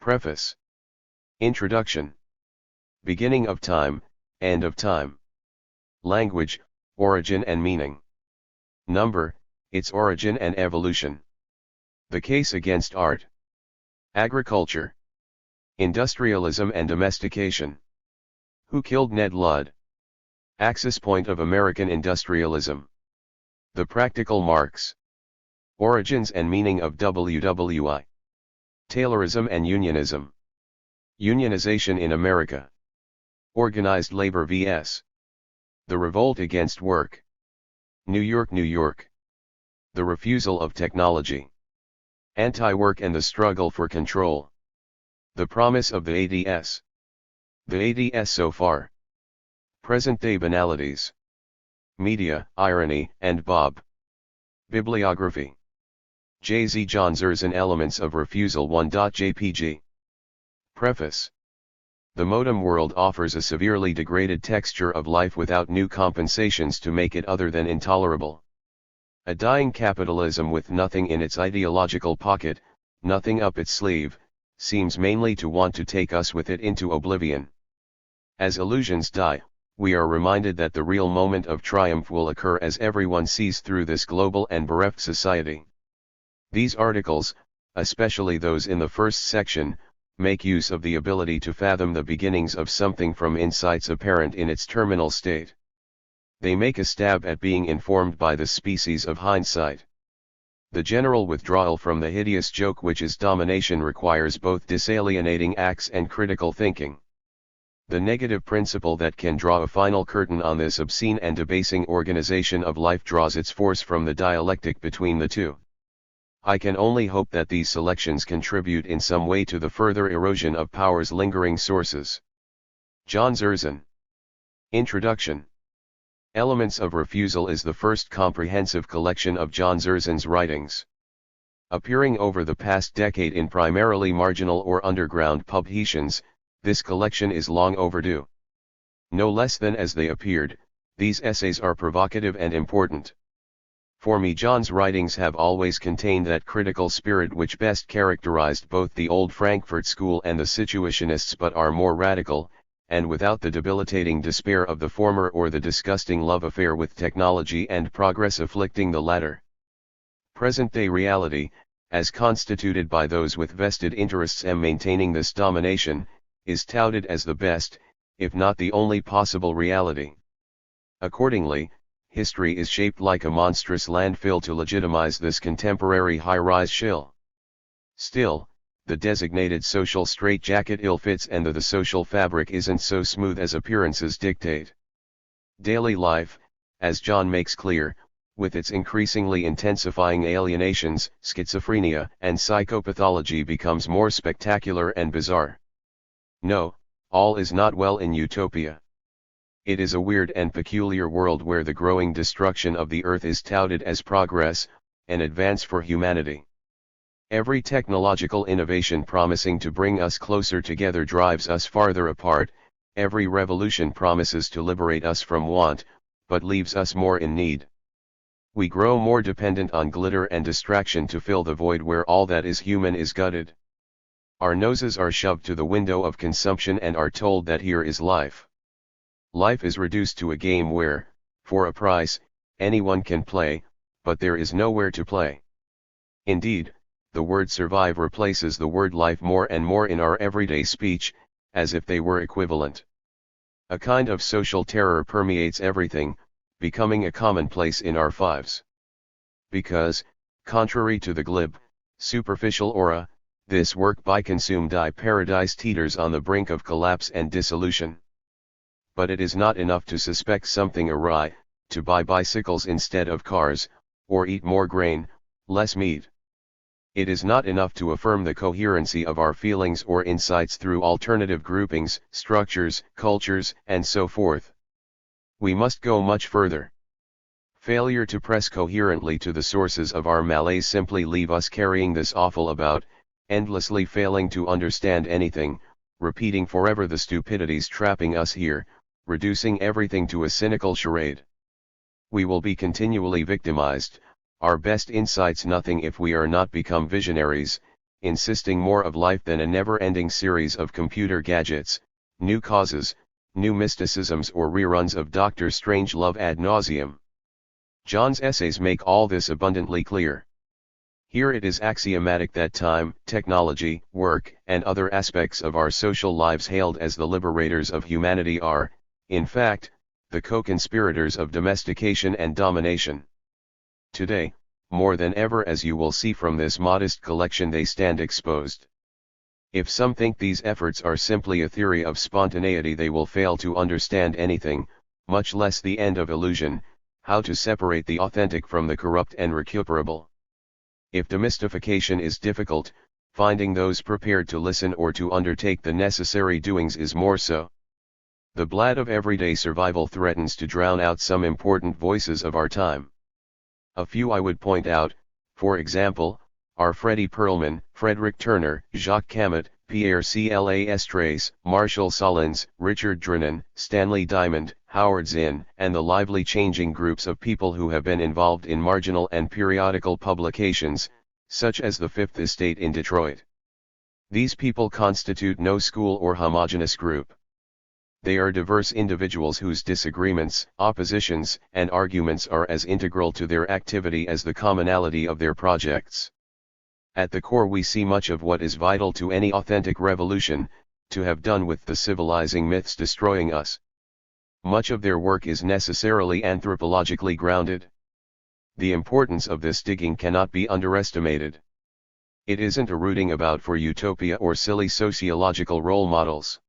Preface. Introduction. Beginning of time, end of time. Language, origin and meaning. Number, its origin and evolution. The case against art. Agriculture. Industrialism and domestication. Who killed Ned Ludd? Axis point of American industrialism. The practical Marx. Origins and meaning of WWI. Taylorism and unionism. Unionization in America. Organized labor vs. The revolt against work. New York, New York. The refusal of technology. Anti-work and the struggle for control. The promise of the ADS. The ADS so far. Present-day banalities. Media, irony, and Bob. Bibliography. J.Z. John Zerzan Elements of Refusal 1.jpg. Preface. The modem world offers a severely degraded texture of life without new compensations to make it other than intolerable. A dying capitalism with nothing in its ideological pocket, nothing up its sleeve, seems mainly to want to take us with it into oblivion. As illusions die, we are reminded that the real moment of triumph will occur as everyone sees through this global and bereft society. These articles, especially those in the first section, make use of the ability to fathom the beginnings of something from insights apparent in its terminal state. They make a stab at being informed by the species of hindsight. The general withdrawal from the hideous joke which is domination requires both disalienating acts and critical thinking. The negative principle that can draw a final curtain on this obscene and debasing organization of life draws its force from the dialectic between the two. I can only hope that these selections contribute in some way to the further erosion of power's lingering sources. John Zerzan. Introduction. Elements of Refusal is the first comprehensive collection of John Zerzan's writings. Appearing over the past decade in primarily marginal or underground publications, this collection is long overdue. No less than as they appeared, these essays are provocative and important. For me, John's writings have always contained that critical spirit which best characterized both the old Frankfurt School and the Situationists, but are more radical, and without the debilitating despair of the former or the disgusting love affair with technology and progress afflicting the latter. Present-day reality, as constituted by those with vested interests and maintaining this domination, is touted as the best, if not the only possible reality. Accordingly, history is shaped like a monstrous landfill to legitimize this contemporary high-rise shill. Still, the designated social straitjacket ill fits, and the social fabric isn't so smooth as appearances dictate. Daily life, as John makes clear, with its increasingly intensifying alienations, schizophrenia, and psychopathology becomes more spectacular and bizarre. No, all is not well in utopia. It is a weird and peculiar world where the growing destruction of the earth is touted as progress, an advance for humanity. Every technological innovation promising to bring us closer together drives us farther apart. Every revolution promises to liberate us from want, but leaves us more in need. We grow more dependent on glitter and distraction to fill the void where all that is human is gutted. Our noses are shoved to the window of consumption and are told that here is life. Life is reduced to a game where, for a price, anyone can play, but there is nowhere to play. Indeed, the word survive replaces the word life more and more in our everyday speech, as if they were equivalent. A kind of social terror permeates everything, becoming a commonplace in our fives. Because, contrary to the glib, superficial aura, this work-by-consume-die paradise teeters on the brink of collapse and dissolution. But it is not enough to suspect something awry, to buy bicycles instead of cars, or eat more grain, less meat. It is not enough to affirm the coherency of our feelings or insights through alternative groupings, structures, cultures, and so forth. We must go much further. Failure to press coherently to the sources of our malaise simply leave us carrying this awful about, endlessly failing to understand anything, repeating forever the stupidities trapping us here, reducing everything to a cynical charade. We will be continually victimized, our best insights nothing if we are not become visionaries, insisting more of life than a never-ending series of computer gadgets, new causes, new mysticisms or reruns of Doctor Strangelove ad nauseum. John's essays make all this abundantly clear. Here it is axiomatic that time, technology, work, and other aspects of our social lives hailed as the liberators of humanity are, in fact, the co-conspirators of domestication and domination. Today, more than ever, as you will see from this modest collection, they stand exposed. If some think these efforts are simply a theory of spontaneity, they will fail to understand anything, much less the end of illusion, how to separate the authentic from the corrupt and recuperable. If demystification is difficult, finding those prepared to listen or to undertake the necessary doings is more so. The blab of everyday survival threatens to drown out some important voices of our time. A few I would point out, for example, are Freddie Perlman, Frederick Turner, Jacques Camus, Pierre Clastres, Marshall Solins, Richard Drennan, Stanley Diamond, Howard Zinn, and the lively changing groups of people who have been involved in marginal and periodical publications, such as the Fifth Estate in Detroit. These people constitute no school or homogeneous group. They are diverse individuals whose disagreements, oppositions, and arguments are as integral to their activity as the commonality of their projects. At the core we see much of what is vital to any authentic revolution, to have done with the civilizing myths destroying us. Much of their work is necessarily anthropologically grounded. The importance of this digging cannot be underestimated. It isn't a rooting about for utopia or silly sociological role models.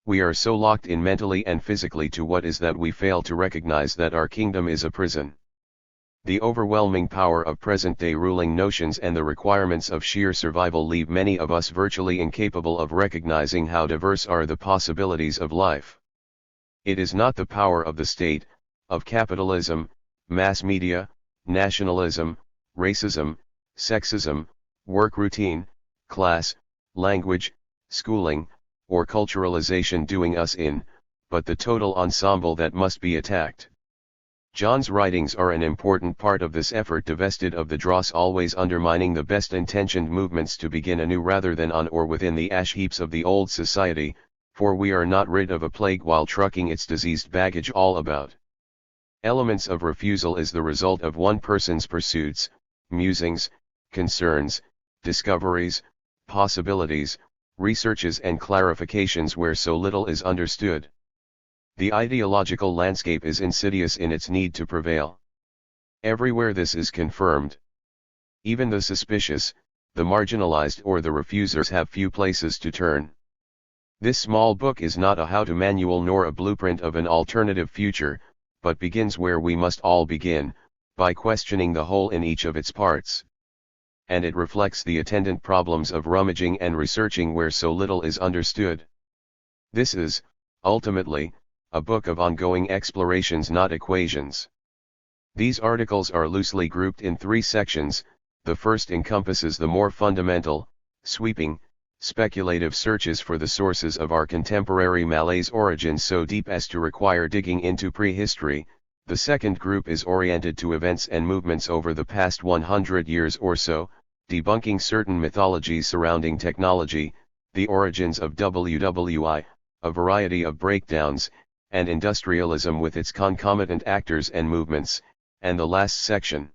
We are so locked in mentally and physically to what is that we fail to recognize that our kingdom is a prison. The overwhelming power of present-day ruling notions and the requirements of sheer survival leave many of us virtually incapable of recognizing how diverse are the possibilities of life. It is not the power of the state, of capitalism, mass media, nationalism, racism, sexism, work routine, class, language, schooling, or culturalization doing us in, but the total ensemble that must be attacked. John's writings are an important part of this effort, divested of the dross always undermining the best-intentioned movements to begin anew rather than on or within the ash heaps of the old society, for we are not rid of a plague while trucking its diseased baggage all about. Elements of refusal is the result of one person's pursuits, musings, concerns, discoveries, possibilities, researches and clarifications where so little is understood. The ideological landscape is insidious in its need to prevail. Everywhere this is confirmed. Even the suspicious, the marginalized or the refusers have few places to turn. This small book is not a how-to manual nor a blueprint of an alternative future, but begins where we must all begin, by questioning the whole in each of its parts. And it reflects the attendant problems of rummaging and researching where so little is understood. This is, ultimately, a book of ongoing explorations, not equations. These articles are loosely grouped in 3 sections. The first encompasses the more fundamental, sweeping, speculative searches for the sources of our contemporary malaise, origins so deep as to require digging into prehistory. The second group is oriented to events and movements over the past 100 years or so, debunking certain mythologies surrounding technology, the origins of WWI, a variety of breakdowns, and industrialism with its concomitant actors and movements, and the last section,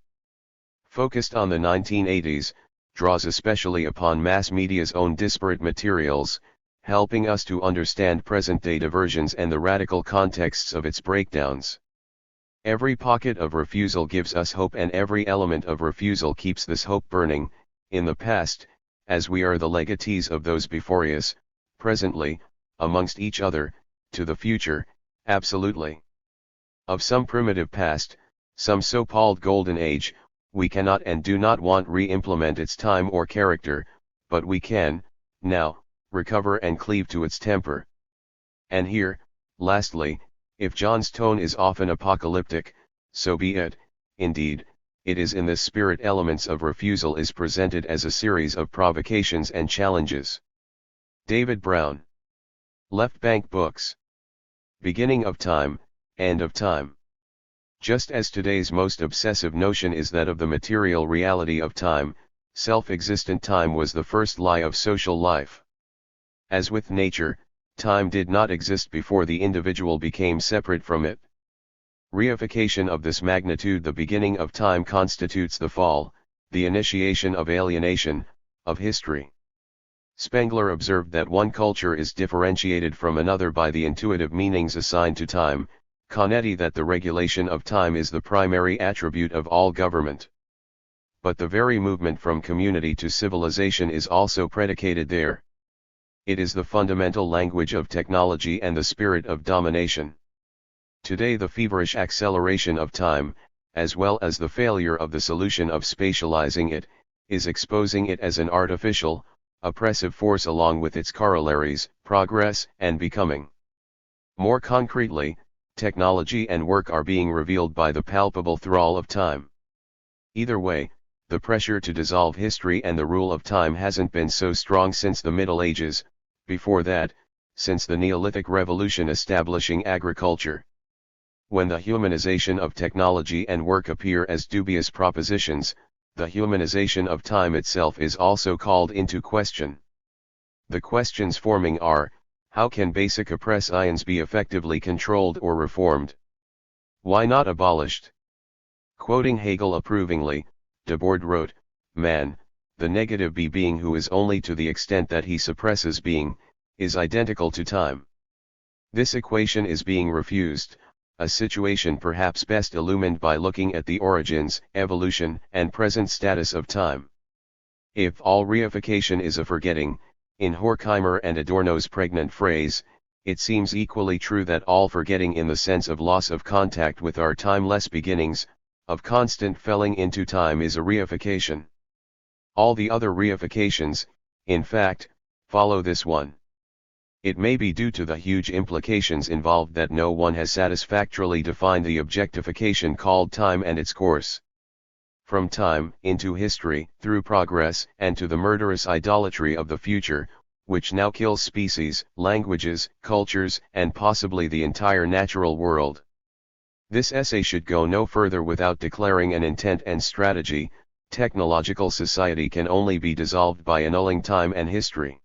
focused on the 1980s, draws especially upon mass media's own disparate materials, helping us to understand present-day diversions and the radical contexts of its breakdowns. Every pocket of refusal gives us hope, and every element of refusal keeps this hope burning, in the past, as we are the legatees of those before us, presently, amongst each other, to the future, absolutely. Of some primitive past, some so-called golden age, we cannot and do not want re-implement its time or character, but we can, now, recover and cleave to its temper. And here, lastly, if John's tone is often apocalyptic, so be it. Indeed, it is in this spirit elements of refusal is presented as a series of provocations and challenges. David Brown. Left Bank Books. Beginning of Time, End of Time. Just as today's most obsessive notion is that of the material reality of time, Self-existent time was the first lie of social life. As with nature, time did not exist before the individual became separate from it. Reification of this magnitude, the beginning of time, constitutes the fall, the initiation of alienation, of history. Spengler observed that one culture is differentiated from another by the intuitive meanings assigned to time, Canetti that the regulation of time is the primary attribute of all government. But the very movement from community to civilization is also predicated there. It is the fundamental language of technology and the spirit of domination. Today the feverish acceleration of time, as well as the failure of the solution of spatializing it, is exposing it as an artificial, oppressive force along with its corollaries, progress and becoming. More concretely, technology and work are being revealed by the palpable thrall of time. Either way, the pressure to dissolve history and the rule of time hasn't been so strong since the Middle Ages, before that, since the Neolithic Revolution establishing agriculture. When the humanization of technology and work appear as dubious propositions, the humanization of time itself is also called into question. The questions forming are, how can basic oppressions be effectively controlled or reformed? Why not abolished? Quoting Hegel approvingly, Debord wrote, "Man, the negative being who is only to the extent that he suppresses being, is identical to time. This equation is being refused, a situation perhaps best illumined by looking at the origins, evolution, and present status of time. If all reification is a forgetting, in Horkheimer and Adorno's pregnant phrase, it seems equally true that all forgetting in the sense of loss of contact with our timeless beginnings, of constant felling into time, is a reification. All the other reifications, in fact, follow this one. It may be due to the huge implications involved that no one has satisfactorily defined the objectification called time and its course. From time, into history, through progress, and to the murderous idolatry of the future, which now kills species, languages, cultures, and possibly the entire natural world. This essay should go no further without declaring an intent and strategy. Technological society can only be dissolved by annulling time and history.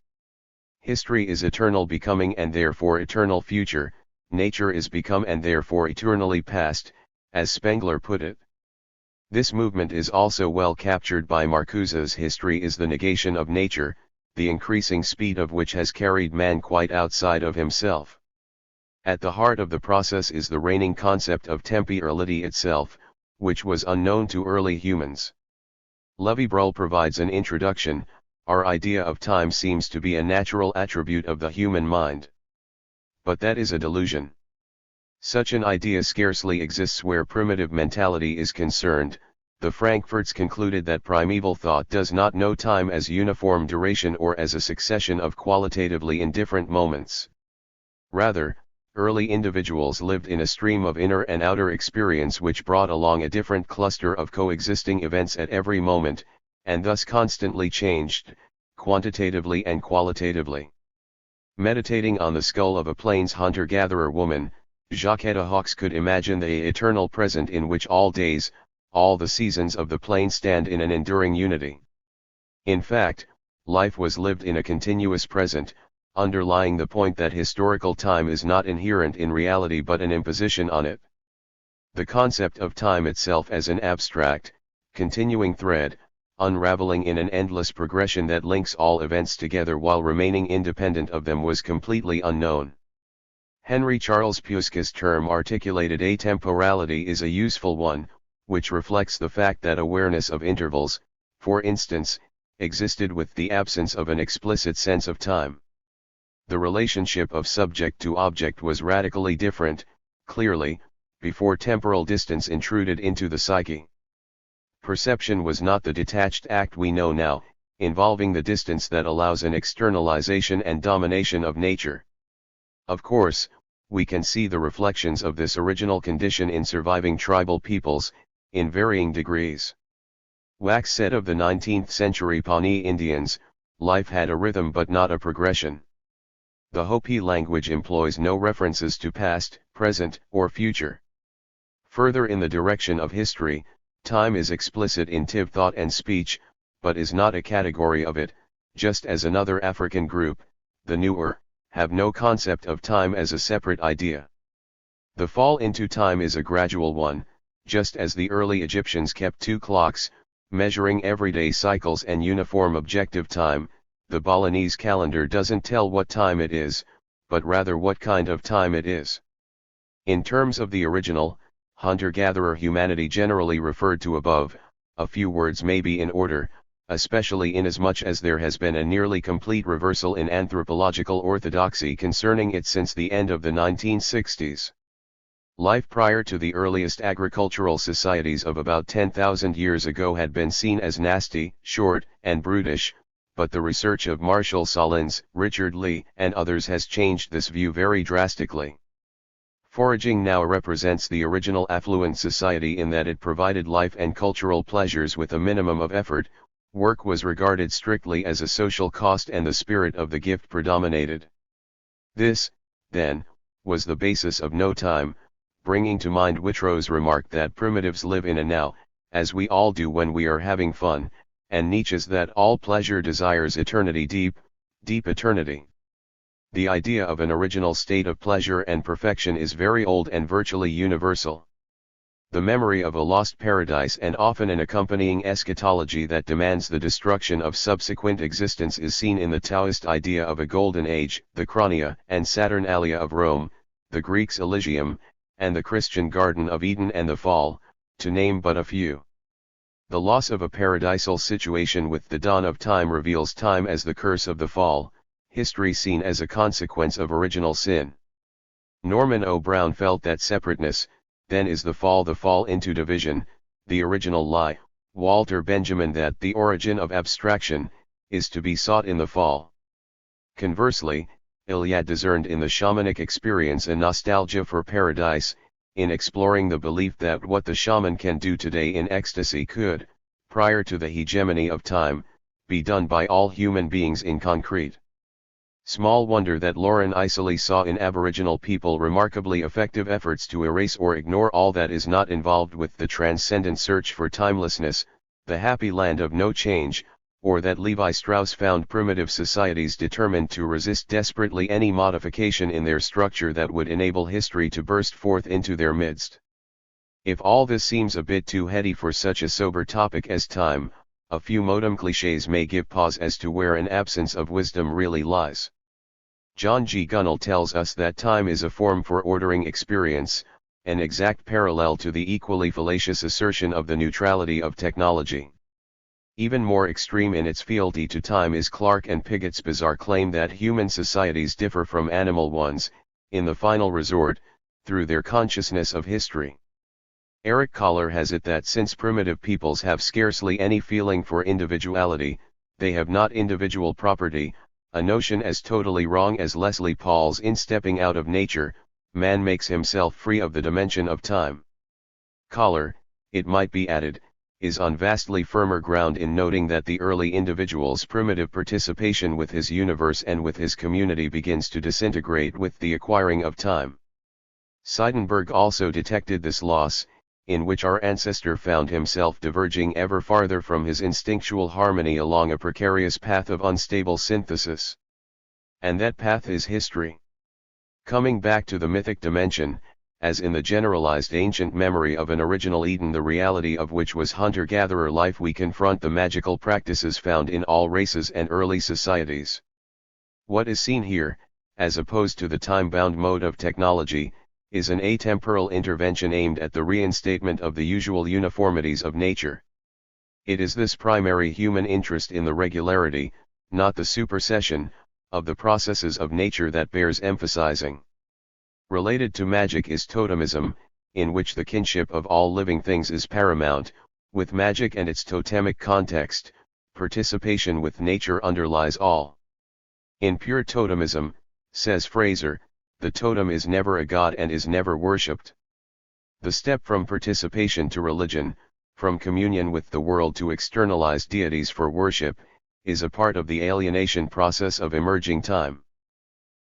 History is eternal becoming and therefore eternal future, nature is become and therefore eternally past, as Spengler put it. This movement is also well captured by Marcuse's History is the negation of nature, the increasing speed of which has carried man quite outside of himself. At the heart of the process is the reigning concept of temporality itself, which was unknown to early humans. Levi-Bruhl provides an introduction. Our idea of time seems to be a natural attribute of the human mind. But that is a delusion. Such an idea scarcely exists where primitive mentality is concerned. The Frankfurts concluded that primeval thought does not know time as uniform duration or as a succession of qualitatively indifferent moments. Rather, early individuals lived in a stream of inner and outer experience which brought along a different cluster of coexisting events at every moment, and thus constantly changed, quantitatively and qualitatively. Meditating on the skull of a plains hunter-gatherer woman, Jacquetta Hawkes could imagine the eternal present in which all days, all the seasons of the plain stand in an enduring unity. In fact, life was lived in a continuous present, underlying the point that historical time is not inherent in reality but an imposition on it. The concept of time itself as an abstract, continuing thread, unraveling in an endless progression that links all events together while remaining independent of them, was completely unknown. Henry Charles Puisque's term articulated atemporality is a useful one, which reflects the fact that awareness of intervals, for instance, existed with the absence of an explicit sense of time. The relationship of subject to object was radically different, clearly, before temporal distance intruded into the psyche. Perception was not the detached act we know now, involving the distance that allows an externalization and domination of nature. Of course, we can see the reflections of this original condition in surviving tribal peoples, in varying degrees. Wax said of the 19th century Pawnee Indians, life had a rhythm but not a progression. The Hopi language employs no references to past, present, or future. Further in the direction of history, time is explicit in Tiv thought and speech, but is not a category of it, just as another African group, the Nuer, have no concept of time as a separate idea. The fall into time is a gradual one, just as the early Egyptians kept 2 clocks, measuring everyday cycles and uniform objective time. The Balinese calendar doesn't tell what time it is, but rather what kind of time it is. In terms of the original, hunter-gatherer humanity generally referred to above, a few words may be in order, especially inasmuch as there has been a nearly complete reversal in anthropological orthodoxy concerning it since the end of the 1960s. Life prior to the earliest agricultural societies of about 10,000 years ago had been seen as nasty, short, and brutish, but the research of Marshall Solins, Richard Lee, and others has changed this view very drastically. Foraging now represents the original affluent society in that it provided life and cultural pleasures with a minimum of effort. Work was regarded strictly as a social cost and the spirit of the gift predominated. This, then, was the basis of no time, bringing to mind Whitrow's remark that primitives live in a now, as we all do when we are having fun, and Nietzsche's that all pleasure desires eternity, deep eternity. The idea of an original state of pleasure and perfection is very old and virtually universal. The memory of a lost paradise and often an accompanying eschatology that demands the destruction of subsequent existence is seen in the Taoist idea of a golden age, the Chronia and Saturnalia of Rome, the Greeks' Elysium, and the Christian Garden of Eden and the Fall, to name but a few. The loss of a paradisal situation with the dawn of time reveals time as the curse of the fall, history seen as a consequence of original sin. Norman O. Brown felt that separateness, then is the fall into division, the original lie. Walter Benjamin that the origin of abstraction, is to be sought in the fall. Conversely, Iliad discerned in the shamanic experience a nostalgia for paradise, in exploring the belief that what the shaman can do today in ecstasy could, prior to the hegemony of time, be done by all human beings in concrete. Small wonder that Lauren Isley saw in Aboriginal people remarkably effective efforts to erase or ignore all that is not involved with the transcendent search for timelessness, the happy land of no change, or that Levi Strauss found primitive societies determined to resist desperately any modification in their structure that would enable history to burst forth into their midst. If all this seems a bit too heady for such a sober topic as time, a few modem clichés may give pause as to where an absence of wisdom really lies. John G. Gunnell tells us that time is a form for ordering experience, an exact parallel to the equally fallacious assertion of the neutrality of technology. Even more extreme in its fealty to time is Clark and Pigot's bizarre claim that human societies differ from animal ones, in the final resort, through their consciousness of history. Eric Kohler has it that since primitive peoples have scarcely any feeling for individuality, they have not individual property, a notion as totally wrong as Leslie Paul's in Stepping Out of Nature, man makes himself free of the dimension of time. Kohler, it might be added, is on vastly firmer ground in noting that the early individual's primitive participation with his universe and with his community begins to disintegrate with the acquiring of time. Seidenberg also detected this loss, in which our ancestor found himself diverging ever farther from his instinctual harmony along a precarious path of unstable synthesis. And that path is history. Coming back to the mythic dimension, as in the generalized ancient memory of an original Eden, the reality of which was hunter-gatherer life, we confront the magical practices found in all races and early societies. What is seen here, as opposed to the time-bound mode of technology, is an atemporal intervention aimed at the reinstatement of the usual uniformities of nature. It is this primary human interest in the regularity, not the supersession, of the processes of nature that bears emphasizing. Related to magic is totemism, in which the kinship of all living things is paramount. With magic and its totemic context, participation with nature underlies all. In pure totemism, says Fraser, the totem is never a god and is never worshipped. The step from participation to religion, from communion with the world to externalized deities for worship, is a part of the alienation process of emerging time.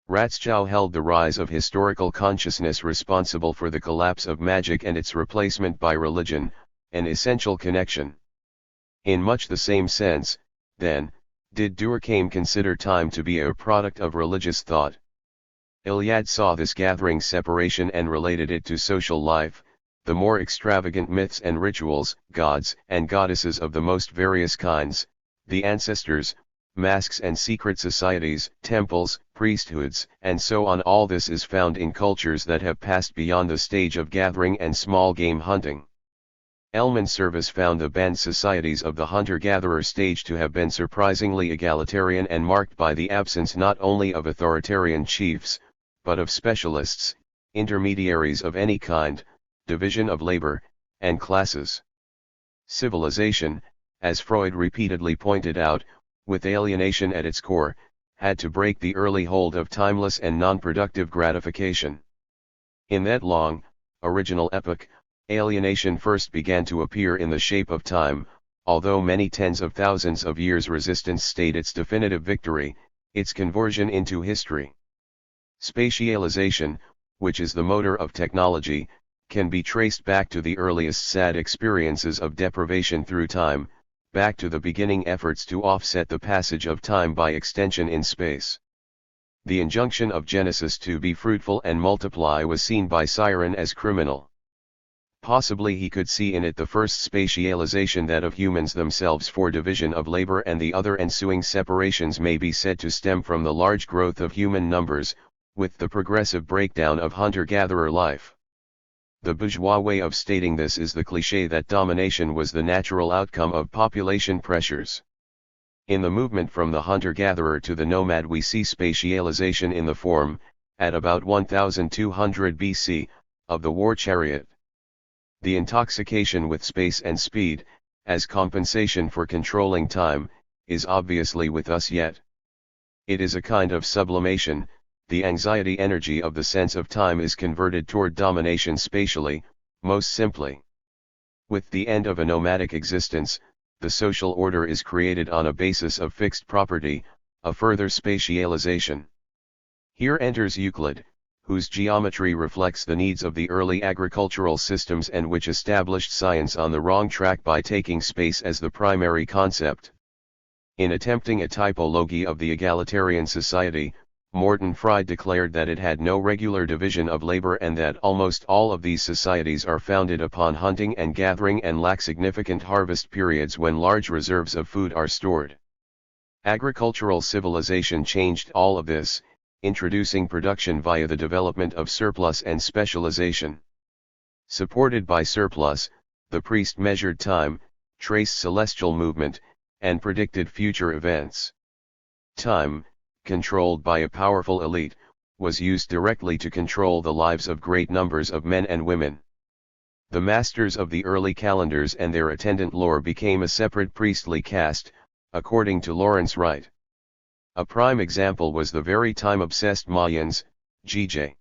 Ratzchow held the rise of historical consciousness responsible for the collapse of magic and its replacement by religion, an essential connection. In much the same sense, Then, did Durkheim consider time to be a product of religious thought? Iliad saw this gathering separation and related it to social life, the more extravagant myths and rituals, gods and goddesses of the most various kinds, the ancestors, masks and secret societies, temples, priesthoods, and so on. All this is found in cultures that have passed beyond the stage of gathering and small game hunting. Elman Service found the band societies of the hunter-gatherer stage to have been surprisingly egalitarian and marked by the absence not only of authoritarian chiefs, but of specialists, intermediaries of any kind, division of labor, and classes. Civilization, as Freud repeatedly pointed out, with alienation at its core, had to break the early hold of timeless and non-productive gratification. In that long, original epoch, alienation first began to appear in the shape of time, although many tens of thousands of years' resistance stayed its definitive victory, its conversion into history. Spatialization, which is the motor of technology, can be traced back to the earliest sad experiences of deprivation through time, back to the beginning efforts to offset the passage of time by extension in space. The injunction of Genesis to be fruitful and multiply was seen by Siren as criminal. Possibly he could see in it the first spatialization that of humans themselves, for division of labor and the other ensuing separations may be said to stem from the large growth of human numbers, with the progressive breakdown of hunter-gatherer life. The bourgeois way of stating this is the cliché that domination was the natural outcome of population pressures. In the movement from the hunter-gatherer to the nomad we see spatialization in the form, at about 1200 BC, of the war chariot. The intoxication with space and speed, as compensation for controlling time, is obviously with us yet. It is a kind of sublimation. The anxiety energy of the sense of time is converted toward domination spatially, most simply. With the end of a nomadic existence, the social order is created on a basis of fixed property, a further spatialization. Here enters Euclid, whose geometry reflects the needs of the early agricultural systems and which established science on the wrong track by taking space as the primary concept. In attempting a typology of the egalitarian society, Morton Fried declared that it had no regular division of labor and that almost all of these societies are founded upon hunting and gathering and lack significant harvest periods when large reserves of food are stored. Agricultural civilization changed all of this, introducing production via the development of surplus and specialization. Supported by surplus, the priest measured time, traced celestial movement, and predicted future events. Time, controlled by a powerful elite, was used directly to control the lives of great numbers of men and women. The masters of the early calendars and their attendant lore became a separate priestly caste, according to Lawrence Wright. A prime example was the very time-obsessed Mayans, G.J.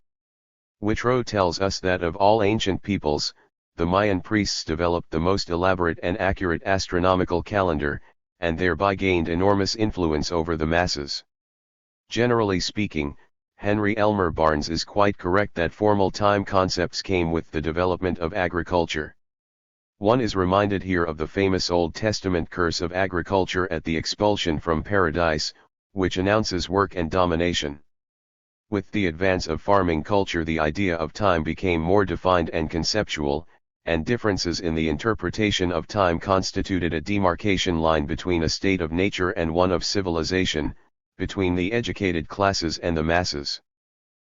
Whitrow tells us that of all ancient peoples, the Mayan priests developed the most elaborate and accurate astronomical calendar, and thereby gained enormous influence over the masses. Generally speaking, Henry Elmer Barnes is quite correct that formal time concepts came with the development of agriculture. One is reminded here of the famous Old Testament curse of agriculture at the expulsion from paradise, which announces work and domination. With the advance of farming culture, the idea of time became more defined and conceptual, and differences in the interpretation of time constituted a demarcation line between a state of nature and one of civilization, between the educated classes and the masses.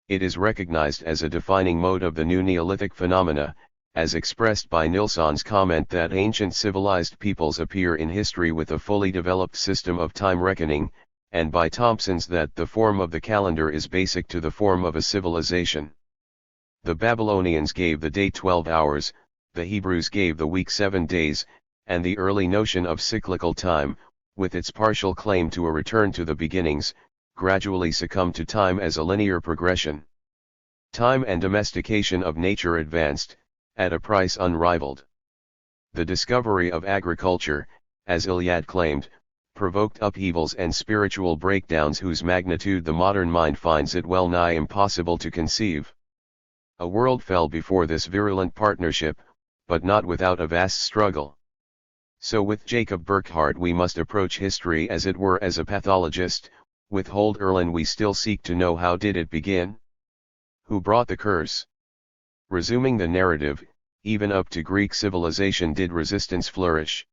It is recognized as a defining mode of the new Neolithic phenomena, as expressed by Nilsson's comment that ancient civilized peoples appear in history with a fully developed system of time reckoning, and by Thompson's that the form of the calendar is basic to the form of a civilization. The Babylonians gave the day 12 hours, the Hebrews gave the week 7 days, and the early notion of cyclical time, with its partial claim to a return to the beginnings, gradually succumbed to time as a linear progression. Time and domestication of nature advanced, at a price unrivaled. The discovery of agriculture, as Iliad claimed, provoked upheavals and spiritual breakdowns whose magnitude the modern mind finds it well nigh impossible to conceive. A world fell before this virulent partnership, but not without a vast struggle. So with Jacob Burckhardt we must approach history as it were as a pathologist. With Hölderlin we still seek to know how did it begin? Who brought the curse? Resuming the narrative, even up to Greek civilization did resistance flourish.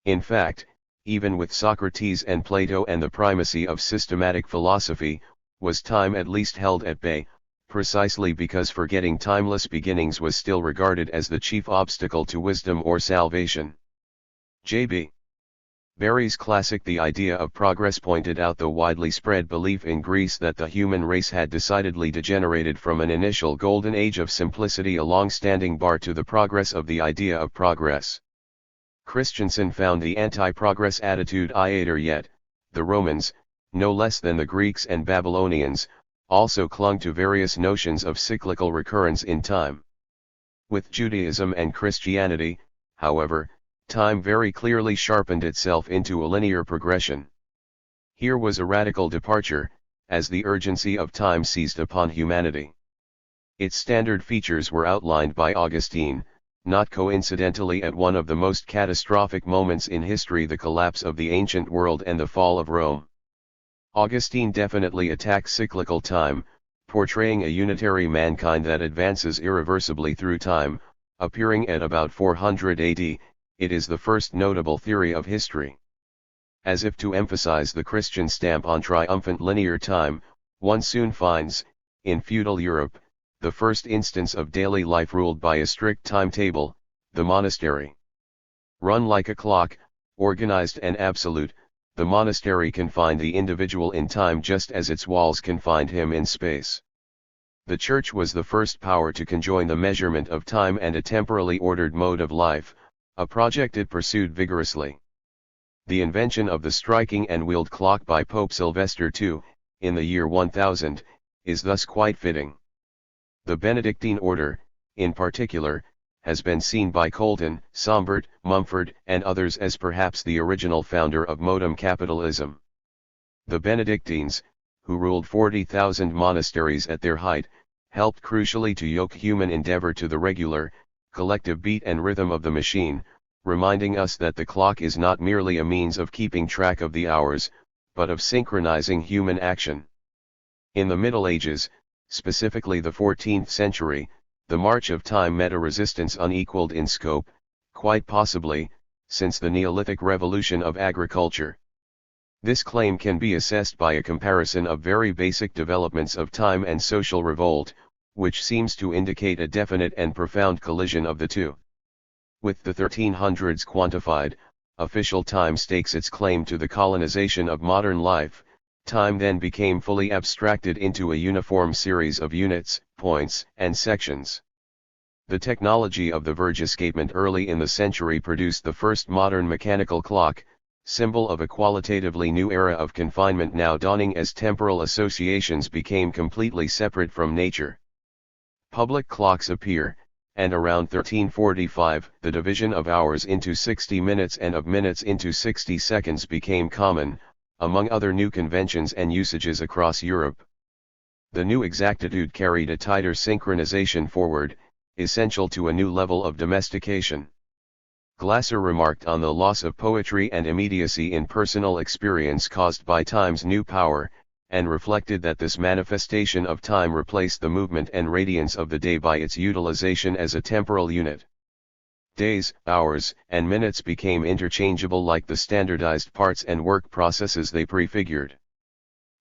In fact, even with Socrates and Plato and the primacy of systematic philosophy, was time at least held at bay, precisely because forgetting timeless beginnings was still regarded as the chief obstacle to wisdom or salvation. J.B. Barrie's classic The Idea of Progress pointed out the widely spread belief in Greece that the human race had decidedly degenerated from an initial golden age of simplicity, a long-standing bar to the progress of the idea of progress. Christensen found the anti-progress attitude iater, yet the Romans, no less than the Greeks and Babylonians, also clung to various notions of cyclical recurrence in time. With Judaism and Christianity, however, time very clearly sharpened itself into a linear progression. Here was a radical departure, as the urgency of time seized upon humanity. Its standard features were outlined by Augustine, not coincidentally at one of the most catastrophic moments in history, the collapse of the ancient world and the fall of Rome. Augustine definitely attacks cyclical time, portraying a unitary mankind that advances irreversibly through time, appearing at about 400 AD. It is the first notable theory of history. As if to emphasize the Christian stamp on triumphant linear time, one soon finds, in feudal Europe, the first instance of daily life ruled by a strict timetable, the monastery. Run like a clock, organized and absolute, the monastery confined the individual in time just as its walls confined him in space. The Church was the first power to conjoin the measurement of time and a temporally ordered mode of life, a project it pursued vigorously. The invention of the striking and wheeled clock by Pope Sylvester II, in the year 1000, is thus quite fitting. The Benedictine order, in particular, has been seen by Colton, Sombart, Mumford, and others as perhaps the original founder of modern capitalism. The Benedictines, who ruled 40,000 monasteries at their height, helped crucially to yoke human endeavor to the regular, collective beat and rhythm of the machine, reminding us that the clock is not merely a means of keeping track of the hours, but of synchronizing human action. In the Middle Ages, specifically the 14th century, the march of time met a resistance unequaled in scope, quite possibly, since the Neolithic revolution of agriculture. This claim can be assessed by a comparison of very basic developments of time and social revolt, which seems to indicate a definite and profound collision of the two. With the 1300s quantified, official time stakes its claim to the colonization of modern life. Time then became fully abstracted into a uniform series of units, points, and sections. The technology of the Verge escapement early in the century produced the first modern mechanical clock, symbol of a qualitatively new era of confinement now dawning as temporal associations became completely separate from nature. Public clocks appear, and around 1345 the division of hours into 60 minutes and of minutes into 60 seconds became common, among other new conventions and usages across Europe. The new exactitude carried a tighter synchronization forward, essential to a new level of domestication. Glasser remarked on the loss of poetry and immediacy in personal experience caused by time's new power, and reflected that this manifestation of time replaced the movement and radiance of the day by its utilization as a temporal unit. Days, hours, and minutes became interchangeable like the standardized parts and work processes they prefigured.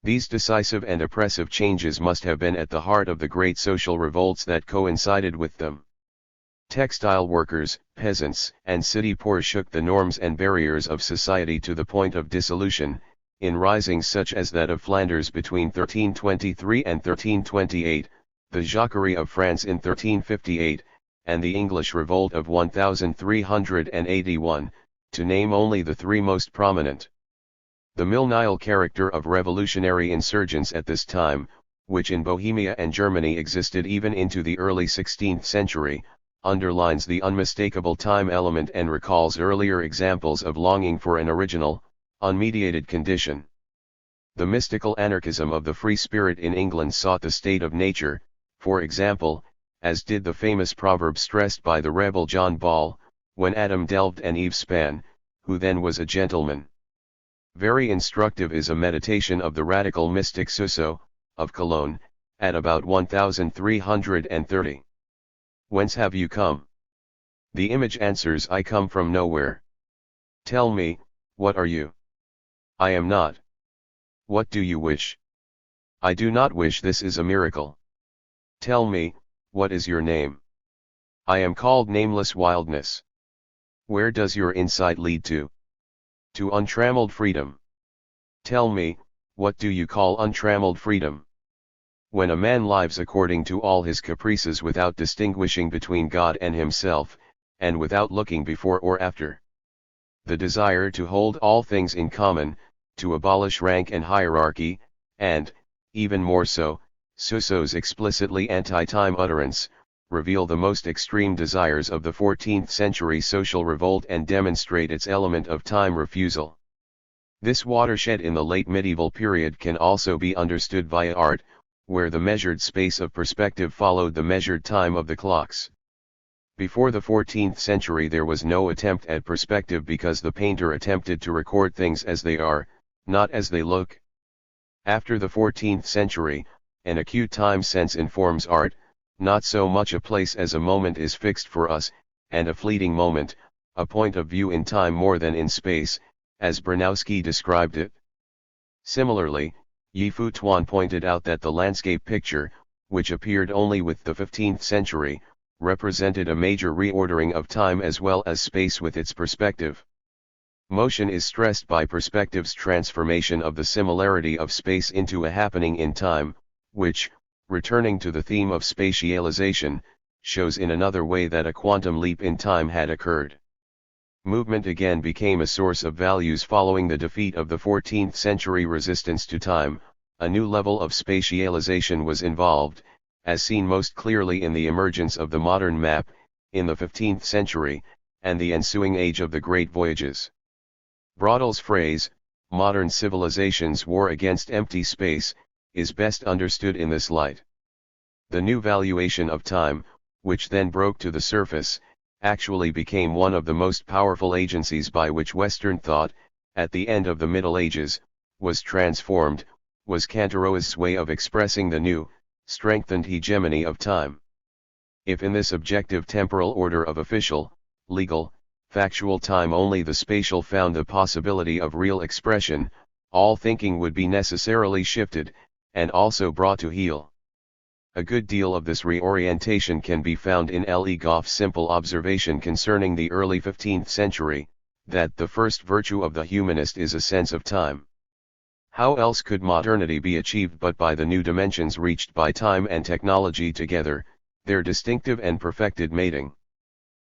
These decisive and oppressive changes must have been at the heart of the great social revolts that coincided with them. Textile workers, peasants, and city poor shook the norms and barriers of society to the point of dissolution, in risings such as that of Flanders between 1323 and 1328, the Jacquerie of France in 1358, and the English Revolt of 1381, to name only the three most prominent. The millennial character of revolutionary insurgents at this time, which in Bohemia and Germany existed even into the early 16th century, underlines the unmistakable time element and recalls earlier examples of longing for an original, unmediated condition. The mystical anarchism of the free spirit in England sought the state of nature, for example, as did the famous proverb stressed by the rebel John Ball, when Adam delved and Eve span, who then was a gentleman. Very instructive is a meditation of the radical mystic Suso, of Cologne, at about 1330. Whence have you come? The image answers, I come from nowhere. Tell me, what are you? I am not. What do you wish? I do not wish, this is a miracle. Tell me, what is your name? I am called Nameless Wildness. Where does your insight lead to? To untrammeled freedom. Tell me, what do you call untrammeled freedom? When a man lives according to all his caprices without distinguishing between God and himself, and without looking before or after. The desire to hold all things in common, to abolish rank and hierarchy, and, even more so, Suso's explicitly anti-time utterance, reveal the most extreme desires of the 14th century social revolt and demonstrate its element of time refusal. This watershed in the late medieval period can also be understood via art, where the measured space of perspective followed the measured time of the clocks. Before the 14th century there was no attempt at perspective because the painter attempted to record things as they are, not as they look. After the 14th century, an acute time sense informs art, not so much a place as a moment is fixed for us, and a fleeting moment, a point of view in time more than in space, as Bronowski described it. Similarly, Yi-Fu Tuan pointed out that the landscape picture, which appeared only with the 15th century, represented a major reordering of time as well as space with its perspective. Motion is stressed by perspective's transformation of the similarity of space into a happening in time, which, returning to the theme of spatialization, shows in another way that a quantum leap in time had occurred. Movement again became a source of values following the defeat of the 14th century resistance to time. A new level of spatialization was involved, as seen most clearly in the emergence of the modern map, in the 15th century, and the ensuing age of the Great Voyages. Braudel's phrase, "modern civilization's war against empty space," is best understood in this light. The new valuation of time, which then broke to the surface, actually became one of the most powerful agencies by which Western thought, at the end of the Middle Ages, was transformed, was Kantaroa's way of expressing the new, strengthened hegemony of time. If in this objective temporal order of official, legal, factual time only the spatial found the possibility of real expression, all thinking would be necessarily shifted, and also brought to heel. A good deal of this reorientation can be found in L. E. Gough's simple observation concerning the early 15th century, that the first virtue of the humanist is a sense of time. How else could modernity be achieved but by the new dimensions reached by time and technology together, their distinctive and perfected mating?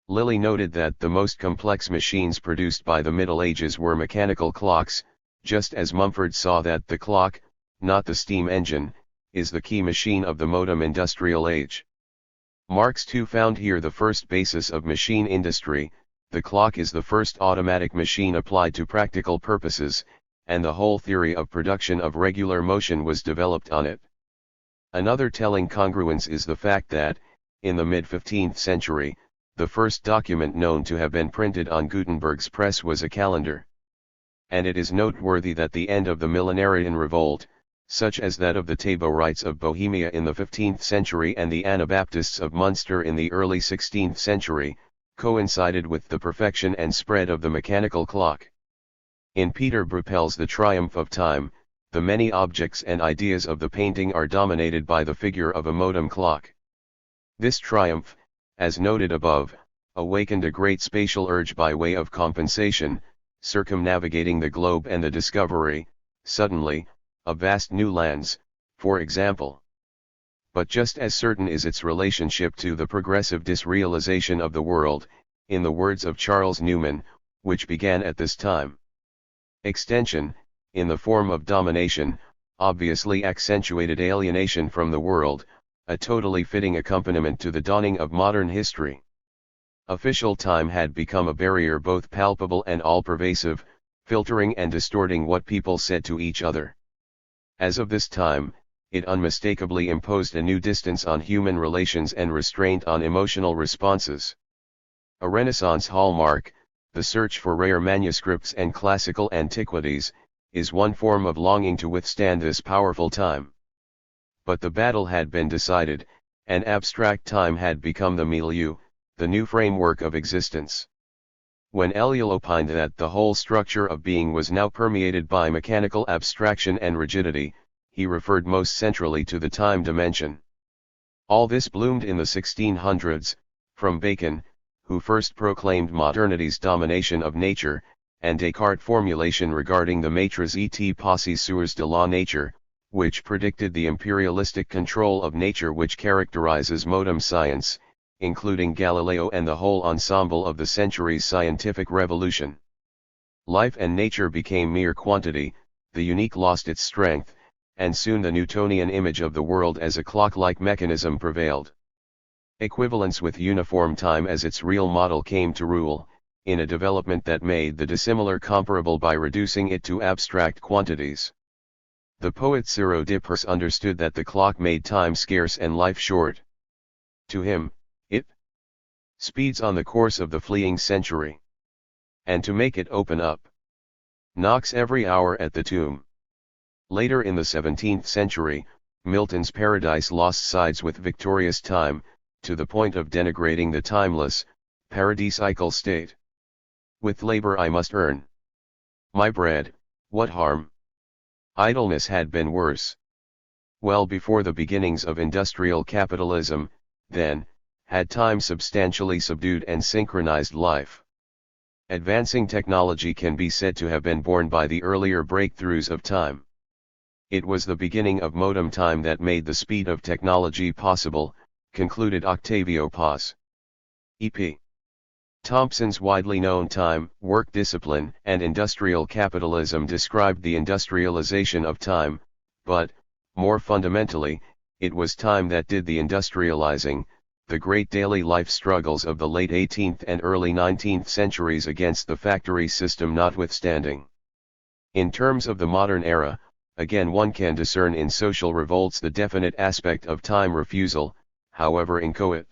Lilly noted that the most complex machines produced by the Middle Ages were mechanical clocks, just as Mumford saw that the clock, not the steam engine, is the key machine of the modern industrial age. Marx too found here the first basis of machine industry. The clock is the first automatic machine applied to practical purposes, and the whole theory of production of regular motion was developed on it. Another telling congruence is the fact that, in the mid-15th century, the first document known to have been printed on Gutenberg's press was a calendar. And it is noteworthy that the end of the millenarian revolt, such as that of the Taborites of Bohemia in the 15th century and the Anabaptists of Munster in the early 16th century, coincided with the perfection and spread of the mechanical clock. In Peter Bruppel's The Triumph of Time, the many objects and ideas of the painting are dominated by the figure of a modem clock. This triumph, as noted above, awakened a great spatial urge by way of compensation, circumnavigating the globe and the discovery, suddenly, of vast new lands, for example. But just as certain is its relationship to the progressive disrealization of the world, in the words of Charles Newman, which began at this time. Extension, in the form of domination, obviously accentuated alienation from the world, a totally fitting accompaniment to the dawning of modern history. Official time had become a barrier both palpable and all-pervasive, filtering and distorting what people said to each other. As of this time, it unmistakably imposed a new distance on human relations and restraint on emotional responses. A Renaissance hallmark, the search for rare manuscripts and classical antiquities, is one form of longing to withstand this powerful time. But the battle had been decided, and abstract time had become the milieu, the new framework of existence. When Eliel opined that the whole structure of being was now permeated by mechanical abstraction and rigidity, he referred most centrally to the time dimension. All this bloomed in the 1600s, from Bacon, who first proclaimed modernity's domination of nature, and Descartes' formulation regarding the maîtres et possesseurs de la nature, which predicted the imperialistic control of nature which characterizes modern science, including Galileo and the whole ensemble of the century's scientific revolution. Life and nature became mere quantity, the unique lost its strength, and soon the Newtonian image of the world as a clock-like mechanism prevailed. Equivalence with uniform time as its real model came to rule, in a development that made the dissimilar comparable by reducing it to abstract quantities. The poet Ciro de Perse understood that the clock made time scarce and life short. To him, it speeds on the course of the fleeing century. And to make it open up, knocks every hour at the tomb. Later in the 17th century, Milton's Paradise Lost sides with victorious time, to the point of denigrating the timeless, paradisiacal state. With labor I must earn my bread, what harm? Idleness had been worse. Well before the beginnings of industrial capitalism, then, had time substantially subdued and synchronized life. Advancing technology can be said to have been born by the earlier breakthroughs of time. It was the beginning of modem time that made the speed of technology possible, concluded Octavio Paz. E.P. Thompson's widely known time, work discipline, and industrial capitalism described the industrialization of time, but, more fundamentally, it was time that did the industrializing, the great daily life struggles of the late 18th and early 19th centuries against the factory system notwithstanding. In terms of the modern era, again one can discern in social revolts the definite aspect of time refusal, however inchoate.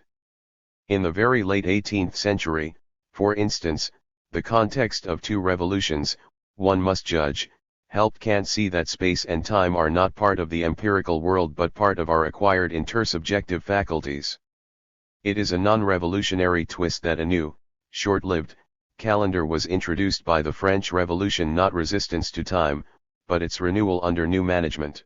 In the very late 18th century, for instance, the context of two revolutions, one must judge, helped Kant see that space and time are not part of the empirical world but part of our acquired intersubjective faculties. It is a non-revolutionary twist that a new, short-lived, calendar was introduced by the French Revolution, not resistance to time, but its renewal under new management.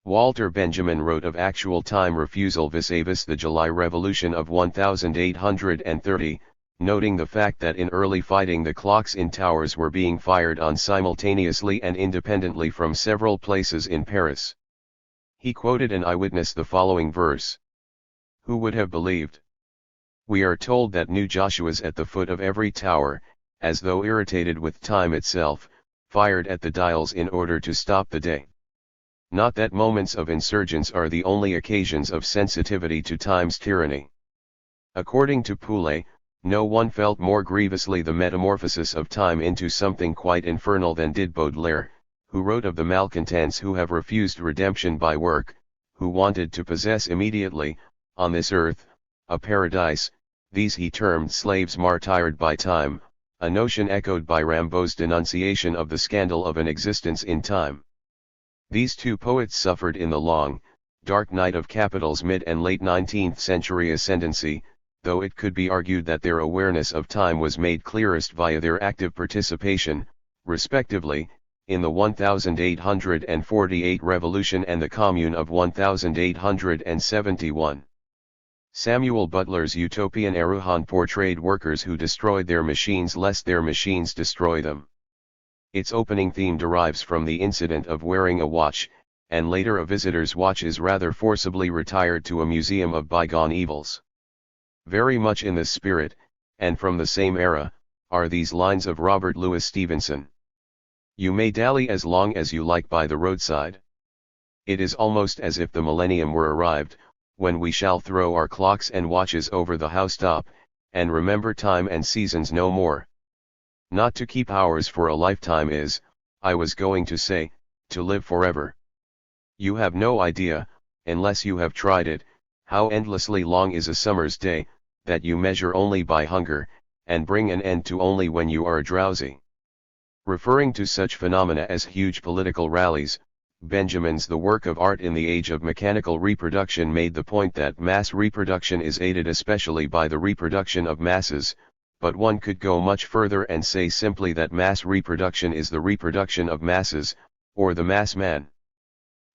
Walter Benjamin wrote of actual time refusal vis-a-vis the July Revolution of 1830, noting the fact that in early fighting the clocks in towers were being fired on simultaneously and independently from several places in Paris. He quoted an eyewitness the following verse. Who would have believed? We are told that new Joshuas at the foot of every tower, as though irritated with time itself, fired at the dials in order to stop the day. Not that moments of insurgence are the only occasions of sensitivity to time's tyranny. According to Poulet, no one felt more grievously the metamorphosis of time into something quite infernal than did Baudelaire, who wrote of the malcontents who have refused redemption by work, who wanted to possess immediately, on this earth, a paradise. These he termed slaves martyred by time, a notion echoed by Rimbaud's denunciation of the scandal of an existence in time. These two poets suffered in the long, dark night of capital's mid and late 19th century ascendancy, though it could be argued that their awareness of time was made clearest via their active participation, respectively, in the 1848 Revolution and the Commune of 1871. Samuel Butler's utopian Eruhan portrayed workers who destroyed their machines lest their machines destroy them. Its opening theme derives from the incident of wearing a watch, and later a visitor's watch is rather forcibly retired to a museum of bygone evils. Very much in this spirit, and from the same era, are these lines of Robert Louis Stevenson. You may dally as long as you like by the roadside. It is almost as if the millennium were arrived, when we shall throw our clocks and watches over the housetop, and remember time and seasons no more. Not to keep hours for a lifetime is, I was going to say, to live forever. You have no idea, unless you have tried it, how endlessly long is a summer's day, that you measure only by hunger, and bring an end to only when you are drowsy. Referring to such phenomena as huge political rallies, Benjamin's The Work of Art in the Age of Mechanical Reproduction made the point that mass reproduction is aided especially by the reproduction of masses, but one could go much further and say simply that mass reproduction is the reproduction of masses, or the mass man.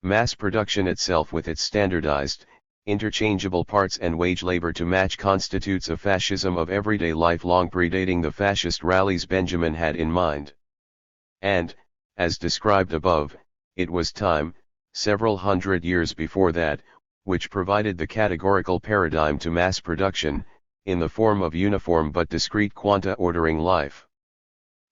Mass production itself with its standardized, interchangeable parts and wage labor to match constitutes a fascism of everyday life long predating the fascist rallies Benjamin had in mind. And, as described above, it was time, several hundred years before that, which provided the categorical paradigm to mass production, in the form of uniform but discrete quanta ordering life.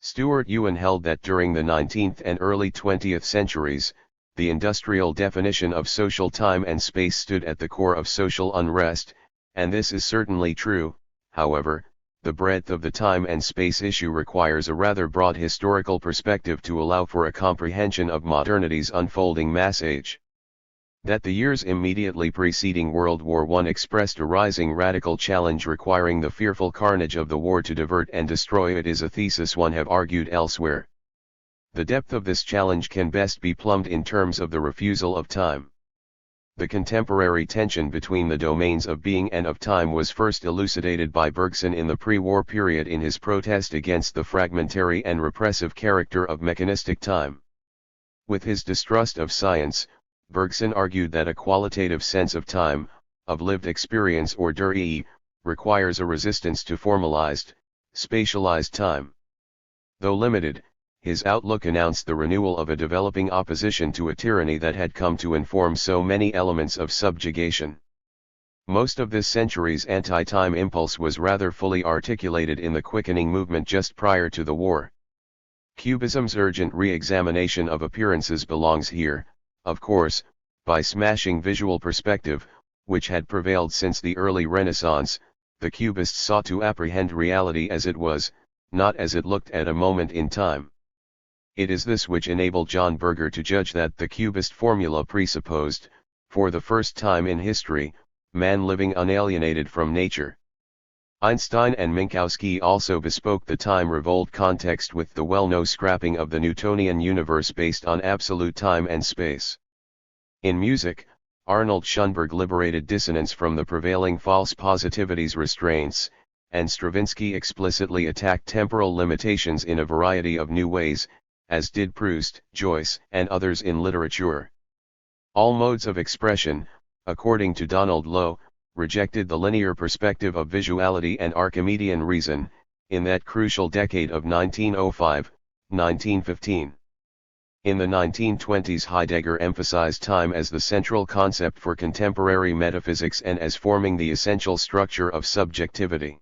Stuart Ewan held that during the 19th and early 20th centuries, the industrial definition of social time and space stood at the core of social unrest, and this is certainly true. However, the breadth of the time and space issue requires a rather broad historical perspective to allow for a comprehension of modernity's unfolding mass age. That the years immediately preceding World War I expressed a rising radical challenge requiring the fearful carnage of the war to divert and destroy it is a thesis one have argued elsewhere. The depth of this challenge can best be plumbed in terms of the refusal of time. The contemporary tension between the domains of being and of time was first elucidated by Bergson in the pre-war period in his protest against the fragmentary and repressive character of mechanistic time. With his distrust of science, Bergson argued that a qualitative sense of time, of lived experience or der, requires a resistance to formalized, spatialized time. Though limited, his outlook announced the renewal of a developing opposition to a tyranny that had come to inform so many elements of subjugation. Most of this century's anti-time impulse was rather fully articulated in the quickening movement just prior to the war. Cubism's urgent re-examination of appearances belongs here, of course, by smashing visual perspective, which had prevailed since the early Renaissance. The Cubists sought to apprehend reality as it was, not as it looked at a moment in time. It is this which enabled John Berger to judge that the Cubist formula presupposed, for the first time in history, man living unalienated from nature. Einstein and Minkowski also bespoke the time revolt context with the well-known scrapping of the Newtonian universe based on absolute time and space. In music, Arnold Schoenberg liberated dissonance from the prevailing false positivity's restraints, and Stravinsky explicitly attacked temporal limitations in a variety of new ways, as did Proust, Joyce, and others in literature. All modes of expression, according to Donald Lowe, rejected the linear perspective of visuality and Archimedean reason, in that crucial decade of 1905-1915. In the 1920s Heidegger emphasized time as the central concept for contemporary metaphysics and as forming the essential structure of subjectivity.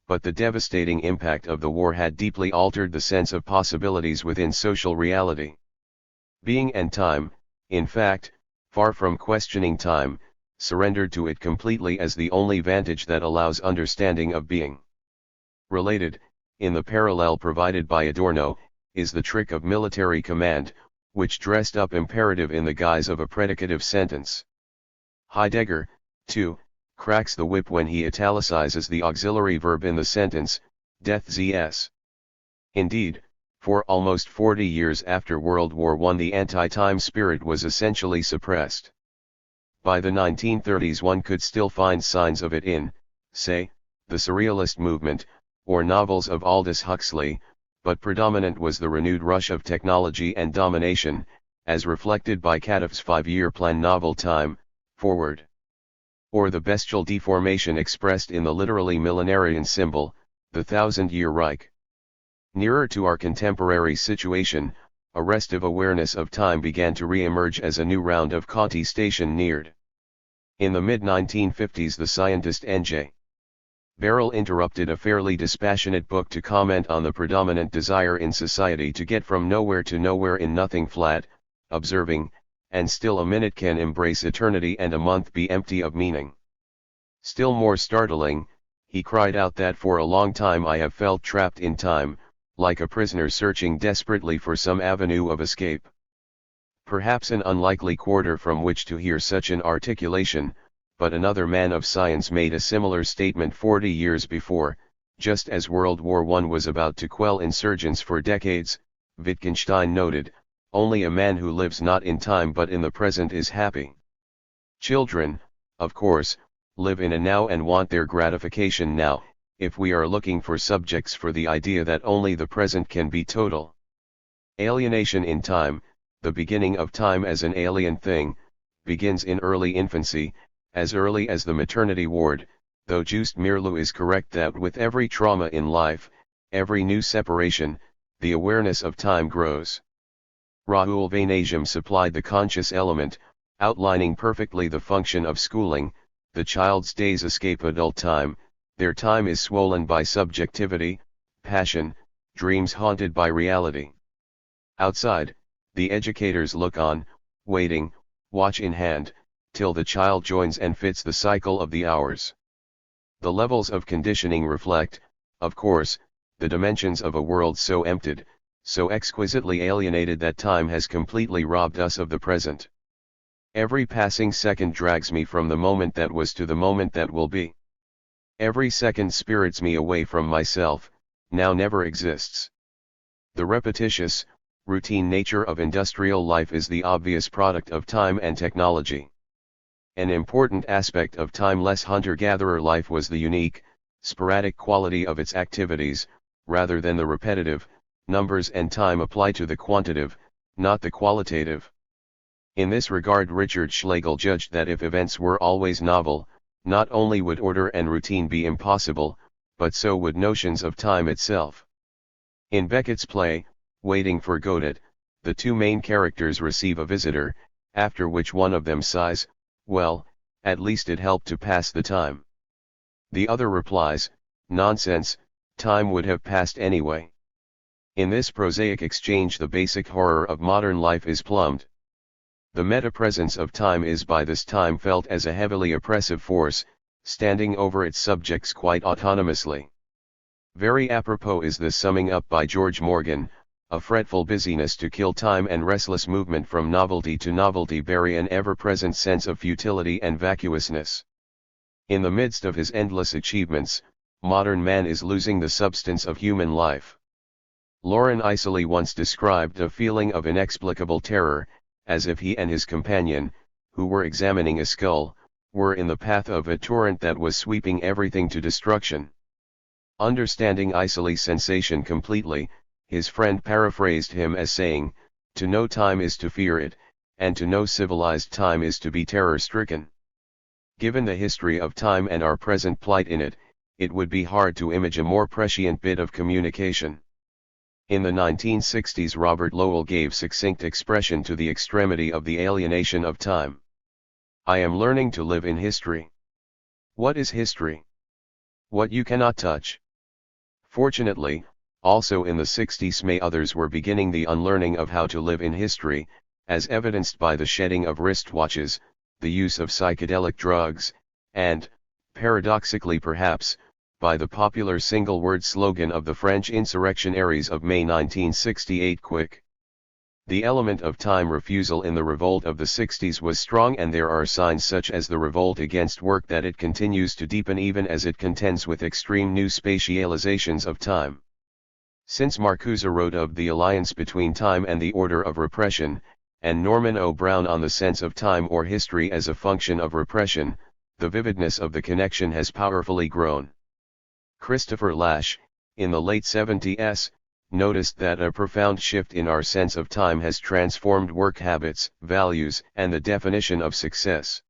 But the devastating impact of the war had deeply altered the sense of possibilities within social reality. Being and time, in fact, far from questioning time, surrendered to it completely as the only vantage that allows understanding of being. Related, in the parallel provided by Adorno, is the trick of military command, which dressed up imperative in the guise of a predicative sentence. Heidegger, too, cracks the whip when he italicizes the auxiliary verb in the sentence, death zs. Indeed, for almost 40 years after World War I the anti-time spirit was essentially suppressed. By the 1930s one could still find signs of it in, say, the Surrealist movement, or novels of Aldous Huxley, but predominant was the renewed rush of technology and domination, as reflected by Katoff's 5-year plan novel Time, Forward. Or the bestial deformation expressed in the literally millenarian symbol, the Thousand-Year Reich. Nearer to our contemporary situation, a restive awareness of time began to re-emerge as a new round of contestation neared. In the mid-1950s the scientist N.J. Barrell interrupted a fairly dispassionate book to comment on the predominant desire in society to get from nowhere to nowhere in nothing flat, observing, and still a minute can embrace eternity and a month be empty of meaning. Still more startling, he cried out that for a long time I have felt trapped in time, like a prisoner searching desperately for some avenue of escape. Perhaps an unlikely quarter from which to hear such an articulation, but another man of science made a similar statement 40 years before, Just as World War I was about to quell insurgents for decades, Wittgenstein noted, only a man who lives not in time but in the present is happy. Children, of course, live in a now and want their gratification now, if we are looking for subjects for the idea that only the present can be total. Alienation in time, the beginning of time as an alien thing, begins in early infancy, as early as the maternity ward, though Just Mirlu is correct that with every trauma in life, every new separation, the awareness of time grows. Raoul Vaneigem supplied the conscious element, outlining perfectly the function of schooling. The child's days escape adult time, their time is swollen by subjectivity, passion, dreams haunted by reality. Outside, the educators look on, waiting, watch in hand, till the child joins and fits the cycle of the hours. The levels of conditioning reflect, of course, the dimensions of a world so emptied, so exquisitely alienated that time has completely robbed us of the present. Every passing second drags me from the moment that was to the moment that will be. Every second spirits me away from myself, now never exists. The repetitious, routine nature of industrial life is the obvious product of time and technology. An important aspect of timeless hunter-gatherer life was the unique, sporadic quality of its activities, rather than the repetitive, numbers and time apply to the quantitative, not the qualitative. In this regard Richard Schlegel judged that if events were always novel, not only would order and routine be impossible, but so would notions of time itself. In Beckett's play, Waiting for Godot, the two main characters receive a visitor, after which one of them sighs, well, at least it helped to pass the time. The other replies, nonsense, time would have passed anyway. In this prosaic exchange the basic horror of modern life is plumbed. The meta-presence of time is by this time felt as a heavily oppressive force, standing over its subjects quite autonomously. Very apropos is the summing up by George Morgan, a fretful busyness to kill time and restless movement from novelty to novelty bury an ever-present sense of futility and vacuousness. In the midst of his endless achievements, modern man is losing the substance of human life. Lauren Isley once described a feeling of inexplicable terror, as if he and his companion, who were examining a skull, were in the path of a torrent that was sweeping everything to destruction. Understanding Isley's sensation completely, his friend paraphrased him as saying, "To know time is to fear it, and to know civilized time is to be terror-stricken." Given the history of time and our present plight in it, it would be hard to imagine a more prescient bit of communication. In the 1960s Robert Lowell gave succinct expression to the extremity of the alienation of time. I am learning to live in history. What is history? What you cannot touch. Fortunately, also in the 60s others were beginning the unlearning of how to live in history, as evidenced by the shedding of wristwatches, the use of psychedelic drugs, and, paradoxically perhaps, by the popular single-word slogan of the French insurrectionaries of May 1968 Quick. The element of time refusal in the revolt of the 60s was strong, and there are signs such as the revolt against work that it continues to deepen even as it contends with extreme new spatializations of time. Since Marcuse wrote of the alliance between time and the order of repression, and Norman O. Brown on the sense of time or history as a function of repression, the vividness of the connection has powerfully grown. Christopher Lasch, in the late 70s, noticed that a profound shift in our sense of time has transformed work habits, values, and the definition of success.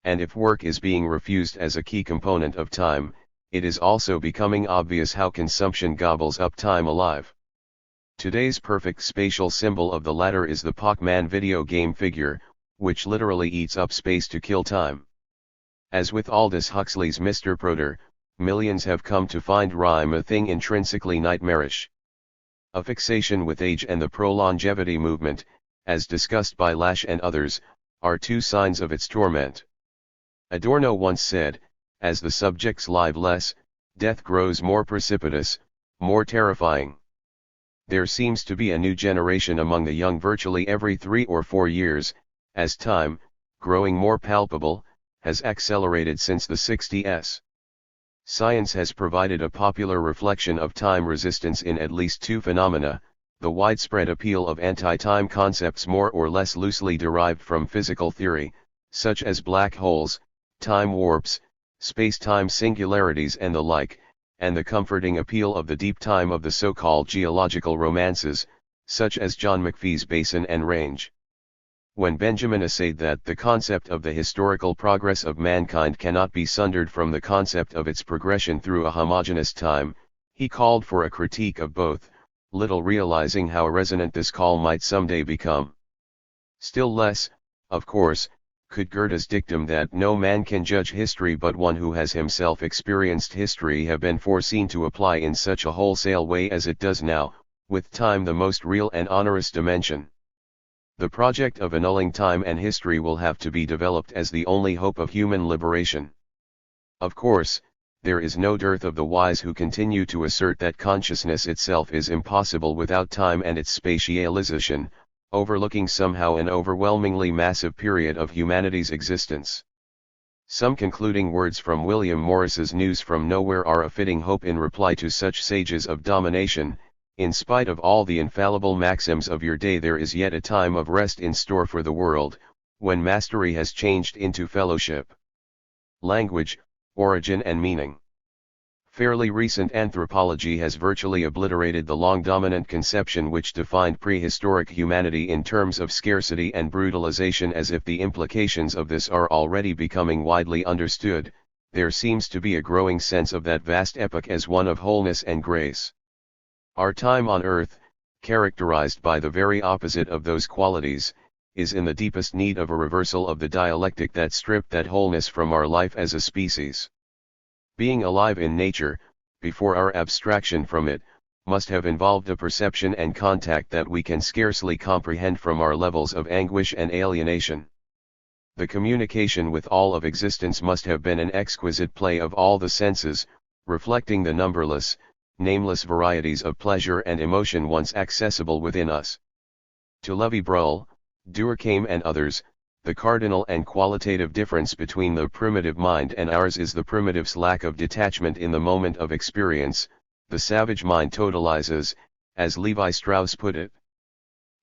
And if work is being refused as a key component of time, it is also becoming obvious how consumption gobbles up time alive. Today's perfect spatial symbol of the latter is the Pac-Man video game figure, which literally eats up space to kill time. As with Aldous Huxley's Mr. Proter, millions have come to find rhyme a thing intrinsically nightmarish. A fixation with age and the pro-longevity movement, as discussed by Lasch and others, are two signs of its torment. Adorno once said, as the subjects live less, death grows more precipitous, more terrifying. There seems to be a new generation among the young virtually every 3 or 4 years, as time, growing more palpable, has accelerated since the 60s. Science has provided a popular reflection of time resistance in at least two phenomena: the widespread appeal of anti-time concepts more or less loosely derived from physical theory, such as black holes, time warps, space-time singularities and the like, and the comforting appeal of the deep time of the so-called geological romances, such as John McPhee's Basin and Range. When Benjamin essayed that the concept of the historical progress of mankind cannot be sundered from the concept of its progression through a homogeneous time, he called for a critique of both, little realizing how resonant this call might someday become. Still less, of course, could Goethe's dictum that no man can judge history but one who has himself experienced history have been foreseen to apply in such a wholesale way as it does now, with time the most real and onerous dimension. The project of annulling time and history will have to be developed as the only hope of human liberation. Of course, there is no dearth of the wise who continue to assert that consciousness itself is impossible without time and its spatialization, overlooking somehow an overwhelmingly massive period of humanity's existence. Some concluding words from William Morris's News from Nowhere are a fitting hope in reply to such sages of domination. In spite of all the infallible maxims of your day, there is yet a time of rest in store for the world, when mastery has changed into fellowship. Language, origin and meaning. Fairly recent anthropology has virtually obliterated the long dominant conception which defined prehistoric humanity in terms of scarcity and brutalization. As if the implications of this are already becoming widely understood, there seems to be a growing sense of that vast epoch as one of wholeness and grace. Our time on earth, characterized by the very opposite of those qualities, is in the deepest need of a reversal of the dialectic that stripped that wholeness from our life as a species. Being alive in nature, before our abstraction from it, must have involved a perception and contact that we can scarcely comprehend from our levels of anguish and alienation. The communication with all of existence must have been an exquisite play of all the senses, reflecting the numberless, nameless varieties of pleasure and emotion once accessible within us. To Levi-Bruhl, Durkheim and others, the cardinal and qualitative difference between the primitive mind and ours is the primitive's lack of detachment in the moment of experience. The savage mind totalizes, as Levi Strauss put it.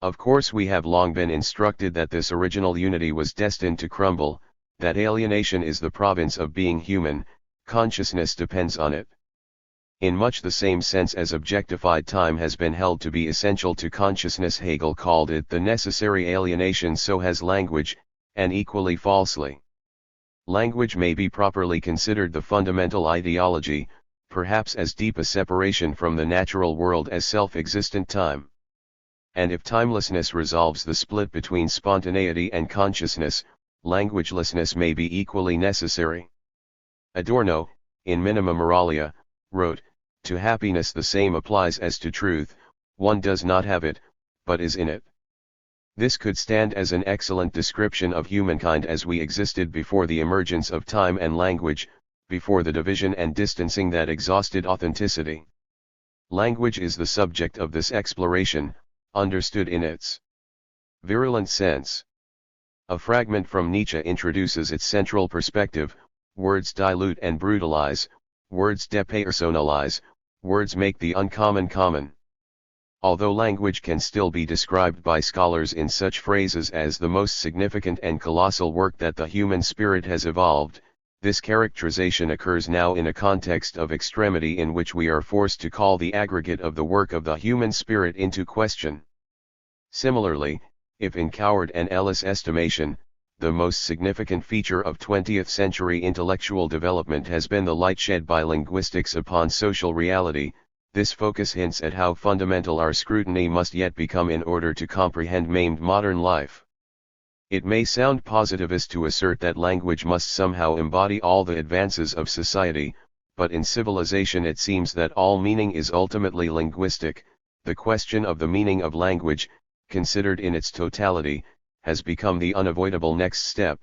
Of course we have long been instructed that this original unity was destined to crumble, that alienation is the province of being human, consciousness depends on it. In much the same sense as objectified time has been held to be essential to consciousness, Hegel called it the necessary alienation, so has language, and equally falsely. Language may be properly considered the fundamental ideology, perhaps as deep a separation from the natural world as self-existent time. And if timelessness resolves the split between spontaneity and consciousness, languagelessness may be equally necessary. Adorno, in Minima Moralia, wrote, "To happiness the same applies as to truth, one does not have it, but is in it." This could stand as an excellent description of humankind as we existed before the emergence of time and language, before the division and distancing that exhausted authenticity. Language is the subject of this exploration, understood in its virulent sense. A fragment from Nietzsche introduces its central perspective: words dilute and brutalize, words depersonalize, words make the uncommon common. Although language can still be described by scholars in such phrases as the most significant and colossal work that the human spirit has evolved, this characterization occurs now in a context of extremity in which we are forced to call the aggregate of the work of the human spirit into question. Similarly, if in Coward and Ellis' estimation, the most significant feature of 20th century intellectual development has been the light shed by linguistics upon social reality, this focus hints at how fundamental our scrutiny must yet become in order to comprehend maimed modern life. It may sound positivist to assert that language must somehow embody all the advances of society, but in civilization it seems that all meaning is ultimately linguistic. The question of the meaning of language, considered in its totality, has become the unavoidable next step.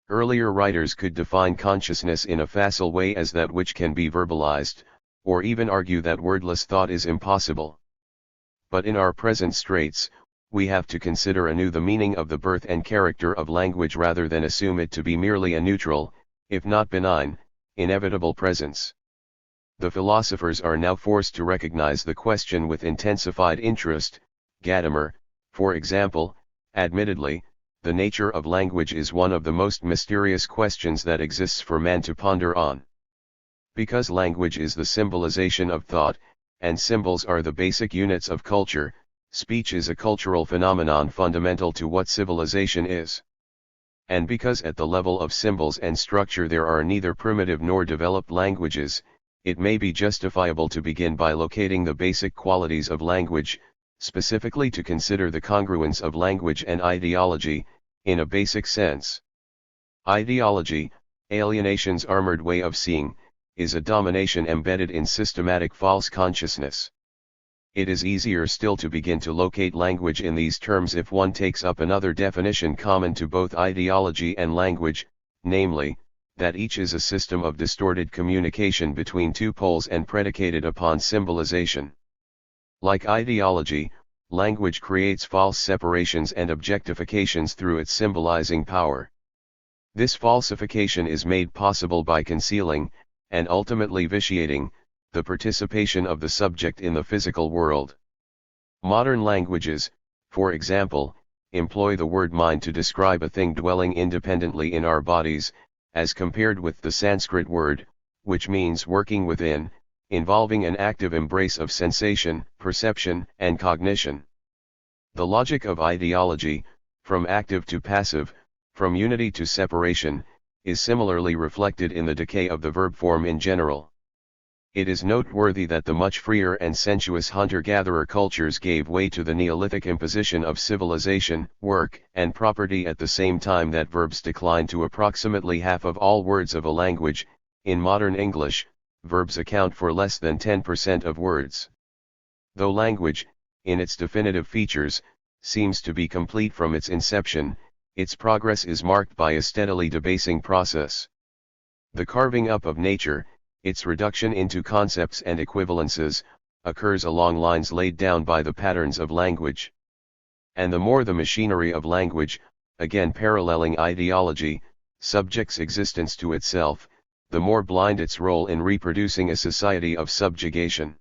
Earlier writers could define consciousness in a facile way as that which can be verbalized, or even argue that wordless thought is impossible. But in our present straits, we have to consider anew the meaning of the birth and character of language rather than assume it to be merely a neutral, if not benign, inevitable presence. The philosophers are now forced to recognize the question with intensified interest. Gadamer, for example, admittedly, the nature of language is one of the most mysterious questions that exists for man to ponder on. Because language is the symbolization of thought, and symbols are the basic units of culture, speech is a cultural phenomenon fundamental to what civilization is. And because at the level of symbols and structure there are neither primitive nor developed languages, it may be justifiable to begin by locating the basic qualities of language, specifically to consider the congruence of language and ideology, in a basic sense. Ideology, alienation's armored way of seeing, is a domination embedded in systematic false consciousness. It is easier still to begin to locate language in these terms if one takes up another definition common to both ideology and language, namely, that each is a system of distorted communication between two poles and predicated upon symbolization. Like ideology, language creates false separations and objectifications through its symbolizing power. This falsification is made possible by concealing, and ultimately vitiating, the participation of the subject in the physical world. Modern languages, for example, employ the word mind to describe a thing dwelling independently in our bodies, as compared with the Sanskrit word, which means working within, involving an active embrace of sensation, perception, and cognition. The logic of ideology, from active to passive, from unity to separation, is similarly reflected in the decay of the verb form in general. It is noteworthy that the much freer and sensuous hunter-gatherer cultures gave way to the Neolithic imposition of civilization, work, and property at the same time that verbs declined to approximately half of all words of a language. In modern English, verbs account for less than 10% of words. Though language, in its definitive features, seems to be complete from its inception, its progress is marked by a steadily debasing process. The carving up of nature, its reduction into concepts and equivalences, occurs along lines laid down by the patterns of language. And the more the machinery of language, again paralleling ideology, subjects existence to itself, the more blind its role in reproducing a society of subjugation.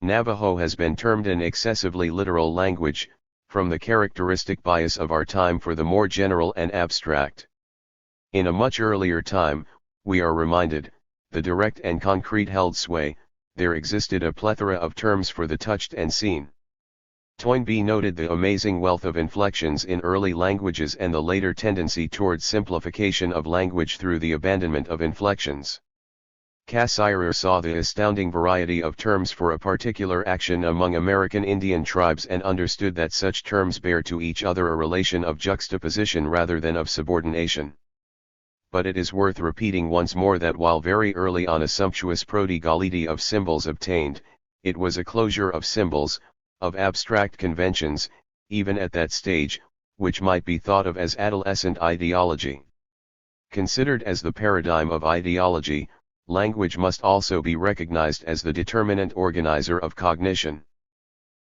Navajo has been termed an excessively literal language, from the characteristic bias of our time for the more general and abstract. In a much earlier time, we are reminded, the direct and concrete held sway, there existed a plethora of terms for the touched and seen. Toynbee noted the amazing wealth of inflections in early languages and the later tendency towards simplification of language through the abandonment of inflections. Cassirer saw the astounding variety of terms for a particular action among American Indian tribes and understood that such terms bear to each other a relation of juxtaposition rather than of subordination. But it is worth repeating once more that while very early on a sumptuous prodigality of symbols obtained, it was a closure of symbols, of abstract conventions, even at that stage, which might be thought of as adolescent ideology. Considered as the paradigm of ideology, language must also be recognized as the determinant organizer of cognition.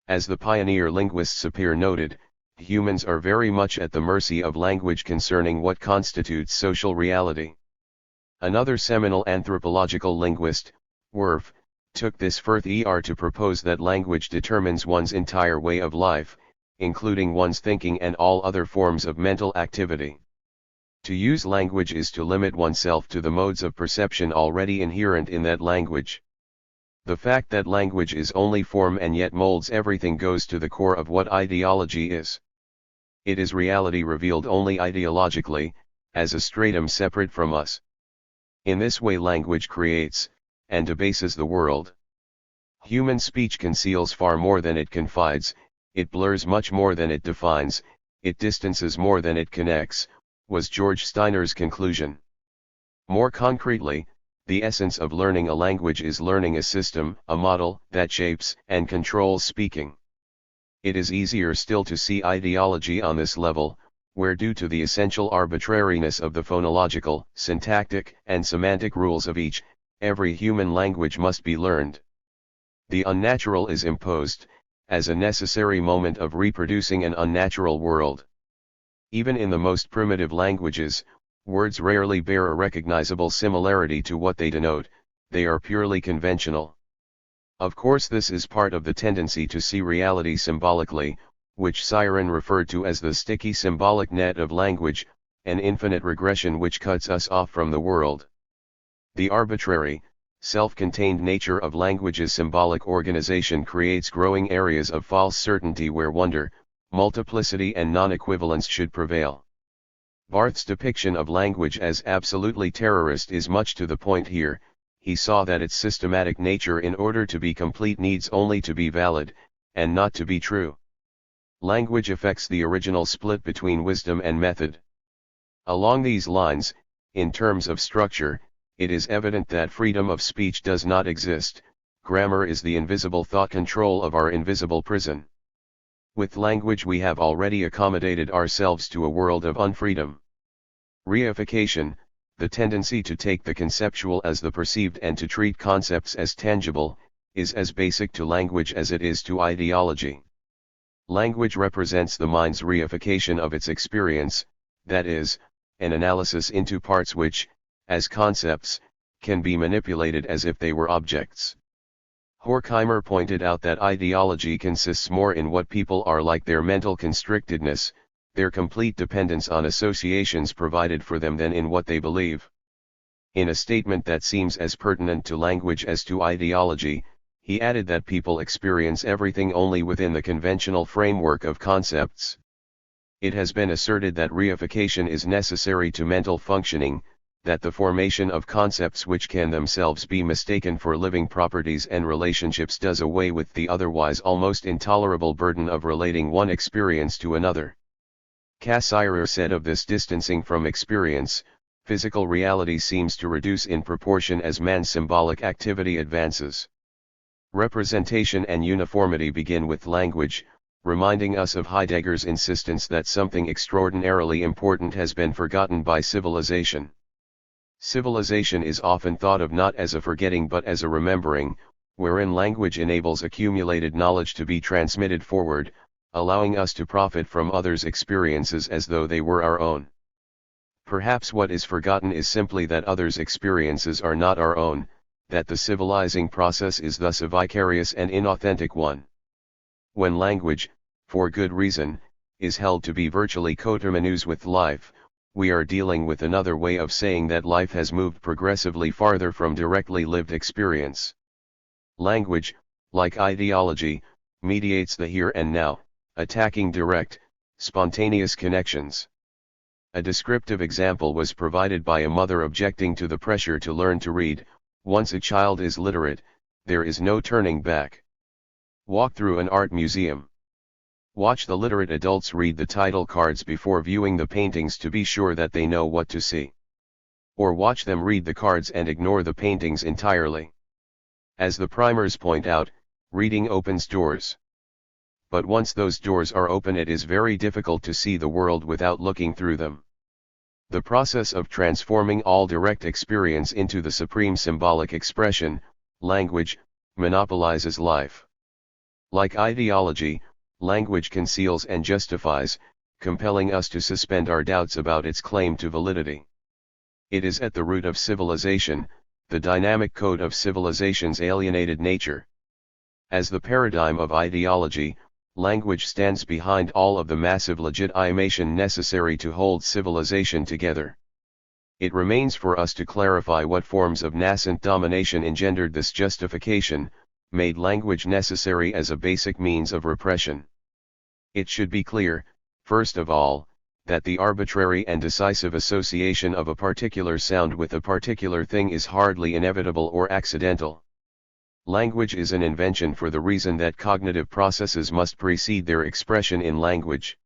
As the pioneer linguist Sapir noted, humans are very much at the mercy of language concerning what constitutes social reality. Another seminal anthropological linguist, Werf, took this further to propose that language determines one's entire way of life, including one's thinking and all other forms of mental activity. To use language is to limit oneself to the modes of perception already inherent in that language. The fact that language is only form and yet molds everything goes to the core of what ideology is. It is reality revealed only ideologically, as a stratum separate from us. In this way language creates, and debases the world. Human speech conceals far more than it confides, it blurs much more than it defines, it distances more than it connects, was George Steiner's conclusion. More concretely, the essence of learning a language is learning a system, a model, that shapes and controls speaking. It is easier still to see ideology on this level, where due to the essential arbitrariness of the phonological, syntactic, and semantic rules of each, every human language must be learned. The unnatural is imposed, as a necessary moment of reproducing an unnatural world. Even in the most primitive languages, Words rarely bear a recognizable similarity to what they denote, they are purely conventional. Of course, this is part of the tendency to see reality symbolically, which Zerzan referred to as the sticky symbolic net of language, an infinite regression which cuts us off from the world. The arbitrary, self-contained nature of language's symbolic organization creates growing areas of false certainty where wonder, multiplicity and non-equivalence should prevail. Barth's depiction of language as absolutely terrorist is much to the point here. He saw that its systematic nature in order to be complete needs only to be valid, and not to be true. Language affects the original split between wisdom and method. Along these lines, in terms of structure, it is evident that freedom of speech does not exist. Grammar is the invisible thought control of our invisible prison. With language we have already accommodated ourselves to a world of unfreedom. Reification, the tendency to take the conceptual as the perceived and to treat concepts as tangible, is as basic to language as it is to ideology. Language represents the mind's reification of its experience, that is, an analysis into parts which, as concepts, can be manipulated as if they were objects. Horkheimer pointed out that ideology consists more in what people are like, their mental constrictedness, their complete dependence on associations provided for them, than in what they believe. In a statement that seems as pertinent to language as to ideology, he added that people experience everything only within the conventional framework of concepts. It has been asserted that reification is necessary to mental functioning, that the formation of concepts which can themselves be mistaken for living properties and relationships does away with the otherwise almost intolerable burden of relating one experience to another. Cassirer said of this distancing from experience, physical reality seems to reduce in proportion as man's symbolic activity advances. Representation and uniformity begin with language, reminding us of Heidegger's insistence that something extraordinarily important has been forgotten by civilization. Civilization is often thought of not as a forgetting but as a remembering, wherein language enables accumulated knowledge to be transmitted forward, allowing us to profit from others' experiences as though they were our own. Perhaps what is forgotten is simply that others' experiences are not our own, that the civilizing process is thus a vicarious and inauthentic one. When language, for good reason, is held to be virtually coterminous with life, we are dealing with another way of saying that life has moved progressively farther from directly lived experience. Language, like ideology, mediates the here and now, attacking direct, spontaneous connections. A descriptive example was provided by a mother objecting to the pressure to learn to read. Once a child is literate, there is no turning back. Walk through an art museum. Watch the literate adults read the title cards before viewing the paintings to be sure that they know what to see. Or watch them read the cards and ignore the paintings entirely. As the primers point out, reading opens doors. But once those doors are open, it is very difficult to see the world without looking through them. The process of transforming all direct experience into the supreme symbolic expression, language, monopolizes life. Like ideology, language conceals and justifies, compelling us to suspend our doubts about its claim to validity. It is at the root of civilization, the dynamic code of civilization's alienated nature. As the paradigm of ideology, language stands behind all of the massive legitimation necessary to hold civilization together. It remains for us to clarify what forms of nascent domination engendered this justification, made language necessary as a basic means of repression. It should be clear, first of all, that the arbitrary and decisive association of a particular sound with a particular thing is hardly inevitable or accidental. Language is an invention for the reason that cognitive processes must precede their expression in language.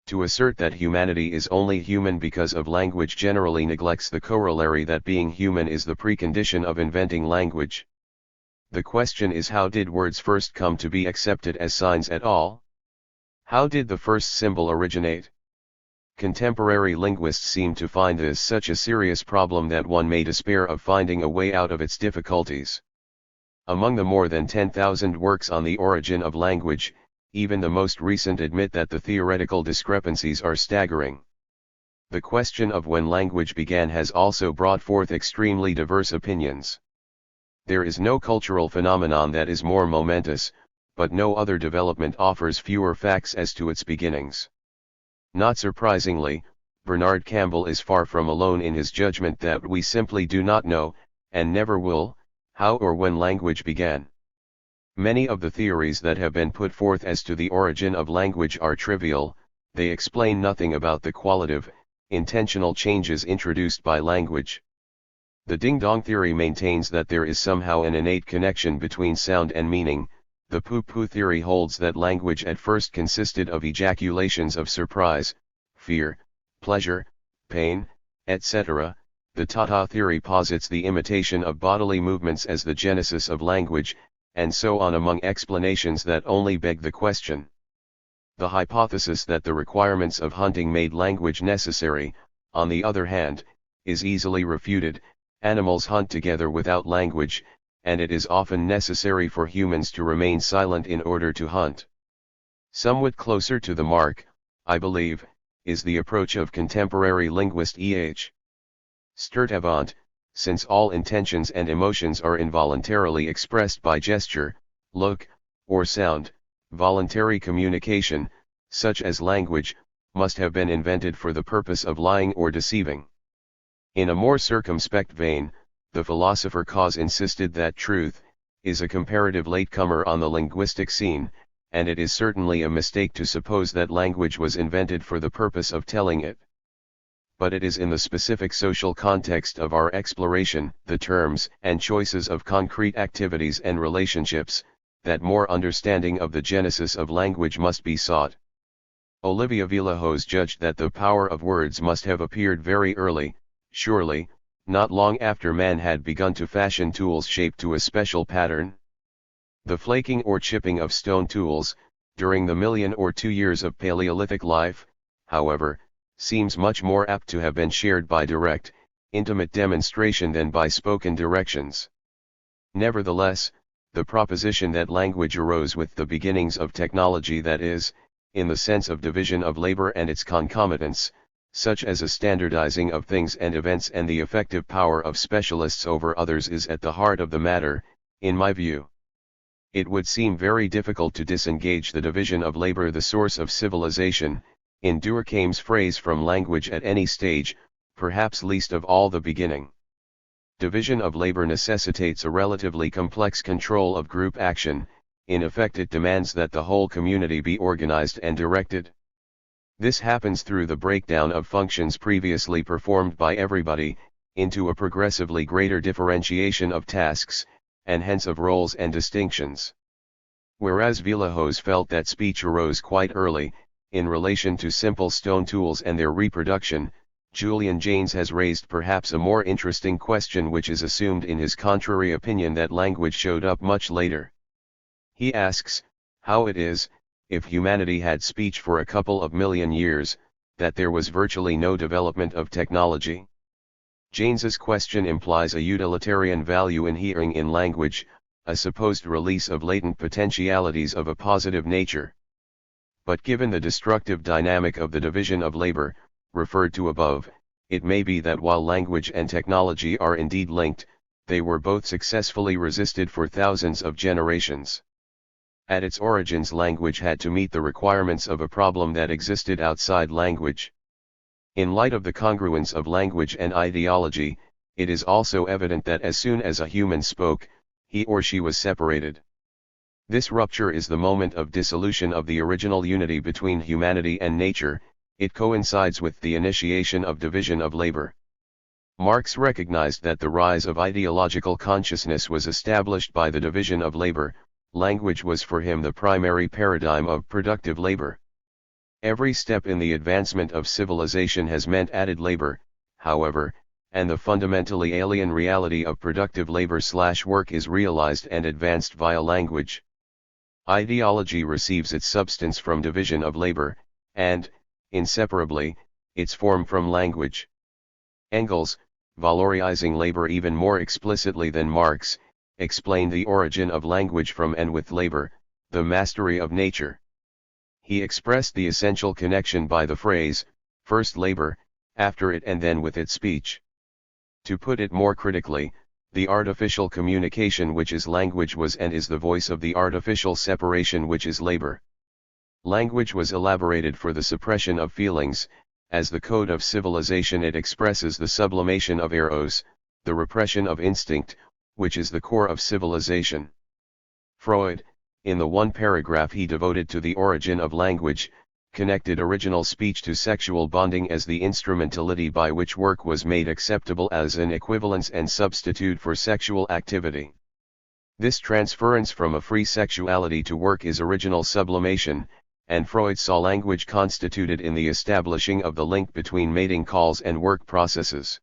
To assert that humanity is only human because of language generally neglects the corollary that being human is the precondition of inventing language. The question is, how did words first come to be accepted as signs at all? How did the first symbol originate? Contemporary linguists seem to find this such a serious problem that one may despair of finding a way out of its difficulties. Among the more than 10,000 works on the origin of language, even the most recent admit that the theoretical discrepancies are staggering. The question of when language began has also brought forth extremely diverse opinions. There is no cultural phenomenon that is more momentous, but no other development offers fewer facts as to its beginnings. Not surprisingly, Bernard Campbell is far from alone in his judgment that we simply do not know, and never will, how or when language began. Many of the theories that have been put forth as to the origin of language are trivial. They explain nothing about the qualitative, intentional changes introduced by language. The ding-dong theory maintains that there is somehow an innate connection between sound and meaning. The poo-poo theory holds that language at first consisted of ejaculations of surprise, fear, pleasure, pain, etc. The ta-ta theory posits the imitation of bodily movements as the genesis of language, and so on, among explanations that only beg the question. The hypothesis that the requirements of hunting made language necessary, on the other hand, is easily refuted. Animals hunt together without language, and it is often necessary for humans to remain silent in order to hunt. Somewhat closer to the mark, I believe, is the approach of contemporary linguist E.H. Sturtevant, since all intentions and emotions are involuntarily expressed by gesture, look, or sound. Voluntary communication, such as language, must have been invented for the purpose of lying or deceiving. In a more circumspect vein, the philosopher Cause insisted that truth is a comparative latecomer on the linguistic scene, and it is certainly a mistake to suppose that language was invented for the purpose of telling it. But it is in the specific social context of our exploration, the terms and choices of concrete activities and relationships, that more understanding of the genesis of language must be sought. Olivia Villajos judged that the power of words must have appeared very early, surely, not long after man had begun to fashion tools shaped to a special pattern. The flaking or chipping of stone tools, during the 1,000,000 or 2 years of Paleolithic life, however, seems much more apt to have been shared by direct, intimate demonstration than by spoken directions. Nevertheless, the proposition that language arose with the beginnings of technology, that is, in the sense of division of labor and its concomitants, such as a standardizing of things and events and the effective power of specialists over others, is at the heart of the matter, in my view. It would seem very difficult to disengage the division of labor, the source of civilization, in Durkheim's phrase, from language at any stage, perhaps least of all the beginning. Division of labor necessitates a relatively complex control of group action. In effect, it demands that the whole community be organized and directed. This happens through the breakdown of functions previously performed by everybody, into a progressively greater differentiation of tasks, and hence of roles and distinctions. Whereas Villajos felt that speech arose quite early, in relation to simple stone tools and their reproduction, Julian Jaynes has raised perhaps a more interesting question, which is assumed in his contrary opinion that language showed up much later. He asks, how it is, if humanity had speech for a couple of million years, that there was virtually no development of technology. Jaynes's question implies a utilitarian value in hearing in language, a supposed release of latent potentialities of a positive nature. But given the destructive dynamic of the division of labor, referred to above, it may be that while language and technology are indeed linked, they were both successfully resisted for thousands of generations. At its origins, language had to meet the requirements of a problem that existed outside language. In light of the congruence of language and ideology, it is also evident that as soon as a human spoke, he or she was separated. This rupture is the moment of dissolution of the original unity between humanity and nature. It coincides with the initiation of division of labor. Marx recognized that the rise of ideological consciousness was established by the division of labor. Language was for him the primary paradigm of productive labor. Every step in the advancement of civilization has meant added labor, however, and the fundamentally alien reality of productive labor/work is realized and advanced via language. Ideology receives its substance from division of labor, and, inseparably, its form from language. Engels, valorizing labor even more explicitly than Marx, explained the origin of language from and with labor, the mastery of nature. He expressed the essential connection by the phrase, first labor, after it and then with its speech. To put it more critically, the artificial communication which is language was and is the voice of the artificial separation which is labor. Language was elaborated for the suppression of feelings. As the code of civilization it expresses the sublimation of eros, the repression of instinct, which is the core of civilization. Freud, in the one paragraph he devoted to the origin of language, connected original speech to sexual bonding as the instrumentality by which work was made acceptable as an equivalence and substitute for sexual activity. This transference from a free sexuality to work is original sublimation, and Freud saw language constituted in the establishing of the link between mating calls and work processes.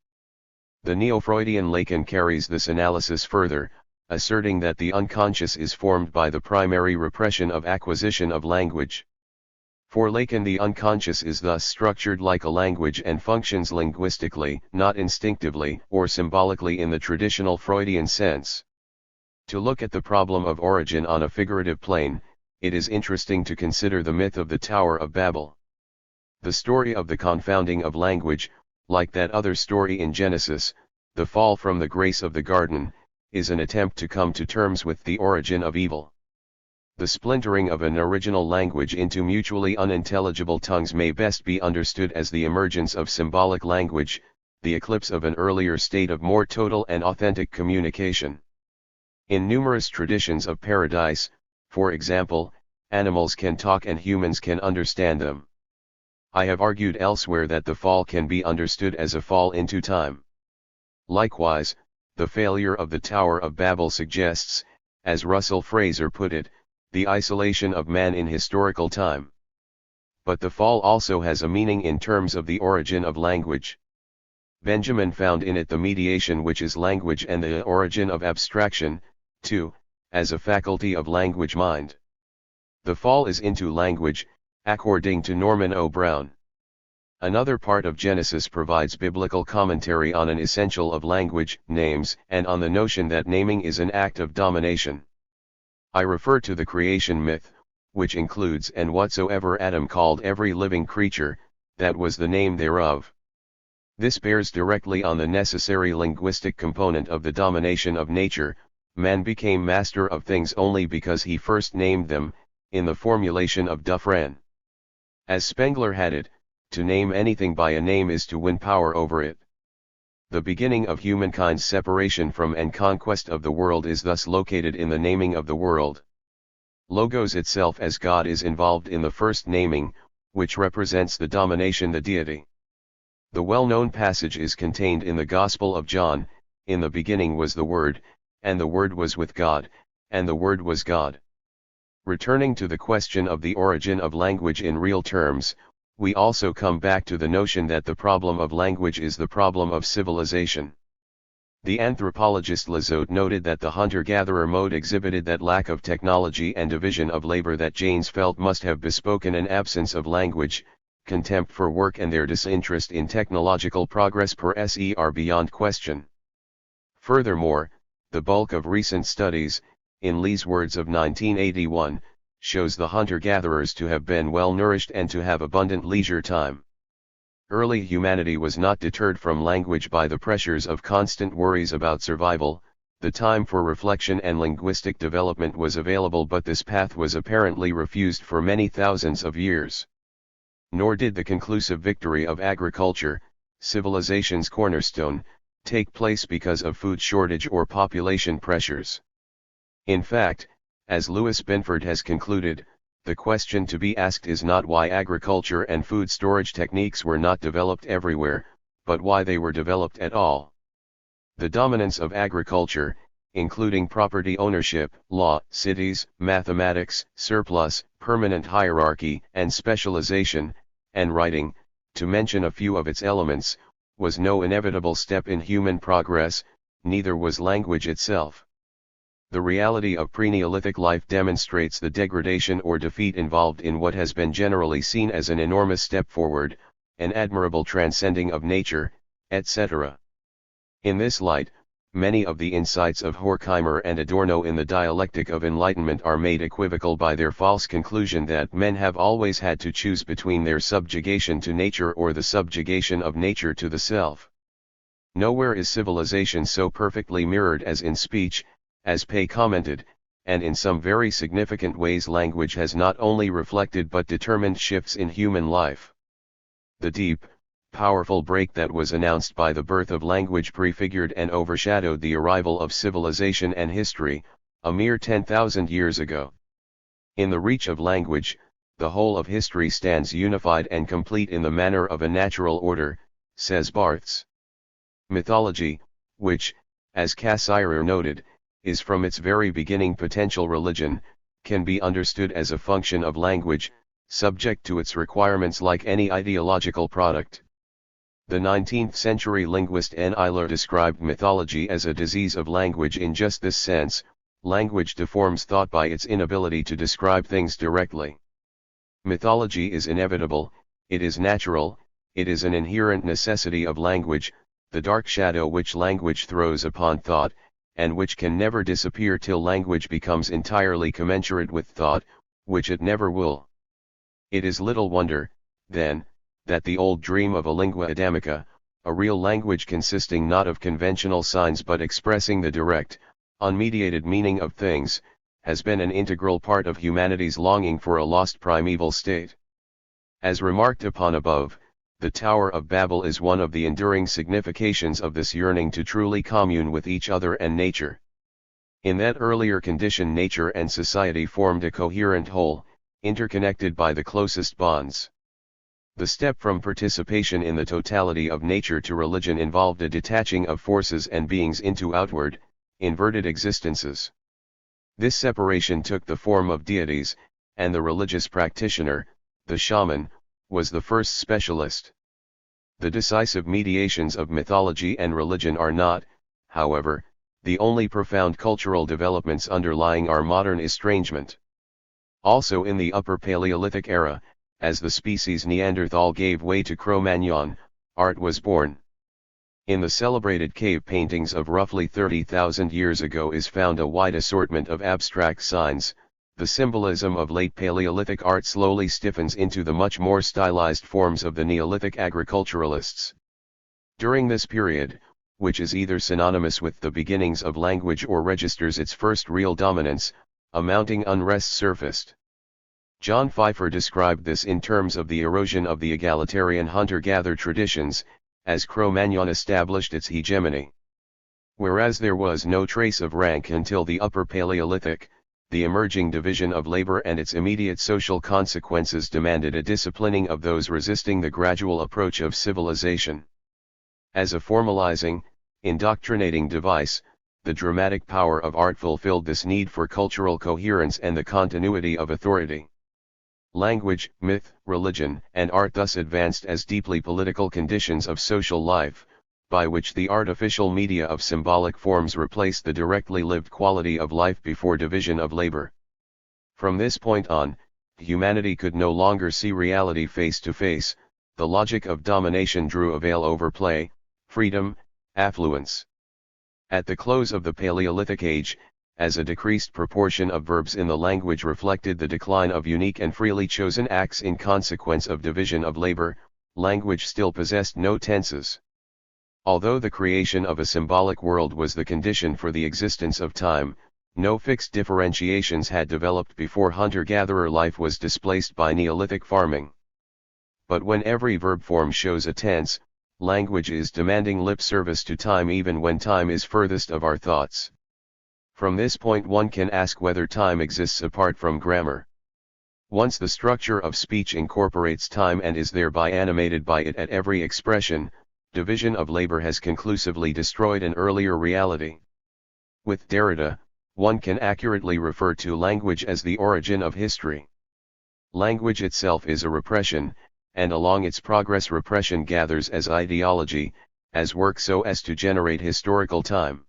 The Neo-Freudian Lacan carries this analysis further, asserting that the unconscious is formed by the primary repression of acquisition of language. For Lacan, the unconscious is thus structured like a language and functions linguistically, not instinctively or symbolically in the traditional Freudian sense. To look at the problem of origin on a figurative plane, it is interesting to consider the myth of the Tower of Babel. The story of the confounding of language, like that other story in Genesis, the fall from the grace of the garden, is an attempt to come to terms with the origin of evil. The splintering of an original language into mutually unintelligible tongues may best be understood as the emergence of symbolic language, the eclipse of an earlier state of more total and authentic communication. In numerous traditions of paradise, for example, animals can talk and humans can understand them. I have argued elsewhere that the fall can be understood as a fall into time. Likewise, the failure of the Tower of Babel suggests, as Russell Fraser put it, the isolation of man in historical time. But the fall also has a meaning in terms of the origin of language. Benjamin found in it the mediation which is language and the origin of abstraction, too, as a faculty of language mind. The fall is into language, according to Norman O. Brown. Another part of Genesis provides biblical commentary on an essential of language, names, and on the notion that naming is an act of domination. I refer to the creation myth, which includes and whatsoever Adam called every living creature, that was the name thereof. This bears directly on the necessary linguistic component of the domination of nature. Man became master of things only because he first named them, in the formulation of Dufresne. As Spengler had it, to name anything by a name is to win power over it. The beginning of humankind's separation from and conquest of the world is thus located in the naming of the world. Logos itself as God is involved in the first naming, which represents the domination the deity. The well-known passage is contained in the Gospel of John, "In the beginning was the Word, and the Word was with God, and the Word was God." Returning to the question of the origin of language in real terms, we also come back to the notion that the problem of language is the problem of civilization. The anthropologist Lizotte noted that the hunter-gatherer mode exhibited that lack of technology and division of labor that Janes felt must have bespoken an absence of language, contempt for work, and their disinterest in technological progress per se are beyond question. Furthermore, the bulk of recent studies, in Lee's words of 1981, shows the hunter-gatherers to have been well-nourished and to have abundant leisure time. Early humanity was not deterred from language by the pressures of constant worries about survival. The time for reflection and linguistic development was available, but this path was apparently refused for many thousands of years. Nor did the conclusive victory of agriculture, civilization's cornerstone, take place because of food shortage or population pressures. In fact, as Louis Binford has concluded, the question to be asked is not why agriculture and food storage techniques were not developed everywhere, but why they were developed at all. The dominance of agriculture, including property ownership, law, cities, mathematics, surplus, permanent hierarchy and specialization, and writing, to mention a few of its elements, was no inevitable step in human progress, neither was language itself. The reality of pre-Neolithic life demonstrates the degradation or defeat involved in what has been generally seen as an enormous step forward, an admirable transcending of nature, etc. In this light, many of the insights of Horkheimer and Adorno in the dialectic of enlightenment are made equivocal by their false conclusion that men have always had to choose between their subjugation to nature or the subjugation of nature to the self. Nowhere is civilization so perfectly mirrored as in speech, as Pei commented, and in some very significant ways language has not only reflected but determined shifts in human life. The deep, powerful break that was announced by the birth of language prefigured and overshadowed the arrival of civilization and history, a mere 10,000 years ago. In the reach of language, the whole of history stands unified and complete in the manner of a natural order, says Barthes. Mythology, which, as Cassirer noted, is from its very beginning potential religion, can be understood as a function of language, subject to its requirements like any ideological product. The 19th century linguist N. Eiler described mythology as a disease of language in just this sense: language deforms thought by its inability to describe things directly. Mythology is inevitable, it is natural, it is an inherent necessity of language, the dark shadow which language throws upon thought, and which can never disappear till language becomes entirely commensurate with thought, which it never will. It is little wonder, then, that the old dream of a lingua adamica, a real language consisting not of conventional signs but expressing the direct, unmediated meaning of things, has been an integral part of humanity's longing for a lost primeval state. As remarked upon above, the Tower of Babel is one of the enduring significations of this yearning to truly commune with each other and nature. In that earlier condition nature and society formed a coherent whole, interconnected by the closest bonds. The step from participation in the totality of nature to religion involved a detaching of forces and beings into outward, inverted existences. This separation took the form of deities, and the religious practitioner, the shaman, was the first specialist. The decisive mediations of mythology and religion are not, however, the only profound cultural developments underlying our modern estrangement. Also in the Upper Paleolithic era, as the species Neanderthal gave way to Cro-Magnon, art was born. In the celebrated cave paintings of roughly 30,000 years ago is found a wide assortment of abstract signs. The symbolism of late Paleolithic art slowly stiffens into the much more stylized forms of the Neolithic agriculturalists. During this period, which is either synonymous with the beginnings of language or registers its first real dominance, a mounting unrest surfaced. John Pfeiffer described this in terms of the erosion of the egalitarian hunter-gatherer traditions, as Cro-Magnon established its hegemony. Whereas there was no trace of rank until the Upper Paleolithic, the emerging division of labor and its immediate social consequences demanded a disciplining of those resisting the gradual approach of civilization. As a formalizing, indoctrinating device, the dramatic power of art fulfilled this need for cultural coherence and the continuity of authority. Language, myth, religion, and art thus advanced as deeply political conditions of social life, by which the artificial media of symbolic forms replaced the directly lived quality of life before division of labor. From this point on, humanity could no longer see reality face to face, the logic of domination drew a veil over play, freedom, affluence. At the close of the Paleolithic Age, as a decreased proportion of verbs in the language reflected the decline of unique and freely chosen acts in consequence of division of labor, language still possessed no tenses. Although the creation of a symbolic world was the condition for the existence of time, no fixed differentiations had developed before hunter-gatherer life was displaced by Neolithic farming. But when every verb form shows a tense, language is demanding lip service to time even when time is furthest of our thoughts. From this point one can ask whether time exists apart from grammar. Once the structure of speech incorporates time and is thereby animated by it at every expression, division of labor has conclusively destroyed an earlier reality. With Derrida, one can accurately refer to language as the origin of history. Language itself is a repression, and along its progress repression gathers as ideology, as work so as to generate historical time.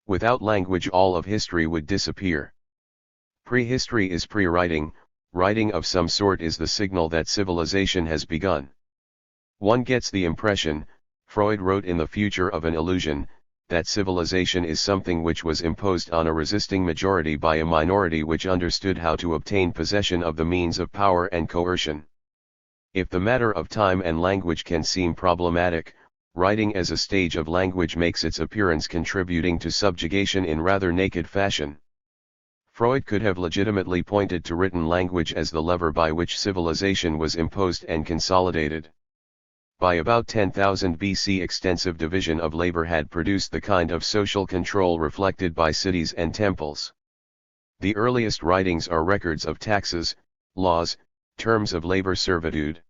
Without language all of history would disappear. Prehistory is pre-writing, writing of some sort is the signal that civilization has begun. One gets the impression, Freud wrote in The Future of an Illusion, that civilization is something which was imposed on a resisting majority by a minority which understood how to obtain possession of the means of power and coercion. If the matter of time and language can seem problematic, writing as a stage of language makes its appearance, contributing to subjugation in rather naked fashion. Freud could have legitimately pointed to written language as the lever by which civilization was imposed and consolidated. By about 10,000 BC, extensive division of labor had produced the kind of social control reflected by cities and temples. The earliest writings are records of taxes, laws, terms of labor servitude.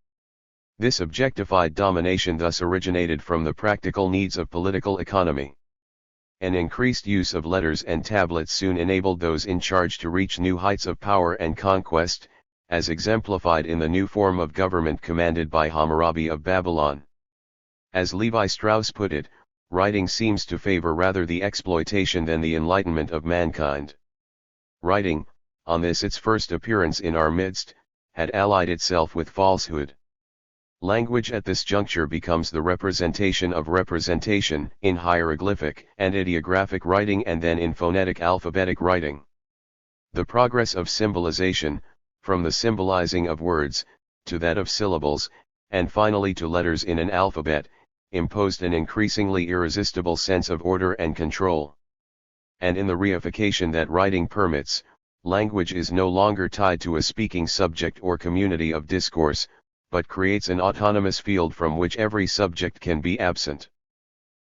This objectified domination thus originated from the practical needs of political economy. An increased use of letters and tablets soon enabled those in charge to reach new heights of power and conquest, as exemplified in the new form of government commanded by Hammurabi of Babylon. As Levi Strauss put it, writing seems to favor rather the exploitation than the enlightenment of mankind. Writing, on this its first appearance in our midst, had allied itself with falsehood. Language at this juncture becomes the representation of representation in hieroglyphic and ideographic writing, and then in phonetic alphabetic writing. The progress of symbolization, from the symbolizing of words, to that of syllables, and finally to letters in an alphabet, imposed an increasingly irresistible sense of order and control. And in the reification that writing permits, language is no longer tied to a speaking subject or community of discourse, but creates an autonomous field from which every subject can be absent.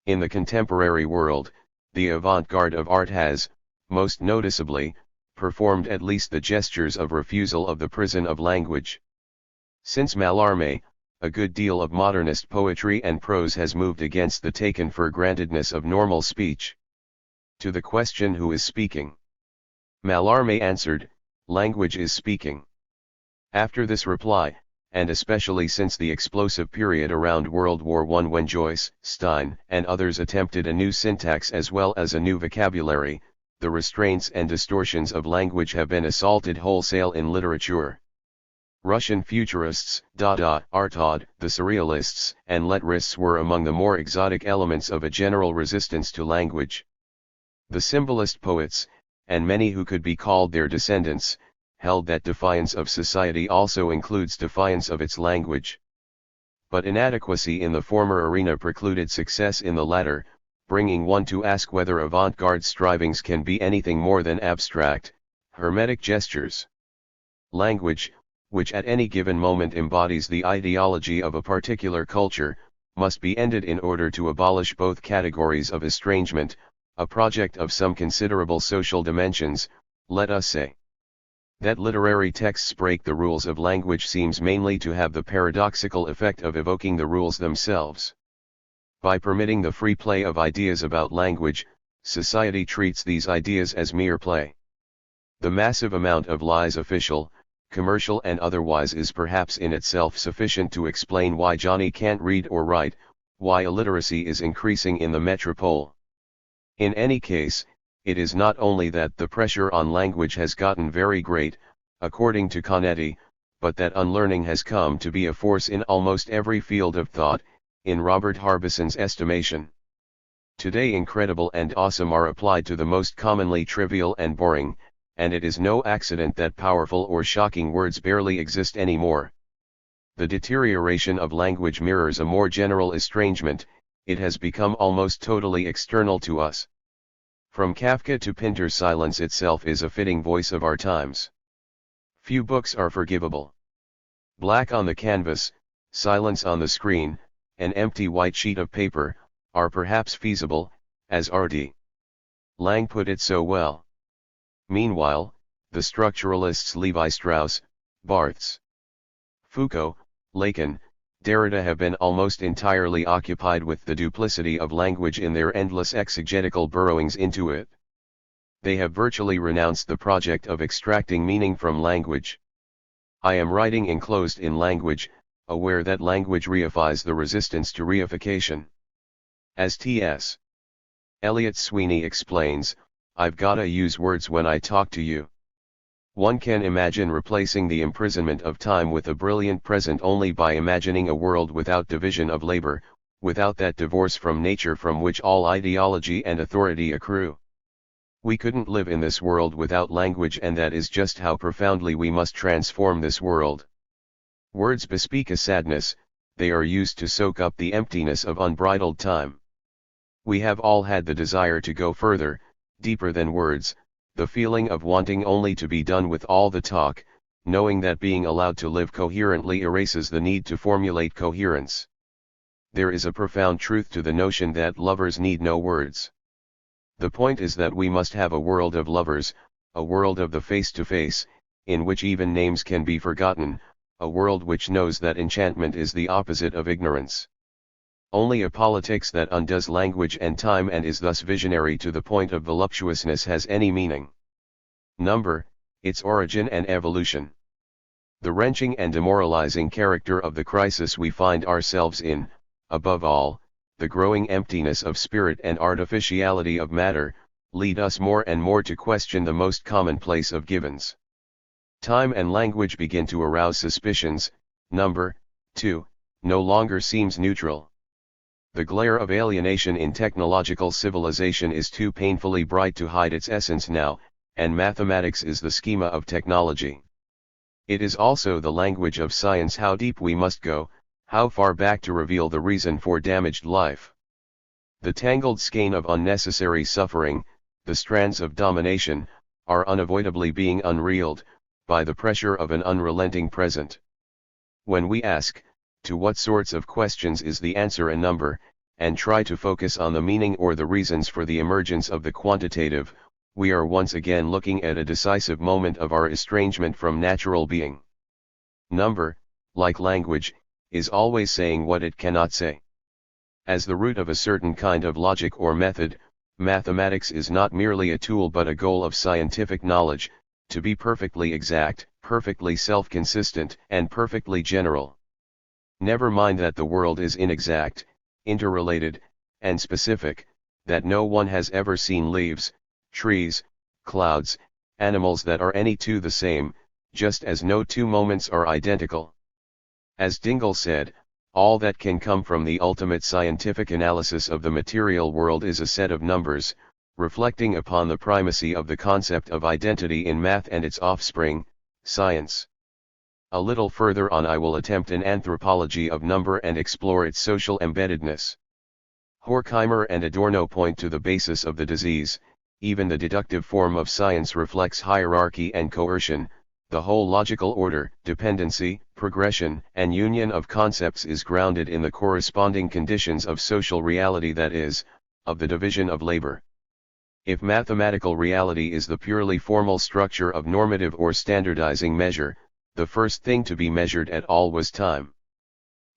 In the contemporary world, the avant-garde of art has, most noticeably, performed at least the gestures of refusal of the prison of language. Since Mallarmé, a good deal of modernist poetry and prose has moved against the taken for grantedness of normal speech. To the question who is speaking, Mallarmé answered, language is speaking. After this reply, and especially since the explosive period around World War I when Joyce, Stein, and others attempted a new syntax as well as a new vocabulary, the restraints and distortions of language have been assaulted wholesale in literature. Russian futurists, Dada, Artaud, the surrealists, and lettrists were among the more exotic elements of a general resistance to language. The symbolist poets, and many who could be called their descendants, held that defiance of society also includes defiance of its language. But inadequacy in the former arena precluded success in the latter, bringing one to ask whether avant-garde strivings can be anything more than abstract, hermetic gestures. Language, which at any given moment embodies the ideology of a particular culture, must be ended in order to abolish both categories of estrangement, a project of some considerable social dimensions, let us say. That literary texts break the rules of language seems mainly to have the paradoxical effect of evoking the rules themselves. By permitting the free play of ideas about language, society treats these ideas as mere play. The massive amount of lies, official, commercial and otherwise, is perhaps in itself sufficient to explain why Johnny can't read or write, why illiteracy is increasing in the metropole. In any case, it is not only that the pressure on language has gotten very great, according to Canetti, but that unlearning has come to be a force in almost every field of thought, in Robert Harbison's estimation. Today incredible and awesome are applied to the most commonly trivial and boring, and it is no accident that powerful or shocking words barely exist anymore. The deterioration of language mirrors a more general estrangement, it has become almost totally external to us. From Kafka to Pinter, silence itself is a fitting voice of our times. Few books are forgivable. Black on the canvas, silence on the screen, an empty white sheet of paper, are perhaps feasible, as R.D. Lang put it so well. Meanwhile, the structuralists Levi Strauss, Barthes, Foucault, Lacan, Derrida have been almost entirely occupied with the duplicity of language in their endless exegetical burrowings into it. They have virtually renounced the project of extracting meaning from language. I am writing enclosed in language, aware that language reifies the resistance to reification. As T.S. Eliot Sweeney explains, I've gotta use words when I talk to you. One can imagine replacing the imprisonment of time with a brilliant present only by imagining a world without division of labor, without that divorce from nature from which all ideology and authority accrue. We couldn't live in this world without language, and that is just how profoundly we must transform this world. Words bespeak a sadness, they are used to soak up the emptiness of unbridled time. We have all had the desire to go further, deeper than words, the feeling of wanting only to be done with all the talk, knowing that being allowed to live coherently erases the need to formulate coherence. There is a profound truth to the notion that lovers need no words. The point is that we must have a world of lovers, a world of the face-to-face, in which even names can be forgotten, a world which knows that enchantment is the opposite of ignorance. Only a politics that undoes language and time and is thus visionary to the point of voluptuousness has any meaning. Number, its origin and evolution. The wrenching and demoralizing character of the crisis we find ourselves in, above all, the growing emptiness of spirit and artificiality of matter, lead us more and more to question the most commonplace of givens. Time and language begin to arouse suspicions. Number, too, no longer seems neutral. The glare of alienation in technological civilization is too painfully bright to hide its essence now, and mathematics is the schema of technology. It is also the language of science. How deep we must go, how far back to reveal the reason for damaged life. The tangled skein of unnecessary suffering, the strands of domination, are unavoidably being unreeled, by the pressure of an unrelenting present. When we ask, to what sorts of questions is the answer a number, and try to focus on the meaning or the reasons for the emergence of the quantitative, we are once again looking at a decisive moment of our estrangement from natural being. Number, like language, is always saying what it cannot say. As the root of a certain kind of logic or method, mathematics is not merely a tool but a goal of scientific knowledge, to be perfectly exact, perfectly self-consistent, and perfectly general. Never mind that the world is inexact, interrelated, and specific, that no one has ever seen leaves, trees, clouds, animals that are any two the same, just as no two moments are identical. As Dingle said, all that can come from the ultimate scientific analysis of the material world is a set of numbers, reflecting upon the primacy of the concept of identity in math and its offspring, science. A little further on I will attempt an anthropology of number and explore its social embeddedness. Horkheimer and Adorno point to the basis of the disease. Even the deductive form of science reflects hierarchy and coercion. The whole logical order, dependency, progression, and union of concepts is grounded in the corresponding conditions of social reality, that is, of the division of labor. If mathematical reality is the purely formal structure of normative or standardizing measure, the first thing to be measured at all was time.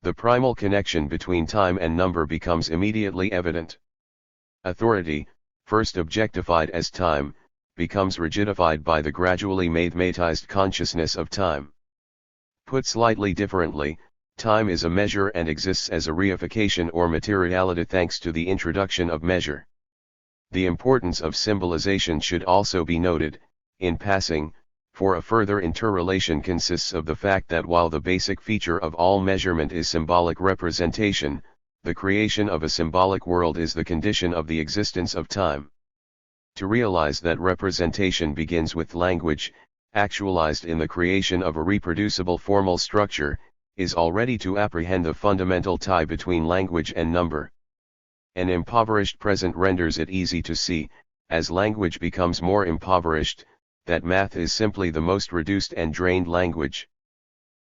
The primal connection between time and number becomes immediately evident. Authority, first objectified as time, becomes rigidified by the gradually mathematized consciousness of time. Put slightly differently, time is a measure and exists as a reification or materiality thanks to the introduction of measure. The importance of symbolization should also be noted, in passing, for a further interrelation consists of the fact that while the basic feature of all measurement is symbolic representation, the creation of a symbolic world is the condition of the existence of time. To realize that representation begins with language, actualized in the creation of a reproducible formal structure, is already to apprehend the fundamental tie between language and number. An impoverished present renders it easy to see, as language becomes more impoverished, that math is simply the most reduced and drained language.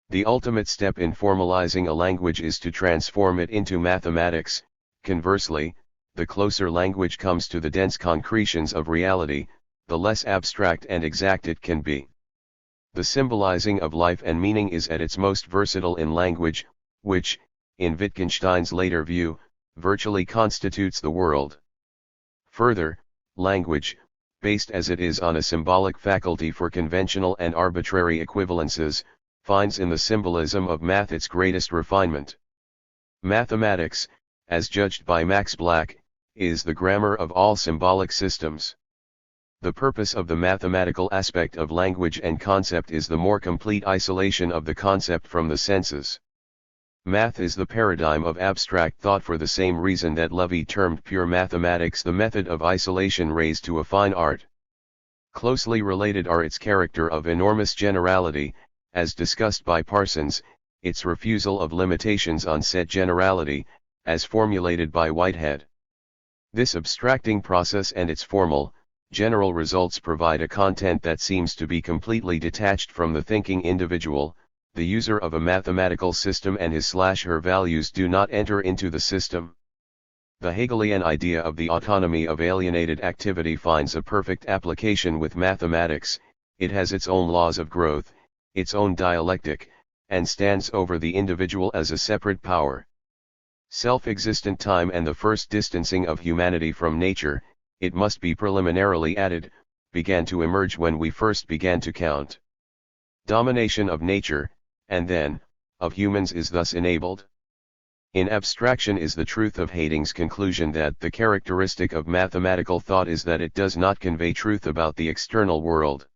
The ultimate step in formalizing a language is to transform it into mathematics. Conversely, the closer language comes to the dense concretions of reality, the less abstract and exact it can be. The symbolizing of life and meaning is at its most versatile in language, which, in Wittgenstein's later view, virtually constitutes the world. Further, language, based as it is on a symbolic faculty for conventional and arbitrary equivalences, finds in the symbolism of math its greatest refinement. Mathematics, as judged by Max Black, is the grammar of all symbolic systems. The purpose of the mathematical aspect of language and concept is the more complete isolation of the concept from the senses. Math is the paradigm of abstract thought for the same reason that Levy termed pure mathematics the method of isolation raised to a fine art. Closely related are its character of enormous generality, as discussed by Parsons, its refusal of limitations on said generality, as formulated by Whitehead. This abstracting process and its formal, general results provide a content that seems to be completely detached from the thinking individual. The user of a mathematical system and his/her values do not enter into the system. The Hegelian idea of the autonomy of alienated activity finds a perfect application with mathematics. It has its own laws of growth, its own dialectic, and stands over the individual as a separate power. Self-existent time and the first distancing of humanity from nature, it must be preliminarily added, began to emerge when we first began to count. Domination of nature, and then, of humans is thus enabled. In abstraction is the truth of Haiting's conclusion that the characteristic of mathematical thought is that it does not convey truth about the external world.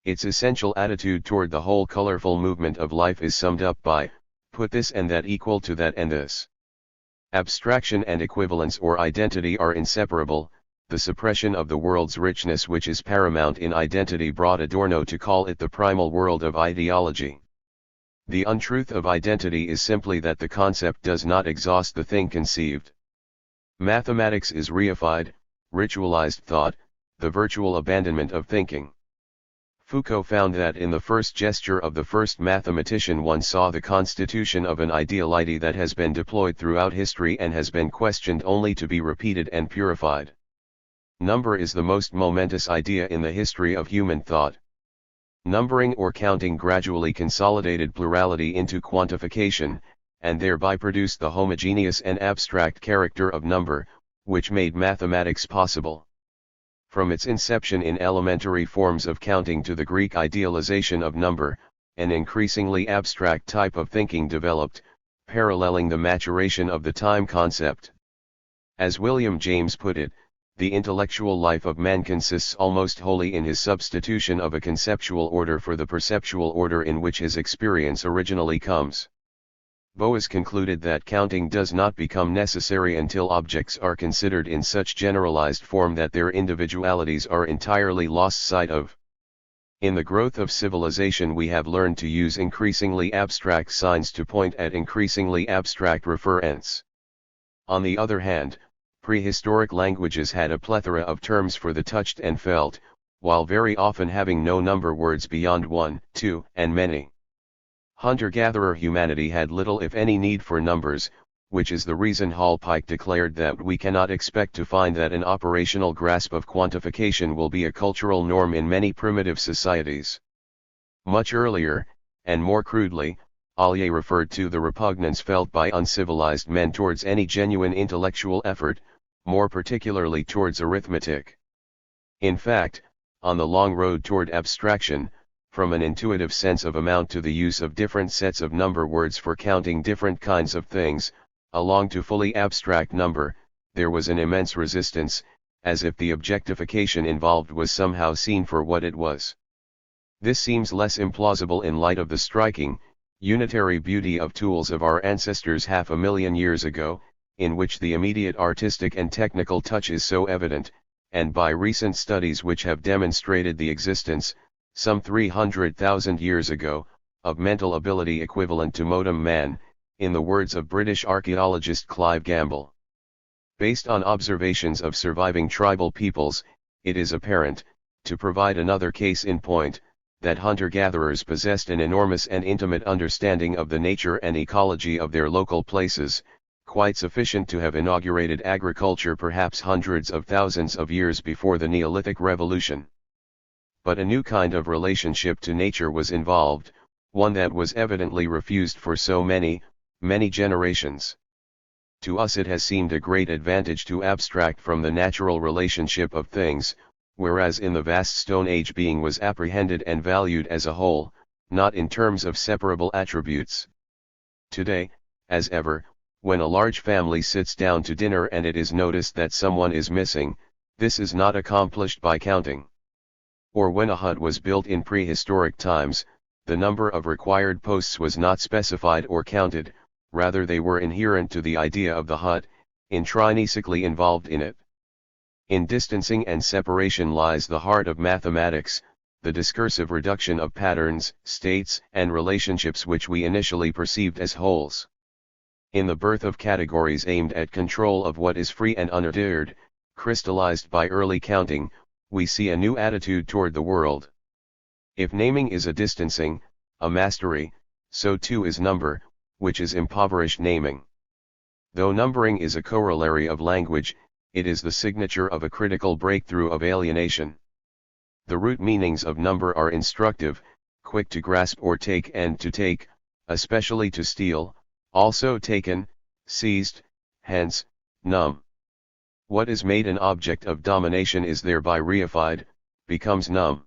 Its essential attitude toward the whole colorful movement of life is summed up by, put this and that equal to that and this. Abstraction and equivalence or identity are inseparable. The suppression of the world's richness which is paramount in identity brought Adorno to call it the primal world of ideology. The untruth of identity is simply that the concept does not exhaust the thing conceived. Mathematics is reified, ritualized thought, the virtual abandonment of thinking. Foucault found that in the first gesture of the first mathematician one saw the constitution of an ideality that has been deployed throughout history and has been questioned only to be repeated and purified. Number is the most momentous idea in the history of human thought. Numbering or counting gradually consolidated plurality into quantification, and thereby produced the homogeneous and abstract character of number, which made mathematics possible. From its inception in elementary forms of counting to the Greek idealization of number, an increasingly abstract type of thinking developed, paralleling the maturation of the time concept. As William James put it, the intellectual life of man consists almost wholly in his substitution of a conceptual order for the perceptual order in which his experience originally comes. Boas concluded that counting does not become necessary until objects are considered in such generalized form that their individualities are entirely lost sight of. In the growth of civilization we have learned to use increasingly abstract signs to point at increasingly abstract referents. On the other hand, prehistoric languages had a plethora of terms for the touched and felt, while very often having no number words beyond one, two, and many. Hunter-gatherer humanity had little if any need for numbers, which is the reason Hall Pike declared that we cannot expect to find that an operational grasp of quantification will be a cultural norm in many primitive societies. Much earlier, and more crudely, Ollier referred to the repugnance felt by uncivilized men towards any genuine intellectual effort, more particularly towards arithmetic. In fact, on the long road toward abstraction, from an intuitive sense of amount to the use of different sets of number words for counting different kinds of things, along to fully abstract number, there was an immense resistance, as if the objectification involved was somehow seen for what it was. This seems less implausible in light of the striking, unitary beauty of tools of our ancestors 500,000 years ago, in which the immediate artistic and technical touch is so evident, and by recent studies which have demonstrated the existence, some 300,000 years ago, of mental ability equivalent to modern man, in the words of British archaeologist Clive Gamble. Based on observations of surviving tribal peoples, it is apparent, to provide another case in point, that hunter-gatherers possessed an enormous and intimate understanding of the nature and ecology of their local places, quite sufficient to have inaugurated agriculture perhaps hundreds of thousands of years before the Neolithic Revolution. But a new kind of relationship to nature was involved, one that was evidently refused for so many generations. To us it has seemed a great advantage to abstract from the natural relationship of things, whereas in the vast Stone Age being was apprehended and valued as a whole, not in terms of separable attributes. Today, as ever, when a large family sits down to dinner and it is noticed that someone is missing, this is not accomplished by counting. Or when a hut was built in prehistoric times, the number of required posts was not specified or counted, rather they were inherent to the idea of the hut, intrinsically involved in it. In distancing and separation lies the heart of mathematics, the discursive reduction of patterns, states, and relationships which we initially perceived as wholes. In the birth of categories aimed at control of what is free and unordered, crystallized by early counting, we see a new attitude toward the world. If naming is a distancing, a mastery, so too is number, which is impoverished naming. Though numbering is a corollary of language, it is the signature of a critical breakthrough of alienation. The root meanings of number are instructive, quick to grasp or take and to take, especially to steal, also taken, seized, hence, num. What is made an object of domination is thereby reified, becomes num.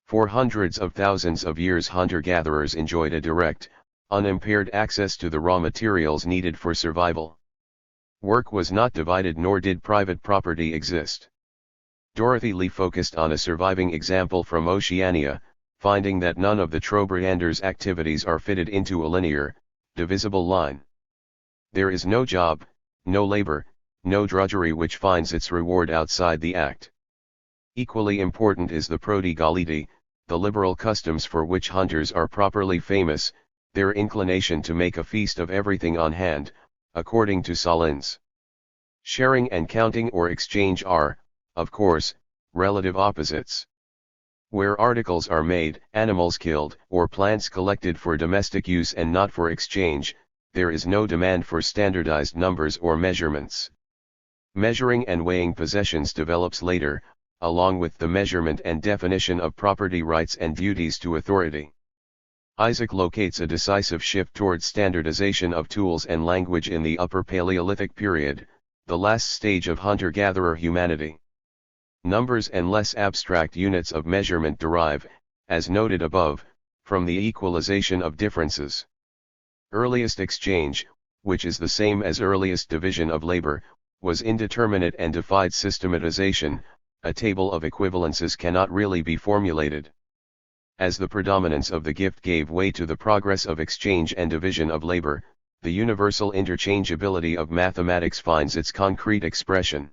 For hundreds of thousands of years hunter-gatherers enjoyed a direct, unimpaired access to the raw materials needed for survival. Work was not divided nor did private property exist. Dorothy Lee focused on a surviving example from Oceania, finding that none of the Trobrianders' activities are fitted into a linear, divisible line. There is no job, no labor, no drudgery which finds its reward outside the act. Equally important is the prodigality, the liberal customs for which hunters are properly famous, their inclination to make a feast of everything on hand, according to Salins. Sharing and counting or exchange are, of course, relative opposites. Where articles are made, animals killed, or plants collected for domestic use and not for exchange, there is no demand for standardized numbers or measurements. Measuring and weighing possessions develops later, along with the measurement and definition of property rights and duties to authority. Isaac locates a decisive shift towards standardization of tools and language in the Upper Paleolithic period, the last stage of hunter-gatherer humanity. Numbers and less abstract units of measurement derive, as noted above, from the equalization of differences. Earliest exchange, which is the same as earliest division of labor, was indeterminate and defied systematization. A table of equivalences cannot really be formulated. As the predominance of the gift gave way to the progress of exchange and division of labor, the universal interchangeability of mathematics finds its concrete expression.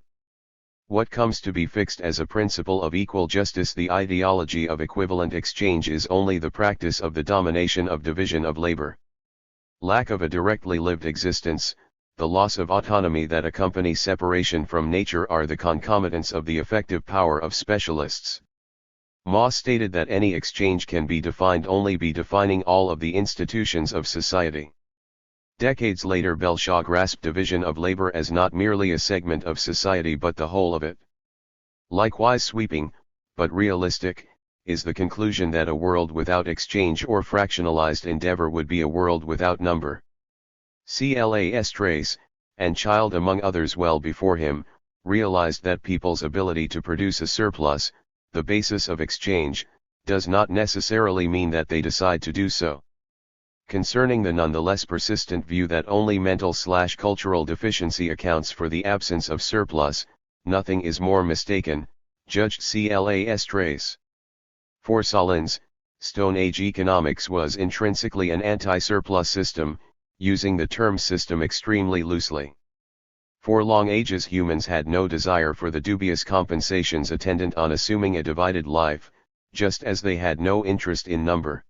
What comes to be fixed as a principle of equal justice, the ideology of equivalent exchange, is only the practice of the domination of division of labor. Lack of a directly lived existence, the loss of autonomy that accompany separation from nature are the concomitants of the effective power of specialists. Ma stated that any exchange can be defined only by defining all of the institutions of society. Decades later, Belshaw grasped division of labor as not merely a segment of society but the whole of it. Likewise sweeping, but realistic, is the conclusion that a world without exchange or fractionalized endeavor would be a world without number. Clas Trace, and Child among others well before him, realized that people's ability to produce a surplus, the basis of exchange, does not necessarily mean that they decide to do so. Concerning the nonetheless persistent view that only mental/cultural deficiency accounts for the absence of surplus, nothing is more mistaken, judged Clas Trace. For Salins, Stone Age economics was intrinsically an anti-surplus system, using the term system extremely loosely. For long ages humans had no desire for the dubious compensations attendant on assuming a divided life, just as they had no interest in number.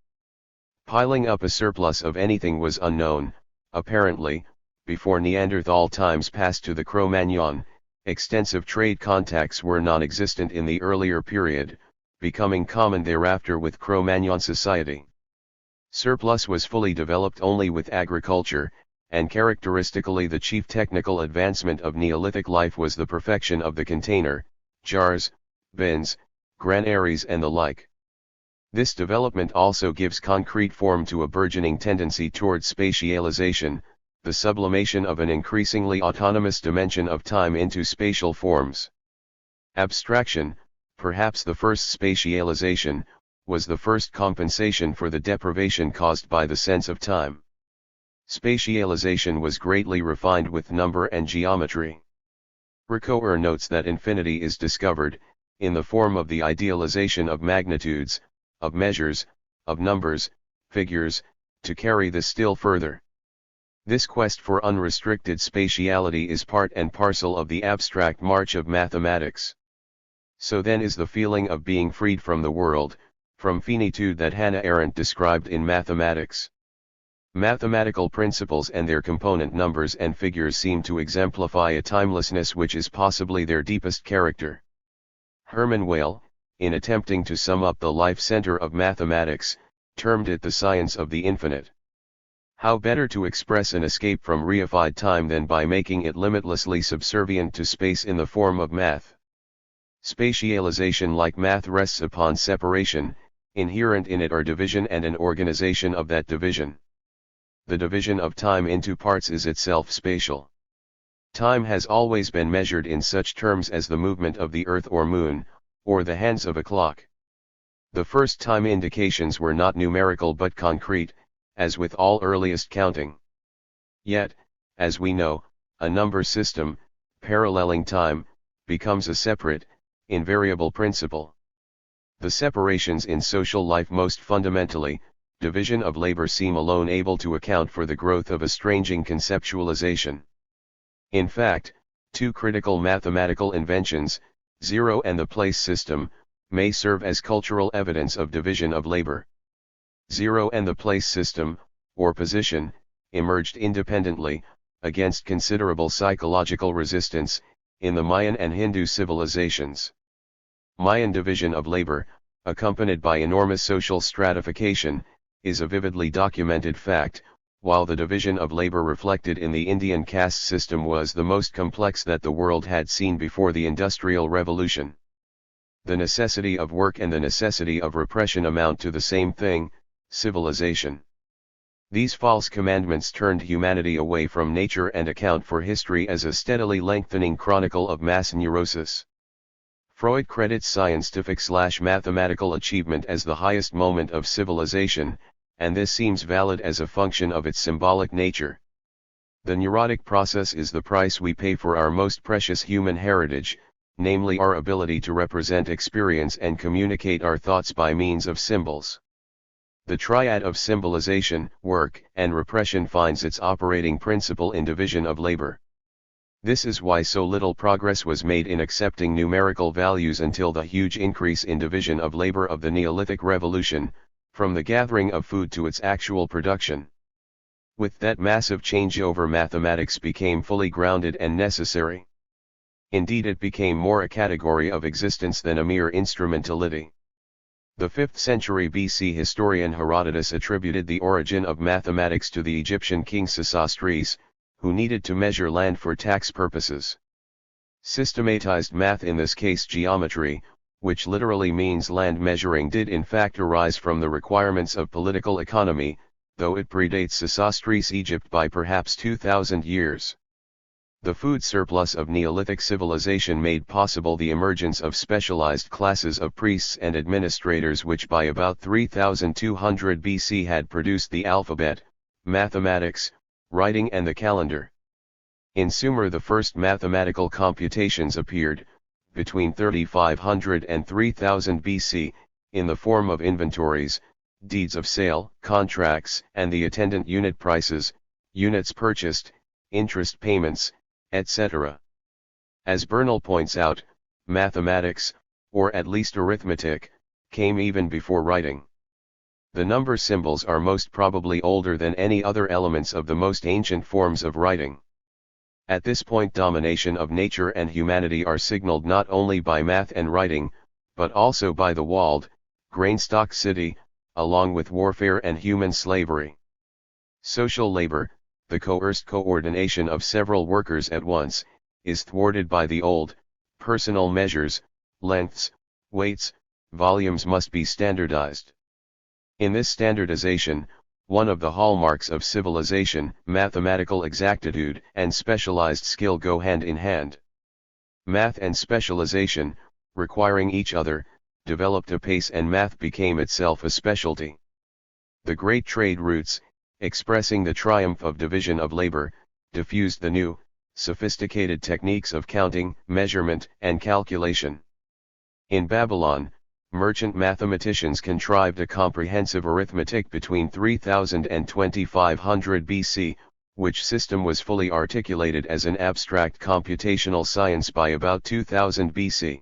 Piling up a surplus of anything was unknown, apparently, before Neanderthal times passed to the Cro-Magnon. Extensive trade contacts were non-existent in the earlier period, becoming common thereafter with Cro-Magnon society. Surplus was fully developed only with agriculture, and characteristically the chief technical advancement of Neolithic life was the perfection of the container, jars, bins, granaries and the like. This development also gives concrete form to a burgeoning tendency towards spatialization, the sublimation of an increasingly autonomous dimension of time into spatial forms. Abstraction, perhaps the first spatialization, was the first compensation for the deprivation caused by the sense of time. Spatialization was greatly refined with number and geometry. Ricoeur notes that infinity is discovered, in the form of the idealization of magnitudes, of measures, of numbers, figures, to carry this still further. This quest for unrestricted spatiality is part and parcel of the abstract march of mathematics. So then is the feeling of being freed from the world, from finitude that Hannah Arendt described in Mathematics. Mathematical principles and their component numbers and figures seem to exemplify a timelessness which is possibly their deepest character. Hermann Weyl, in attempting to sum up the life center of mathematics, termed it the science of the infinite. How better to express an escape from reified time than by making it limitlessly subservient to space in the form of math? Spatialization, like math, rests upon separation. Inherent in it are division and an organization of that division. The division of time into parts is itself spatial. Time has always been measured in such terms as the movement of the earth or moon, or the hands of a clock. The first time indications were not numerical but concrete, as with all earliest counting. Yet, as we know, a number system, paralleling time, becomes a separate, invariable principle. The separations in social life, most fundamentally, division of labor, seem alone able to account for the growth of estranging conceptualization. In fact, two critical mathematical inventions, zero and the place system, may serve as cultural evidence of division of labor. Zero and the place system, or position, emerged independently, against considerable psychological resistance, in the Mayan and Hindu civilizations. Mayan division of labor, accompanied by enormous social stratification, is a vividly documented fact, while the division of labor reflected in the Indian caste system was the most complex that the world had seen before the Industrial Revolution. The necessity of work and the necessity of repression amount to the same thing: civilization. These false commandments turned humanity away from nature and account for history as a steadily lengthening chronicle of mass neurosis. Freud credits scientific/mathematical achievement as the highest moment of civilization, and this seems valid as a function of its symbolic nature. The neurotic process is the price we pay for our most precious human heritage, namely our ability to represent experience and communicate our thoughts by means of symbols. The triad of symbolization, work, and repression finds its operating principle in division of labor. This is why so little progress was made in accepting numerical values until the huge increase in division of labor of the Neolithic Revolution, from the gathering of food to its actual production. With that massive changeover, mathematics became fully grounded and necessary. Indeed, it became more a category of existence than a mere instrumentality. The 5th century BC historian Herodotus attributed the origin of mathematics to the Egyptian king Sesostris, who needed to measure land for tax purposes. Systematized math, in this case geometry, which literally means land measuring, did in fact arise from the requirements of political economy, though it predates Sesostris' Egypt by perhaps 2,000 years. The food surplus of Neolithic civilization made possible the emergence of specialized classes of priests and administrators, which by about 3200 BC had produced the alphabet, mathematics, writing, and the calendar. In Sumer, the first mathematical computations appeared, between 3500 and 3000 BC, in the form of inventories, deeds of sale, contracts, and the attendant unit prices, units purchased, interest payments, etc. As Bernal points out, mathematics, or at least arithmetic, came even before writing. The number symbols are most probably older than any other elements of the most ancient forms of writing. At this point, domination of nature and humanity are signaled not only by math and writing, but also by the walled, grain-stocked city, along with warfare and human slavery. Social labor, the coerced coordination of several workers at once, is thwarted by the old, personal measures: lengths, weights, volumes must be standardized. In this standardization, one of the hallmarks of civilization, mathematical exactitude and specialized skill go hand in hand. Math and specialization, requiring each other, developed apace, and math became itself a specialty. The great trade routes, expressing the triumph of division of labor, diffused the new, sophisticated techniques of counting, measurement, and calculation. In Babylon, merchant mathematicians contrived a comprehensive arithmetic between 3000 and 2500 BC, which system was fully articulated as an abstract computational science by about 2000 BC.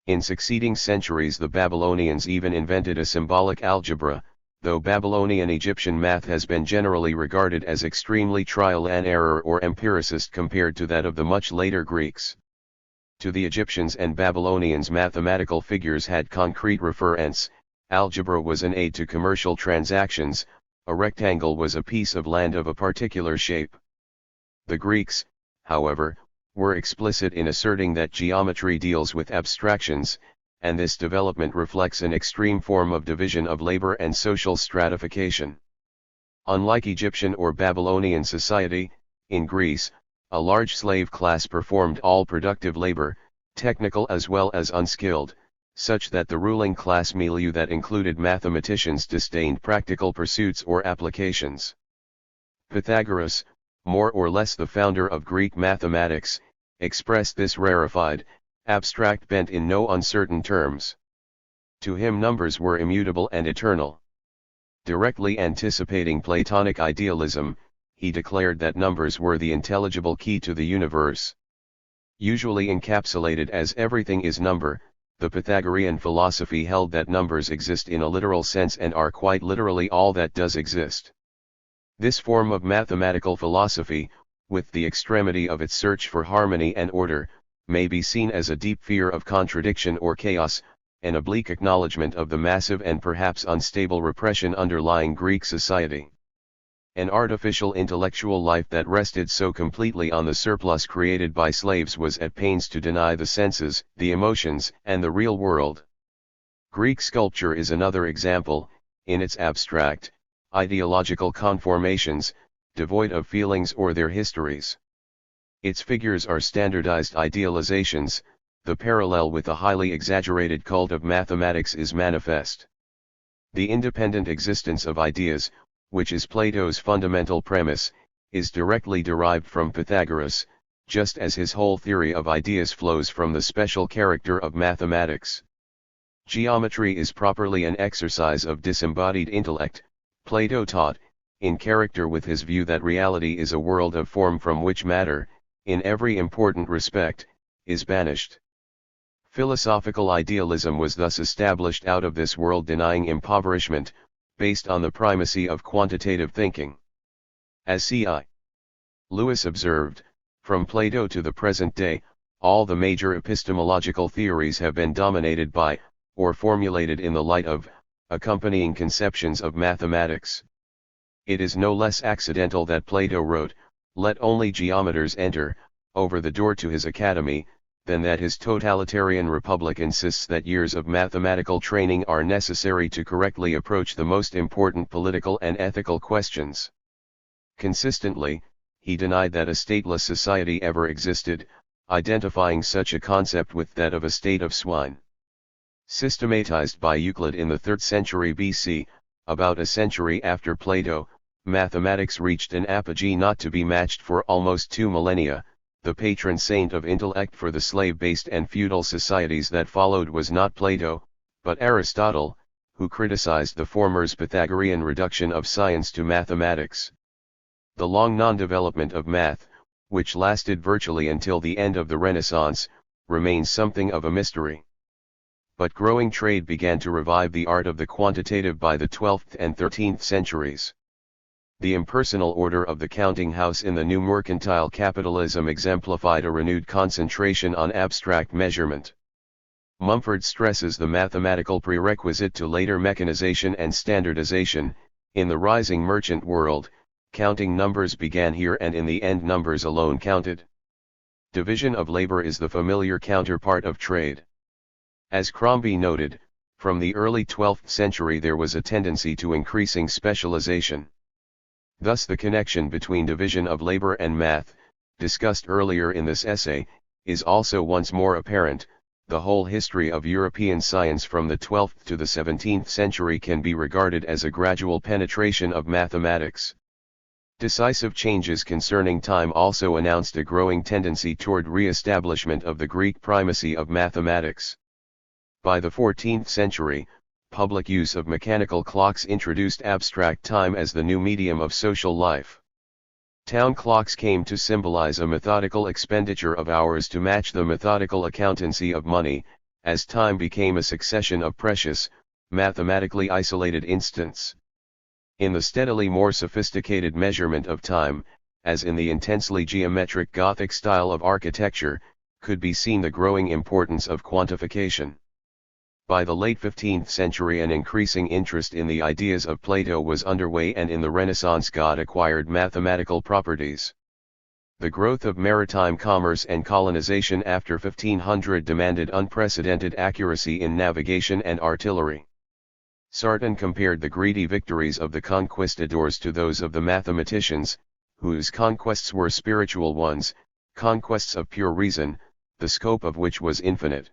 In succeeding centuries the Babylonians even invented a symbolic algebra, though Babylonian Egyptian math has been generally regarded as extremely trial and error or empiricist compared to that of the much later Greeks. To the Egyptians and Babylonians mathematical figures had concrete referents, algebra was an aid to commercial transactions, a rectangle was a piece of land of a particular shape. The Greeks, however, were explicit in asserting that geometry deals with abstractions, and this development reflects an extreme form of division of labor and social stratification. Unlike Egyptian or Babylonian society, in Greece, a large slave class performed all productive labor, technical as well as unskilled, such that the ruling class milieu that included mathematicians disdained practical pursuits or applications. Pythagoras, more or less the founder of Greek mathematics, expressed this rarefied, abstract bent in no uncertain terms. To him numbers were immutable and eternal. Directly anticipating Platonic idealism, he declared that numbers were the intelligible key to the universe. Usually encapsulated as everything is number, the Pythagorean philosophy held that numbers exist in a literal sense and are quite literally all that does exist. This form of mathematical philosophy, with the extremity of its search for harmony and order, may be seen as a deep fear of contradiction or chaos, an oblique acknowledgement of the massive and perhaps unstable repression underlying Greek society. An artificial intellectual life that rested so completely on the surplus created by slaves was at pains to deny the senses, the emotions, and the real world. Greek sculpture is another example, in its abstract, ideological conformations, devoid of feelings or their histories. Its figures are standardized idealizations, the parallel with the highly exaggerated cult of mathematics is manifest. The independent existence of ideas, which is Plato's fundamental premise, is directly derived from Pythagoras, just as his whole theory of ideas flows from the special character of mathematics. Geometry is properly an exercise of disembodied intellect, Plato taught, in character with his view that reality is a world of form from which matter, in every important respect, is banished. Philosophical idealism was thus established out of this world-denying impoverishment, based on the primacy of quantitative thinking. As C.I. Lewis observed, from Plato to the present day, all the major epistemological theories have been dominated by, or formulated in the light of, accompanying conceptions of mathematics. It is no less accidental that Plato wrote, "Let only geometers enter," over the door to his academy, than that his totalitarian republic insists that years of mathematical training are necessary to correctly approach the most important political and ethical questions. Consistently, he denied that a stateless society ever existed, identifying such a concept with that of a state of swine. Systematized by Euclid in the 3rd century BC, about a century after Plato, mathematics reached an apogee not to be matched for almost 2 millennia. The patron saint of intellect for the slave-based and feudal societies that followed was not Plato, but Aristotle, who criticized the former's Pythagorean reduction of science to mathematics. The long non-development of math, which lasted virtually until the end of the Renaissance, remains something of a mystery. But growing trade began to revive the art of the quantitative by the 12th and 13th centuries. The impersonal order of the counting house in the new mercantile capitalism exemplified a renewed concentration on abstract measurement. Mumford stresses the mathematical prerequisite to later mechanization and standardization. In the rising merchant world, counting numbers began here and in the end numbers alone counted. Division of labor is the familiar counterpart of trade. As Crombie noted, from the early 12th century there was a tendency to increasing specialization. Thus the connection between division of labor and math, discussed earlier in this essay, is also once more apparent. The whole history of European science from the 12th to the 17th century can be regarded as a gradual penetration of mathematics. Decisive changes concerning time also announced a growing tendency toward re-establishment of the Greek primacy of mathematics. By the 14th century, public use of mechanical clocks introduced abstract time as the new medium of social life. Town clocks came to symbolize a methodical expenditure of hours to match the methodical accountancy of money, as time became a succession of precious, mathematically isolated instants. In the steadily more sophisticated measurement of time, as in the intensely geometric Gothic style of architecture, could be seen the growing importance of quantification. By the late 15th century an increasing interest in the ideas of Plato was underway, and in the Renaissance God acquired mathematical properties. The growth of maritime commerce and colonization after 1500 demanded unprecedented accuracy in navigation and artillery. Sarton compared the greedy victories of the conquistadors to those of the mathematicians, whose conquests were spiritual ones, conquests of pure reason, the scope of which was infinite.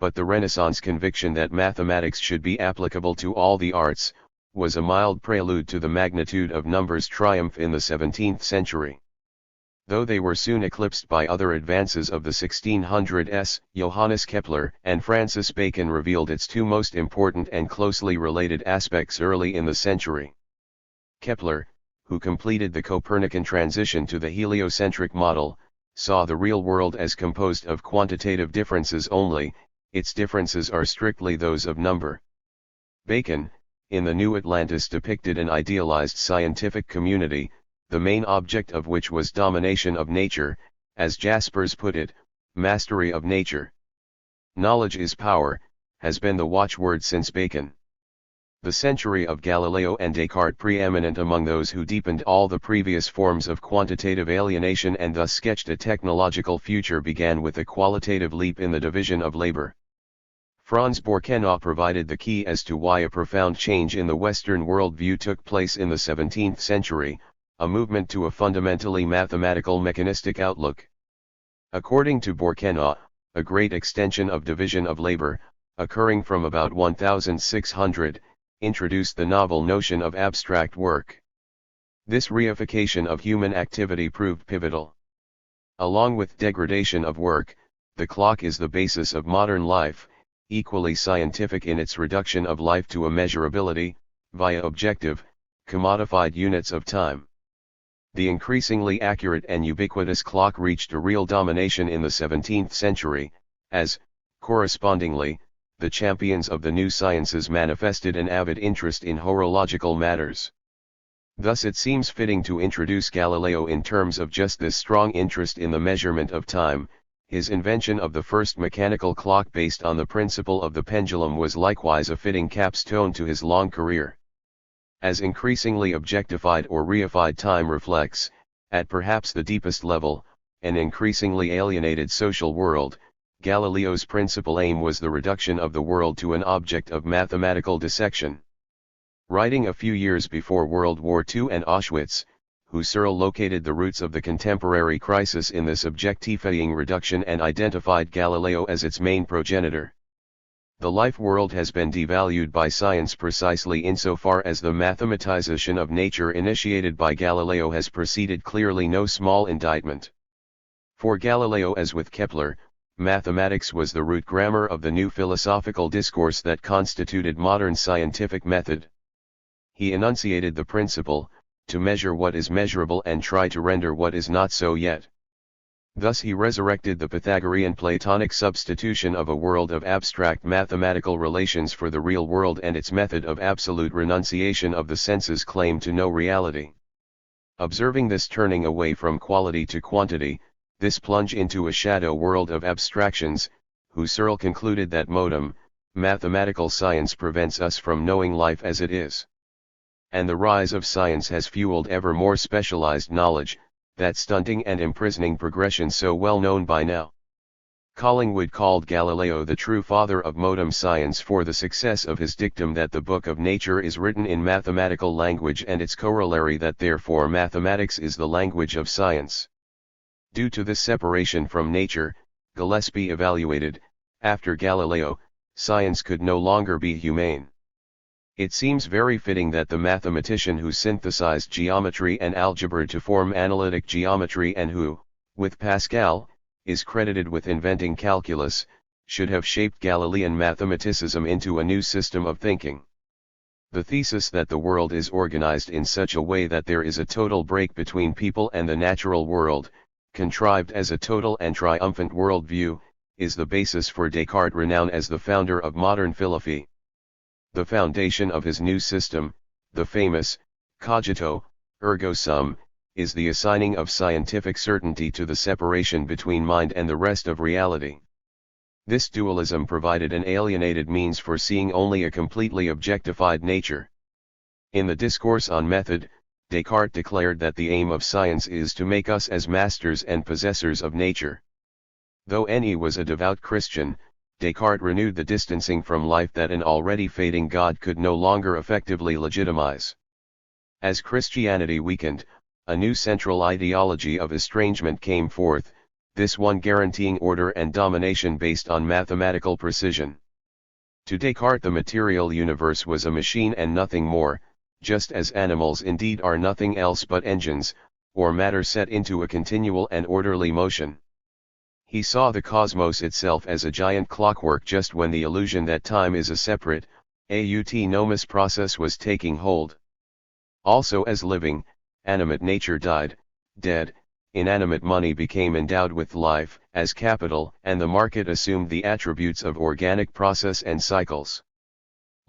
But the Renaissance conviction that mathematics should be applicable to all the arts, was a mild prelude to the magnitude of numbers' triumph in the 17th century. Though they were soon eclipsed by other advances of the 1600s, Johannes Kepler and Francis Bacon revealed its two most important and closely related aspects early in the century. Kepler, who completed the Copernican transition to the heliocentric model, saw the real world as composed of quantitative differences only. Its differences are strictly those of number. Bacon, in the New Atlantis, depicted an idealized scientific community, the main object of which was domination of nature, as Jaspers put it, mastery of nature. Knowledge is power, has been the watchword since Bacon. The century of Galileo and Descartes, preeminent among those who deepened all the previous forms of quantitative alienation and thus sketched a technological future, began with a qualitative leap in the division of labor. Franz Borkenau provided the key as to why a profound change in the Western worldview took place in the 17th century, a movement to a fundamentally mathematical mechanistic outlook. According to Borkenau, a great extension of division of labor, occurring from about 1600, introduced the novel notion of abstract work. This reification of human activity proved pivotal. Along with degradation of work, the clock is the basis of modern life, equally scientific in its reduction of life to a measurability, via objective, commodified units of time. The increasingly accurate and ubiquitous clock reached a real domination in the 17th century, as, correspondingly, the champions of the new sciences manifested an avid interest in horological matters. Thus it seems fitting to introduce Galileo in terms of just this strong interest in the measurement of time. His invention of the first mechanical clock based on the principle of the pendulum was likewise a fitting capstone to his long career. As increasingly objectified or reified time reflects, at perhaps the deepest level, an increasingly alienated social world, Galileo's principal aim was the reduction of the world to an object of mathematical dissection. Writing a few years before World War II and Auschwitz, Husserl located the roots of the contemporary crisis in this objectifying reduction and identified Galileo as its main progenitor. The life world has been devalued by science precisely insofar as the mathematization of nature initiated by Galileo has preceded clearly no small indictment. For Galileo, as with Kepler, mathematics was the root grammar of the new philosophical discourse that constituted modern scientific method. He enunciated the principle, to measure what is measurable and try to render what is not so yet. Thus he resurrected the Pythagorean Platonic substitution of a world of abstract mathematical relations for the real world and its method of absolute renunciation of the senses claim to no reality. Observing this turning away from quality to quantity, this plunge into a shadow world of abstractions, Husserl concluded that modem, mathematical science prevents us from knowing life as it is. And the rise of science has fueled ever more specialized knowledge, that stunting and imprisoning progression so well known by now. Collingwood called Galileo the true father of modern science for the success of his dictum that the book of nature is written in mathematical language, and its corollary that therefore mathematics is the language of science. Due to this separation from nature, Gillespie evaluated, after Galileo, science could no longer be humane. It seems very fitting that the mathematician who synthesized geometry and algebra to form analytic geometry and who, with Pascal, is credited with inventing calculus, should have shaped Galilean mathematicism into a new system of thinking. The thesis that the world is organized in such a way that there is a total break between people and the natural world, contrived as a total and triumphant worldview, is the basis for Descartes' renown as the founder of modern philosophy. The foundation of his new system, the famous cogito, ergo sum, is the assigning of scientific certainty to the separation between mind and the rest of reality. This dualism provided an alienated means for seeing only a completely objectified nature. In the Discourse on Method, Descartes declared that the aim of science is to make us as masters and possessors of nature. Though he was a devout Christian, Descartes renewed the distancing from life that an already fading God could no longer effectively legitimize. As Christianity weakened, a new central ideology of estrangement came forth, this one guaranteeing order and domination based on mathematical precision. To Descartes, the material universe was a machine and nothing more, just as animals indeed are nothing else but engines, or matter set into a continual and orderly motion. He saw the cosmos itself as a giant clockwork just when the illusion that time is a separate, autonomous process was taking hold. Also as living, animate nature died, dead, inanimate money became endowed with life, as capital, and the market assumed the attributes of organic process and cycles.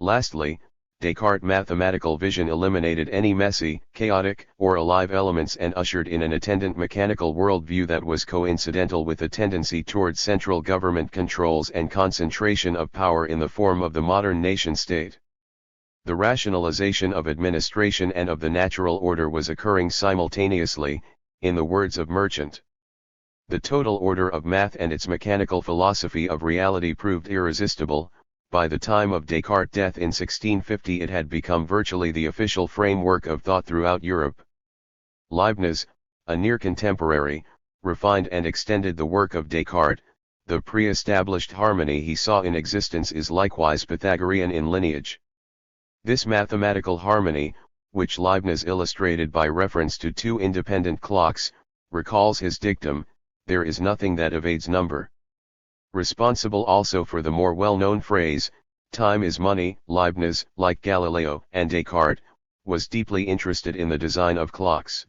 Lastly, Descartes' mathematical vision eliminated any messy, chaotic, or alive elements and ushered in an attendant mechanical worldview that was coincidental with a tendency toward central government controls and concentration of power in the form of the modern nation-state. The rationalization of administration and of the natural order was occurring simultaneously, in the words of Merchant. The total order of math and its mechanical philosophy of reality proved irresistible. By the time of Descartes' death in 1650 it had become virtually the official framework of thought throughout Europe. Leibniz, a near contemporary, refined and extended the work of Descartes. The pre-established harmony he saw in existence is likewise Pythagorean in lineage. This mathematical harmony, which Leibniz illustrated by reference to two independent clocks, recalls his dictum, "There is nothing that evades number." Responsible also for the more well-known phrase, "Time is money," Leibniz, like Galileo and Descartes, was deeply interested in the design of clocks.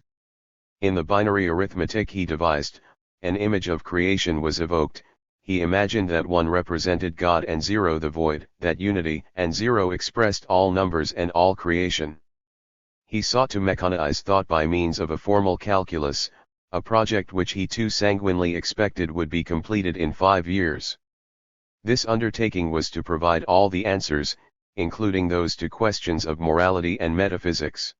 In the binary arithmetic he devised, an image of creation was evoked. He imagined that 1 represented God and 0 the void, that unity and 0 expressed all numbers and all creation. He sought to mechanize thought by means of a formal calculus, a project which he too sanguinely expected would be completed in 5 years. This undertaking was to provide all the answers, including those to questions of morality and metaphysics.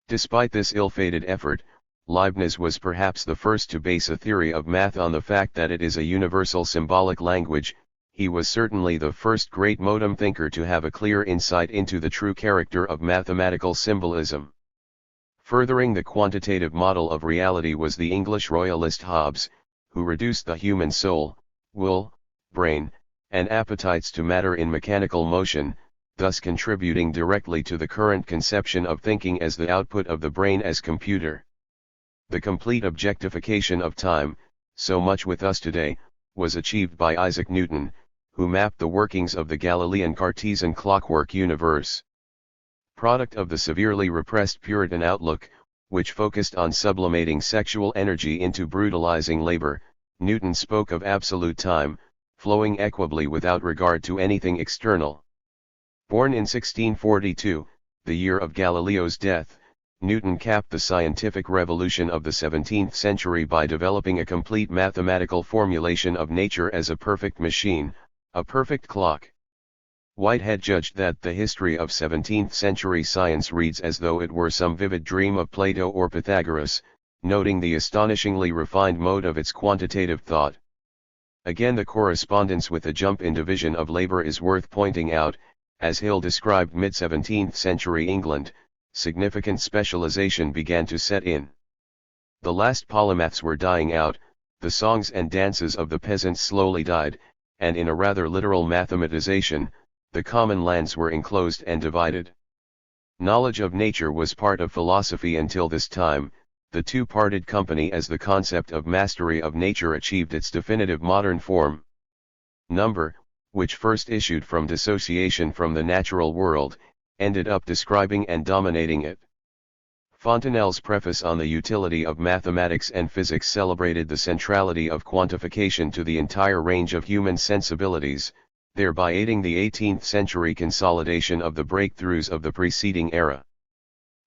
Despite this ill-fated effort, Leibniz was perhaps the first to base a theory of math on the fact that it is a universal symbolic language. He was certainly the first great modern thinker to have a clear insight into the true character of mathematical symbolism. Furthering the quantitative model of reality was the English royalist Hobbes, who reduced the human soul, will, brain, and appetites to matter in mechanical motion, thus contributing directly to the current conception of thinking as the output of the brain as computer. The complete objectification of time, so much with us today, was achieved by Isaac Newton, who mapped the workings of the Galilean Cartesian clockwork universe. Product of the severely repressed Puritan outlook, which focused on sublimating sexual energy into brutalizing labor, Newton spoke of absolute time, flowing equably without regard to anything external. Born in 1642, the year of Galileo's death, Newton capped the scientific revolution of the 17th century by developing a complete mathematical formulation of nature as a perfect machine, a perfect clock. Whitehead judged that the history of 17th century science reads as though it were some vivid dream of Plato or Pythagoras, noting the astonishingly refined mode of its quantitative thought. Again, the correspondence with the jump in division of labor is worth pointing out. As Hill described mid-17th century England, significant specialization began to set in. The last polymaths were dying out, the songs and dances of the peasants slowly died, and in a rather literal mathematization, the common lands were enclosed and divided. Knowledge of nature was part of philosophy until this time. The two-parted company as the concept of mastery of nature achieved its definitive modern form. Number, which first issued from dissociation from the natural world, ended up describing and dominating it. Fontenelle's preface on the utility of mathematics and physics celebrated the centrality of quantification to the entire range of human sensibilities, thereby aiding the 18th century consolidation of the breakthroughs of the preceding era.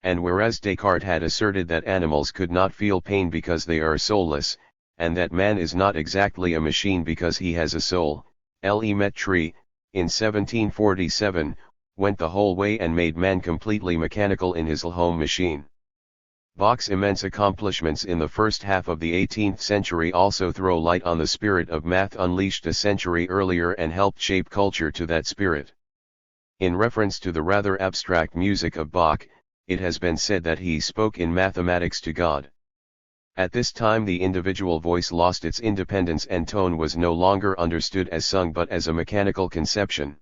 And whereas Descartes had asserted that animals could not feel pain because they are soulless, and that man is not exactly a machine because he has a soul, Métrie, in 1747, went the whole way and made man completely mechanical in his home machine. Bach's immense accomplishments in the first half of the 18th century also throw light on the spirit of math unleashed a century earlier and helped shape culture to that spirit. In reference to the rather abstract music of Bach, it has been said that he spoke in mathematics to God. At this time the individual voice lost its independence and tone was no longer understood as sung but as a mechanical conception.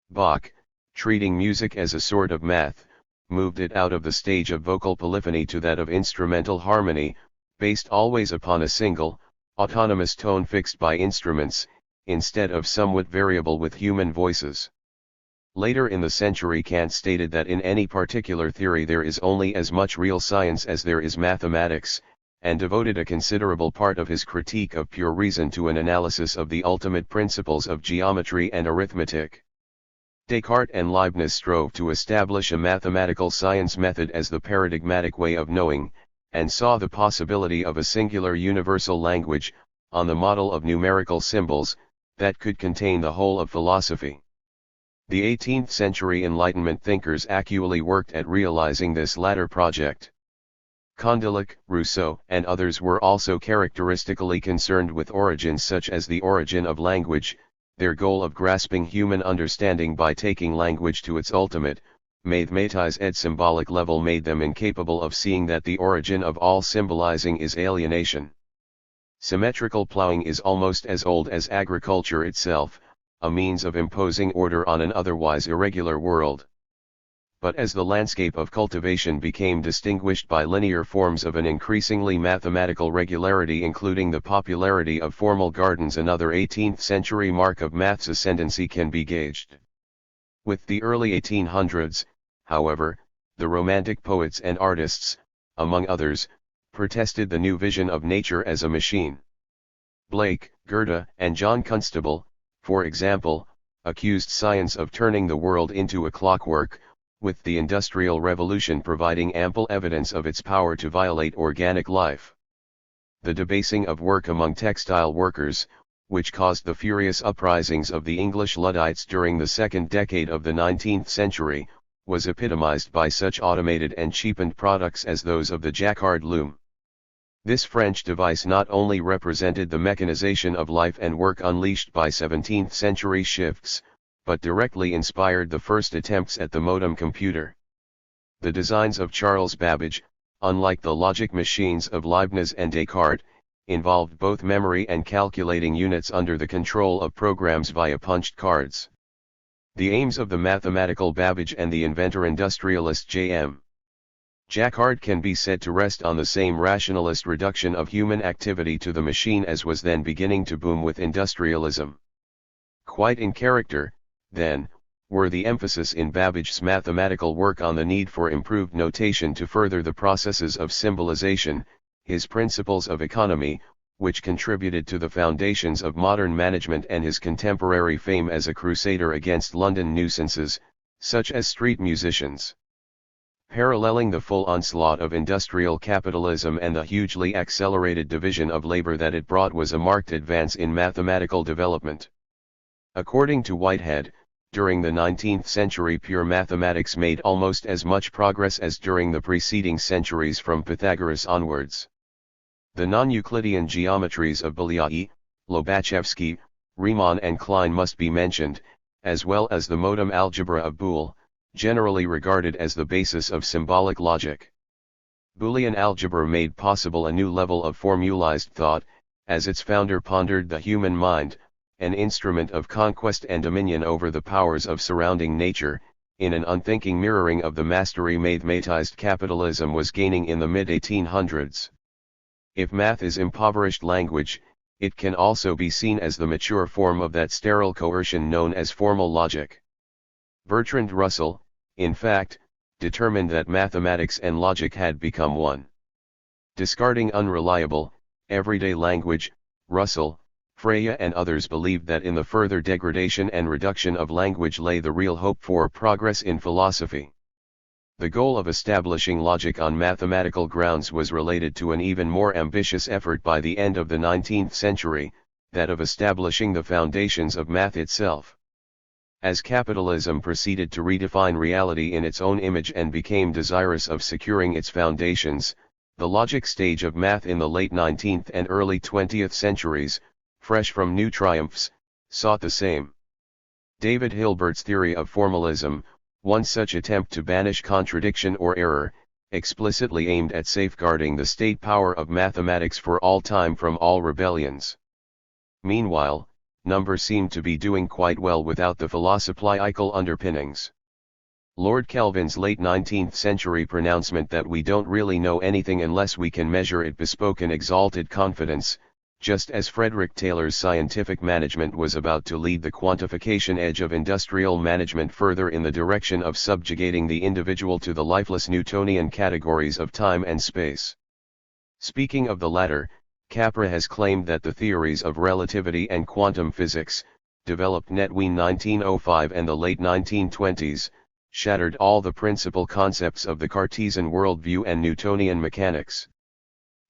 Bach, treating music as a sort of math, moved it out of the stage of vocal polyphony to that of instrumental harmony, based always upon a single, autonomous tone fixed by instruments, instead of somewhat variable with human voices. Later in the century Kant stated that in any particular theory there is only as much real science as there is mathematics, and devoted a considerable part of his critique of pure reason to an analysis of the ultimate principles of geometry and arithmetic. Descartes and Leibniz strove to establish a mathematical science method as the paradigmatic way of knowing, and saw the possibility of a singular universal language, on the model of numerical symbols, that could contain the whole of philosophy. The 18th century Enlightenment thinkers accurately worked at realizing this latter project. Condillac, Rousseau, and others were also characteristically concerned with origins such as the origin of language, their goal of grasping human understanding by taking language to its ultimate, mathematize et symbolic level made them incapable of seeing that the origin of all symbolizing is alienation. Symmetrical plowing is almost as old as agriculture itself, a means of imposing order on an otherwise irregular world. But as the landscape of cultivation became distinguished by linear forms of an increasingly mathematical regularity including the popularity of formal gardens, another 18th century mark of math's ascendancy can be gauged. With the early 1800s, however, the Romantic poets and artists, among others, protested the new vision of nature as a machine. Blake, Goethe, and John Constable, for example, accused science of turning the world into a clockwork, with the Industrial Revolution providing ample evidence of its power to violate organic life. The debasing of work among textile workers, which caused the furious uprisings of the English Luddites during the second decade of the 19th century, was epitomized by such automated and cheapened products as those of the Jacquard loom. This French device not only represented the mechanization of life and work unleashed by 17th century shifts, but directly inspired the first attempts at the modem computer. The designs of Charles Babbage, unlike the logic machines of Leibniz and Descartes, involved both memory and calculating units under the control of programs via punched cards. The aims of the mathematical Babbage and the inventor industrialist J.M. Jacquard can be said to rest on the same rationalist reduction of human activity to the machine as was then beginning to boom with industrialism. Quite in character, then, were the emphasis in Babbage's mathematical work on the need for improved notation to further the processes of symbolization, his principles of economy, which contributed to the foundations of modern management, and his contemporary fame as a crusader against London nuisances, such as street musicians. Paralleling the full onslaught of industrial capitalism and the hugely accelerated division of labor that it brought was a marked advance in mathematical development. According to Whitehead, during the 19th century pure mathematics made almost as much progress as during the preceding centuries from Pythagoras onwards. The non-Euclidean geometries of Bolyai, Lobachevsky, Riemann and Klein must be mentioned, as well as the modem algebra of Boole, generally regarded as the basis of symbolic logic. Boolean algebra made possible a new level of formalized thought, as its founder pondered the human mind, an instrument of conquest and dominion over the powers of surrounding nature, in an unthinking mirroring of the mastery mathematized capitalism was gaining in the mid-1800s. If math is impoverished language, it can also be seen as the mature form of that sterile coercion known as formal logic. Bertrand Russell, in fact, determined that mathematics and logic had become one. Discarding unreliable, everyday language, Russell, Freya and others believed that in the further degradation and reduction of language lay the real hope for progress in philosophy. The goal of establishing logic on mathematical grounds was related to an even more ambitious effort by the end of the 19th century, that of establishing the foundations of math itself. As capitalism proceeded to redefine reality in its own image and became desirous of securing its foundations, the logic stage of math in the late 19th and early 20th centuries, fresh from new triumphs, sought the same. David Hilbert's theory of formalism, one such attempt to banish contradiction or error, explicitly aimed at safeguarding the state power of mathematics for all time from all rebellions. Meanwhile, numbers seemed to be doing quite well without the philosophical underpinnings. Lord Kelvin's late 19th century pronouncement that we don't really know anything unless we can measure it bespoke an exalted confidence, just as Frederick Taylor's scientific management was about to lead the quantification edge of industrial management further in the direction of subjugating the individual to the lifeless Newtonian categories of time and space. Speaking of the latter, Capra has claimed that the theories of relativity and quantum physics, developed between 1905 and the late 1920s, shattered all the principal concepts of the Cartesian worldview and Newtonian mechanics.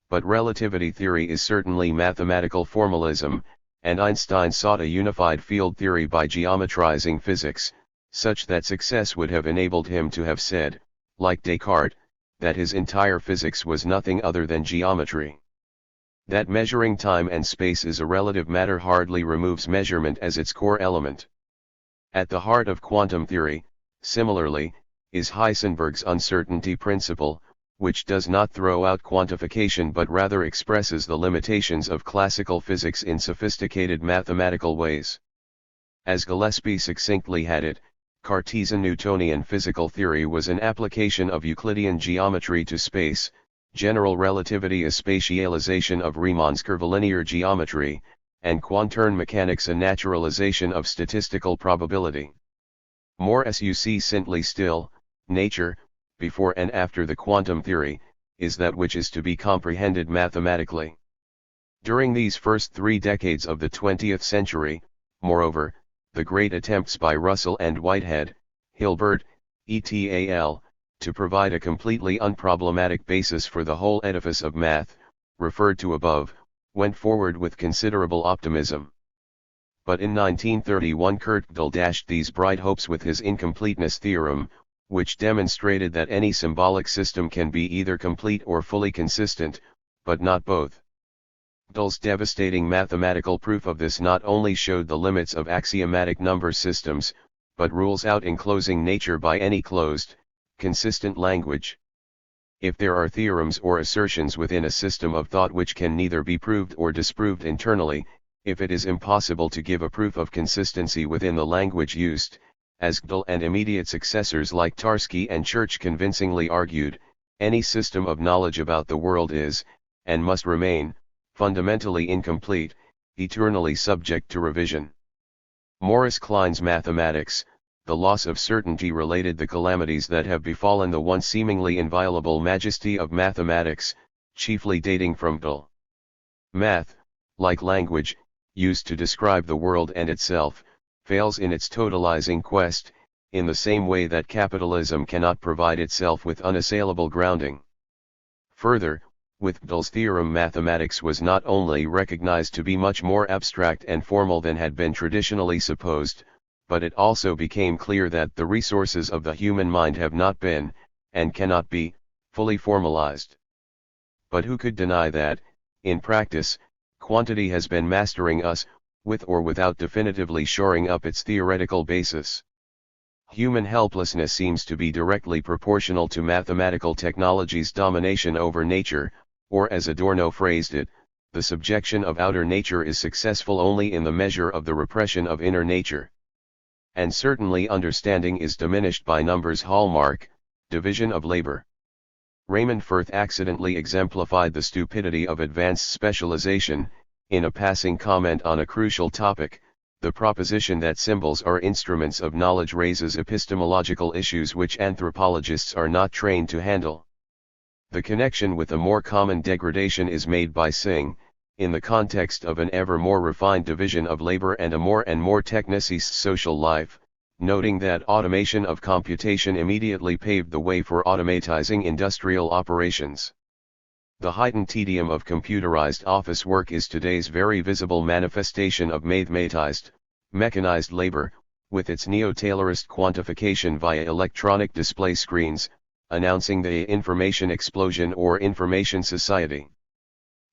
But relativity theory is certainly mathematical formalism, and Einstein sought a unified field theory by geometrizing physics, such that success would have enabled him to have said, like Descartes, that his entire physics was nothing other than geometry. That measuring time and space is a relative matter hardly removes measurement as its core element. At the heart of quantum theory, similarly, is Heisenberg's uncertainty principle, which does not throw out quantification but rather expresses the limitations of classical physics in sophisticated mathematical ways. As Gillespie succinctly had it, Cartesian-Newtonian physical theory was an application of Euclidean geometry to space, general relativity a spatialization of Riemann's curvilinear geometry, and quantum mechanics a naturalization of statistical probability. More succinctly still, nature, before and after the quantum theory, is that which is to be comprehended mathematically. During these first 3 decades of the 20th century, moreover, the great attempts by Russell and Whitehead, Hilbert, et al., to provide a completely unproblematic basis for the whole edifice of math, referred to above, went forward with considerable optimism. But in 1931 Kurt Gödel dashed these bright hopes with his incompleteness theorem, which demonstrated that any symbolic system can be either complete or fully consistent, but not both. Gödel's devastating mathematical proof of this not only showed the limits of axiomatic number systems, but rules out enclosing nature by any closed, consistent language. If there are theorems or assertions within a system of thought which can neither be proved or disproved internally, if it is impossible to give a proof of consistency within the language used, as Gödel and immediate successors like Tarski and Church convincingly argued, any system of knowledge about the world is, and must remain, fundamentally incomplete, eternally subject to revision. Maurice Klein's Mathematics, the loss of certainty related the calamities that have befallen the once seemingly inviolable majesty of mathematics, chiefly dating from Gödel. Math, like language, used to describe the world and itself, fails in its totalizing quest, in the same way that capitalism cannot provide itself with unassailable grounding. Further, with Gödel's theorem mathematics was not only recognized to be much more abstract and formal than had been traditionally supposed, but it also became clear that the resources of the human mind have not been, and cannot be, fully formalized. But who could deny that, in practice, quantity has been mastering us, with or without definitively shoring up its theoretical basis? Human helplessness seems to be directly proportional to mathematical technology's domination over nature, or as Adorno phrased it, the subjection of outer nature is successful only in the measure of the repression of inner nature. And certainly understanding is diminished by numbers' hallmark, division of labor. Raymond Firth accidentally exemplified the stupidity of advanced specialization, in a passing comment on a crucial topic, The proposition that symbols are instruments of knowledge raises epistemological issues which anthropologists are not trained to handle. The connection with a more common degradation is made by Singh, in the context of an ever more refined division of labor and a more technicist social life, noting that automation of computation immediately paved the way for automatizing industrial operations. The heightened tedium of computerized office work is today's very visible manifestation of mathematized, mechanized labor, with its neo-Taylorist quantification via electronic display screens, announcing the information explosion or information society.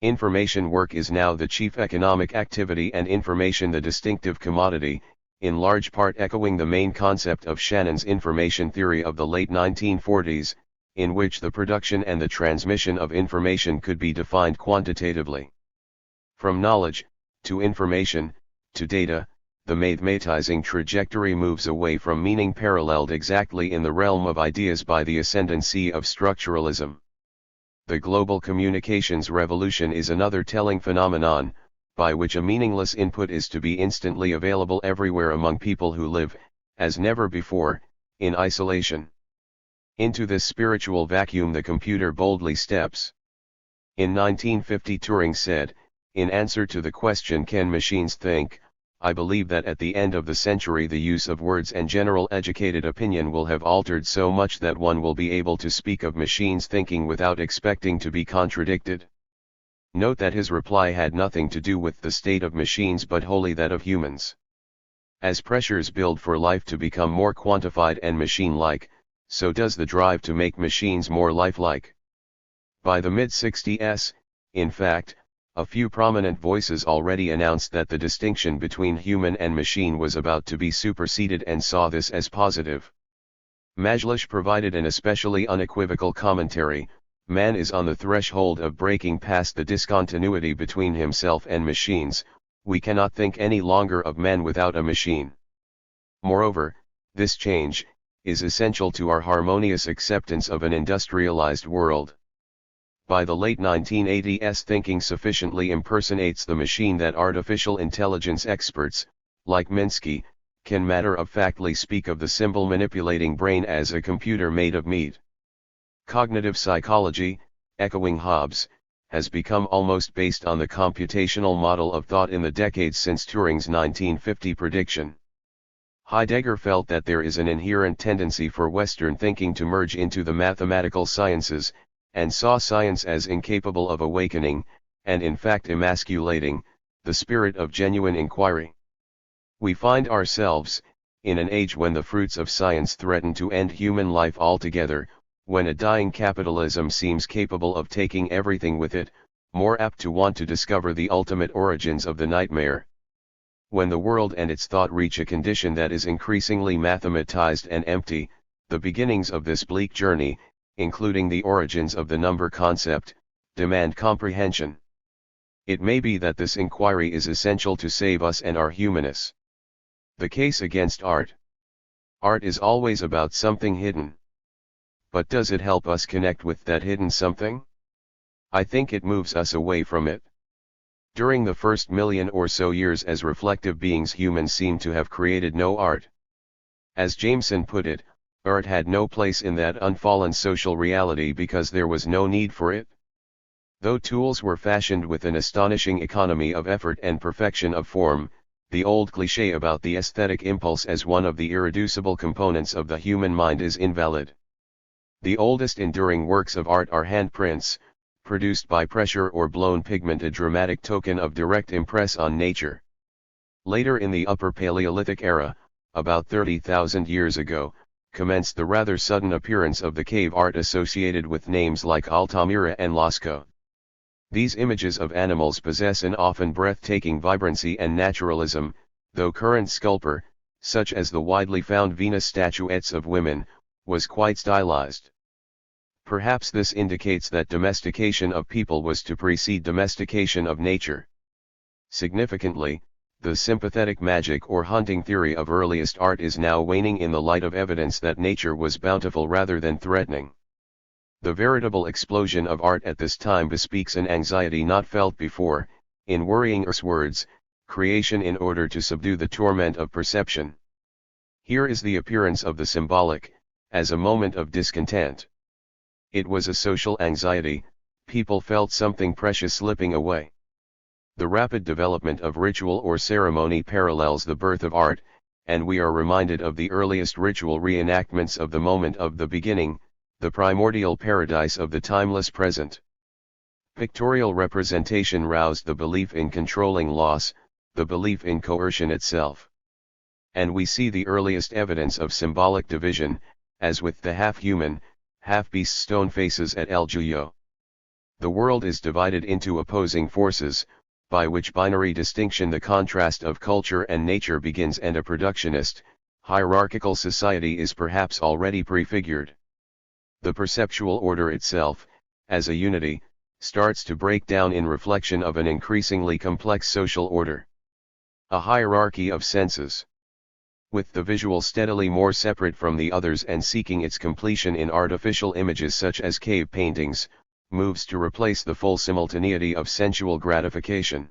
Information work is now the chief economic activity and information the distinctive commodity, in large part echoing the main concept of Shannon's information theory of the late 1940s, in which the production and the transmission of information could be defined quantitatively. From knowledge, to information, to data, the mathematizing trajectory moves away from meaning paralleled exactly in the realm of ideas by the ascendancy of structuralism. The global communications revolution is another telling phenomenon, by which a meaningless input is to be instantly available everywhere among people who live, as never before, in isolation. Into this spiritual vacuum the computer boldly steps. In 1950 Turing said, in answer to the question "Can machines think?" I believe that at the end of the century the use of words and general educated opinion will have altered so much that one will be able to speak of machines thinking without expecting to be contradicted. Note that his reply had nothing to do with the state of machines but wholly that of humans. As pressures build for life to become more quantified and machine-like, so does the drive to make machines more lifelike. By the mid-60s, in fact, a few prominent voices already announced that the distinction between human and machine was about to be superseded and saw this as positive. Majlish provided an especially unequivocal commentary: man is on the threshold of breaking past the discontinuity between himself and machines, we cannot think any longer of man without a machine. Moreover, this change is essential to our harmonious acceptance of an industrialized world. By the late 1980s, thinking sufficiently impersonates the machine that artificial intelligence experts, like Minsky, can matter-of-factly speak of the symbol manipulating brain as a computer made of meat. Cognitive psychology, echoing Hobbes, has become almost based on the computational model of thought in the decades since Turing's 1950 prediction. Heidegger felt that there is an inherent tendency for Western thinking to merge into the mathematical sciences, and saw science as incapable of awakening, and in fact emasculating, the spirit of genuine inquiry. We find ourselves, in an age when the fruits of science threaten to end human life altogether, when a dying capitalism seems capable of taking everything with it, more apt to want to discover the ultimate origins of the nightmare. When the world and its thought reach a condition that is increasingly mathematized and empty, the beginnings of this bleak journey, including the origins of the number concept, demand comprehension. It may be that this inquiry is essential to save us and our humanness. The case against art. Art is always about something hidden. But does it help us connect with that hidden something? I think it moves us away from it. During the first million or so years as reflective beings, humans seem to have created no art. As Jameson put it, art had no place in that unfallen social reality because there was no need for it. Though tools were fashioned with an astonishing economy of effort and perfection of form, the old cliché about the aesthetic impulse as one of the irreducible components of the human mind is invalid. The oldest enduring works of art are handprints, produced by pressure or blown pigment, a dramatic token of direct impress on nature. Later in the Upper Paleolithic era, about 30,000 years ago, commenced the rather sudden appearance of the cave art associated with names like Altamira and Lascaux. These images of animals possess an often breathtaking vibrancy and naturalism, though current sculpture, such as the widely found Venus statuettes of women, was quite stylized. Perhaps this indicates that domestication of people was to precede domestication of nature. Significantly, the sympathetic magic or hunting theory of earliest art is now waning in the light of evidence that nature was bountiful rather than threatening. The veritable explosion of art at this time bespeaks an anxiety not felt before, in worrying words, creation in order to subdue the torment of perception. Here is the appearance of the symbolic, as a moment of discontent. It was a social anxiety, people felt something precious slipping away. The rapid development of ritual or ceremony parallels the birth of art, and we are reminded of the earliest ritual reenactments of the moment of the beginning, the primordial paradise of the timeless present. Pictorial representation roused the belief in controlling loss, the belief in coercion itself. And we see the earliest evidence of symbolic division, as with the half-human, half-beast stone faces at El Juyo. The world is divided into opposing forces, by which binary distinction the contrast of culture and nature begins, and a productionist, hierarchical society is perhaps already prefigured. The perceptual order itself, as a unity, starts to break down in reflection of an increasingly complex social order. A hierarchy of senses. With the visual steadily more separate from the others and seeking its completion in artificial images such as cave paintings, moves to replace the full simultaneity of sensual gratification.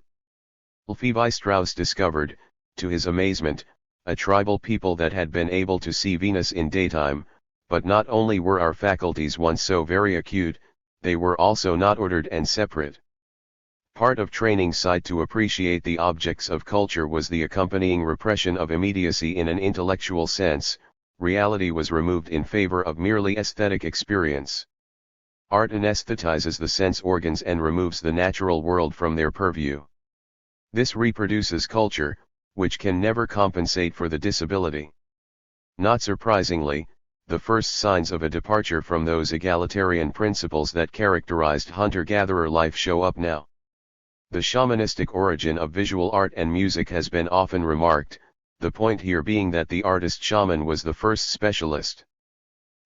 Levi-Strauss discovered, to his amazement, a tribal people that had been able to see Venus in daytime, but not only were our faculties once so very acute, they were also not ordered and separate. Part of training sight to appreciate the objects of culture was the accompanying repression of immediacy in an intellectual sense. Reality was removed in favor of merely aesthetic experience. Art anesthetizes the sense organs and removes the natural world from their purview. This reproduces culture, which can never compensate for the disability. Not surprisingly, the first signs of a departure from those egalitarian principles that characterized hunter-gatherer life show up now. The shamanistic origin of visual art and music has been often remarked, the point here being that the artist-shaman was the first specialist.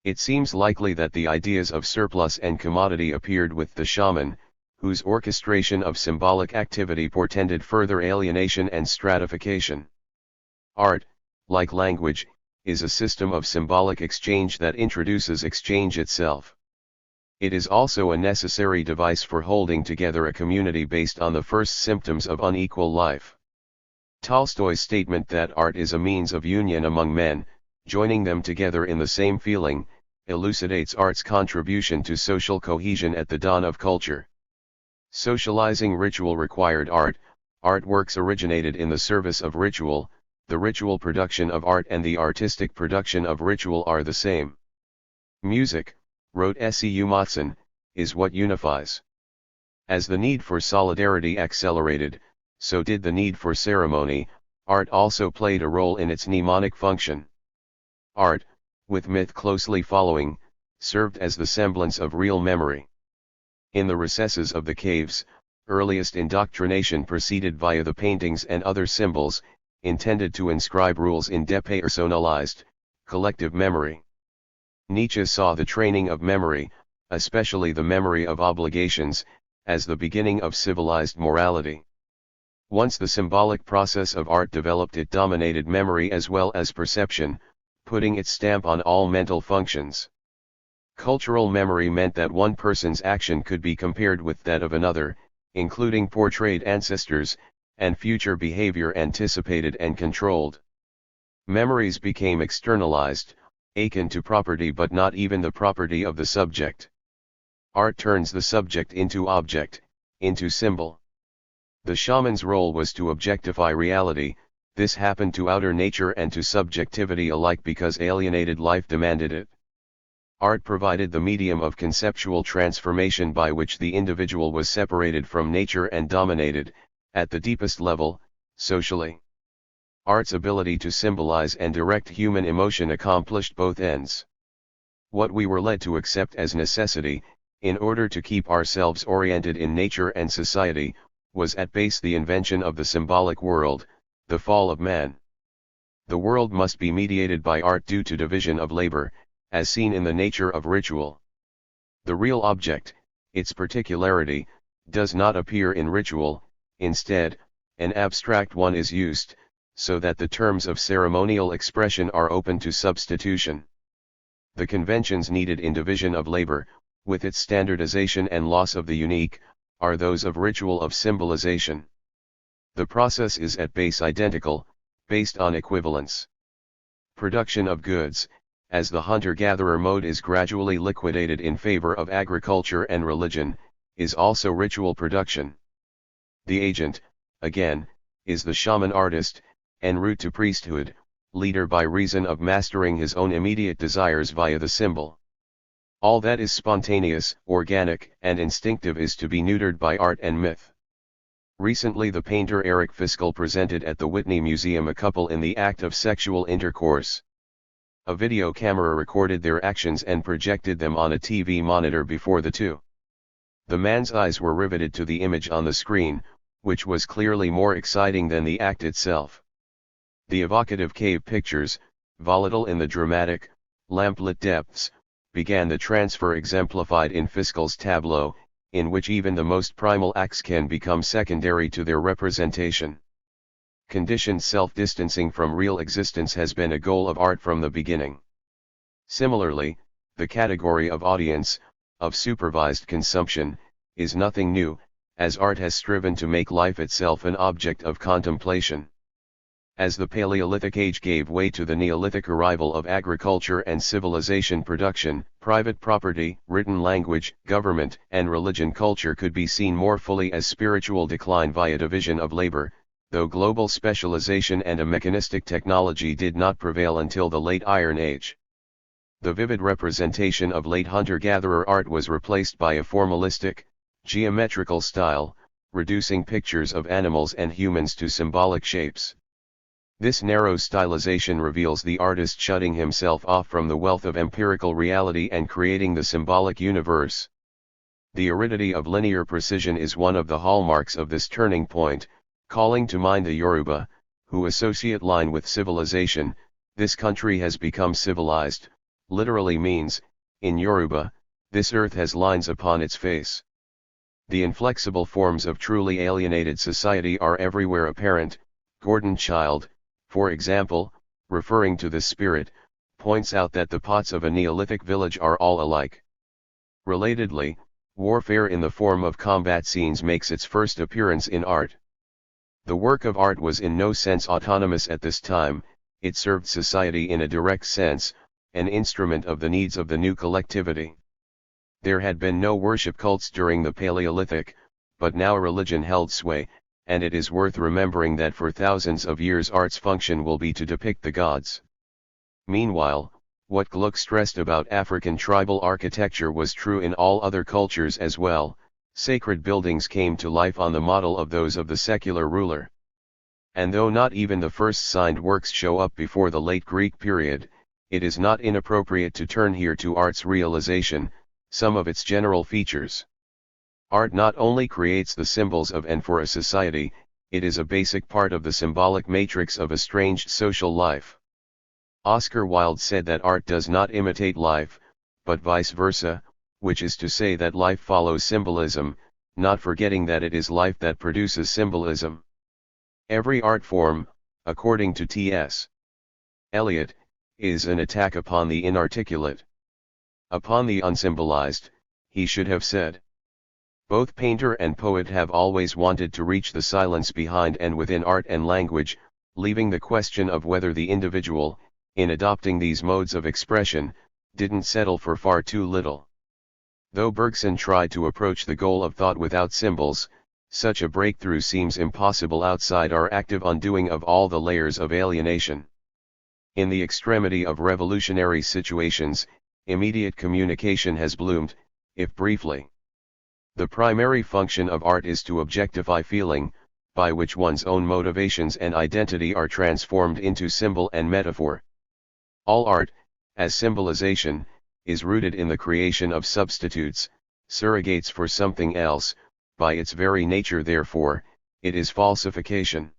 It seems likely that the ideas of surplus and commodity appeared with the shaman, whose orchestration of symbolic activity portended further alienation and stratification. Art, like language, is a system of symbolic exchange that introduces exchange itself. It is also a necessary device for holding together a community based on the first symptoms of unequal life. Tolstoy's statement that art is a means of union among men, joining them together in the same feeling, elucidates art's contribution to social cohesion at the dawn of culture. Socializing ritual required art, artworks originated in the service of ritual, the ritual production of art and the artistic production of ritual are the same. Music, wrote S.E.U. Matson, is what unifies. As the need for solidarity accelerated, so did the need for ceremony. Art also played a role in its mnemonic function. Art, with myth closely following, served as the semblance of real memory. In the recesses of the caves, earliest indoctrination proceeded via the paintings and other symbols, intended to inscribe rules in depersonalized, collective memory. Nietzsche saw the training of memory, especially the memory of obligations, as the beginning of civilized morality. Once the symbolic process of art developed, it dominated memory as well as perception, putting its stamp on all mental functions. Cultural memory meant that one person's action could be compared with that of another, including portrayed ancestors, and future behavior anticipated and controlled. Memories became externalized, akin to property but not even the property of the subject. Art turns the subject into object, into symbol. The shaman's role was to objectify reality. This happened to outer nature and to subjectivity alike because alienated life demanded it. Art provided the medium of conceptual transformation by which the individual was separated from nature and dominated, at the deepest level, socially. Art's ability to symbolize and direct human emotion accomplished both ends. What we were led to accept as necessity, in order to keep ourselves oriented in nature and society, was at base the invention of the symbolic world, the fall of man. The world must be mediated by art due to division of labor, as seen in the nature of ritual. The real object, its particularity, does not appear in ritual. Instead, an abstract one is used, so that the terms of ceremonial expression are open to substitution. The conventions needed in division of labor, with its standardization and loss of the unique, are those of ritual of symbolization. The process is at base identical, based on equivalence. Production of goods, as the hunter-gatherer mode is gradually liquidated in favor of agriculture and religion, is also ritual production. The agent, again, is the shaman artist, en route to priesthood, leader by reason of mastering his own immediate desires via the symbol. All that is spontaneous, organic, and instinctive is to be neutered by art and myth. Recently the painter Eric Fiskell presented at the Whitney Museum a couple in the act of sexual intercourse. A video camera recorded their actions and projected them on a TV monitor before the two. The man's eyes were riveted to the image on the screen, which was clearly more exciting than the act itself. The evocative cave pictures, volatile in the dramatic, lamplit depths, began the transfer exemplified in Fiskell's tableau, in which even the most primal acts can become secondary to their representation. Conditioned self-distancing from real existence has been a goal of art from the beginning. Similarly, the category of audience, of supervised consumption, is nothing new, as art has striven to make life itself an object of contemplation. As the Paleolithic age gave way to the Neolithic arrival of agriculture and civilization production, private property, written language, government, and religion culture could be seen more fully as spiritual decline via division of labor, though global specialization and a mechanistic technology did not prevail until the late Iron Age. The vivid representation of late hunter-gatherer art was replaced by a formalistic, geometrical style, reducing pictures of animals and humans to symbolic shapes. This narrow stylization reveals the artist shutting himself off from the wealth of empirical reality and creating the symbolic universe. The aridity of linear precision is one of the hallmarks of this turning point, calling to mind the Yoruba, who associate line with civilization. This country has become civilized, literally means, in Yoruba, this earth has lines upon its face. The inflexible forms of truly alienated society are everywhere apparent. Gordon Childe, for example, referring to this spirit, points out that the pots of a Neolithic village are all alike. Relatedly, warfare in the form of combat scenes makes its first appearance in art. The work of art was in no sense autonomous at this time, it served society in a direct sense, an instrument of the needs of the new collectivity. There had been no worship cults during the Paleolithic, but now religion held sway, and it is worth remembering that for thousands of years art's function will be to depict the gods. Meanwhile, what Gluck stressed about African tribal architecture was true in all other cultures as well. Sacred buildings came to life on the model of those of the secular ruler. And though not even the first signed works show up before the late Greek period, it is not inappropriate to turn here to art's realization, some of its general features. Art not only creates the symbols of and for a society, it is a basic part of the symbolic matrix of a strange social life. Oscar Wilde said that art does not imitate life, but vice versa, which is to say that life follows symbolism, not forgetting that it is life that produces symbolism. Every art form, according to T.S. Eliot, is an attack upon the inarticulate. Upon the unsymbolized, he should have said. Both painter and poet have always wanted to reach the silence behind and within art and language, leaving the question of whether the individual, in adopting these modes of expression, didn't settle for far too little. Though Bergson tried to approach the goal of thought without symbols, such a breakthrough seems impossible outside our active undoing of all the layers of alienation. In the extremity of revolutionary situations, immediate communication has bloomed, if briefly. The primary function of art is to objectify feeling, by which one's own motivations and identity are transformed into symbol and metaphor. All art, as symbolization, is rooted in the creation of substitutes, surrogates for something else. By its very nature therefore, it is falsification.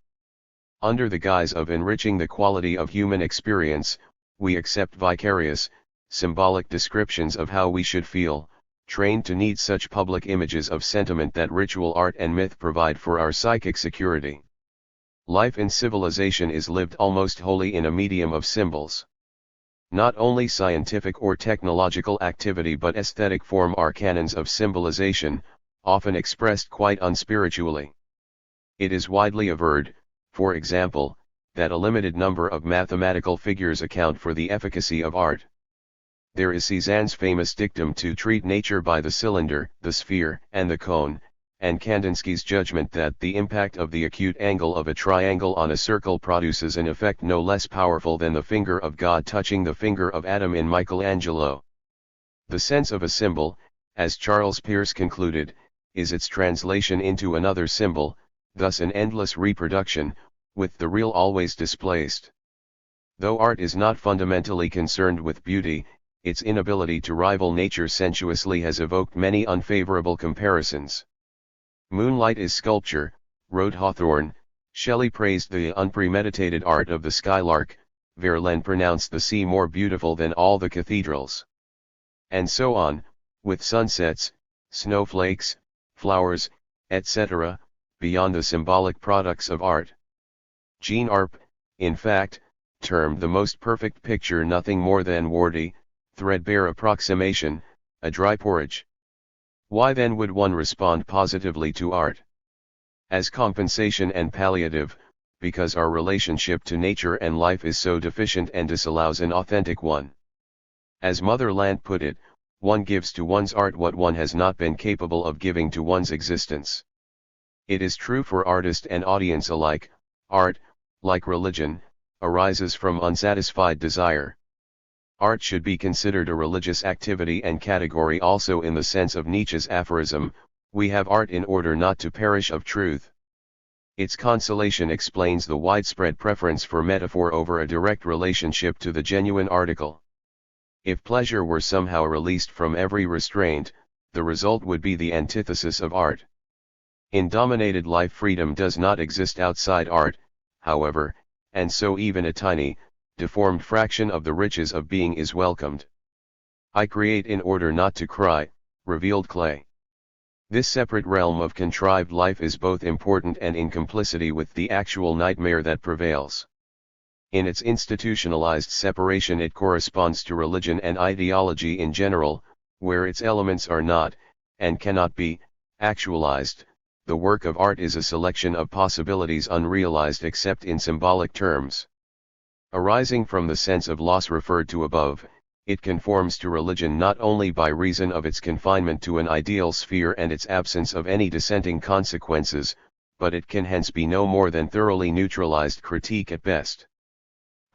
Under the guise of enriching the quality of human experience, we accept vicarious, symbolic descriptions of how we should feel, trained to need such public images of sentiment that ritual art and myth provide for our psychic security. Life in civilization is lived almost wholly in a medium of symbols. Not only scientific or technological activity but aesthetic form are canons of symbolization, often expressed quite unspiritually. It is widely averred, for example, that a limited number of mathematical figures account for the efficacy of art. There is Cézanne's famous dictum to treat nature by the cylinder, the sphere, and the cone, and Kandinsky's judgment that the impact of the acute angle of a triangle on a circle produces an effect no less powerful than the finger of God touching the finger of Adam in Michelangelo. The sense of a symbol, as Charles Peirce concluded, is its translation into another symbol, thus an endless reproduction, with the real always displaced. Though art is not fundamentally concerned with beauty, its inability to rival nature sensuously has evoked many unfavorable comparisons. Moonlight is sculpture, wrote Hawthorne. Shelley praised the unpremeditated art of the skylark, Verlaine pronounced the sea more beautiful than all the cathedrals. And so on, with sunsets, snowflakes, flowers, etc., beyond the symbolic products of art. Jean Arp, in fact, termed the most perfect picture nothing more than warty, threadbare approximation, a dry porridge. Why then would one respond positively to art? As compensation and palliative, because our relationship to nature and life is so deficient and disallows an authentic one. As Mother Land put it, one gives to one's art what one has not been capable of giving to one's existence. It is true for artist and audience alike, art, like religion, arises from unsatisfied desire. Art should be considered a religious activity and category also in the sense of Nietzsche's aphorism, we have art in order not to perish of truth. Its consolation explains the widespread preference for metaphor over a direct relationship to the genuine article. If pleasure were somehow released from every restraint, the result would be the antithesis of art. In dominated life freedom does not exist outside art, however, and so even a tiny, deformed fraction of the riches of being is welcomed. I create in order not to cry, revealed Clay. This separate realm of contrived life is both important and in complicity with the actual nightmare that prevails. In its institutionalized separation it corresponds to religion and ideology in general, where its elements are not, and cannot be, actualized. The work of art is a selection of possibilities unrealized except in symbolic terms. Arising from the sense of loss referred to above, it conforms to religion not only by reason of its confinement to an ideal sphere and its absence of any dissenting consequences, but it can hence be no more than thoroughly neutralized critique at best.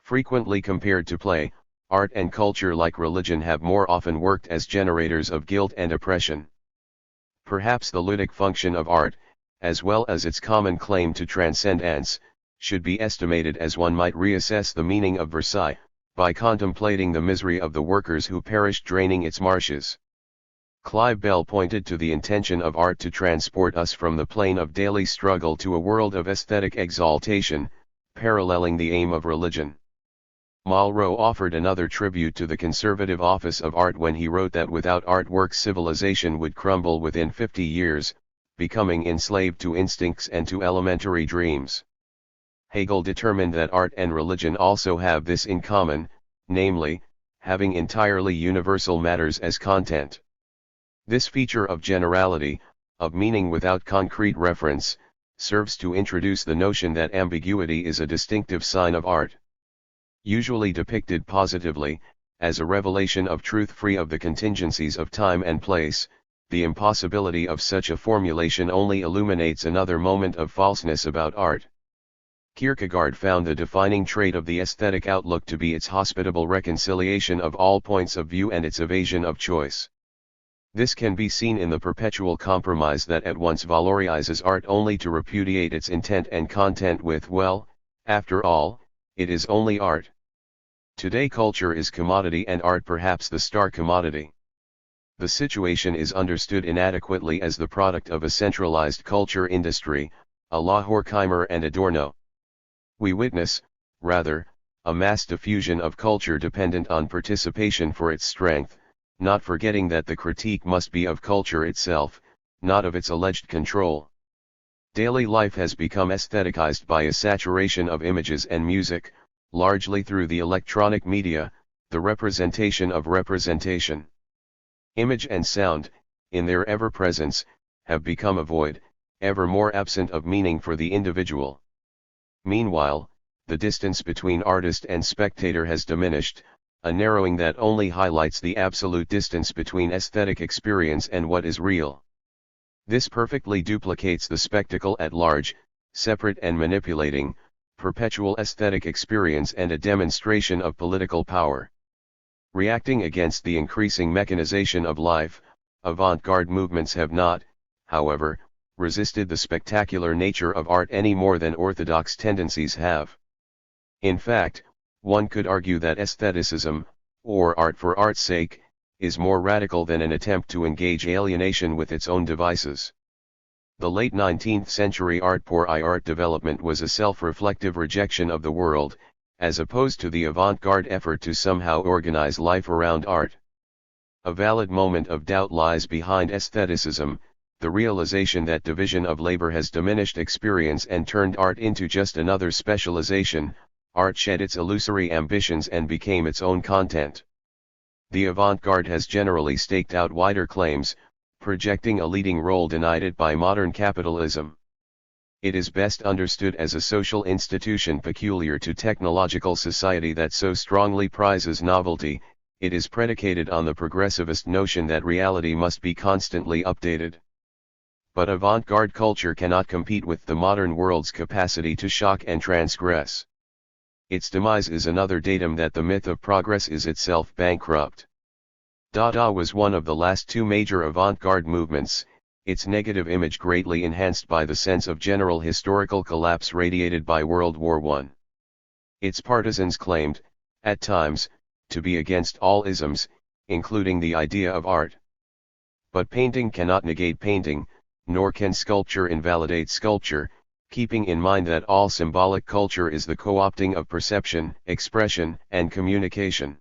Frequently compared to play, art and culture like religion have more often worked as generators of guilt and oppression. Perhaps the ludic function of art, as well as its common claim to transcendence, should be estimated as one might reassess the meaning of Versailles, by contemplating the misery of the workers who perished draining its marshes. Clive Bell pointed to the intention of art to transport us from the plane of daily struggle to a world of aesthetic exaltation, paralleling the aim of religion. Malraux offered another tribute to the conservative office of art when he wrote that without artwork civilization would crumble within 50 years, becoming enslaved to instincts and to elementary dreams. Hegel determined that art and religion also have this in common, namely, having entirely universal matters as content. This feature of generality, of meaning without concrete reference, serves to introduce the notion that ambiguity is a distinctive sign of art. Usually depicted positively, as a revelation of truth free of the contingencies of time and place, the impossibility of such a formulation only illuminates another moment of falseness about art. Kierkegaard found the defining trait of the aesthetic outlook to be its hospitable reconciliation of all points of view and its evasion of choice. This can be seen in the perpetual compromise that at once valorizes art only to repudiate its intent and content with, well, after all, it is only art. Today culture is commodity and art perhaps the star commodity. The situation is understood inadequately as the product of a centralized culture industry, a la Horkheimer and Adorno. We witness, rather, a mass diffusion of culture dependent on participation for its strength, not forgetting that the critique must be of culture itself, not of its alleged control. Daily life has become aestheticized by a saturation of images and music, largely through the electronic media, the representation of representation. Image and sound, in their ever-presence, have become a void, ever more absent of meaning for the individual. Meanwhile, the distance between artist and spectator has diminished, a narrowing that only highlights the absolute distance between aesthetic experience and what is real. This perfectly duplicates the spectacle at large, separate and manipulating, perpetual aesthetic experience and a demonstration of political power. Reacting against the increasing mechanization of life, avant-garde movements have not, however, resisted the spectacular nature of art any more than orthodox tendencies have. In fact, one could argue that aestheticism, or art for art's sake, is more radical than an attempt to engage alienation with its own devices. The late 19th century art pour art development was a self-reflective rejection of the world, as opposed to the avant-garde effort to somehow organize life around art. A valid moment of doubt lies behind aestheticism, the realization that division of labor has diminished experience and turned art into just another specialization. Art shed its illusory ambitions and became its own content. The avant-garde has generally staked out wider claims, projecting a leading role denied it by modern capitalism. It is best understood as a social institution peculiar to technological society that so strongly prizes novelty. It is predicated on the progressivist notion that reality must be constantly updated. But avant-garde culture cannot compete with the modern world's capacity to shock and transgress. Its demise is another datum that the myth of progress is itself bankrupt. Dada was one of the last two major avant-garde movements, its negative image greatly enhanced by the sense of general historical collapse radiated by World War I. Its partisans claimed, at times, to be against all isms, including the idea of art. But painting cannot negate painting, nor can sculpture invalidate sculpture, keeping in mind that all symbolic culture is the co-opting of perception, expression, and communication.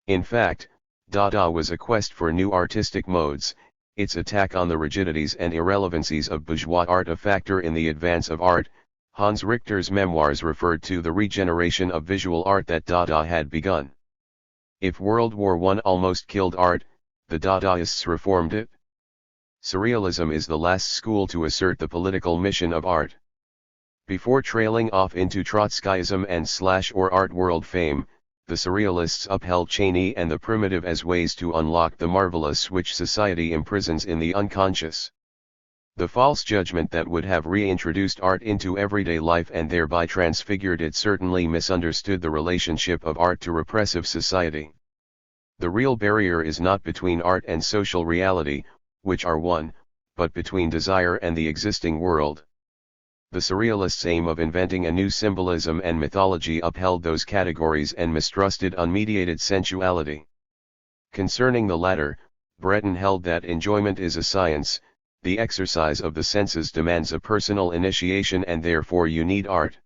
In fact, Dada was a quest for new artistic modes, its attack on the rigidities and irrelevancies of bourgeois art a factor in the advance of art. Hans Richter's memoirs referred to the regeneration of visual art that Dada had begun. If World War I almost killed art, the Dadaists reformed it. Surrealism is the last school to assert the political mission of art. Before trailing off into Trotskyism and / art world fame, the Surrealists upheld Cheney and the primitive as ways to unlock the marvelous which society imprisons in the unconscious. The false judgment that would have reintroduced art into everyday life and thereby transfigured it certainly misunderstood the relationship of art to repressive society. The real barrier is not between art and social reality, which are one, but between desire and the existing world. The Surrealists' aim of inventing a new symbolism and mythology upheld those categories and mistrusted unmediated sensuality. Concerning the latter, Breton held that enjoyment is a science, the exercise of the senses demands a personal initiation and therefore you need art.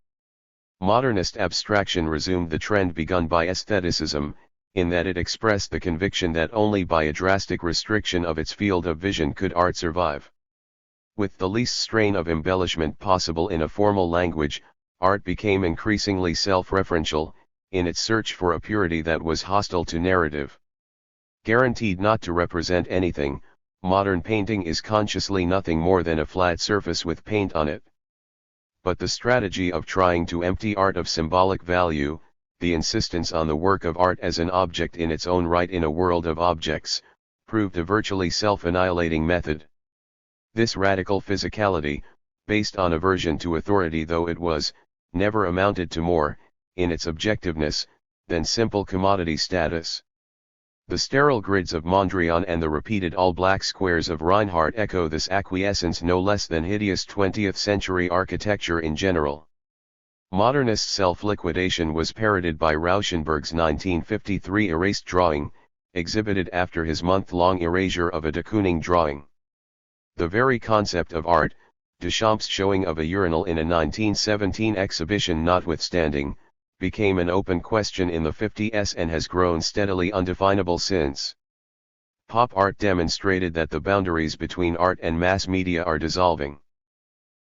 Modernist abstraction resumed the trend begun by aestheticism, in that it expressed the conviction that only by a drastic restriction of its field of vision could art survive. With the least strain of embellishment possible in a formal language, art became increasingly self-referential, in its search for a purity that was hostile to narrative. Guaranteed not to represent anything, modern painting is consciously nothing more than a flat surface with paint on it. But the strategy of trying to empty art of symbolic value, the insistence on the work of art as an object in its own right in a world of objects, proved a virtually self-annihilating method. This radical physicality, based on aversion to authority though it was, never amounted to more, in its objectiveness, than simple commodity status. The sterile grids of Mondrian and the repeated all-black squares of Reinhardt echo this acquiescence no less than hideous 20th-century architecture in general. Modernist self-liquidation was parroted by Rauschenberg's 1953 erased drawing, exhibited after his month-long erasure of a de Kooning drawing. The very concept of art, Duchamp's showing of a urinal in a 1917 exhibition notwithstanding, became an open question in the 50s and has grown steadily undefinable since. Pop art demonstrated that the boundaries between art and mass media are dissolving.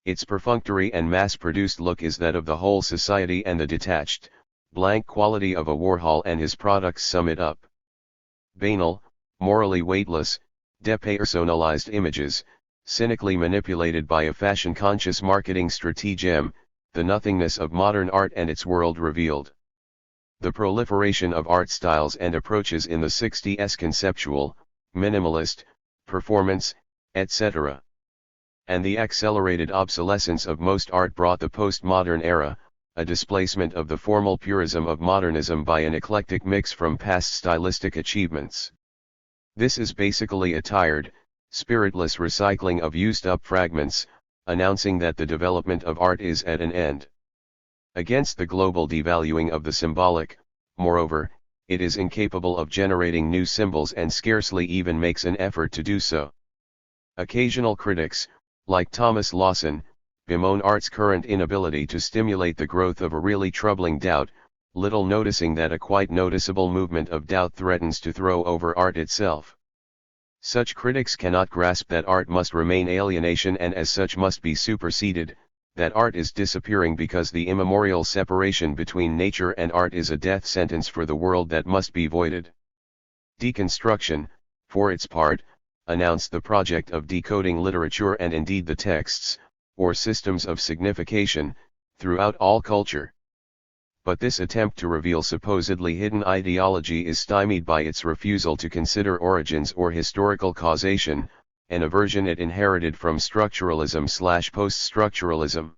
Its perfunctory and mass-produced look is that of the whole society, and the detached, blank quality of a Warhol and his products sum it up. Banal, morally weightless, depersonalized images, cynically manipulated by a fashion-conscious marketing stratagem, the nothingness of modern art and its world revealed. The proliferation of art styles and approaches in the 60s conceptual, minimalist, performance, etc. And the accelerated obsolescence of most art brought the postmodern era, a displacement of the formal purism of modernism by an eclectic mix from past stylistic achievements. This is basically a tired, spiritless recycling of used-up fragments, announcing that the development of art is at an end. Against the global devaluing of the symbolic, moreover, it is incapable of generating new symbols and scarcely even makes an effort to do so. Occasional critics, like Thomas Lawson, bemoan art's current inability to stimulate the growth of a really troubling doubt, little noticing that a quite noticeable movement of doubt threatens to throw over art itself. Such critics cannot grasp that art must remain alienation and as such must be superseded, that art is disappearing because the immemorial separation between nature and art is a death sentence for the world that must be voided. Deconstruction, for its part, announced the project of decoding literature and indeed the texts, or systems of signification, throughout all culture. But this attempt to reveal supposedly hidden ideology is stymied by its refusal to consider origins or historical causation, an aversion it inherited from structuralism/post-structuralism.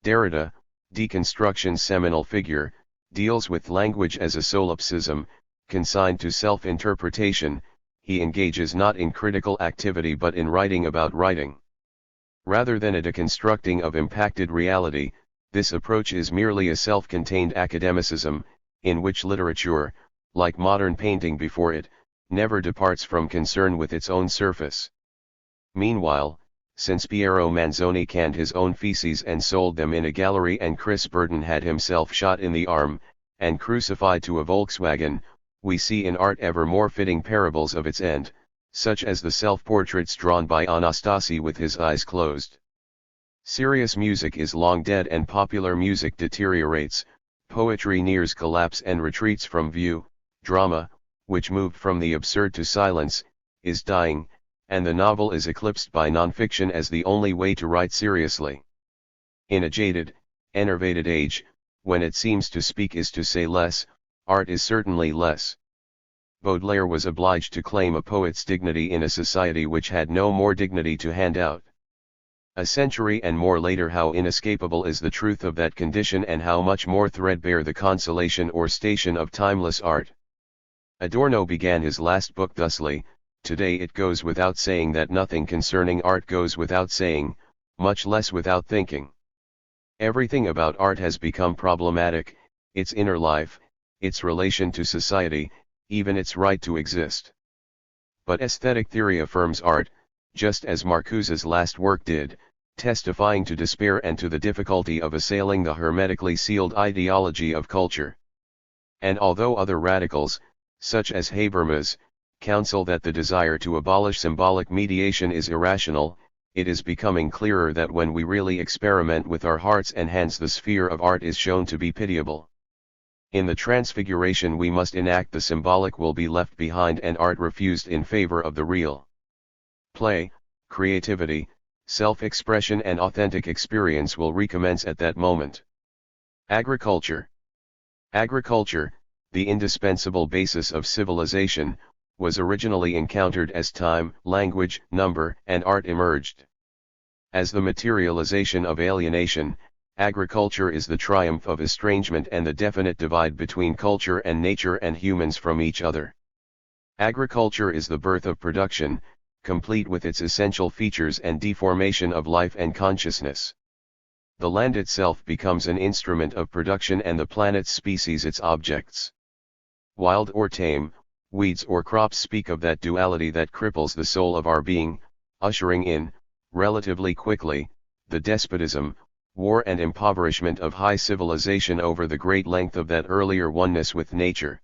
Derrida, deconstruction's seminal figure, deals with language as a solipsism, consigned to self-interpretation. He engages not in critical activity but in writing about writing. Rather than a deconstructing of impacted reality, this approach is merely a self-contained academicism, in which literature, like modern painting before it, never departs from concern with its own surface. Meanwhile, since Piero Manzoni canned his own feces and sold them in a gallery and Chris Burden had himself shot in the arm, and crucified to a Volkswagen, we see in art ever more fitting parables of its end, such as the self-portraits drawn by Anastasi with his eyes closed. Serious music is long dead and popular music deteriorates, poetry nears collapse and retreats from view, drama, which moved from the absurd to silence, is dying, and the novel is eclipsed by nonfiction as the only way to write seriously. In a jaded, enervated age, when it seems to speak is to say less, art is certainly less. Baudelaire was obliged to claim a poet's dignity in a society which had no more dignity to hand out. A century and more later, how inescapable is the truth of that condition and how much more threadbare the consolation or station of timeless art. Adorno began his last book thusly: today it goes without saying that nothing concerning art goes without saying, much less without thinking. Everything about art has become problematic, its inner life, its relation to society, even its right to exist. But aesthetic theory affirms art, just as Marcuse's last work did, testifying to despair and to the difficulty of assailing the hermetically sealed ideology of culture. And although other radicals, such as Habermas, counsel that the desire to abolish symbolic mediation is irrational, it is becoming clearer that when we really experiment with our hearts and hands, the sphere of art is shown to be pitiable. In the transfiguration we must enact, the symbolic will be left behind and art refused in favor of the real. Play, creativity, self-expression and authentic experience will recommence at that moment. Agriculture. Agriculture, the indispensable basis of civilization, was originally encountered as time, language, number, and art emerged. As the materialization of alienation, agriculture is the triumph of estrangement and the definite divide between culture and nature and humans from each other. Agriculture is the birth of production, complete with its essential features and deformation of life and consciousness. The land itself becomes an instrument of production and the planet's species its objects. Wild or tame, weeds or crops speak of that duality that cripples the soul of our being, ushering in, relatively quickly, the despotism, war and impoverishment of high civilization over the great length of that earlier oneness with nature.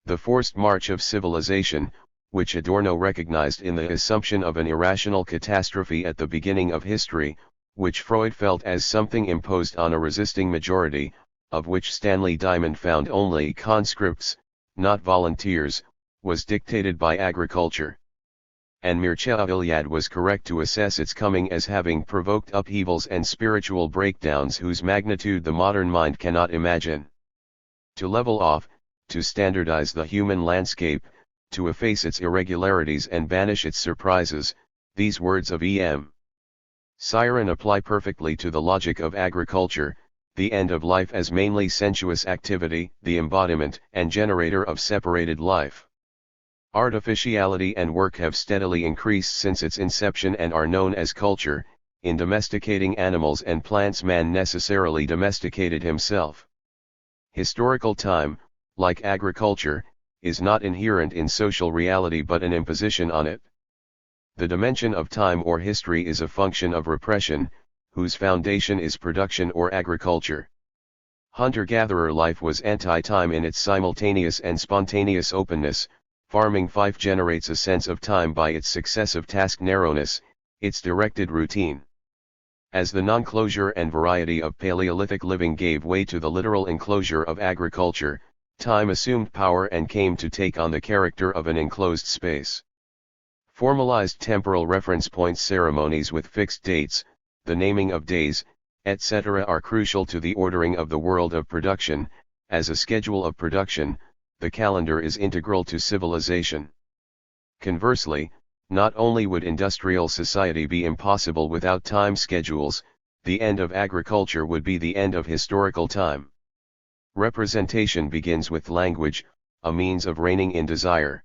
The forced march of civilization, which Adorno recognized in the assumption of an irrational catastrophe at the beginning of history, which Freud felt as something imposed on a resisting majority, of which Stanley Diamond found only conscripts, not volunteers, was dictated by agriculture. and Mircea Eliade was correct to assess its coming as having provoked upheavals and spiritual breakdowns whose magnitude the modern mind cannot imagine. To level off, to standardize the human landscape, to efface its irregularities and banish its surprises, these words of E.M. Siren apply perfectly to the logic of agriculture, the end of life as mainly sensuous activity, the embodiment and generator of separated life. Artificiality and work have steadily increased since its inception and are known as culture. In domesticating animals and plants, man necessarily domesticated himself. Historical time, like agriculture, is not inherent in social reality but an imposition on it. The dimension of time or history is a function of repression, whose foundation is production or agriculture. Hunter-gatherer life was anti-time in its simultaneous and spontaneous openness. Farming life generates a sense of time by its successive task narrowness, its directed routine. As the non-closure and variety of Paleolithic living gave way to the literal enclosure of agriculture, time assumed power and came to take on the character of an enclosed space. Formalized temporal reference points, ceremonies with fixed dates, the naming of days, etc. are crucial to the ordering of the world of production. As a schedule of production, the calendar is integral to civilization. Conversely, not only would industrial society be impossible without time schedules, the end of agriculture would be the end of historical time. Representation begins with language, a means of reining in desire.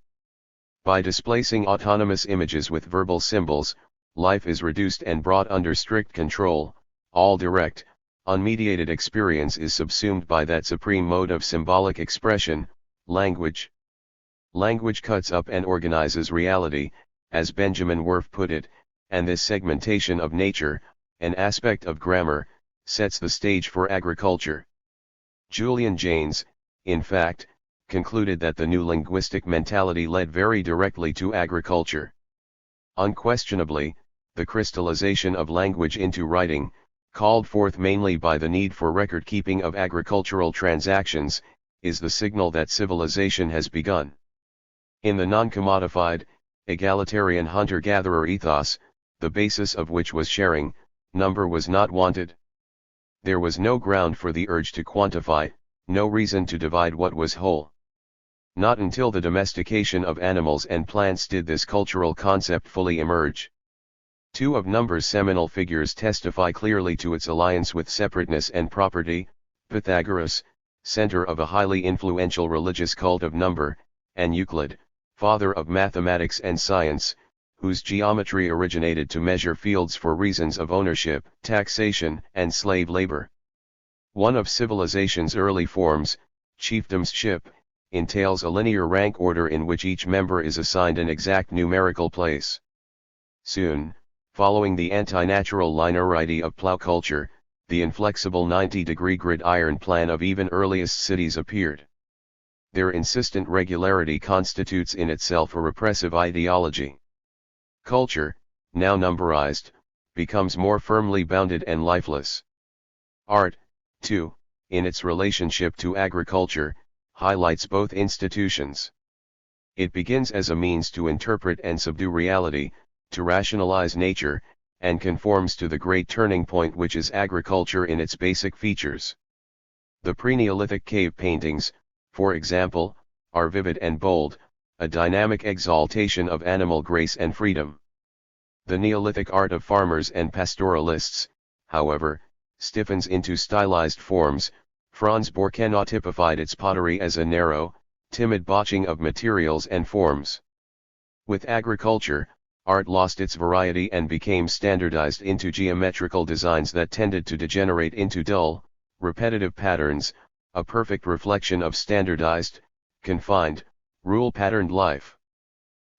By displacing autonomous images with verbal symbols, life is reduced and brought under strict control. All direct, unmediated experience is subsumed by that supreme mode of symbolic expression, language. Language cuts up and organizes reality, as Benjamin Werf put it, and this segmentation of nature, an aspect of grammar, sets the stage for agriculture. Julian Jaynes, in fact, concluded that the new linguistic mentality led very directly to agriculture. Unquestionably, the crystallization of language into writing, called forth mainly by the need for record-keeping of agricultural transactions, is the signal that civilization has begun. In the non-commodified, egalitarian hunter-gatherer ethos, the basis of which was sharing, number was not wanted. There was no ground for the urge to quantify, no reason to divide what was whole. Not until the domestication of animals and plants did this cultural concept fully emerge. Two of number's seminal figures testify clearly to its alliance with separateness and property: Pythagoras, center of a highly influential religious cult of number, and Euclid, father of mathematics and science, whose geometry originated to measure fields for reasons of ownership, taxation, and slave labor. One of civilization's early forms, chiefdomship, entails a linear rank order in which each member is assigned an exact numerical place. Soon, following the anti-natural linearity of plow culture, the inflexible 90-degree gridiron plan of even earliest cities appeared. Their insistent regularity constitutes in itself a repressive ideology. Culture, now numberized, becomes more firmly bounded and lifeless. Art, too, in its relationship to agriculture, highlights both institutions. It begins as a means to interpret and subdue reality, to rationalize nature, and conforms to the great turning point which is agriculture in its basic features. The pre-Neolithic cave paintings, for example, are vivid and bold, a dynamic exaltation of animal grace and freedom. The Neolithic art of farmers and pastoralists, however, stiffens into stylized forms. Franz Borkenau typified its pottery as a narrow, timid botching of materials and forms. With agriculture, art lost its variety and became standardized into geometrical designs that tended to degenerate into dull, repetitive patterns, a perfect reflection of standardized, confined, rule-patterned life.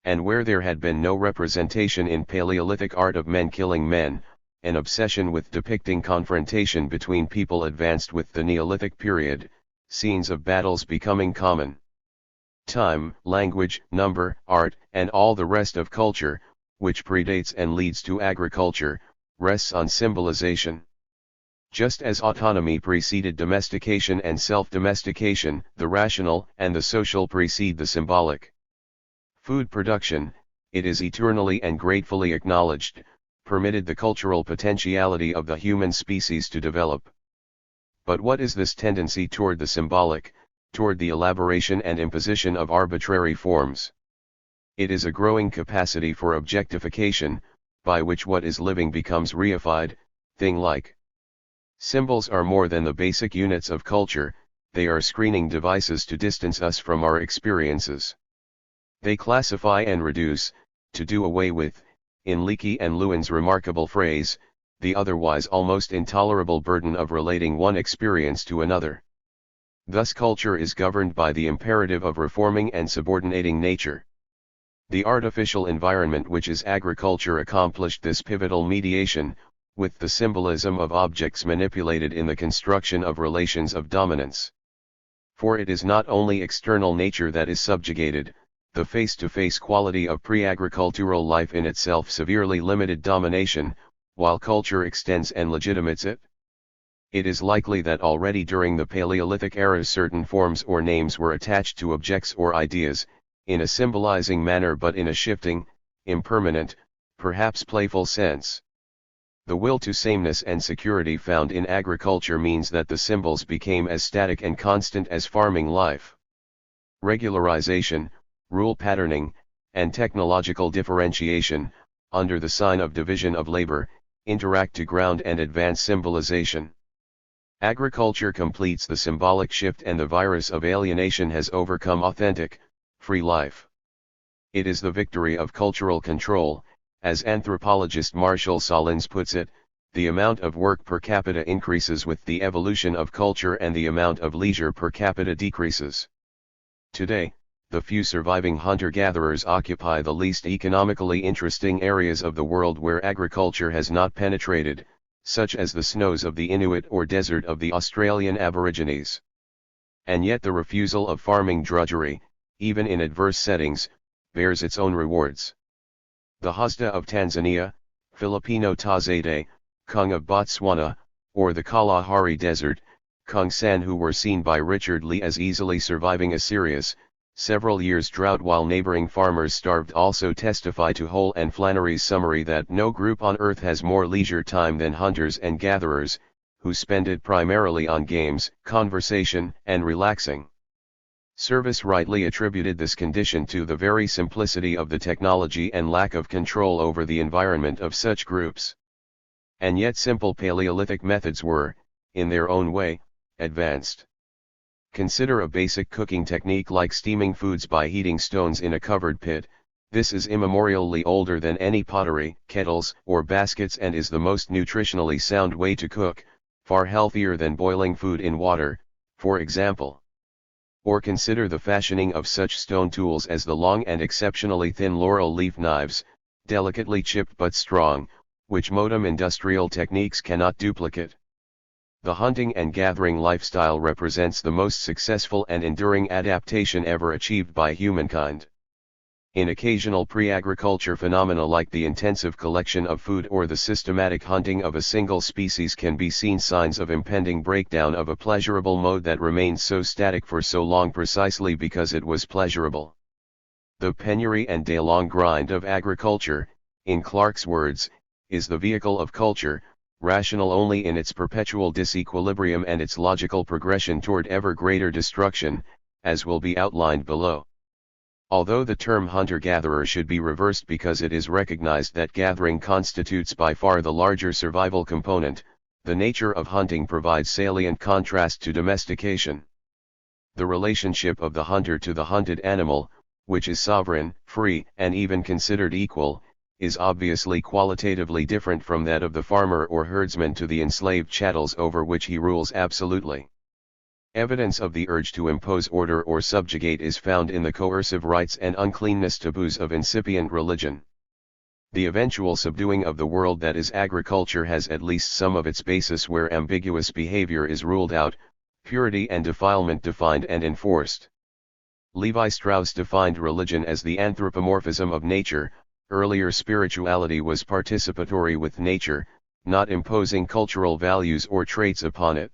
And where there had been no representation in Paleolithic art of men killing men, an obsession with depicting confrontation between people advanced with the Neolithic period, scenes of battles becoming common. Time, language, number, art, and all the rest of culture, which predates and leads to agriculture, rests on symbolization. Just as autonomy preceded domestication and self-domestication, the rational and the social precede the symbolic. Food production, it is eternally and gratefully acknowledged, permitted the cultural potentiality of the human species to develop. But what is this tendency toward the symbolic, toward the elaboration and imposition of arbitrary forms? It is a growing capacity for objectification, by which what is living becomes reified, thing-like. Symbols are more than the basic units of culture, they are screening devices to distance us from our experiences. They classify and reduce, to do away with, in Leakey and Lewin's remarkable phrase, the otherwise almost intolerable burden of relating one experience to another. Thus culture is governed by the imperative of reforming and subordinating nature. The artificial environment which is agriculture accomplished this pivotal mediation, with the symbolism of objects manipulated in the construction of relations of dominance. For it is not only external nature that is subjugated, the face-to-face quality of pre-agricultural life in itself severely limited domination, while culture extends and legitimates it. It is likely that already during the Paleolithic era certain forms or names were attached to objects or ideas, in a symbolizing manner but in a shifting, impermanent, perhaps playful sense. The will to sameness and security found in agriculture means that the symbols became as static and constant as farming life. Regularization, rule patterning, and technological differentiation, under the sign of division of labor, interact to ground and advance symbolization. Agriculture completes the symbolic shift and the virus of alienation has overcome authentic, free life. It is the victory of cultural control. As anthropologist Marshall Solins puts it, the amount of work per capita increases with the evolution of culture and the amount of leisure per capita decreases. Today, the few surviving hunter-gatherers occupy the least economically interesting areas of the world where agriculture has not penetrated, such as the snows of the Inuit or desert of the Australian Aborigines. And yet the refusal of farming drudgery, even in adverse settings, bears its own rewards. The Hadza of Tanzania, Filipino Tazete, Kung of Botswana, or the Kalahari Desert, Kung San, who were seen by Richard Lee as easily surviving a serious, several years drought while neighboring farmers starved, also testify to Hole and Flannery's summary that no group on earth has more leisure time than hunters and gatherers, who spend it primarily on games, conversation, and relaxing. Service rightly attributed this condition to the very simplicity of the technology and lack of control over the environment of such groups. And yet simple Paleolithic methods were, in their own way, advanced. Consider a basic cooking technique like steaming foods by heating stones in a covered pit. This is immemorially older than any pottery, kettles, or baskets and is the most nutritionally sound way to cook, far healthier than boiling food in water, for example. Or consider the fashioning of such stone tools as the long and exceptionally thin laurel leaf knives, delicately chipped but strong, which modern industrial techniques cannot duplicate. The hunting and gathering lifestyle represents the most successful and enduring adaptation ever achieved by humankind. In occasional pre-agriculture phenomena like the intensive collection of food or the systematic hunting of a single species can be seen signs of impending breakdown of a pleasurable mode that remained so static for so long precisely because it was pleasurable. The penury and day-long grind of agriculture, in Clarke's words, is the vehicle of culture, rational only in its perpetual disequilibrium and its logical progression toward ever greater destruction, as will be outlined below. Although the term hunter-gatherer should be reversed because it is recognized that gathering constitutes by far the larger survival component, the nature of hunting provides salient contrast to domestication. The relationship of the hunter to the hunted animal, which is sovereign, free, and even considered equal, is obviously qualitatively different from that of the farmer or herdsman to the enslaved chattels over which he rules absolutely. Evidence of the urge to impose order or subjugate is found in the coercive rites and uncleanness taboos of incipient religion. The eventual subduing of the world that is agriculture has at least some of its basis where ambiguous behavior is ruled out, purity and defilement defined and enforced. Levi Strauss defined religion as the anthropomorphism of nature. Earlier spirituality was participatory with nature, not imposing cultural values or traits upon it.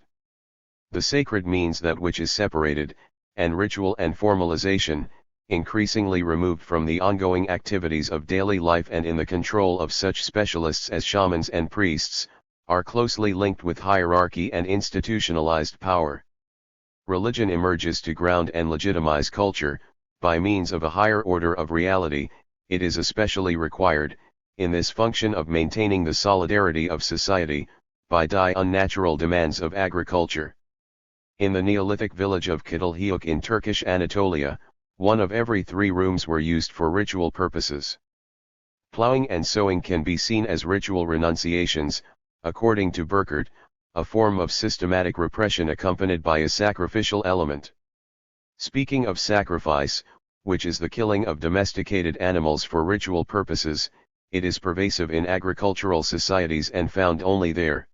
The sacred means that which is separated, and ritual and formalization, increasingly removed from the ongoing activities of daily life and in the control of such specialists as shamans and priests, are closely linked with hierarchy and institutionalized power. Religion emerges to ground and legitimize culture, by means of a higher order of reality. It is especially required, in this function of maintaining the solidarity of society, by die unnatural demands of agriculture. In the Neolithic village of Kütülhüyük in Turkish Anatolia, one of every 3 rooms were used for ritual purposes. Plowing and sowing can be seen as ritual renunciations, according to Burkert, a form of systematic repression accompanied by a sacrificial element. Speaking of sacrifice, which is the killing of domesticated animals for ritual purposes, it is pervasive in agricultural societies and found only there.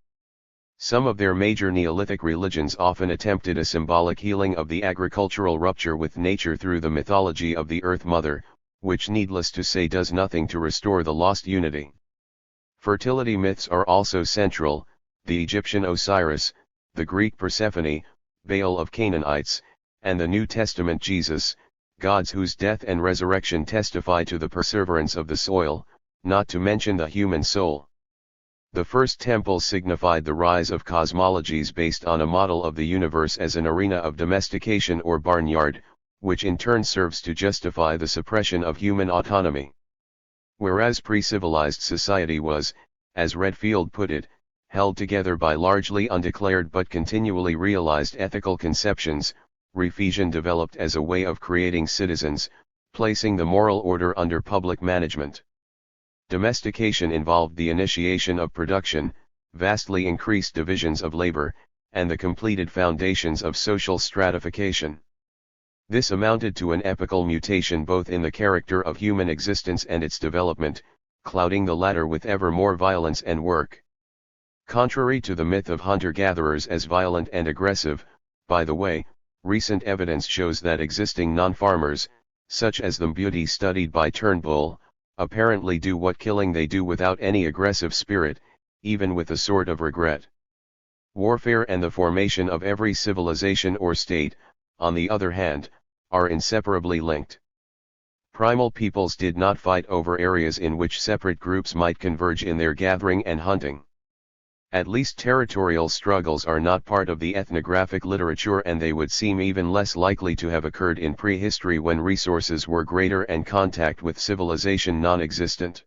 Some of their major Neolithic religions often attempted a symbolic healing of the agricultural rupture with nature through the mythology of the Earth Mother, which needless to say does nothing to restore the lost unity. Fertility myths are also central, the Egyptian Osiris, the Greek Persephone, Baal of Canaanites, and the New Testament Jesus, gods whose death and resurrection testify to the perseverance of the soil, not to mention the human soul. The first temples signified the rise of cosmologies based on a model of the universe as an arena of domestication or barnyard, which in turn serves to justify the suppression of human autonomy. Whereas pre-civilized society was, as Redfield put it, held together by largely undeclared but continually realized ethical conceptions, refusal developed as a way of creating citizens, placing the moral order under public management. Domestication involved the initiation of production, vastly increased divisions of labor, and the completed foundations of social stratification. This amounted to an epochal mutation both in the character of human existence and its development, clouding the latter with ever more violence and work. Contrary to the myth of hunter-gatherers as violent and aggressive, by the way, recent evidence shows that existing non-farmers, such as the Mbuti studied by Turnbull, apparently do what killing they do without any aggressive spirit, even with a sort of regret. Warfare and the formation of every civilization or state, on the other hand, are inseparably linked. Primal peoples did not fight over areas in which separate groups might converge in their gathering and hunting. At least territorial struggles are not part of the ethnographic literature, and they would seem even less likely to have occurred in prehistory when resources were greater and contact with civilization non-existent.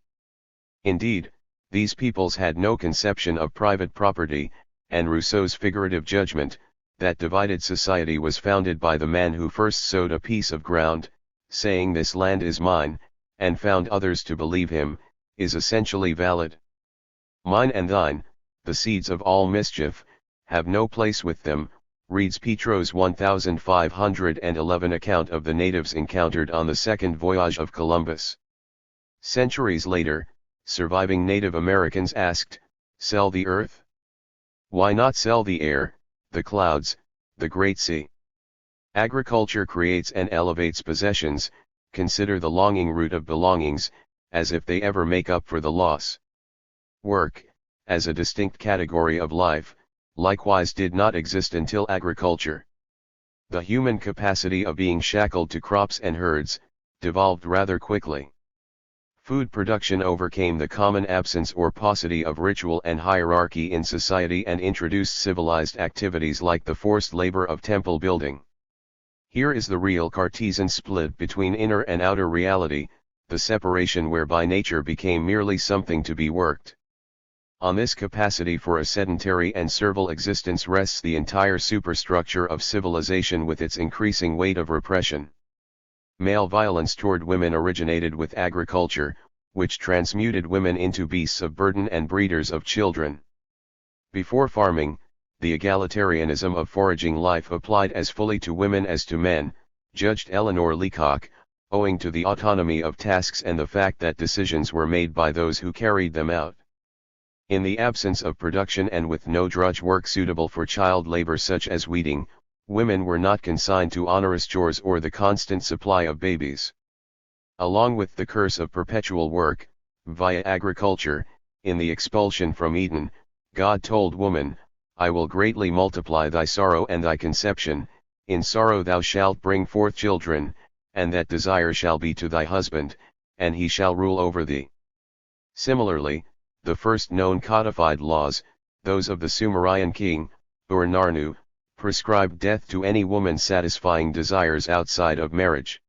Indeed, these peoples had no conception of private property, and Rousseau's figurative judgment, that divided society was founded by the man who first sowed a piece of ground, saying this land is mine, and found others to believe him, is essentially valid. Mine and thine, the seeds of all mischief, have no place with them, reads Petro's 1511 account of the natives encountered on the second voyage of Columbus. Centuries later, surviving Native Americans asked, "Sell the earth? Why not sell the air, the clouds, the great sea?" Agriculture creates and elevates possessions, consider the longing root of belongings, as if they ever make up for the loss. Work, as a distinct category of life, likewise did not exist until agriculture. The human capacity of being shackled to crops and herds, devolved rather quickly. Food production overcame the common absence or paucity of ritual and hierarchy in society and introduced civilized activities like the forced labor of temple building. Here is the real Cartesian split between inner and outer reality, the separation whereby nature became merely something to be worked. On this capacity for a sedentary and servile existence rests the entire superstructure of civilization with its increasing weight of repression. Male violence toward women originated with agriculture, which transmuted women into beasts of burden and breeders of children. Before farming, the egalitarianism of foraging life applied as fully to women as to men, judged Eleanor Leacock, owing to the autonomy of tasks and the fact that decisions were made by those who carried them out. In the absence of production and with no drudge work suitable for child labor such as weeding, women were not consigned to onerous chores or the constant supply of babies. Along with the curse of perpetual work, via agriculture, in the expulsion from Eden, God told woman, "I will greatly multiply thy sorrow and thy conception, in sorrow thou shalt bring forth children, and that desire shall be to thy husband, and he shall rule over thee. Similarly, the first known codified laws, those of the Sumerian king, Ur-Narnu, prescribed death to any woman satisfying desires outside of marriage.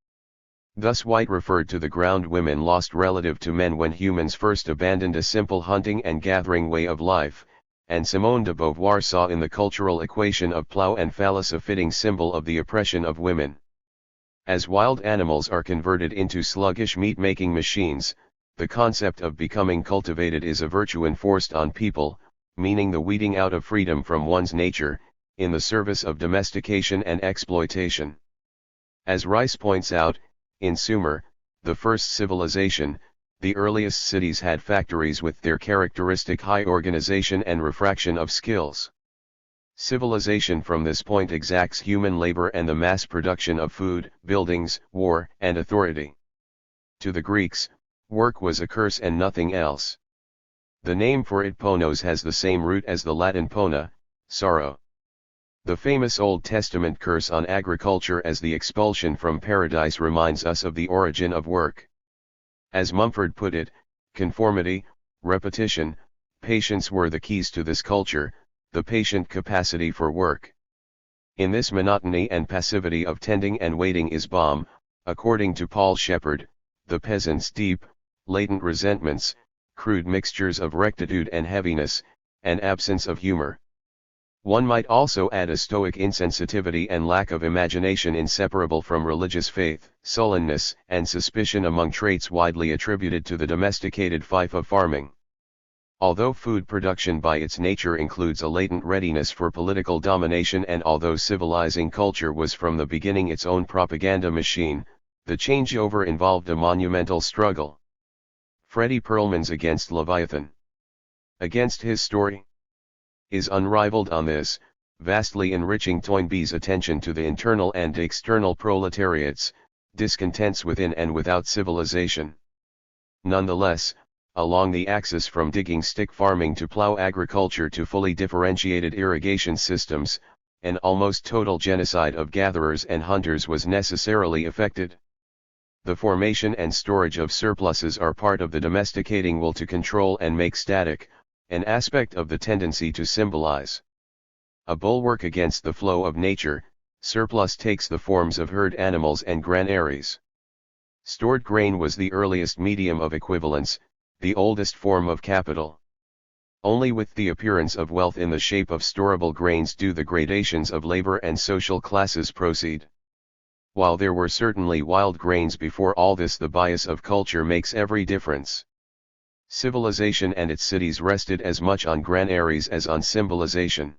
Thus White referred to the ground women lost relative to men when humans first abandoned a simple hunting and gathering way of life, and Simone de Beauvoir saw in the cultural equation of plough and phallus a fitting symbol of the oppression of women. As wild animals are converted into sluggish meat-making machines, the concept of becoming cultivated is a virtue enforced on people, meaning the weeding out of freedom from one's nature, in the service of domestication and exploitation. As Rice points out, in Sumer, the first civilization, the earliest cities had factories with their characteristic high organization and refraction of skills. Civilization from this point exacts human labor and the mass production of food, buildings, war, and authority. To the Greeks, work was a curse and nothing else. The name for it ponos has the same root as the Latin pona, sorrow. The famous Old Testament curse on agriculture as the expulsion from paradise reminds us of the origin of work. As Mumford put it, conformity, repetition, patience were the keys to this culture, the patient capacity for work. In this monotony and passivity of tending and waiting is balm, according to Paul Shepard, the peasant's deep, latent resentments, crude mixtures of rectitude and heaviness, and absence of humor. One might also add a stoic insensitivity and lack of imagination inseparable from religious faith, sullenness, and suspicion among traits widely attributed to the domesticated fief of farming. Although food production by its nature includes a latent readiness for political domination, and although civilizing culture was from the beginning its own propaganda machine, the changeover involved a monumental struggle. Freddie Perlman's Against Leviathan. Against His Story is unrivaled on this, vastly enriching Toynbee's attention to the internal and external proletariats, discontents within and without civilization. Nonetheless, along the axis from digging stick farming to plow agriculture to fully differentiated irrigation systems, an almost total genocide of gatherers and hunters was necessarily effected. The formation and storage of surpluses are part of the domesticating will to control and make static, an aspect of the tendency to symbolize. A bulwark against the flow of nature, surplus takes the forms of herd animals and granaries. Stored grain was the earliest medium of equivalence, the oldest form of capital. Only with the appearance of wealth in the shape of storable grains do the gradations of labor and social classes proceed. While there were certainly wild grains before all this, the bias of culture makes every difference. Civilization and its cities rested as much on granaries as on symbolization.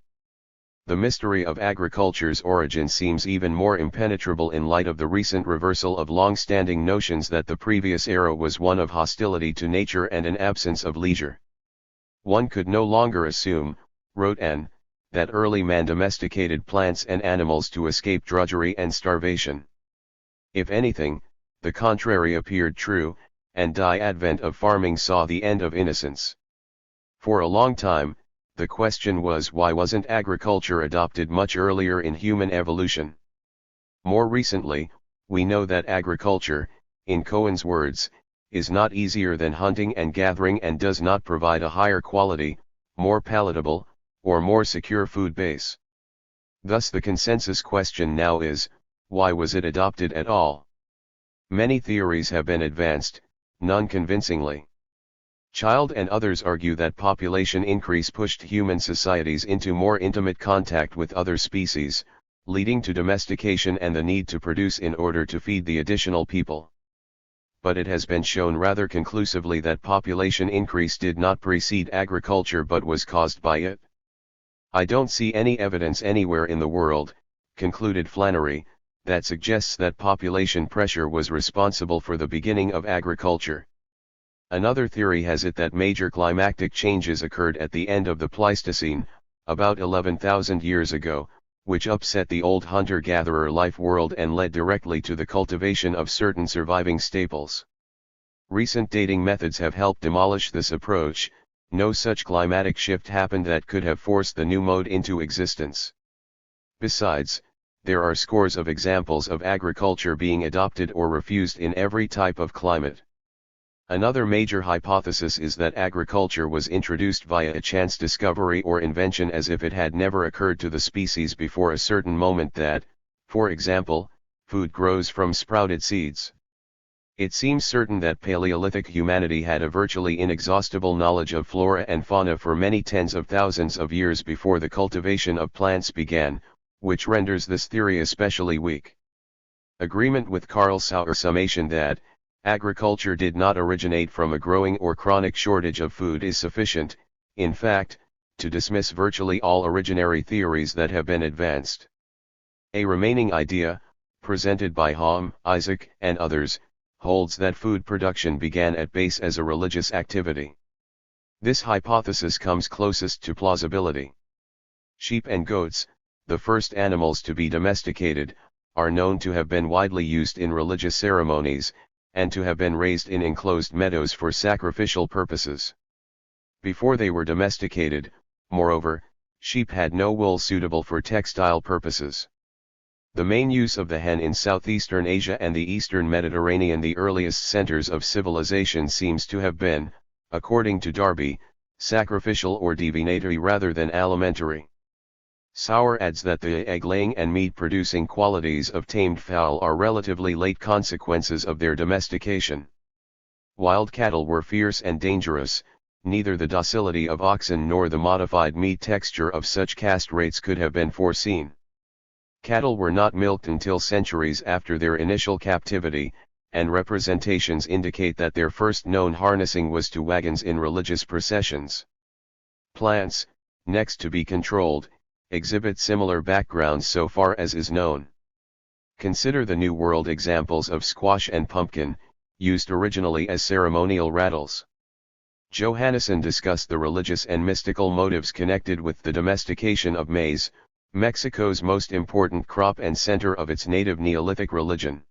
The mystery of agriculture's origin seems even more impenetrable in light of the recent reversal of long-standing notions that the previous era was one of hostility to nature and an absence of leisure. One could no longer assume, wrote N., that early man domesticated plants and animals to escape drudgery and starvation. If anything, the contrary appeared true, and the advent of farming saw the end of innocence. For a long time, the question was, why wasn't agriculture adopted much earlier in human evolution? More recently, we know that agriculture, in Cohen's words, is not easier than hunting and gathering and does not provide a higher quality, more palatable, or more secure food base. Thus the consensus question now is, why was it adopted at all? Many theories have been advanced, none convincingly. Child and others argue that population increase pushed human societies into more intimate contact with other species, leading to domestication and the need to produce in order to feed the additional people. But it has been shown rather conclusively that population increase did not precede agriculture but was caused by it. I don't see any evidence anywhere in the world, concluded Flannery, that suggests that population pressure was responsible for the beginning of agriculture. Another theory has it that major climatic changes occurred at the end of the Pleistocene, about 11,000 years ago, which upset the old hunter-gatherer life world and led directly to the cultivation of certain surviving staples. Recent dating methods have helped demolish this approach. No such climatic shift happened that could have forced the new mode into existence. Besides, There are scores of examples of agriculture being adopted or refused in every type of climate. Another major hypothesis is that agriculture was introduced via a chance discovery or invention, as if it had never occurred to the species before a certain moment that, for example, food grows from sprouted seeds. It seems certain that Paleolithic humanity had a virtually inexhaustible knowledge of flora and fauna for many tens of thousands of years before the cultivation of plants began, which renders this theory especially weak. Agreement with Carl Sauer's summation that agriculture did not originate from a growing or chronic shortage of food is sufficient, in fact, to dismiss virtually all originary theories that have been advanced. A remaining idea, presented by Haugham, Isaac, and others, holds that food production began at base as a religious activity. This hypothesis comes closest to plausibility. Sheep and goats, the first animals to be domesticated, are known to have been widely used in religious ceremonies, and to have been raised in enclosed meadows for sacrificial purposes. Before they were domesticated, moreover, sheep had no wool suitable for textile purposes. The main use of the hen in southeastern Asia and the eastern Mediterranean, the earliest centers of civilization, seems to have been, according to Darby, sacrificial or divinatory rather than alimentary. Sauer adds that the egg-laying and meat-producing qualities of tamed fowl are relatively late consequences of their domestication. Wild cattle were fierce and dangerous. Neither the docility of oxen nor the modified meat texture of such castrates could have been foreseen. Cattle were not milked until centuries after their initial captivity, and representations indicate that their first known harnessing was to wagons in religious processions. Plants, next to be controlled, exhibit similar backgrounds so far as is known. Consider the New World examples of squash and pumpkin, used originally as ceremonial rattles. Johannesson discussed the religious and mystical motives connected with the domestication of maize, Mexico's most important crop and center of its native Neolithic religion.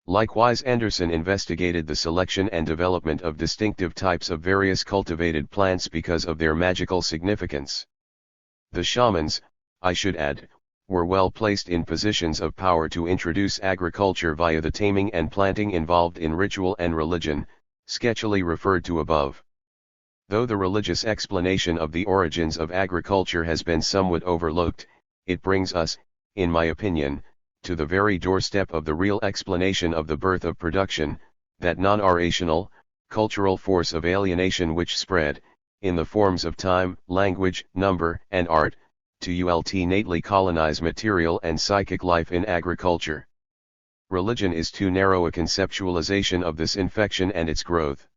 Likewise, Anderson investigated the selection and development of distinctive types of various cultivated plants because of their magical significance. The shamans, I should add, were well placed in positions of power to introduce agriculture via the taming and planting involved in ritual and religion, sketchily referred to above. Though the religious explanation of the origins of agriculture has been somewhat overlooked, it brings us, in my opinion, to the very doorstep of the real explanation of the birth of production, that non-rational, cultural force of alienation which spread, in the forms of time, language, number, and art, to alternately colonize material and psychic life in agriculture. Religion is too narrow a conceptualization of this infection and its growth.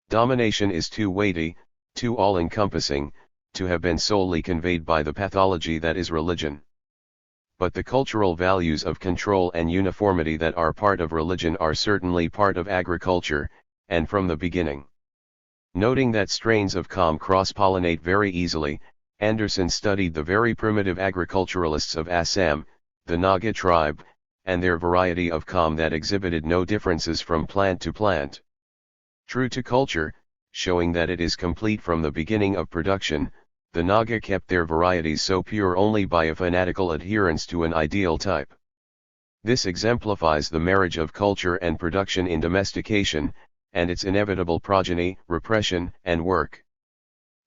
Domination is too weighty, too all-encompassing, to have been solely conveyed by the pathology that is religion. But the cultural values of control and uniformity that are part of religion are certainly part of agriculture, and from the beginning. Noting that strains of com cross-pollinate very easily, Anderson studied the very primitive agriculturalists of Assam, the Naga tribe, and their variety of com that exhibited no differences from plant to plant. True to culture, showing that it is complete from the beginning of production, the Naga kept their varieties so pure only by a fanatical adherence to an ideal type. This exemplifies the marriage of culture and production in domestication, and its inevitable progeny, repression, and work.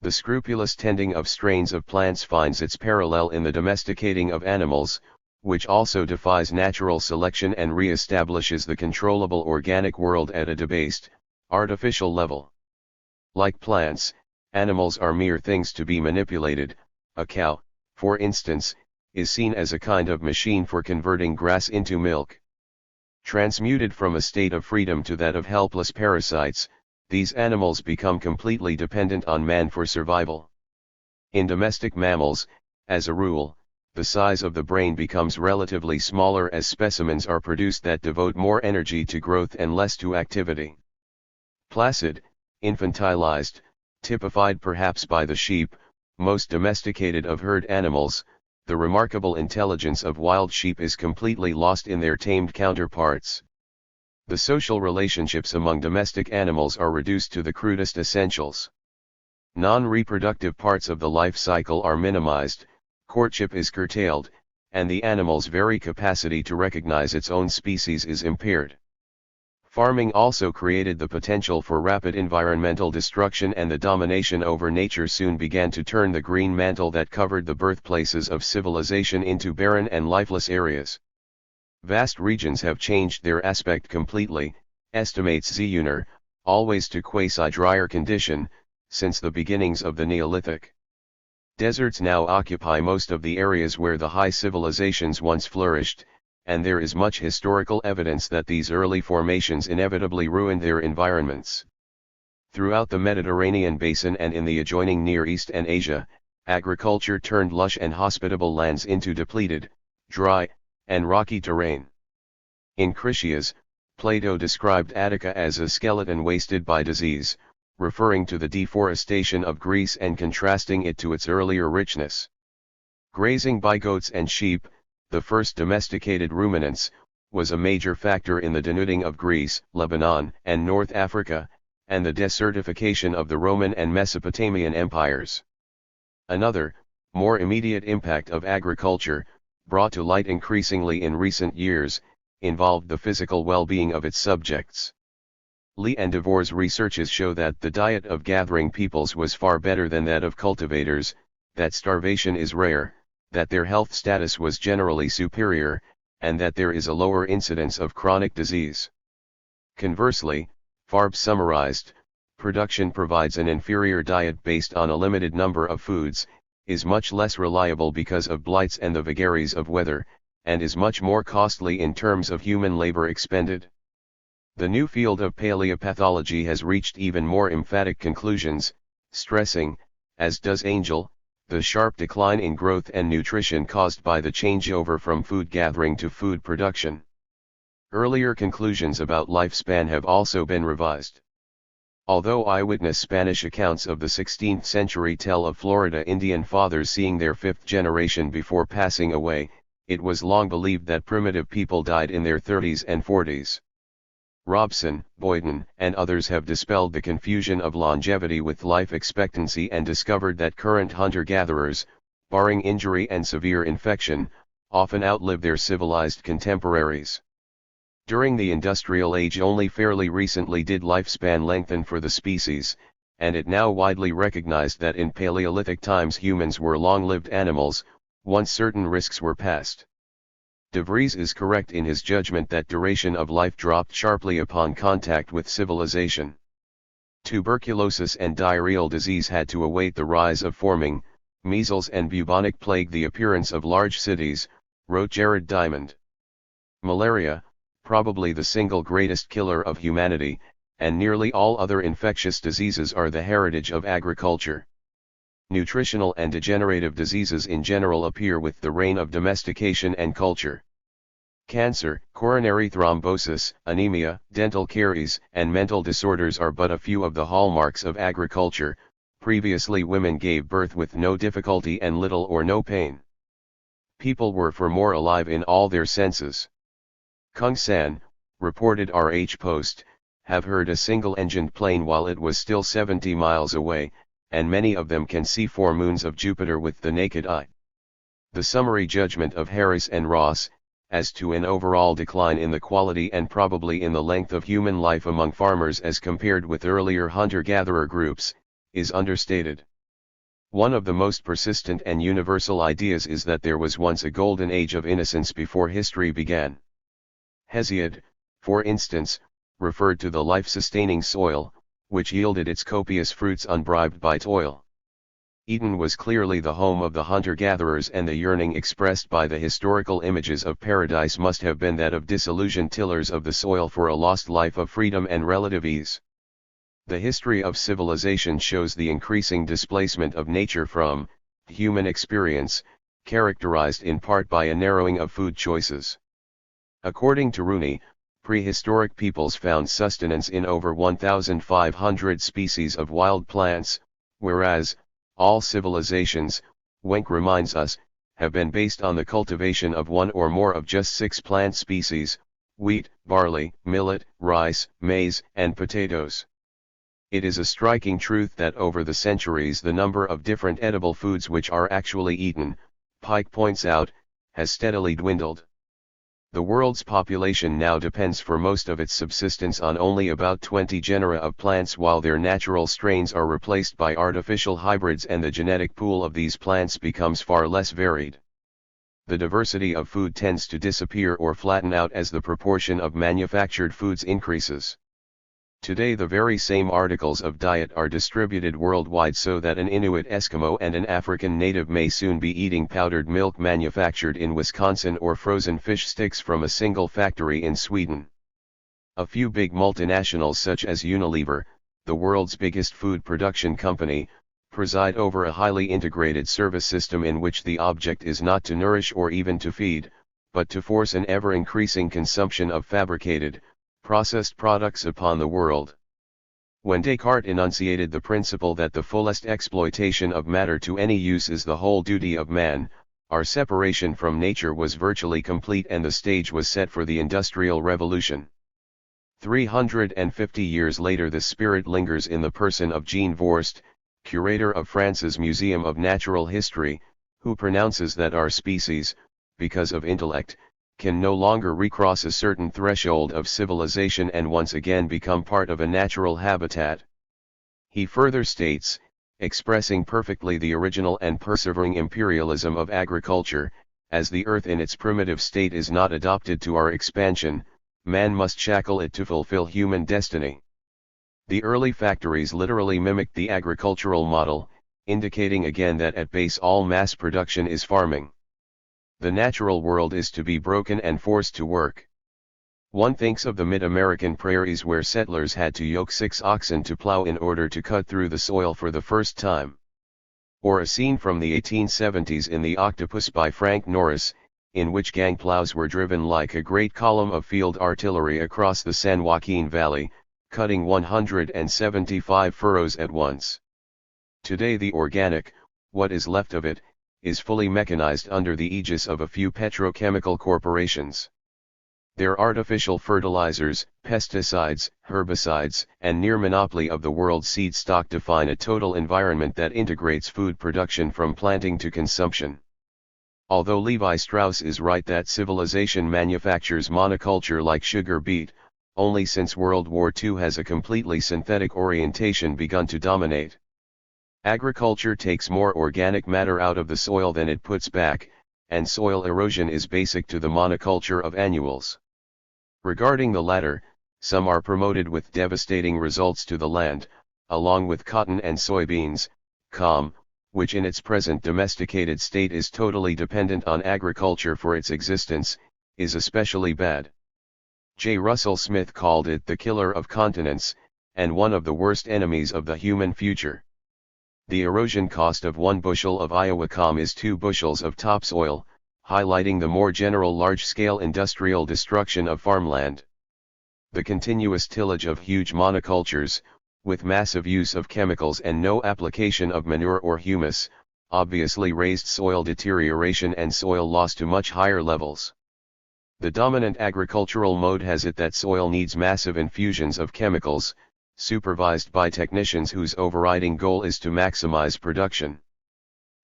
The scrupulous tending of strains of plants finds its parallel in the domesticating of animals, which also defies natural selection and re-establishes the controllable organic world at a debased, artificial level. Like plants, animals are mere things to be manipulated. A cow, for instance, is seen as a kind of machine for converting grass into milk. Transmuted from a state of freedom to that of helpless parasites, these animals become completely dependent on man for survival. In domestic mammals, as a rule, the size of the brain becomes relatively smaller as specimens are produced that devote more energy to growth and less to activity. Placid, infantilized, typified perhaps by the sheep, most domesticated of herd animals, the remarkable intelligence of wild sheep is completely lost in their tamed counterparts. The social relationships among domestic animals are reduced to the crudest essentials. Non-reproductive parts of the life cycle are minimized, courtship is curtailed, and the animal's very capacity to recognize its own species is impaired. Farming also created the potential for rapid environmental destruction, and the domination over nature soon began to turn the green mantle that covered the birthplaces of civilization into barren and lifeless areas. Vast regions have changed their aspect completely, estimates Zeuner, always to quasi-drier condition, since the beginnings of the Neolithic. Deserts now occupy most of the areas where the high civilizations once flourished, and there is much historical evidence that these early formations inevitably ruined their environments. Throughout the Mediterranean basin and in the adjoining Near East and Asia, agriculture turned lush and hospitable lands into depleted, dry, and rocky terrain. In Critias, Plato described Attica as a skeleton wasted by disease, referring to the deforestation of Greece and contrasting it to its earlier richness. Grazing by goats and sheep, the first domesticated ruminants, was a major factor in the denuding of Greece, Lebanon, and North Africa, and the desertification of the Roman and Mesopotamian empires. Another, more immediate impact of agriculture, brought to light increasingly in recent years, involved the physical well-being of its subjects. Lee and DeVore's researches show that the diet of gathering peoples was far better than that of cultivators, that starvation is rare, that their health status was generally superior, and that there is a lower incidence of chronic disease. Conversely, Farb summarized, production provides an inferior diet based on a limited number of foods, is much less reliable because of blights and the vagaries of weather, and is much more costly in terms of human labor expended. The new field of paleopathology has reached even more emphatic conclusions, stressing, as does Angel, the sharp decline in growth and nutrition caused by the changeover from food gathering to food production. Earlier conclusions about lifespan have also been revised. Although eyewitness Spanish accounts of the 16th century tell of Florida Indian fathers seeing their fifth generation before passing away, it was long believed that primitive people died in their 30s and 40s. Robson, Boyden, and others have dispelled the confusion of longevity with life expectancy and discovered that current hunter-gatherers, barring injury and severe infection, often outlive their civilized contemporaries. During the Industrial Age only fairly recently did lifespan lengthen for the species, and it now widely recognized that in Paleolithic times humans were long-lived animals, once certain risks were past. De Vries is correct in his judgment that duration of life dropped sharply upon contact with civilization. Tuberculosis and diarrheal disease had to await the rise of forming, measles and bubonic plague the appearance of large cities, wrote Jared Diamond. Malaria, probably the single greatest killer of humanity, and nearly all other infectious diseases are the heritage of agriculture. Nutritional and degenerative diseases in general appear with the reign of domestication and culture. Cancer, coronary thrombosis, anemia, dental caries, and mental disorders are but a few of the hallmarks of agriculture. Previously women gave birth with no difficulty and little or no pain. People were for more alive in all their senses. Kung San, reported RH Post, have heard a single-engined plane while it was still 70 miles away, and many of them can see 4 moons of Jupiter with the naked eye. The summary judgment of Harris and Ross, as to an overall decline in the quality and probably in the length of human life among farmers as compared with earlier hunter-gatherer groups, is understated. One of the most persistent and universal ideas is that there was once a golden age of innocence before history began. Hesiod, for instance, referred to the life-sustaining soil, which yielded its copious fruits unbribed by toil. Eden was clearly the home of the hunter-gatherers, and the yearning expressed by the historical images of paradise must have been that of disillusioned tillers of the soil for a lost life of freedom and relative ease. The history of civilization shows the increasing displacement of nature from human experience, characterized in part by a narrowing of food choices. According to Rooney, prehistoric peoples found sustenance in over 1,500 species of wild plants, whereas all civilizations, Wenck reminds us, have been based on the cultivation of one or more of just 6 plant species: wheat, barley, millet, rice, maize, and potatoes. It is a striking truth that over the centuries the number of different edible foods which are actually eaten, Pike points out, has steadily dwindled. The world's population now depends for most of its subsistence on only about 20 genera of plants, while their natural strains are replaced by artificial hybrids and the genetic pool of these plants becomes far less varied. The diversity of food tends to disappear or flatten out as the proportion of manufactured foods increases. Today the very same articles of diet are distributed worldwide, so that an Inuit Eskimo and an African native may soon be eating powdered milk manufactured in Wisconsin or frozen fish sticks from a single factory in Sweden. A few big multinationals such as Unilever, the world's biggest food production company, preside over a highly integrated service system in which the object is not to nourish or even to feed, but to force an ever-increasing consumption of fabricated, processed products upon the world. When Descartes enunciated the principle that the fullest exploitation of matter to any use is the whole duty of man, our separation from nature was virtually complete and the stage was set for the Industrial Revolution. 350 years later the spirit lingers in the person of Jean Vorst, curator of France's Museum of Natural History, who pronounces that our species, because of intellect, can no longer recross a certain threshold of civilization and once again become part of a natural habitat. He further states, expressing perfectly the original and persevering imperialism of agriculture, as the earth in its primitive state is not adopted to our expansion, man must shackle it to fulfill human destiny. The early factories literally mimicked the agricultural model, indicating again that at base all mass production is farming. The natural world is to be broken and forced to work. One thinks of the mid-American prairies where settlers had to yoke 6 oxen to plow in order to cut through the soil for the first time. Or a scene from the 1870s in The Octopus by Frank Norris, in which gang plows were driven like a great column of field artillery across the San Joaquin Valley, cutting 175 furrows at once. Today the organic, what is left of it, is fully mechanized under the aegis of a few petrochemical corporations. Their artificial fertilizers, pesticides, herbicides, and near monopoly of the world's seed stock define a total environment that integrates food production from planting to consumption. Although Levi Strauss is right that civilization manufactures monoculture like sugar beet, only since World War II has a completely synthetic orientation begun to dominate. Agriculture takes more organic matter out of the soil than it puts back, and soil erosion is basic to the monoculture of annuals. Regarding the latter, some are promoted with devastating results to the land, along with cotton and soybeans, which in its present domesticated state is totally dependent on agriculture for its existence, is especially bad. J. Russell Smith called it the killer of continents, and one of the worst enemies of the human future. The erosion cost of 1 bushel of Iowa is 2 bushels of topsoil, highlighting the more general large-scale industrial destruction of farmland. The continuous tillage of huge monocultures, with massive use of chemicals and no application of manure or humus, obviously raised soil deterioration and soil loss to much higher levels. The dominant agricultural mode has it that soil needs massive infusions of chemicals, supervised by technicians whose overriding goal is to maximize production.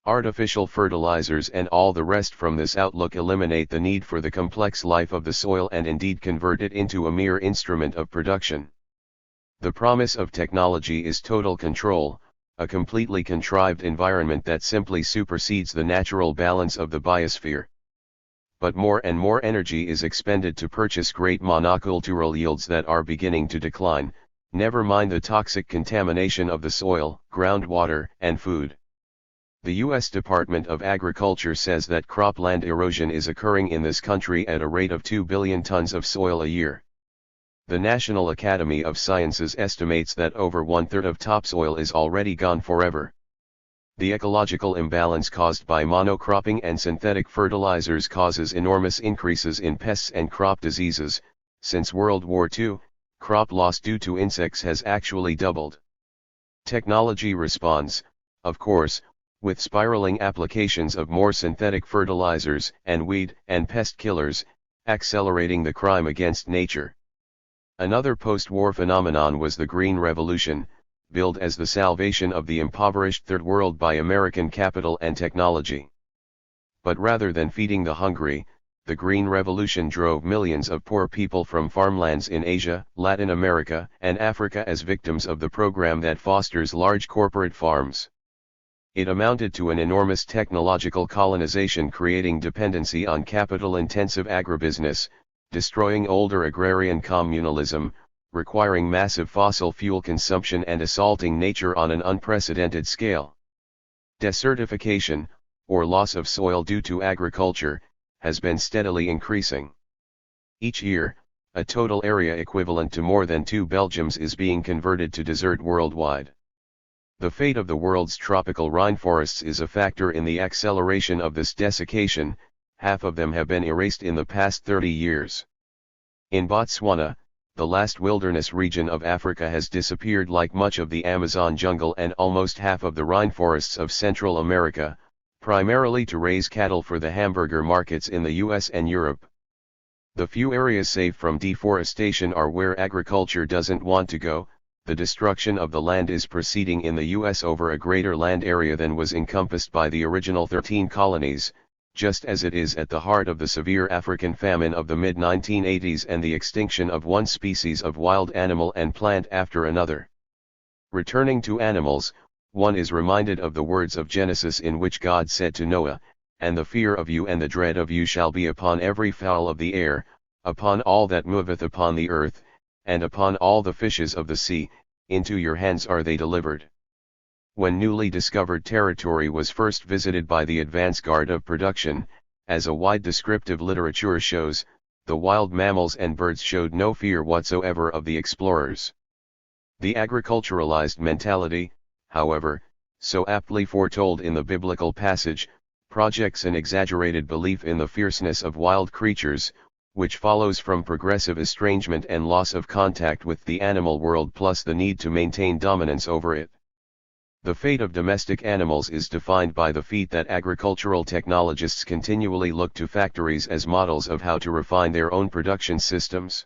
Artificial fertilizers and all the rest from this outlook eliminate the need for the complex life of the soil and indeed convert it into a mere instrument of production. The promise of technology is total control, a completely contrived environment that simply supersedes the natural balance of the biosphere. But more and more energy is expended to purchase great monocultural yields that are beginning to decline, never mind the toxic contamination of the soil, groundwater, and food. The U.S. Department of Agriculture says that cropland erosion is occurring in this country at a rate of 2 billion tons of soil a year. The National Academy of Sciences estimates that over 1/3 of topsoil is already gone forever. The ecological imbalance caused by monocropping and synthetic fertilizers causes enormous increases in pests and crop diseases. Since World War II, crop loss due to insects has actually doubled. Technology responds, of course, with spiraling applications of more synthetic fertilizers and weed and pest killers, accelerating the crime against nature. Another post-war phenomenon was the Green Revolution, billed as the salvation of the impoverished Third World by American capital and technology. But rather than feeding the hungry, the Green Revolution drove millions of poor people from farmlands in Asia, Latin America, and Africa as victims of the program that fosters large corporate farms. It amounted to an enormous technological colonization, creating dependency on capital-intensive agribusiness, destroying older agrarian communalism, requiring massive fossil fuel consumption and assaulting nature on an unprecedented scale. Desertification, or loss of soil due to agriculture, has been steadily increasing. Each year, a total area equivalent to more than 2 Belgiums is being converted to desert worldwide. The fate of the world's tropical rainforests is a factor in the acceleration of this desiccation. Half of them have been erased in the past 30 years. In Botswana, the last wilderness region of Africa has disappeared, like much of the Amazon jungle and almost half of the rainforests of Central America, primarily to raise cattle for the hamburger markets in the US and Europe. The few areas safe from deforestation are where agriculture doesn't want to go. The destruction of the land is proceeding in the US over a greater land area than was encompassed by the original 13 colonies, just as it is at the heart of the severe African famine of the mid-1980s and the extinction of one species of wild animal and plant after another. Returning to animals, one is reminded of the words of Genesis in which God said to Noah, "And the fear of you and the dread of you shall be upon every fowl of the air, upon all that moveth upon the earth, and upon all the fishes of the sea, into your hands are they delivered." When newly discovered territory was first visited by the advance guard of production, as a wide descriptive literature shows, the wild mammals and birds showed no fear whatsoever of the explorers. The agriculturalized mentality, however, so aptly foretold in the biblical passage, projects an exaggerated belief in the fierceness of wild creatures, which follows from progressive estrangement and loss of contact with the animal world, plus the need to maintain dominance over it. The fate of domestic animals is defined by the feat that agricultural technologists continually look to factories as models of how to refine their own production systems.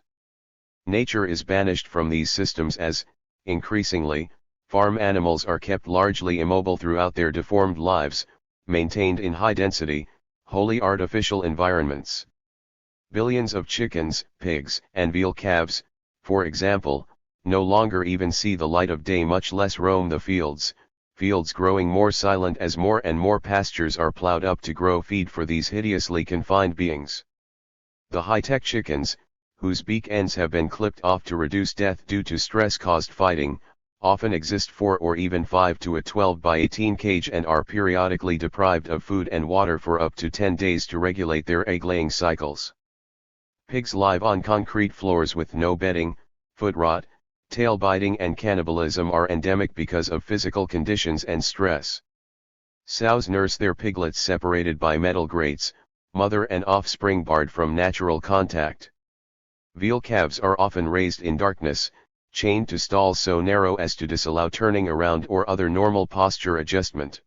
Nature is banished from these systems as, increasingly, farm animals are kept largely immobile throughout their deformed lives, maintained in high-density, wholly artificial environments. Billions of chickens, pigs, and veal calves, for example, no longer even see the light of day, much less roam the fields growing more silent as more and more pastures are plowed up to grow feed for these hideously confined beings. The high-tech chickens, whose beak ends have been clipped off to reduce death due to stress-caused fighting, often exist 4 or even 5 to a 12 by 18 cage and are periodically deprived of food and water for up to 10 days to regulate their egg-laying cycles. Pigs live on concrete floors with no bedding. Foot rot, tail biting and cannibalism are endemic because of physical conditions and stress. Sows nurse their piglets separated by metal grates, mother and offspring barred from natural contact. Veal calves are often raised in darkness, chained to stalls so narrow as to disallow turning around or other normal posture adjustment.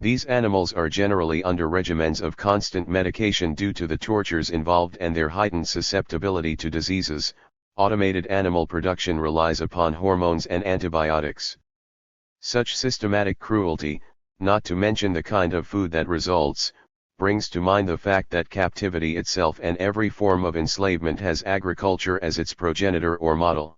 These animals are generally under regimens of constant medication due to the tortures involved and their heightened susceptibility to diseases. Automated animal production relies upon hormones and antibiotics. Such systematic cruelty, not to mention the kind of food that results, brings to mind the fact that captivity itself and every form of enslavement has agriculture as its progenitor or model.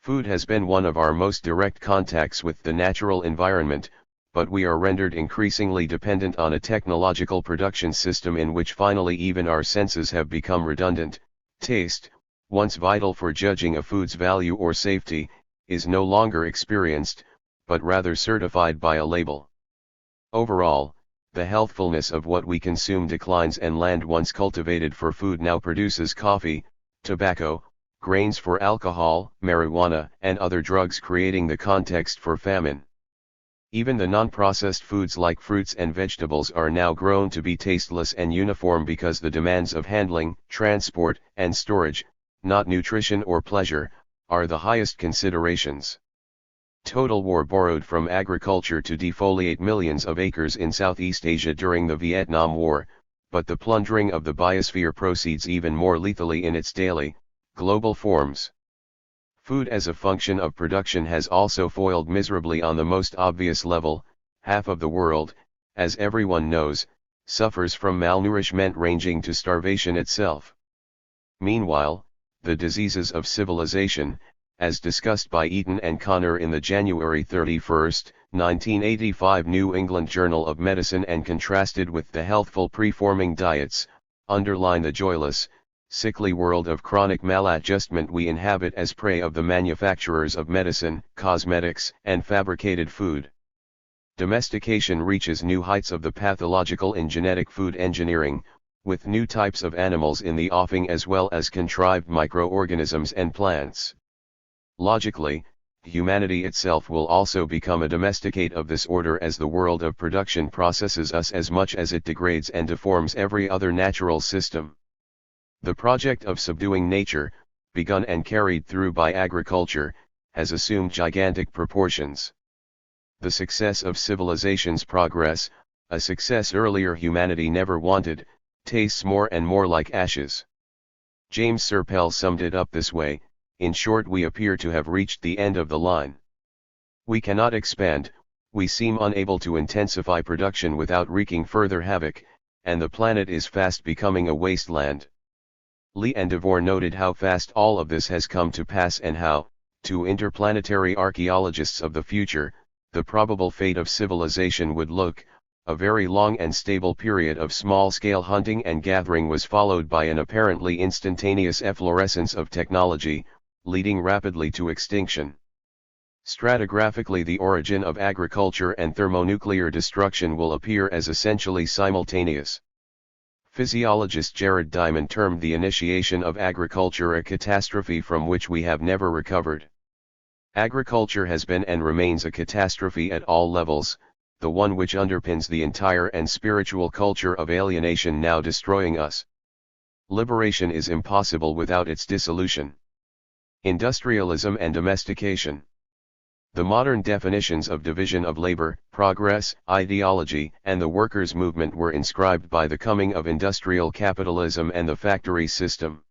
Food has been one of our most direct contacts with the natural environment, but we are rendered increasingly dependent on a technological production system in which finally even our senses have become redundant. Taste, once vital for judging a food's value or safety, is no longer experienced, but rather certified by a label. Overall, the healthfulness of what we consume declines, and land once cultivated for food now produces coffee, tobacco, grains for alcohol, marijuana, and other drugs, creating the context for famine. Even the non-processed foods like fruits and vegetables are now grown to be tasteless and uniform because the demands of handling, transport, and storage, not nutrition or pleasure, are the highest considerations. Total War borrowed from agriculture to defoliate millions of acres in Southeast Asia during the Vietnam War, but the plundering of the biosphere proceeds even more lethally in its daily, global forms. Food as a function of production has also foiled miserably on the most obvious level. Half of the world, as everyone knows, suffers from malnourishment ranging to starvation itself. Meanwhile, the diseases of civilization, as discussed by Eaton and Connor in the January 31, 1985 New England Journal of Medicine and contrasted with the healthful preforming diets, underline the joyless, sickly world of chronic maladjustment we inhabit as prey of the manufacturers of medicine, cosmetics, and fabricated food. Domestication reaches new heights of the pathological in genetic food engineering, with new types of animals in the offing as well as contrived microorganisms and plants. Logically, humanity itself will also become a domesticate of this order as the world of production processes us as much as it degrades and deforms every other natural system. The project of subduing nature, begun and carried through by agriculture, has assumed gigantic proportions. The success of civilization's progress, a success earlier humanity never wanted, tastes more and more like ashes. James Serpell summed it up this way: in short, we appear to have reached the end of the line. We cannot expand, we seem unable to intensify production without wreaking further havoc, and the planet is fast becoming a wasteland. Lee and Devore noted how fast all of this has come to pass and how, to interplanetary archaeologists of the future, the probable fate of civilization would look. A very long and stable period of small-scale hunting and gathering was followed by an apparently instantaneous efflorescence of technology, leading rapidly to extinction. Stratigraphically, the origin of agriculture and thermonuclear destruction will appear as essentially simultaneous. Physiologist Jared Diamond termed the initiation of agriculture a catastrophe from which we have never recovered. Agriculture has been and remains a catastrophe at all levels, the one which underpins the entire and spiritual culture of alienation now destroying us. Liberation is impossible without its dissolution. Industrialism and domestication. The modern definitions of division of labor, progress, ideology, and the workers' movement were inscribed by the coming of industrial capitalism and the factory system.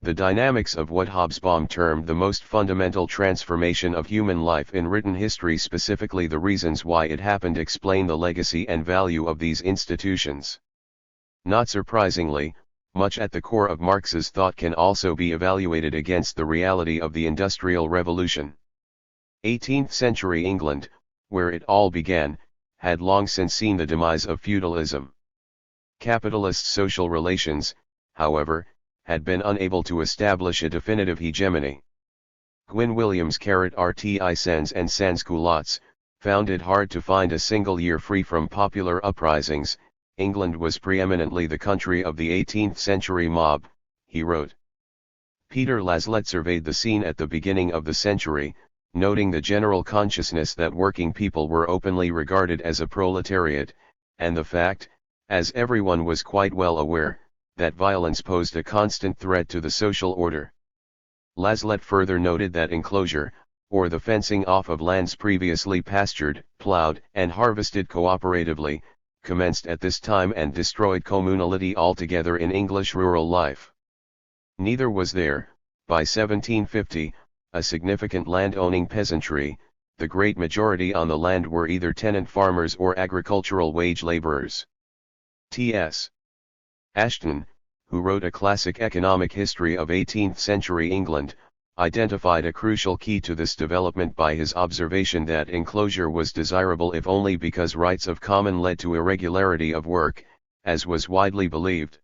The dynamics of what Hobsbawm termed the most fundamental transformation of human life in written history, specifically the reasons why it happened, explain the legacy and value of these institutions. Not surprisingly, much at the core of Marx's thought can also be evaluated against the reality of the Industrial Revolution. 18th century England, where it all began, had long since seen the demise of feudalism. Capitalist social relations, however, had been unable to establish a definitive hegemony. Gwyn Williams RTI Sans and Sans-Culottes found it hard to find a single year free from popular uprisings. England was preeminently the country of the 18th century mob, he wrote. Peter Laslett surveyed the scene at the beginning of the century, noting the general consciousness that working people were openly regarded as a proletariat, and the fact, as everyone was quite well aware, that violence posed a constant threat to the social order. Laslett further noted that enclosure, or the fencing off of lands previously pastured, plowed, and harvested cooperatively, commenced at this time and destroyed communality altogether in English rural life. Neither was there, by 1750, a significant land-owning peasantry. The great majority on the land were either tenant farmers or agricultural wage laborers. T.S. Ashton, who wrote a classic economic history of 18th century England, identified a crucial key to this development by his observation that enclosure was desirable if only because rights of common led to irregularity of work, as was widely believed.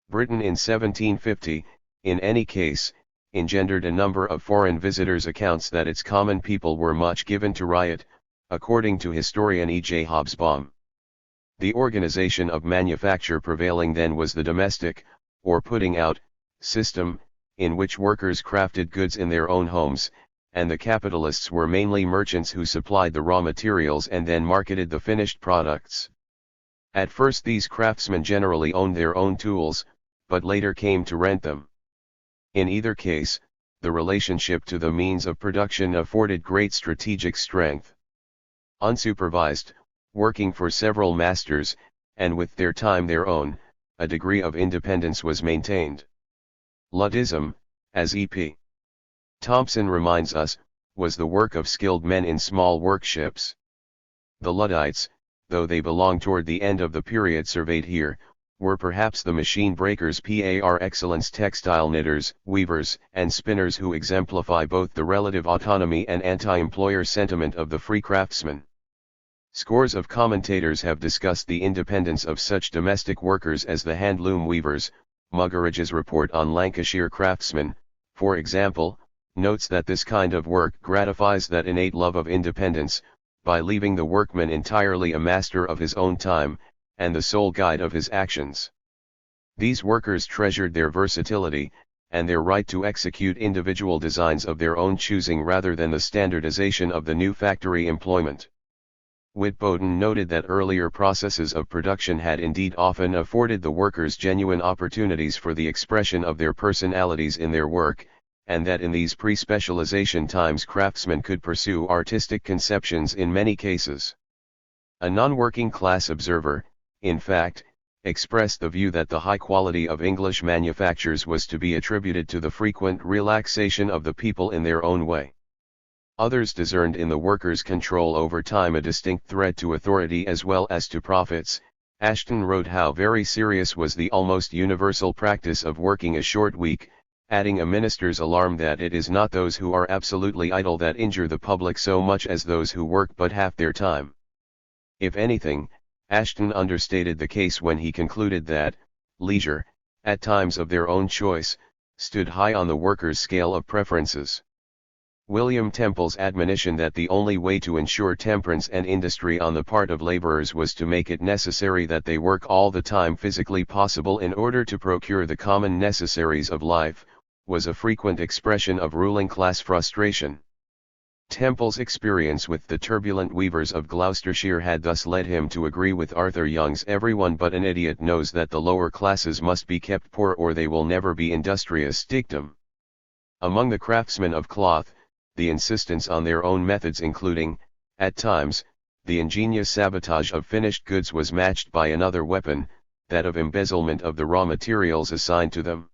Britain in 1750, in any case, engendered a number of foreign visitors' accounts that its common people were much given to riot, according to historian E.J. Hobsbawm. The organization of manufacture prevailing then was the domestic, or putting out, system, in which workers crafted goods in their own homes, and the capitalists were mainly merchants who supplied the raw materials and then marketed the finished products. At first these craftsmen generally owned their own tools, but later came to rent them. In either case, the relationship to the means of production afforded great strategic strength. Unsupervised, working for several masters, and with their time their own, a degree of independence was maintained. Luddism, as E.P. Thompson reminds us, was the work of skilled men in small workships. The Luddites, though they belong toward the end of the period surveyed here, were perhaps the machine breakers par excellence textile knitters, weavers, and spinners who exemplify both the relative autonomy and anti-employer sentiment of the free craftsman. Scores of commentators have discussed the independence of such domestic workers as the handloom weavers. Muggeridge's report on Lancashire craftsmen, for example, notes that this kind of work gratifies that innate love of independence, by leaving the workman entirely a master of his own time, and the sole guide of his actions. These workers treasured their versatility, and their right to execute individual designs of their own choosing rather than the standardization of the new factory employment. Whitbowden noted that earlier processes of production had indeed often afforded the workers genuine opportunities for the expression of their personalities in their work, and that in these pre-specialization times craftsmen could pursue artistic conceptions in many cases. A non-working class observer, in fact, expressed the view that the high quality of English manufactures was to be attributed to the frequent relaxation of the people in their own way. Others discerned in the workers' control over time a distinct threat to authority as well as to profits. Ashton wrote how very serious was the almost universal practice of working a short week, adding a minister's alarm that it is not those who are absolutely idle that injure the public so much as those who work but half their time. If anything, Ashton understated the case when he concluded that leisure, at times of their own choice, stood high on the workers' scale of preferences. William Temple's admonition that the only way to ensure temperance and industry on the part of laborers was to make it necessary that they work all the time physically possible in order to procure the common necessaries of life, was a frequent expression of ruling class frustration. Temple's experience with the turbulent weavers of Gloucestershire had thus led him to agree with Arthur Young's "Everyone but an idiot knows that the lower classes must be kept poor or they will never be industrious" dictum. Among the craftsmen of cloth, the insistence on their own methods including, at times, the ingenious sabotage of finished goods was matched by another weapon, that of embezzlement of the raw materials assigned to them.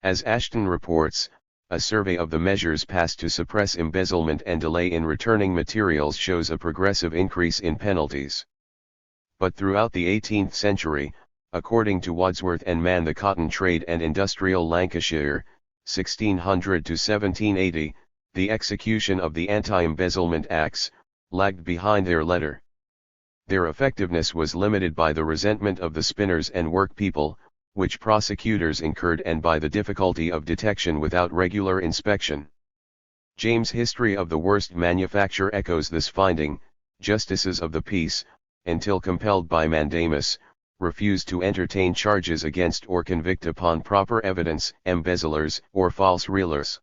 As Ashton reports, a survey of the measures passed to suppress embezzlement and delay in returning materials shows a progressive increase in penalties. But throughout the 18th century, according to Wadsworth and Mann, the Cotton Trade and Industrial Lancashire, 1600 to 1780, the execution of the Anti-Embezzlement Acts lagged behind their letter. Their effectiveness was limited by the resentment of the spinners and workpeople, which prosecutors incurred, and by the difficulty of detection without regular inspection. James' History of the Worst Manufacture echoes this finding. Justices of the peace, until compelled by mandamus, refused to entertain charges against or convict upon proper evidence embezzlers or false reelers.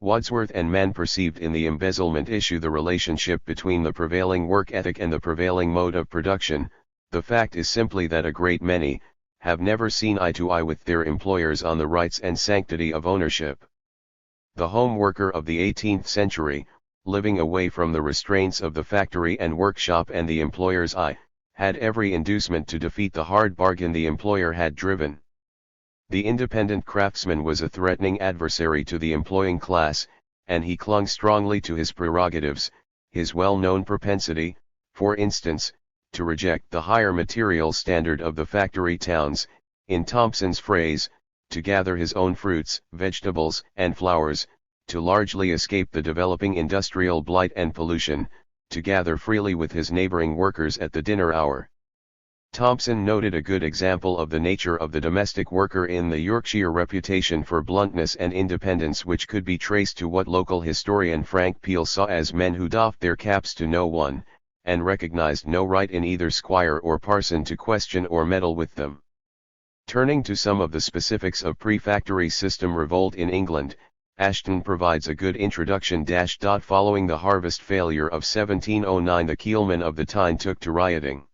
Wadsworth and Mann perceived in the embezzlement issue the relationship between the prevailing work ethic and the prevailing mode of production. The fact is simply that a great many have never seen eye to eye with their employers on the rights and sanctity of ownership. The home worker of the 18th century, living away from the restraints of the factory and workshop and the employer's eye, had every inducement to defeat the hard bargain the employer had driven. The independent craftsman was a threatening adversary to the employing class, and he clung strongly to his prerogatives, his well-known propensity, for instance, to reject the higher material standard of the factory towns, in Thompson's phrase, to gather his own fruits, vegetables, and flowers, to largely escape the developing industrial blight and pollution, to gather freely with his neighboring workers at the dinner hour. Thompson noted a good example of the nature of the domestic worker in the Yorkshire reputation for bluntness and independence, which could be traced to what local historian Frank Peel saw as men who doffed their caps to no one, and recognized no right in either squire or parson to question or meddle with them. Turning to some of the specifics of pre-factory system revolt in England, Ashton provides a good introduction. Following the harvest failure of 1709, the keelmen of the Tyne took to rioting.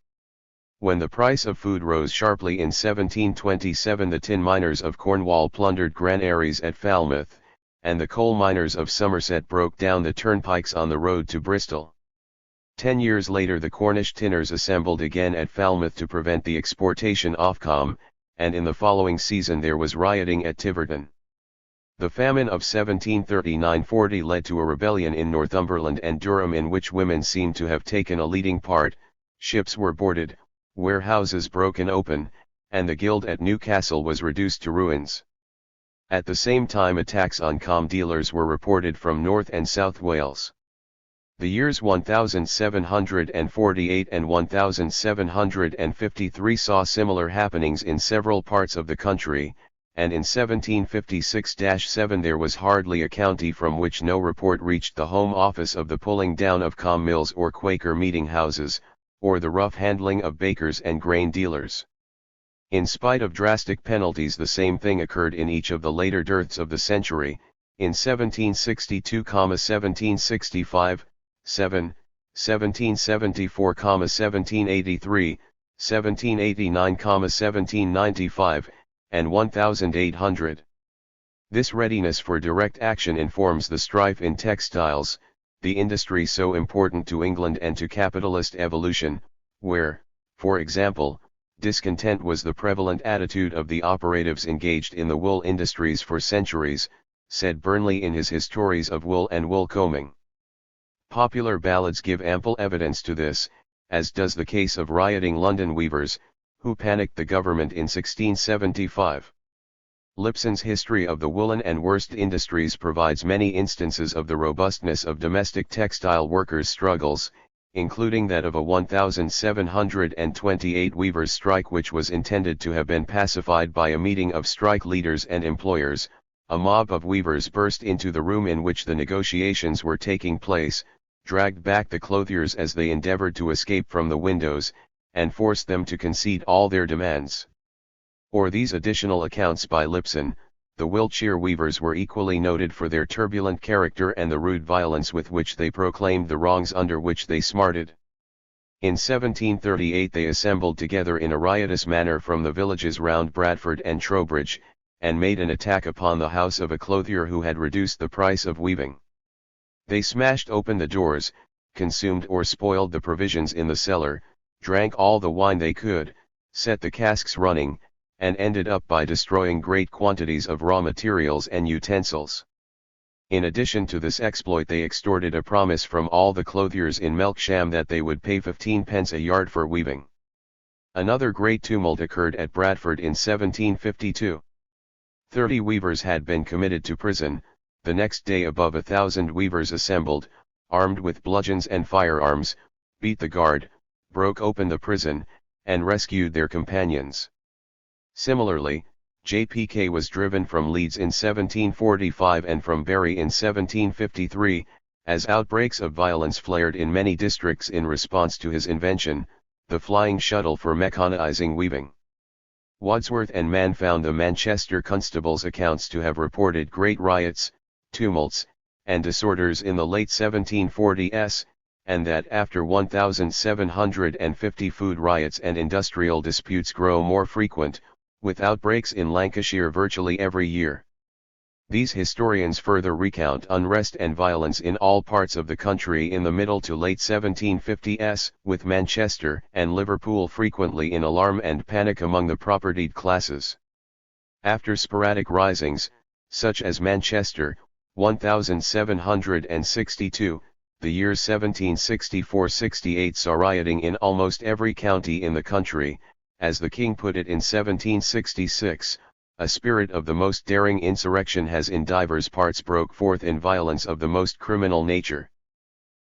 When the price of food rose sharply in 1727, the tin miners of Cornwall plundered granaries at Falmouth, and the coal miners of Somerset broke down the turnpikes on the road to Bristol. 10 years later, the Cornish tinners assembled again at Falmouth to prevent the exportation Ofcom, and in the following season there was rioting at Tiverton. The famine of 1739-40 led to a rebellion in Northumberland and Durham in which women seem to have taken a leading part, ships were boarded, warehouses broken open, and the guild at Newcastle was reduced to ruins. At the same time, attacks on com dealers were reported from North and South Wales. The years 1748 and 1753 saw similar happenings in several parts of the country, and in 1756-7 there was hardly a county from which no report reached the Home Office of the pulling down of com mills or Quaker meeting houses, or the rough handling of bakers and grain dealers. In spite of drastic penalties, the same thing occurred in each of the later dearths of the century, in 1762, 1765, 7, 1774, 1783, 1789, 1795, and 1800. This readiness for direct action informs the strife in textiles, the industry so important to England and to capitalist evolution, where, for example, discontent was the prevalent attitude of the operatives engaged in the wool industries for centuries, said Burnley in his Histories of Wool and Wool Combing. Popular ballads give ample evidence to this, as does the case of rioting London weavers, who panicked the government in 1675. Lipson's History of the Woolen and Worsted Industries provides many instances of the robustness of domestic textile workers' struggles, including that of a 1728 weavers' strike, which was intended to have been pacified by a meeting of strike leaders and employers. A mob of weavers burst into the room in which the negotiations were taking place, dragged back the clothiers as they endeavored to escape from the windows, and forced them to concede all their demands. Or these additional accounts by Lipson: the Wiltshire weavers were equally noted for their turbulent character and the rude violence with which they proclaimed the wrongs under which they smarted. In 1738 they assembled together in a riotous manner from the villages round Bradford and Trowbridge, and made an attack upon the house of a clothier who had reduced the price of weaving. They smashed open the doors, consumed or spoiled the provisions in the cellar, drank all the wine they could, set the casks running, and ended up by destroying great quantities of raw materials and utensils. In addition to this exploit, they extorted a promise from all the clothiers in Melksham that they would pay 15 pence a yard for weaving. Another great tumult occurred at Bradford in 1752. 30 weavers had been committed to prison. The next day above 1,000 weavers assembled, armed with bludgeons and firearms, beat the guard, broke open the prison, and rescued their companions. Similarly, JPK was driven from Leeds in 1745 and from Bury in 1753, as outbreaks of violence flared in many districts in response to his invention, the flying shuttle for mechanizing weaving. Wadsworth and Mann found the Manchester Constable's accounts to have reported great riots, tumults, and disorders in the late 1740s, and that after 1750 food riots and industrial disputes grow more frequent, with outbreaks in Lancashire virtually every year. These historians further recount unrest and violence in all parts of the country in the middle to late 1750s, with Manchester and Liverpool frequently in alarm and panic among the propertied classes. After sporadic risings, such as Manchester, 1762, the years 1764-68 saw rioting in almost every county in the country. As the King put it in 1766, a spirit of the most daring insurrection has in divers parts broke forth in violence of the most criminal nature.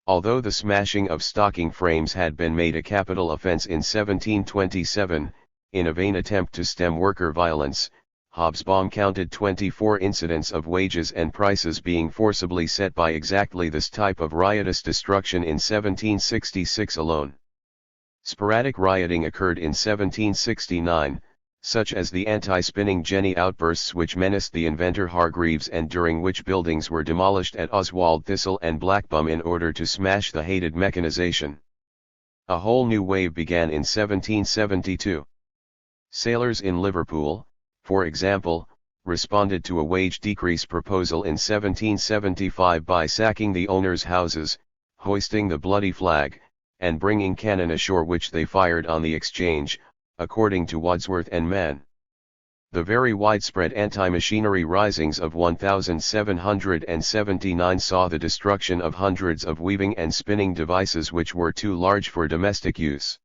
Although the smashing of stocking frames had been made a capital offence in 1727, in a vain attempt to stem worker violence, Hobsbawm counted 24 incidents of wages and prices being forcibly set by exactly this type of riotous destruction in 1766 alone. Sporadic rioting occurred in 1769, such as the anti-spinning jenny outbursts which menaced the inventor Hargreaves and during which buildings were demolished at Oswald Thistle and Blackbum in order to smash the hated mechanization. A whole new wave began in 1772. Sailors in Liverpool, for example, responded to a wage decrease proposal in 1775 by sacking the owners' houses, hoisting the bloody flag, and bringing cannon ashore which they fired on the Exchange, according to Wadsworth and Mann. The very widespread anti-machinery risings of 1779 saw the destruction of hundreds of weaving and spinning devices which were too large for domestic use.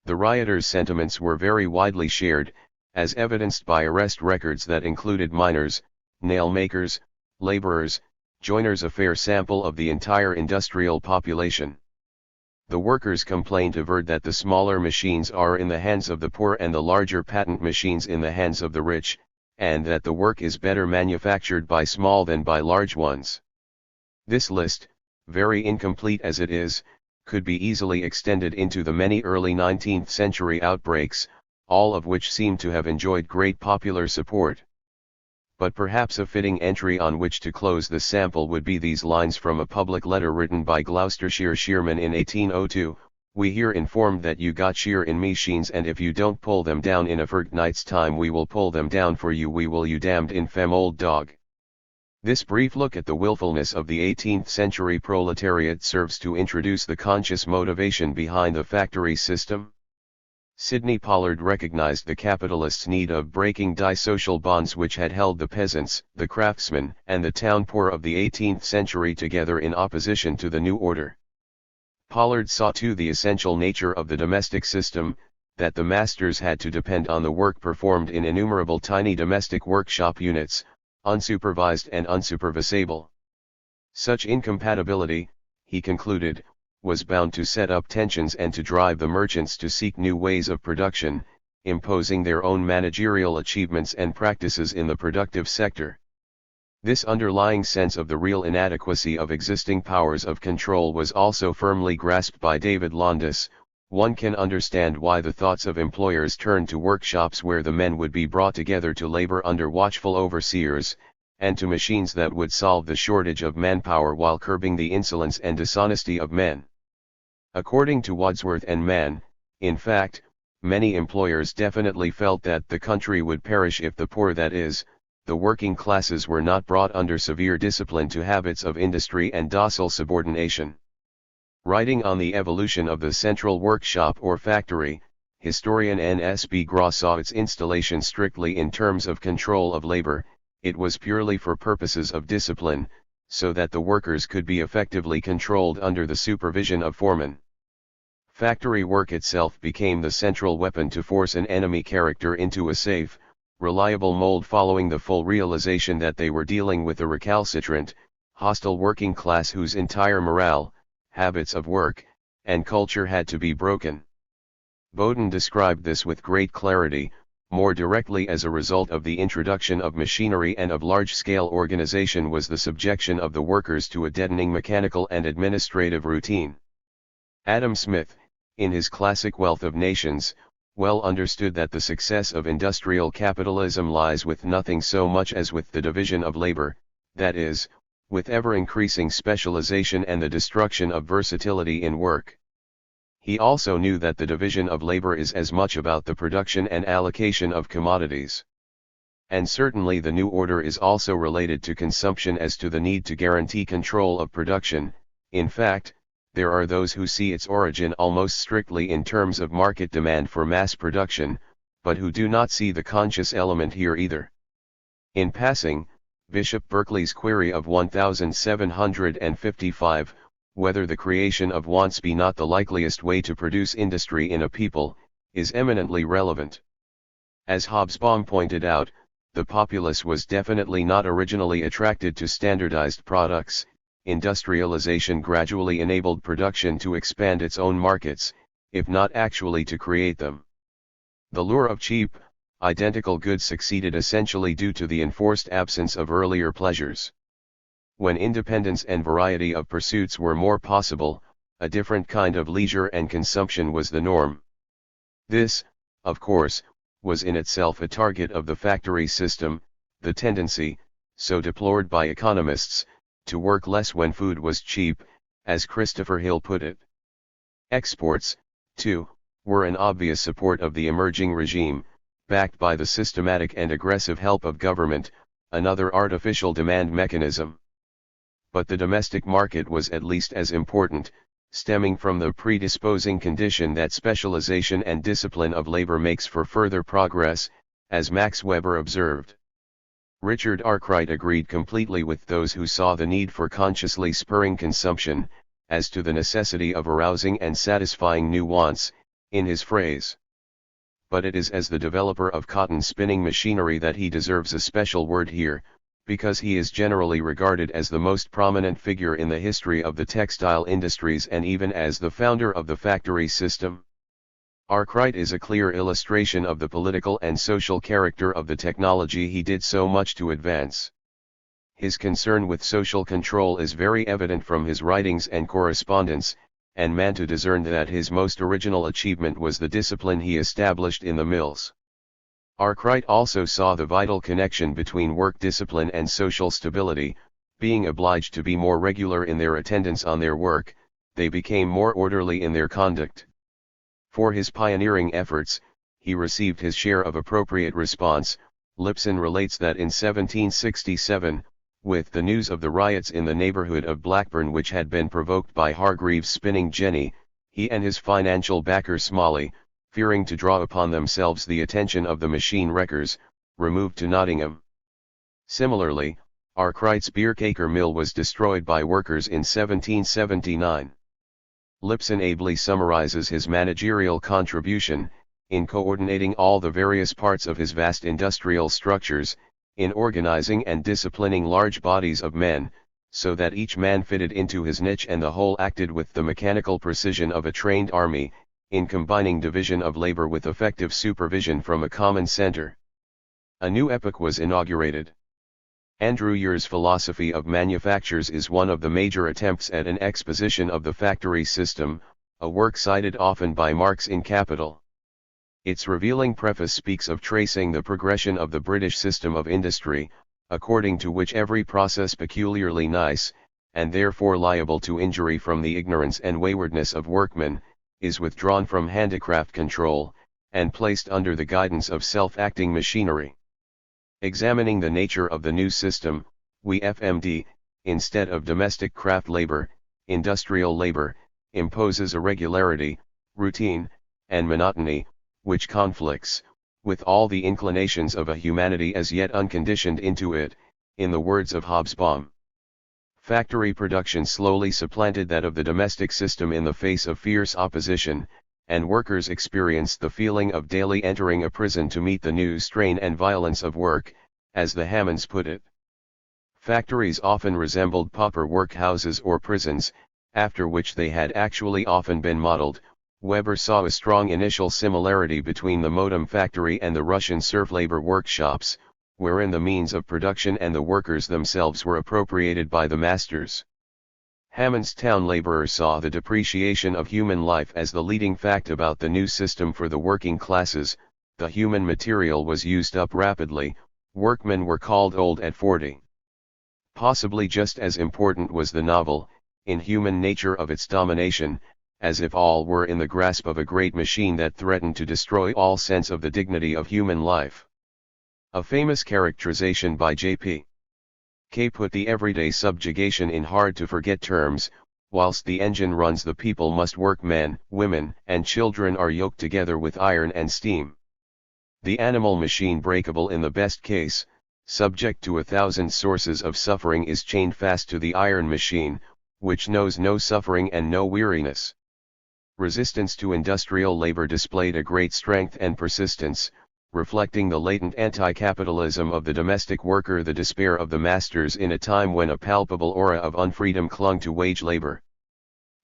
The rioters' sentiments were very widely shared, as evidenced by arrest records that included miners, nail makers, laborers, joiners, a fair sample of the entire industrial population. The workers complained averred that the smaller machines are in the hands of the poor and the larger patent machines in the hands of the rich, and that the work is better manufactured by small than by large ones. This list, very incomplete as it is, could be easily extended into the many early 19th century outbreaks, all of which seem to have enjoyed great popular support. But perhaps a fitting entry on which to close the sample would be these lines from a public letter written by Gloucestershire shearmen in 1802, "We here informed that you got shear in machines, and if you don't pull them down in a fortnight's time we will pull them down for you, we will, you damned infame old dog." This brief look at the willfulness of the 18th century proletariat serves to introduce the conscious motivation behind the factory system. Sidney Pollard recognized the capitalists' need of breaking die social bonds which had held the peasants, the craftsmen, and the town poor of the 18th century together in opposition to the new order. Pollard saw too the essential nature of the domestic system, that the masters had to depend on the work performed in innumerable tiny domestic workshop units, unsupervised and unsupervisable. Such incompatibility, he concluded, was bound to set up tensions and to drive the merchants to seek new ways of production, imposing their own managerial achievements and practices in the productive sector. This underlying sense of the real inadequacy of existing powers of control was also firmly grasped by David Landis. One can understand why the thoughts of employers turned to workshops where the men would be brought together to labor under watchful overseers, and to machines that would solve the shortage of manpower while curbing the insolence and dishonesty of men. According to Wadsworth and Mann, in fact, many employers definitely felt that the country would perish if the poor, that is, the working classes, were not brought under severe discipline to habits of industry and docile subordination. Writing on the evolution of the central workshop or factory, historian N.S.B. Graw saw its installation strictly in terms of control of labor. It was purely for purposes of discipline, so that the workers could be effectively controlled under the supervision of foremen. Factory work itself became the central weapon to force an enemy character into a safe, reliable mold, following the full realization that they were dealing with a recalcitrant, hostile working class whose entire morale, habits of work, and culture had to be broken. Bowden described this with great clarity. More directly, as a result of the introduction of machinery and of large-scale organization, was the subjection of the workers to a deadening mechanical and administrative routine. Adam Smith, in his classic Wealth of Nations, well understood that the success of industrial capitalism lies with nothing so much as with the division of labor, that is, with ever-increasing specialization and the destruction of versatility in work. He also knew that the division of labor is as much about the production and allocation of commodities. And certainly the new order is also related to consumption as to the need to guarantee control of production. In fact, there are those who see its origin almost strictly in terms of market demand for mass production, but who do not see the conscious element here either. In passing, Bishop Berkeley's query of 1755, whether the creation of wants be not the likeliest way to produce industry in a people, is eminently relevant. As Hobsbawm pointed out, the populace was definitely not originally attracted to standardized products. Industrialization gradually enabled production to expand its own markets, if not actually to create them. The lure of cheap, identical goods succeeded essentially due to the enforced absence of earlier pleasures. When independence and variety of pursuits were more possible, a different kind of leisure and consumption was the norm. This, of course, was in itself a target of the factory system, the tendency, so deplored by economists, to work less when food was cheap, as Christopher Hill put it. Exports, too, were an obvious support of the emerging regime, backed by the systematic and aggressive help of government, another artificial demand mechanism. But the domestic market was at least as important, stemming from the predisposing condition that specialization and discipline of labor makes for further progress, as Max Weber observed. Richard Arkwright agreed completely with those who saw the need for consciously spurring consumption, as to the necessity of arousing and satisfying new wants, in his phrase. But it is as the developer of cotton spinning machinery that he deserves a special word here, because he is generally regarded as the most prominent figure in the history of the textile industries and even as the founder of the factory system. Arkwright is a clear illustration of the political and social character of the technology he did so much to advance. His concern with social control is very evident from his writings and correspondence, and Manto discerned that his most original achievement was the discipline he established in the mills. Arkwright also saw the vital connection between work discipline and social stability. Being obliged to be more regular in their attendance on their work, they became more orderly in their conduct. For his pioneering efforts, he received his share of appropriate response. Lipson relates that in 1767, with the news of the riots in the neighborhood of Blackburn which had been provoked by Hargreaves' spinning jenny, he and his financial backer Smalley, fearing to draw upon themselves the attention of the machine wreckers, removed to Nottingham. Similarly, Arkwright's Bierkaker mill was destroyed by workers in 1779. Lipson ably summarizes his managerial contribution, in coordinating all the various parts of his vast industrial structures, in organizing and disciplining large bodies of men, so that each man fitted into his niche and the whole acted with the mechanical precision of a trained army, in combining division of labor with effective supervision from a common center. A new epoch was inaugurated. Andrew Year's philosophy of manufactures is one of the major attempts at an exposition of the factory system, a work cited often by Marx in Capital. Its revealing preface speaks of tracing the progression of the British system of industry, according to which every process peculiarly nice, and therefore liable to injury from the ignorance and waywardness of workmen, is withdrawn from handicraft control, and placed under the guidance of self-acting machinery. Examining the nature of the new system, we FMD, instead of domestic craft labor, industrial labor, imposes a regularity, routine, and monotony, which conflicts with all the inclinations of a humanity as yet unconditioned into it. In the words of Hobsbawm, factory production slowly supplanted that of the domestic system in the face of fierce opposition, and workers experienced the feeling of daily entering a prison to meet the new strain and violence of work, as the Hammonds put it. Factories often resembled pauper workhouses or prisons, after which they had actually often been modeled. Weber saw a strong initial similarity between the Modem factory and the Russian serf labor workshops, wherein the means of production and the workers themselves were appropriated by the masters. Hammond's town laborer saw the depreciation of human life as the leading fact about the new system for the working classes. The human material was used up rapidly, workmen were called old at 40. Possibly just as important was the novel, inhuman nature of its domination, as if all were in the grasp of a great machine that threatened to destroy all sense of the dignity of human life. A famous characterization by J.P. K put the everyday subjugation in hard-to-forget terms. Whilst the engine runs, the people must work. Men, women, and children are yoked together with iron and steam. The animal machine, breakable in the best case, subject to 1,000 sources of suffering, is chained fast to the iron machine, which knows no suffering and no weariness. Resistance to industrial labor displayed a great strength and persistence, reflecting the latent anti-capitalism of the domestic worker, the despair of the masters in a time when a palpable aura of unfreedom clung to wage labor.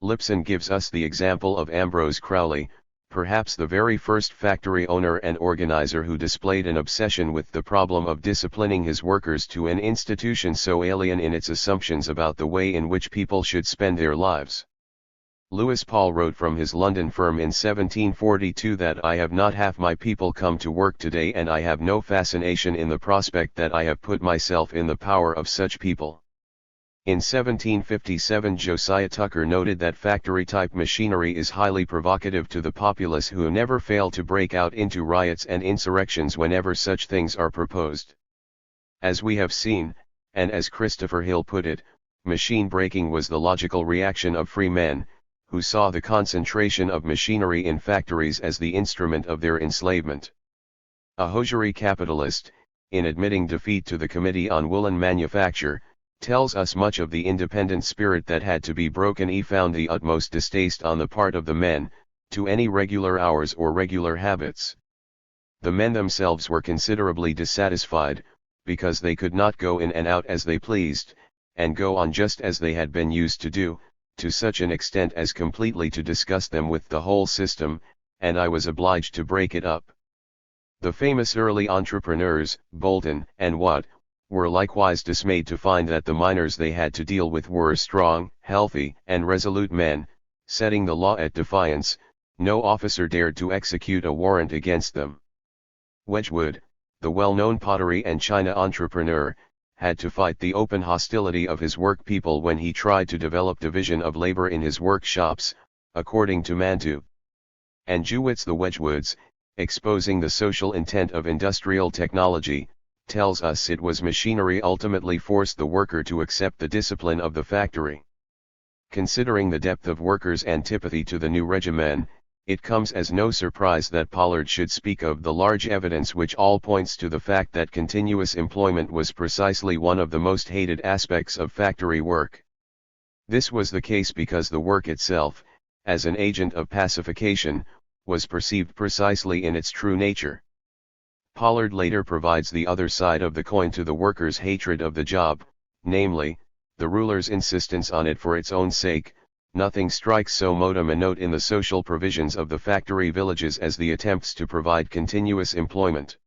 Lipson gives us the example of Ambrose Crowley, perhaps the very first factory owner and organizer who displayed an obsession with the problem of disciplining his workers to an institution so alien in its assumptions about the way in which people should spend their lives. Lewis Paul wrote from his London firm in 1742 that I have not half my people come to work today, and I have no fascination in the prospect that I have put myself in the power of such people. In 1757 Josiah Tucker noted that factory-type machinery is highly provocative to the populace, who never fail to break out into riots and insurrections whenever such things are proposed. As we have seen, and as Christopher Hill put it, machine breaking was the logical reaction of free men, who saw the concentration of machinery in factories as the instrument of their enslavement. A hosiery capitalist, in admitting defeat to the Committee on Woolen Manufacture, tells us much of the independent spirit that had to be broken. He found the utmost distaste on the part of the men, to any regular hours or regular habits. The men themselves were considerably dissatisfied, because they could not go in and out as they pleased, and go on just as they had been used to do, to such an extent as completely to disgust them with the whole system, and I was obliged to break it up. The famous early entrepreneurs, Bolton and Watt, were likewise dismayed to find that the miners they had to deal with were strong, healthy, and resolute men, setting the law at defiance. No officer dared to execute a warrant against them. Wedgwood, the well-known pottery and china entrepreneur, had to fight the open hostility of his work people when he tried to develop division of labor in his workshops, according to Mantoux. And Jewett, the Wedgwoods, exposing the social intent of industrial technology, tells us it was machinery ultimately forced the worker to accept the discipline of the factory. Considering the depth of workers' antipathy to the new regimen, it comes as no surprise that Pollard should speak of the large evidence which all points to the fact that continuous employment was precisely one of the most hated aspects of factory work. This was the case because the work itself, as an agent of pacification, was perceived precisely in its true nature. Pollard later provides the other side of the coin to the workers' hatred of the job, namely, the ruler's insistence on it for its own sake. Nothing strikes so modem a note in the social provisions of the factory villages as the attempts to provide continuous employment.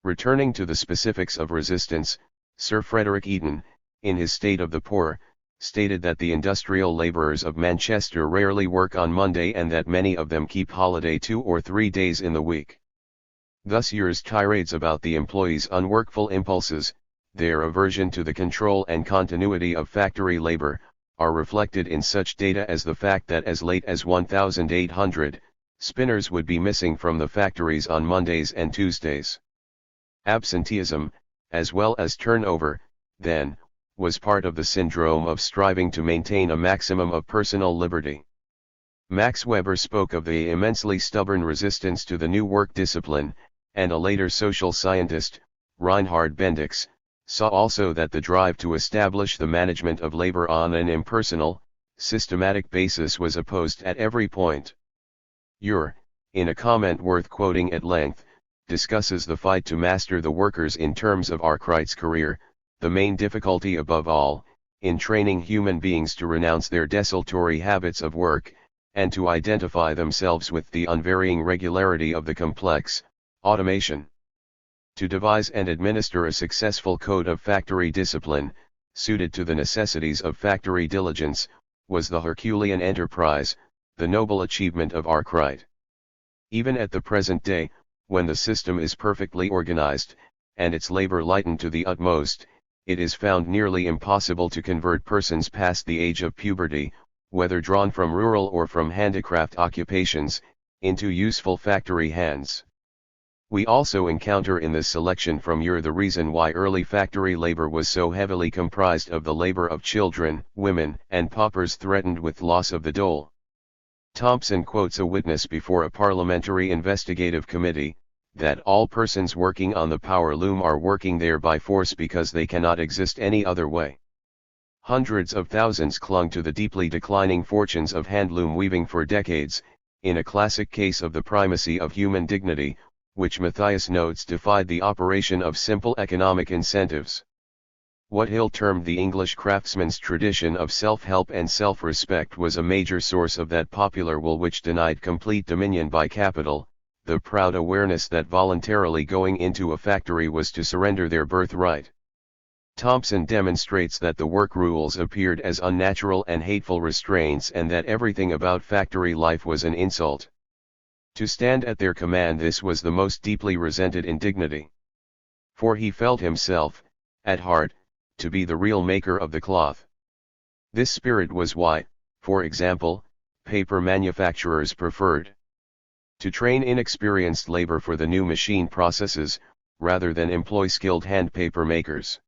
Returning to the specifics of resistance, Sir Frederick Eaton, in his State of the Poor, stated that the industrial labourers of Manchester rarely work on Monday and that many of them keep holiday 2 or 3 days in the week. Thus Ear's tirades about the employees' unworkful impulses, their aversion to the control and continuity of factory labour, are reflected in such data as the fact that as late as 1800, spinners would be missing from the factories on Mondays and Tuesdays. Absenteeism, as well as turnover, then, was part of the syndrome of striving to maintain a maximum of personal liberty. Max Weber spoke of the immensely stubborn resistance to the new work discipline, and a later social scientist, Reinhard Bendix, saw also that the drive to establish the management of labor on an impersonal, systematic basis was opposed at every point. Ure, in a comment worth quoting at length, discusses the fight to master the workers in terms of Arkwright's career, the main difficulty above all, in training human beings to renounce their desultory habits of work, and to identify themselves with the unvarying regularity of the complex automation. To devise and administer a successful code of factory discipline, suited to the necessities of factory diligence, was the Herculean enterprise, the noble achievement of Arkwright. Even at the present day, when the system is perfectly organized, and its labor lightened to the utmost, it is found nearly impossible to convert persons past the age of puberty, whether drawn from rural or from handicraft occupations, into useful factory hands. We also encounter in this selection from Ure the reason why early factory labor was so heavily comprised of the labor of children, women, and paupers threatened with loss of the dole. Thompson quotes a witness before a parliamentary investigative committee, that all persons working on the power loom are working there by force because they cannot exist any other way. Hundreds of thousands clung to the deeply declining fortunes of handloom weaving for decades, in a classic case of the primacy of human dignity, which Matthias notes defied the operation of simple economic incentives. What Hill termed the English craftsman's tradition of self-help and self-respect was a major source of that popular will which denied complete dominion by capital, the proud awareness that voluntarily going into a factory was to surrender their birthright. Thompson demonstrates that the work rules appeared as unnatural and hateful restraints and that everything about factory life was an insult. To stand at their command, this was the most deeply resented indignity. For he felt himself, at heart, to be the real maker of the cloth. This spirit was why, for example, paper manufacturers preferred to train inexperienced labor for the new machine processes, rather than employ skilled hand paper makers.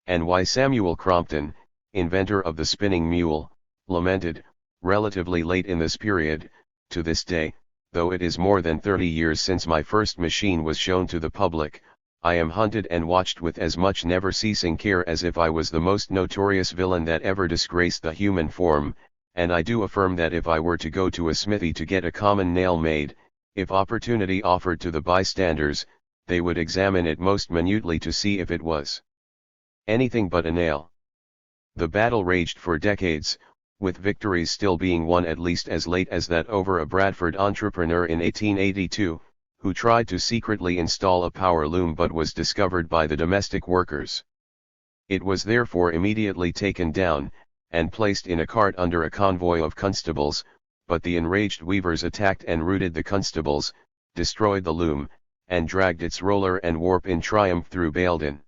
And why Samuel Crompton, inventor of the spinning mule, lamented, relatively late in this period, to this day, though it is more than 30 years since my first machine was shown to the public, I am hunted and watched with as much never-ceasing care as if I was the most notorious villain that ever disgraced the human form, and I do affirm that if I were to go to a smithy to get a common nail made, if opportunity offered to the bystanders, they would examine it most minutely to see if it was anything but a nail. The battle raged for decades, with victories still being won at least as late as that over a Bradford entrepreneur in 1882, who tried to secretly install a power loom but was discovered by the domestic workers. It was therefore immediately taken down, and placed in a cart under a convoy of constables, but the enraged weavers attacked and routed the constables, destroyed the loom, and dragged its roller and warp in triumph through Baildon.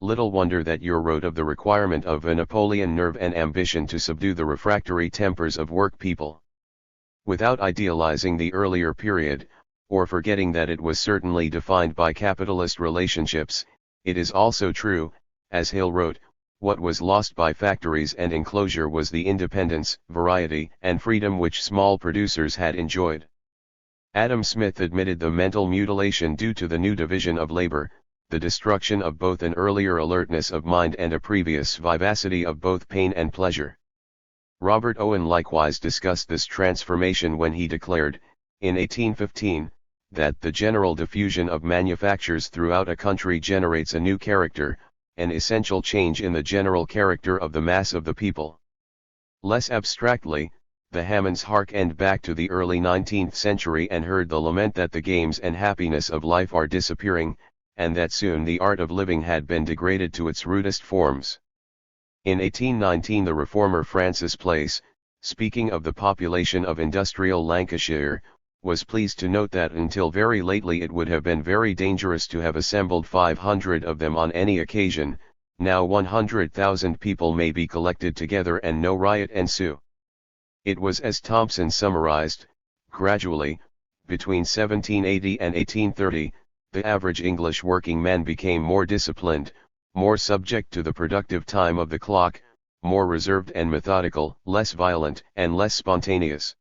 Little wonder that Ure wrote of the requirement of a Napoleon nerve and ambition to subdue the refractory tempers of work people. Without idealizing the earlier period, or forgetting that it was certainly defined by capitalist relationships, it is also true, as Hill wrote, what was lost by factories and enclosure was the independence, variety, and freedom which small producers had enjoyed. Adam Smith admitted the mental mutilation due to the new division of labor, the destruction of both an earlier alertness of mind and a previous vivacity of both pain and pleasure. Robert Owen likewise discussed this transformation when he declared, in 1815, that the general diffusion of manufactures throughout a country generates a new character, an essential change in the general character of the mass of the people. Less abstractly, the Hammonds harkened back to the early 19th century and heard the lament that the games and happiness of life are disappearing, and that soon the art of living had been degraded to its rudest forms. In 1819 the reformer Francis Place, speaking of the population of industrial Lancashire, was pleased to note that until very lately it would have been very dangerous to have assembled 500 of them on any occasion, now 100,000 people may be collected together and no riot ensue. It was as Thompson summarized, gradually, between 1780 and 1830, the average English working man became more disciplined, more subject to the productive time of the clock, more reserved and methodical, less violent and less spontaneous.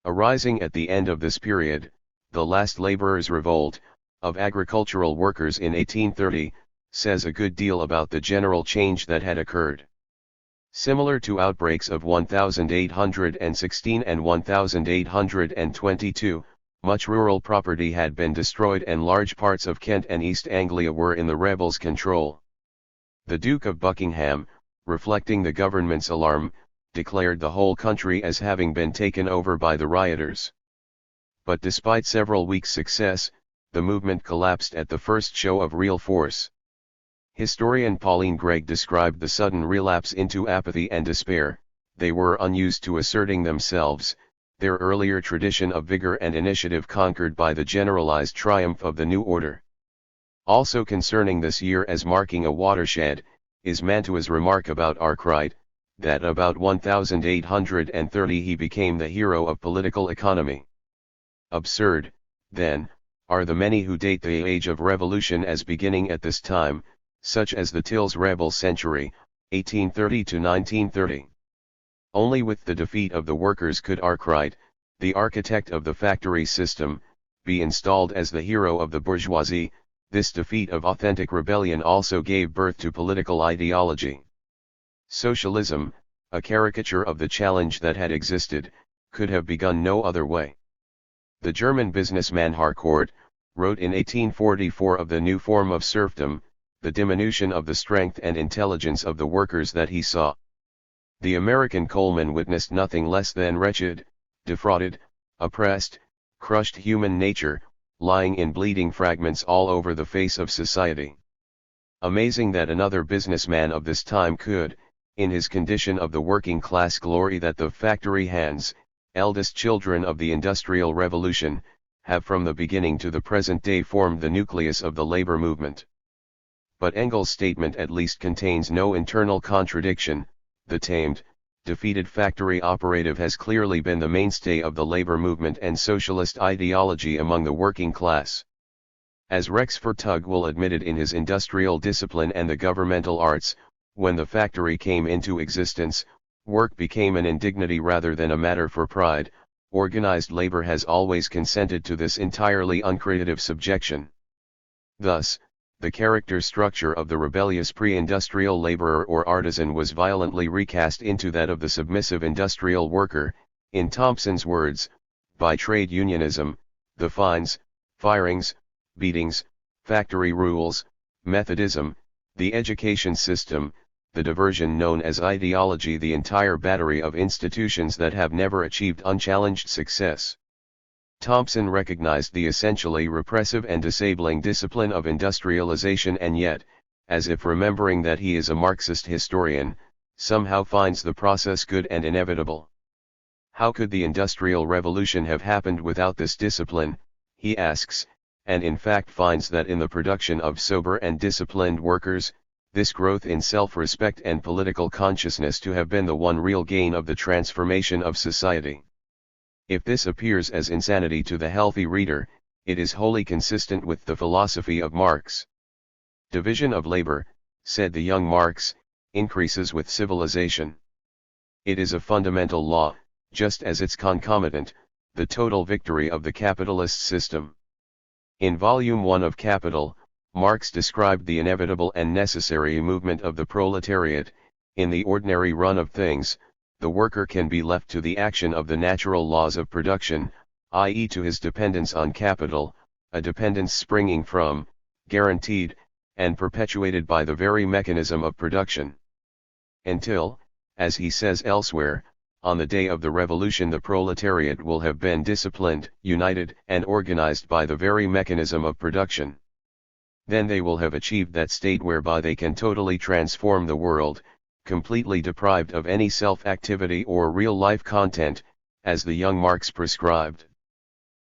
Arising at the end of this period, the last laborers' revolt, of agricultural workers in 1830, says a good deal about the general change that had occurred. Similar to outbreaks of 1816 and 1822, much rural property had been destroyed and large parts of Kent and East Anglia were in the rebels' control. The Duke of Buckingham, reflecting the government's alarm, declared the whole country as having been taken over by the rioters. But despite several weeks' success, the movement collapsed at the first show of real force. Historian Pauline Gregg described the sudden relapse into apathy and despair. They were unused to asserting themselves, their earlier tradition of vigor and initiative conquered by the generalized triumph of the new order. Also concerning this year as marking a watershed, is Mantua's remark about Arkwright, that about 1830 he became the hero of political economy. Absurd, then, are the many who date the age of revolution as beginning at this time, such as the Tills rebel century, 1830 to 1930. Only with the defeat of the workers could Arkwright, the architect of the factory system, be installed as the hero of the bourgeoisie. This defeat of authentic rebellion also gave birth to political ideology. Socialism, a caricature of the challenge that had existed, could have begun no other way. The German businessman Harcourt wrote in 1844 of the new form of serfdom, the diminution of the strength and intelligence of the workers that he saw. The American Coleman witnessed nothing less than wretched, defrauded, oppressed, crushed human nature, lying in bleeding fragments all over the face of society. Amazing that another businessman of this time could, in his condition of the working class, glory that the factory hands, eldest children of the Industrial Revolution, have from the beginning to the present day formed the nucleus of the labor movement. But Engels' statement at least contains no internal contradiction. The tamed, defeated factory operative has clearly been the mainstay of the labor movement and socialist ideology among the working class. As Rex Tugwell admitted in his Industrial Discipline and the Governmental Arts, when the factory came into existence, work became an indignity rather than a matter for pride. Organized labor has always consented to this entirely uncreative subjection. Thus, the character structure of the rebellious pre-industrial laborer or artisan was violently recast into that of the submissive industrial worker, in Thompson's words, by trade unionism, the fines, firings, beatings, factory rules, Methodism, the education system, the diversion known as ideology, the entire battery of institutions that have never achieved unchallenged success. Thompson recognized the essentially repressive and disabling discipline of industrialization, and yet, as if remembering that he is a Marxist historian, somehow finds the process good and inevitable. How could the Industrial Revolution have happened without this discipline, he asks, and in fact finds that in the production of sober and disciplined workers, this growth in self-respect and political consciousness to have been the one real gain of the transformation of society. If this appears as insanity to the healthy reader, it is wholly consistent with the philosophy of Marx. Division of labor, said the young Marx, increases with civilization. It is a fundamental law, just as its concomitant, the total victory of the capitalist system. In Volume 1 of Capital, Marx described the inevitable and necessary movement of the proletariat. In the ordinary run of things, the worker can be left to the action of the natural laws of production, i.e. to his dependence on capital, a dependence springing from, guaranteed, and perpetuated by the very mechanism of production. Until, as he says elsewhere, on the day of the revolution the proletariat will have been disciplined, united, and organized by the very mechanism of production. Then they will have achieved that state whereby they can totally transform the world, completely deprived of any self-activity or real-life content, as the young Marx prescribed.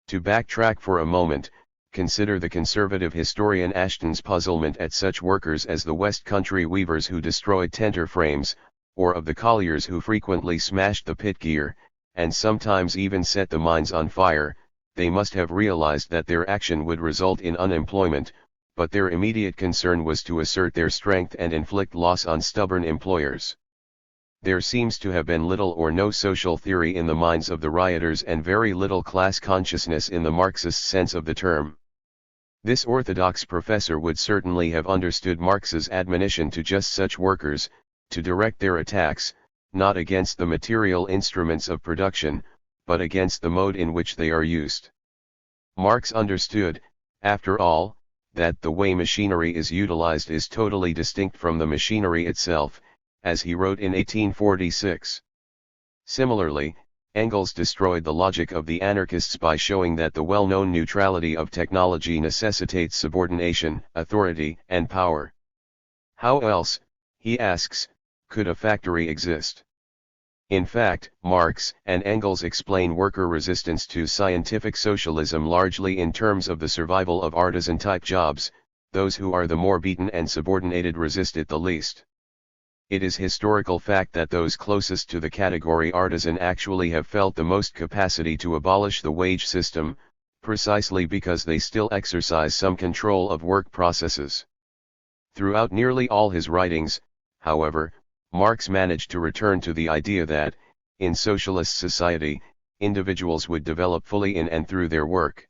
To backtrack for a moment, consider the conservative historian Ashton's puzzlement at such workers as the West Country weavers who destroyed tenter frames, or of the colliers who frequently smashed the pit gear, and sometimes even set the mines on fire. They must have realized that their action would result in unemployment, but their immediate concern was to assert their strength and inflict loss on stubborn employers. There seems to have been little or no social theory in the minds of the rioters and very little class consciousness in the Marxist sense of the term. This orthodox professor would certainly have understood Marx's admonition to just such workers, to direct their attacks, not against the material instruments of production, but against the mode in which they are used. Marx understood, after all, that the way machinery is utilized is totally distinct from the machinery itself, as he wrote in 1846. Similarly, Engels destroyed the logic of the anarchists by showing that the well-known neutrality of technology necessitates subordination, authority, and power. How else, he asks, could a factory exist? In fact, Marx and Engels explain worker resistance to scientific socialism largely in terms of the survival of artisan-type jobs. Those who are the more beaten and subordinated resist it the least. It is historical fact that those closest to the category artisan actually have felt the most capacity to abolish the wage system, precisely because they still exercise some control of work processes. Throughout nearly all his writings, however, Marx managed to return to the idea that, in socialist society, individuals would develop fully in and through their work.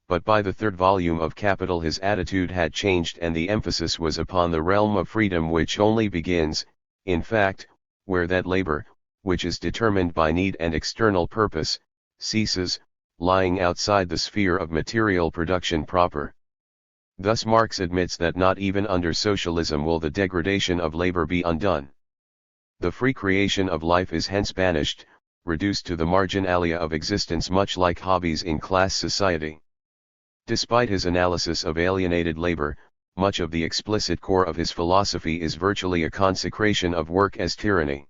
But by the third volume of Capital his attitude had changed and the emphasis was upon the realm of freedom, which only begins, in fact, where that labor, which is determined by need and external purpose, ceases, lying outside the sphere of material production proper. Thus Marx admits that not even under socialism will the degradation of labor be undone. The free creation of life is hence banished, reduced to the marginalia of existence, much like hobbies in class society. Despite his analysis of alienated labor, much of the explicit core of his philosophy is virtually a consecration of work as tyranny.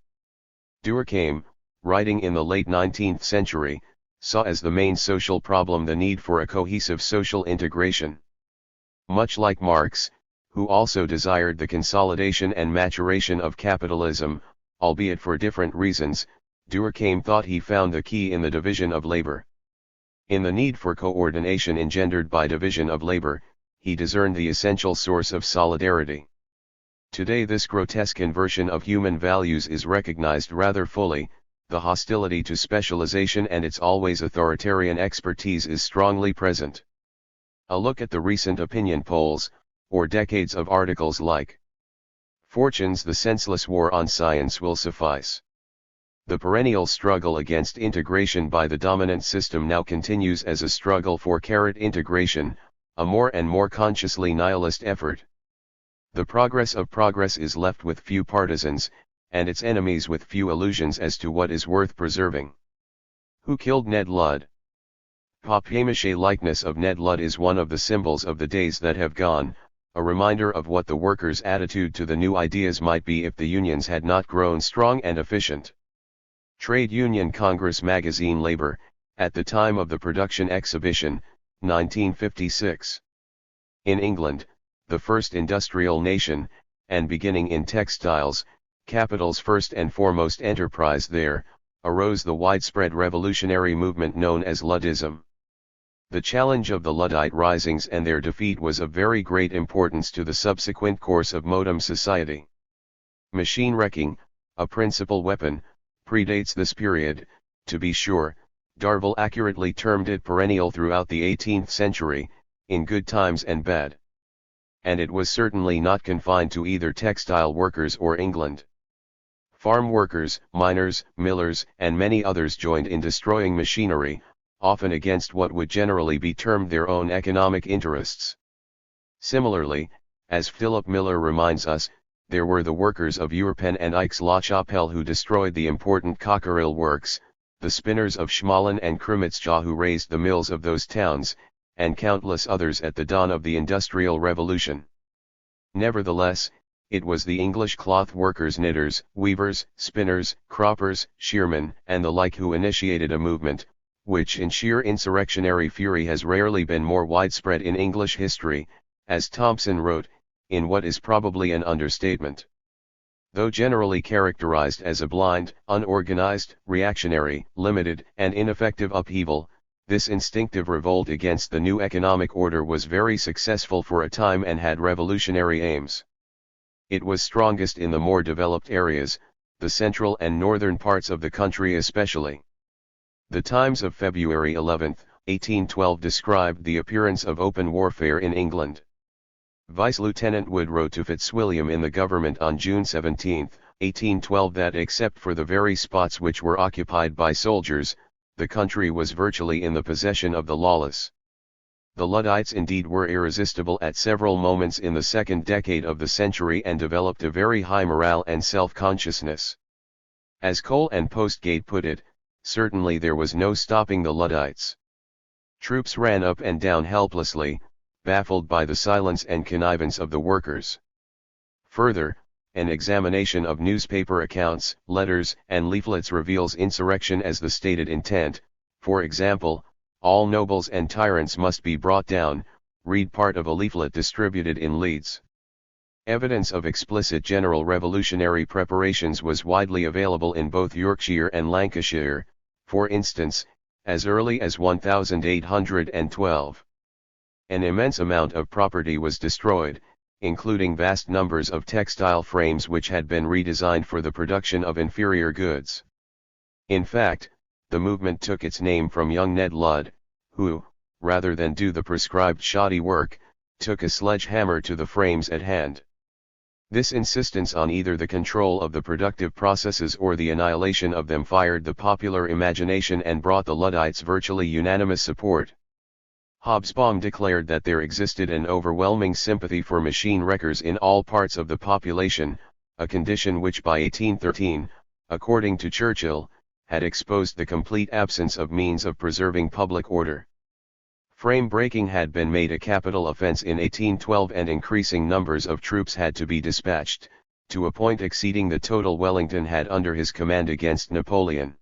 Durkheim, writing in the late 19th century, saw as the main social problem the need for a cohesive social integration. Much like Marx, who also desired the consolidation and maturation of capitalism, albeit for different reasons, Durkheim thought he found the key in the division of labor. In the need for coordination engendered by division of labor, he discerned the essential source of solidarity. Today this grotesque inversion of human values is recognized rather fully. The hostility to specialization and its always authoritarian expertise is strongly present. A look at the recent opinion polls, or decades of articles like "Fortunes, the senseless war on science will suffice." The perennial struggle against integration by the dominant system now continues as a struggle for integration, a more and more consciously nihilist effort. The progress of progress is left with few partisans, and its enemies with few illusions as to what is worth preserving. Who killed Ned Ludd? Papier-mâché likeness of Ned Ludd is one of the symbols of the days that have gone, a reminder of what the workers' attitude to the new ideas might be if the unions had not grown strong and efficient. Trade Union Congress magazine Labor, at the time of the production exhibition, 1956. In England, the first industrial nation, and beginning in textiles, capital's first and foremost enterprise there, arose the widespread revolutionary movement known as Luddism. The challenge of the Luddite risings and their defeat was of very great importance to the subsequent course of modern society. Machine wrecking, a principal weapon, predates this period, to be sure. Darville accurately termed it perennial throughout the 18th century, in good times and bad. And it was certainly not confined to either textile workers or England. Farm workers, miners, millers, and many others joined in destroying machinery, often against what would generally be termed their own economic interests. Similarly, as Philip Miller reminds us, there were the workers of Europen and Aix-la-Chapelle who destroyed the important Cockerill works, the spinners of Schmalen and Krimitzja who raised the mills of those towns, and countless others at the dawn of the Industrial Revolution. Nevertheless, it was the English cloth workers, knitters, weavers, spinners, croppers, shearmen, and the like who initiated a movement, which in sheer insurrectionary fury has rarely been more widespread in English history, as Thompson wrote, in what is probably an understatement. Though generally characterized as a blind, unorganized, reactionary, limited, and ineffective upheaval, this instinctive revolt against the new economic order was very successful for a time and had revolutionary aims. It was strongest in the more developed areas, the central and northern parts of the country especially. The Times of February 11, 1812 described the appearance of open warfare in England. Vice-Lieutenant Wood wrote to Fitzwilliam in the government on June 17, 1812 that except for the very spots which were occupied by soldiers, the country was virtually in the possession of the lawless. The Luddites indeed were irresistible at several moments in the second decade of the century and developed a very high morale and self-consciousness. As Cole and Postgate put it, certainly there was no stopping the Luddites. Troops ran up and down helplessly, baffled by the silence and connivance of the workers. Further, an examination of newspaper accounts, letters, and leaflets reveals insurrection as the stated intent. For example, all nobles and tyrants must be brought down, read part of a leaflet distributed in Leeds. Evidence of explicit general revolutionary preparations was widely available in both Yorkshire and Lancashire, for instance, as early as 1812. An immense amount of property was destroyed, including vast numbers of textile frames which had been redesigned for the production of inferior goods. In fact, the movement took its name from young Ned Ludd, who, rather than do the prescribed shoddy work, took a sledgehammer to the frames at hand. This insistence on either the control of the productive processes or the annihilation of them fired the popular imagination and brought the Luddites virtually unanimous support. Hobsbawm declared that there existed an overwhelming sympathy for machine wreckers in all parts of the population, a condition which by 1813, according to Churchill, had exposed the complete absence of means of preserving public order. Frame breaking had been made a capital offence in 1812 and increasing numbers of troops had to be dispatched, to a point exceeding the total Wellington had under his command against Napoleon.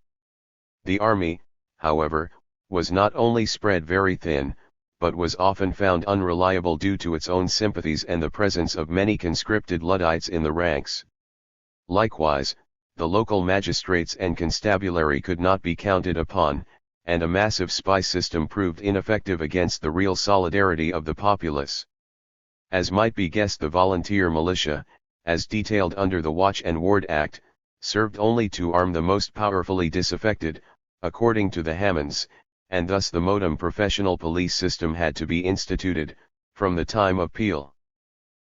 The army, however, was not only spread very thin, but was often found unreliable due to its own sympathies and the presence of many conscripted Luddites in the ranks. Likewise, the local magistrates and constabulary could not be counted upon, and a massive spy system proved ineffective against the real solidarity of the populace. As might be guessed, the volunteer militia, as detailed under the Watch and Ward Act, served only to arm the most powerfully disaffected, according to the Hammonds, and thus the modem professional police system had to be instituted, from the time of Peel.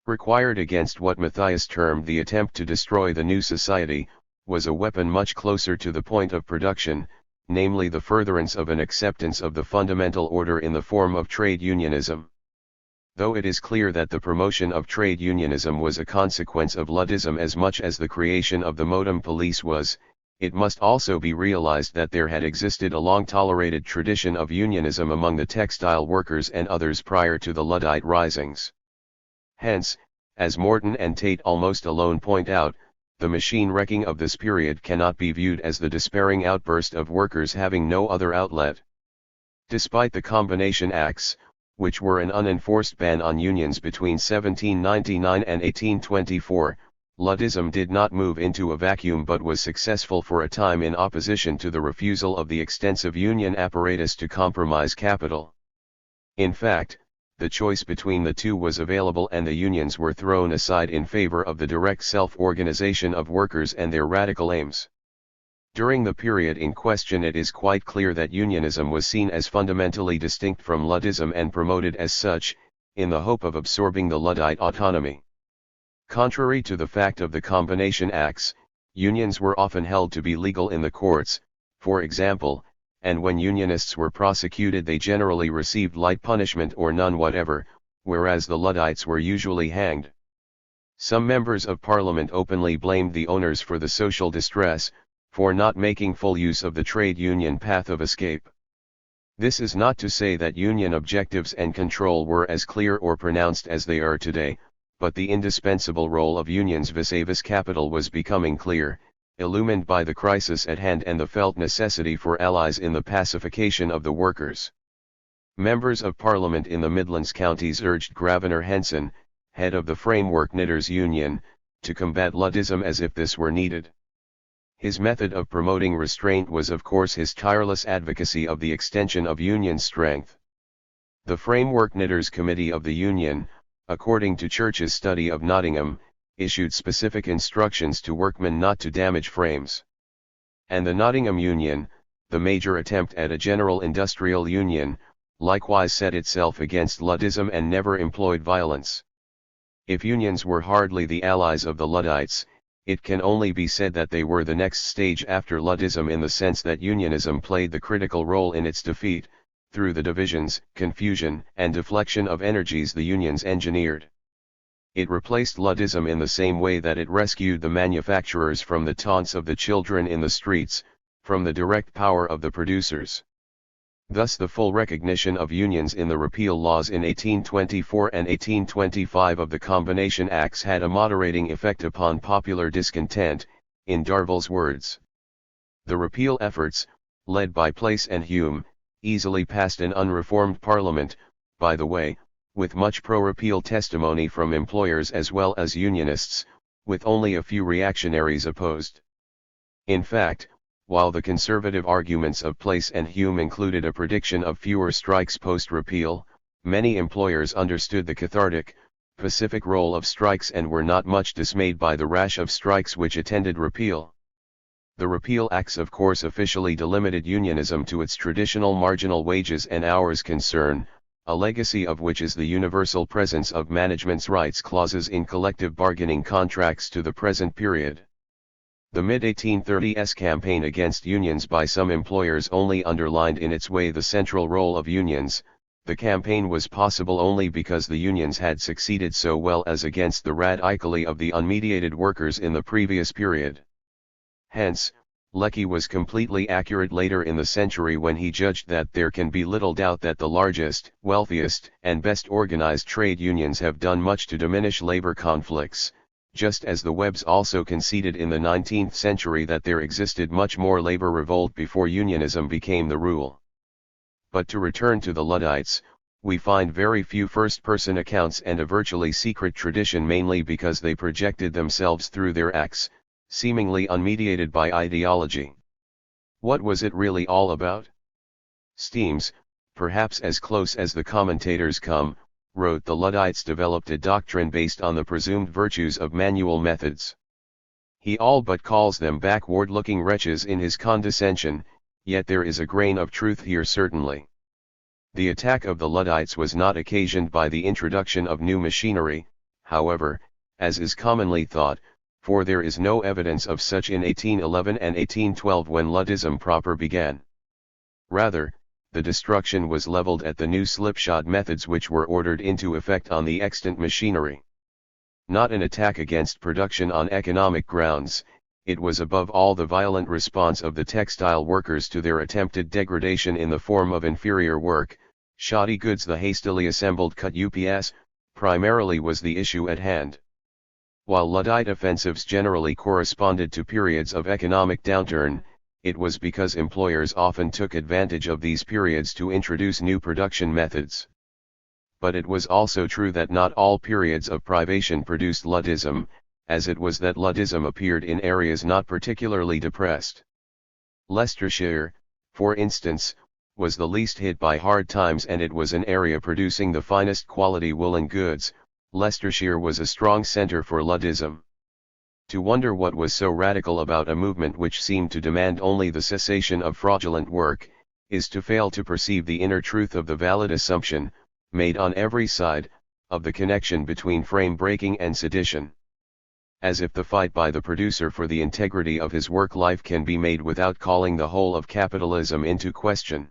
required against what Matthias termed the attempt to destroy the new society, was a weapon much closer to the point of production, namely the furtherance of an acceptance of the fundamental order in the form of trade unionism. Though it is clear that the promotion of trade unionism was a consequence of Luddism as much as the creation of the modem police was, it must also be realized that there had existed a long-tolerated tradition of unionism among the textile workers and others prior to the Luddite risings. Hence, as Morton and Tate almost alone point out, the machine wrecking of this period cannot be viewed as the despairing outburst of workers having no other outlet. Despite the Combination Acts, which were an unenforced ban on unions between 1799 and 1824, Luddism did not move into a vacuum but was successful for a time in opposition to the refusal of the extensive union apparatus to compromise capital. In fact, the choice between the two was available and the unions were thrown aside in favor of the direct self-organization of workers and their radical aims. During the period in question it is quite clear that unionism was seen as fundamentally distinct from Luddism and promoted as such, in the hope of absorbing the Luddite autonomy. Contrary to the fact of the Combination Acts, unions were often held to be legal in the courts, for example, and when unionists were prosecuted they generally received light punishment or none whatever, whereas the Luddites were usually hanged. Some members of Parliament openly blamed the owners for the social distress, for not making full use of the trade union path of escape. This is not to say that union objectives and control were as clear or pronounced as they are today, but the indispensable role of unions vis-a-vis capital was becoming clear, illumined by the crisis at hand and the felt necessity for allies in the pacification of the workers. Members of Parliament in the Midlands counties urged Grosvenor Henson, head of the Framework Knitters Union, to combat Luddism as if this were needed. His method of promoting restraint was of course his tireless advocacy of the extension of union strength. The Framework Knitters Committee of the Union, according to Church's study of Nottingham, issued specific instructions to workmen not to damage frames. And the Nottingham Union, the major attempt at a general industrial union, likewise set itself against Luddism and never employed violence. If unions were hardly the allies of the Luddites, it can only be said that they were the next stage after Luddism in the sense that unionism played the critical role in its defeat, through the divisions, confusion, and deflection of energies the unions engineered. It replaced Luddism in the same way that it rescued the manufacturers from the taunts of the children in the streets, from the direct power of the producers. Thus the full recognition of unions in the repeal laws in 1824 and 1825 of the Combination Acts had a moderating effect upon popular discontent, in Darvill's words. The repeal efforts, led by Place and Hume, easily passed an unreformed Parliament, by the way, with much pro-repeal testimony from employers as well as unionists, with only a few reactionaries opposed. In fact, while the conservative arguments of Place and Hume included a prediction of fewer strikes post-repeal, many employers understood the cathartic, pacific role of strikes and were not much dismayed by the rash of strikes which attended repeal. The repeal acts of course officially delimited unionism to its traditional marginal wages and hours concern, a legacy of which is the universal presence of management's rights clauses in collective bargaining contracts to the present period. The mid-1830s campaign against unions by some employers only underlined in its way the central role of unions. The campaign was possible only because the unions had succeeded so well as against the radically of the unmediated workers in the previous period. Hence, Lecky was completely accurate later in the century when he judged that there can be little doubt that the largest, wealthiest, and best organized trade unions have done much to diminish labor conflicts, just as the Webbs also conceded in the 19th century that there existed much more labor revolt before unionism became the rule. But to return to the Luddites, we find very few first-person accounts and a virtually secret tradition mainly because they projected themselves through their acts, seemingly unmediated by ideology. What was it really all about? Steams, perhaps as close as the commentators come, wrote the Luddites developed a doctrine based on the presumed virtues of manual methods. He all but calls them backward-looking wretches in his condescension, yet there is a grain of truth here certainly. The attack of the Luddites was not occasioned by the introduction of new machinery, however, as is commonly thought, for there is no evidence of such in 1811 and 1812 when Luddism proper began. Rather, the destruction was leveled at the new slipshod methods which were ordered into effect on the extant machinery. Not an attack against production on economic grounds, it was above all the violent response of the textile workers to their attempted degradation in the form of inferior work, shoddy goods, the hastily assembled cut UPS, primarily was the issue at hand. While Luddite offensives generally corresponded to periods of economic downturn, it was because employers often took advantage of these periods to introduce new production methods. But it was also true that not all periods of privation produced Luddism, as it was that Luddism appeared in areas not particularly depressed. Leicestershire, for instance, was the least hit by hard times, and it was an area producing the finest quality woolen goods. Leicestershire was a strong centre for Luddism. To wonder what was so radical about a movement which seemed to demand only the cessation of fraudulent work, is to fail to perceive the inner truth of the valid assumption, made on every side, of the connection between frame breaking and sedition. As if the fight by the producer for the integrity of his work life can be made without calling the whole of capitalism into question.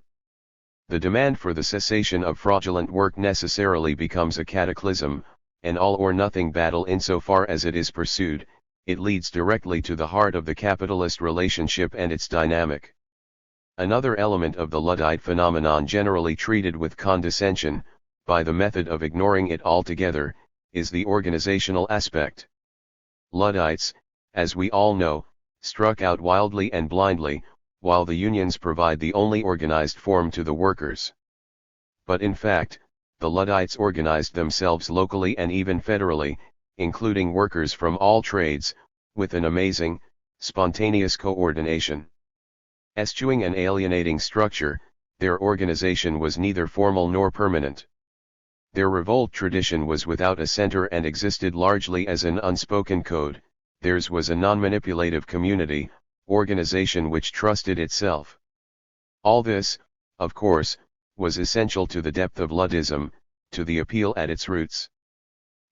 The demand for the cessation of fraudulent work necessarily becomes a cataclysm, an all-or-nothing battle insofar as it is pursued. It leads directly to the heart of the capitalist relationship and its dynamic. Another element of the Luddite phenomenon, generally treated with condescension, by the method of ignoring it altogether, is the organizational aspect. Luddites, as we all know, struck out wildly and blindly, while the unions provide the only organized form to the workers. But in fact, the Luddites organized themselves locally and even federally, including workers from all trades, with an amazing, spontaneous coordination. Eschewing an alienating structure, their organization was neither formal nor permanent. Their revolt tradition was without a center and existed largely as an unspoken code. Theirs was a non-manipulative community, organization which trusted itself. All this, of course, was essential to the depth of Luddism, to the appeal at its roots.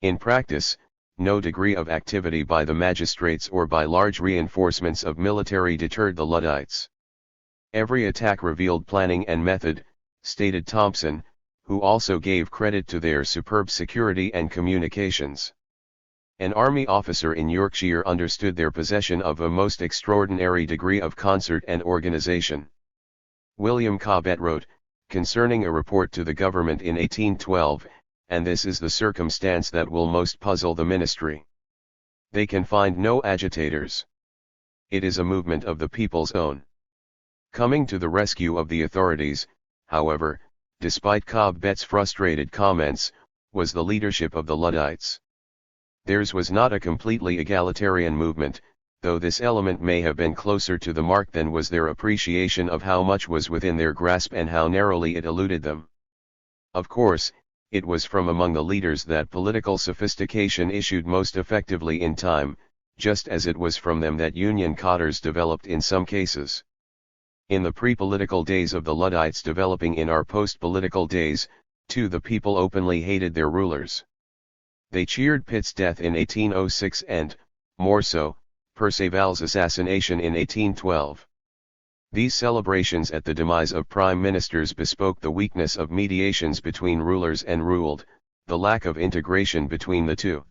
In practice, no degree of activity by the magistrates or by large reinforcements of military deterred the Luddites. Every attack revealed planning and method, stated Thompson, who also gave credit to their superb security and communications. An army officer in Yorkshire understood their possession of a most extraordinary degree of concert and organization. William Cobbett wrote, concerning a report to the government in 1812, and this is the circumstance that will most puzzle the ministry. They can find no agitators. It is a movement of the people's own. Coming to the rescue of the authorities, however, despite Cobbett's frustrated comments, was the leadership of the Luddites. Theirs was not a completely egalitarian movement, though this element may have been closer to the mark than was their appreciation of how much was within their grasp and how narrowly it eluded them. Of course, it was from among the leaders that political sophistication issued most effectively in time, just as it was from them that union codders developed in some cases. In the pre-political days of the Luddites developing in our post-political days, too, the people openly hated their rulers. They cheered Pitt's death in 1806 and, more so, Perceval's assassination in 1812. These celebrations at the demise of prime ministers bespoke the weakness of mediations between rulers and ruled, the lack of integration between the two.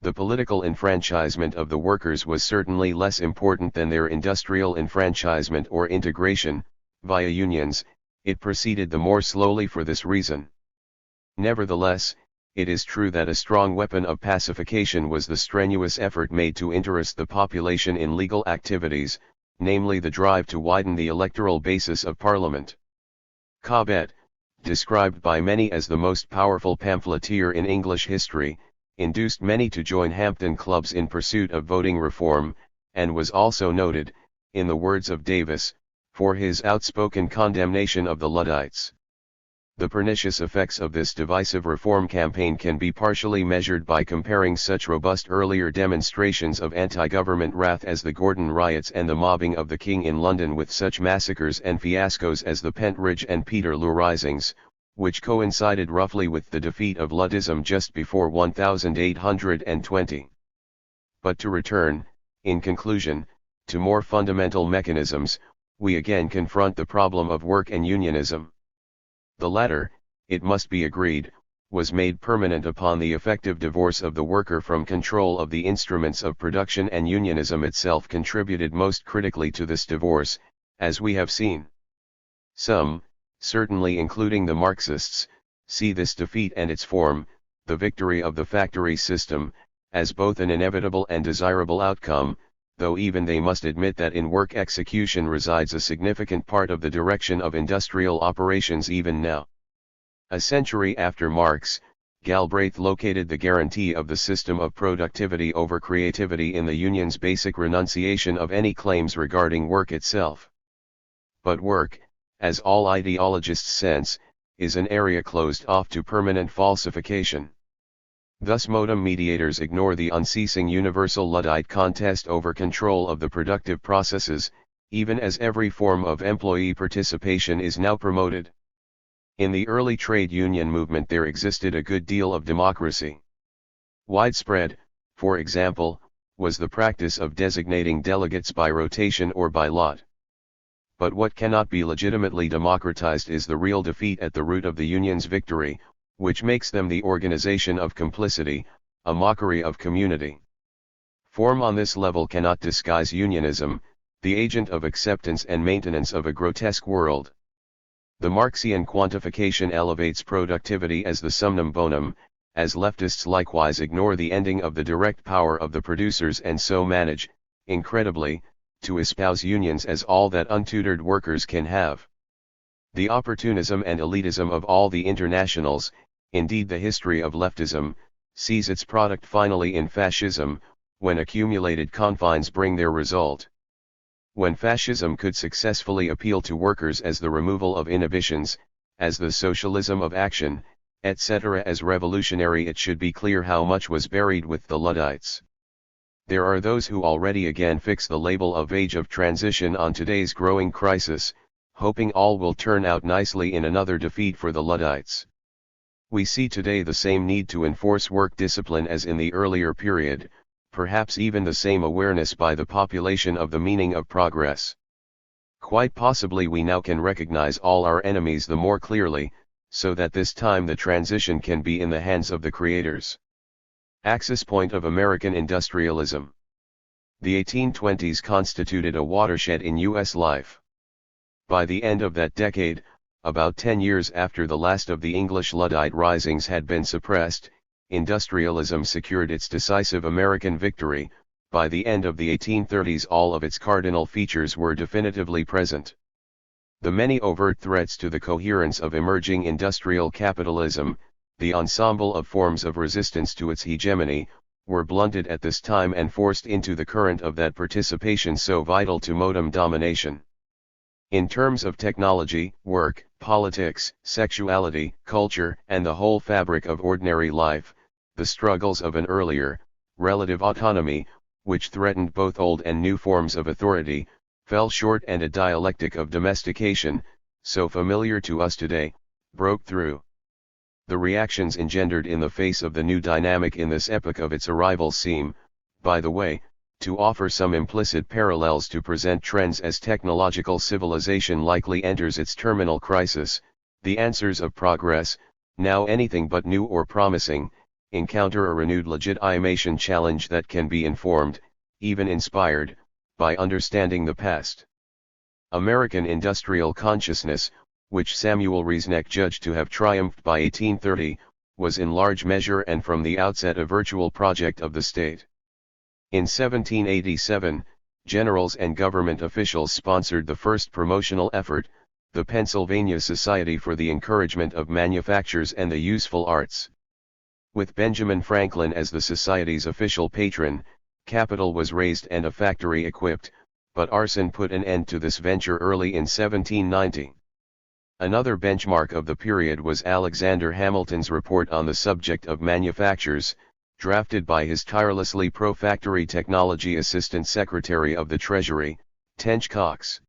The political enfranchisement of the workers was certainly less important than their industrial enfranchisement or integration, via unions. It proceeded the more slowly for this reason. Nevertheless, it is true that a strong weapon of pacification was the strenuous effort made to interest the population in legal activities, namely the drive to widen the electoral basis of Parliament. Cobbett, described by many as the most powerful pamphleteer in English history, induced many to join Hampden clubs in pursuit of voting reform, and was also noted, in the words of Davis, for his outspoken condemnation of the Luddites. The pernicious effects of this divisive reform campaign can be partially measured by comparing such robust earlier demonstrations of anti-government wrath as the Gordon riots and the mobbing of the King in London with such massacres and fiascos as the Pentridge and Peterloo risings, which coincided roughly with the defeat of Luddism just before 1820. But to return, in conclusion, to more fundamental mechanisms, we again confront the problem of work and unionism. The latter, it must be agreed, was made permanent upon the effective divorce of the worker from control of the instruments of production, and unionism itself contributed most critically to this divorce, as we have seen. Some, certainly including the Marxists, see this defeat and its form, the victory of the factory system, as both an inevitable and desirable outcome, though even they must admit that in work execution resides a significant part of the direction of industrial operations even now. A century after Marx, Galbraith located the guarantee of the system of productivity over creativity in the union's basic renunciation of any claims regarding work itself. But work, as all ideologists sense, is an area closed off to permanent falsification. Thus modem mediators ignore the unceasing universal Luddite contest over control of the productive processes, even as every form of employee participation is now promoted. In the early trade union movement there existed a good deal of democracy. Widespread, for example, was the practice of designating delegates by rotation or by lot. But what cannot be legitimately democratized is the real defeat at the root of the union's victory, which makes them the organization of complicity, a mockery of community. Form on this level cannot disguise unionism, the agent of acceptance and maintenance of a grotesque world. The Marxian quantification elevates productivity as the summum bonum, as leftists likewise ignore the ending of the direct power of the producers and so manage, incredibly, to espouse unions as all that untutored workers can have. The opportunism and elitism of all the internationals, indeed the history of leftism, sees its product finally in fascism, when accumulated confines bring their result. When fascism could successfully appeal to workers as the removal of inhibitions, as the socialism of action, etc. as revolutionary, it should be clear how much was buried with the Luddites. There are those who already again fix the label of age of transition on today's growing crisis, hoping all will turn out nicely in another defeat for the Luddites. We see today the same need to enforce work discipline as in the earlier period, perhaps even the same awareness by the population of the meaning of progress. Quite possibly we now can recognize all our enemies the more clearly, so that this time the transition can be in the hands of the creators. Axis point of American industrialism. The 1820s constituted a watershed in U.S. life. By the end of that decade, about 10 years after the last of the English Luddite risings had been suppressed, industrialism secured its decisive American victory. By the end of the 1830s all of its cardinal features were definitively present. The many overt threats to the coherence of emerging industrial capitalism, the ensemble of forms of resistance to its hegemony, were blunted at this time and forced into the current of that participation so vital to modem domination. In terms of technology, work, politics, sexuality, culture, and the whole fabric of ordinary life, the struggles of an earlier, relative autonomy, which threatened both old and new forms of authority, fell short, and a dialectic of domestication, so familiar to us today, broke through. The reactions engendered in the face of the new dynamic in this epoch of its arrival seem, by the way, to offer some implicit parallels to present trends as technological civilization likely enters its terminal crisis. The answers of progress, now anything but new or promising, encounter a renewed legitimation challenge that can be informed, even inspired, by understanding the past. American industrial consciousness, which Samuel Resnick judged to have triumphed by 1830, was in large measure and from the outset a virtual project of the state. In 1787, generals and government officials sponsored the first promotional effort, the Pennsylvania Society for the Encouragement of Manufactures and the Useful Arts. With Benjamin Franklin as the society's official patron, capital was raised and a factory equipped, but arson put an end to this venture early in 1790. Another benchmark of the period was Alexander Hamilton's report on the subject of manufactures, drafted by his tirelessly pro-factory technology Assistant Secretary of the Treasury, Tench Coxe.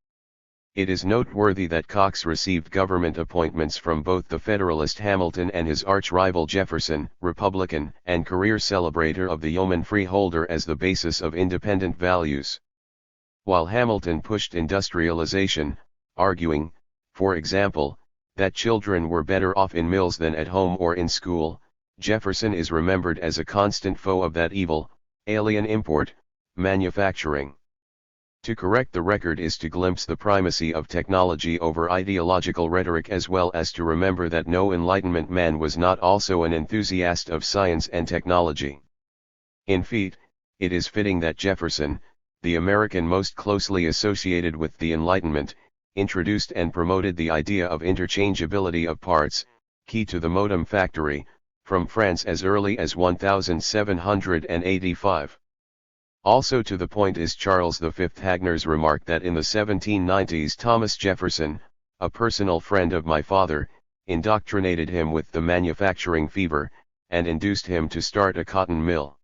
It is noteworthy that Cox received government appointments from both the Federalist Hamilton and his arch-rival Jefferson, Republican and career celebrator of the yeoman freeholder as the basis of independent values. While Hamilton pushed industrialization, arguing, for example, that children were better off in mills than at home or in school, Jefferson is remembered as a constant foe of that evil, alien import, manufacturing. To correct the record is to glimpse the primacy of technology over ideological rhetoric, as well as to remember that no Enlightenment man was not also an enthusiast of science and technology. In fact, it is fitting that Jefferson, the American most closely associated with the Enlightenment, introduced and promoted the idea of interchangeability of parts, key to the modem factory, from France as early as 1785. Also to the point is Charles V. Hagner's remark that in the 1790s Thomas Jefferson, a personal friend of my father, indoctrinated him with the manufacturing fever, and induced him to start a cotton mill.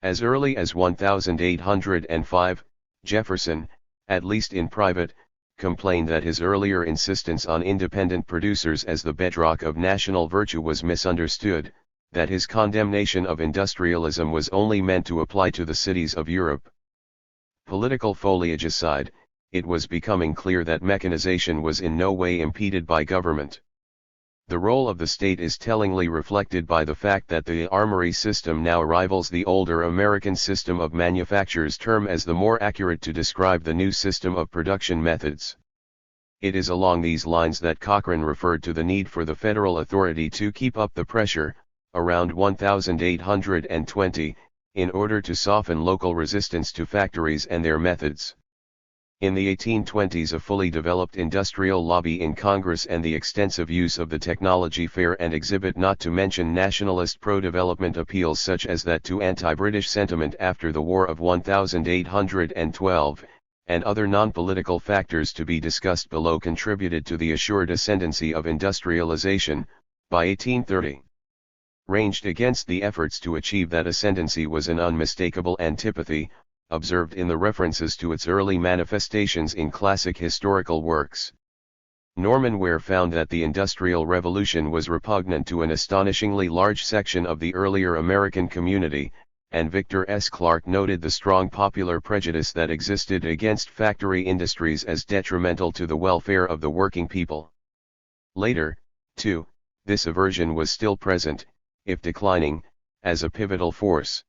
As early as 1805, Jefferson, at least in private, complained that his earlier insistence on independent producers as the bedrock of national virtue was misunderstood, that his condemnation of industrialism was only meant to apply to the cities of Europe. Political foliage aside, it was becoming clear that mechanization was in no way impeded by government. The role of the state is tellingly reflected by the fact that the armory system now rivals the older American system of manufacture's term as the more accurate to describe the new system of production methods. It is along these lines that Cochrane referred to the need for the federal authority to keep up the pressure, around 1820, in order to soften local resistance to factories and their methods. In the 1820s, a fully developed industrial lobby in Congress and the extensive use of the technology fair and exhibit, not to mention nationalist pro-development appeals such as that to anti-British sentiment after the War of 1812, and other non-political factors to be discussed below contributed to the assured ascendancy of industrialization. By 1830, ranged against the efforts to achieve that ascendancy was an unmistakable antipathy, observed in the references to its early manifestations in classic historical works. Norman Ware found that the Industrial Revolution was repugnant to an astonishingly large section of the earlier American community, and Victor S. Clark noted the strong popular prejudice that existed against factory industries as detrimental to the welfare of the working people. Later, too, this aversion was still present, if declining, as a pivotal force.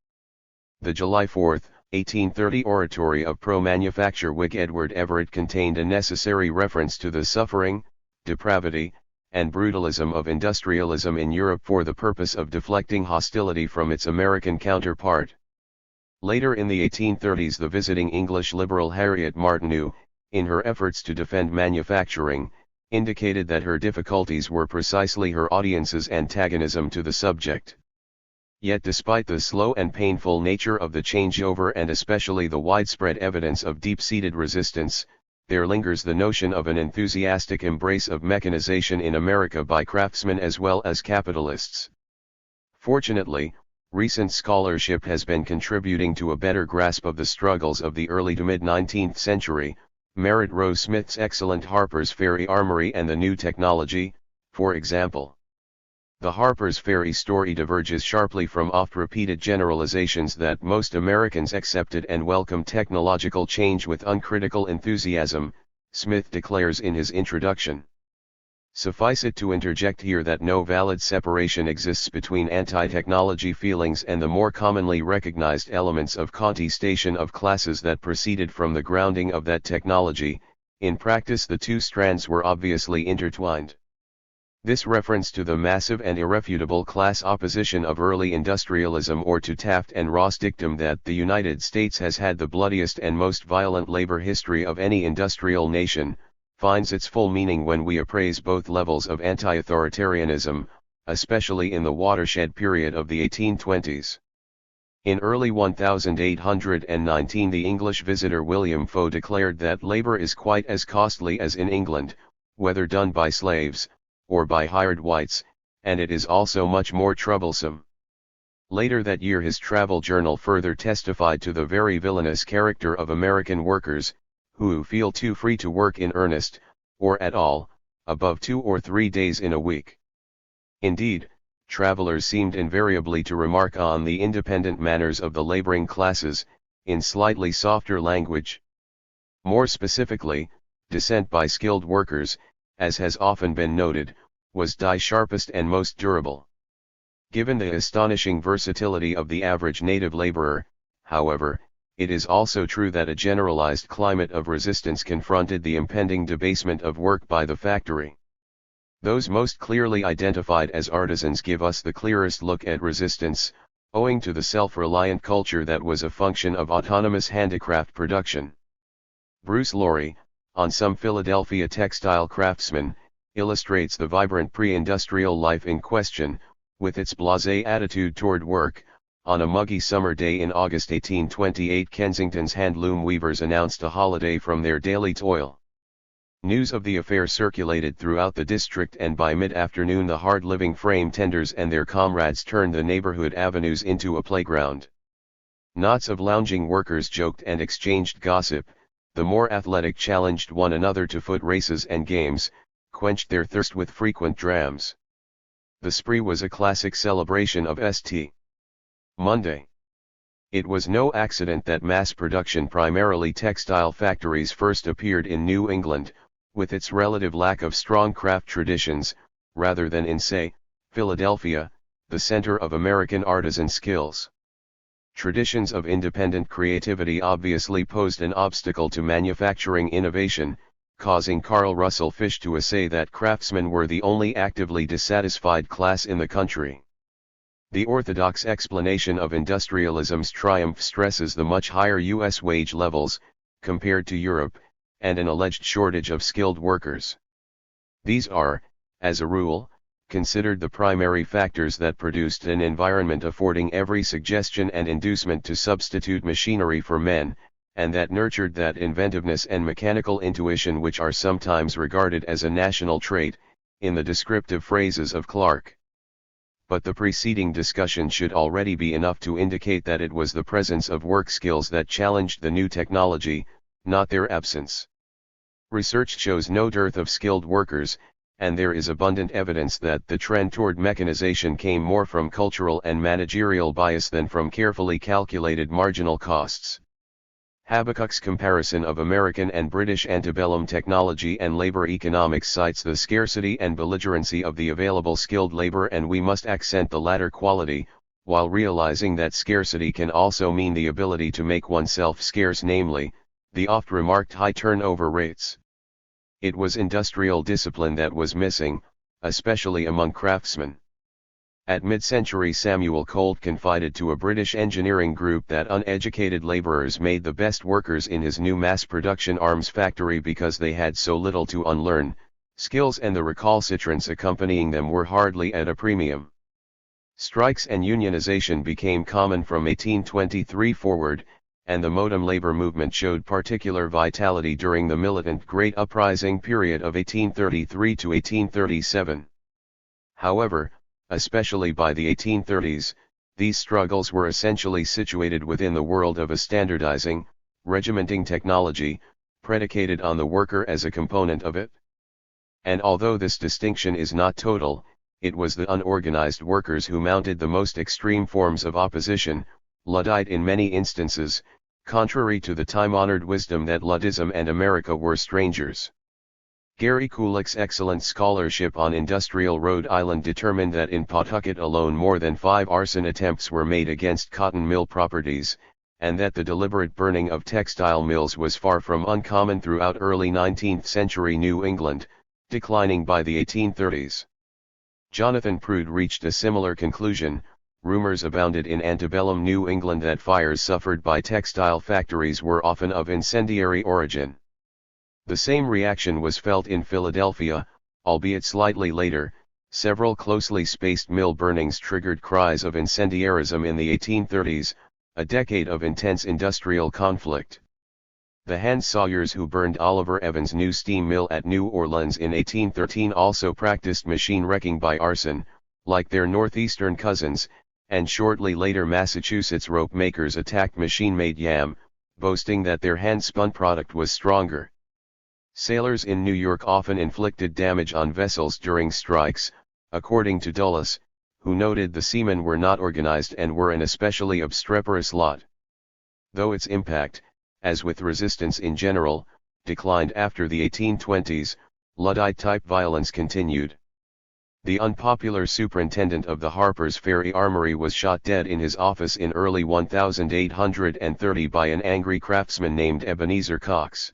The July 4, 1830 oratory of pro-manufacture Whig Edward Everett contained a necessary reference to the suffering, depravity, and brutalism of industrialism in Europe for the purpose of deflecting hostility from its American counterpart. Later in the 1830s, the visiting English liberal Harriet Martineau, in her efforts to defend manufacturing, indicated that her difficulties were precisely her audience's antagonism to the subject. Yet despite the slow and painful nature of the changeover and especially the widespread evidence of deep-seated resistance, there lingers the notion of an enthusiastic embrace of mechanization in America by craftsmen as well as capitalists. Fortunately, recent scholarship has been contributing to a better grasp of the struggles of the early to mid-19th century. Merritt Rose Smith's excellent Harper's Ferry Armory and the New Technology, for example. The Harper's Ferry story diverges sharply from oft-repeated generalizations that most Americans accepted and welcomed technological change with uncritical enthusiasm, Smith declares in his introduction. Suffice it to interject here that no valid separation exists between anti-technology feelings and the more commonly recognized elements of contestation of classes that proceeded from the grounding of that technology. In practice, the two strands were obviously intertwined. This reference to the massive and irrefutable class opposition of early industrialism, or to Taft and Ross' dictum that the United States has had the bloodiest and most violent labor history of any industrial nation, finds its full meaning when we appraise both levels of anti-authoritarianism, especially in the watershed period of the 1820s. In early 1819 the English visitor William Foe declared that labor is quite as costly as in England, whether done by slaves, or by hired whites, and it is also much more troublesome. Later that year his travel journal further testified to the very villainous character of American workers, who feel too free to work in earnest, or at all, above 2 or 3 days in a week. Indeed, travelers seemed invariably to remark on the independent manners of the laboring classes, in slightly softer language. More specifically, dissent by skilled workers, as has often been noted, was the sharpest and most durable. Given the astonishing versatility of the average native laborer, however, it is also true that a generalized climate of resistance confronted the impending debasement of work by the factory. Those most clearly identified as artisans give us the clearest look at resistance, owing to the self-reliant culture that was a function of autonomous handicraft production. Bruce Laurie, on some Philadelphia textile craftsmen, illustrates the vibrant pre-industrial life in question, with its blasé attitude toward work. On a muggy summer day in August 1828, Kensington's handloom weavers announced a holiday from their daily toil. News of the affair circulated throughout the district, and by mid-afternoon the hard-living frame tenders and their comrades turned the neighborhood avenues into a playground. Knots of lounging workers joked and exchanged gossip, the more athletic challenged one another to foot races and games, quenched their thirst with frequent drams. The spree was a classic celebration of St. Monday. It was no accident that mass production, primarily textile factories, first appeared in New England, with its relative lack of strong craft traditions, rather than in, say, Philadelphia, the center of American artisan skills. Traditions of independent creativity obviously posed an obstacle to manufacturing innovation, causing Carl Russell Fish to essay that craftsmen were the only actively dissatisfied class in the country. The orthodox explanation of industrialism's triumph stresses the much higher U.S. wage levels, compared to Europe, and an alleged shortage of skilled workers. These are, as a rule, considered the primary factors that produced an environment affording every suggestion and inducement to substitute machinery for men, and that nurtured that inventiveness and mechanical intuition which are sometimes regarded as a national trait, in the descriptive phrases of Clark. But the preceding discussion should already be enough to indicate that it was the presence of work skills that challenged the new technology, not their absence. Research shows no dearth of skilled workers, and there is abundant evidence that the trend toward mechanization came more from cultural and managerial bias than from carefully calculated marginal costs. Habakkuk's comparison of American and British antebellum technology and labor economics cites the scarcity and belligerency of the available skilled labor, and we must accent the latter quality, while realizing that scarcity can also mean the ability to make oneself scarce, namely, the oft-remarked high turnover rates. It was industrial discipline that was missing, especially among craftsmen. At mid-century, Samuel Colt confided to a British engineering group that uneducated laborers made the best workers in his new mass-production arms factory because they had so little to unlearn. Skills and the recalcitrance accompanying them were hardly at a premium. Strikes and unionization became common from 1823 forward, and the modem labor movement showed particular vitality during the militant Great Uprising period of 1833 to 1837. However, especially by the 1830s, these struggles were essentially situated within the world of a standardizing, regimenting technology, predicated on the worker as a component of it. And although this distinction is not total, it was the unorganized workers who mounted the most extreme forms of opposition, Luddite in many instances, contrary to the time-honored wisdom that Luddism and America were strangers. Gary Kulik's excellent scholarship on industrial Rhode Island determined that in Pawtucket alone more than 5 arson attempts were made against cotton mill properties, and that the deliberate burning of textile mills was far from uncommon throughout early 19th century New England, declining by the 1830s. Jonathan Prude reached a similar conclusion. Rumors abounded in antebellum New England that fires suffered by textile factories were often of incendiary origin. The same reaction was felt in Philadelphia, albeit slightly later. Several closely spaced mill burnings triggered cries of incendiarism in the 1830s, a decade of intense industrial conflict. The hand sawyers who burned Oliver Evans' new steam mill at New Orleans in 1813 also practiced machine wrecking by arson, like their northeastern cousins, and shortly later Massachusetts rope makers attacked machine-made yam, boasting that their hand-spun product was stronger. Sailors in New York often inflicted damage on vessels during strikes, according to Dulles, who noted the seamen were not organized and were an especially obstreperous lot. Though its impact, as with resistance in general, declined after the 1820s, Luddite-type violence continued. The unpopular superintendent of the Harper's Ferry Armory was shot dead in his office in early 1830 by an angry craftsman named Ebenezer Cox.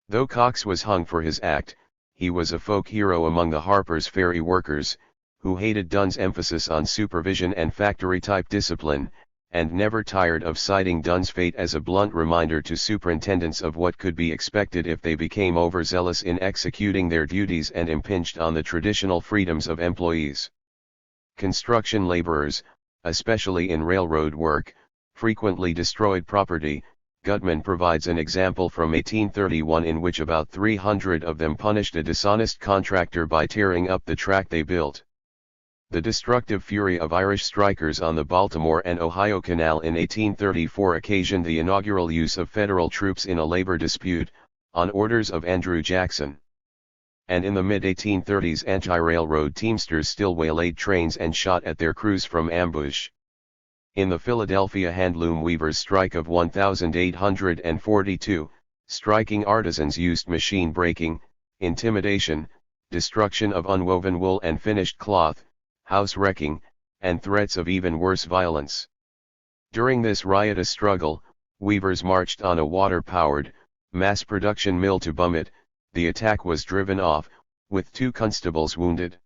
Though Cox was hung for his act, he was a folk hero among the Harper's Ferry workers, who hated Dunn's emphasis on supervision and factory-type discipline, and never tired of citing Dunn's fate as a blunt reminder to superintendents of what could be expected if they became overzealous in executing their duties and impinged on the traditional freedoms of employees. Construction laborers, especially in railroad work, frequently destroyed property. Gutman provides an example from 1831 in which about 300 of them punished a dishonest contractor by tearing up the track they built. The destructive fury of Irish strikers on the Baltimore and Ohio Canal in 1834 occasioned the inaugural use of federal troops in a labor dispute, on orders of Andrew Jackson. And in the mid-1830s anti-railroad teamsters still waylaid trains and shot at their crews from ambush. In the Philadelphia handloom weavers' strike of 1842, striking artisans used machine breaking, intimidation, destruction of unwoven wool and finished cloth, house wrecking, and threats of even worse violence. During this riotous struggle, weavers marched on a water-powered, mass-production mill to bomb it. The attack was driven off, with 2 constables wounded.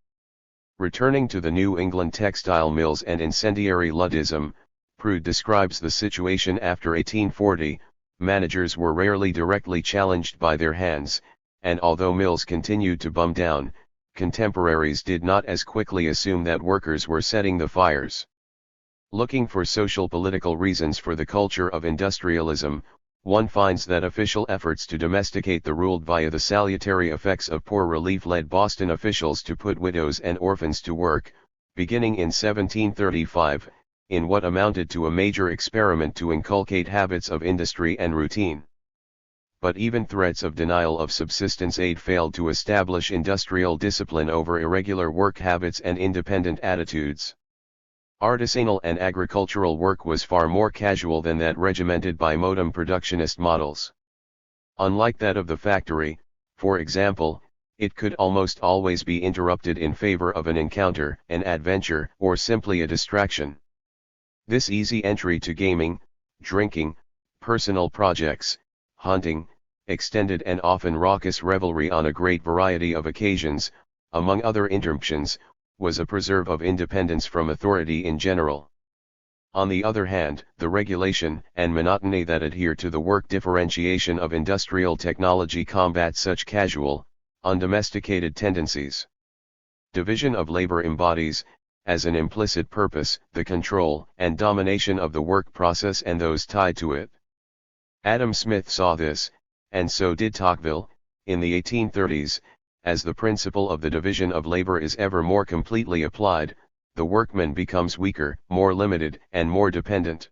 Returning to the New England textile mills and incendiary Luddism, Prude describes the situation after 1840. Managers were rarely directly challenged by their hands, and although mills continued to bum down, contemporaries did not as quickly assume that workers were setting the fires. Looking for social-political reasons for the culture of industrialism, one finds that official efforts to domesticate the ruled via the salutary effects of poor relief led Boston officials to put widows and orphans to work, beginning in 1735, in what amounted to a major experiment to inculcate habits of industry and routine. But even threats of denial of subsistence aid failed to establish industrial discipline over irregular work habits and independent attitudes. Artisanal and agricultural work was far more casual than that regimented by modem productionist models. Unlike that of the factory, for example, it could almost always be interrupted in favor of an encounter, an adventure, or simply a distraction. This easy entry to gaming, drinking, personal projects, hunting, extended and often raucous revelry on a great variety of occasions, among other interruptions, was a preserve of independence from authority in general. On the other hand, the regulation and monotony that adhere to the work differentiation of industrial technology combat such casual, undomesticated tendencies. Division of labor embodies, as an implicit purpose, the control and domination of the work process and those tied to it. Adam Smith saw this, and so did Tocqueville, in the 1830s, as the principle of the division of labor is ever more completely applied, the workman becomes weaker, more limited, and more dependent.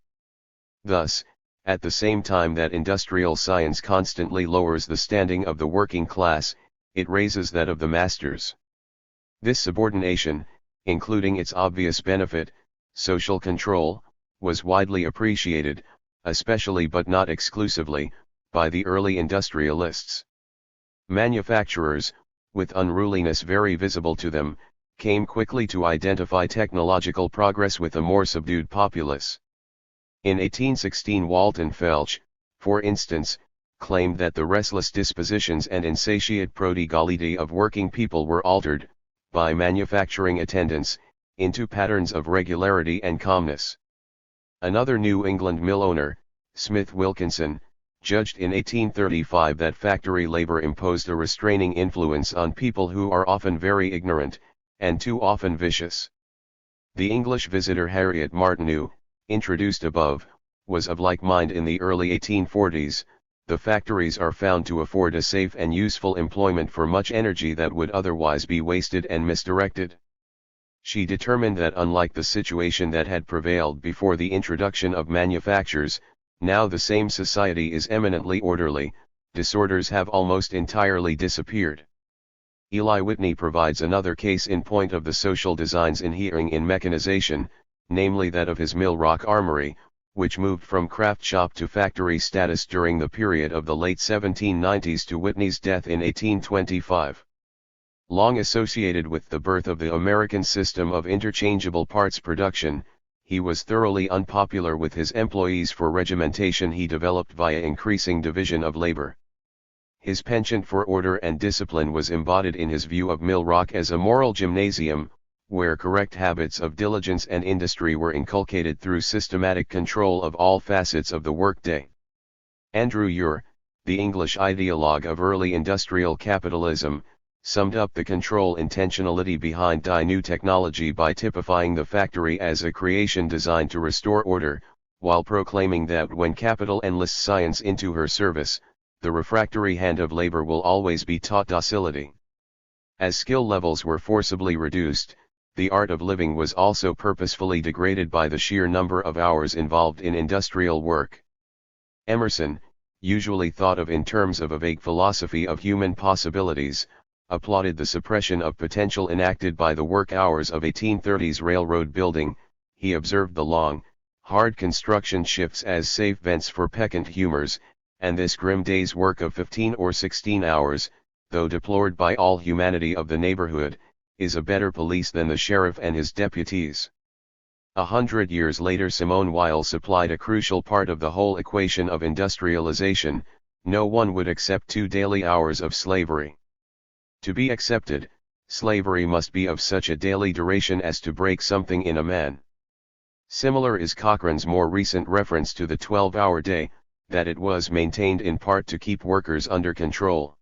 Thus, at the same time that industrial science constantly lowers the standing of the working class, it raises that of the masters. This subordination, including its obvious benefit, social control, was widely appreciated, especially but not exclusively, by the early industrialists. Manufacturers, with unruliness very visible to them, came quickly to identify technological progress with a more subdued populace. In 1816 Walton Felch, for instance, claimed that the restless dispositions and insatiate prodigality of working people were altered, by manufacturing attendance, into patterns of regularity and calmness. Another New England mill owner, Smith Wilkinson, judged in 1835 that factory labor imposed a restraining influence on people who are often very ignorant, and too often vicious. The English visitor Harriet Martineau, introduced above, was of like mind in the early 1840s. The factories are found to afford a safe and useful employment for much energy that would otherwise be wasted and misdirected. She determined that unlike the situation that had prevailed before the introduction of manufactures, Now the same society is eminently orderly, disorders have almost entirely disappeared. Eli Whitney provides another case in point of the social designs inhering in mechanization, namely that of his Mill Rock Armory, which moved from craft shop to factory status during the period of the late 1790s to Whitney's death in 1825. Long associated with the birth of the American system of interchangeable parts production, he was thoroughly unpopular with his employees for regimentation he developed via increasing division of labor. His penchant for order and discipline was embodied in his view of Mill Rock as a moral gymnasium, where correct habits of diligence and industry were inculcated through systematic control of all facets of the workday. Andrew Ure, the English ideologue of early industrial capitalism, summed up the control intentionality behind new technology by typifying the factory as a creation designed to restore order, while proclaiming that when capital enlists science into her service, the refractory hand of labor will always be taught docility. As skill levels were forcibly reduced, the art of living was also purposefully degraded by the sheer number of hours involved in industrial work. Emerson, usually thought of in terms of a vague philosophy of human possibilities, applauded the suppression of potential enacted by the work hours of 1830s railroad building. He observed the long, hard construction shifts as safe vents for peccant humors, and this grim day's work of 15 or 16 hours, though deplored by all humanity of the neighborhood, is a better police than the sheriff and his deputies. 100 years later Simone Weil supplied a crucial part of the whole equation of industrialization: no one would accept 2 daily hours of slavery. To be accepted, slavery must be of such a daily duration as to break something in a man. Similar is Cochrane's more recent reference to the 12-hour day, that it was maintained in part to keep workers under control.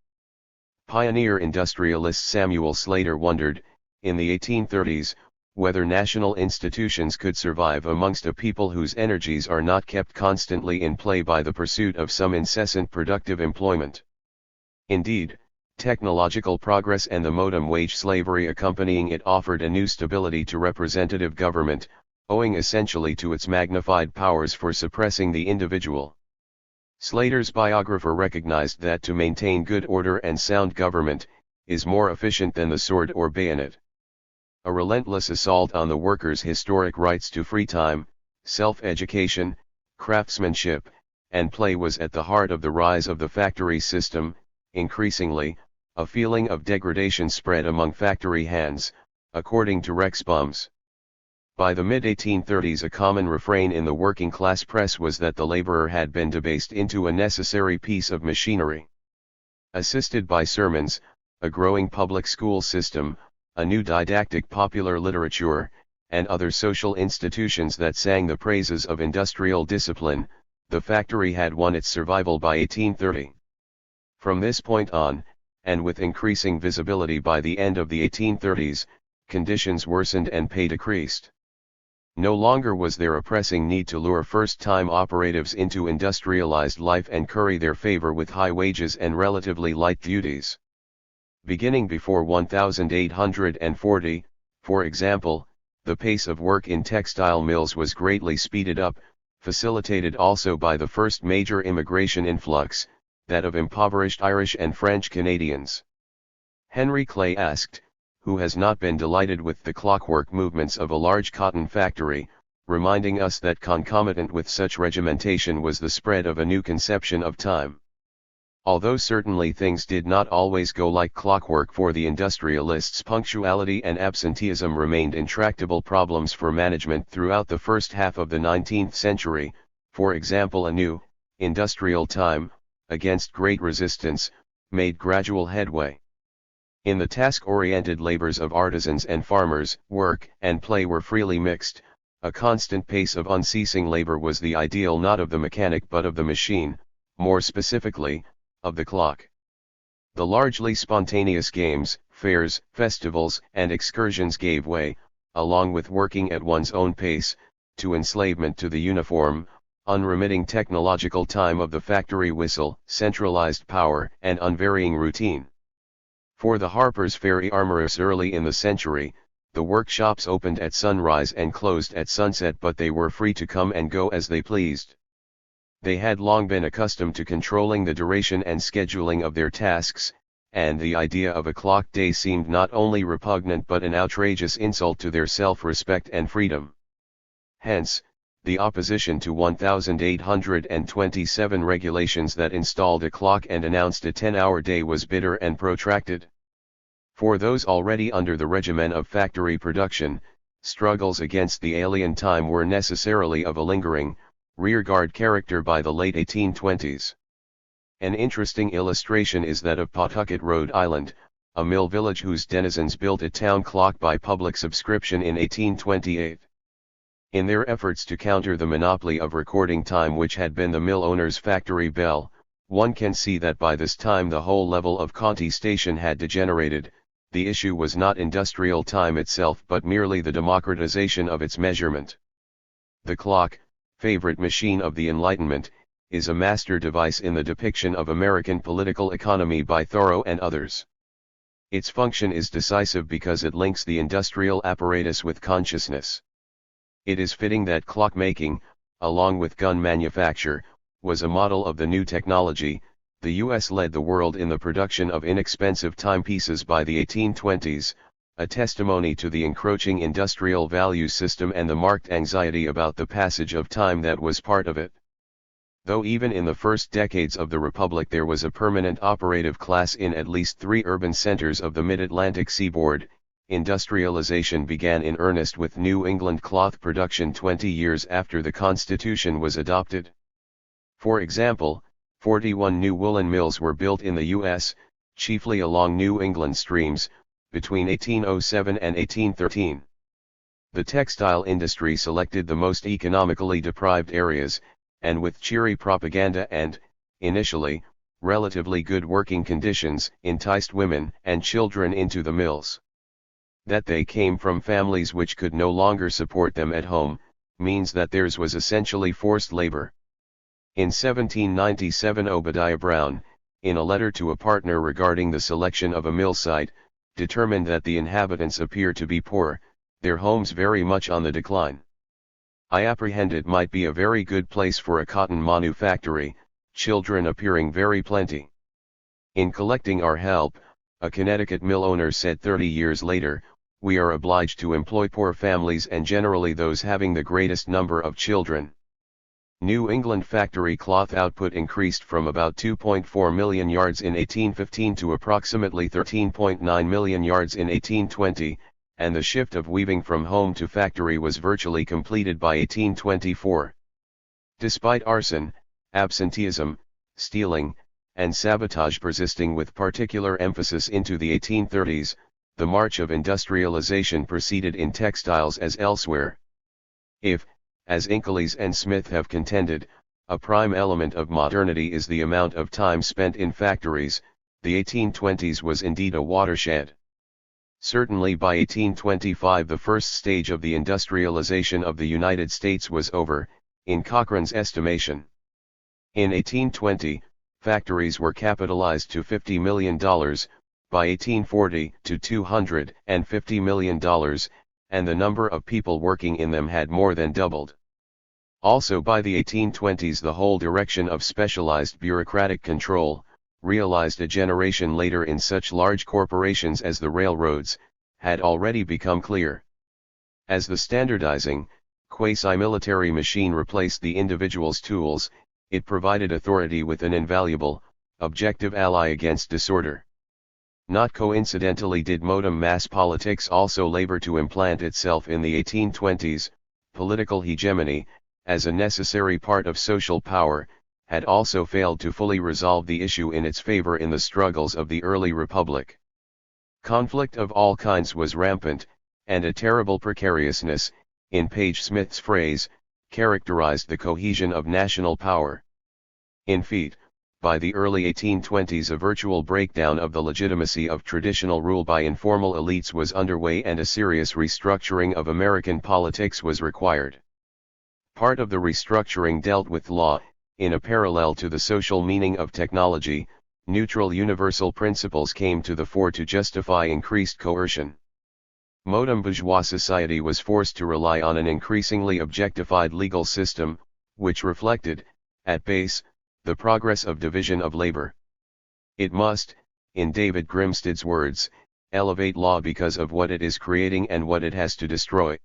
Pioneer industrialist Samuel Slater wondered, in the 1830s, whether national institutions could survive amongst a people whose energies are not kept constantly in play by the pursuit of some incessant productive employment. Indeed, technological progress and the modem wage slavery accompanying it offered a new stability to representative government, owing essentially to its magnified powers for suppressing the individual. Slater's biographer recognized that to maintain good order and sound government is more efficient than the sword or bayonet. A relentless assault on the workers' historic rights to free time, self-education, craftsmanship, and play was at the heart of the rise of the factory system. Increasingly, a feeling of degradation spread among factory hands, according to Rex Bums. By the mid-1830s a common refrain in the working-class press was that the laborer had been debased into a necessary piece of machinery. Assisted by sermons, a growing public school system, a new didactic popular literature, and other social institutions that sang the praises of industrial discipline, the factory had won its survival by 1830. From this point on, and with increasing visibility by the end of the 1830s, conditions worsened and pay decreased. No longer was there a pressing need to lure first-time operatives into industrialized life and curry their favor with high wages and relatively light duties. Beginning before 1840, for example, the pace of work in textile mills was greatly speeded up, facilitated also by the first major immigration influx, that of impoverished Irish and French Canadians. Henry Clay asked, who has not been delighted with the clockwork movements of a large cotton factory, reminding us that concomitant with such regimentation was the spread of a new conception of time. Although certainly things did not always go like clockwork for the industrialists, punctuality and absenteeism remained intractable problems for management throughout the first half of the 19th century. For example, a new, industrial time, against great resistance, made gradual headway. In the task-oriented labors of artisans and farmers, work and play were freely mixed. A constant pace of unceasing labor was the ideal not of the mechanic but of the machine, more specifically, of the clock. The largely spontaneous games, fairs, festivals, and excursions gave way, along with working at one's own pace, to enslavement to the uniform, unremitting technological time of the factory whistle, centralized power, and unvarying routine. For the Harper's Ferry armorers early in the century, the workshops opened at sunrise and closed at sunset, but they were free to come and go as they pleased. They had long been accustomed to controlling the duration and scheduling of their tasks, and the idea of a clock day seemed not only repugnant but an outrageous insult to their self-respect and freedom. Hence, the opposition to 1827 regulations that installed a clock and announced a 10-hour day was bitter and protracted. For those already under the regimen of factory production, struggles against the alien time were necessarily of a lingering, rearguard character by the late 1820s. An interesting illustration is that of Pawtucket, Rhode Island, a mill village whose denizens built a town clock by public subscription in 1828. In their efforts to counter the monopoly of recording time which had been the mill owner's factory bell, one can see that by this time the whole level of Conti Station had degenerated. The issue was not industrial time itself but merely the democratization of its measurement. The clock, favorite machine of the Enlightenment, is a master device in the depiction of American political economy by Thoreau and others. Its function is decisive because it links the industrial apparatus with consciousness. It is fitting that clockmaking, along with gun manufacture, was a model of the new technology. The U.S. led the world in the production of inexpensive timepieces by the 1820s, a testimony to the encroaching industrial value system and the marked anxiety about the passage of time that was part of it. Though even in the first decades of the Republic there was a permanent operative class in at least 3 urban centers of the mid-Atlantic seaboard, industrialization began in earnest with New England cloth production 20 years after the Constitution was adopted. For example, 41 new woolen mills were built in the U.S., chiefly along New England streams, between 1807 and 1813. The textile industry selected the most economically deprived areas, and with cheery propaganda and, initially, relatively good working conditions, enticed women and children into the mills. That they came from families which could no longer support them at home, means that theirs was essentially forced labor. In 1797 Obadiah Brown, in a letter to a partner regarding the selection of a mill site, determined that the inhabitants appear to be poor, their homes very much on the decline. I apprehend it might be a very good place for a cotton manufactory, children appearing very plenty. In collecting our help, a Connecticut mill owner said 30 years later, we are obliged to employ poor families and generally those having the greatest number of children. New England factory cloth output increased from about 2.4 million yards in 1815 to approximately 13.9 million yards in 1820, and the shift of weaving from home to factory was virtually completed by 1824. Despite arson, absenteeism, stealing, and sabotage persisting with particular emphasis into the 1830s, the march of industrialization proceeded in textiles as elsewhere. If, as Inkeles and Smith have contended, a prime element of modernity is the amount of time spent in factories, the 1820s was indeed a watershed. Certainly by 1825 the first stage of the industrialization of the United States was over, in Cochrane's estimation. In 1820, factories were capitalized to $50 million, by 1840 to $250 million, and the number of people working in them had more than doubled. Also by the 1820s the whole direction of specialized bureaucratic control, realized a generation later in such large corporations as the railroads, had already become clear. As the standardizing, quasi-military machine replaced the individual's tools, it provided authority with an invaluable, objective ally against disorder. Not coincidentally did modem mass politics also labor to implant itself in the 1820s, political hegemony, as a necessary part of social power, had also failed to fully resolve the issue in its favor in the struggles of the early republic. Conflict of all kinds was rampant, and a terrible precariousness, in Page Smith's phrase, characterized the cohesion of national power. In feet, by the early 1820s a virtual breakdown of the legitimacy of traditional rule by informal elites was underway and a serious restructuring of American politics was required. Part of the restructuring dealt with law. In a parallel to the social meaning of technology, neutral universal principles came to the fore to justify increased coercion. Modern bourgeois society was forced to rely on an increasingly objectified legal system, which reflected, at base, the progress of division of labor. It must, in David Grimstad's words, elevate law because of what it is creating and what it has to destroy.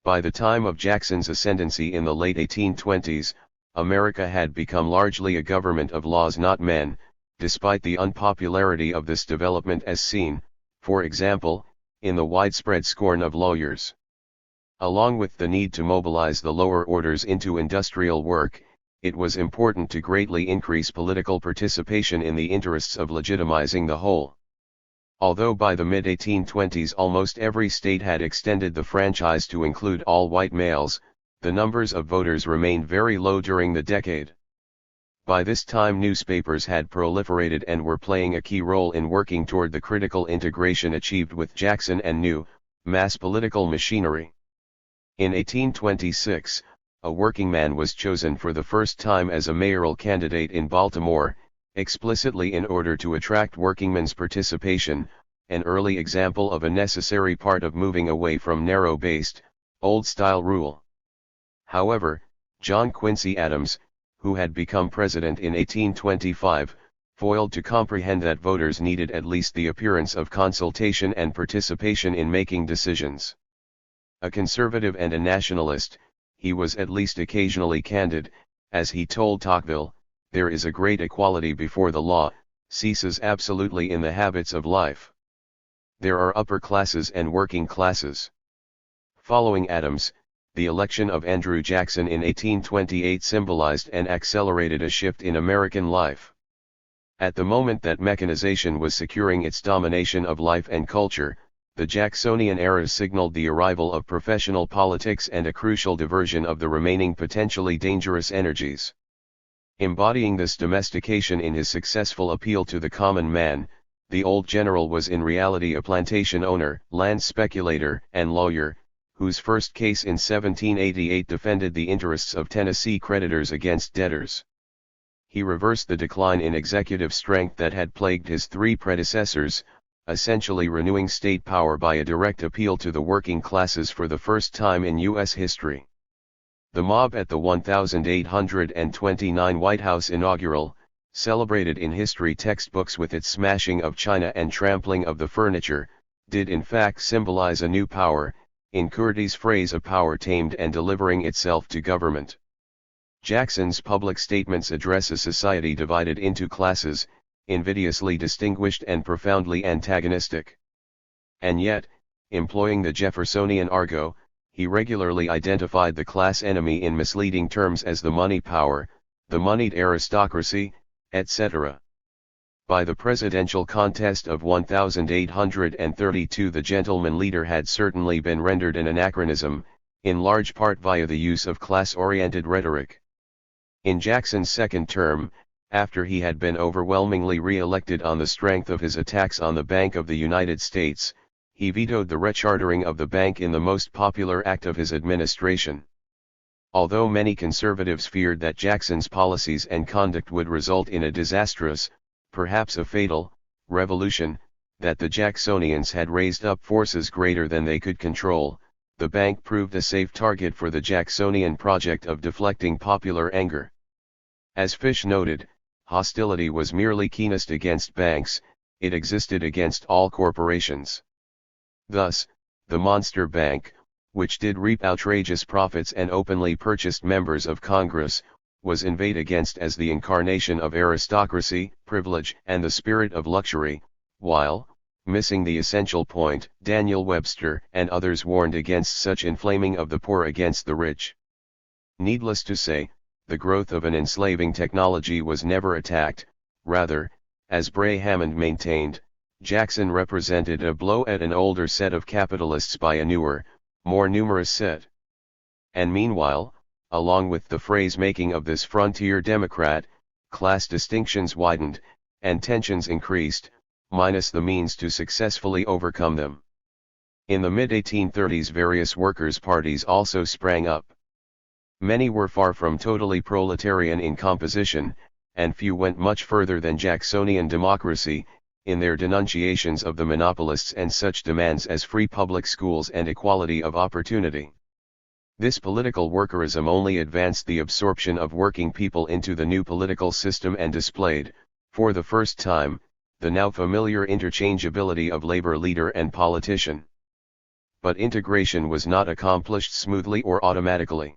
By the time of Jackson's ascendancy in the late 1820s, America had become largely a government of laws, not men, despite the unpopularity of this development as seen, for example, in the widespread scorn of lawyers. Along with the need to mobilize the lower orders into industrial work, it was important to greatly increase political participation in the interests of legitimizing the whole. Although by the mid-1820s almost every state had extended the franchise to include all white males, the numbers of voters remained very low during the decade. By this time newspapers had proliferated and were playing a key role in working toward the critical integration achieved with Jackson and new, mass political machinery. In 1826, a working man was chosen for the first time as a mayoral candidate in Baltimore, explicitly in order to attract workingmen's participation, an early example of a necessary part of moving away from narrow-based, old-style rule. However, John Quincy Adams, who had become president in 1825, failed to comprehend that voters needed at least the appearance of consultation and participation in making decisions. A conservative and a nationalist, he was at least occasionally candid, as he told Tocqueville, "There is a great equality before the law, ceases absolutely in the habits of life. There are upper classes and working classes." Following Adams, the election of Andrew Jackson in 1828 symbolized and accelerated a shift in American life. At the moment that mechanization was securing its domination of life and culture, the Jacksonian era signaled the arrival of professional politics and a crucial diversion of the remaining potentially dangerous energies. Embodying this domestication in his successful appeal to the common man, the old general was in reality a plantation owner, land speculator, and lawyer, whose first case in 1788 defended the interests of Tennessee creditors against debtors. He reversed the decline in executive strength that had plagued his three predecessors, essentially renewing state power by a direct appeal to the working classes for the first time in U.S. history. The mob at the 1829 White House inaugural, celebrated in history textbooks with its smashing of china and trampling of the furniture, did in fact symbolize a new power, in Curti's phrase a power tamed and delivering itself to government. Jackson's public statements address a society divided into classes, invidiously distinguished and profoundly antagonistic. And yet, employing the Jeffersonian argot, he regularly identified the class enemy in misleading terms as the money power, the moneyed aristocracy, etc. By the presidential contest of 1832 the gentleman leader had certainly been rendered an anachronism, in large part via the use of class-oriented rhetoric. In Jackson's second term, after he had been overwhelmingly re-elected on the strength of his attacks on the Bank of the United States, he vetoed the rechartering of the bank in the most popular act of his administration. Although many conservatives feared that Jackson's policies and conduct would result in a disastrous, perhaps a fatal, revolution, that the Jacksonians had raised up forces greater than they could control, the bank proved a safe target for the Jacksonian project of deflecting popular anger. As Fish noted, hostility was merely keenest against banks, it existed against all corporations. Thus, the monster bank, which did reap outrageous profits and openly purchased members of Congress, was inveighed against as the incarnation of aristocracy, privilege, and the spirit of luxury, while, missing the essential point, Daniel Webster and others warned against such inflaming of the poor against the rich. Needless to say, the growth of an enslaving technology was never attacked, rather, as Bray Hammond maintained, Jackson represented a blow at an older set of capitalists by a newer, more numerous set. And meanwhile, along with the phrase-making of this frontier Democrat, class distinctions widened, and tensions increased, minus the means to successfully overcome them. In the mid-1830s various workers' parties also sprang up. Many were far from totally proletarian in composition, and few went much further than Jacksonian democracy, in their denunciations of the monopolists and such demands as free public schools and equality of opportunity. This political workerism only advanced the absorption of working people into the new political system and displayed, for the first time, the now familiar interchangeability of labor leader and politician. But integration was not accomplished smoothly or automatically.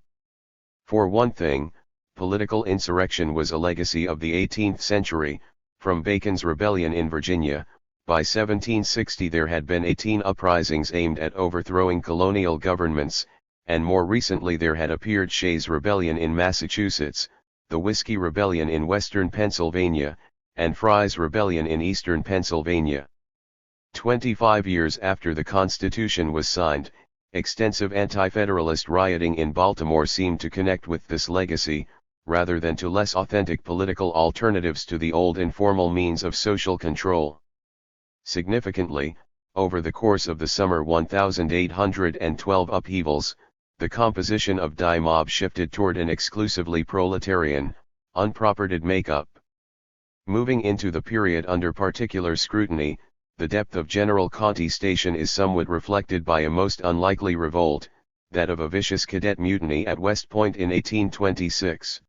For one thing, political insurrection was a legacy of the 18th century, from Bacon's rebellion in Virginia. By 1760 there had been 18 uprisings aimed at overthrowing colonial governments, and more recently there had appeared Shays' Rebellion in Massachusetts, the Whiskey Rebellion in western Pennsylvania, and Fry's Rebellion in eastern Pennsylvania. 25 years after the Constitution was signed, extensive anti-federalist rioting in Baltimore seemed to connect with this legacy, rather than to less authentic political alternatives to the old informal means of social control. Significantly, over the course of the summer 1812 upheavals, the composition of Die Mob shifted toward an exclusively proletarian, unpropertied makeup. Moving into the period under particular scrutiny, the depth of general contestation is somewhat reflected by a most unlikely revolt, that of a vicious cadet mutiny at West Point in 1826.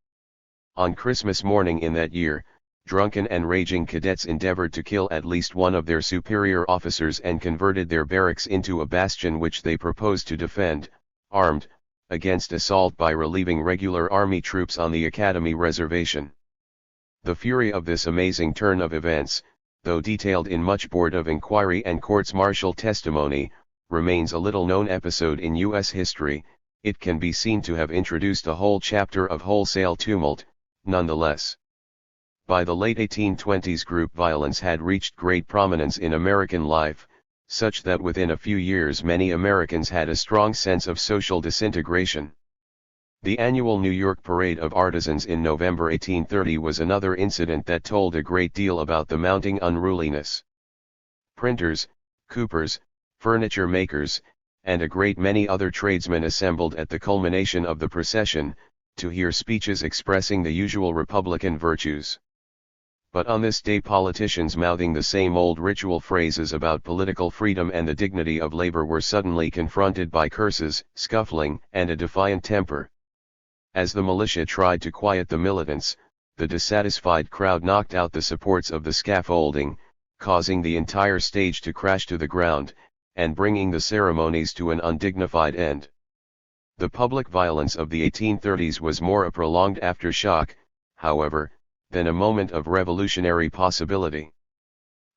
On Christmas morning in that year, drunken and raging cadets endeavored to kill at least one of their superior officers and converted their barracks into a bastion which they proposed to defend, armed, against assault by relieving regular army troops on the Academy reservation. The fury of this amazing turn of events, though detailed in much Board of Inquiry and courts-martial testimony, remains a little-known episode in U.S. history. It can be seen to have introduced a whole chapter of wholesale tumult, nonetheless. By the late 1820s group violence had reached great prominence in American life, such that within a few years many Americans had a strong sense of social disintegration. The annual New York Parade of Artisans in November 1830 was another incident that told a great deal about the mounting unruliness. Printers, coopers, furniture makers, and a great many other tradesmen assembled at the culmination of the procession, to hear speeches expressing the usual Republican virtues. But on this day politicians mouthing the same old ritual phrases about political freedom and the dignity of labor were suddenly confronted by curses, scuffling, and a defiant temper. As the militia tried to quiet the militants, the dissatisfied crowd knocked out the supports of the scaffolding, causing the entire stage to crash to the ground, and bringing the ceremonies to an undignified end. The public violence of the 1830s was more a prolonged aftershock, however, than a moment of revolutionary possibility.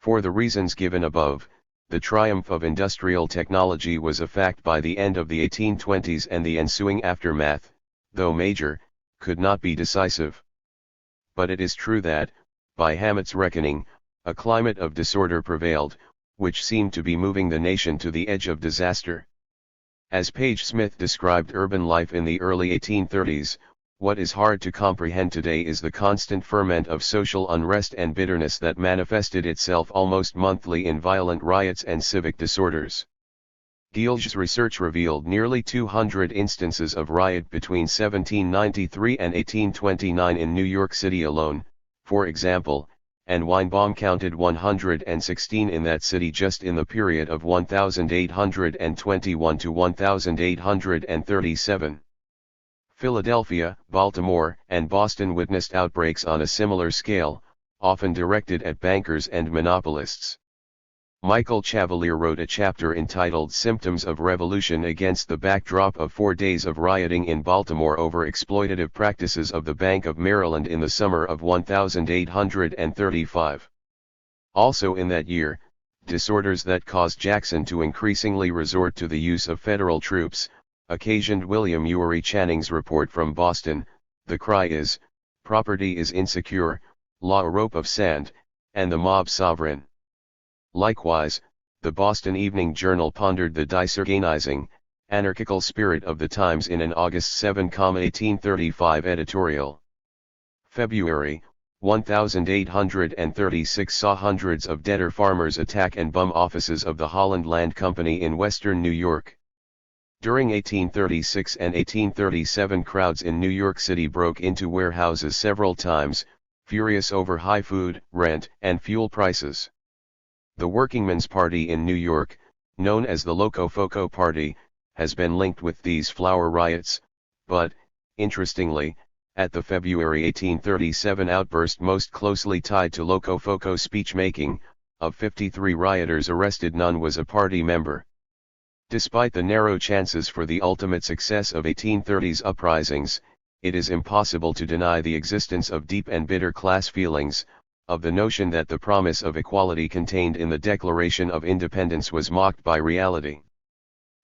For the reasons given above, the triumph of industrial technology was a fact by the end of the 1820s, and the ensuing aftermath, though major, could not be decisive. But it is true that, by Hammett's reckoning, a climate of disorder prevailed, which seemed to be moving the nation to the edge of disaster. As Page Smith described urban life in the early 1830s, what is hard to comprehend today is the constant ferment of social unrest and bitterness that manifested itself almost monthly in violent riots and civic disorders. Gielg's research revealed nearly 200 instances of riot between 1793 and 1829 in New York City alone, for example, and Weinbaum counted 116 in that city just in the period of 1821 to 1837. Philadelphia, Baltimore, and Boston witnessed outbreaks on a similar scale, often directed at bankers and monopolists. Michael Chavalier wrote a chapter entitled Symptoms of Revolution against the backdrop of 4 days of rioting in Baltimore over exploitative practices of the Bank of Maryland in the summer of 1835. Also in that year, disorders that caused Jackson to increasingly resort to the use of federal troops, occasioned William Ewry Channing's report from Boston, "The cry is, property is insecure, law a rope of sand, and the mob sovereign." Likewise, the Boston Evening Journal pondered the disorganizing, anarchical spirit of the times in an August 7, 1835 editorial. February, 1836 saw hundreds of debtor farmers attack and bum offices of the Holland Land Company in western New York. During 1836 and 1837 crowds in New York City broke into warehouses several times, furious over high food, rent, and fuel prices. The Workingmen's Party in New York, known as the Locofoco Party, has been linked with these flower riots, but, interestingly, at the February 1837 outburst most closely tied to Locofoco speech-making, of 53 rioters arrested none was a party member. Despite the narrow chances for the ultimate success of 1830s uprisings, it is impossible to deny the existence of deep and bitter class feelings, of the notion that the promise of equality contained in the Declaration of Independence was mocked by reality.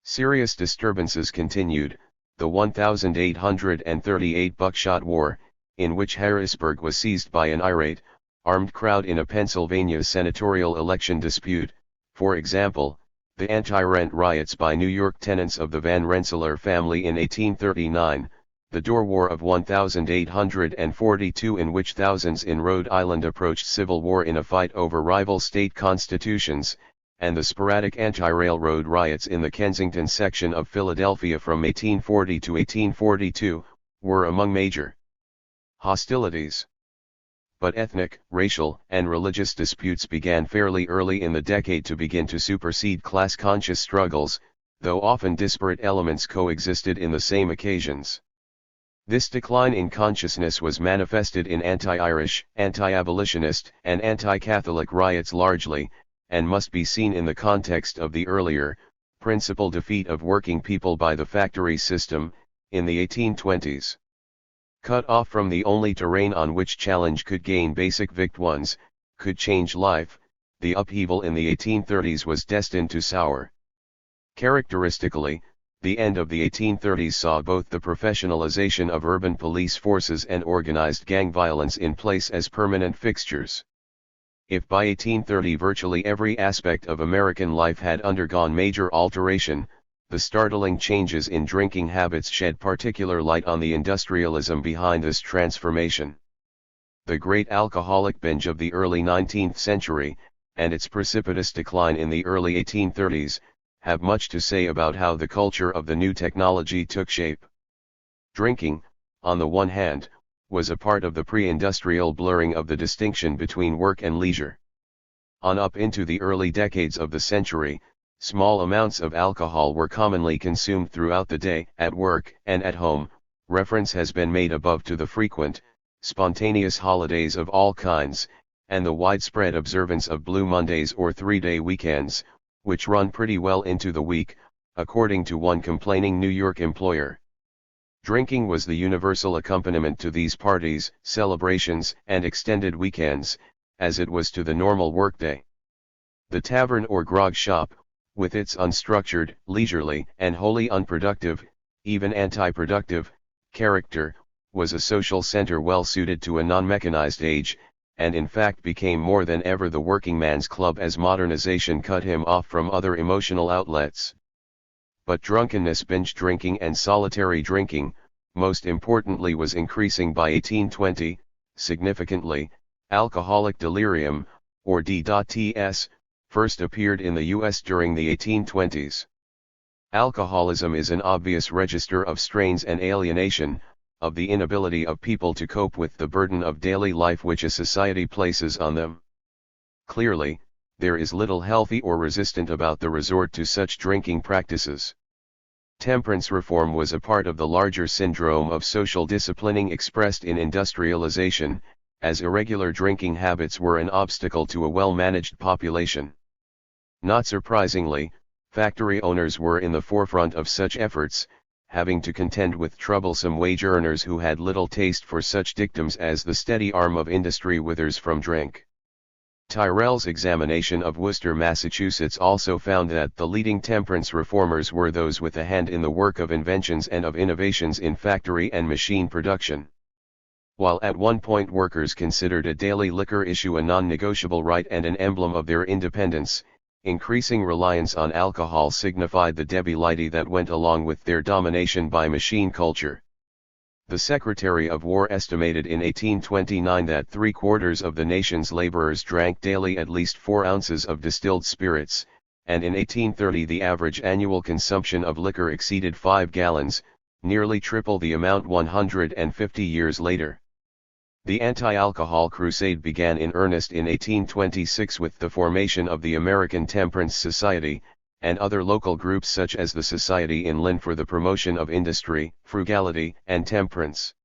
Serious disturbances continued, the 1838 Buckshot War, in which Harrisburg was seized by an irate, armed crowd in a Pennsylvania senatorial election dispute, for example, the anti-rent riots by New York tenants of the Van Rensselaer family in 1839, the Dorr War of 1842 in which thousands in Rhode Island approached civil war in a fight over rival state constitutions, and the sporadic anti-railroad riots in the Kensington section of Philadelphia from 1840 to 1842, were among major hostilities. But ethnic, racial, and religious disputes began fairly early in the decade to begin to supersede class-conscious struggles, though often disparate elements coexisted in the same occasions. This decline in consciousness was manifested in anti-Irish, anti-abolitionist, and anti-Catholic riots largely, and must be seen in the context of the earlier, principal defeat of working people by the factory system, in the 1820s. Cut off from the only terrain on which challenge could gain basic victories, could change life, the upheaval in the 1830s was destined to sour. Characteristically, the end of the 1830s saw both the professionalization of urban police forces and organized gang violence in place as permanent fixtures. If by 1830 virtually every aspect of American life had undergone major alteration, the startling changes in drinking habits shed particular light on the industrialism behind this transformation. The great alcoholic binge of the early 19th century, and its precipitous decline in the early 1830s, have much to say about how the culture of the new technology took shape. Drinking, on the one hand, was a part of the pre-industrial blurring of the distinction between work and leisure. On up into the early decades of the century, small amounts of alcohol were commonly consumed throughout the day, at work and at home. Reference has been made above to the frequent, spontaneous holidays of all kinds, and the widespread observance of Blue Mondays or three-day weekends, which run pretty well into the week, according to one complaining New York employer. Drinking was the universal accompaniment to these parties, celebrations, and extended weekends, as it was to the normal workday. The tavern or grog shop, with its unstructured, leisurely, and wholly unproductive, even anti-productive, character, was a social center well suited to a non-mechanized age, and in fact became more than ever the working man's club as modernization cut him off from other emotional outlets. But drunkenness, binge drinking and solitary drinking, most importantly, was increasing by 1820, significantly. Alcoholic delirium, or D.Ts., first appeared in the U.S. during the 1820s. Alcoholism is an obvious register of strains and alienation, of the inability of people to cope with the burden of daily life which a society places on them. Clearly, there is little healthy or resistant about the resort to such drinking practices. Temperance reform was a part of the larger syndrome of social disciplining expressed in industrialization, as irregular drinking habits were an obstacle to a well-managed population. Not surprisingly, factory owners were in the forefront of such efforts, having to contend with troublesome wage earners who had little taste for such dictums as the steady arm of industry withers from drink. Tyrrell's examination of Worcester, Massachusetts also found that the leading temperance reformers were those with a hand in the work of inventions and of innovations in factory and machine production. While at one point workers considered a daily liquor issue a non-negotiable right and an emblem of their independence, increasing reliance on alcohol signified the debility that went along with their domination by machine culture. The Secretary of War estimated in 1829 that 3/4 of the nation's laborers drank daily at least 4 ounces of distilled spirits, and in 1830 the average annual consumption of liquor exceeded 5 gallons, nearly triple the amount 150 years later. The anti-alcohol crusade began in earnest in 1826 with the formation of the American Temperance Society, and other local groups such as the Society in Lynn for the Promotion of Industry, Frugality, and Temperance.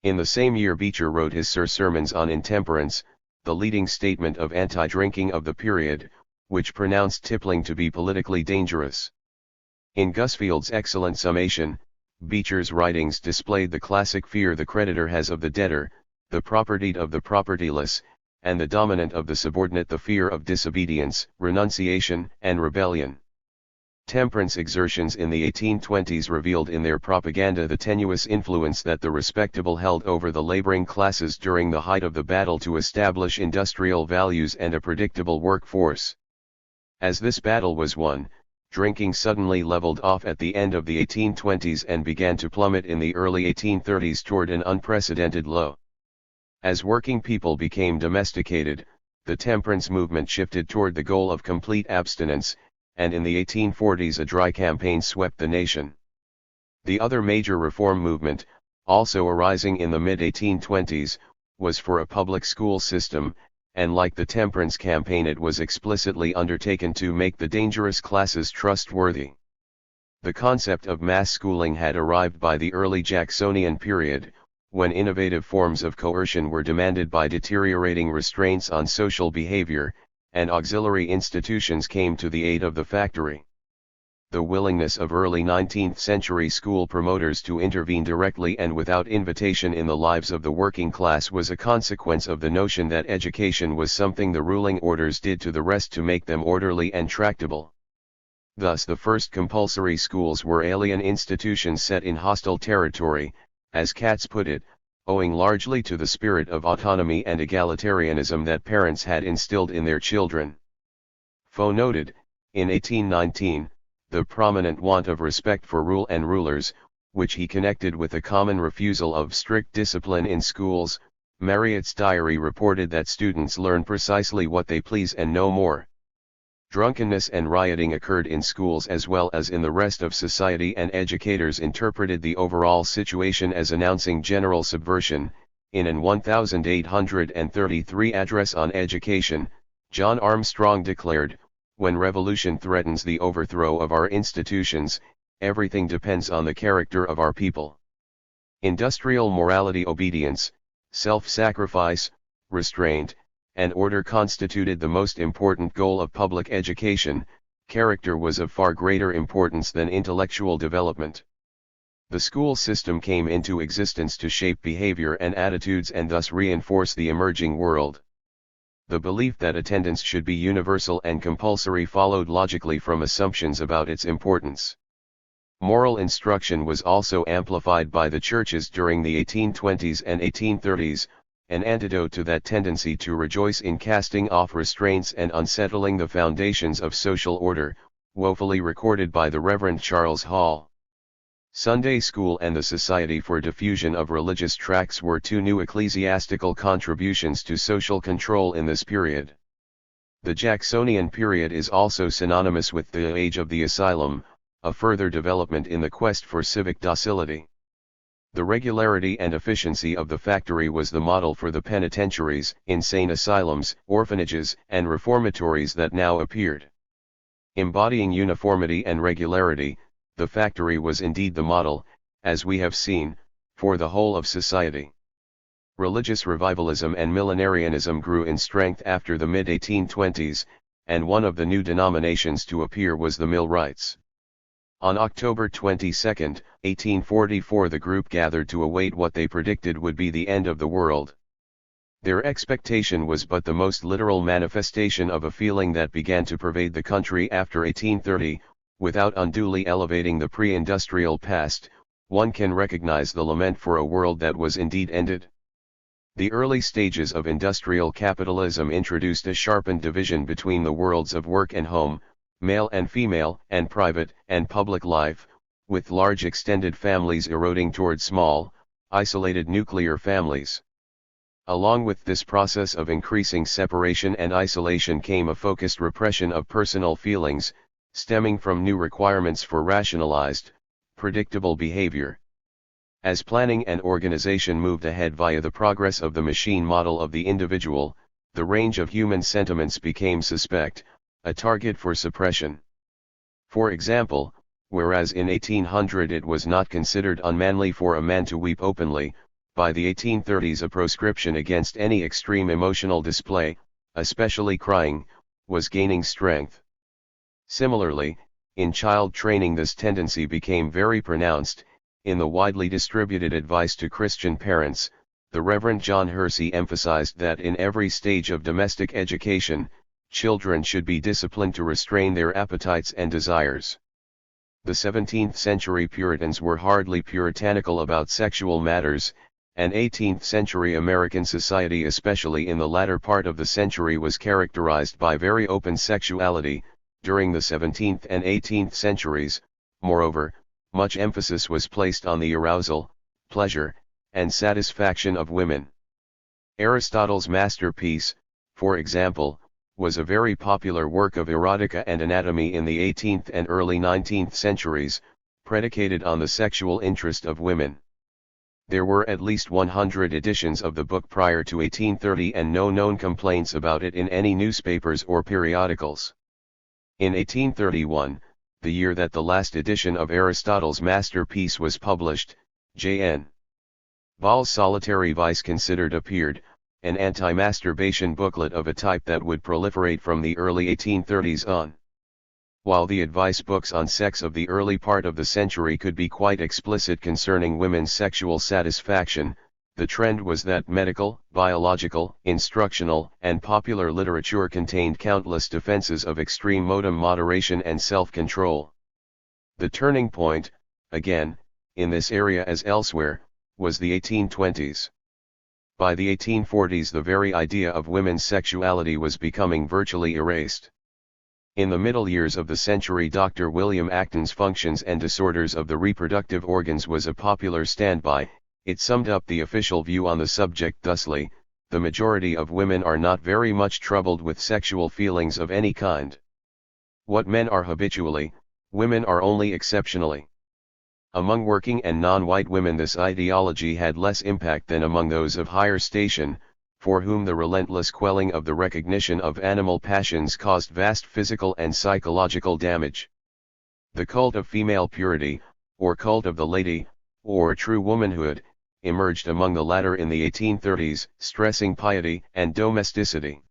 In the same year Beecher wrote his Sermons on Intemperance, the leading statement of anti-drinking of the period, which pronounced tippling to be politically dangerous. In Gusfield's excellent summation, Beecher's writings displayed the classic fear the creditor has of the debtor, the propertied of the propertyless, and the dominant of the subordinate, the fear of disobedience, renunciation, and rebellion. Temperance exertions in the 1820s revealed in their propaganda the tenuous influence that the respectable held over the laboring classes during the height of the battle to establish industrial values and a predictable workforce. As this battle was won, drinking suddenly leveled off at the end of the 1820s and began to plummet in the early 1830s toward an unprecedented low. As working people became domesticated, the temperance movement shifted toward the goal of complete abstinence, and in the 1840s a dry campaign swept the nation. The other major reform movement, also arising in the mid-1820s, was for a public school system, and like the temperance campaign it was explicitly undertaken to make the dangerous classes trustworthy. The concept of mass schooling had arrived by the early Jacksonian period, when innovative forms of coercion were demanded by deteriorating restraints on social behavior, and auxiliary institutions came to the aid of the factory. The willingness of early 19th century school promoters to intervene directly and without invitation in the lives of the working class was a consequence of the notion that education was something the ruling orders did to the rest to make them orderly and tractable. Thus the first compulsory schools were alien institutions set in hostile territory, as Katz put it, owing largely to the spirit of autonomy and egalitarianism that parents had instilled in their children. Foe noted, in 1819, the prominent want of respect for rule and rulers, which he connected with a common refusal of strict discipline in schools. Marriott's diary reported that students learn precisely what they please and no more. Drunkenness and rioting occurred in schools as well as in the rest of society, and educators interpreted the overall situation as announcing general subversion. In an 1833 address on education, John Armstrong declared, "When revolution threatens the overthrow of our institutions, everything depends on the character of our people. Industrial morality, obedience, self-sacrifice, restraint, and order constituted the most important goal of public education. Character was of far greater importance than intellectual development." The school system came into existence to shape behavior and attitudes and thus reinforce the emerging world. The belief that attendance should be universal and compulsory followed logically from assumptions about its importance. Moral instruction was also amplified by the churches during the 1820s and 1830s, an antidote to that tendency to rejoice in casting off restraints and unsettling the foundations of social order, woefully recorded by the Reverend Charles Hall. Sunday School and the Society for Diffusion of Religious Tracts were two new ecclesiastical contributions to social control in this period. The Jacksonian period is also synonymous with the age of the asylum, a further development in the quest for civic docility. The regularity and efficiency of the factory was the model for the penitentiaries, insane asylums, orphanages, and reformatories that now appeared. Embodying uniformity and regularity, the factory was indeed the model, as we have seen, for the whole of society. Religious revivalism and millenarianism grew in strength after the mid-1820s, and one of the new denominations to appear was the Millwrights. On October 22, 1844, the group gathered to await what they predicted would be the end of the world. Their expectation was but the most literal manifestation of a feeling that began to pervade the country after 1830. Without unduly elevating the pre-industrial past, one can recognize the lament for a world that was indeed ended. The early stages of industrial capitalism introduced a sharpened division between the worlds of work and home, male and female, and private and public life, with large extended families eroding toward small, isolated nuclear families. Along with this process of increasing separation and isolation came a focused repression of personal feelings, stemming from new requirements for rationalized, predictable behavior. As planning and organization moved ahead via the progress of the machine model of the individual, the range of human sentiments became suspect, a target for suppression. For example, whereas in 1800 it was not considered unmanly for a man to weep openly, by the 1830s a proscription against any extreme emotional display, especially crying, was gaining strength. Similarly, in child training this tendency became very pronounced. In the widely distributed advice to Christian parents, the Reverend John Hersey emphasized that in every stage of domestic education, children should be disciplined to restrain their appetites and desires. The 17th century Puritans were hardly puritanical about sexual matters, and 18th century American society, especially in the latter part of the century, was characterized by very open sexuality. During the 17th and 18th centuries, moreover, much emphasis was placed on the arousal, pleasure, and satisfaction of women. Aristotle's masterpiece, for example, was a very popular work of erotica and anatomy in the 18th and early 19th centuries, predicated on the sexual interest of women. There were at least 100 editions of the book prior to 1830 and no known complaints about it in any newspapers or periodicals. In 1831, the year that the last edition of Aristotle's masterpiece was published, J.N. Ball's Solitary Vice Considered appeared, an anti-masturbation booklet of a type that would proliferate from the early 1830s on. While the advice books on sex of the early part of the century could be quite explicit concerning women's sexual satisfaction, the trend was that medical, biological, instructional, and popular literature contained countless defenses of extreme modem moderation and self-control. The turning point, again, in this area as elsewhere, was the 1820s. By the 1840s the very idea of women's sexuality was becoming virtually erased. In the middle years of the century, Dr. William Acton's Functions and Disorders of the Reproductive Organs was a popular standby. It summed up the official view on the subject thusly: the majority of women are not very much troubled with sexual feelings of any kind. What men are habitually, women are only exceptionally. Among working and non-white women this ideology had less impact than among those of higher station, for whom the relentless quelling of the recognition of animal passions caused vast physical and psychological damage. The cult of female purity, or cult of the lady, or true womanhood, emerged among the latter in the 1830s, stressing piety and domesticity.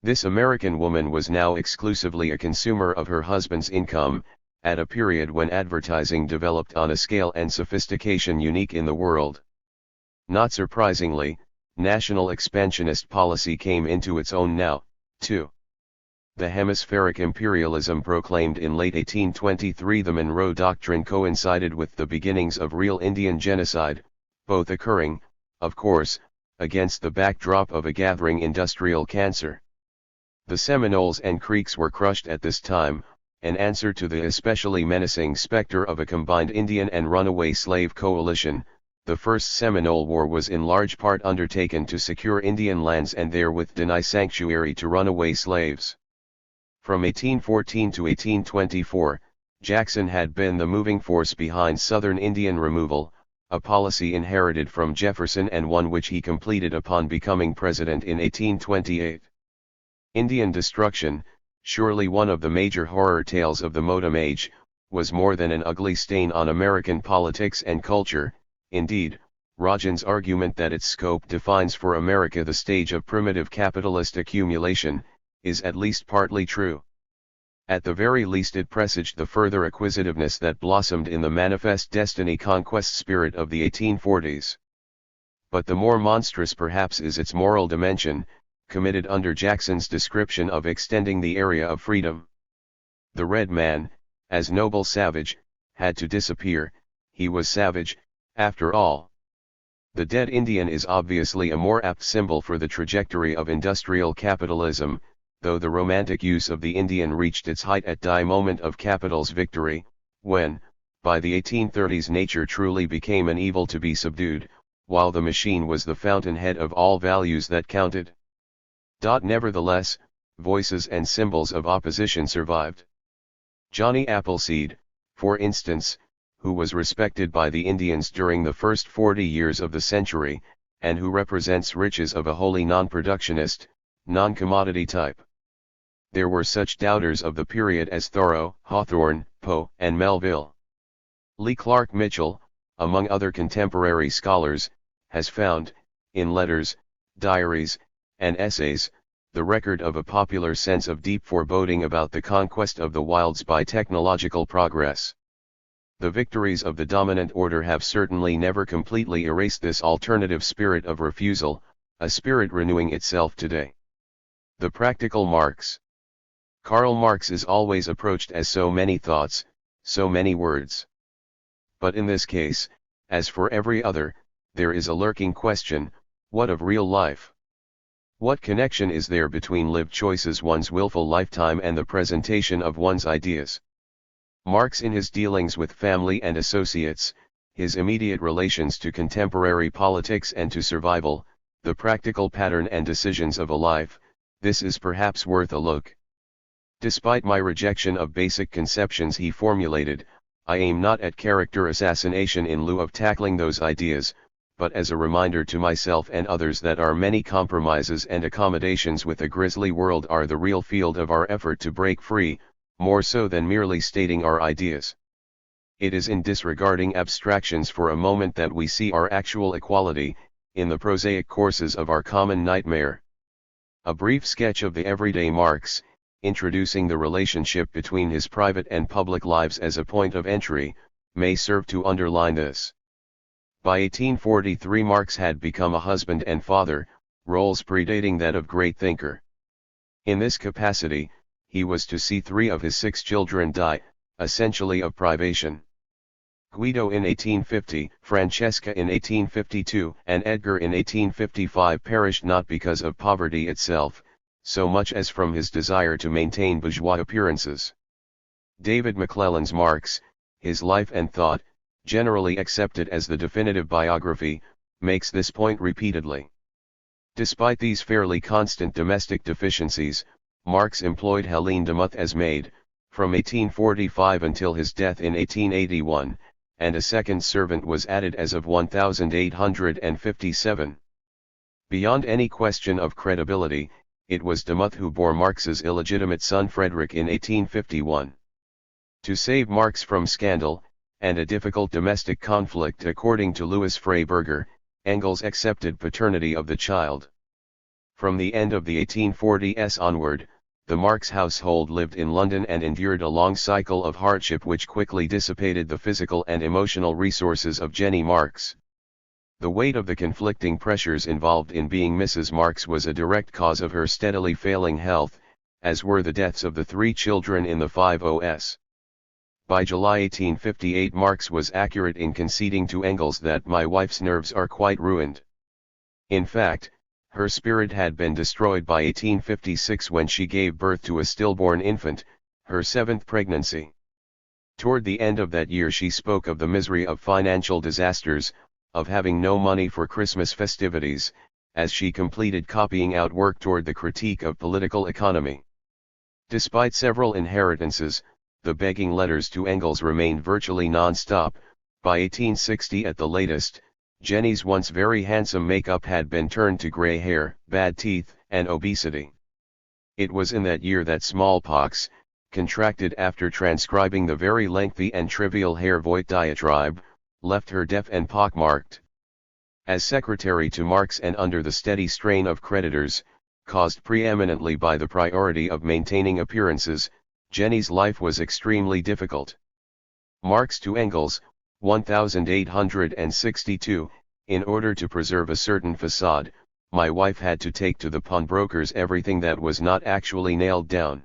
This American woman was now exclusively a consumer of her husband's income, at a period when advertising developed on a scale and sophistication unique in the world. Not surprisingly, national expansionist policy came into its own now, too. The hemispheric imperialism proclaimed in late 1823, the Monroe Doctrine, coincided with the beginnings of real Indian genocide, both occurring, of course, against the backdrop of a gathering industrial cancer. The Seminoles and Creeks were crushed at this time, an answer to the especially menacing specter of a combined Indian and runaway slave coalition. The First Seminole War was in large part undertaken to secure Indian lands and therewith deny sanctuary to runaway slaves. From 1814 to 1824, Jackson had been the moving force behind Southern Indian removal, a policy inherited from Jefferson and one which he completed upon becoming president in 1828. Indian destruction, surely one of the major horror tales of the modem age, was more than an ugly stain on American politics and culture. Indeed, Rajan's argument that its scope defines for America the stage of primitive capitalist accumulation, is at least partly true. At the very least it presaged the further acquisitiveness that blossomed in the manifest destiny conquest spirit of the 1840s. But the more monstrous perhaps is its moral dimension, committed under Jackson's description of extending the area of freedom. The red man, as noble savage, had to disappear. He was savage, after all. The dead Indian is obviously a more apt symbol for the trajectory of industrial capitalism, though the romantic use of the Indian reached its height at the moment of capital's victory, when, by the 1830s, nature truly became an evil to be subdued, while the machine was the fountainhead of all values that counted. Nevertheless, voices and symbols of opposition survived. Johnny Appleseed, for instance, who was respected by the Indians during the first 40 years of the century, and who represents riches of a wholly non-productionist, non-commodity type. there were such doubters of the period as Thoreau, Hawthorne, Poe, and Melville. Lee Clark Mitchell, among other contemporary scholars, has found, in letters, diaries, and essays, the record of a popular sense of deep foreboding about the conquest of the wilds by technological progress. The victories of the dominant order have certainly never completely erased this alternative spirit of refusal, a spirit renewing itself today. The practical Marx. Karl Marx is always approached as so many thoughts, so many words. But in this case, as for every other, there is a lurking question: what of real life? What connection is there between lived choices, one's willful lifetime, and the presentation of one's ideas? Marx, in his dealings with family and associates, his immediate relations to contemporary politics and to survival, the practical pattern and decisions of a life, this is perhaps worth a look. Despite my rejection of basic conceptions he formulated, I aim not at character assassination in lieu of tackling those ideas, but as a reminder to myself and others that our many compromises and accommodations with a grisly world are the real field of our effort to break free, more so than merely stating our ideas. It is in disregarding abstractions for a moment that we see our actual equality, in the prosaic courses of our common nightmare. A brief sketch of the everyday Marx, introducing the relationship between his private and public lives as a point of entry, may serve to underline this. By 1843 Marx had become a husband and father, roles predating that of great thinker. In this capacity, he was to see 3 of his 6 children die, essentially of privation. Guido in 1850, Francesca in 1852, and Edgar in 1855 perished not because of poverty itself, so much as from his desire to maintain bourgeois appearances. David McClelland's Marx, his life and thought, generally accepted as the definitive biography, makes this point repeatedly. Despite these fairly constant domestic deficiencies, Marx employed Helene Demuth as maid, from 1845 until his death in 1881, and a second servant was added as of 1857. Beyond any question of credibility, it was Demuth who bore Marx's illegitimate son Frederick in 1851. To save Marx from scandal, and a difficult domestic conflict according to Louis Freiberger, Engels accepted paternity of the child. From the end of the 1840s onward, the Marx household lived in London and endured a long cycle of hardship which quickly dissipated the physical and emotional resources of Jenny Marx. The weight of the conflicting pressures involved in being Mrs. Marx was a direct cause of her steadily failing health, as were the deaths of the 3 children in the 5os. By July 1858 Marx was accurate in conceding to Engels that "my wife's nerves are quite ruined." In fact, her spirit had been destroyed by 1856 when she gave birth to a stillborn infant, her 7th pregnancy. Toward the end of that year she spoke of the misery of financial disasters, of having no money for Christmas festivities, as she completed copying out work toward the critique of political economy. Despite several inheritances, the begging letters to Engels remained virtually non-stop. By 1860 at the latest, Jenny's once very handsome makeup had been turned to gray hair, bad teeth, and obesity. It was in that year that smallpox, contracted after transcribing the very lengthy and trivial Herr-Voigt diatribe, left her deaf and pockmarked. As secretary to Marx and under the steady strain of creditors, caused preeminently by the priority of maintaining appearances, Jenny's life was extremely difficult. Marx to Engels, 1862, in order to preserve a certain facade, my wife had to take to the pawnbrokers everything that was not actually nailed down.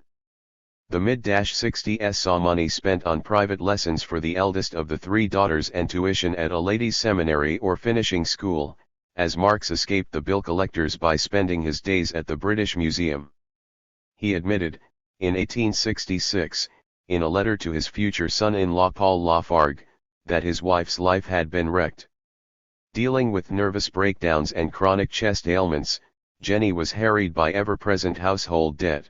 The mid-60s saw money spent on private lessons for the eldest of the 3 daughters and tuition at a ladies' seminary or finishing school, as Marx escaped the bill collectors by spending his days at the British Museum. He admitted, in 1866, in a letter to his future son-in-law Paul Lafargue, that his wife's life had been wrecked. Dealing with nervous breakdowns and chronic chest ailments, Jenny was harried by ever-present household debt.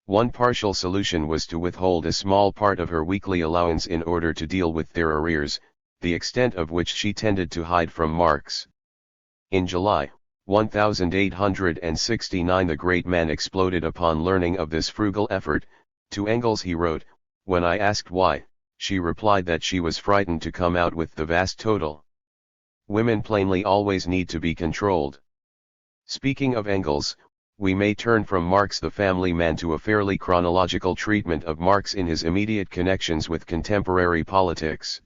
One partial solution was to withhold a small part of her weekly allowance in order to deal with their arrears, the extent of which she tended to hide from Marx. In July, 1869. The great man exploded upon learning of this frugal effort. To Engels he wrote, "When I asked why, she replied that she was frightened to come out with the vast total. Women plainly always need to be controlled." Speaking of Engels, we may turn from Marx the family man to a fairly chronological treatment of Marx in his immediate connections with contemporary politics.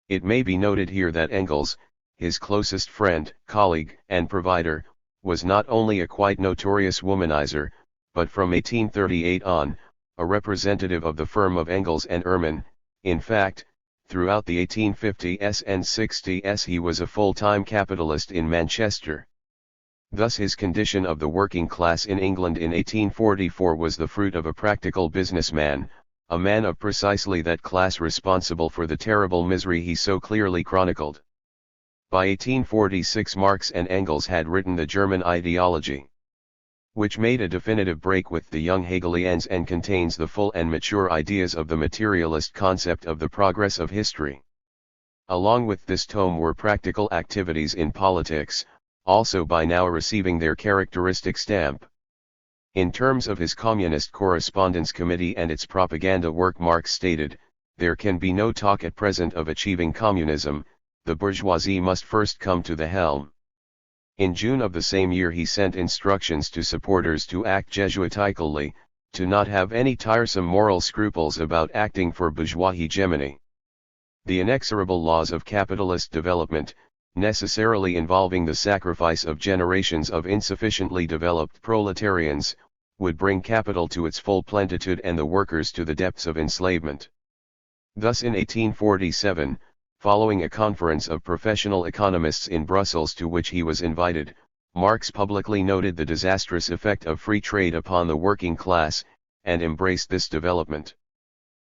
It may be noted here that Engels, his closest friend, colleague, and provider, was not only a quite notorious womanizer, but from 1838 on, a representative of the firm of Engels and Ehrman. In fact, throughout the 1850s and 60s he was a full-time capitalist in Manchester. Thus his condition of the working class in England in 1844 was the fruit of a practical businessman, a man of precisely that class responsible for the terrible misery he so clearly chronicled. By 1846 Marx and Engels had written the German ideology, which made a definitive break with the young Hegelians and contains the full and mature ideas of the materialist concept of the progress of history. Along with this tome were practical activities in politics, also by now receiving their characteristic stamp. In terms of his Communist Correspondence Committee and its propaganda work, Marx stated, "There can be no talk at present of achieving communism, the bourgeoisie must first come to the helm." In June of the same year he sent instructions to supporters to act Jesuitically, to not have any tiresome moral scruples about acting for bourgeois hegemony. The inexorable laws of capitalist development, necessarily involving the sacrifice of generations of insufficiently developed proletarians, would bring capital to its full plenitude and the workers to the depths of enslavement. Thus in 1847, following a conference of professional economists in Brussels to which he was invited, Marx publicly noted the disastrous effect of free trade upon the working class, and embraced this development.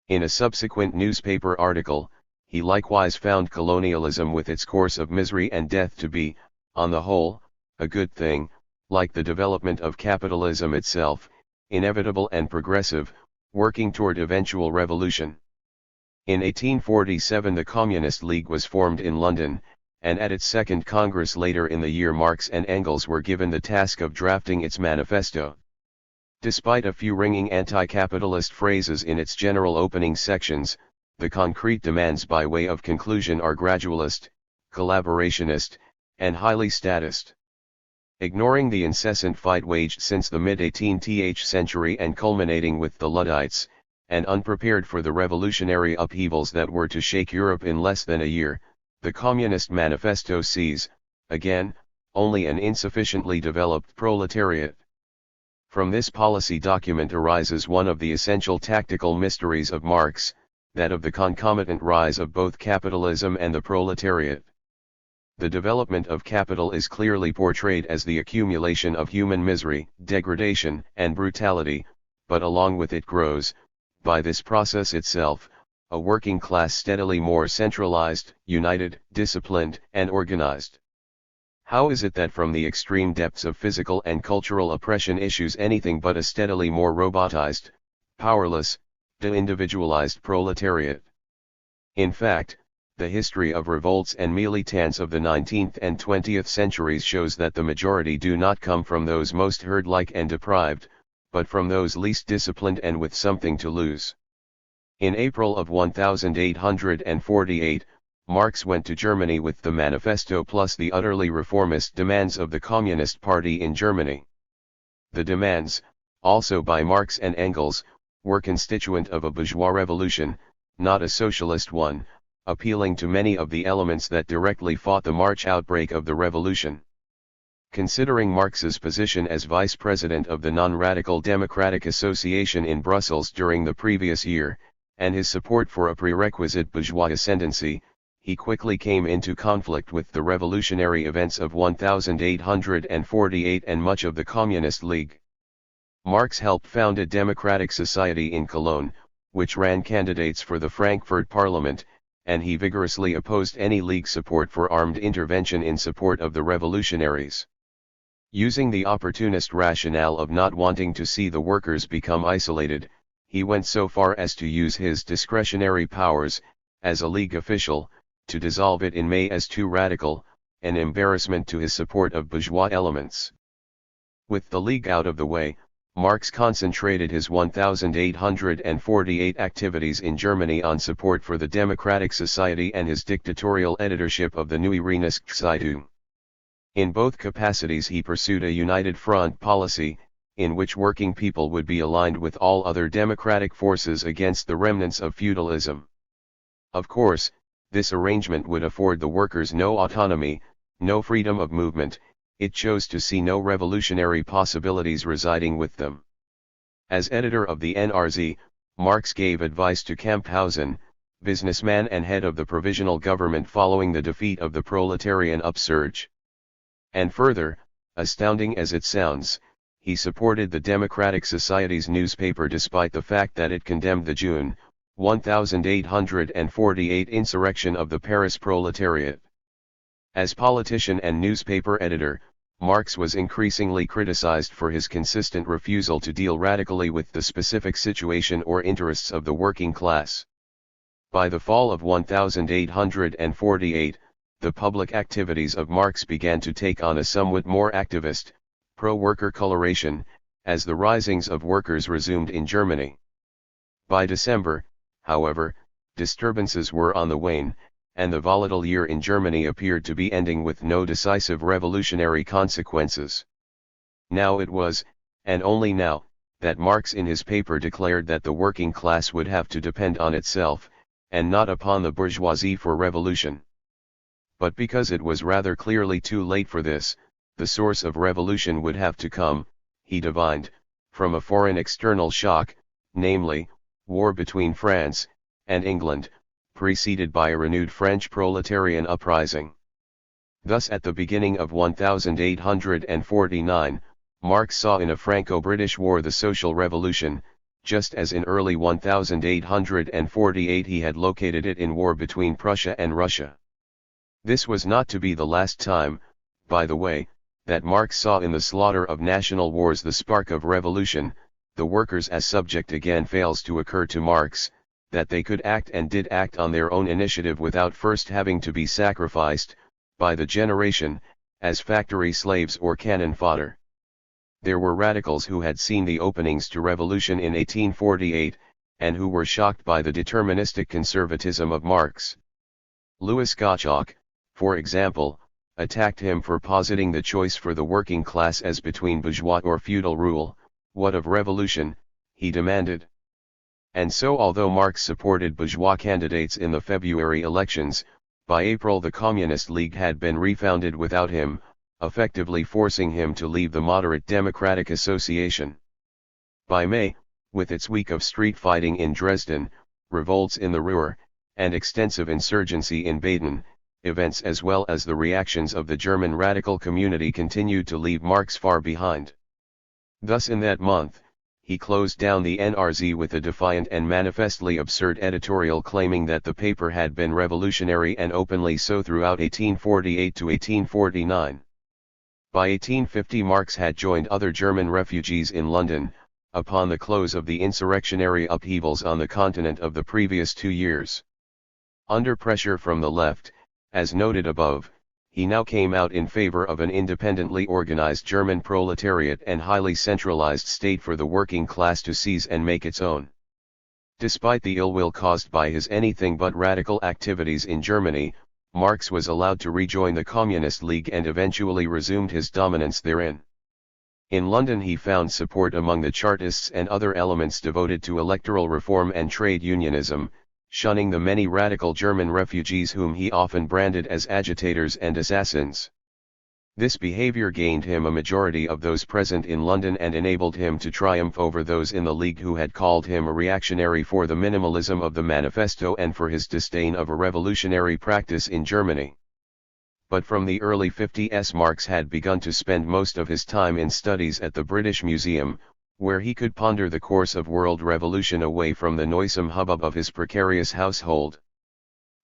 In a subsequent newspaper article, he likewise found colonialism with its course of misery and death to be, on the whole, a good thing, like the development of capitalism itself, inevitable and progressive, working toward eventual revolution. In 1847 the Communist League was formed in London, and at its second Congress later in the year Marx and Engels were given the task of drafting its manifesto. Despite a few ringing anti-capitalist phrases in its general opening sections, the concrete demands by way of conclusion are gradualist, collaborationist, and highly statist. Ignoring the incessant fight waged since the mid-18th century and culminating with the Luddites, and unprepared for the revolutionary upheavals that were to shake Europe in less than a year, the Communist Manifesto sees, again, only an insufficiently developed proletariat. From this policy document arises one of the essential tactical mysteries of Marx, that of the concomitant rise of both capitalism and the proletariat. The development of capital is clearly portrayed as the accumulation of human misery, degradation, and brutality, but along with it grows, by this process itself, a working class steadily more centralized, united, disciplined, and organized. How is it that from the extreme depths of physical and cultural oppression issues anything but a steadily more robotized, powerless, de-individualized proletariat? In fact, the history of revolts and militants of the 19th and 20th centuries shows that the majority do not come from those most herd-like and deprived, but from those least disciplined and with something to lose. In April of 1848, Marx went to Germany with the manifesto plus the utterly reformist demands of the Communist Party in Germany. The demands, also by Marx and Engels, were constituent of a bourgeois revolution, not a socialist one, appealing to many of the elements that directly fought the March outbreak of the revolution. Considering Marx's position as vice president of the Non-Radical Democratic Association in Brussels during the previous year, and his support for a prerequisite bourgeois ascendancy, he quickly came into conflict with the revolutionary events of 1848 and much of the Communist League. Marx helped found a democratic society in Cologne, which ran candidates for the Frankfurt Parliament, and he vigorously opposed any League support for armed intervention in support of the revolutionaries. Using the opportunist rationale of not wanting to see the workers become isolated, he went so far as to use his discretionary powers, as a League official, to dissolve it in May as too radical, an embarrassment to his support of bourgeois elements. With the League out of the way, Marx concentrated his 1848 activities in Germany on support for the democratic society and his dictatorial editorship of the Neue Rheinische-Zeitung. In both capacities he pursued a united front policy, in which working people would be aligned with all other democratic forces against the remnants of feudalism. Of course, this arrangement would afford the workers no autonomy, no freedom of movement. It chose to see no revolutionary possibilities residing with them. As editor of the NRZ, Marx gave advice to Camphausen, businessman and head of the provisional government following the defeat of the proletarian upsurge. And further, astounding as it sounds, he supported the Democratic Society's newspaper despite the fact that it condemned the June 1848 insurrection of the Paris proletariat. As politician and newspaper editor, Marx was increasingly criticized for his consistent refusal to deal radically with the specific situation or interests of the working class. By the fall of 1848, the public activities of Marx began to take on a somewhat more activist, pro-worker coloration, as the risings of workers resumed in Germany. By December, however, disturbances were on the wane, and the volatile year in Germany appeared to be ending with no decisive revolutionary consequences. Now it was, and only now, that Marx in his paper declared that the working class would have to depend on itself, and not upon the bourgeoisie for revolution. But because it was rather clearly too late for this, the source of revolution would have to come, he divined, from a foreign external shock, namely, war between France and England, preceded by a renewed French proletarian uprising. Thus at the beginning of 1849, Marx saw in a Franco-British war the social revolution, just as in early 1848 he had located it in war between Prussia and Russia. This was not to be the last time, by the way, that Marx saw in the slaughter of national wars the spark of revolution. The workers as subject again fails to occur to Marx, that they could act and did act on their own initiative without first having to be sacrificed, by the generation, as factory slaves or cannon fodder. There were radicals who had seen the openings to revolution in 1848, and who were shocked by the deterministic conservatism of Marx. Louis Gottschalk, for example, attacked him for positing the choice for the working class as between bourgeois or feudal rule. What of revolution, he demanded. And so although Marx supported bourgeois candidates in the February elections, by April the Communist League had been refounded without him, effectively forcing him to leave the moderate Democratic Association. By May, with its week of street fighting in Dresden, revolts in the Ruhr, and extensive insurgency in Baden, events as well as the reactions of the German radical community continued to leave Marx far behind. Thus in that month, he closed down the NRZ with a defiant and manifestly absurd editorial claiming that the paper had been revolutionary and openly so throughout 1848 to 1849. By 1850 Marx had joined other German refugees in London, upon the close of the insurrectionary upheavals on the continent of the previous 2 years. Under pressure from the left, as noted above, he now came out in favor of an independently organized German proletariat and highly centralized state for the working class to seize and make its own. Despite the ill will caused by his anything but radical activities in Germany, Marx was allowed to rejoin the Communist League and eventually resumed his dominance therein. In London he found support among the Chartists and other elements devoted to electoral reform and trade unionism, shunning the many radical German refugees whom he often branded as agitators and assassins. This behavior gained him a majority of those present in London and enabled him to triumph over those in the League who had called him a reactionary for the minimalism of the manifesto and for his disdain of a revolutionary practice in Germany. But from the early 50s Marx had begun to spend most of his time in studies at the British Museum, where he could ponder the course of world revolution away from the noisome hubbub of his precarious household.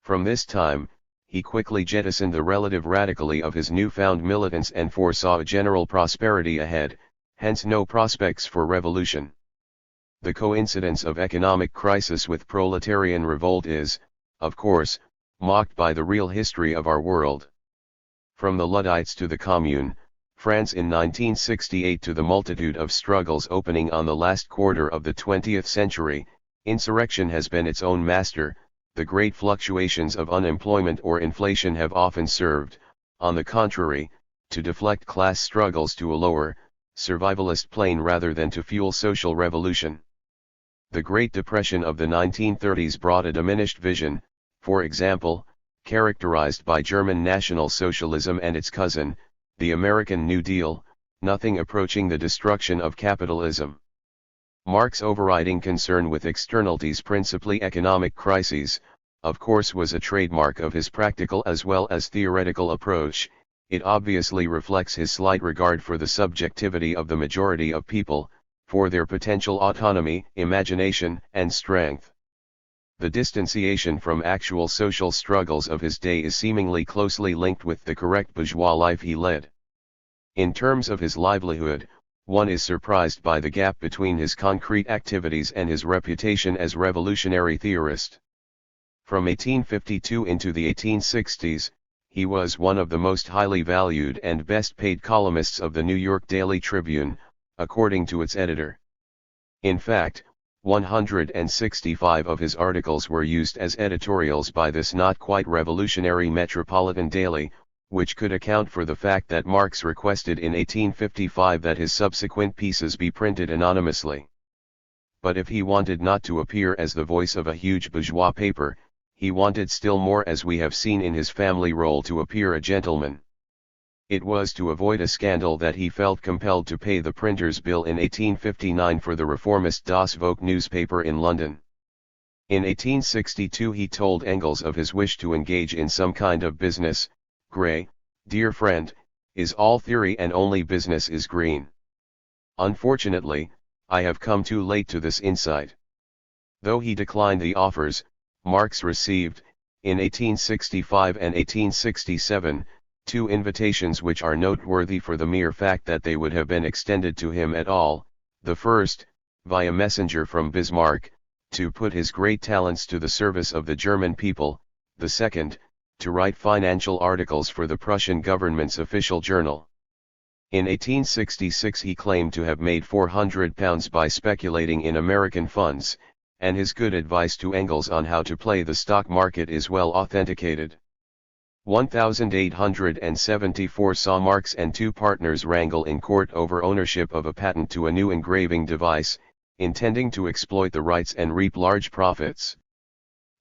From this time, he quickly jettisoned the relative radicality of his newfound militants and foresaw a general prosperity ahead, hence no prospects for revolution. The coincidence of economic crisis with proletarian revolt is, of course, mocked by the real history of our world. From the Luddites to the Commune, France in 1968 to the multitude of struggles opening on the last quarter of the 20th century, insurrection has been its own master. The great fluctuations of unemployment or inflation have often served, on the contrary, to deflect class struggles to a lower, survivalist plane rather than to fuel social revolution. The Great Depression of the 1930s brought a diminished vision, for example, characterized by German National Socialism and its cousin, the American New Deal, nothing approaching the destruction of capitalism. Marx's overriding concern with externalities, principally economic crises, of course was a trademark of his practical as well as theoretical approach. It obviously reflects his slight regard for the subjectivity of the majority of people, for their potential autonomy, imagination, and strength. The distanciation from actual social struggles of his day is seemingly closely linked with the correct bourgeois life he led. In terms of his livelihood, one is surprised by the gap between his concrete activities and his reputation as revolutionary theorist. From 1852 into the 1860s, he was one of the most highly valued and best-paid columnists of the New York Daily Tribune, according to its editor. In fact, 165 of his articles were used as editorials by this not quite revolutionary metropolitan daily, which could account for the fact that Marx requested in 1855 that his subsequent pieces be printed anonymously. But if he wanted not to appear as the voice of a huge bourgeois paper, he wanted still more, as we have seen in his family role, to appear a gentleman. It was to avoid a scandal that he felt compelled to pay the printer's bill in 1859 for the reformist Das Volk newspaper in London. In 1862 he told Engels of his wish to engage in some kind of business. Gray, dear friend, is all theory and only business is green. Unfortunately, I have come too late to this insight. Though he declined the offers, Marx received, in 1865 and 1867, two invitations which are noteworthy for the mere fact that they would have been extended to him at all. The first, via messenger from Bismarck, to put his great talents to the service of the German people; the second, to write financial articles for the Prussian government's official journal. In 1866 he claimed to have made £400 by speculating in American funds, and his good advice to Engels on how to play the stock market is well authenticated. 1874 saw Marx and two partners wrangle in court over ownership of a patent to a new engraving device, intending to exploit the rights and reap large profits.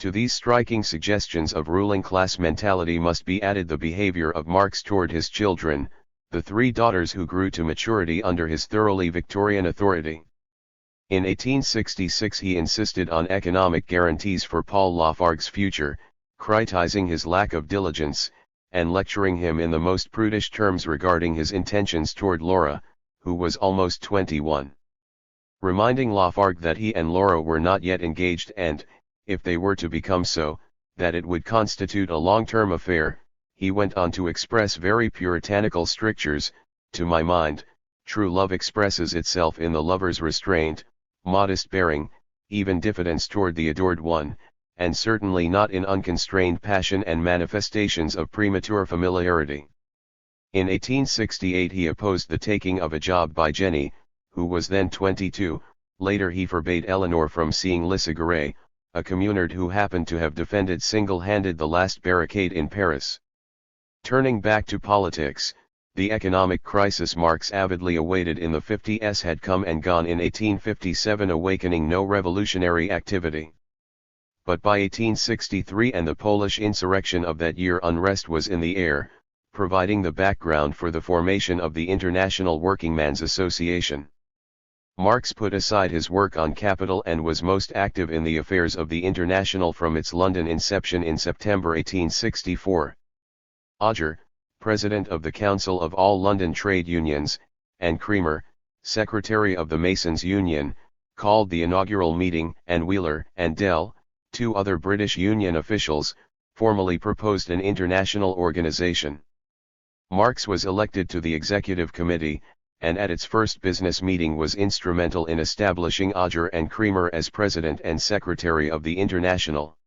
To these striking suggestions of ruling class mentality must be added the behavior of Marx toward his children, the three daughters who grew to maturity under his thoroughly Victorian authority. In 1866 he insisted on economic guarantees for Paul Lafargue's future, criticizing his lack of diligence, and lecturing him in the most prudish terms regarding his intentions toward Laura, who was almost 21. Reminding Lafargue that he and Laura were not yet engaged and, if they were to become so, that it would constitute a long-term affair, he went on to express very puritanical strictures. To my mind, true love expresses itself in the lover's restraint, modest bearing, even diffidence toward the adored one, and certainly not in unconstrained passion and manifestations of premature familiarity. In 1868 he opposed the taking of a job by Jenny, who was then 22, later he forbade Eleanor from seeing Lissaguret, a communard who happened to have defended single-handed the last barricade in Paris. Turning back to politics, the economic crisis Marx avidly awaited in the 50s had come and gone in 1857, awakening no revolutionary activity. But by 1863 and the Polish insurrection of that year, unrest was in the air, providing the background for the formation of the International Workingmen's Association. Marx put aside his work on capital and was most active in the affairs of the International from its London inception in September 1864. Auger, President of the Council of all London Trade Unions, and Cremer, Secretary of the Masons' Union, called the inaugural meeting, and Wheeler and Dell, two other British Union officials, formally proposed an international organization. Marx was elected to the executive committee, and at its first business meeting was instrumental in establishing Auger and Cremer as president and secretary of the International.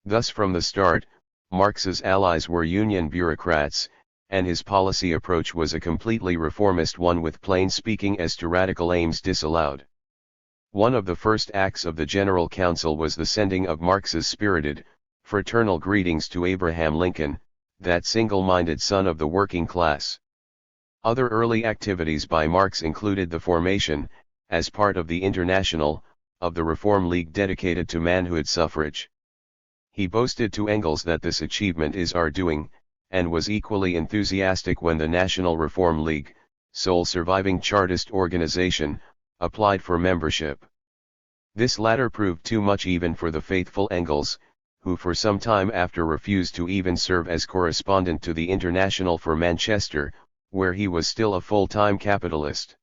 Thus from the start, Marx's allies were union bureaucrats, and his policy approach was a completely reformist one with plain speaking as to radical aims disallowed. One of the first acts of the General Council was the sending of Marx's spirited, fraternal greetings to Abraham Lincoln, that single-minded son of the working class. Other early activities by Marx included the formation, as part of the International, of the Reform League dedicated to manhood suffrage. He boasted to Engels that this achievement is our doing, and was equally enthusiastic when the National Reform League, sole surviving Chartist organization, applied for membership. This latter proved too much even for the faithful Engels, who for some time after refused to even serve as correspondent to the International for Manchester, where he was still a full-time capitalist.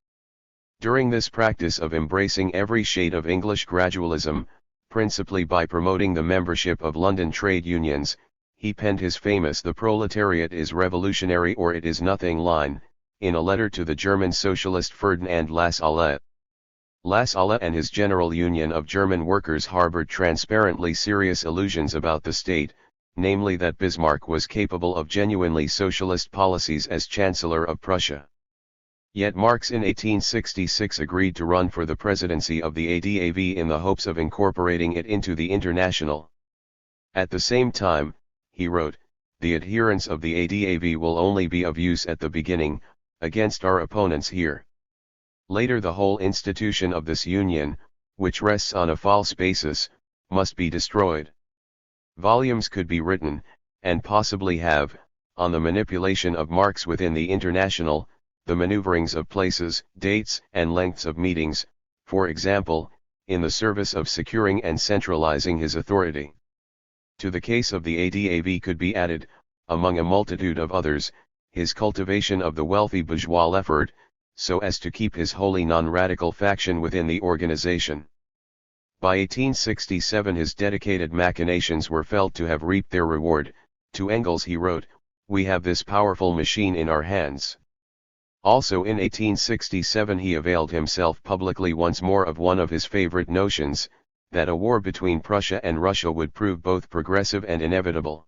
During this practice of embracing every shade of English gradualism, principally by promoting the membership of London trade unions, he penned his famous "The proletariat is revolutionary or it is nothing" line, in a letter to the German socialist Ferdinand Lassalle. Lassalle and his General Union of German Workers harbored transparently serious illusions about the state, namely that Bismarck was capable of genuinely socialist policies as Chancellor of Prussia. Yet Marx in 1866 agreed to run for the presidency of the ADAV in the hopes of incorporating it into the International. At the same time, he wrote, "The adherents of the ADAV will only be of use at the beginning, against our opponents here. Later the whole institution of this union, which rests on a false basis, must be destroyed." Volumes could be written, and possibly have, on the manipulation of Marx within the International, the maneuverings of places, dates, and lengths of meetings, for example, in the service of securing and centralizing his authority. To the case of the ADAV could be added, among a multitude of others, his cultivation of the wealthy bourgeois effort, so as to keep his wholly non-radical faction within the organization. By 1867 his dedicated machinations were felt to have reaped their reward. To Engels he wrote, "We have this powerful machine in our hands." Also in 1867 he availed himself publicly once more of one of his favorite notions, that a war between Prussia and Russia would prove both progressive and inevitable.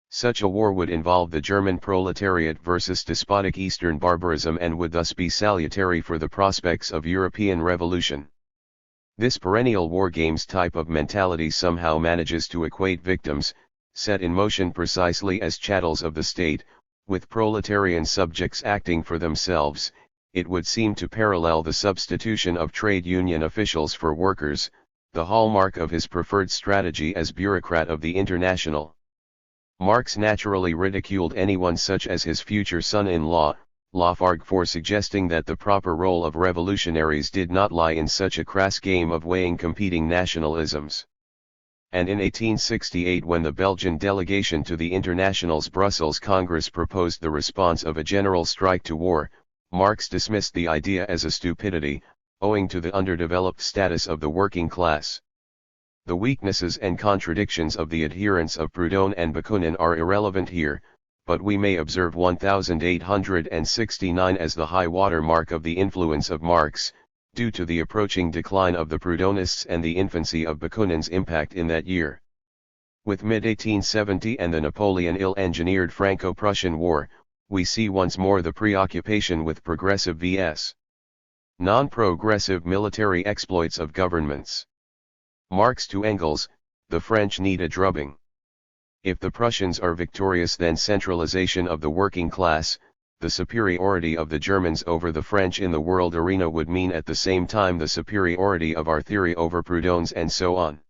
Such a war would involve the German proletariat versus despotic Eastern barbarism and would thus be salutary for the prospects of European revolution. This perennial war games type of mentality somehow manages to equate victims, set in motion precisely as chattels of the state, with proletarian subjects acting for themselves. It would seem to parallel the substitution of trade union officials for workers, the hallmark of his preferred strategy as bureaucrat of the International. Marx naturally ridiculed anyone such as his future son-in-law, Lafargue, for suggesting that the proper role of revolutionaries did not lie in such a crass game of weighing competing nationalisms. And in 1868, when the Belgian delegation to the International's Brussels Congress proposed the response of a general strike to war, Marx dismissed the idea as a stupidity, owing to the underdeveloped status of the working class. The weaknesses and contradictions of the adherents of Proudhon and Bakunin are irrelevant here, but we may observe 1869 as the high water mark of the influence of Marx, due to the approaching decline of the Proudhonists and the infancy of Bakunin's impact in that year. With mid-1870 and the Napoleon ill-engineered Franco-Prussian War, we see once more the preoccupation with progressive vs. non-progressive military exploits of governments. Marx to Engels, "The French need a drubbing. If the Prussians are victorious, then centralization of the working class, the superiority of the Germans over the French in the world arena would mean at the same time the superiority of our theory over Proudhon's, and so on."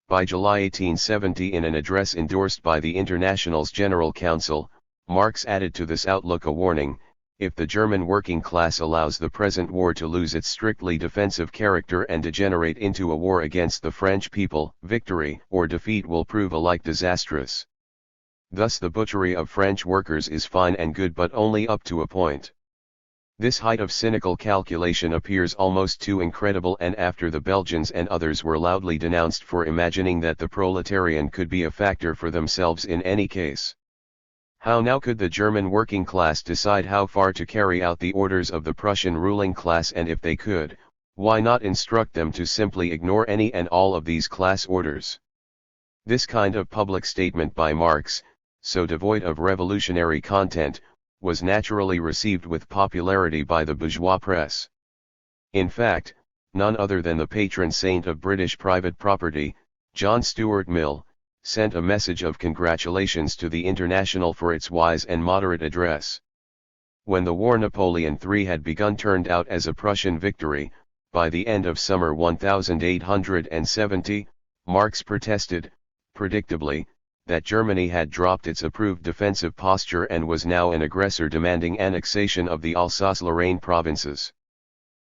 By July 1870, in an address endorsed by the International's General Council, Marx added to this outlook a warning: if the German working class allows the present war to lose its strictly defensive character and degenerate into a war against the French people, victory or defeat will prove alike disastrous. Thus the butchery of French workers is fine and good, but only up to a point. This height of cynical calculation appears almost too incredible, and after the Belgians and others were loudly denounced for imagining that the proletarian could be a factor for themselves in any case. How now could the German working class decide how far to carry out the orders of the Prussian ruling class, and if they could, why not instruct them to simply ignore any and all of these class orders? This kind of public statement by Marx, so devoid of revolutionary content, was naturally received with popularity by the bourgeois press. In fact, none other than the patron saint of British private property, John Stuart Mill, sent a message of congratulations to the International for its wise and moderate address. When the war Napoleon III had begun turned out as a Prussian victory, by the end of summer 1870, Marx protested, predictably, that Germany had dropped its approved defensive posture and was now an aggressor demanding annexation of the Alsace-Lorraine provinces.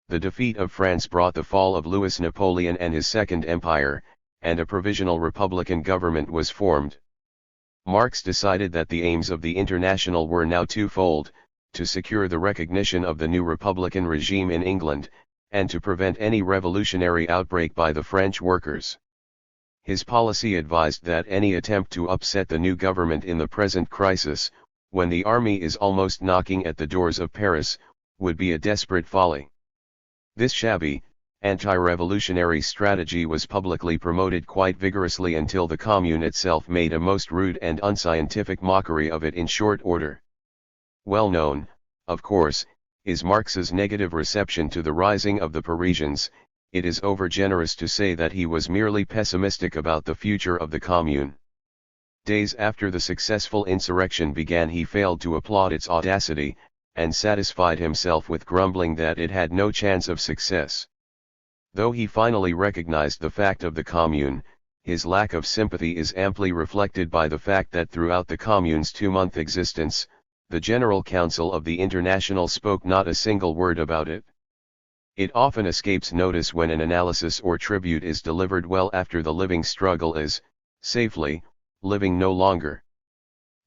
The defeat of France brought the fall of Louis Napoleon and his Second Empire, and a provisional republican government was formed. Marx decided that the aims of the International were now twofold: to secure the recognition of the new republican regime in England, and to prevent any revolutionary outbreak by the French workers. His policy advised that any attempt to upset the new government in the present crisis, when the army is almost knocking at the doors of Paris, would be a desperate folly. This shabby, anti-revolutionary strategy was publicly promoted quite vigorously until the Commune itself made a most rude and unscientific mockery of it in short order. Well known, of course, is Marx's negative reception to the rising of the Parisians. It is overgenerous to say that he was merely pessimistic about the future of the Commune. Days after the successful insurrection began, he failed to applaud its audacity, and satisfied himself with grumbling that it had no chance of success. Though he finally recognized the fact of the Commune, his lack of sympathy is amply reflected by the fact that throughout the Commune's 2-month existence, the General Council of the International spoke not a single word about it. It often escapes notice when an analysis or tribute is delivered well after the living struggle is, safely, living no longer.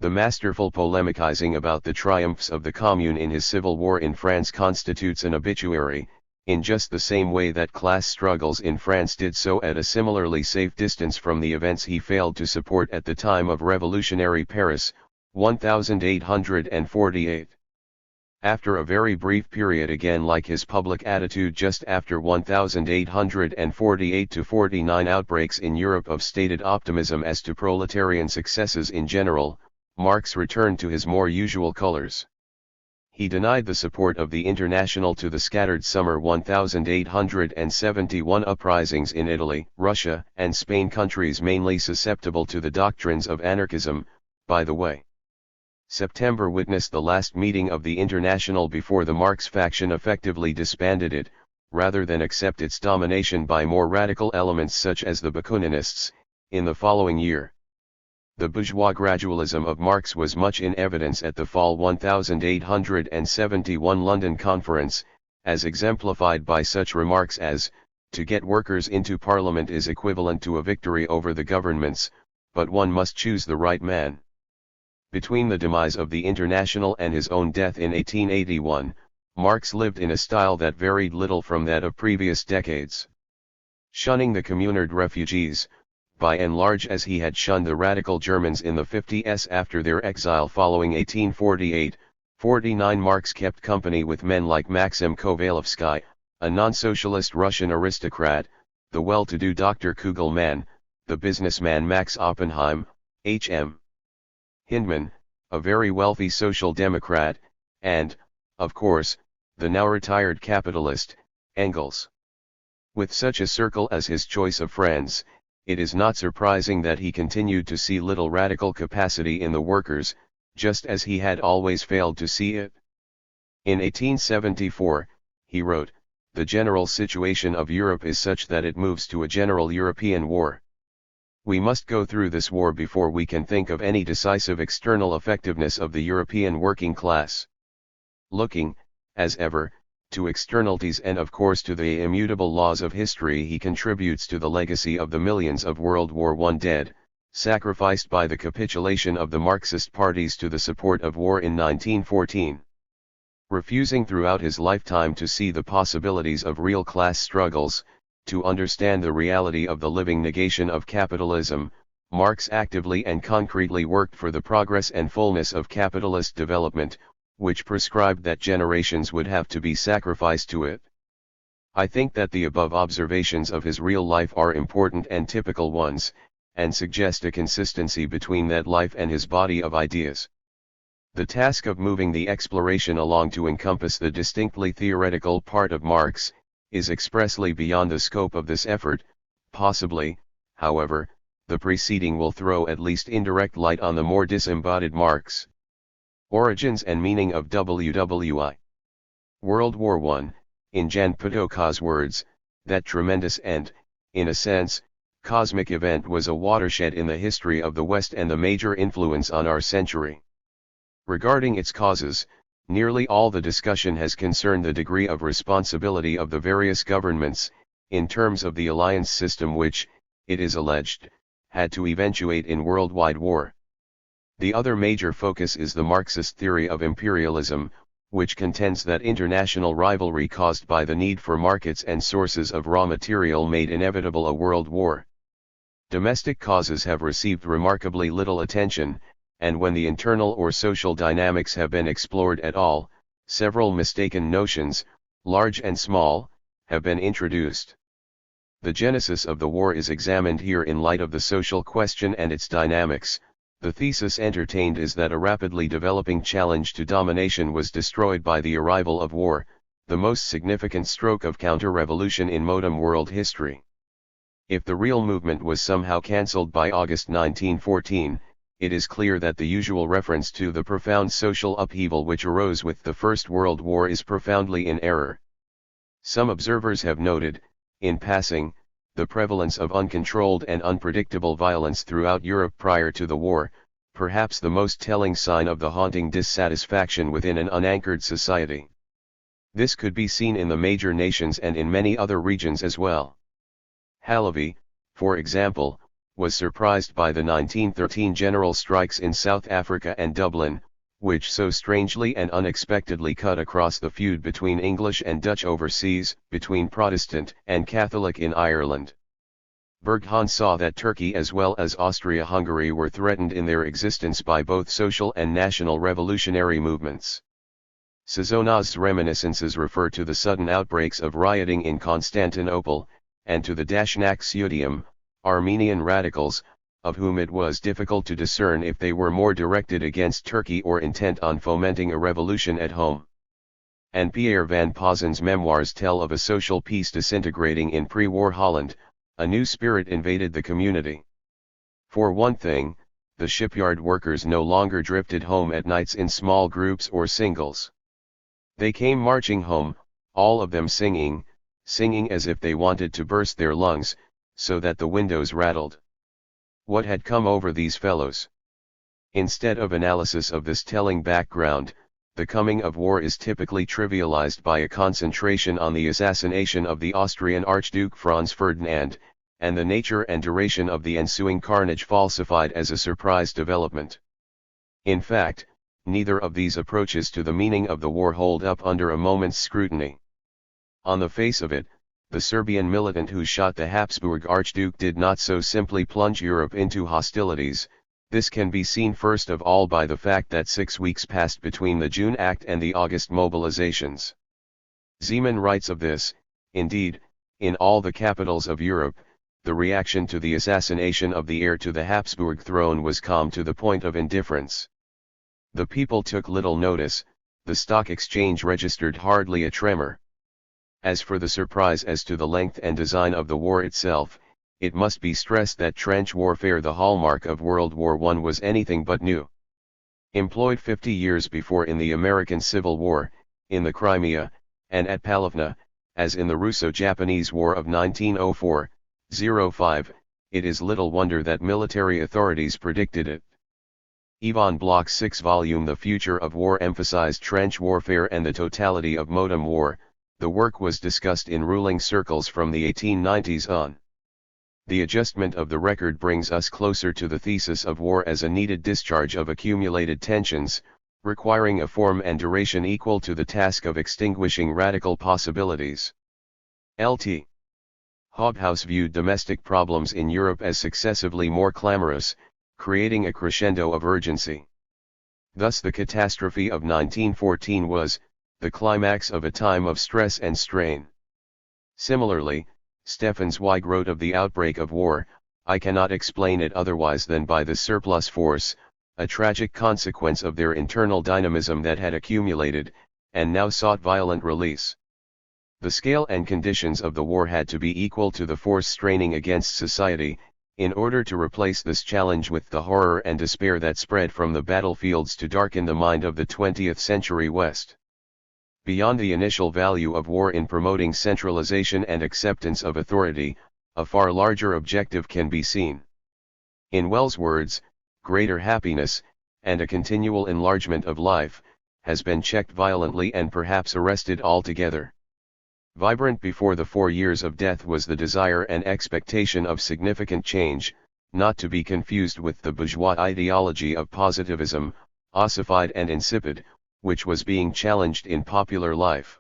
The masterful polemicizing about the triumphs of the Commune in his civil war in France constitutes an obituary, in just the same way that class struggles in France did so at a similarly safe distance from the events he failed to support at the time of revolutionary Paris, 1848. After a very brief period, again like his public attitude just after 1848-49 outbreaks in Europe of stated optimism as to proletarian successes in general, Marx returned to his more usual colors. He denied the support of the International to the scattered summer 1871 uprisings in Italy, Russia, and Spain, countries mainly susceptible to the doctrines of anarchism, by the way. September witnessed the last meeting of the International before the Marx faction effectively disbanded it, rather than accept its domination by more radical elements such as the Bakuninists, in the following year. The bourgeois gradualism of Marx was much in evidence at the fall 1871 London Conference, as exemplified by such remarks as, "To get workers into Parliament is equivalent to a victory over the governments, but one must choose the right man." Between the demise of the International and his own death in 1881, Marx lived in a style that varied little from that of previous decades. Shunning the communard refugees, by and large as he had shunned the radical Germans in the 50s after their exile following 1848-49, Marx kept company with men like Maxim Kovalevsky, a non-socialist Russian aristocrat, the well-to-do Dr. Kugelmann, the businessman Max Oppenheim, H.M. Hindman, a very wealthy social democrat, and, of course, the now retired capitalist, Engels. With such a circle as his choice of friends, it is not surprising that he continued to see little radical capacity in the workers, just as he had always failed to see it. In 1874, he wrote, "The general situation of Europe is such that it moves to a general European war. We must go through this war before we can think of any decisive external effectiveness of the European working class." Looking, as ever, to externalities and of course to the immutable laws of history, he contributes to the legacy of the millions of World War I dead, sacrificed by the capitulation of the Marxist parties to the support of war in 1914. Refusing throughout his lifetime to see the possibilities of real class struggles, to understand the reality of the living negation of capitalism, Marx actively and concretely worked for the progress and fullness of capitalist development, which prescribed that generations would have to be sacrificed to it. I think that the above observations of his real life are important and typical ones, and suggest a consistency between that life and his body of ideas. The task of moving the exploration along to encompass the distinctly theoretical part of Marx, is expressly beyond the scope of this effort. Possibly, however, the preceding will throw at least indirect light on the more disembodied Marx. Origins and meaning of WWI. World War I, in Jan Patočka's words, that tremendous and, in a sense, cosmic event was a watershed in the history of the West and the major influence on our century. Regarding its causes, nearly all the discussion has concerned the degree of responsibility of the various governments, in terms of the alliance system which, it is alleged, had to eventuate in worldwide war. The other major focus is the Marxist theory of imperialism, which contends that international rivalry caused by the need for markets and sources of raw material made inevitable a world war. Domestic causes have received remarkably little attention, and when the internal or social dynamics have been explored at all, several mistaken notions, large and small, have been introduced. The genesis of the war is examined here in light of the social question and its dynamics. The thesis entertained is that a rapidly developing challenge to domination was destroyed by the arrival of war, the most significant stroke of counter-revolution in modern world history. If the real movement was somehow cancelled by August 1914, it is clear that the usual reference to the profound social upheaval which arose with the First World War is profoundly in error. Some observers have noted, in passing, the prevalence of uncontrolled and unpredictable violence throughout Europe prior to the war, perhaps the most telling sign of the haunting dissatisfaction within an unanchored society. This could be seen in the major nations and in many other regions as well. Halaby, for example, was surprised by the 1913 general strikes in South Africa and Dublin, which so strangely and unexpectedly cut across the feud between English and Dutch overseas, between Protestant and Catholic in Ireland. Berghan saw that Turkey as well as Austria-Hungary were threatened in their existence by both social and national revolutionary movements. Cezonaz's reminiscences refer to the sudden outbreaks of rioting in Constantinople, and to the Dashnak-Sudium, Armenian radicals, of whom it was difficult to discern if they were more directed against Turkey or intent on fomenting a revolution at home. And Pierre van Pazon's memoirs tell of a social peace disintegrating in pre-war Holland. A new spirit invaded the community. For one thing, the shipyard workers no longer drifted home at nights in small groups or singles. They came marching home, all of them singing as if they wanted to burst their lungs, so that the windows rattled. What had come over these fellows? Instead of analysis of this telling background, the coming of war is typically trivialized by a concentration on the assassination of the Austrian Archduke Franz Ferdinand, and the nature and duration of the ensuing carnage falsified as a surprise development. In fact, neither of these approaches to the meaning of the war hold up under a moment's scrutiny. On the face of it, the Serbian militant who shot the Habsburg Archduke did not so simply plunge Europe into hostilities. This can be seen first of all by the fact that 6 weeks passed between the June Act and the August mobilizations. Zeman writes of this, indeed, in all the capitals of Europe, the reaction to the assassination of the heir to the Habsburg throne was calm to the point of indifference. The people took little notice, the stock exchange registered hardly a tremor. As for the surprise as to the length and design of the war itself, it must be stressed that trench warfare, the hallmark of World War I, was anything but new. Employed 50 years before in the American Civil War, in the Crimea, and at Pavlovna, as in the Russo-Japanese War of 1904-05, it is little wonder that military authorities predicted it. Yvonne Bloch's 6-volume The Future of War emphasized trench warfare and the totality of modern war. The work was discussed in ruling circles from the 1890s on. The adjustment of the record brings us closer to the thesis of war as a needed discharge of accumulated tensions, requiring a form and duration equal to the task of extinguishing radical possibilities. Lt. Hobhouse viewed domestic problems in Europe as successively more clamorous, creating a crescendo of urgency. Thus the catastrophe of 1914 was the climax of a time of stress and strain. Similarly, Stefan Zweig wrote of the outbreak of war, I cannot explain it otherwise than by the surplus force, a tragic consequence of their internal dynamism that had accumulated, and now sought violent release. The scale and conditions of the war had to be equal to the force straining against society, in order to replace this challenge with the horror and despair that spread from the battlefields to darken the mind of the 20th century West. Beyond the initial value of war in promoting centralization and acceptance of authority, a far larger objective can be seen. In Wells' words, greater happiness, and a continual enlargement of life, has been checked violently and perhaps arrested altogether. Vibrant before the 4 years of death was the desire and expectation of significant change, not to be confused with the bourgeois ideology of positivism, ossified and insipid, which was being challenged in popular life.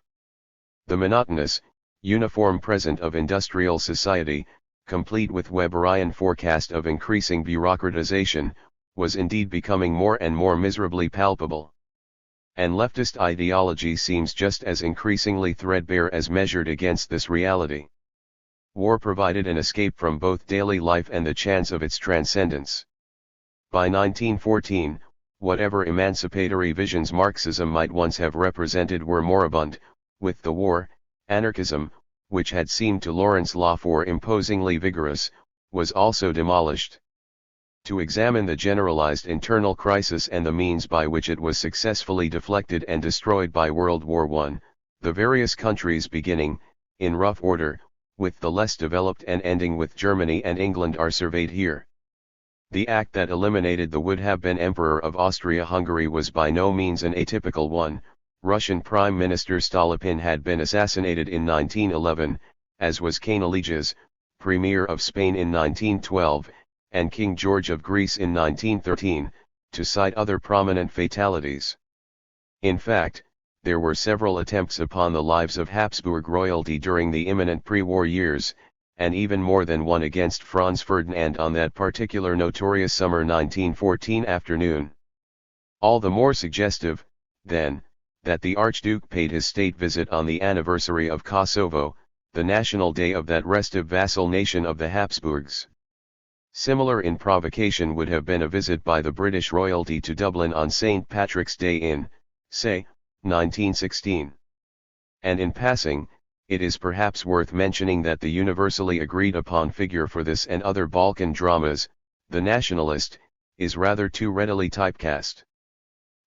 The monotonous, uniform present of industrial society, complete with Weberian forecast of increasing bureaucratization, was indeed becoming more and more miserably palpable. And leftist ideology seems just as increasingly threadbare as measured against this reality. War provided an escape from both daily life and the chance of its transcendence. By 1914, whatever emancipatory visions Marxism might once have represented were moribund. With the war, anarchism, which had seemed to Lawrence Lawford imposingly vigorous, was also demolished. To examine the generalized internal crisis and the means by which it was successfully deflected and destroyed by World War I, the various countries beginning, in rough order, with the less developed and ending with Germany and England are surveyed here. The act that eliminated the would-have-been Emperor of Austria-Hungary was by no means an atypical one. Russian Prime Minister Stolypin had been assassinated in 1911, as was Kanellitsas, Premier of Spain in 1912, and King George of Greece in 1913, to cite other prominent fatalities. In fact, there were several attempts upon the lives of Habsburg royalty during the imminent pre-war years, and even more than one against Franz Ferdinand on that particular notorious summer 1914 afternoon. All the more suggestive, then, that the Archduke paid his state visit on the anniversary of Kosovo, the national day of that restive vassal nation of the Habsburgs. Similar in provocation would have been a visit by the British royalty to Dublin on St. Patrick's Day in, say, 1916. And in passing, it is perhaps worth mentioning that the universally agreed upon figure for this and other Balkan dramas, the nationalist, is rather too readily typecast.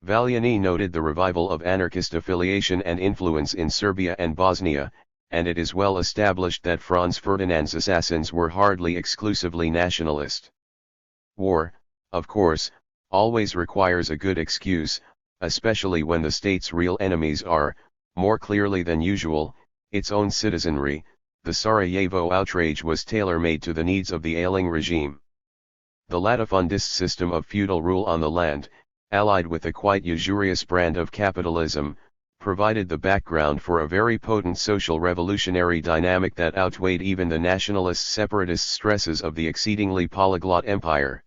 Valiani noted the revival of anarchist affiliation and influence in Serbia and Bosnia, and it is well established that Franz Ferdinand's assassins were hardly exclusively nationalist. War, of course, always requires a good excuse, especially when the state's real enemies are, more clearly than usual, its own citizenry. The Sarajevo outrage was tailor-made to the needs of the ailing regime. The latifundist system of feudal rule on the land, allied with a quite usurious brand of capitalism, provided the background for a very potent social revolutionary dynamic that outweighed even the nationalist separatist stresses of the exceedingly polyglot empire.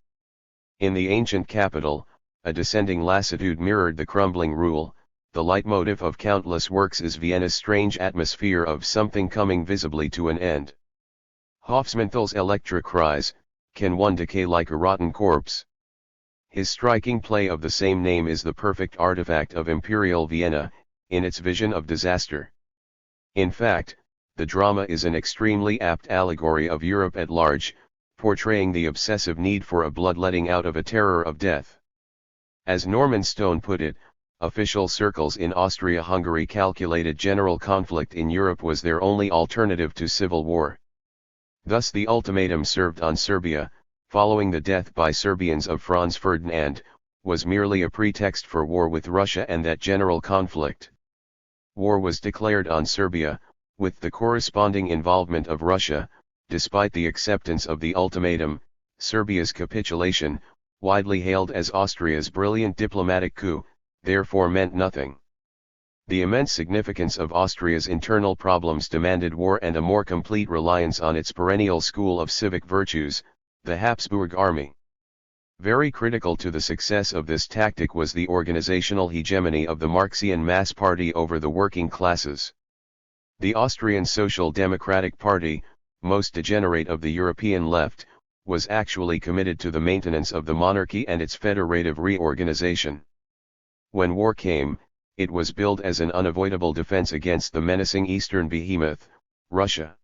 In the ancient capital, a descending lassitude mirrored the crumbling rule. The leitmotif of countless works is Vienna's strange atmosphere of something coming visibly to an end. Hofmanthal's Electra cries, "Can one decay like a rotten corpse?" His striking play of the same name is the perfect artifact of Imperial Vienna, in its vision of disaster. In fact, the drama is an extremely apt allegory of Europe at large, portraying the obsessive need for a bloodletting out of a terror of death. As Norman Stone put it, official circles in Austria-Hungary calculated general conflict in Europe was their only alternative to civil war. Thus the ultimatum served on Serbia, following the death by Serbians of Franz Ferdinand, was merely a pretext for war with Russia and that general conflict. War was declared on Serbia, with the corresponding involvement of Russia. Despite the acceptance of the ultimatum, Serbia's capitulation, widely hailed as Austria's brilliant diplomatic coup, therefore meant nothing. The immense significance of Austria's internal problems demanded war and a more complete reliance on its perennial school of civic virtues, the Habsburg army. Very critical to the success of this tactic was the organizational hegemony of the Marxian mass party over the working classes. The Austrian Social Democratic Party, most degenerate of the European left, was actually committed to the maintenance of the monarchy and its federative reorganization. When war came, it was billed as an unavoidable defense against the menacing eastern behemoth, Russia.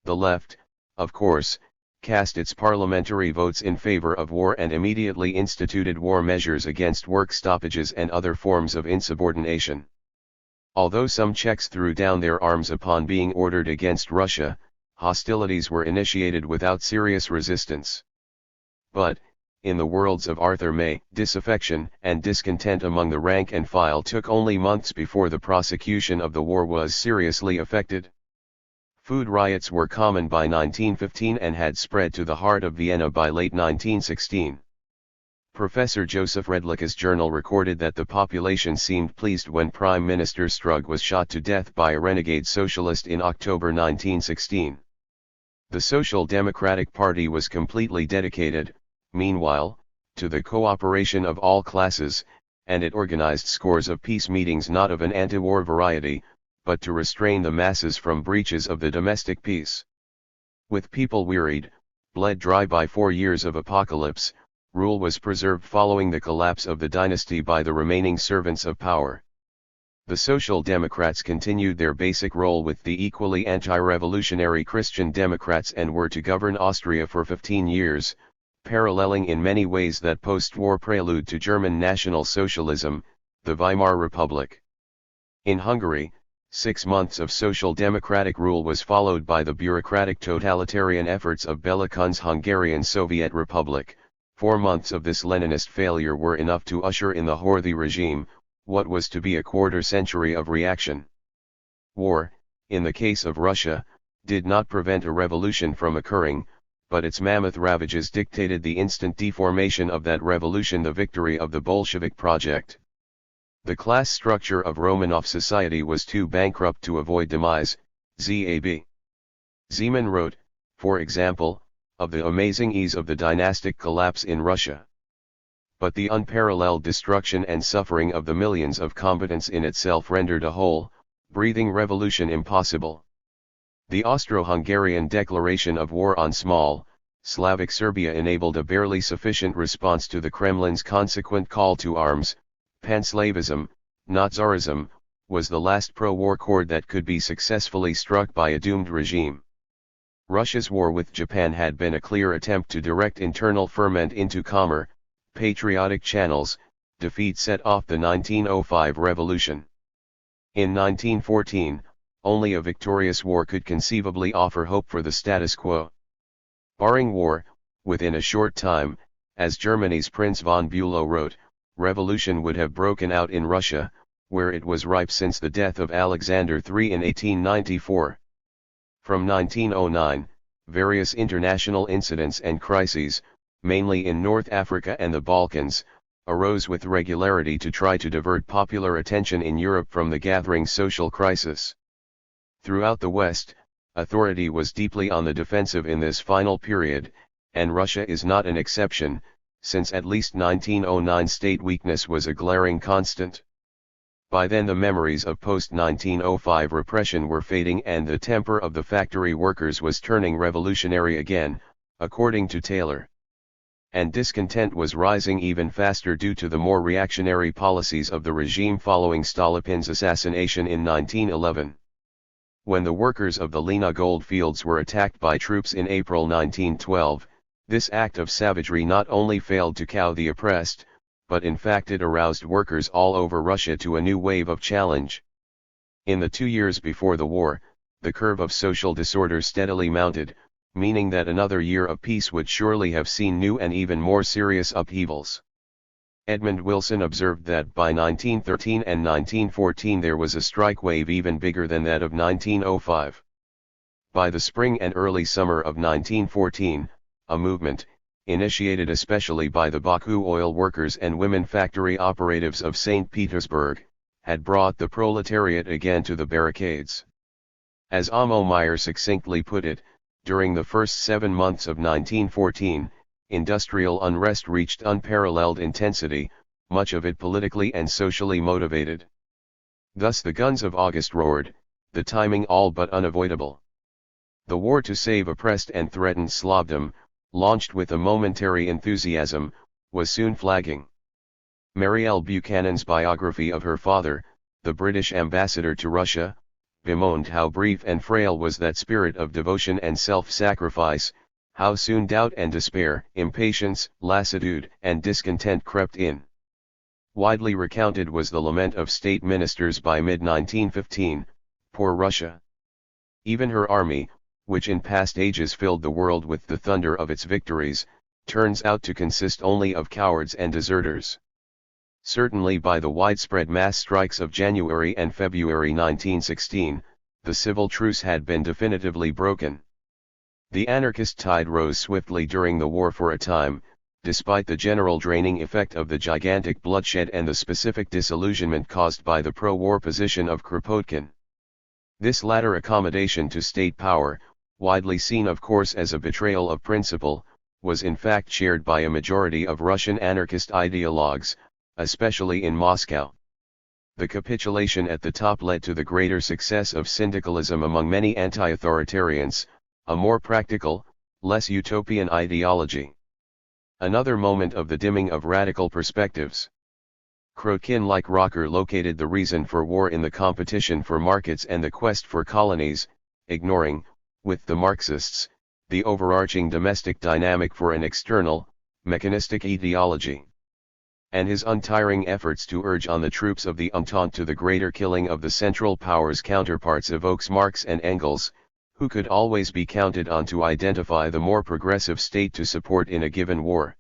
The left, of course, cast its parliamentary votes in favor of war and immediately instituted war measures against work stoppages and other forms of insubordination. Although some Czechs threw down their arms upon being ordered against Russia, hostilities were initiated without serious resistance. But, in the words of Arthur May, disaffection and discontent among the rank and file took only months before the prosecution of the war was seriously affected. Food riots were common by 1915 and had spread to the heart of Vienna by late 1916. Professor Joseph Redlicka's journal recorded that the population seemed pleased when Prime Minister Strug was shot to death by a renegade socialist in October 1916. The Social Democratic Party was completely dedicated, meanwhile, to the cooperation of all classes, and it organized scores of peace meetings not of an anti-war variety, but to restrain the masses from breaches of the domestic peace. With people wearied, bled dry by 4 years of apocalypse, rule was preserved following the collapse of the dynasty by the remaining servants of power. The Social Democrats continued their basic role with the equally anti-revolutionary Christian Democrats and were to govern Austria for 15 years, paralleling in many ways that post-war prelude to German National Socialism, the Weimar Republic. In Hungary, 6 months of social democratic rule was followed by the bureaucratic totalitarian efforts of Bela Kun's Hungarian Soviet Republic. 4 months of this Leninist failure were enough to usher in the Horthy regime, what was to be a quarter-century of reaction. War, in the case of Russia, did not prevent a revolution from occurring, but its mammoth ravages dictated the instant deformation of that revolution, the victory of the Bolshevik project. The class structure of Romanov society was too bankrupt to avoid demise. Z.A.B. Zeman wrote, for example, of the amazing ease of the dynastic collapse in Russia. But the unparalleled destruction and suffering of the millions of combatants in itself rendered a whole, breathing revolution impossible. The Austro-Hungarian declaration of war on small, Slavic Serbia enabled a barely sufficient response to the Kremlin's consequent call to arms. Panslavism, not Tsarism, was the last pro-war chord that could be successfully struck by a doomed regime. Russia's war with Japan had been a clear attempt to direct internal ferment into calmer, patriotic channels. Defeat set off the 1905 revolution. In 1914, only a victorious war could conceivably offer hope for the status quo. Barring war, within a short time, as Germany's Prince von Bülow wrote, revolution would have broken out in Russia, where it was ripe since the death of Alexander III in 1894. From 1909, various international incidents and crises, mainly in North Africa and the Balkans, arose with regularity to try to divert popular attention in Europe from the gathering social crisis. Throughout the West, authority was deeply on the defensive in this final period, and Russia is not an exception, since at least 1909 state weakness was a glaring constant. By then the memories of post-1905 repression were fading and the temper of the factory workers was turning revolutionary again, according to Taylor. And discontent was rising even faster due to the more reactionary policies of the regime following Stolypin's assassination in 1911. When the workers of the Lena goldfields were attacked by troops in April 1912, this act of savagery not only failed to cow the oppressed, but in fact it aroused workers all over Russia to a new wave of challenge. In the 2 years before the war, the curve of social disorder steadily mounted, meaning that another year of peace would surely have seen new and even more serious upheavals. Edmund Wilson observed that by 1913 and 1914 there was a strike wave even bigger than that of 1905. By the spring and early summer of 1914, a movement, initiated especially by the Baku oil workers and women factory operatives of St. Petersburg, had brought the proletariat again to the barricades. As Amo Meyer succinctly put it, during the first 7 months of 1914, industrial unrest reached unparalleled intensity, much of it politically and socially motivated. Thus the guns of August roared, the timing all but unavoidable. The war to save oppressed and threatened Slavdom, launched with a momentary enthusiasm, was soon flagging. Mary L. Buchanan's biography of her father, the British ambassador to Russia, bemoaned how brief and frail was that spirit of devotion and self-sacrifice, how soon doubt and despair, impatience, lassitude, and discontent crept in. Widely recounted was the lament of state ministers by mid-1915, "Poor Russia." Even her army, which in past ages filled the world with the thunder of its victories, turns out to consist only of cowards and deserters. Certainly by the widespread mass strikes of January and February 1916, the civil truce had been definitively broken. The anarchist tide rose swiftly during the war for a time, despite the general draining effect of the gigantic bloodshed and the specific disillusionment caused by the pro-war position of Kropotkin. This latter accommodation to state power, widely seen of course as a betrayal of principle, was in fact shared by a majority of Russian anarchist ideologues, especially in Moscow. The capitulation at the top led to the greater success of syndicalism among many anti-authoritarians, a more practical, less utopian ideology. Another moment of the dimming of radical perspectives. Kropotkin, like Rocker, located the reason for war in the competition for markets and the quest for colonies, ignoring, with the Marxists, the overarching domestic dynamic for an external, mechanistic ideology. And his untiring efforts to urge on the troops of the Entente to the greater killing of the Central Powers counterparts evokes Marx and Engels, who could always be counted on to identify the more progressive state to support in a given war.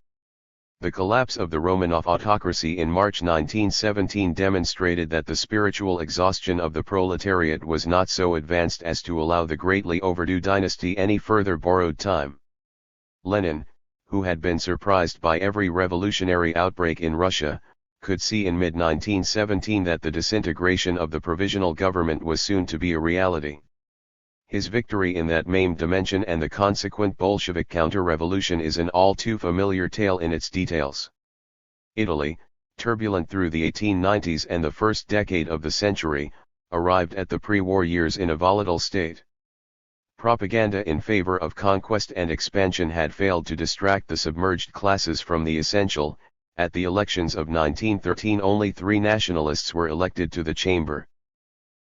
The collapse of the Romanov autocracy in March 1917 demonstrated that the spiritual exhaustion of the proletariat was not so advanced as to allow the greatly overdue dynasty any further borrowed time. Lenin, who had been surprised by every revolutionary outbreak in Russia, could see in mid-1917 that the disintegration of the provisional government was soon to be a reality. His victory in that maimed dimension and the consequent Bolshevik counter-revolution is an all too familiar tale in its details. Italy, turbulent through the 1890s and the first decade of the century, arrived at the pre-war years in a volatile state. Propaganda in favor of conquest and expansion had failed to distract the submerged classes from the essential. At the elections of 1913 only 3 nationalists were elected to the chamber.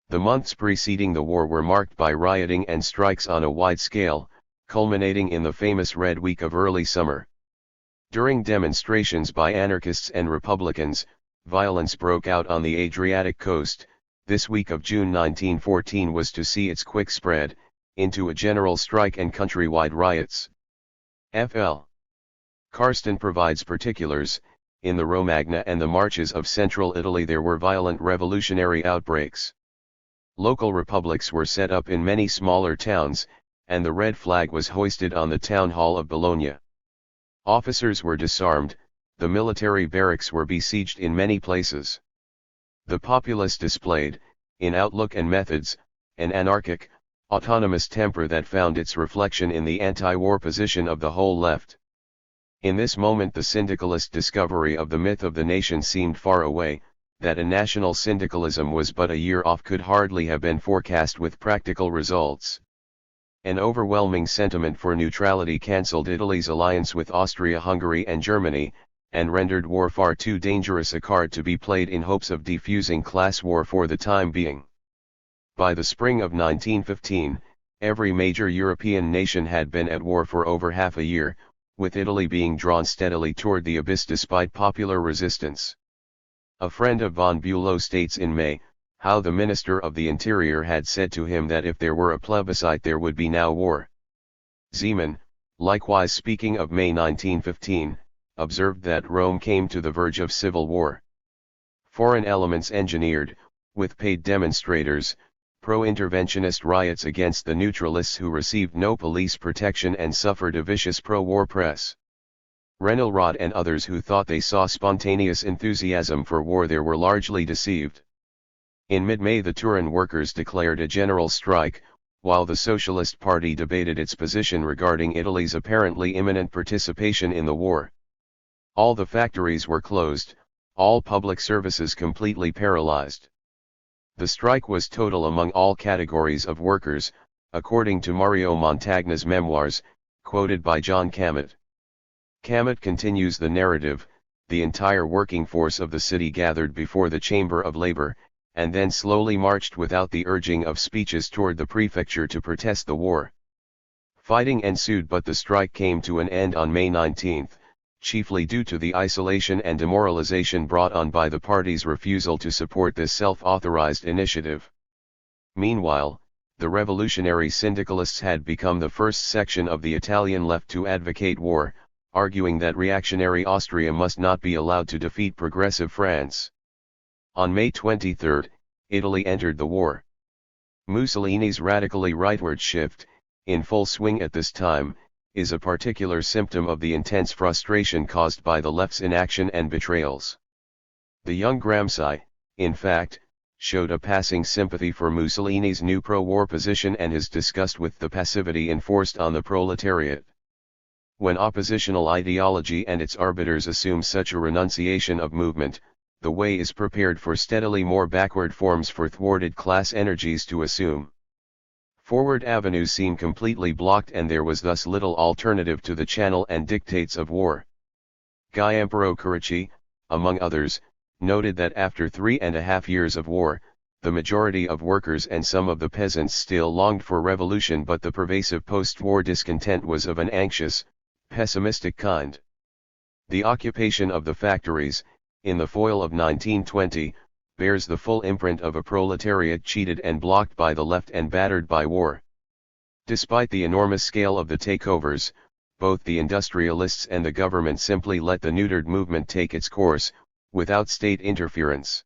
The months preceding the war were marked by rioting and strikes on a wide scale, culminating in the famous Red Week of early summer. During demonstrations by anarchists and Republicans, violence broke out on the Adriatic coast. This week of June 1914 was to see its quick spread into a general strike and countrywide riots. Fl. Karsten provides particulars. In the Romagna and the marches of central Italy there were violent revolutionary outbreaks. Local republics were set up in many smaller towns, and the red flag was hoisted on the town hall of Bologna. Officers were disarmed, the military barracks were besieged in many places. The populace displayed, in outlook and methods, an anarchic, autonomous temper that found its reflection in the anti-war position of the whole left. In this moment the syndicalist discovery of the myth of the nation seemed far away. That a national syndicalism was but a year off could hardly have been forecast with practical results. An overwhelming sentiment for neutrality cancelled Italy's alliance with Austria-Hungary and Germany, and rendered war far too dangerous a card to be played in hopes of defusing class war for the time being. By the spring of 1915, every major European nation had been at war for over half a year, with Italy being drawn steadily toward the abyss despite popular resistance. A friend of von Bülow states in May, how the Minister of the Interior had said to him that if there were a plebiscite there would be now war. Zeman, likewise speaking of May 1915, observed that Rome came to the verge of civil war. Foreign elements engineered, with paid demonstrators, pro-interventionist riots against the neutralists who received no police protection and suffered a vicious pro-war press. Rennell and others who thought they saw spontaneous enthusiasm for war there were largely deceived. In mid-May the Turin workers declared a general strike, while the Socialist Party debated its position regarding Italy's apparently imminent participation in the war. All the factories were closed, all public services completely paralyzed. The strike was total among all categories of workers, according to Mario Montagna's memoirs, quoted by John Cammett. Kamat continues the narrative: the entire working force of the city gathered before the Chamber of Labor, and then slowly marched without the urging of speeches toward the prefecture to protest the war. Fighting ensued, but the strike came to an end on May 19, chiefly due to the isolation and demoralization brought on by the party's refusal to support this self-authorized initiative. Meanwhile, the revolutionary syndicalists had become the first section of the Italian left to advocate war, arguing that reactionary Austria must not be allowed to defeat progressive France. On May 23, Italy entered the war. Mussolini's radically rightward shift, in full swing at this time, is a particular symptom of the intense frustration caused by the left's inaction and betrayals. The young Gramsci, in fact, showed a passing sympathy for Mussolini's new pro-war position and his disgust with the passivity enforced on the proletariat. When oppositional ideology and its arbiters assume such a renunciation of movement, the way is prepared for steadily more backward forms for thwarted class energies to assume. Forward avenues seem completely blocked, and there was thus little alternative to the channel and dictates of war. Giampero Carracci, among others, noted that after 3.5 years of war, the majority of workers and some of the peasants still longed for revolution, but the pervasive post-war discontent was of an anxious, pessimistic kind. The occupation of the factories, in the foil of 1920, bears the full imprint of a proletariat cheated and blocked by the left and battered by war. Despite the enormous scale of the takeovers, both the industrialists and the government simply let the neutered movement take its course, without state interference.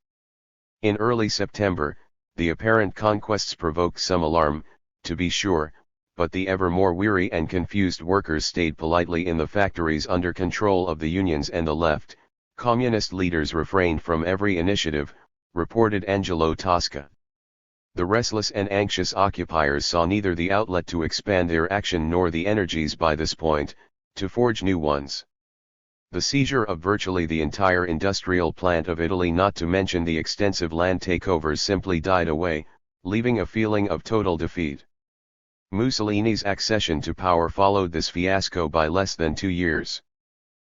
In early September, the apparent conquests provoked some alarm, to be sure, but the ever more weary and confused workers stayed politely in the factories under control of the unions, and the left, communist leaders refrained from every initiative, reported Angelo Tosca. The restless and anxious occupiers saw neither the outlet to expand their action nor the energies by this point to forge new ones. The seizure of virtually the entire industrial plant of Italy, not to mention the extensive land takeovers, simply died away, leaving a feeling of total defeat. Mussolini's accession to power followed this fiasco by less than 2 years.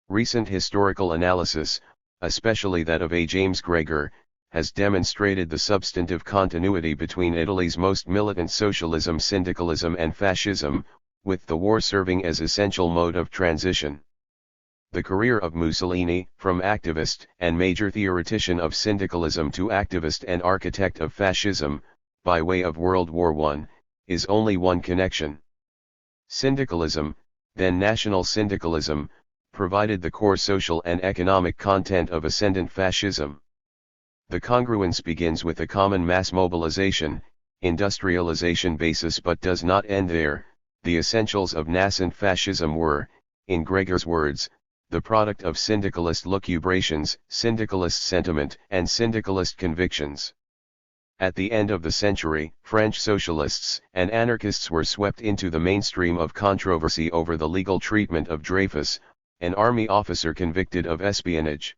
Recent historical analysis, especially that of A. James Gregor, has demonstrated the substantive continuity between Italy's most militant socialism, syndicalism and fascism, with the war serving as essential mode of transition. The career of Mussolini, from activist and major theoretician of syndicalism to activist and architect of fascism, by way of World War I, is only one connection. Syndicalism, then National Syndicalism, provided the core social and economic content of ascendant fascism. The congruence begins with a common mass mobilization, industrialization basis, but does not end there. The essentials of nascent fascism were, in Gregor's words, the product of syndicalist lucubrations, syndicalist sentiment, and syndicalist convictions. At the end of the century, French socialists and anarchists were swept into the mainstream of controversy over the legal treatment of Dreyfus, an army officer convicted of espionage.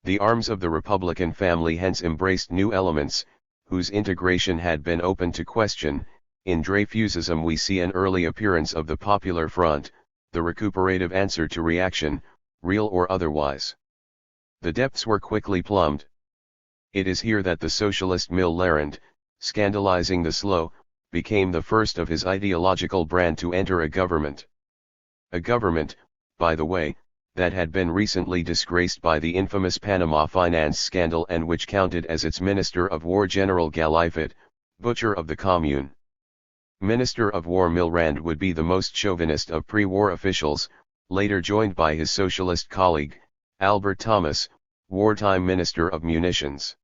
The arms of the Republican family hence embraced new elements, whose integration had been open to question. In Dreyfusism we see an early appearance of the Popular Front, the recuperative answer to reaction, real or otherwise. The depths were quickly plumbed. It is here that the socialist Mitterrand, scandalizing the slow, became the first of his ideological brand to enter a government. A government, by the way, that had been recently disgraced by the infamous Panama finance scandal, and which counted as its Minister of War General Galifet, butcher of the Commune. Minister of War Mitterrand would be the most chauvinist of pre-war officials, later joined by his socialist colleague, Albert Thomas, wartime Minister of Munitions.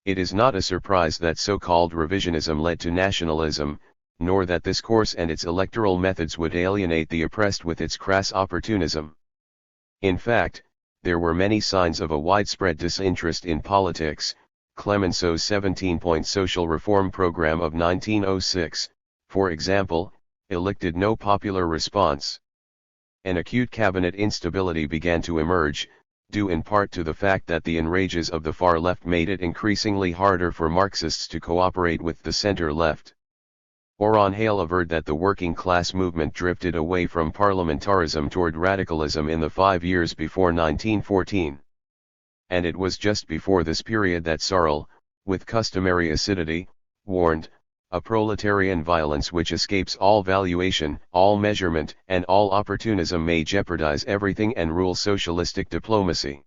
It is not a surprise that so-called revisionism led to nationalism, nor that this course and its electoral methods would alienate the oppressed with its crass opportunism. In fact, there were many signs of a widespread disinterest in politics. Clemenceau's 17-point social reform program of 1906, for example, elicited no popular response. An acute cabinet instability began to emerge, due in part to the fact that the enrages of the far left made it increasingly harder for Marxists to cooperate with the center left. Orhan Hale averred that the working class movement drifted away from parliamentarism toward radicalism in the 5 years before 1914. And it was just before this period that Sarl, with customary acidity, warned, "A proletarian violence which escapes all valuation, all measurement, and all opportunism may jeopardize everything and rule socialistic diplomacy."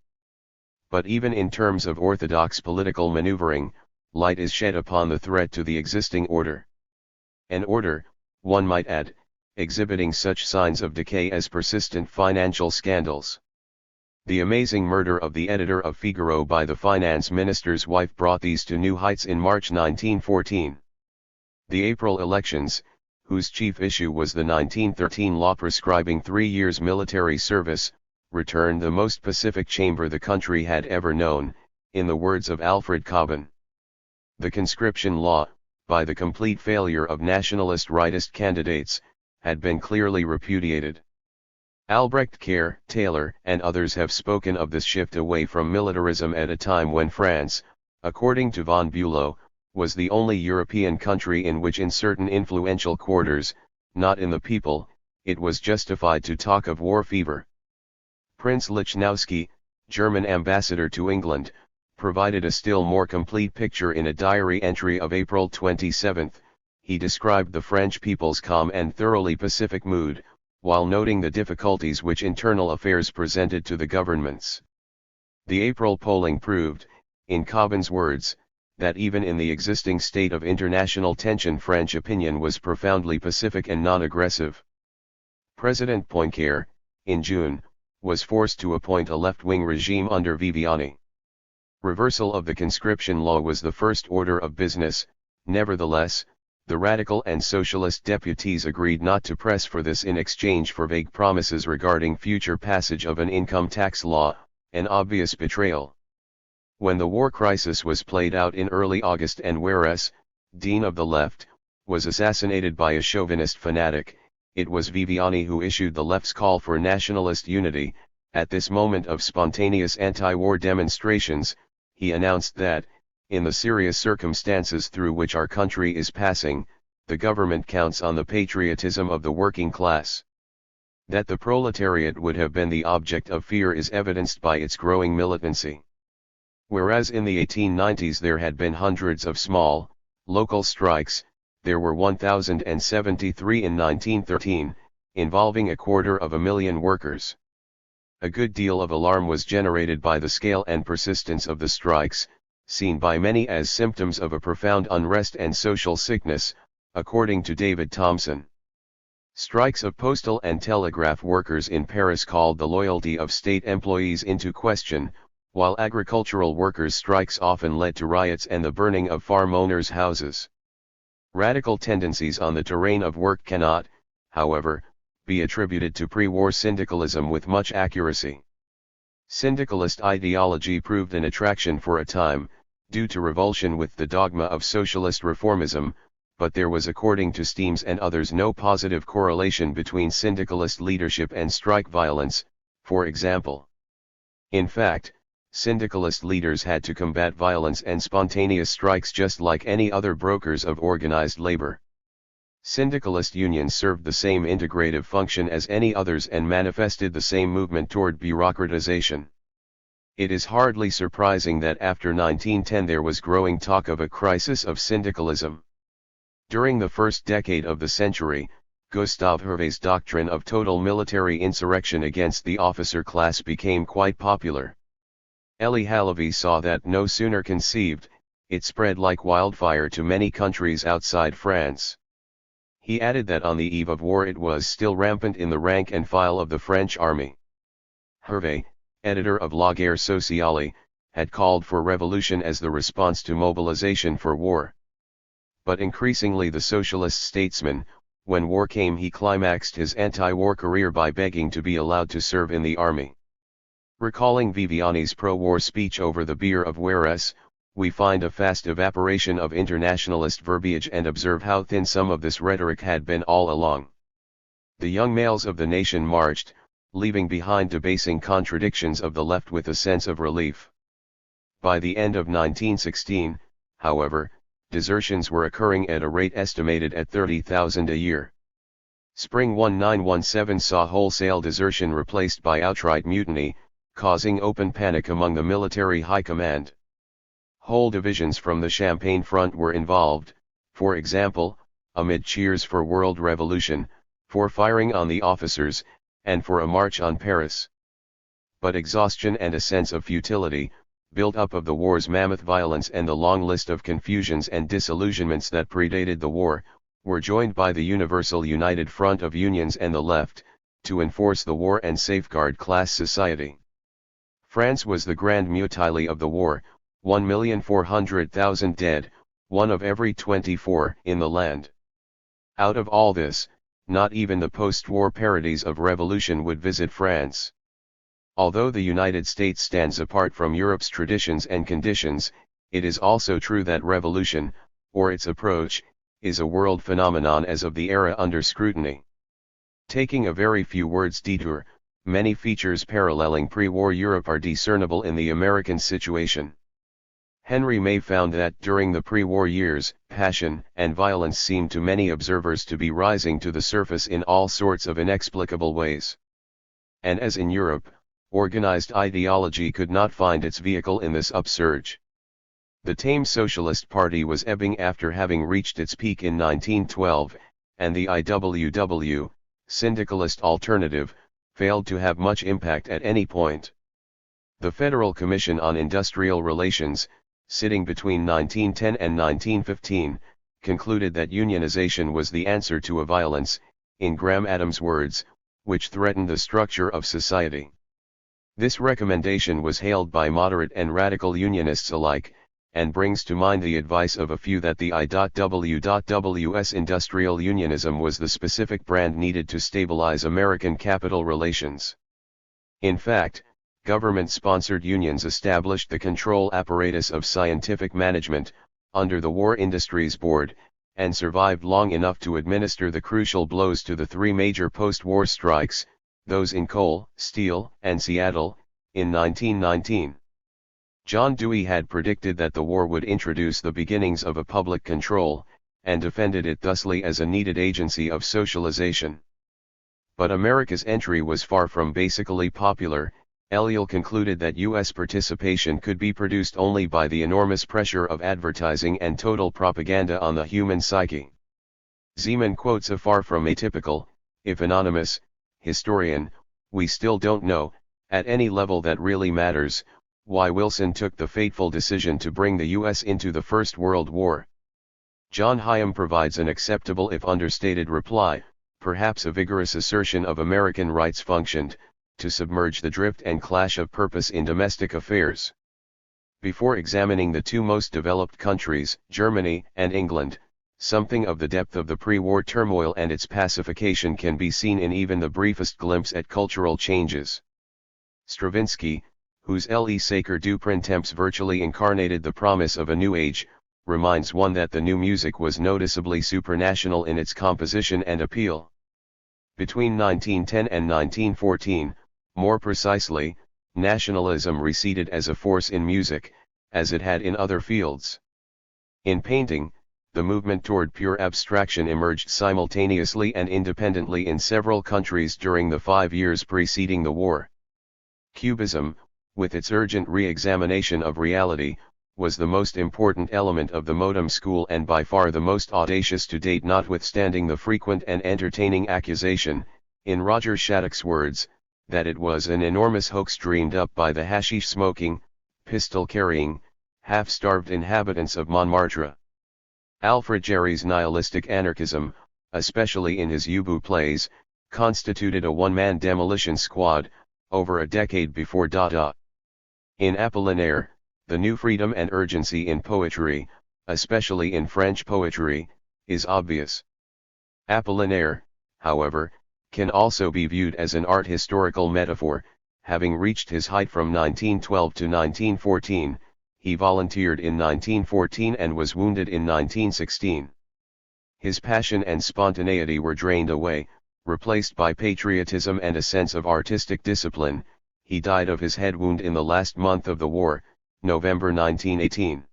But even in terms of orthodox political maneuvering, light is shed upon the threat to the existing order. An order, one might add, exhibiting such signs of decay as persistent financial scandals. The amazing murder of the editor of Figaro by the finance minister's wife brought these to new heights in March 1914. The April elections, whose chief issue was the 1913 law prescribing 3 years military service, returned the most pacific chamber the country had ever known, in the words of Alfred Cobbin. The conscription law, by the complete failure of nationalist rightist candidates, had been clearly repudiated. Albrecht Kerr, Taylor, and others have spoken of this shift away from militarism at a time when France, according to von Bülow, was the only European country in which in certain influential quarters, not in the people, it was justified to talk of war fever. Prince Lichnowsky, German ambassador to England, provided a still more complete picture in a diary entry of April 27. He described the French people's calm and thoroughly pacific mood, while noting the difficulties which internal affairs presented to the governments. The April polling proved, in Cobbin's words, that even in the existing state of international tension French opinion was profoundly pacific and non-aggressive. President Poincaré, in June, was forced to appoint a left-wing regime under Viviani. Reversal of the conscription law was the first order of business. Nevertheless, the radical and socialist deputies agreed not to press for this in exchange for vague promises regarding future passage of an income tax law, an obvious betrayal. When the war crisis was played out in early August and Juarez, dean of the left, was assassinated by a chauvinist fanatic, it was Viviani who issued the left's call for nationalist unity. At this moment of spontaneous anti-war demonstrations, he announced that, in the serious circumstances through which our country is passing, the government counts on the patriotism of the working class. That the proletariat would have been the object of fear is evidenced by its growing militancy. Whereas in the 1890s there had been hundreds of small, local strikes, there were 1,073 in 1913, involving 250,000 workers. A good deal of alarm was generated by the scale and persistence of the strikes, seen by many as symptoms of a profound unrest and social sickness, according to David Thompson. Strikes of postal and telegraph workers in Paris called the loyalty of state employees into question, while agricultural workers' strikes often led to riots and the burning of farm owners' houses. Radical tendencies on the terrain of work cannot, however, be attributed to pre-war syndicalism with much accuracy. Syndicalist ideology proved an attraction for a time, due to revulsion with the dogma of socialist reformism, but there was, according to Steems and others, no positive correlation between syndicalist leadership and strike violence, for example. In fact, syndicalist leaders had to combat violence and spontaneous strikes just like any other brokers of organized labor. Syndicalist unions served the same integrative function as any others and manifested the same movement toward bureaucratization. It is hardly surprising that after 1910 there was growing talk of a crisis of syndicalism. During the first decade of the century, Gustave Hervé's doctrine of total military insurrection against the officer class became quite popular. Elie Halavi saw that no sooner conceived, it spread like wildfire to many countries outside France. He added that on the eve of war it was still rampant in the rank and file of the French army. Hervé, editor of La Guerre Sociale, had called for revolution as the response to mobilization for war. But increasingly the socialist statesman, when war came, he climaxed his anti-war career by begging to be allowed to serve in the army. Recalling Viviani's pro-war speech over the beer of Juarez, we find a fast evaporation of internationalist verbiage and observe how thin some of this rhetoric had been all along. The young males of the nation marched, leaving behind debasing contradictions of the left with a sense of relief. By the end of 1916, however, desertions were occurring at a rate estimated at 30,000 a year. Spring 1917 saw wholesale desertion replaced by outright mutiny, causing open panic among the military high command. Whole divisions from the Champagne front were involved, for example, amid cheers for world revolution, for firing on the officers, and for a march on Paris. But exhaustion and a sense of futility, built up of the war's mammoth violence and the long list of confusions and disillusionments that predated the war, were joined by the Universal United Front of Unions and the left, to enforce the war and safeguard class society. France was the grand mutile of the war, 1,400,000 dead, 1 of every 24 in the land. Out of all this, not even the post-war parodies of revolution would visit France. Although the United States stands apart from Europe's traditions and conditions, it is also true that revolution, or its approach, is a world phenomenon as of the era under scrutiny. Taking a very few words detour, many features paralleling pre-war Europe are discernible in the American situation. Henry May found that during the pre-war years, passion and violence seemed to many observers to be rising to the surface in all sorts of inexplicable ways. And as in Europe, organized ideology could not find its vehicle in this upsurge. The tame Socialist Party was ebbing after having reached its peak in 1912, and the IWW, syndicalist alternative, failed to have much impact at any point. The Federal Commission on Industrial Relations, sitting between 1910 and 1915, concluded that unionization was the answer to a violence, in Graham Adams' words, which threatened the structure of society. This recommendation was hailed by moderate and radical unionists alike, and brings to mind the advice of a few that the IWWS industrial unionism was the specific brand needed to stabilize American capital relations. In fact, government-sponsored unions established the control apparatus of scientific management, under the War Industries Board, and survived long enough to administer the crucial blows to the three major post-war strikes, those in coal, steel, and Seattle, in 1919. John Dewey had predicted that the war would introduce the beginnings of a public control, and defended it thusly as a needed agency of socialization. But America's entry was far from basically popular. Eliel concluded that U.S. participation could be produced only by the enormous pressure of advertising and total propaganda on the human psyche. Zeman quotes a far from atypical, if anonymous, historian: "We still don't know, at any level that really matters, why Wilson took the fateful decision to bring the U.S. into the First World War." John Hyam provides an acceptable if understated reply, perhaps a vigorous assertion of American rights functioned, to submerge the drift and clash of purpose in domestic affairs. Before examining the two most developed countries, Germany and England, something of the depth of the pre-war turmoil and its pacification can be seen in even the briefest glimpse at cultural changes. Stravinsky, whose Le Sacre du Printemps virtually incarnated the promise of a new age, reminds one that the new music was noticeably supranational in its composition and appeal. Between 1910 and 1914, more precisely, nationalism receded as a force in music, as it had in other fields. In painting, the movement toward pure abstraction emerged simultaneously and independently in several countries during the 5 years preceding the war. Cubism, with its urgent re-examination of reality, was the most important element of the modem school and by far the most audacious to date, notwithstanding the frequent and entertaining accusation, in Roger Shattuck's words, that it was an enormous hoax dreamed up by the hashish-smoking, pistol-carrying, half-starved inhabitants of Montmartre. Alfred Jarry's nihilistic anarchism, especially in his Ubu plays, constituted a one-man demolition squad, over a decade before Dada. In Apollinaire, the new freedom and urgency in poetry, especially in French poetry, is obvious. Apollinaire, however, can also be viewed as an art historical metaphor. Having reached his height from 1912 to 1914, he volunteered in 1914 and was wounded in 1916. His passion and spontaneity were drained away, replaced by patriotism and a sense of artistic discipline. He died of his head wound in the last month of the war, November 1918.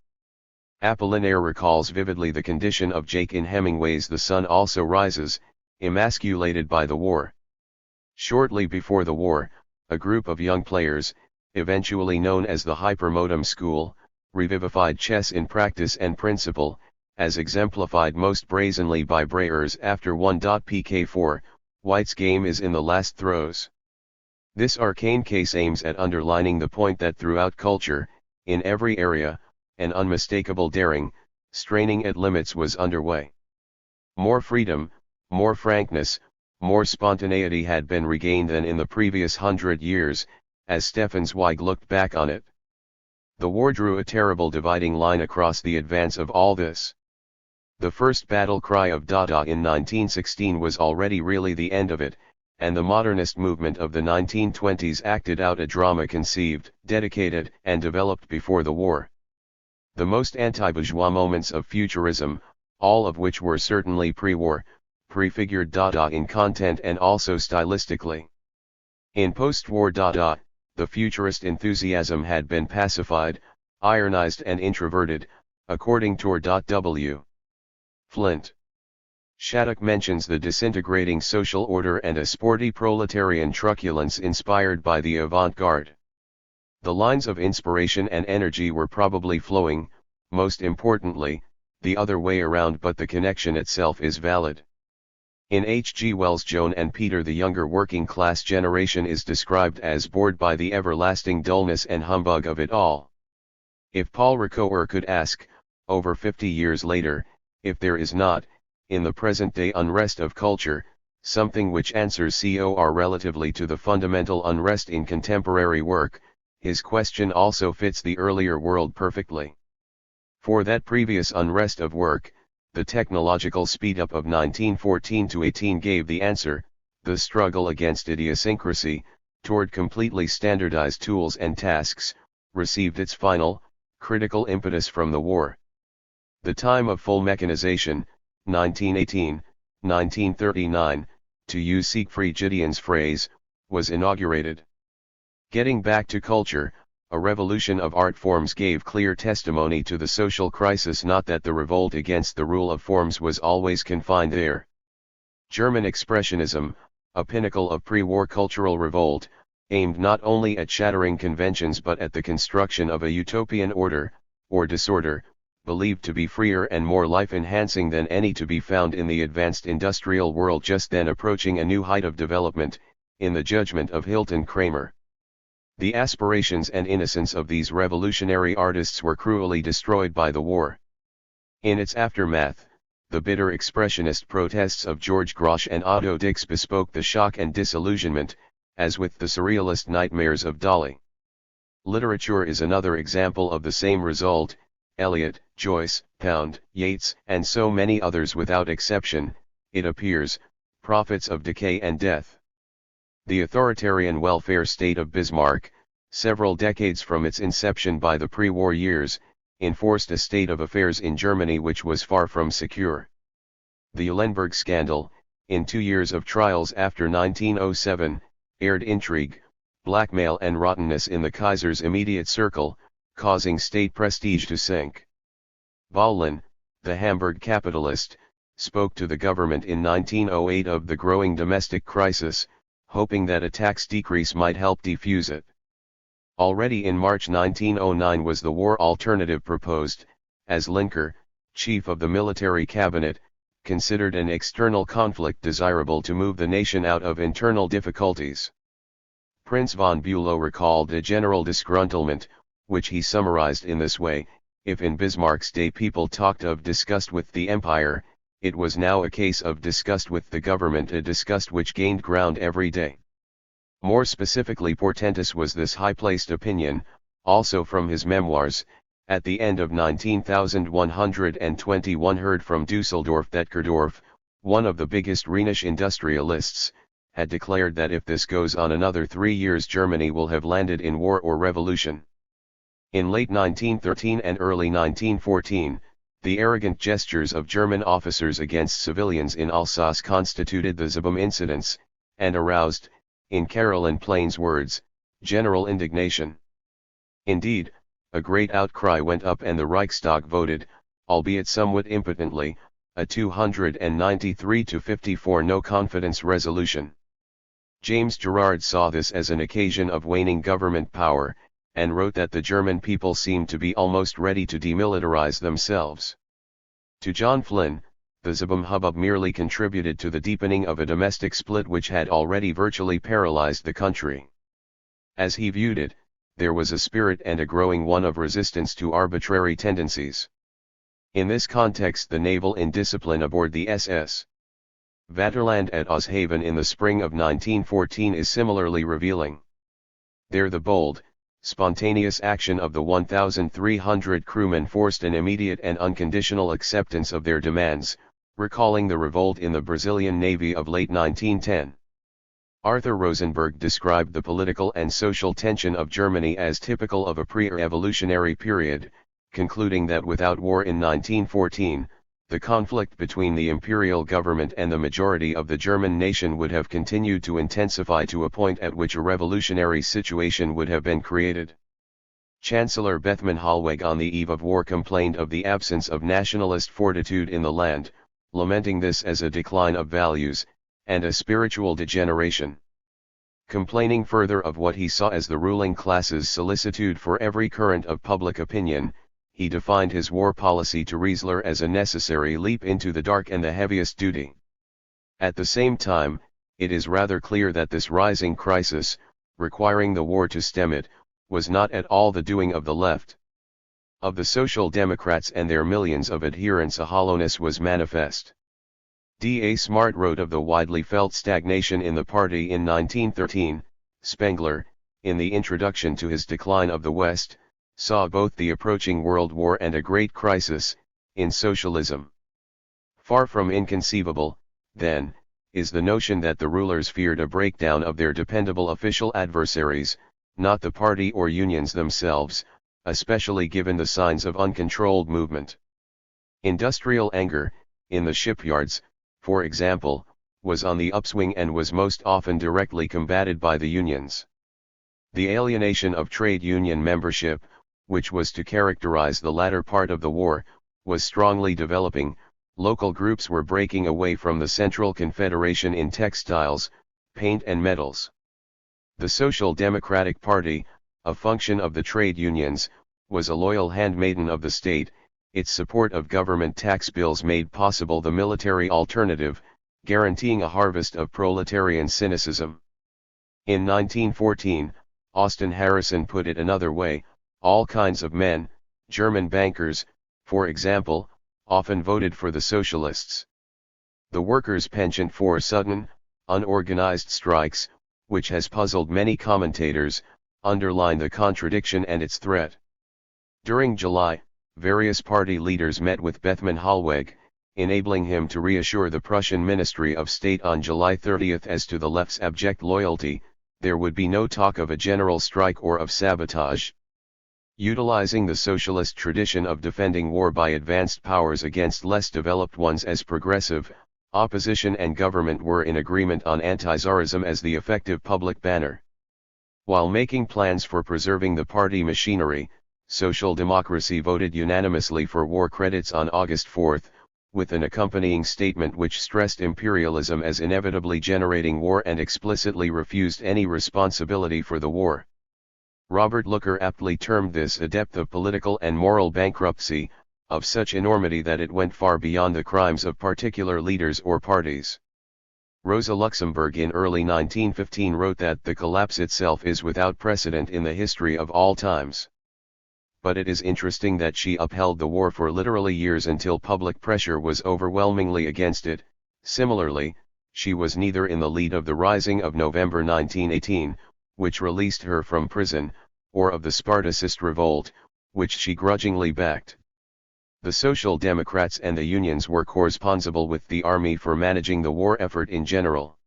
Apollinaire recalls vividly the condition of Jake in Hemingway's The Sun Also Rises, emasculated by the war. Shortly before the war, a group of young players, eventually known as the Hypermodem School, revivified chess in practice and principle, as exemplified most brazenly by Breyer's after 1.pk4, White's game is in the last throws. This arcane case aims at underlining the point that throughout culture, in every area, an unmistakable daring, straining at limits was underway. More freedom, more frankness, more spontaneity had been regained than in the previous 100 years, as Stefan Zweig looked back on it. The war drew a terrible dividing line across the advance of all this. The first battle cry of Dada in 1916 was already really the end of it, and the modernist movement of the 1920s acted out a drama conceived, dedicated, and developed before the war. The most anti-bourgeois moments of futurism, all of which were certainly pre-war, prefigured Dada in content and also stylistically. In post-war Dada, the futurist enthusiasm had been pacified, ironized and introverted, according to W. Flint. Shattuck mentions the disintegrating social order and a sporty proletarian truculence inspired by the avant-garde. The lines of inspiration and energy were probably flowing, most importantly, the other way around, but the connection itself is valid. In H. G. Wells' Joan and Peter the younger working-class generation is described as bored by the everlasting dullness and humbug of it all. If Paul Ricoeur could ask, over 50 years later, if there is not, in the present-day unrest of culture, something which answers COR relatively to the fundamental unrest in contemporary work, his question also fits the earlier world perfectly. For that previous unrest of work, the technological speed-up of 1914-18 gave the answer, the struggle against idiosyncrasy, toward completely standardized tools and tasks, received its final, critical impetus from the war. The time of full mechanization, 1918, 1939, to use Siegfried Gideon's phrase, was inaugurated. Getting back to culture, a revolution of art forms gave clear testimony to the social crisis, not that the revolt against the rule of forms was always confined there. German Expressionism, a pinnacle of pre-war cultural revolt, aimed not only at shattering conventions but at the construction of a utopian order, or disorder, believed to be freer and more life-enhancing than any to be found in the advanced industrial world just then approaching a new height of development, in the judgment of Hilton Kramer. The aspirations and innocence of these revolutionary artists were cruelly destroyed by the war. In its aftermath, the bitter expressionist protests of George Grosz and Otto Dix bespoke the shock and disillusionment, as with the surrealist nightmares of Dali. Literature is another example of the same result. Eliot, Joyce, Pound, Yeats, and so many others without exception, it appears, prophets of decay and death. The authoritarian welfare state of Bismarck, several decades from its inception by the pre-war years, enforced a state of affairs in Germany which was far from secure. The Eulenburg scandal, in 2 years of trials after 1907, aired intrigue, blackmail and rottenness in the Kaiser's immediate circle, causing state prestige to sink. Baullin, the Hamburg capitalist, spoke to the government in 1908 of the growing domestic crisis, hoping that a tax decrease might help defuse it. Already in March 1909 was the war alternative proposed, as Linker, chief of the military cabinet, considered an external conflict desirable to move the nation out of internal difficulties. Prince von Bülow recalled a general disgruntlement, which he summarized in this way: if in Bismarck's day people talked of disgust with the empire, it was now a case of disgust with the government, a disgust which gained ground every day. More specifically portentous was this high-placed opinion, also from his memoirs, at the end of 19,121 heard from Dusseldorf that Kerdorf, one of the biggest Rhenish industrialists, had declared that if this goes on another 3 years Germany will have landed in war or revolution. In late 1913 and early 1914, the arrogant gestures of German officers against civilians in Alsace constituted the Zibam incidents, and aroused, in Caroline Plain's words, general indignation. Indeed, a great outcry went up and the Reichstag voted, albeit somewhat impotently, a 293-54 no-confidence resolution. James Gerard saw this as an occasion of waning government power, and wrote that the German people seemed to be almost ready to demilitarize themselves. To John Flynn, the Zibum hubbub merely contributed to the deepening of a domestic split which had already virtually paralyzed the country. As he viewed it, there was a spirit and a growing one of resistance to arbitrary tendencies. In this context, the naval indiscipline aboard the SS Vaterland at Oshaven in the spring of 1914 is similarly revealing. There the bold, spontaneous action of the 1,300 crewmen forced an immediate and unconditional acceptance of their demands, recalling the revolt in the Brazilian Navy of late 1910. Arthur Rosenberg described the political and social tension of Germany as typical of a pre-revolutionary period, concluding that without war in 1914, the conflict between the imperial government and the majority of the German nation would have continued to intensify to a point at which a revolutionary situation would have been created. Chancellor Bethmann Hollweg on the eve of war complained of the absence of nationalist fortitude in the land, lamenting this as a decline of values, and a spiritual degeneration. Complaining further of what he saw as the ruling class's solicitude for every current of public opinion, he defined his war policy to Riesler as a necessary leap into the dark and the heaviest duty. At the same time, it is rather clear that this rising crisis, requiring the war to stem it, was not at all the doing of the left. Of the Social Democrats and their millions of adherents, a hollowness was manifest. D.A. Smart wrote of the widely felt stagnation in the party in 1913. Spengler, in the introduction to his Decline of the West, saw both the approaching World War and a great crisis in socialism. Far from inconceivable, then, is the notion that the rulers feared a breakdown of their dependable official adversaries, not the party or unions themselves, especially given the signs of uncontrolled movement. Industrial anger, in the shipyards, for example, was on the upswing and was most often directly combated by the unions. The alienation of trade union membership, which was to characterize the latter part of the war, was strongly developing. Local groups were breaking away from the Central Confederation in textiles, paint and metals. The Social Democratic Party, a function of the trade unions, was a loyal handmaiden of the state. Its support of government tax bills made possible the military alternative, guaranteeing a harvest of proletarian cynicism. In 1914, Austin Harrison put it another way: all kinds of men, German bankers, for example, often voted for the socialists. The workers' penchant for sudden, unorganized strikes, which has puzzled many commentators, underline the contradiction and its threat. During July, various party leaders met with Bethmann Hollweg, enabling him to reassure the Prussian Ministry of State on July 30 as to the left's abject loyalty. There would be no talk of a general strike or of sabotage. Utilizing the socialist tradition of defending war by advanced powers against less developed ones as progressive, opposition and government were in agreement on anti-Tsarism as the effective public banner. While making plans for preserving the party machinery, Social Democracy voted unanimously for war credits on August 4, with an accompanying statement which stressed imperialism as inevitably generating war and explicitly refused any responsibility for the war. Robert Looker aptly termed this a depth of political and moral bankruptcy, of such enormity that it went far beyond the crimes of particular leaders or parties. Rosa Luxemburg in early 1915 wrote that the collapse itself is without precedent in the history of all times. But it is interesting that she upheld the war for literally years until public pressure was overwhelmingly against it. Similarly, she was neither in the lead of the Rising of November 1918, which released her from prison, or of the Spartacist revolt, which she grudgingly backed. The Social Democrats and the unions were corresponsible with the army for managing the war effort in general.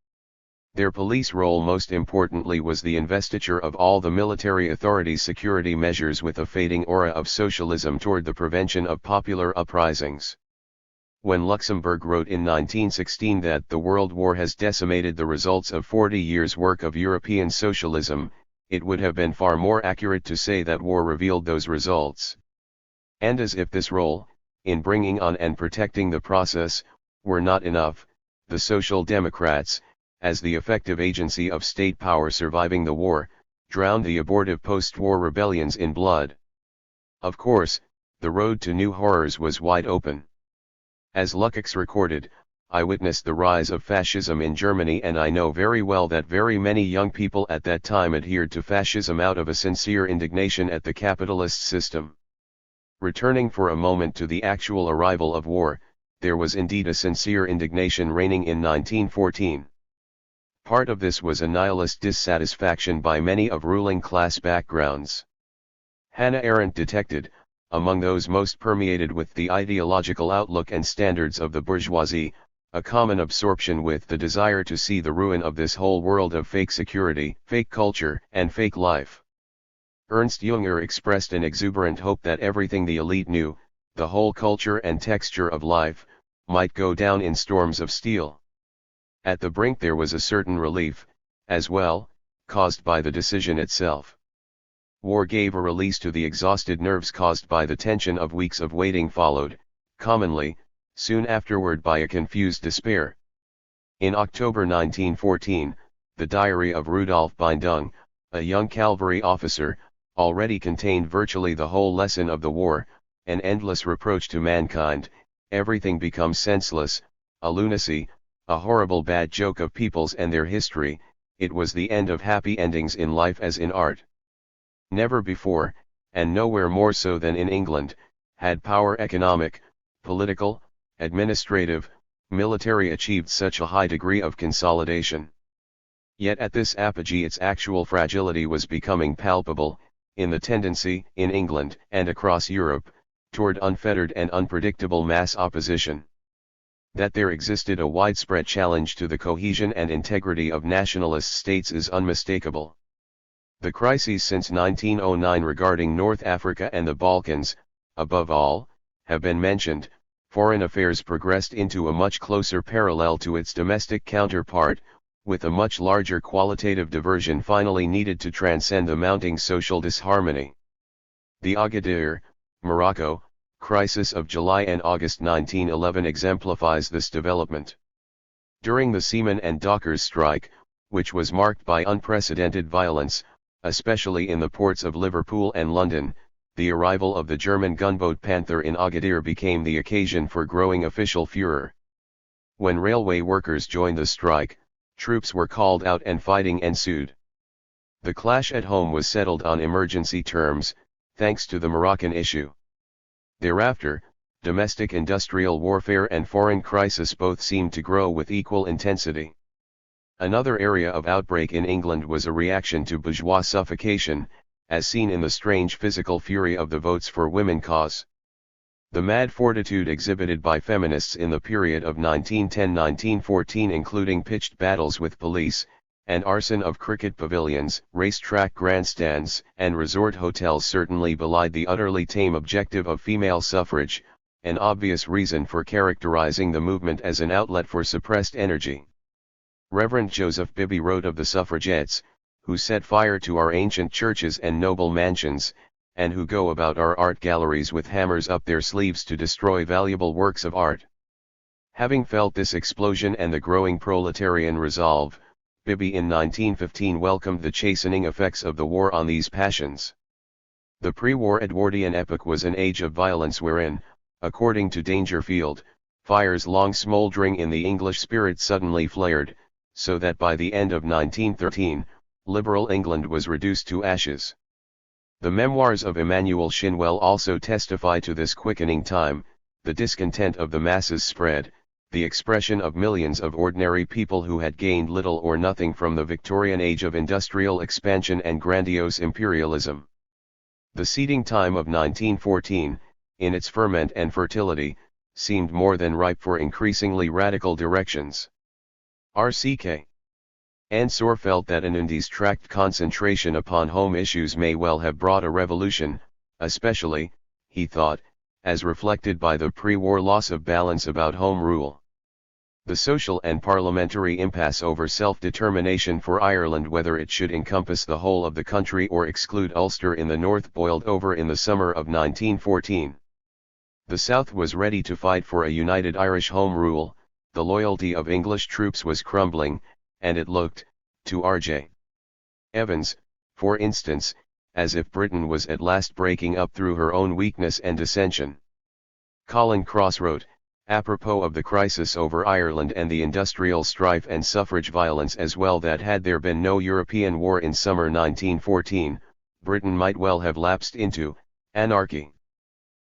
Their police role, most importantly, was the investiture of all the military authorities' security measures with a fading aura of socialism toward the prevention of popular uprisings. When Luxemburg wrote in 1916 that the World War has decimated the results of 40 years' work of European socialism, it would have been far more accurate to say that war revealed those results. And as if this role, in bringing on and protecting the process, were not enough, the Social Democrats, as the effective agency of state power surviving the war, drowned the abortive post-war rebellions in blood. Of course, the road to new horrors was wide open. As Lukács recorded, I witnessed the rise of fascism in Germany, and I know very well that very many young people at that time adhered to fascism out of a sincere indignation at the capitalist system. Returning for a moment to the actual arrival of war, there was indeed a sincere indignation reigning in 1914. Part of this was a nihilist dissatisfaction by many of ruling class backgrounds. Hannah Arendt detected, among those most permeated with the ideological outlook and standards of the bourgeoisie, a common absorption with the desire to see the ruin of this whole world of fake security, fake culture, and fake life. Ernst Jünger expressed an exuberant hope that everything the elite knew, the whole culture and texture of life, might go down in storms of steel. At the brink there was a certain relief, as well, caused by the decision itself. War gave a release to the exhausted nerves caused by the tension of weeks of waiting, followed, commonly, soon afterward by a confused despair. In October 1914, the diary of Rudolf Bindung, a young cavalry officer, already contained virtually the whole lesson of the war, an endless reproach to mankind, everything becomes senseless, a lunacy, a horrible bad joke of peoples and their history. It was the end of happy endings in life as in art. Never before, and nowhere more so than in England, had power, economic, political, administrative, military, achieved such a high degree of consolidation. Yet at this apogee its actual fragility was becoming palpable, in the tendency, in England and across Europe, toward unfettered and unpredictable mass opposition. That there existed a widespread challenge to the cohesion and integrity of nationalist states is unmistakable. The crises since 1909 regarding North Africa and the Balkans, above all, have been mentioned. Foreign affairs progressed into a much closer parallel to its domestic counterpart, with a much larger qualitative diversion finally needed to transcend the mounting social disharmony. The Agadir, Morocco, crisis of July and August 1911 exemplifies this development. During the seamen and dockers' strike, which was marked by unprecedented violence, especially in the ports of Liverpool and London, the arrival of the German gunboat Panther in Agadir became the occasion for growing official furor. When railway workers joined the strike, troops were called out and fighting ensued. The clash at home was settled on emergency terms, thanks to the Moroccan issue. Thereafter, domestic industrial warfare and foreign crisis both seemed to grow with equal intensity. Another area of outbreak in England was a reaction to bourgeois suffocation, as seen in the strange physical fury of the Votes for Women cause. The mad fortitude exhibited by feminists in the period of 1910-1914, including pitched battles with police, and arson of cricket pavilions, racetrack grandstands, and resort hotels, certainly belied the utterly tame objective of female suffrage, an obvious reason for characterizing the movement as an outlet for suppressed energy. Reverend Joseph Bibby wrote of the suffragettes, who set fire to our ancient churches and noble mansions, and who go about our art galleries with hammers up their sleeves to destroy valuable works of art. Having felt this explosion and the growing proletarian resolve, Bibby in 1915 welcomed the chastening effects of the war on these passions. The pre-war Edwardian epoch was an age of violence wherein, according to Dangerfield, fires long smouldering in the English spirit suddenly flared, so that by the end of 1913, liberal England was reduced to ashes. The memoirs of Emmanuel Shinwell also testify to this quickening time. The discontent of the masses spread, the expression of millions of ordinary people who had gained little or nothing from the Victorian age of industrial expansion and grandiose imperialism. The seeding time of 1914, in its ferment and fertility, seemed more than ripe for increasingly radical directions. R.C.K. Ansor felt that an undistracted concentration upon home issues may well have brought a revolution, especially, he thought, as reflected by the pre-war loss of balance about home rule. The social and parliamentary impasse over self-determination for Ireland, whether it should encompass the whole of the country or exclude Ulster in the north, boiled over in the summer of 1914. The South was ready to fight for a united Irish Home Rule, the loyalty of English troops was crumbling, and it looked, to R.J. Evans, for instance, as if Britain was at last breaking up through her own weakness and dissension. Colin Cross wrote, apropos of the crisis over Ireland and the industrial strife and suffrage violence as well, that had there been no European war in summer 1914, Britain might well have lapsed into anarchy.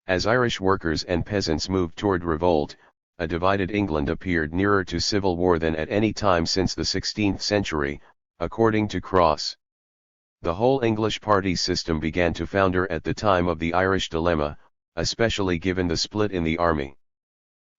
As Irish workers and peasants moved toward revolt, a divided England appeared nearer to civil war than at any time since the 16th century, according to Cross. The whole English party system began to founder at the time of the Irish dilemma, especially given the split in the army.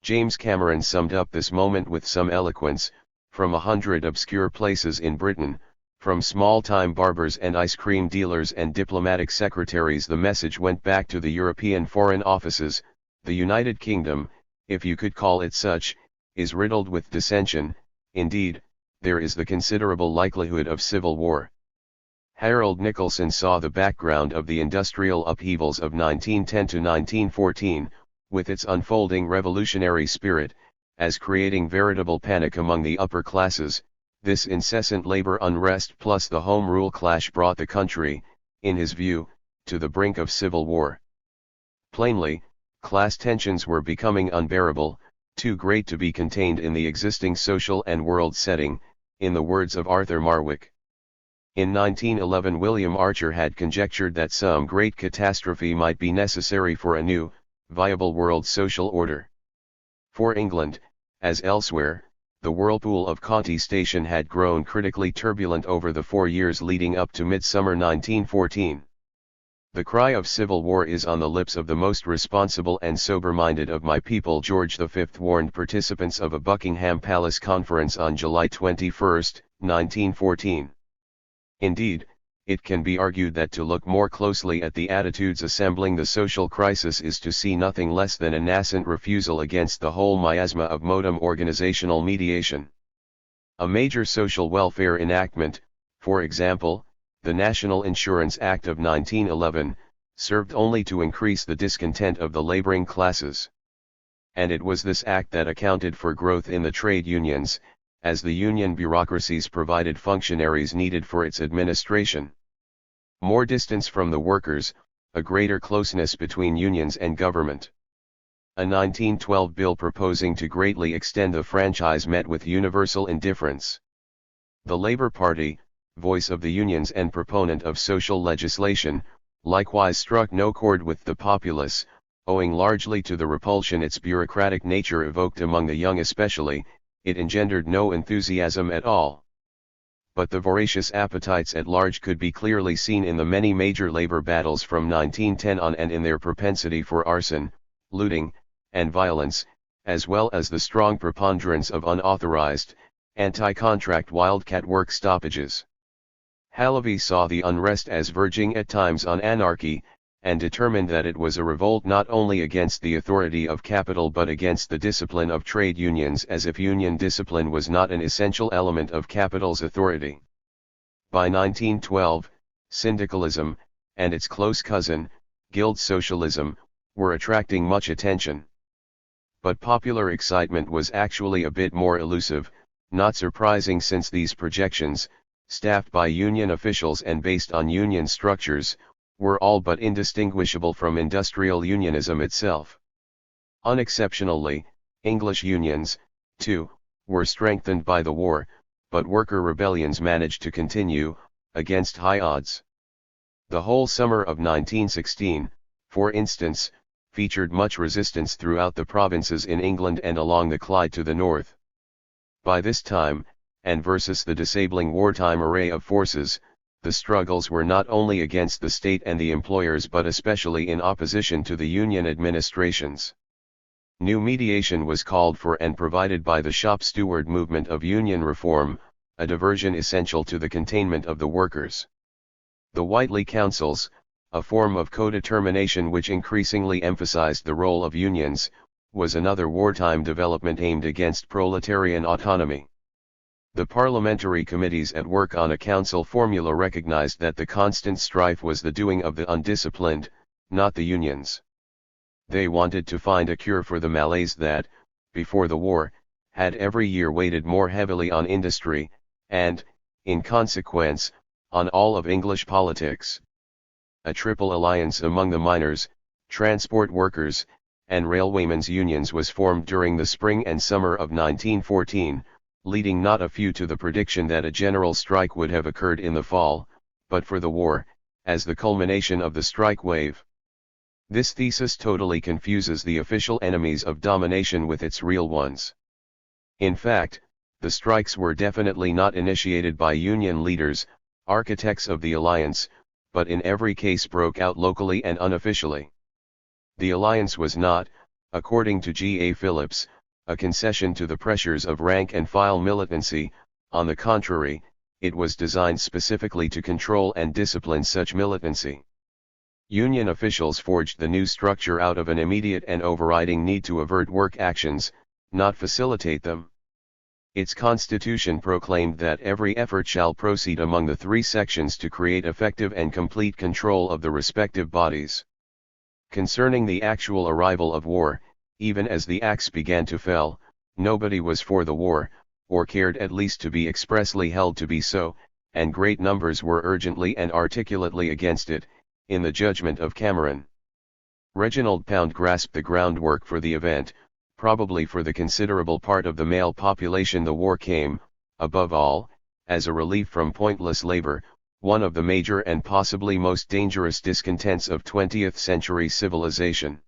James Cameron summed up this moment with some eloquence: from 100 obscure places in Britain, from small-time barbers and ice cream dealers and diplomatic secretaries, the message went back to the European foreign offices. The United Kingdom, if you could call it such, is riddled with dissension. Indeed, there is the considerable likelihood of civil war. Harold Nicolson saw the background of the industrial upheavals of 1910 to 1914, with its unfolding revolutionary spirit, as creating veritable panic among the upper classes. This incessant labor unrest plus the Home Rule clash brought the country, in his view, to the brink of civil war. Plainly, class tensions were becoming unbearable, too great to be contained in the existing social and world setting, in the words of Arthur Marwick. In 1911 William Archer had conjectured that some great catastrophe might be necessary for a new, viable world social order. For England, as elsewhere, the whirlpool of contestation had grown critically turbulent over the 4 years leading up to midsummer 1914. The cry of civil war is on the lips of the most responsible and sober-minded of my people. George V warned participants of a Buckingham Palace conference on July 21, 1914. Indeed, it can be argued that to look more closely at the attitudes assembling the social crisis is to see nothing less than a nascent refusal against the whole miasma of modem organizational mediation. A major social welfare enactment, for example, the National Insurance Act of 1911, served only to increase the discontent of the laboring classes. And it was this act that accounted for growth in the trade unions, as the union bureaucracies provided functionaries needed for its administration. More distance from the workers, a greater closeness between unions and government. A 1912 bill proposing to greatly extend the franchise met with universal indifference. The Labour Party, voice of the unions and proponent of social legislation, likewise struck no chord with the populace, owing largely to the repulsion its bureaucratic nature evoked among the young especially. It engendered no enthusiasm at all. But the voracious appetites at large could be clearly seen in the many major labor battles from 1910 on, and in their propensity for arson, looting, and violence, as well as the strong preponderance of unauthorized, anti-contract wildcat work stoppages. Halavy saw the unrest as verging at times on anarchy, and determined that it was a revolt not only against the authority of capital but against the discipline of trade unions, as if union discipline was not an essential element of capital's authority. By 1912, syndicalism, and its close cousin, guild socialism, were attracting much attention. But popular excitement was actually a bit more elusive, not surprising since these projections, staffed by union officials and based on union structures, were all but indistinguishable from industrial unionism itself. Unexceptionally, English unions, too, were strengthened by the war, but worker rebellions managed to continue, against high odds. The whole summer of 1916, for instance, featured much resistance throughout the provinces in England and along the Clyde to the north. By this time, and versus the disabling wartime array of forces, the struggles were not only against the state and the employers but especially in opposition to the union administrations. New mediation was called for and provided by the shop steward movement of union reform, a diversion essential to the containment of the workers. The Whiteley Councils, a form of co-determination which increasingly emphasized the role of unions, was another wartime development aimed against proletarian autonomy. The parliamentary committees at work on a council formula recognized that the constant strife was the doing of the undisciplined, not the unions. They wanted to find a cure for the malaise that, before the war, had every year weighted more heavily on industry, and, in consequence, on all of English politics. A triple alliance among the miners, transport workers, and railwaymen's unions was formed during the spring and summer of 1914, leading not a few to the prediction that a general strike would have occurred in the fall, but for the war, as the culmination of the strike wave. This thesis totally confuses the official enemies of domination with its real ones. In fact, the strikes were definitely not initiated by union leaders, architects of the alliance, but in every case broke out locally and unofficially. The alliance was not, according to G. A. Phillips, a concession to the pressures of rank-and-file militancy. On the contrary, it was designed specifically to control and discipline such militancy. Union officials forged the new structure out of an immediate and overriding need to avert work actions, not facilitate them. Its constitution proclaimed that every effort shall proceed among the three sections to create effective and complete control of the respective bodies. Concerning the actual arrival of war, even as the axe began to fell, nobody was for the war, or cared at least to be expressly held to be so, and great numbers were urgently and articulately against it, in the judgment of Cameron. Reginald Pound grasped the groundwork for the event. Probably for the considerable part of the male population the war came, above all, as a relief from pointless labor, one of the major and possibly most dangerous discontents of 20th-century civilization.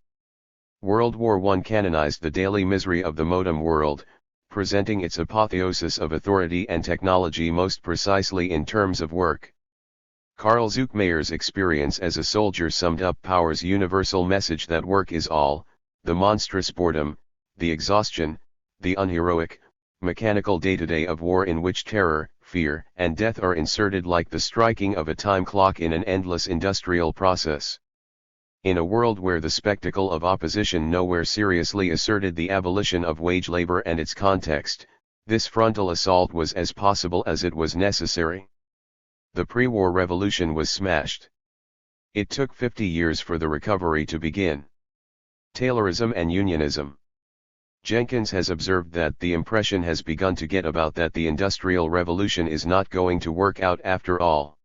World War I canonized the daily misery of the modern world, presenting its apotheosis of authority and technology most precisely in terms of work. Karl Zuckmayer's experience as a soldier summed up Power's universal message that work is all, the monstrous boredom, the exhaustion, the unheroic, mechanical day-to-day of war in which terror, fear, and death are inserted like the striking of a time clock in an endless industrial process. In a world where the spectacle of opposition nowhere seriously asserted the abolition of wage labor and its context, this frontal assault was as possible as it was necessary. The pre-war revolution was smashed. It took 50 years for the recovery to begin. Taylorism and unionism. Jenkins has observed that the impression has begun to get about that the Industrial Revolution is not going to work out after all.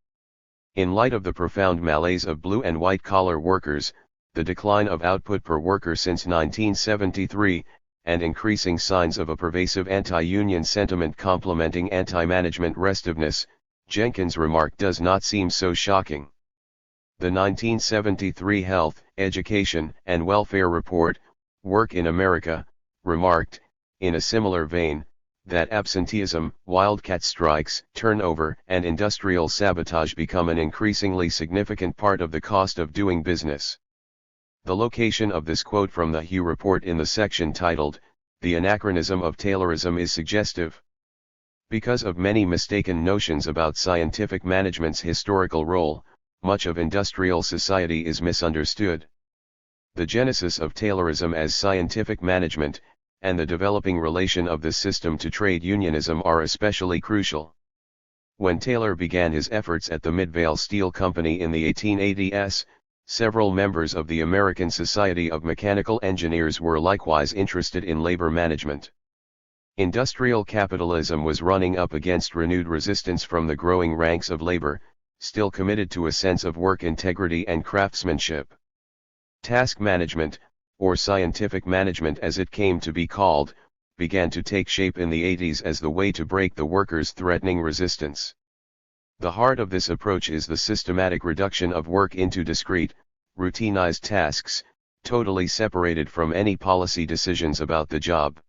In light of the profound malaise of blue and white collar workers, the decline of output per worker since 1973, and increasing signs of a pervasive anti-union sentiment complementing anti-management restiveness, Jenkins' remark does not seem so shocking. The 1973 Health, Education, and Welfare Report, Work in America, remarked, in a similar vein, that absenteeism, wildcat strikes, turnover, and industrial sabotage become an increasingly significant part of the cost of doing business. The location of this quote from the Hugh Report in the section titled, The Anachronism of Taylorism is suggestive. Because of many mistaken notions about scientific management's historical role, much of industrial society is misunderstood. The genesis of Taylorism as scientific management, and the developing relation of this system to trade unionism are especially crucial. When Taylor began his efforts at the Midvale Steel Company in the 1880s, several members of the American Society of Mechanical Engineers were likewise interested in labor management. Industrial capitalism was running up against renewed resistance from the growing ranks of labor, still committed to a sense of work integrity and craftsmanship. Task management, or scientific management as it came to be called, began to take shape in the 80s as the way to break the workers' threatening resistance. The heart of this approach is the systematic reduction of work into discrete, routinized tasks, totally separated from any policy decisions about the job.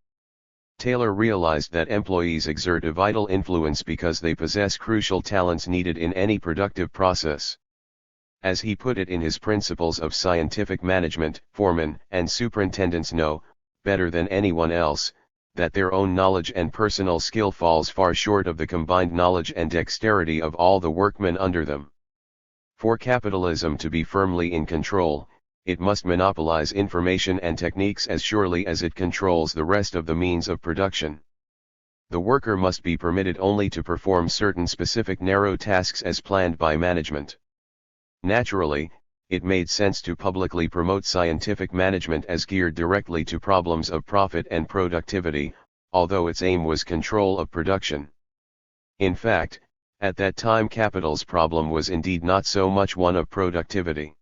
Taylor realized that employees exert a vital influence because they possess crucial talents needed in any productive process. As he put it in his Principles of Scientific Management, foremen and superintendents know, better than anyone else, that their own knowledge and personal skill falls far short of the combined knowledge and dexterity of all the workmen under them. For capitalism to be firmly in control, it must monopolize information and techniques as surely as it controls the rest of the means of production. The worker must be permitted only to perform certain specific narrow tasks as planned by management. Naturally, it made sense to publicly promote scientific management as geared directly to problems of profit and productivity, although its aim was control of production. In fact, at that time capital's problem was indeed not so much one of productivity.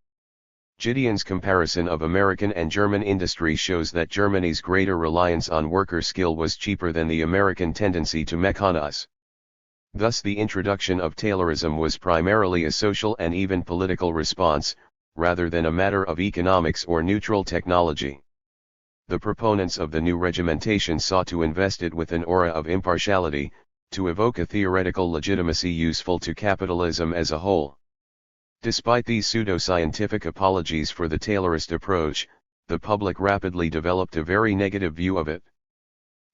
Gideon's comparison of American and German industry shows that Germany's greater reliance on worker skill was cheaper than the American tendency to mechanize. Thus the introduction of Taylorism was primarily a social and even political response, rather than a matter of economics or neutral technology. The proponents of the new regimentation sought to invest it with an aura of impartiality, to evoke a theoretical legitimacy useful to capitalism as a whole. Despite these pseudo-scientific apologies for the Taylorist approach, the public rapidly developed a very negative view of it.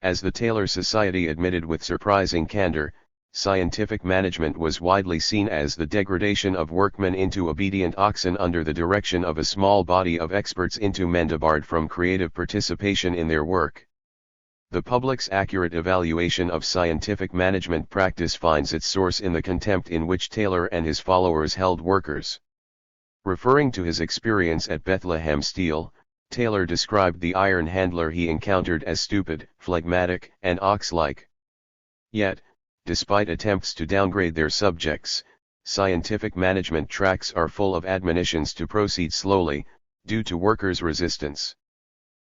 As the Taylor Society admitted with surprising candor, scientific management was widely seen as the degradation of workmen into obedient oxen under the direction of a small body of experts into men debarred from creative participation in their work. The public's accurate evaluation of scientific management practice finds its source in the contempt in which Taylor and his followers held workers. Referring to his experience at Bethlehem Steel, Taylor described the iron handler he encountered as stupid, phlegmatic, and ox-like. Yet, despite attempts to downgrade their subjects, scientific management tracts are full of admonitions to proceed slowly, due to workers' resistance.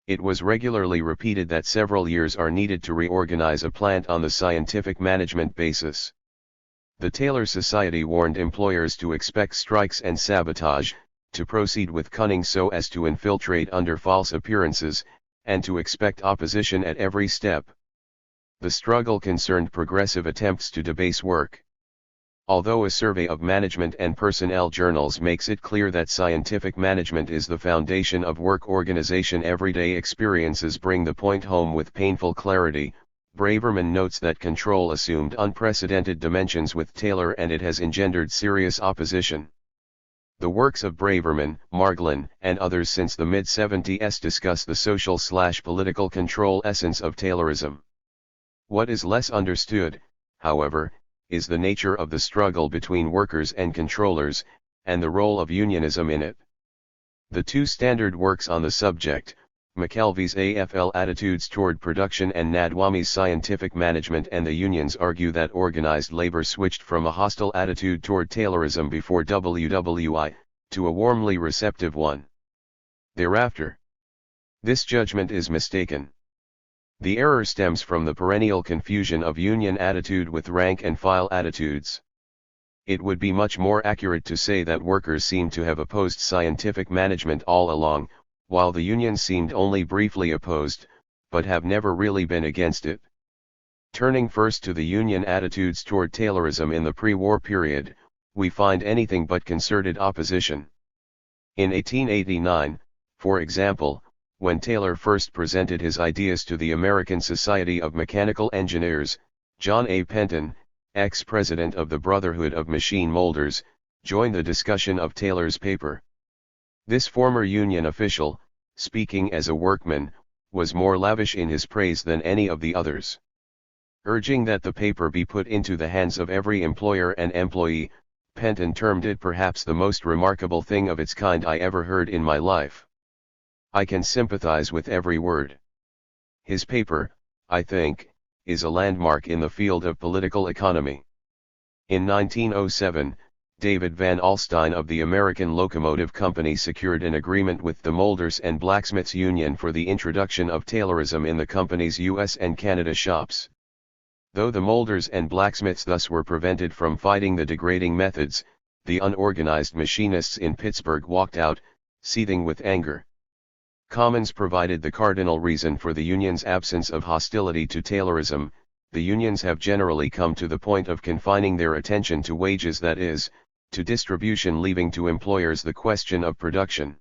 It was regularly repeated that several years are needed to reorganize a plant on the scientific management basis. The Taylor Society warned employers to expect strikes and sabotage, to proceed with cunning so as to infiltrate under false appearances, and to expect opposition at every step. The struggle concerned progressive attempts to debase work. Although a survey of management and personnel journals makes it clear that scientific management is the foundation of work organization, everyday experiences bring the point home with painful clarity. Braverman notes that control assumed unprecedented dimensions with Taylor and it has engendered serious opposition. The works of Braverman, Margolin, and others since the mid-70s discuss the social/political control essence of Taylorism. What is less understood, however, is the nature of the struggle between workers and controllers, and the role of unionism in it. The two standard works on the subject, McKelvey's AFL Attitudes Toward Production and Nadwami's Scientific Management and the Unions, argue that organized labor switched from a hostile attitude toward Taylorism before WWI, to a warmly receptive one thereafter. This judgment is mistaken. The error stems from the perennial confusion of union attitude with rank-and-file attitudes. It would be much more accurate to say that workers seem to have opposed scientific management all along, while the unions seemed only briefly opposed, but have never really been against it. Turning first to the union attitudes toward Taylorism in the pre-war period, we find anything but concerted opposition. In 1889, for example, when Taylor first presented his ideas to the American Society of Mechanical Engineers, John A. Penton, ex-president of the Brotherhood of Machine Molders, joined the discussion of Taylor's paper. This former union official, speaking as a workman, was more lavish in his praise than any of the others. Urging that the paper be put into the hands of every employer and employee, Penton termed it perhaps the most remarkable thing of its kind I ever heard in my life. I can sympathize with every word. His paper, I think, is a landmark in the field of political economy. In 1907, David Van Alstyne of the American Locomotive Company secured an agreement with the Molders and Blacksmiths Union for the introduction of Taylorism in the company's U.S. and Canada shops. Though the molders and blacksmiths thus were prevented from fighting the degrading methods, the unorganized machinists in Pittsburgh walked out, seething with anger. Commons provided the cardinal reason for the union's absence of hostility to Taylorism. The unions have generally come to the point of confining their attention to wages, that is, to distribution, leaving to employers the question of production.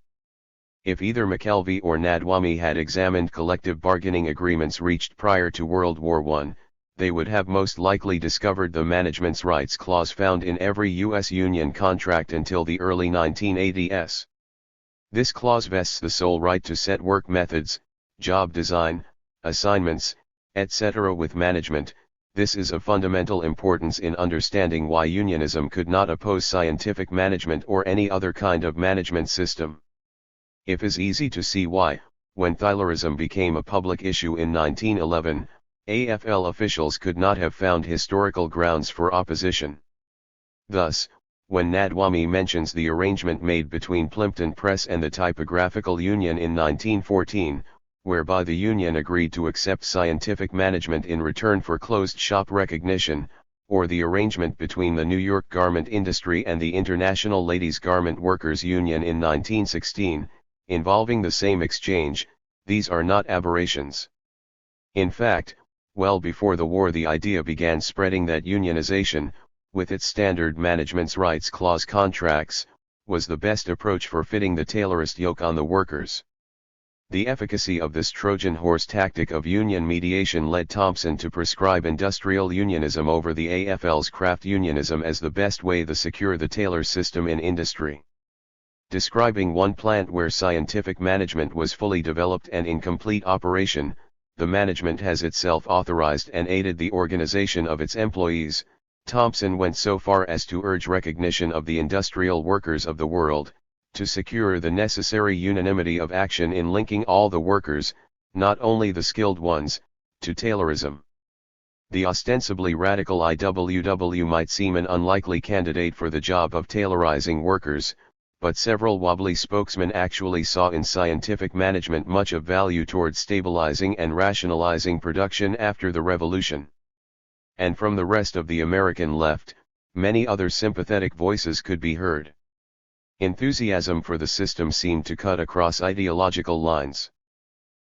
If either McKelvey or Nadwami had examined collective bargaining agreements reached prior to World War I, they would have most likely discovered the management's rights clause found in every U.S. union contract until the early 1980s. This clause vests the sole right to set work methods, job design, assignments, etc. with management. This is of fundamental importance in understanding why unionism could not oppose scientific management or any other kind of management system. It is easy to see why, when Thaylerism became a public issue in 1911, AFL officials could not have found historical grounds for opposition. Thus, when Nadwami mentions the arrangement made between Plimpton Press and the Typographical Union in 1914, whereby the union agreed to accept scientific management in return for closed-shop recognition, or the arrangement between the New York garment industry and the International Ladies' Garment Workers Union in 1916, involving the same exchange, these are not aberrations. In fact, well before the war the idea began spreading that unionization, with its standard management's rights clause contracts, was the best approach for fitting the Taylorist yoke on the workers. The efficacy of this Trojan horse tactic of union mediation led Thompson to prescribe industrial unionism over the AFL's craft unionism as the best way to secure the Taylor system in industry. Describing one plant where scientific management was fully developed and in complete operation, the management has itself authorized and aided the organization of its employees, Thompson went so far as to urge recognition of the industrial workers of the world, to secure the necessary unanimity of action in linking all the workers, not only the skilled ones, to Taylorism. The ostensibly radical IWW might seem an unlikely candidate for the job of Taylorizing workers, but several wobbly spokesmen actually saw in scientific management much of value toward stabilizing and rationalizing production after the Revolution. And from the rest of the American left, many other sympathetic voices could be heard. Enthusiasm for the system seemed to cut across ideological lines.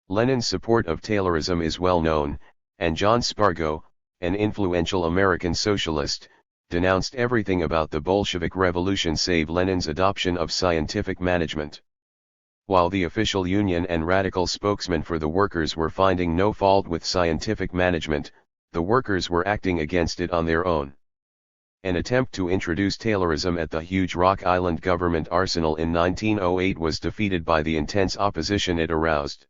Lenin's support of Taylorism is well known, and John Spargo, an influential American socialist, denounced everything about the Bolshevik Revolution save Lenin's adoption of scientific management. While the official union and radical spokesmen for the workers were finding no fault with scientific management, the workers were acting against it on their own. An attempt to introduce Taylorism at the huge Rock Island government arsenal in 1908 was defeated by the intense opposition it aroused.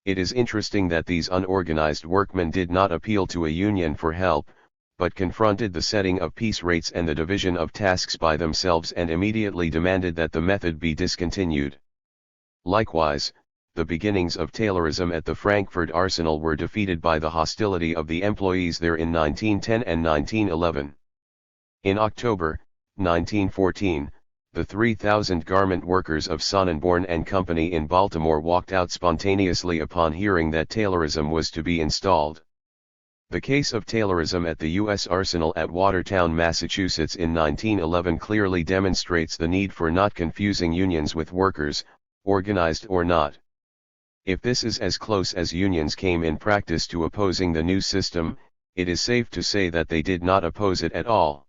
It is interesting that these unorganized workmen did not appeal to a union for help, but confronted the setting of piece rates and the division of tasks by themselves and immediately demanded that the method be discontinued. Likewise, the beginnings of Taylorism at the Frankfurt arsenal were defeated by the hostility of the employees there in 1910 and 1911. In October, 1914, the 3,000 garment workers of Sonnenborn and Company in Baltimore walked out spontaneously upon hearing that Taylorism was to be installed. The case of Taylorism at the U.S. Arsenal at Watertown, Massachusetts in 1911 clearly demonstrates the need for not confusing unions with workers, organized or not. If this is as close as unions came in practice to opposing the new system, it is safe to say that they did not oppose it at all.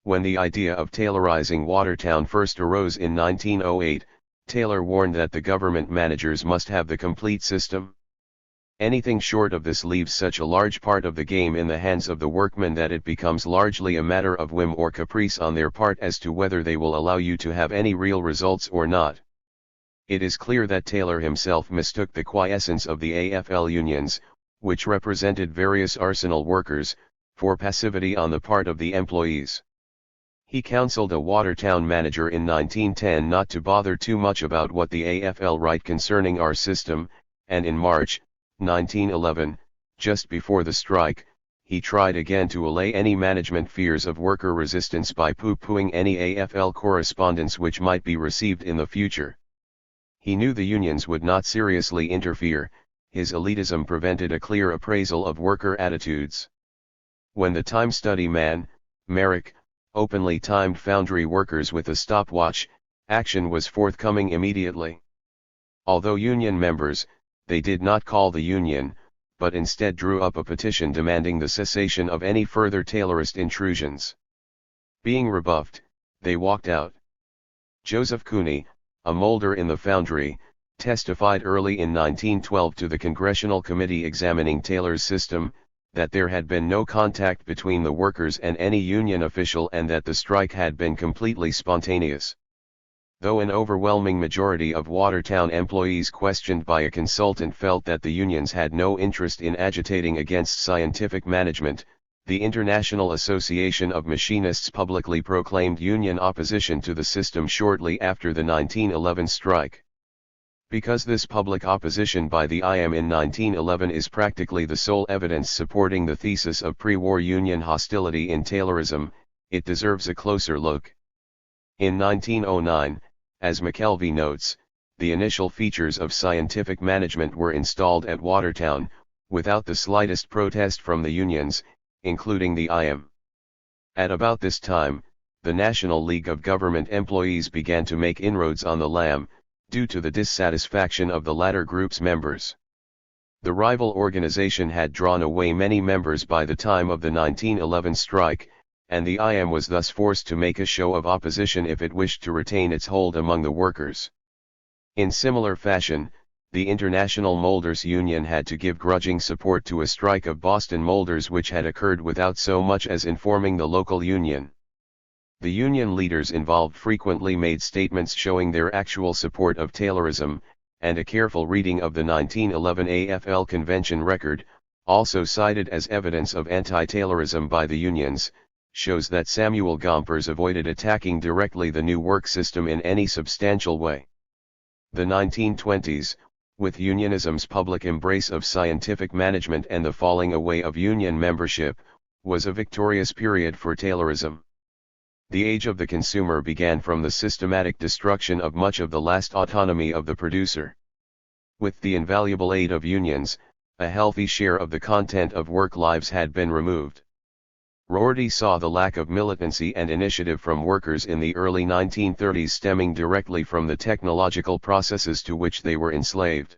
When the idea of Taylorizing Watertown first arose in 1908, Taylor warned that the government managers must have the complete system. Anything short of this leaves such a large part of the game in the hands of the workmen that it becomes largely a matter of whim or caprice on their part as to whether they will allow you to have any real results or not. It is clear that Taylor himself mistook the quiescence of the AFL unions, which represented various arsenal workers, for passivity on the part of the employees. He counseled a Watertown manager in 1910 not to bother too much about what the AFL write concerning our system, and in March, 1911, just before the strike, he tried again to allay any management fears of worker resistance by pooh-poohing any AFL correspondence which might be received in the future. He knew the unions would not seriously interfere, his elitism prevented a clear appraisal of worker attitudes. When the time study man, Merrick, openly timed foundry workers with a stopwatch, action was forthcoming immediately. Although union members, they did not call the union, but instead drew up a petition demanding the cessation of any further Taylorist intrusions. Being rebuffed, they walked out. Joseph Cooney, a molder in the foundry, testified early in 1912 to the Congressional Committee examining Taylor's system, that there had been no contact between the workers and any union official and that the strike had been completely spontaneous. Though an overwhelming majority of Watertown employees questioned by a consultant felt that the unions had no interest in agitating against scientific management, the International Association of Machinists publicly proclaimed union opposition to the system shortly after the 1911 strike. Because this public opposition by the IM in 1911 is practically the sole evidence supporting the thesis of pre-war union hostility in Taylorism, it deserves a closer look. In 1909, as McKelvey notes, the initial features of scientific management were installed at Watertown, without the slightest protest from the unions, including the IM. At about this time, the National League of Government Employees began to make inroads on the LAM, due to the dissatisfaction of the latter group's members. The rival organization had drawn away many members by the time of the 1911 strike, and the IM was thus forced to make a show of opposition if it wished to retain its hold among the workers. In similar fashion, the International Molders Union had to give grudging support to a strike of Boston molders which had occurred without so much as informing the local union. The union leaders involved frequently made statements showing their actual support of Taylorism, and a careful reading of the 1911 AFL convention record, also cited as evidence of anti-Taylorism by the unions, shows that Samuel Gompers avoided attacking directly the new work system in any substantial way. The 1920s, with unionism's public embrace of scientific management and the falling away of union membership, was a victorious period for Taylorism. The age of the consumer began from the systematic destruction of much of the last autonomy of the producer. With the invaluable aid of unions, a healthy share of the content of work lives had been removed. Rorty saw the lack of militancy and initiative from workers in the early 1930s stemming directly from the technological processes to which they were enslaved.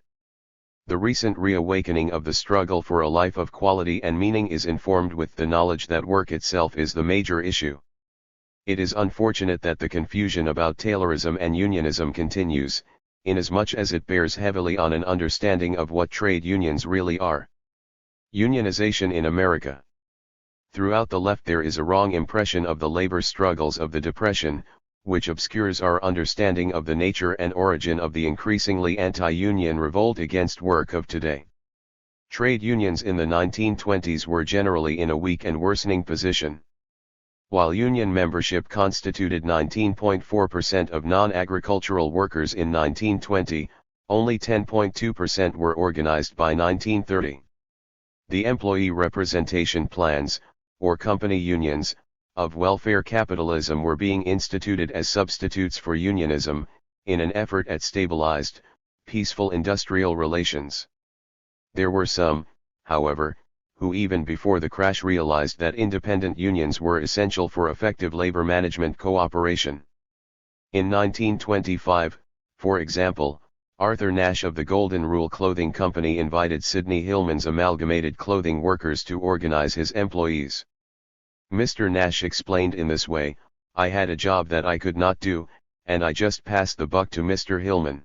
The recent reawakening of the struggle for a life of quality and meaning is informed with the knowledge that work itself is the major issue. It is unfortunate that the confusion about Taylorism and unionism continues, inasmuch as it bears heavily on an understanding of what trade unions really are. Unionization in America. Throughout the left there is a wrong impression of the labor struggles of the Depression, which obscures our understanding of the nature and origin of the increasingly anti-union revolt against work of today. Trade unions in the 1920s were generally in a weak and worsening position. While union membership constituted 19.4% of non-agricultural workers in 1920, only 10.2% were organized by 1930. The employee representation plans, or company unions, of welfare capitalism were being instituted as substitutes for unionism, in an effort at stabilized, peaceful industrial relations. There were some, however, who even before the crash realized that independent unions were essential for effective labor management cooperation. In 1925, for example, Arthur Nash of the Golden Rule Clothing Company invited Sidney Hillman's Amalgamated Clothing Workers to organize his employees. Mr. Nash explained in this way, "I had a job that I could not do, and I just passed the buck to Mr. Hillman."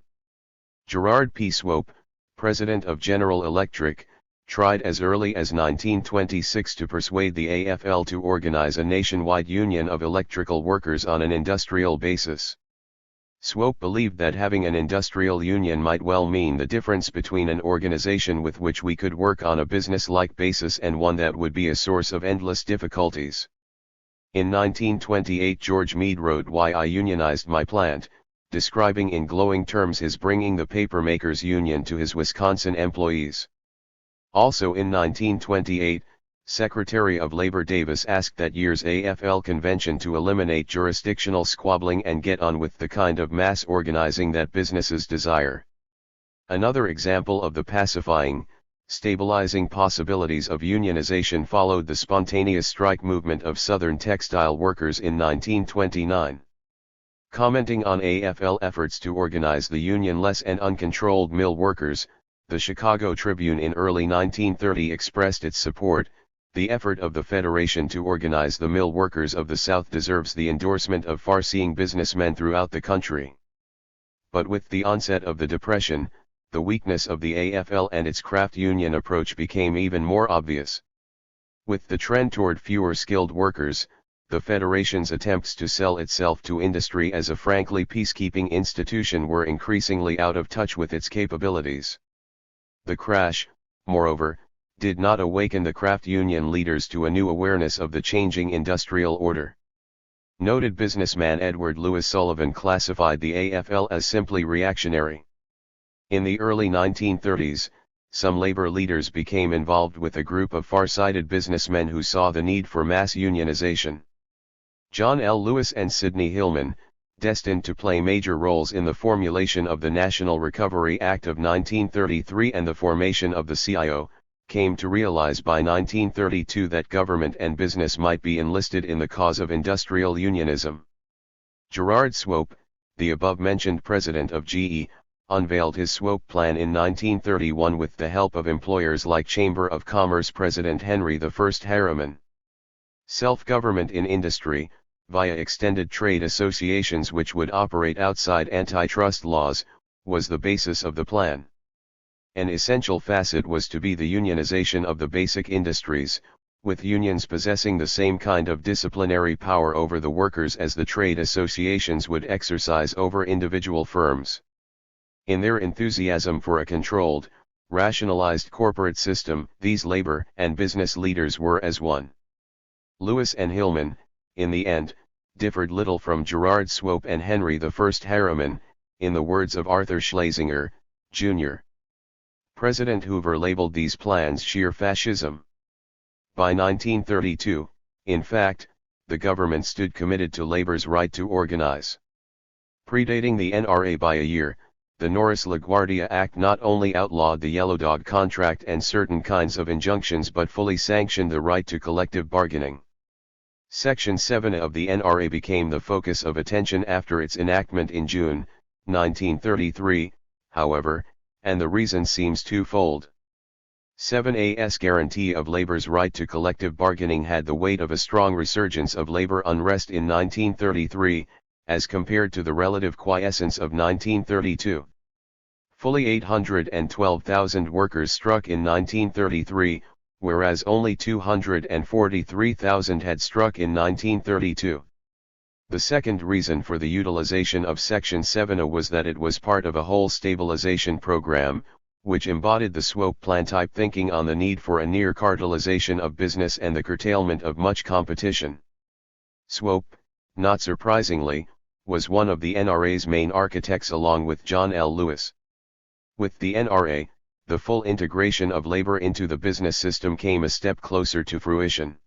Gerard P. Swope, president of General Electric, tried as early as 1926 to persuade the AFL to organize a nationwide union of electrical workers on an industrial basis. Swope believed that having an industrial union might well mean the difference between an organization with which we could work on a business-like basis and one that would be a source of endless difficulties. In 1928 George Meade wrote "Why I Unionized My Plant," describing in glowing terms his bringing the papermakers union to his Wisconsin employees. Also in 1928, Secretary of Labor Davis asked that year's AFL convention to eliminate jurisdictional squabbling and get on with the kind of mass organizing that businesses desire. Another example of the pacifying, stabilizing possibilities of unionization followed the spontaneous strike movement of Southern textile workers in 1929. Commenting on AFL efforts to organize the unionless and uncontrolled mill workers, the Chicago Tribune in early 1930 expressed its support. "The effort of the Federation to organize the mill workers of the South deserves the endorsement of far-seeing businessmen throughout the country." But with the onset of the Depression, the weakness of the AFL and its craft union approach became even more obvious. With the trend toward fewer skilled workers, the Federation's attempts to sell itself to industry as a frankly peacekeeping institution were increasingly out of touch with its capabilities. The crash, moreover, did not awaken the craft union leaders to a new awareness of the changing industrial order. Noted businessman Edward Louis Sullivan classified the AFL as simply reactionary. In the early 1930s, some labor leaders became involved with a group of far-sighted businessmen who saw the need for mass unionization. John L. Lewis and Sidney Hillman, destined to play major roles in the formulation of the National Recovery Act of 1933 and the formation of the CIO, came to realize by 1932 that government and business might be enlisted in the cause of industrial unionism. Gerard Swope, the above-mentioned president of GE, unveiled his Swope Plan in 1931 with the help of employers like Chamber of Commerce President Henry I Harriman. Self-government in industry, via extended trade associations which would operate outside antitrust laws, was the basis of the plan. An essential facet was to be the unionization of the basic industries, with unions possessing the same kind of disciplinary power over the workers as the trade associations would exercise over individual firms. In their enthusiasm for a controlled, rationalized corporate system, these labor and business leaders were as one. Lewis and Hillman, in the end, differed little from Gerard Swope and Henry I Harriman, in the words of Arthur Schlesinger, Jr. President Hoover labeled these plans sheer fascism. By 1932, in fact, the government stood committed to labor's right to organize. Predating the NRA by a year, the Norris-LaGuardia Act not only outlawed the yellow dog contract and certain kinds of injunctions but fully sanctioned the right to collective bargaining. Section 7 of the NRA became the focus of attention after its enactment in June, 1933, however, and the reason seems twofold. 7A's guarantee of labor's right to collective bargaining had the weight of a strong resurgence of labor unrest in 1933, as compared to the relative quiescence of 1932. Fully 812,000 workers struck in 1933, whereas only 243,000 had struck in 1932. The second reason for the utilization of Section 7 was that it was part of a whole stabilization program, which embodied the Swope Plan type thinking on the need for a near cartelization of business and the curtailment of much competition. Swope, not surprisingly, was one of the NRA's main architects along with John L. Lewis. With the NRA, the full integration of labor into the business system came a step closer to fruition.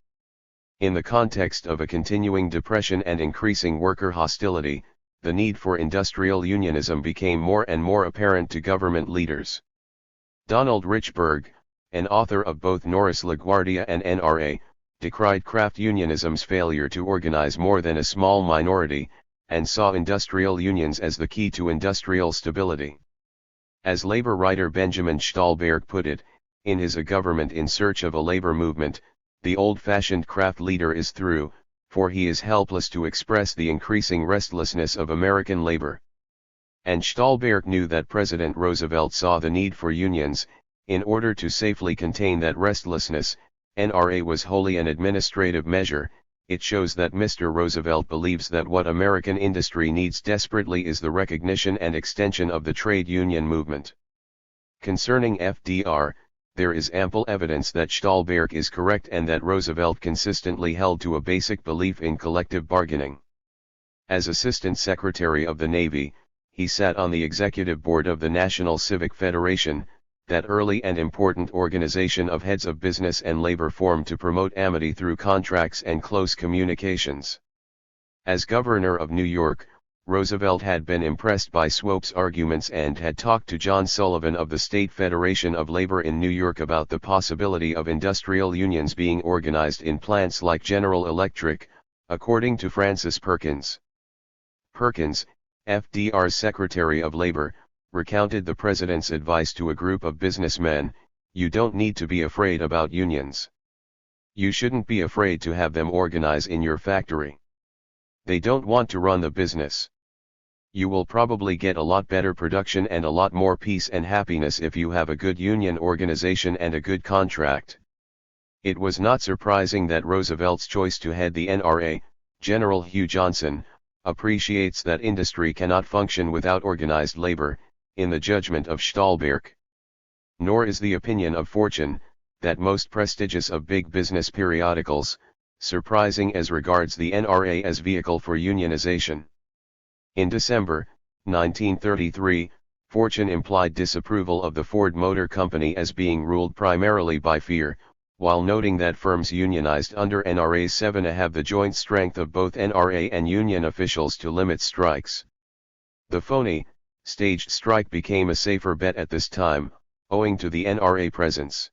In the context of a continuing depression and increasing worker hostility, the need for industrial unionism became more and more apparent to government leaders. Donald Richburg, an author of both Norris-LaGuardia and NRA, decried craft unionism's failure to organize more than a small minority, and saw industrial unions as the key to industrial stability. As labor writer Benjamin Stahlberg put it, in his A Government in Search of a Labor Movement, the old-fashioned craft leader is through, for he is helpless to express the increasing restlessness of American labor. And Stahlberg knew that President Roosevelt saw the need for unions. In order to safely contain that restlessness, NRA was wholly an administrative measure. It shows that Mr. Roosevelt believes that what American industry needs desperately is the recognition and extension of the trade union movement. Concerning FDR, there is ample evidence that Stahlberg is correct and that Roosevelt consistently held to a basic belief in collective bargaining. As Assistant Secretary of the Navy, he sat on the executive board of the National Civic Federation, that early and important organization of heads of business and labor formed to promote amity through contracts and close communications. As governor of New York, Roosevelt had been impressed by Swope's arguments and had talked to John Sullivan of the State Federation of Labor in New York about the possibility of industrial unions being organized in plants like General Electric, according to Francis Perkins. Perkins, FDR's Secretary of Labor, recounted the president's advice to a group of businessmen: "You don't need to be afraid about unions. You shouldn't be afraid to have them organize in your factory. They don't want to run the business. You will probably get a lot better production and a lot more peace and happiness if you have a good union organization and a good contract." It was not surprising that Roosevelt's choice to head the NRA, General Hugh Johnson, appreciates that industry cannot function without organized labor, in the judgment of Stolberg. Nor is the opinion of Fortune, that most prestigious of big business periodicals, surprising as regards the NRA as vehicle for unionization. In December, 1933, Fortune implied disapproval of the Ford Motor Company as being ruled primarily by fear, while noting that firms unionized under NRA 7 have the joint strength of both NRA and union officials to limit strikes. The phony, staged strike became a safer bet at this time, owing to the NRA presence.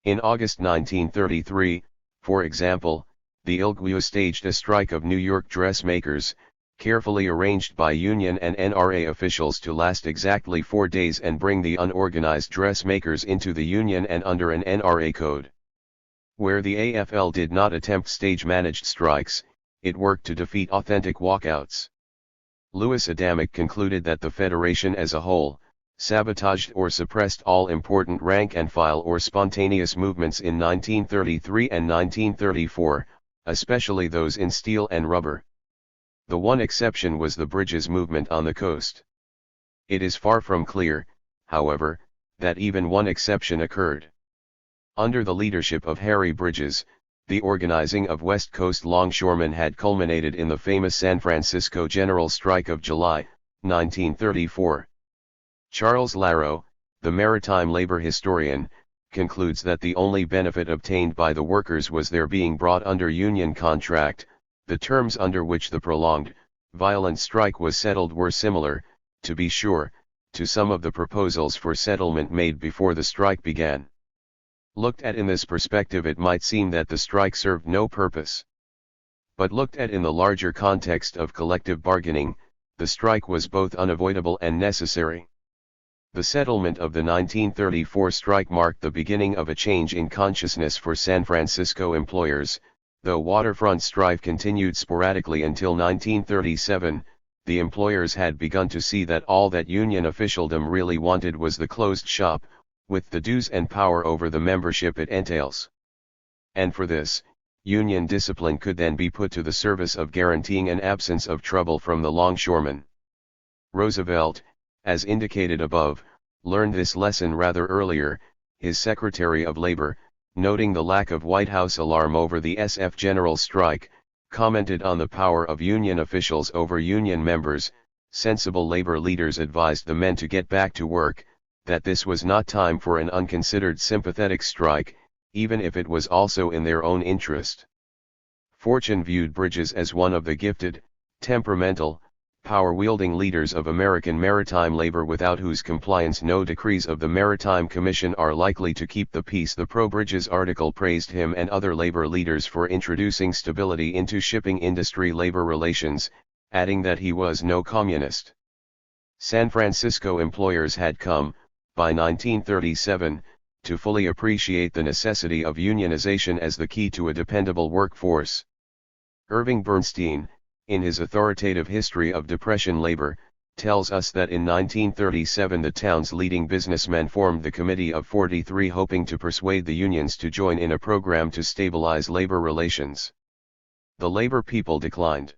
In August 1933, for example, the ILGWU staged a strike of New York dressmakers, carefully arranged by union and NRA officials to last exactly 4 days and bring the unorganized dressmakers into the union and under an NRA code. Where the AFL did not attempt stage-managed strikes, it worked to defeat authentic walkouts. Louis Adamick concluded that the Federation as a whole, sabotaged or suppressed all important rank-and-file or spontaneous movements in 1933 and 1934, especially those in steel and rubber. The one exception was the Bridges movement on the coast. It is far from clear, however, that even one exception occurred. Under the leadership of Harry Bridges, the organizing of West Coast longshoremen had culminated in the famous San Francisco General Strike of July, 1934. Charles Larrow, the maritime labor historian, concludes that the only benefit obtained by the workers was their being brought under union contract. The terms under which the prolonged, violent strike was settled were similar, to be sure, to some of the proposals for settlement made before the strike began. Looked at in this perspective, it might seem that the strike served no purpose. But looked at in the larger context of collective bargaining, the strike was both unavoidable and necessary. The settlement of the 1934 strike marked the beginning of a change in consciousness for San Francisco employers. Though waterfront strife continued sporadically until 1937, the employers had begun to see that all that union officialdom really wanted was the closed shop, with the dues and power over the membership it entails. And for this, union discipline could then be put to the service of guaranteeing an absence of trouble from the longshoremen. Roosevelt, as indicated above, learned this lesson rather earlier. His Secretary of Labor, noting the lack of White House alarm over the SF general strike, commented on the power of union officials over union members. Sensible labor leaders advised the men to get back to work, that this was not time for an unconsidered sympathetic strike, even if it was also in their own interest. Fortune viewed Bridges as one of the gifted, temperamental, power-wielding leaders of American maritime labor without whose compliance no decrees of the Maritime Commission are likely to keep the peace. The pro-Bridges article praised him and other labor leaders for introducing stability into shipping industry labor relations, adding that he was no communist. San Francisco employers had come, by 1937, to fully appreciate the necessity of unionization as the key to a dependable workforce. Irving Bernstein, in his authoritative history of Depression labor, tells us that in 1937 the town's leading businessmen formed the Committee of 43, hoping to persuade the unions to join in a program to stabilize labor relations. The labor people declined.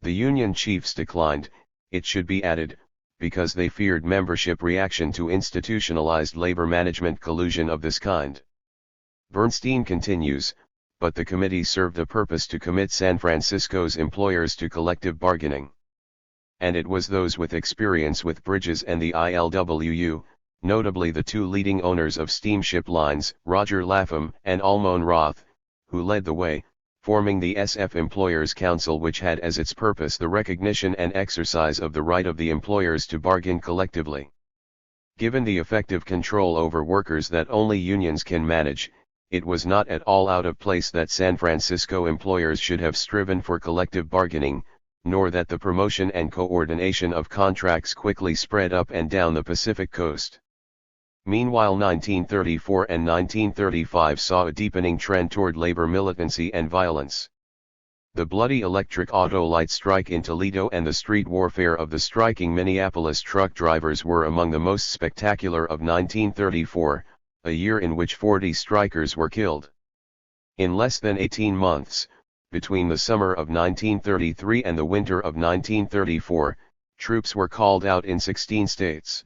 The union chiefs declined, it should be added, because they feared membership reaction to institutionalized labor management collusion of this kind. Bernstein continues, but the committee served a purpose to commit San Francisco's employers to collective bargaining. And it was those with experience with Bridges and the ILWU, notably the two leading owners of steamship lines, Roger Lapham and Almon Roth, who led the way, forming the SF Employers Council, which had as its purpose the recognition and exercise of the right of the employers to bargain collectively. Given the effective control over workers that only unions can manage, it was not at all out of place that San Francisco employers should have striven for collective bargaining, nor that the promotion and coordination of contracts quickly spread up and down the Pacific coast. Meanwhile, 1934 and 1935 saw a deepening trend toward labor militancy and violence. The bloody electric auto light strike in Toledo and the street warfare of the striking Minneapolis truck drivers were among the most spectacular of 1934, a year in which 40 strikers were killed. In less than 18 months, Between the summer of 1933 and the winter of 1934, troops were called out in 16 states.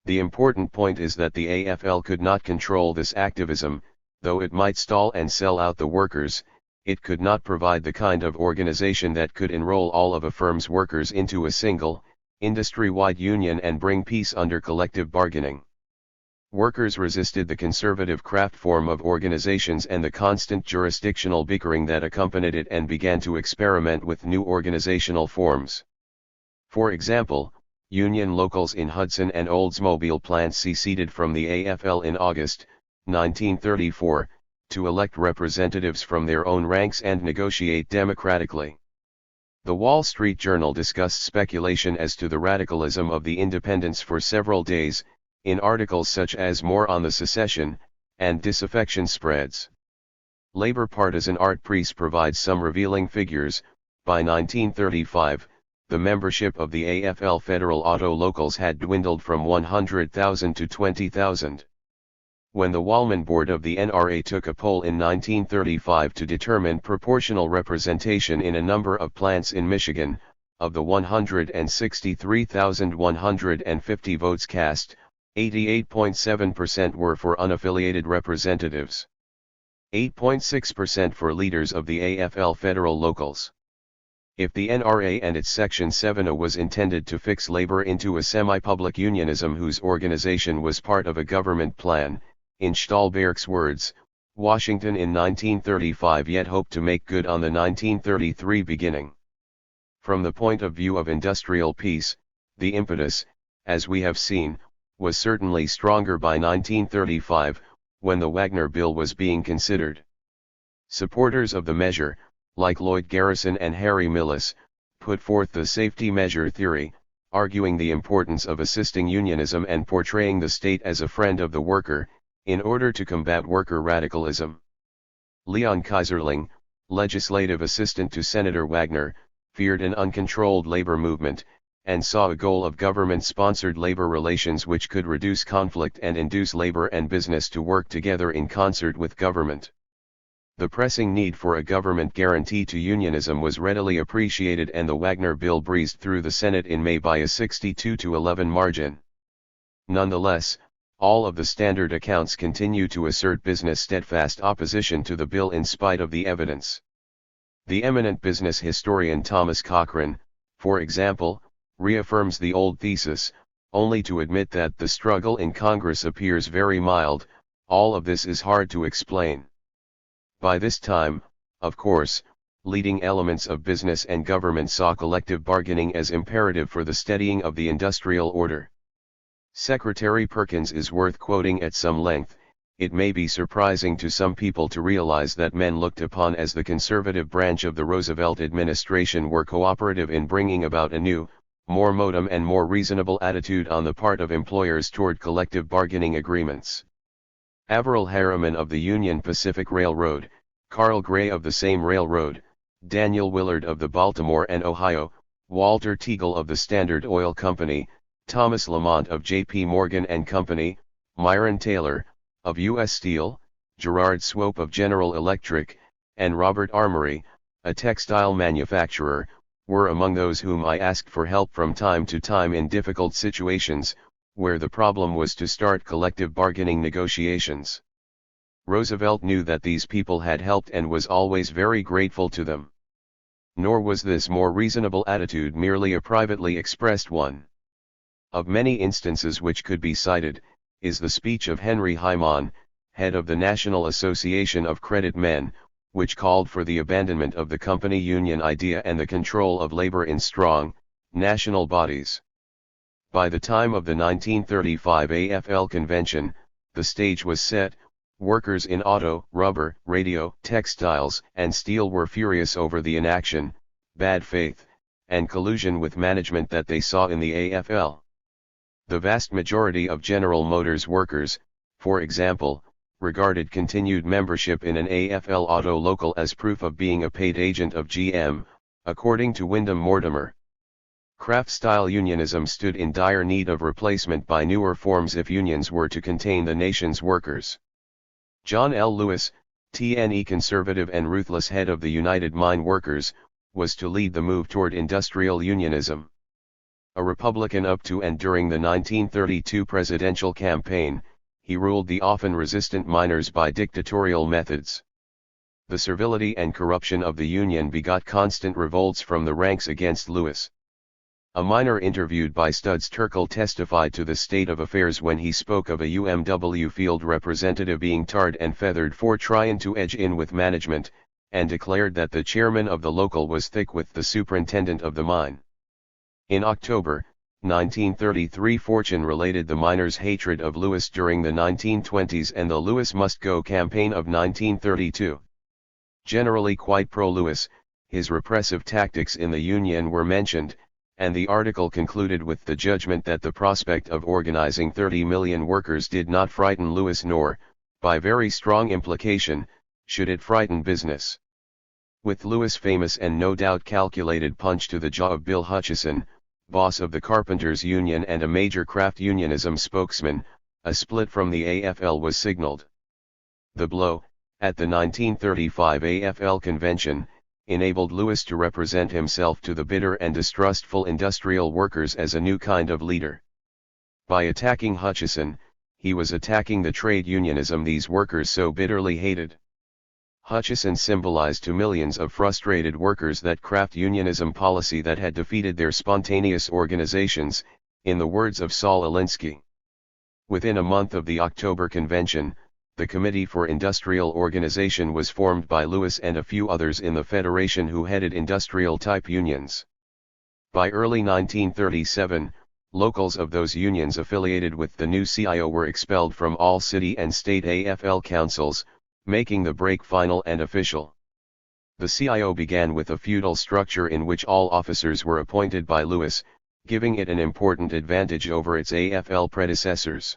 The important point is that the AFL could not control this activism. Though it might stall and sell out the workers, it could not provide the kind of organization that could enroll all of a firm's workers into a single, industry-wide union and bring peace under collective bargaining. Workers resisted the conservative craft form of organizations and the constant jurisdictional bickering that accompanied it and began to experiment with new organizational forms. For example, union locals in Hudson and Oldsmobile plants seceded from the AFL in August 1934, to elect representatives from their own ranks and negotiate democratically. The Wall Street Journal discussed speculation as to the radicalism of the independents for several days, in articles such as More on the Secession, and Disaffection Spreads. Labor partisan Art Priest provides some revealing figures. By 1935, the membership of the AFL federal auto locals had dwindled from 100,000 to 20,000. When the Wallman board of the NRA took a poll in 1935 to determine proportional representation in a number of plants in Michigan, of the 163,150 votes cast, 88.7% were for unaffiliated representatives. 8.6% for leaders of the AFL federal locals. If the NRA and its Section 7A was intended to fix labor into a semi-public unionism whose organization was part of a government plan, in Stahlberg's words, Washington in 1935 yet hoped to make good on the 1933 beginning. From the point of view of industrial peace, the impetus, as we have seen, was certainly stronger by 1935, when the Wagner Bill was being considered. Supporters of the measure, like Lloyd Garrison and Harry Millis, put forth the safety measure theory, arguing the importance of assisting unionism and portraying the state as a friend of the worker, in order to combat worker radicalism. Leon Kaiserling, legislative assistant to Senator Wagner, feared an uncontrolled labor movement, and saw a goal of government-sponsored labor relations which could reduce conflict and induce labor and business to work together in concert with government. The pressing need for a government guarantee to unionism was readily appreciated, and the Wagner Bill breezed through the Senate in May by a 62-11 margin. Nonetheless, all of the standard accounts continue to assert business' steadfast opposition to the bill in spite of the evidence. The eminent business historian Thomas Cochrane, for example, reaffirms the old thesis, only to admit that the struggle in Congress appears very mild. All of this is hard to explain. By this time, of course, leading elements of business and government saw collective bargaining as imperative for the steadying of the industrial order. Secretary Perkins is worth quoting at some length. It may be surprising to some people to realize that men looked upon as the conservative branch of the Roosevelt administration were cooperative in bringing about a new, more modem and more reasonable attitude on the part of employers toward collective bargaining agreements. Averell Harriman of the Union Pacific Railroad, Carl Gray of the same railroad, Daniel Willard of the Baltimore and Ohio, Walter Teagle of the Standard Oil Company, Thomas Lamont of J.P. Morgan and Company, Myron Taylor, of U.S. Steel, Gerard Swope of General Electric, and Robert Armory, a textile manufacturer, were among those whom I asked for help from time to time in difficult situations, where the problem was to start collective bargaining negotiations. Roosevelt knew that these people had helped and was always very grateful to them. Nor was this more reasonable attitude merely a privately expressed one. Of many instances which could be cited, is the speech of Henry Hyman, head of the National Association of Credit Men, which called for the abandonment of the company union idea and the control of labor in strong, national bodies. By the time of the 1935 AFL convention, the stage was set. Workers in auto, rubber, radio, textiles, and steel were furious over the inaction, bad faith, and collusion with management that they saw in the AFL. The vast majority of General Motors workers, for example, regarded continued membership in an AFL auto local as proof of being a paid agent of GM, according to Wyndham Mortimer. Craft-style unionism stood in dire need of replacement by newer forms if unions were to contain the nation's workers. John L. Lewis, TNE conservative and ruthless head of the United Mine Workers, was to lead the move toward industrial unionism. A Republican up to and during the 1932 presidential campaign, he ruled the often resistant miners by dictatorial methods. The servility and corruption of the union begot constant revolts from the ranks against Lewis. A miner interviewed by Studs Terkel testified to the state of affairs when he spoke of a UMW field representative being tarred and feathered for trying to edge in with management, and declared that the chairman of the local was thick with the superintendent of the mine. In October 1933, Fortune related the miners' hatred of Lewis during the 1920s and the Lewis Must Go campaign of 1932. Generally quite pro-Lewis, his repressive tactics in the union were mentioned, and the article concluded with the judgment that the prospect of organizing 30 million workers did not frighten Lewis nor, by very strong implication, should it frighten business. With Lewis' famous and no doubt calculated punch to the jaw of Bill Hutchison, boss of the Carpenters Union and a major craft unionism spokesman, a split from the AFL was signaled. The blow, at the 1935 AFL convention, enabled Lewis to represent himself to the bitter and distrustful industrial workers as a new kind of leader. By attacking Hutchison, he was attacking the trade unionism these workers so bitterly hated. Hutchison symbolized to millions of frustrated workers that craft unionism policy that had defeated their spontaneous organizations, in the words of Saul Alinsky. Within a month of the October convention, the Committee for Industrial Organization was formed by Lewis and a few others in the Federation who headed industrial-type unions. By early 1937, locals of those unions affiliated with the new CIO were expelled from all city and state AFL councils, making the break final and official. The CIO began with a feudal structure in which all officers were appointed by Lewis, giving it an important advantage over its AFL predecessors.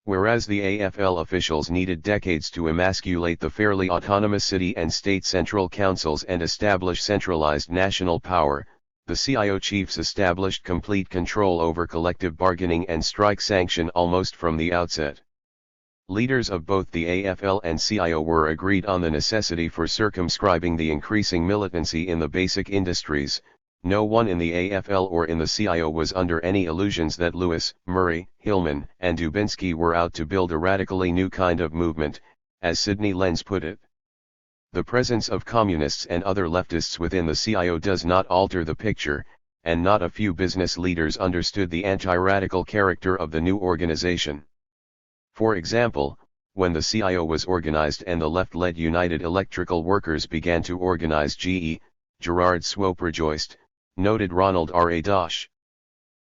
Whereas the AFL officials needed decades to emasculate the fairly autonomous city and state central councils and establish centralized national power, the CIO chiefs established complete control over collective bargaining and strike sanction almost from the outset. Leaders of both the AFL and CIO were agreed on the necessity for circumscribing the increasing militancy in the basic industries. No one in the AFL or in the CIO was under any illusions that Lewis, Murray, Hillman, and Dubinsky were out to build a radically new kind of movement, as Sidney Lenz put it. The presence of communists and other leftists within the CIO does not alter the picture, and not a few business leaders understood the anti-radical character of the new organization. For example, when the CIO was organized and the left-led United Electrical Workers began to organize GE, Gerard Swope rejoiced, noted Ronald R. A. Dosh.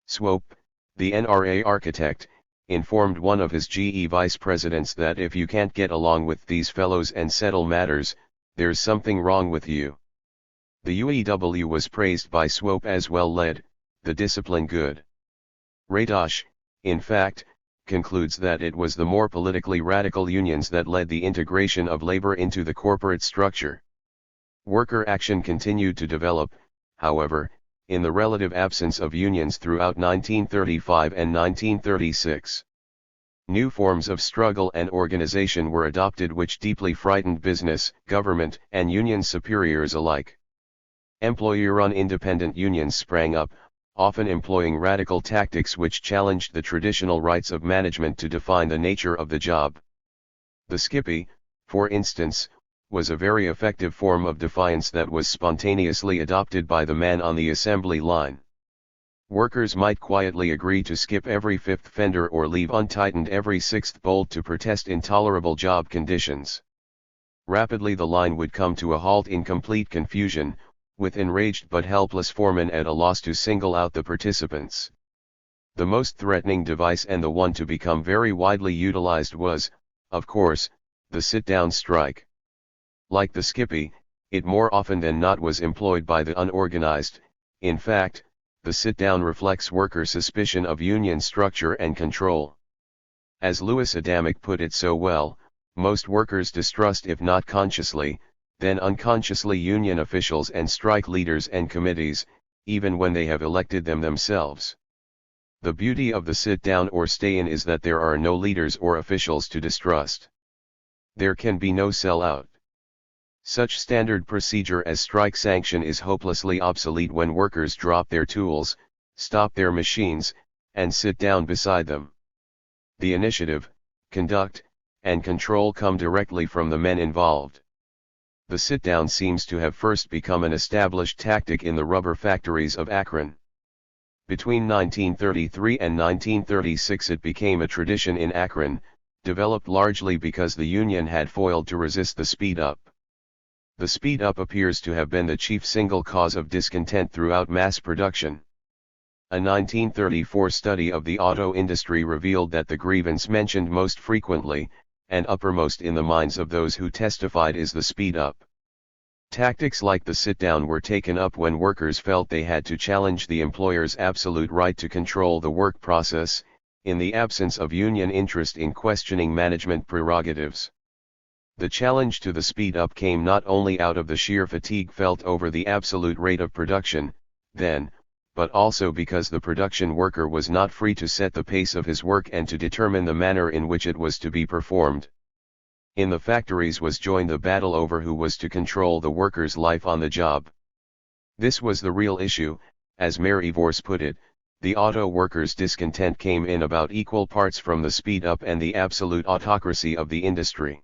Swope, the NRA architect, informed one of his GE vice presidents that if you can't get along with these fellows and settle matters, there's something wrong with you. The UEW was praised by Swope as well led, the discipline good. Ray Dosh, in fact, concludes that it was the more politically radical unions that led the integration of labor into the corporate structure. Worker action continued to develop, however, in the relative absence of unions throughout 1935 and 1936. New forms of struggle and organization were adopted which deeply frightened business, government, and union superiors alike. Employer-run independent unions sprang up, often employing radical tactics which challenged the traditional rights of management to define the nature of the job. The skippy, for instance, was a very effective form of defiance that was spontaneously adopted by the man on the assembly line. Workers might quietly agree to skip every fifth fender or leave untightened every sixth bolt to protest intolerable job conditions. Rapidly the line would come to a halt in complete confusion, with enraged but helpless foremen at a loss to single out the participants. The most threatening device and the one to become very widely utilized was, of course, the sit-down strike. Like the skippy, it more often than not was employed by the unorganized. In fact, the sit-down reflects worker suspicion of union structure and control. As Louis Adamic put it so well, most workers distrust, if not consciously, then unconsciously, union officials and strike leaders and committees, even when they have elected them themselves. The beauty of the sit-down or stay-in is that there are no leaders or officials to distrust. There can be no sellout. Such standard procedure as strike sanction is hopelessly obsolete when workers drop their tools, stop their machines, and sit down beside them. The initiative, conduct, and control come directly from the men involved. The sit-down seems to have first become an established tactic in the rubber factories of Akron. Between 1933 and 1936 it became a tradition in Akron, developed largely because the Union had failed to resist the speed-up. The speed-up appears to have been the chief single cause of discontent throughout mass production. A 1934 study of the auto industry revealed that the grievance mentioned most frequently, and uppermost in the minds of those who testified, is the speed-up. Tactics like the sit-down were taken up when workers felt they had to challenge the employer's absolute right to control the work process, in the absence of union interest in questioning management prerogatives. The challenge to the speed-up came not only out of the sheer fatigue felt over the absolute rate of production, then, but also because the production worker was not free to set the pace of his work and to determine the manner in which it was to be performed. In the factories was joined the battle over who was to control the worker's life on the job. This was the real issue, as Mary Vorse put it. The auto workers' discontent came in about equal parts from the speed-up and the absolute autocracy of the industry.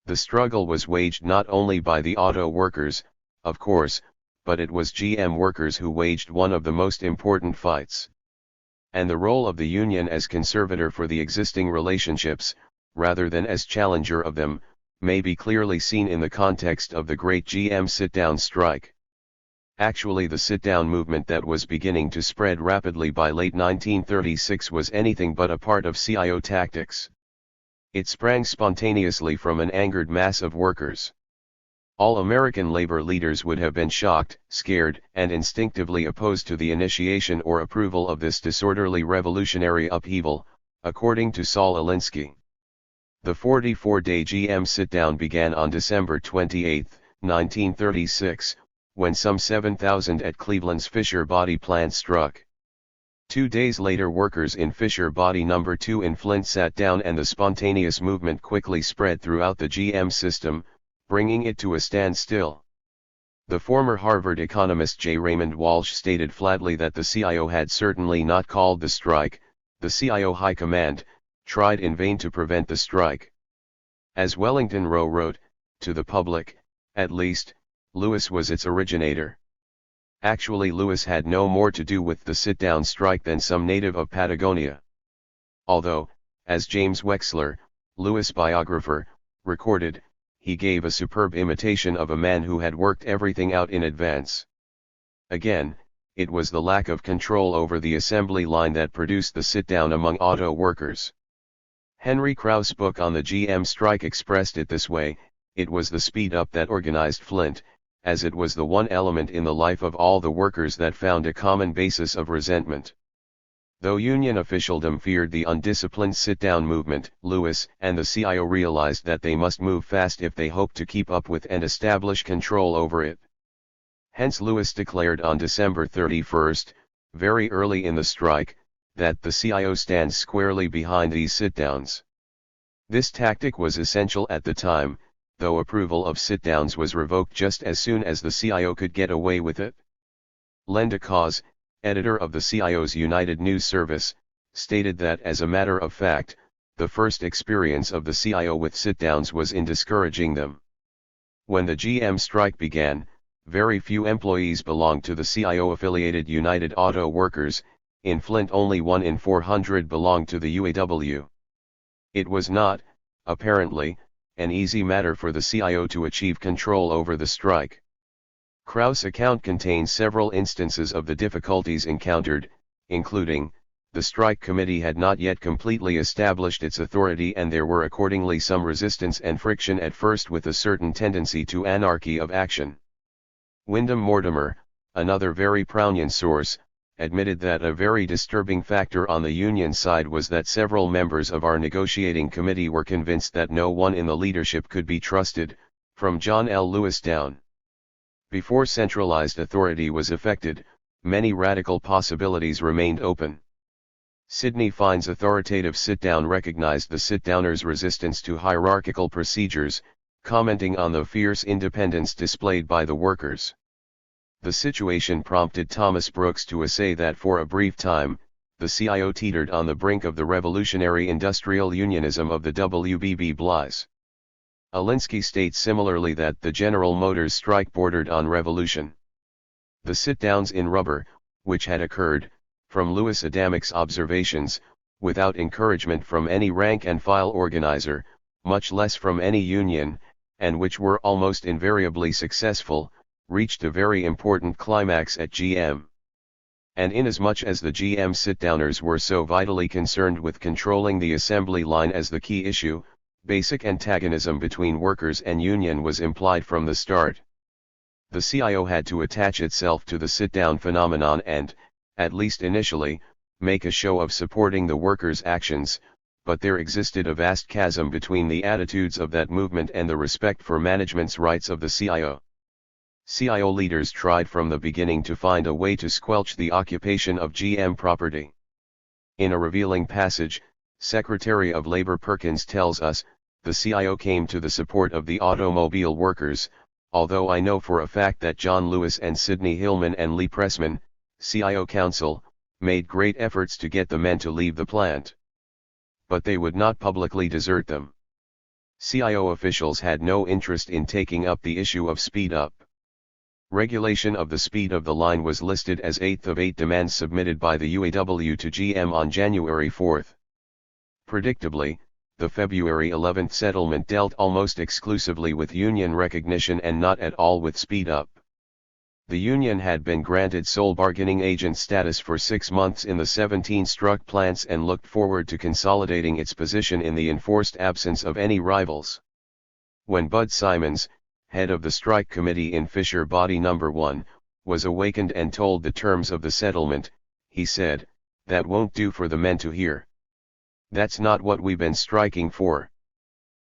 The struggle was waged not only by the auto workers, of course, but it was GM workers who waged one of the most important fights. And the role of the union as conservator for the existing relationships, rather than as challenger of them, may be clearly seen in the context of the great GM sit-down strike. Actually, the sit-down movement that was beginning to spread rapidly by late 1936 was anything but a part of CIO tactics. It sprang spontaneously from an angered mass of workers. All American labor leaders would have been shocked, scared, and instinctively opposed to the initiation or approval of this disorderly revolutionary upheaval, according to Saul Alinsky. The 44-day GM sit-down began on December 28, 1936, when some 7,000 at Cleveland's Fisher Body plant struck. 2 days later, workers in Fisher Body No. 2 in Flint sat down, and the spontaneous movement quickly spread throughout the GM system, bringing it to a standstill. The former Harvard economist J. Raymond Walsh stated flatly that the CIO had certainly not called the strike. The CIO High Command tried in vain to prevent the strike. As Wellington Rowe wrote, to the public, at least, Lewis was its originator. Actually, Lewis had no more to do with the sit-down strike than some native of Patagonia. Although, as James Wexler, Lewis' biographer, recorded, he gave a superb imitation of a man who had worked everything out in advance. Again, it was the lack of control over the assembly line that produced the sit-down among auto workers. Henry Krauss' book on the GM strike expressed it this way: it was the speed-up that organized Flint, as it was the one element in the life of all the workers that found a common basis of resentment. Though union officialdom feared the undisciplined sit-down movement, Lewis and the CIO realized that they must move fast if they hoped to keep up with and establish control over it. Hence Lewis declared on December 31, very early in the strike, that the CIO stands squarely behind these sit-downs. This tactic was essential at the time, though approval of sit-downs was revoked just as soon as the CIO could get away with it. Lenda Cause, editor of the CIO's United News Service, stated that as a matter of fact, the first experience of the CIO with sit-downs was in discouraging them. When the GM strike began, very few employees belonged to the CIO-affiliated United Auto Workers. In Flint only 1 in 400 belonged to the UAW. It was not, apparently, an easy matter for the CIO to achieve control over the strike. Krauss' account contains several instances of the difficulties encountered, including, the strike committee had not yet completely established its authority, and there were accordingly some resistance and friction at first, with a certain tendency to anarchy of action. Wyndham Mortimer, another very prominent source, admitted that a very disturbing factor on the union side was that several members of our negotiating committee were convinced that no one in the leadership could be trusted, from John L. Lewis down. Before centralized authority was effected, many radical possibilities remained open. Sydney finds authoritative sit-down recognized the sit-downers' resistance to hierarchical procedures, commenting on the fierce independence displayed by the workers. The situation prompted Thomas Brooks to essay that for a brief time, the CIO teetered on the brink of the revolutionary industrial unionism of the WBB Blyes. Alinsky states similarly that the General Motors strike bordered on revolution. The sit-downs in rubber, which had occurred, from Louis Adamick's observations, without encouragement from any rank-and-file organizer, much less from any union, and which were almost invariably successful, reached a very important climax at GM. And inasmuch as the GM sit-downers were so vitally concerned with controlling the assembly line as the key issue, basic antagonism between workers and union was implied from the start. The CIO had to attach itself to the sit-down phenomenon and, at least initially, make a show of supporting the workers' actions, but there existed a vast chasm between the attitudes of that movement and the respect for management's rights of the CIO. CIO leaders tried from the beginning to find a way to squelch the occupation of GM property. In a revealing passage, Secretary of Labor Perkins tells us, the CIO came to the support of the automobile workers, although I know for a fact that John Lewis and Sidney Hillman and Lee Pressman, CIO counsel, made great efforts to get the men to leave the plant. But they would not publicly desert them. CIO officials had no interest in taking up the issue of speed up. Regulation of the speed of the line was listed as 8th of 8 demands submitted by the UAW to GM on January 4. Predictably, the February 11 settlement dealt almost exclusively with union recognition and not at all with speed up. The union had been granted sole bargaining agent status for 6 months in the 17 struck plants and looked forward to consolidating its position in the enforced absence of any rivals. When Bud Simons, head of the strike committee in Fisher Body No. 1, was awakened and told the terms of the settlement, he said, "That won't do for the men to hear. That's not what we've been striking for."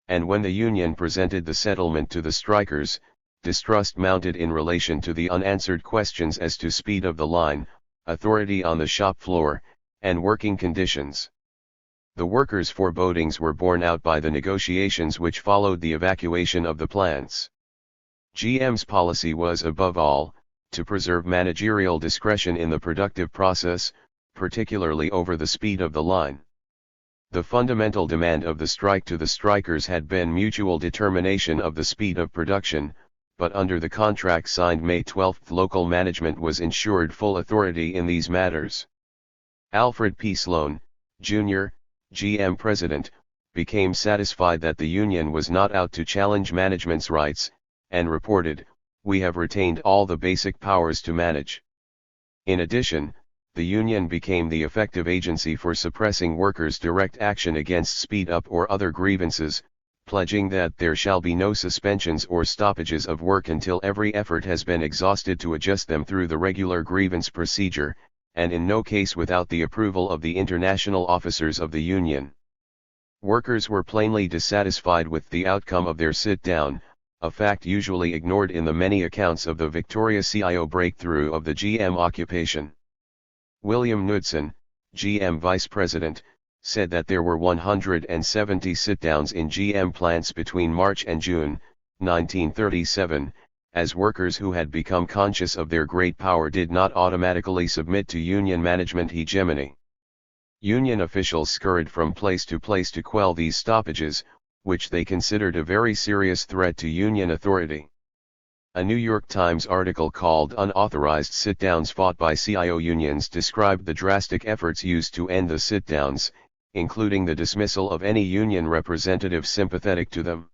And when the union presented the settlement to the strikers, distrust mounted in relation to the unanswered questions as to speed of the line, authority on the shop floor, and working conditions. The workers' forebodings were borne out by the negotiations which followed the evacuation of the plants. GM's policy was above all, to preserve managerial discretion in the productive process, particularly over the speed of the line. The fundamental demand of the strike to the strikers had been mutual determination of the speed of production, but under the contract signed May 12 local management was ensured full authority in these matters. Alfred P. Sloan, Jr., GM president, became satisfied that the union was not out to challenge management's rights, and reported, "We have retained all the basic powers to manage." In addition, the union became the effective agency for suppressing workers' direct action against speed up or other grievances, pledging that there shall be no suspensions or stoppages of work until every effort has been exhausted to adjust them through the regular grievance procedure, and in no case without the approval of the international officers of the union. Workers were plainly dissatisfied with the outcome of their sit-down, a fact usually ignored in the many accounts of the Victoria CIO breakthrough of the GM occupation. William Knudsen, GM vice president, said that there were 170 sit-downs in GM plants between March and June, 1937, as workers who had become conscious of their great power did not automatically submit to union management hegemony. Union officials scurried from place to quell these stoppages, which they considered a very serious threat to union authority. A New York Times article called "Unauthorized Sit-Downs Fought by CIO Unions" described the drastic efforts used to end the sit-downs, including the dismissal of any union representative sympathetic to them.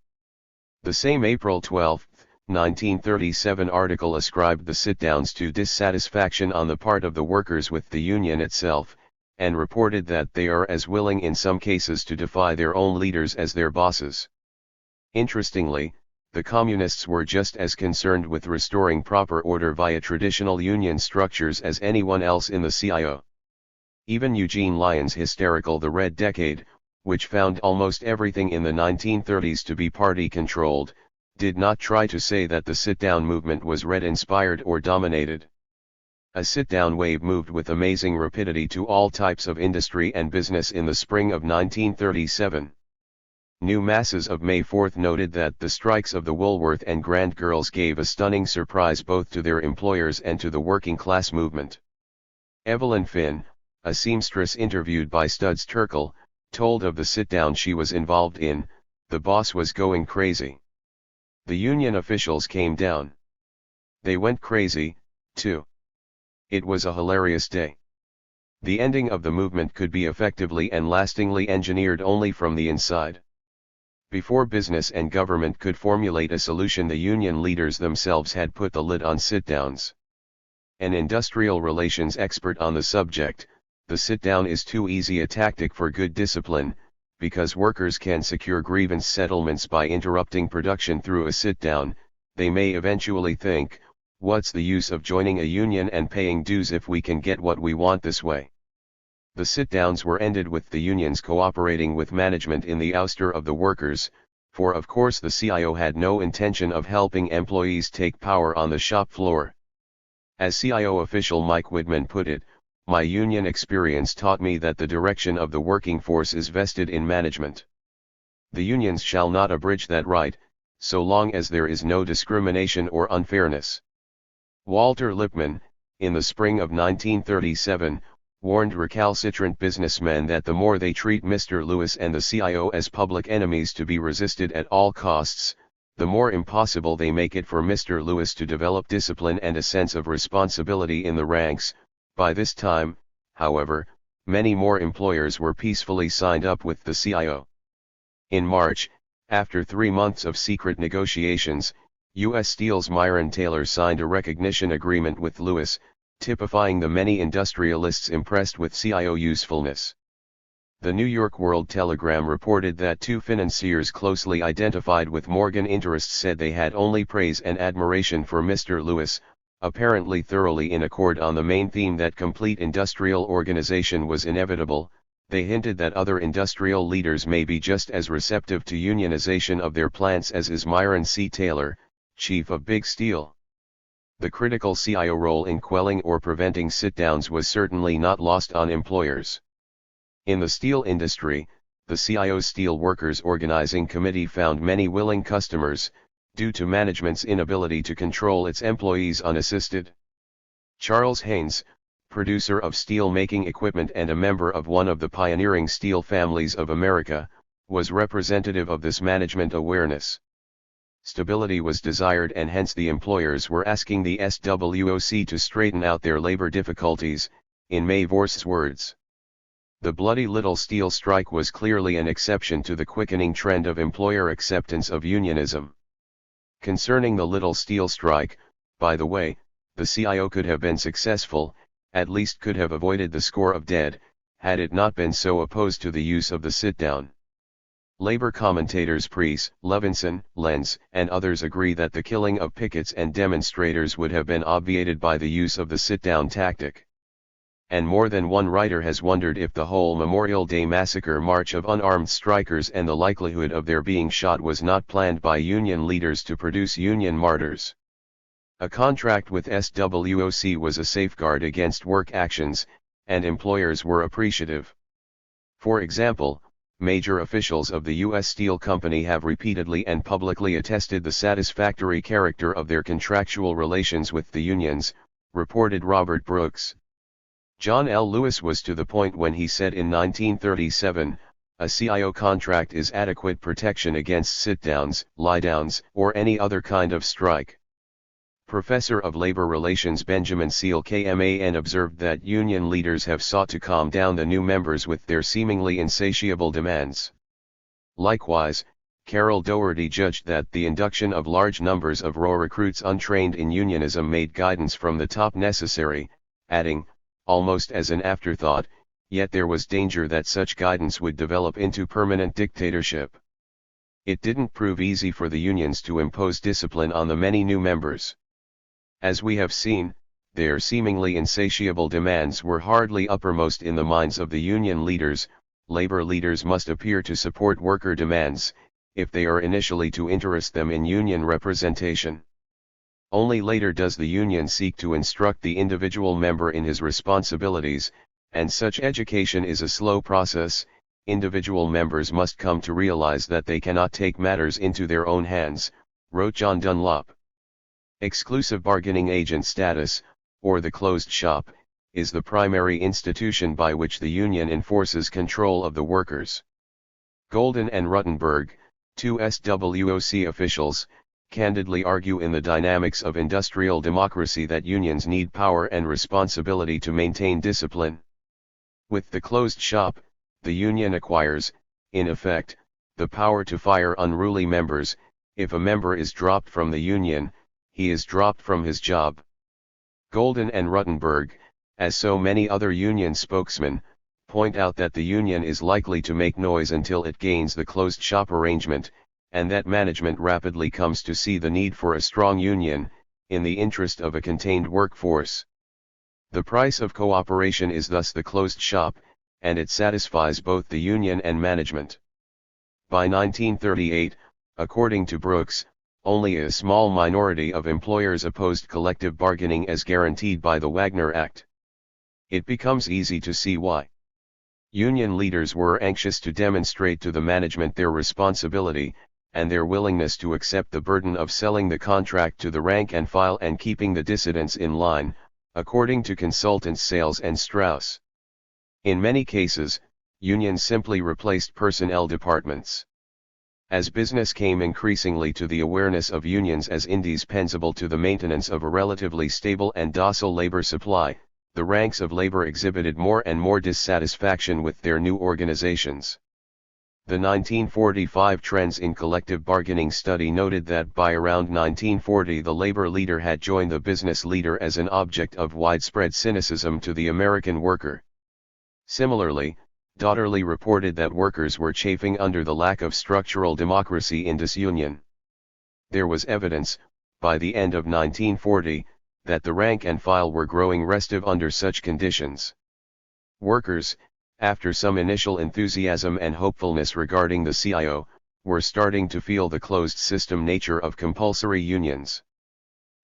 The same April 12, 1937 article ascribed the sit-downs to dissatisfaction on the part of the workers with the union itself, and reported that they are as willing in some cases to defy their own leaders as their bosses. Interestingly, the communists were just as concerned with restoring proper order via traditional union structures as anyone else in the CIO. Even Eugene Lyon's hysterical The Red Decade, which found almost everything in the 1930s to be party-controlled, did not try to say that the sit-down movement was Red-inspired or dominated. A sit-down wave moved with amazing rapidity to all types of industry and business in the spring of 1937. New Masses of May 4 noted that the strikes of the Woolworth and Grant girls gave a stunning surprise both to their employers and to the working class movement. Evelyn Finn, a seamstress interviewed by Studs Terkel, told of the sit-down she was involved in. The boss was going crazy. The union officials came down. They went crazy, too. It was a hilarious day. The ending of the movement could be effectively and lastingly engineered only from the inside. Before business and government could formulate a solution, the union leaders themselves had put the lid on sit-downs. An industrial relations expert on the subject, the sit-down is too easy a tactic for good discipline, because workers can secure grievance settlements by interrupting production through a sit-down. They may eventually think, what's the use of joining a union and paying dues if we can get what we want this way? The sit-downs were ended with the unions cooperating with management in the ouster of the workers, for of course the CIO had no intention of helping employees take power on the shop floor. As CIO official Mike Widman put it, "My union experience taught me that the direction of the working force is vested in management. The unions shall not abridge that right, so long as there is no discrimination or unfairness." Walter Lippmann, in the spring of 1937, warned recalcitrant businessmen that the more they treat Mr. Lewis and the CIO as public enemies to be resisted at all costs, the more impossible they make it for Mr. Lewis to develop discipline and a sense of responsibility in the ranks. By this time, however, many more employers were peacefully signed up with the CIO. In March, after 3 months of secret negotiations, U.S. Steel's Myron Taylor signed a recognition agreement with Lewis, typifying the many industrialists impressed with CIO usefulness. The New York World Telegram reported that 2 financiers closely identified with Morgan interests said they had only praise and admiration for Mr. Lewis, apparently thoroughly in accord on the main theme that complete industrial organization was inevitable. They hinted that other industrial leaders may be just as receptive to unionization of their plants as is Myron C. Taylor, chief of Big Steel. The critical CIO role in quelling or preventing sit-downs was certainly not lost on employers. In the steel industry, the CIO Steel Workers Organizing Committee found many willing customers, due to management's inability to control its employees unassisted. Charles Haynes, producer of steel-making equipment and a member of one of the pioneering steel families of America, was representative of this management awareness. Stability was desired, and hence the employers were asking the SWOC to straighten out their labor difficulties, in May Vorst's words. The bloody little steel strike was clearly an exception to the quickening trend of employer acceptance of unionism. Concerning the little steel strike, by the way, the CIO could have been successful, at least could have avoided the score of dead, had it not been so opposed to the use of the sit-down. Labor commentators Preece, Levinson, Lenz, and others agree that the killing of pickets and demonstrators would have been obviated by the use of the sit-down tactic. And more than one writer has wondered if the whole Memorial Day massacre march of unarmed strikers and the likelihood of their being shot was not planned by union leaders to produce union martyrs. A contract with SWOC was a safeguard against work actions, and employers were appreciative. For example, major officials of the U.S. Steel Company have repeatedly and publicly attested the satisfactory character of their contractual relations with the unions, reported Robert Brooks. John L. Lewis was to the point when he said in 1937, "A CIO contract is adequate protection against sit-downs, lie-downs, or any other kind of strike." Professor of Labor Relations Benjamin Seal KMAN observed that union leaders have sought to calm down the new members with their seemingly insatiable demands. Likewise, Carol Doherty judged that the induction of large numbers of raw recruits untrained in unionism made guidance from the top necessary, adding, almost as an afterthought, yet there was danger that such guidance would develop into permanent dictatorship. It didn't prove easy for the unions to impose discipline on the many new members. As we have seen, their seemingly insatiable demands were hardly uppermost in the minds of the union leaders. Labor leaders must appear to support worker demands, if they are initially to interest them in union representation. Only later does the union seek to instruct the individual member in his responsibilities, and such education is a slow process. Individual members must come to realize that they cannot take matters into their own hands, wrote John Dunlop. Exclusive bargaining agent status, or the closed shop, is the primary institution by which the union enforces control of the workers. Golden and Ruttenberg, two SWOC officials, candidly argue in The Dynamics of Industrial Democracy that unions need power and responsibility to maintain discipline. With the closed shop, the union acquires, in effect, the power to fire unruly members. If a member is dropped from the union, he is dropped from his job. Golden and Ruttenberg, as so many other union spokesmen, point out that the union is likely to make noise until it gains the closed shop arrangement, and that management rapidly comes to see the need for a strong union, in the interest of a contained workforce. The price of cooperation is thus the closed shop, and it satisfies both the union and management. By 1938, according to Brooks, only a small minority of employers opposed collective bargaining as guaranteed by the Wagner Act. It becomes easy to see why. Union leaders were anxious to demonstrate to the management their responsibility, and their willingness to accept the burden of selling the contract to the rank and file and keeping the dissidents in line, according to consultants Sales and Strauss. In many cases, unions simply replaced personnel departments. As business came increasingly to the awareness of unions as indispensable to the maintenance of a relatively stable and docile labor supply, the ranks of labor exhibited more and more dissatisfaction with their new organizations. The 1945 Trends in Collective Bargaining study noted that by around 1940 the labor leader had joined the business leader as an object of widespread cynicism to the American worker. Similarly, Dotterly reported that workers were chafing under the lack of structural democracy in disunion. There was evidence, by the end of 1940, that the rank and file were growing restive under such conditions. Workers, after some initial enthusiasm and hopefulness regarding the CIO, were starting to feel the closed system nature of compulsory unions.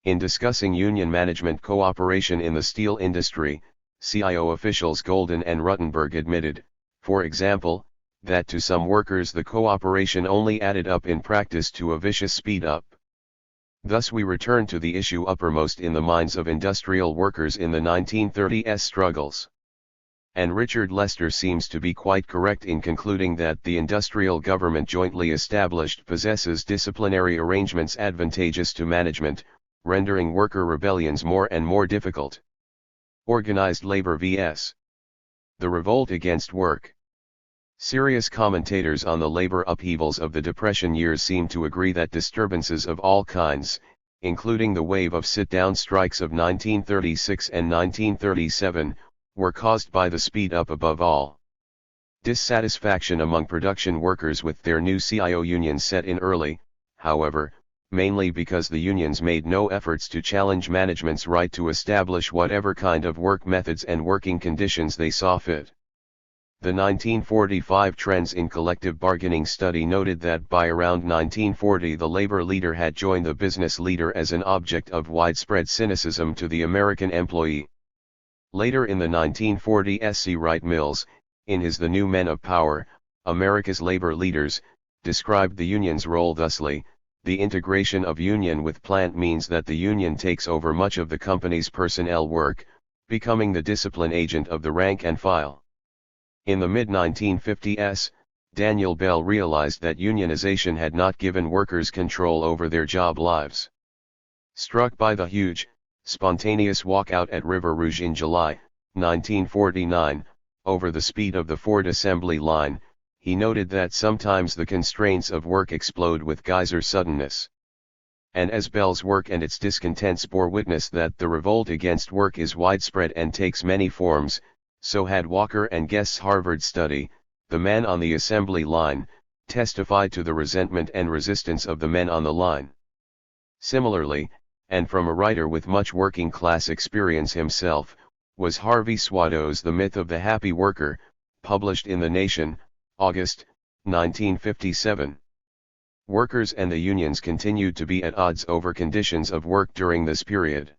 In discussing union management cooperation in the steel industry, CIO officials Golden and Ruttenberg admitted, for example, that to some workers the cooperation only added up in practice to a vicious speed-up. Thus we return to the issue uppermost in the minds of industrial workers in the 1930s struggles. And Richard Lester seems to be quite correct in concluding that the industrial government jointly established possesses disciplinary arrangements advantageous to management, rendering worker rebellions more and more difficult. Organized labor vs. the revolt against work. Serious commentators on the labor upheavals of the Depression years seem to agree that disturbances of all kinds, including the wave of sit-down strikes of 1936 and 1937, were caused by the speed-up above all. Dissatisfaction among production workers with their new CIO unions set in early, however, mainly because the unions made no efforts to challenge management's right to establish whatever kind of work methods and working conditions they saw fit. The 1945 Trends in Collective Bargaining study noted that by around 1940 the labor leader had joined the business leader as an object of widespread cynicism to the American employee. Later in the 1940s C. Wright Mills, in his The New Men of Power, America's Labor Leaders, described the union's role thusly: the integration of union with plant means that the union takes over much of the company's personnel work, becoming the discipline agent of the rank and file. In the mid-1950s, Daniel Bell realized that unionization had not given workers control over their job lives. Struck by the huge, spontaneous walkout at River Rouge in July, 1949, over the speed of the Ford assembly line, he noted that sometimes the constraints of work explode with geyser suddenness. And as Bell's work and its discontents bore witness that the revolt against work is widespread and takes many forms, so had Walker and Guest's Harvard study, The Man on the Assembly Line, testified to the resentment and resistance of the men on the line. Similarly, and from a writer with much working-class experience himself, was Harvey Swado's The Myth of the Happy Worker, published in The Nation, August, 1957. Workers and the unions continued to be at odds over conditions of work during this period.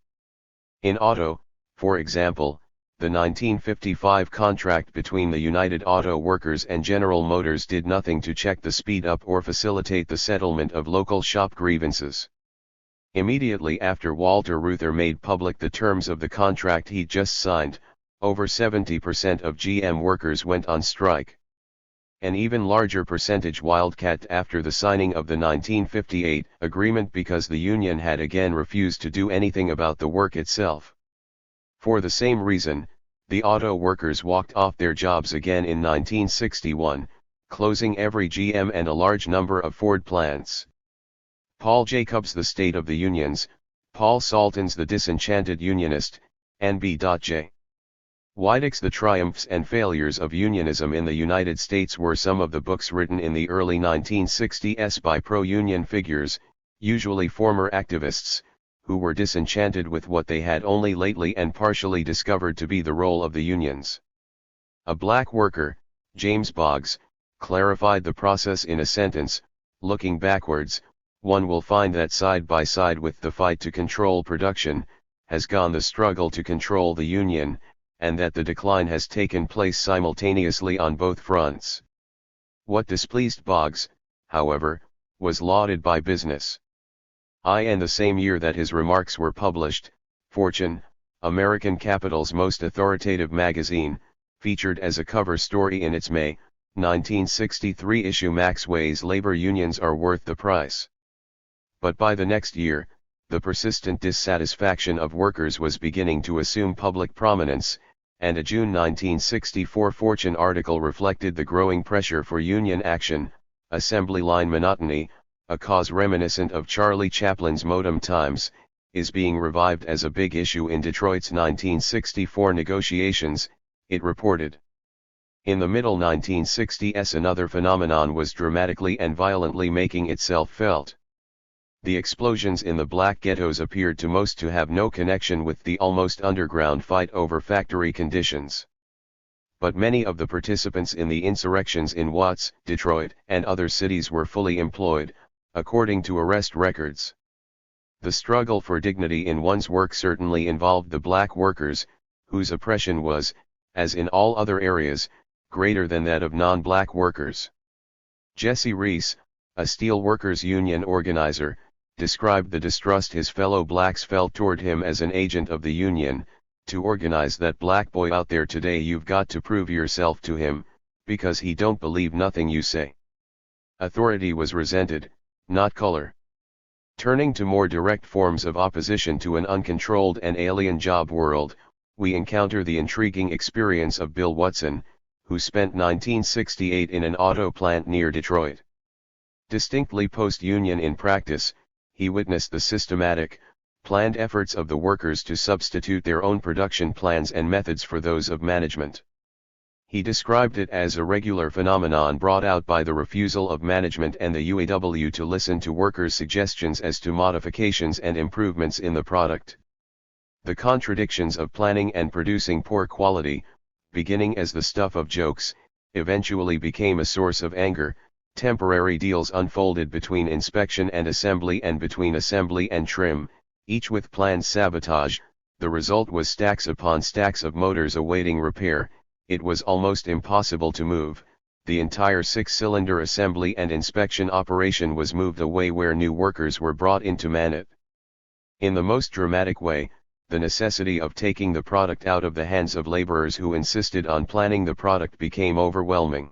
In auto, for example, the 1955 contract between the United Auto Workers and General Motors did nothing to check the speed up or facilitate the settlement of local shop grievances. Immediately after Walter Reuther made public the terms of the contract he just signed, over 70% of GM workers went on strike. An even larger percentage wildcat after the signing of the 1958 agreement because the union had again refused to do anything about the work itself. For the same reason, the auto workers walked off their jobs again in 1961, closing every GM and a large number of Ford plants. Paul Jacobs The State of the Unions, Paul Saltins The Disenchanted Unionist, N.B.J. Weidach's The Triumphs and Failures of Unionism in the United States were some of the books written in the early 1960s by pro-union figures, usually former activists, who were disenchanted with what they had only lately and partially discovered to be the role of the unions. A black worker, James Boggs, clarified the process in a sentence, "Looking backwards, one will find that side by side with the fight to control production, has gone the struggle to control the union, and that the decline has taken place simultaneously on both fronts." What displeased Boggs, however, was lauded by business. In the same year that his remarks were published, Fortune, American Capital's most authoritative magazine, featured as a cover story in its May 1963 issue Max Way's "Labor Unions Are Worth the Price." But by the next year, the persistent dissatisfaction of workers was beginning to assume public prominence, and a June 1964 Fortune article reflected the growing pressure for union action. "Assembly line monotony, a cause reminiscent of Charlie Chaplin's Modem Times, is being revived as a big issue in Detroit's 1964 negotiations," it reported. In the middle 1960s another phenomenon was dramatically and violently making itself felt. The explosions in the black ghettos appeared to most to have no connection with the almost underground fight over factory conditions. But many of the participants in the insurrections in Watts, Detroit, and other cities were fully employed, according to arrest records. The struggle for dignity in one's work certainly involved the black workers, whose oppression was, as in all other areas, greater than that of non-black workers. Jesse Reese, a steel workers union organizer, described the distrust his fellow blacks felt toward him as an agent of the union. "To organize that black boy out there today you've got to prove yourself to him, because he don't believe nothing you say." Authority was resented, not color. Turning to more direct forms of opposition to an uncontrolled and alien job world, we encounter the intriguing experience of Bill Watson, who spent 1968 in an auto plant near Detroit. Distinctly post-union in practice, he witnessed the systematic, planned efforts of the workers to substitute their own production plans and methods for those of management. He described it as a regular phenomenon brought out by the refusal of management and the UAW to listen to workers' suggestions as to modifications and improvements in the product. The contradictions of planning and producing poor quality, beginning as the stuff of jokes, eventually became a source of anger. Temporary deals unfolded between inspection and assembly and between assembly and trim, each with planned sabotage. The result was stacks upon stacks of motors awaiting repair. It was almost impossible to move. The entire six-cylinder assembly and inspection operation was moved away where new workers were brought in to man it. In the most dramatic way, the necessity of taking the product out of the hands of laborers who insisted on planning the product became overwhelming.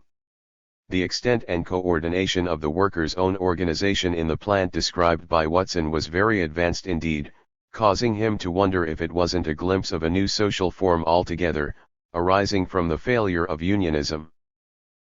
The extent and coordination of the workers' own organization in the plant described by Watson was very advanced indeed, causing him to wonder if it wasn't a glimpse of a new social form altogether, arising from the failure of unionism.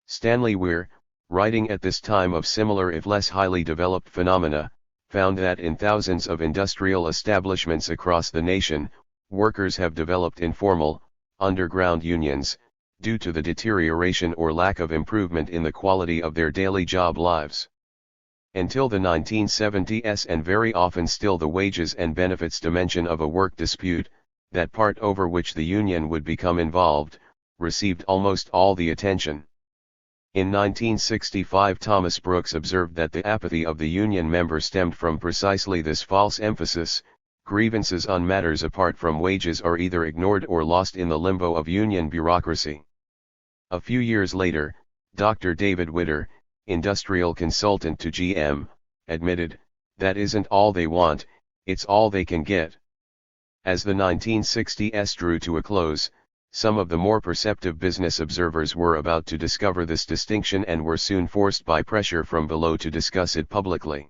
Stanley Weir, writing at this time of similar if less highly developed phenomena, found that in thousands of industrial establishments across the nation, workers have developed informal, underground unions, due to the deterioration or lack of improvement in the quality of their daily job lives. Until the 1970s and very often still the wages and benefits dimension of a work dispute, that part over which the union would become involved, received almost all the attention. In 1965, Thomas Brooks observed that the apathy of the union member stemmed from precisely this false emphasis. Grievances on matters apart from wages are either ignored or lost in the limbo of union bureaucracy. A few years later, Dr. David Witter, industrial consultant to GM, admitted, "That isn't all they want, it's all they can get." As the 1960s drew to a close, some of the more perceptive business observers were about to discover this distinction and were soon forced by pressure from below to discuss it publicly.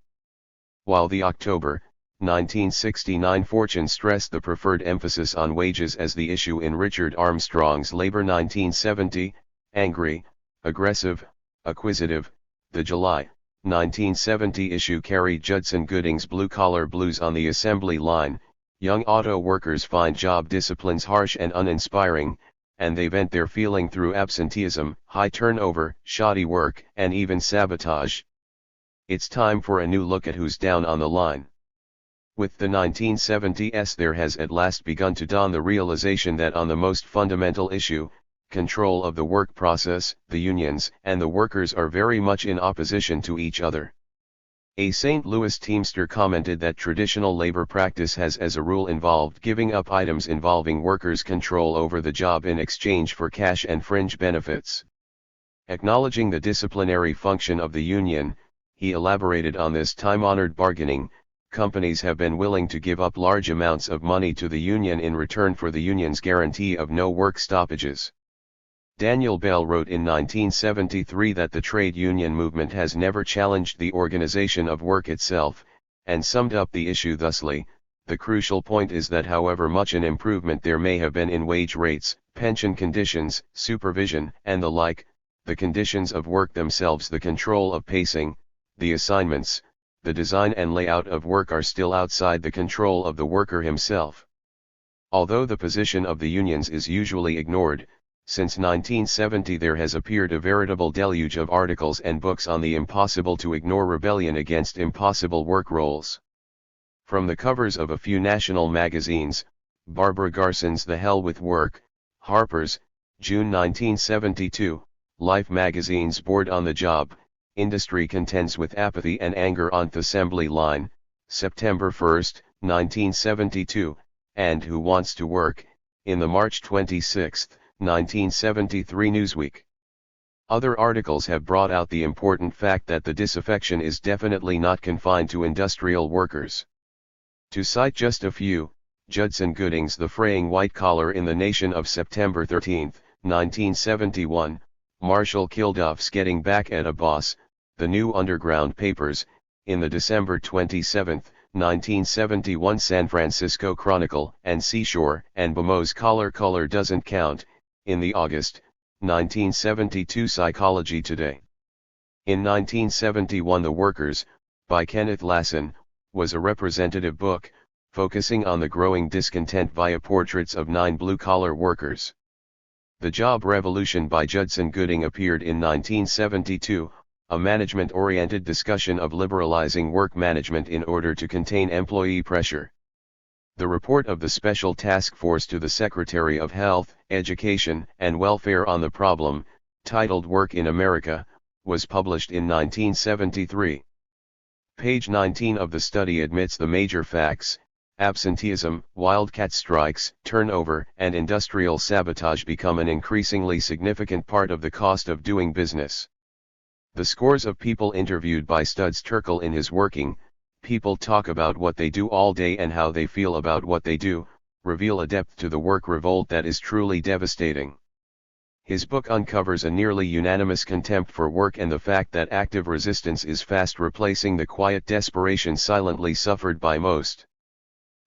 While the October 1969 Fortune stressed the preferred emphasis on wages as the issue in Richard Armstrong's Labor 1970, angry, aggressive, acquisitive, the July 1970 issue carried Judson Gooding's blue-collar blues on the assembly line. Young auto workers find job disciplines harsh and uninspiring, and they vent their feeling through absenteeism, high turnover, shoddy work, and even sabotage. It's time for a new look at who's down on the line. With the 1970s, there has at last begun to dawn the realization that on the most fundamental issue, control of the work process, the unions and the workers are very much in opposition to each other. A St. Louis Teamster commented that traditional labor practice has as a rule involved giving up items involving workers' control over the job in exchange for cash and fringe benefits. Acknowledging the disciplinary function of the union, he elaborated on this time-honored bargaining. Companies have been willing to give up large amounts of money to the union in return for the union's guarantee of no work stoppages. Daniel Bell wrote in 1973 that the trade union movement has never challenged the organization of work itself, and summed up the issue thusly: "The crucial point is that however much an improvement there may have been in wage rates, pension conditions, supervision, and the like, the conditions of work themselves, the control of pacing, the assignments, the design and layout of work are still outside the control of the worker himself." Although the position of the unions is usually ignored, since 1970 there has appeared a veritable deluge of articles and books on the impossible to ignore rebellion against impossible work roles. From the covers of a few national magazines, Barbara Garson's The Hell with Work, Harper's, June 1972, Life magazine's Bored on the Job, Industry Contends with Apathy and Anger on the Assembly Line, September 1, 1972, and Who Wants to Work, in the March 26, 1973 Newsweek. Other articles have brought out the important fact that the disaffection is definitely not confined to industrial workers. To cite just a few, Judson Gooding's The Fraying White Collar in the Nation of September 13, 1971, Marshall Kilduff's Getting Back at a Boss, The New Underground Papers, in the December 27, 1971 San Francisco Chronicle, and Seashore and Bamo's Color Doesn't Count, in the August 1972 Psychology Today. In 1971 The Workers, by Kenneth Lassen, was a representative book, focusing on the growing discontent via portraits of 9 blue-collar workers. The Job Revolution by Judson Gooding appeared in 1972, a management-oriented discussion of liberalizing work management in order to contain employee pressure. The report of the Special Task Force to the Secretary of Health, Education, and Welfare on the problem, titled Work in America, was published in 1973. Page 19 of the study admits the major facts: absenteeism, wildcat strikes, turnover, and industrial sabotage become an increasingly significant part of the cost of doing business. The scores of people interviewed by Studs Terkel in his Working People Talk About What They Do All Day and How They Feel About What They Do, reveal a depth to the work revolt that is truly devastating. His book uncovers a nearly unanimous contempt for work and the fact that active resistance is fast replacing the quiet desperation silently suffered by most.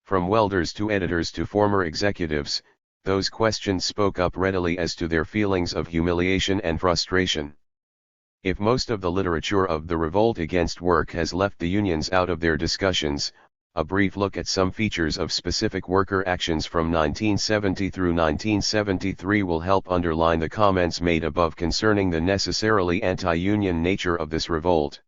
From welders to editors to former executives, those questioned spoke up readily as to their feelings of humiliation and frustration. If most of the literature of the revolt against work has left the unions out of their discussions, a brief look at some features of specific worker actions from 1970 through 1973 will help underline the comments made above concerning the necessarily anti-union nature of this revolt.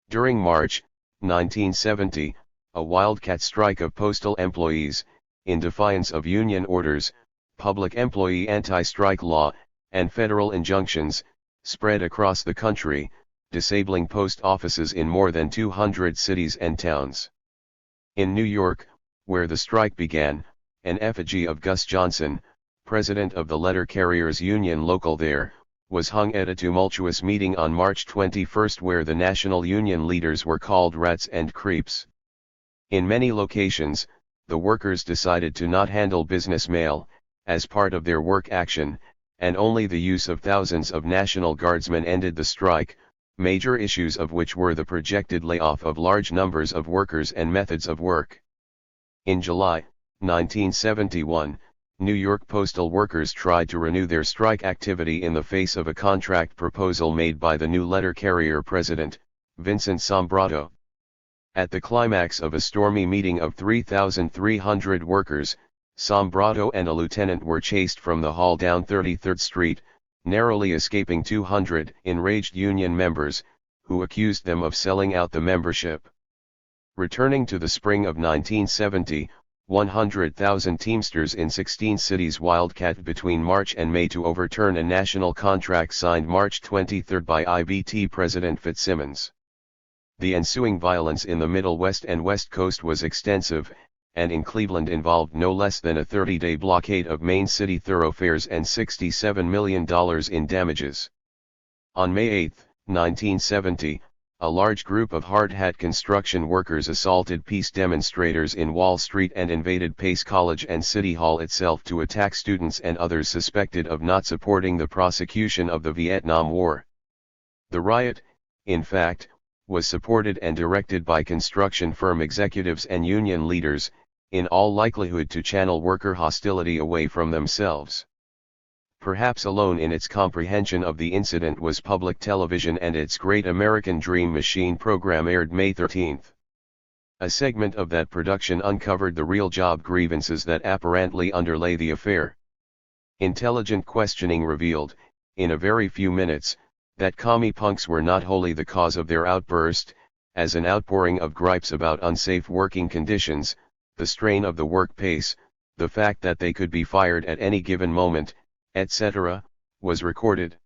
During March 1970, a wildcat strike of postal employees, in defiance of union orders, public employee anti-strike law, and federal injunctions, spread across the country, disabling post offices in more than 200 cities and towns. In New York, where the strike began, an effigy of Gus Johnson, president of the Letter Carriers Union local there, was hung at a tumultuous meeting on March 21 where the national union leaders were called rats and creeps. In many locations, the workers decided to not handle business mail, as part of their work action, and only the use of thousands of National Guardsmen ended the strike, major issues of which were the projected layoff of large numbers of workers and methods of work. In July 1971, New York postal workers tried to renew their strike activity in the face of a contract proposal made by the new letter carrier president, Vincent Sombrato. At the climax of a stormy meeting of 3,300 workers, Sombrato and a lieutenant were chased from the hall down 33rd Street, narrowly escaping 200 enraged union members, who accused them of selling out the membership. Returning to the spring of 1970, 100,000 Teamsters in 16 cities wildcat between March and May to overturn a national contract signed March 23 by IBT President Fitzsimmons. The ensuing violence in the Middle West and West Coast was extensive, and in Cleveland involved no less than a 30-day blockade of main city thoroughfares and $67 million in damages. On May 8, 1970, a large group of hard-hat construction workers assaulted peace demonstrators in Wall Street and invaded Pace College and City Hall itself to attack students and others suspected of not supporting the prosecution of the Vietnam War. The riot, in fact, was supported and directed by construction firm executives and union leaders, in all likelihood to channel worker hostility away from themselves. Perhaps alone in its comprehension of the incident was public television, and its Great American Dream Machine program aired May 13. A segment of that production uncovered the real job grievances that apparently underlay the affair. Intelligent questioning revealed, in a very few minutes, that commie punks were not wholly the cause of their outburst, as an outpouring of gripes about unsafe working conditions, the strain of the work pace, the fact that they could be fired at any given moment, etc., was recorded.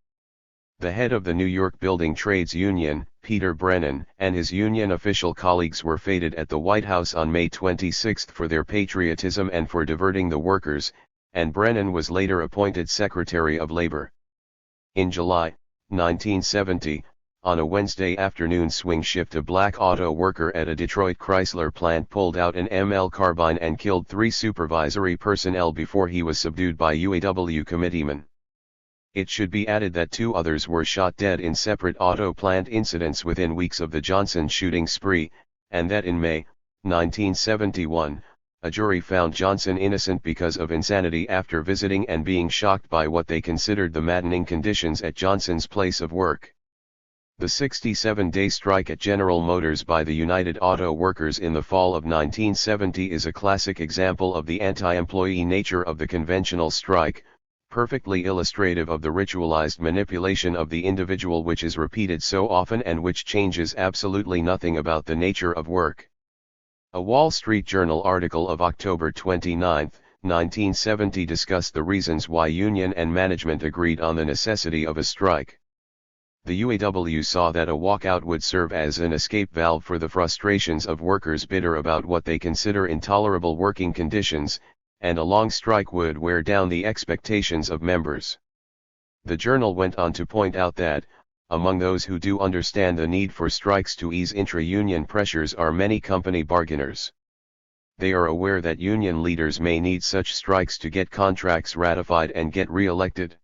The head of the New York Building Trades Union, Peter Brennan, and his union official colleagues were feted at the White House on May 26 for their patriotism and for diverting the workers, and Brennan was later appointed Secretary of Labor. In July 1970, on a Wednesday afternoon swing shift, a black auto worker at a Detroit Chrysler plant pulled out an ML carbine and killed 3 supervisory personnel before he was subdued by UAW committeemen. It should be added that 2 others were shot dead in separate auto plant incidents within weeks of the Johnson shooting spree, and that in May 1971, a jury found Johnson innocent because of insanity after visiting and being shocked by what they considered the maddening conditions at Johnson's place of work. The 67-day strike at General Motors by the United Auto Workers in the fall of 1970 is a classic example of the anti-employee nature of the conventional strike, perfectly illustrative of the ritualized manipulation of the individual which is repeated so often and which changes absolutely nothing about the nature of work. A Wall Street Journal article of October 29, 1970 discussed the reasons why union and management agreed on the necessity of a strike. The UAW saw that a walkout would serve as an escape valve for the frustrations of workers bitter about what they consider intolerable working conditions, and a long strike would wear down the expectations of members. The journal went on to point out that, among those who do understand the need for strikes to ease intra-union pressures are many company bargainers. They are aware that union leaders may need such strikes to get contracts ratified and get re-elected.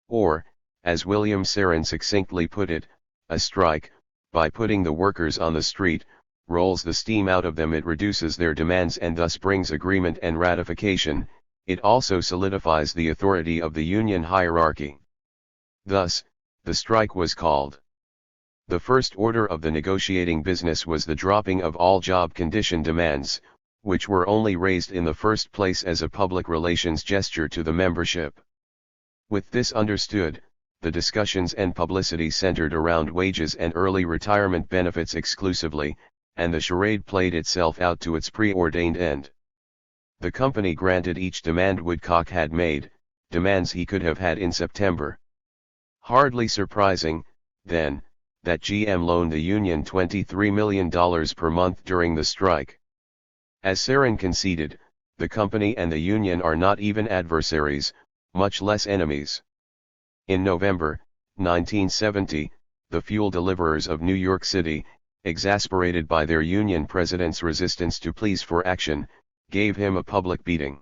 Or, as William Sarin succinctly put it, a strike, by putting the workers on the street, rolls the steam out of them. It reduces their demands and thus brings agreement and ratification. It also solidifies the authority of the union hierarchy. Thus, the strike was called. The first order of the negotiating business was the dropping of all job condition demands, which were only raised in the first place as a public relations gesture to the membership. With this understood, the discussions and publicity centered around wages and early retirement benefits exclusively, and the charade played itself out to its preordained end. The company granted each demand Woodcock had made, demands he could have had in September. Hardly surprising, then, that GM loaned the union $23 million per month during the strike. As zerzan conceded, the company and the union are not even adversaries, much less enemies. In November 1970, the fuel deliverers of New York City, exasperated by their union president's resistance to pleas for action, gave him a public beating.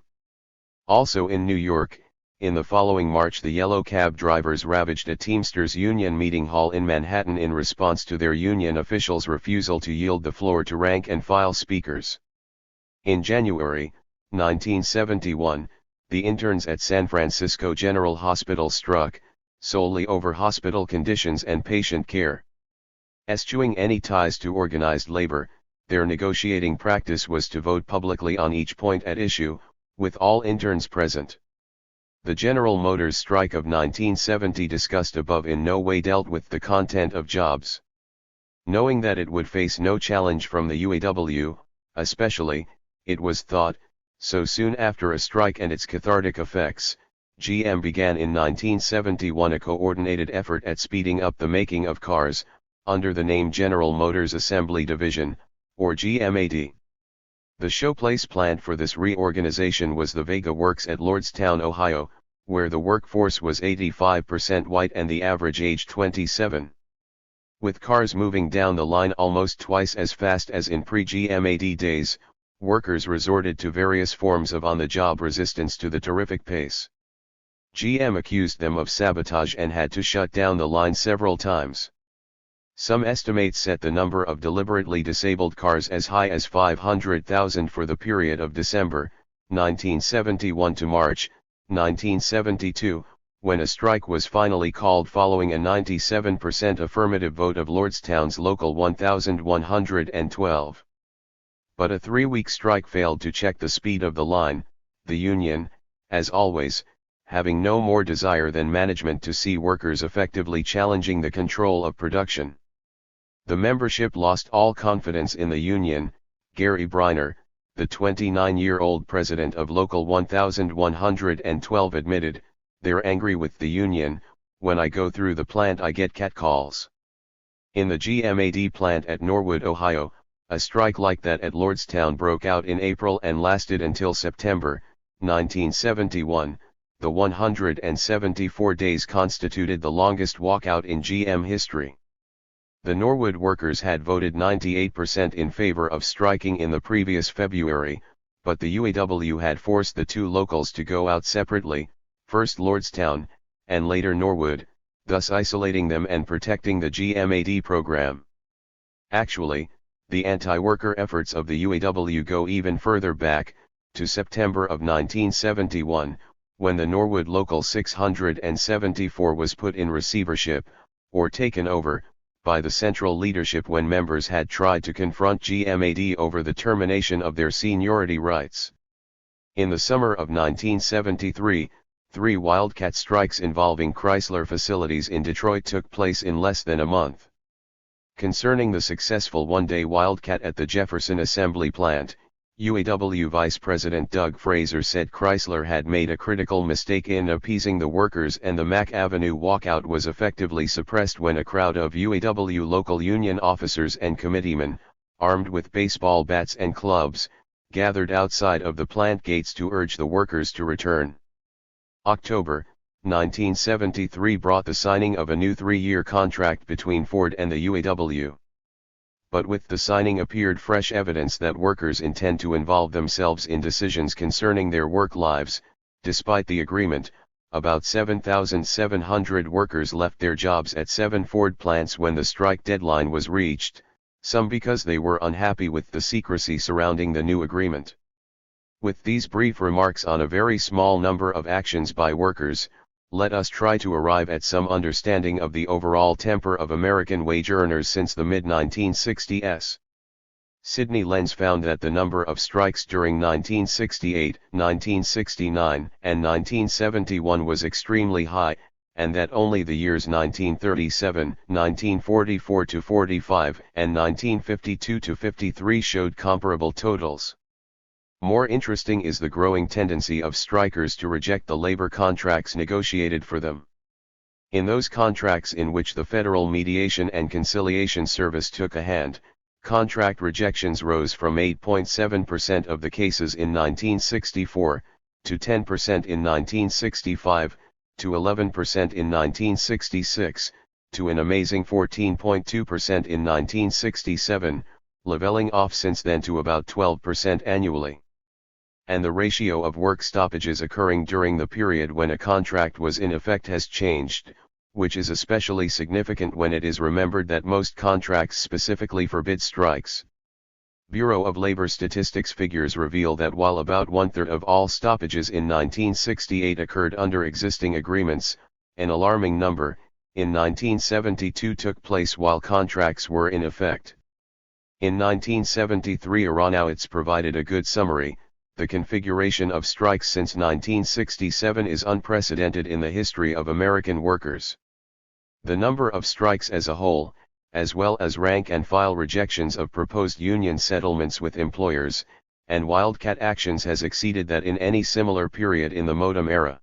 Also in New York, in the following March, the yellow cab drivers ravaged a Teamsters union meeting hall in Manhattan in response to their union officials' refusal to yield the floor to rank-and-file speakers. In January 1971, the interns at San Francisco General Hospital struck, solely over hospital conditions and patient care. Eschewing any ties to organized labor, their negotiating practice was to vote publicly on each point at issue, with all interns present. The General Motors strike of 1970 discussed above in no way dealt with the content of jobs. Knowing that it would face no challenge from the UAW, especially, it was thought, so soon after a strike and its cathartic effects, GM began in 1971 a coordinated effort at speeding up the making of cars, under the name General Motors Assembly Division, or GMAD. The showplace plant for this reorganization was the Vega Works at Lordstown, Ohio, where the workforce was 85% white and the average age 27. With cars moving down the line almost twice as fast as in pre-GMAD days, workers resorted to various forms of on-the-job resistance to the terrific pace. GM accused them of sabotage and had to shut down the line several times. Some estimates set the number of deliberately disabled cars as high as 500,000 for the period of December 1971 to March 1972, when a strike was finally called following a 97% affirmative vote of Lordstown's Local 1112. But a 3-week strike failed to check the speed of the line, the union, as always, having no more desire than management to see workers effectively challenging the control of production. The membership lost all confidence in the union. Gary Briner, the 29-year-old president of Local 1112, admitted, "They're angry with the union. When I go through the plant I get catcalls." In the GMAD plant at Norwood, Ohio, a strike like that at Lordstown broke out in April and lasted until September 1971. The 174 days constituted the longest walkout in GM history. The Norwood workers had voted 98% in favor of striking in the previous February, but the UAW had forced the two locals to go out separately, first Lordstown, and later Norwood, thus isolating them and protecting the GMAD program. Actually, the anti-worker efforts of the UAW go even further back, to September of 1971, when the Norwood Local 674 was put in receivership, or taken over, by the central leadership when members had tried to confront GMAD over the termination of their seniority rights. In the summer of 1973, 3 wildcat strikes involving Chrysler facilities in Detroit took place in less than a month. Concerning the successful one-day wildcat at the Jefferson Assembly Plant, UAW Vice President Doug Fraser said Chrysler had made a critical mistake in appeasing the workers and the Mack Avenue walkout was effectively suppressed when a crowd of UAW local union officers and committeemen, armed with baseball bats and clubs, gathered outside of the plant gates to urge the workers to return. October 1973 brought the signing of a new 3-year contract between Ford and the UAW. But with the signing appeared fresh evidence that workers intend to involve themselves in decisions concerning their work lives. Despite the agreement, about 7,700 workers left their jobs at 7 Ford plants when the strike deadline was reached, some because they were unhappy with the secrecy surrounding the new agreement. With these brief remarks on a very small number of actions by workers, let us try to arrive at some understanding of the overall temper of American wage earners since the mid-1960s. Sidney Lenz found that the number of strikes during 1968, 1969, and 1971 was extremely high, and that only the years 1937, 1944-45, and 1952-53 showed comparable totals. More interesting is the growing tendency of strikers to reject the labor contracts negotiated for them. In those contracts in which the Federal Mediation and Conciliation Service took a hand, contract rejections rose from 8.7% of the cases in 1964, to 10% in 1965, to 11% in 1966, to an amazing 14.2% in 1967, leveling off since then to about 12% annually. And the ratio of work stoppages occurring during the period when a contract was in effect has changed, which is especially significant when it is remembered that most contracts specifically forbid strikes. Bureau of Labor Statistics figures reveal that while about one-third of all stoppages in 1968 occurred under existing agreements, an alarming number, in 1972 took place while contracts were in effect. In 1973 Aronowitz provided a good summary. The configuration of strikes since 1967 is unprecedented in the history of American workers. The number of strikes as a whole, as well as rank-and-file rejections of proposed union settlements with employers, and wildcat actions has exceeded that in any similar period in the Modem era.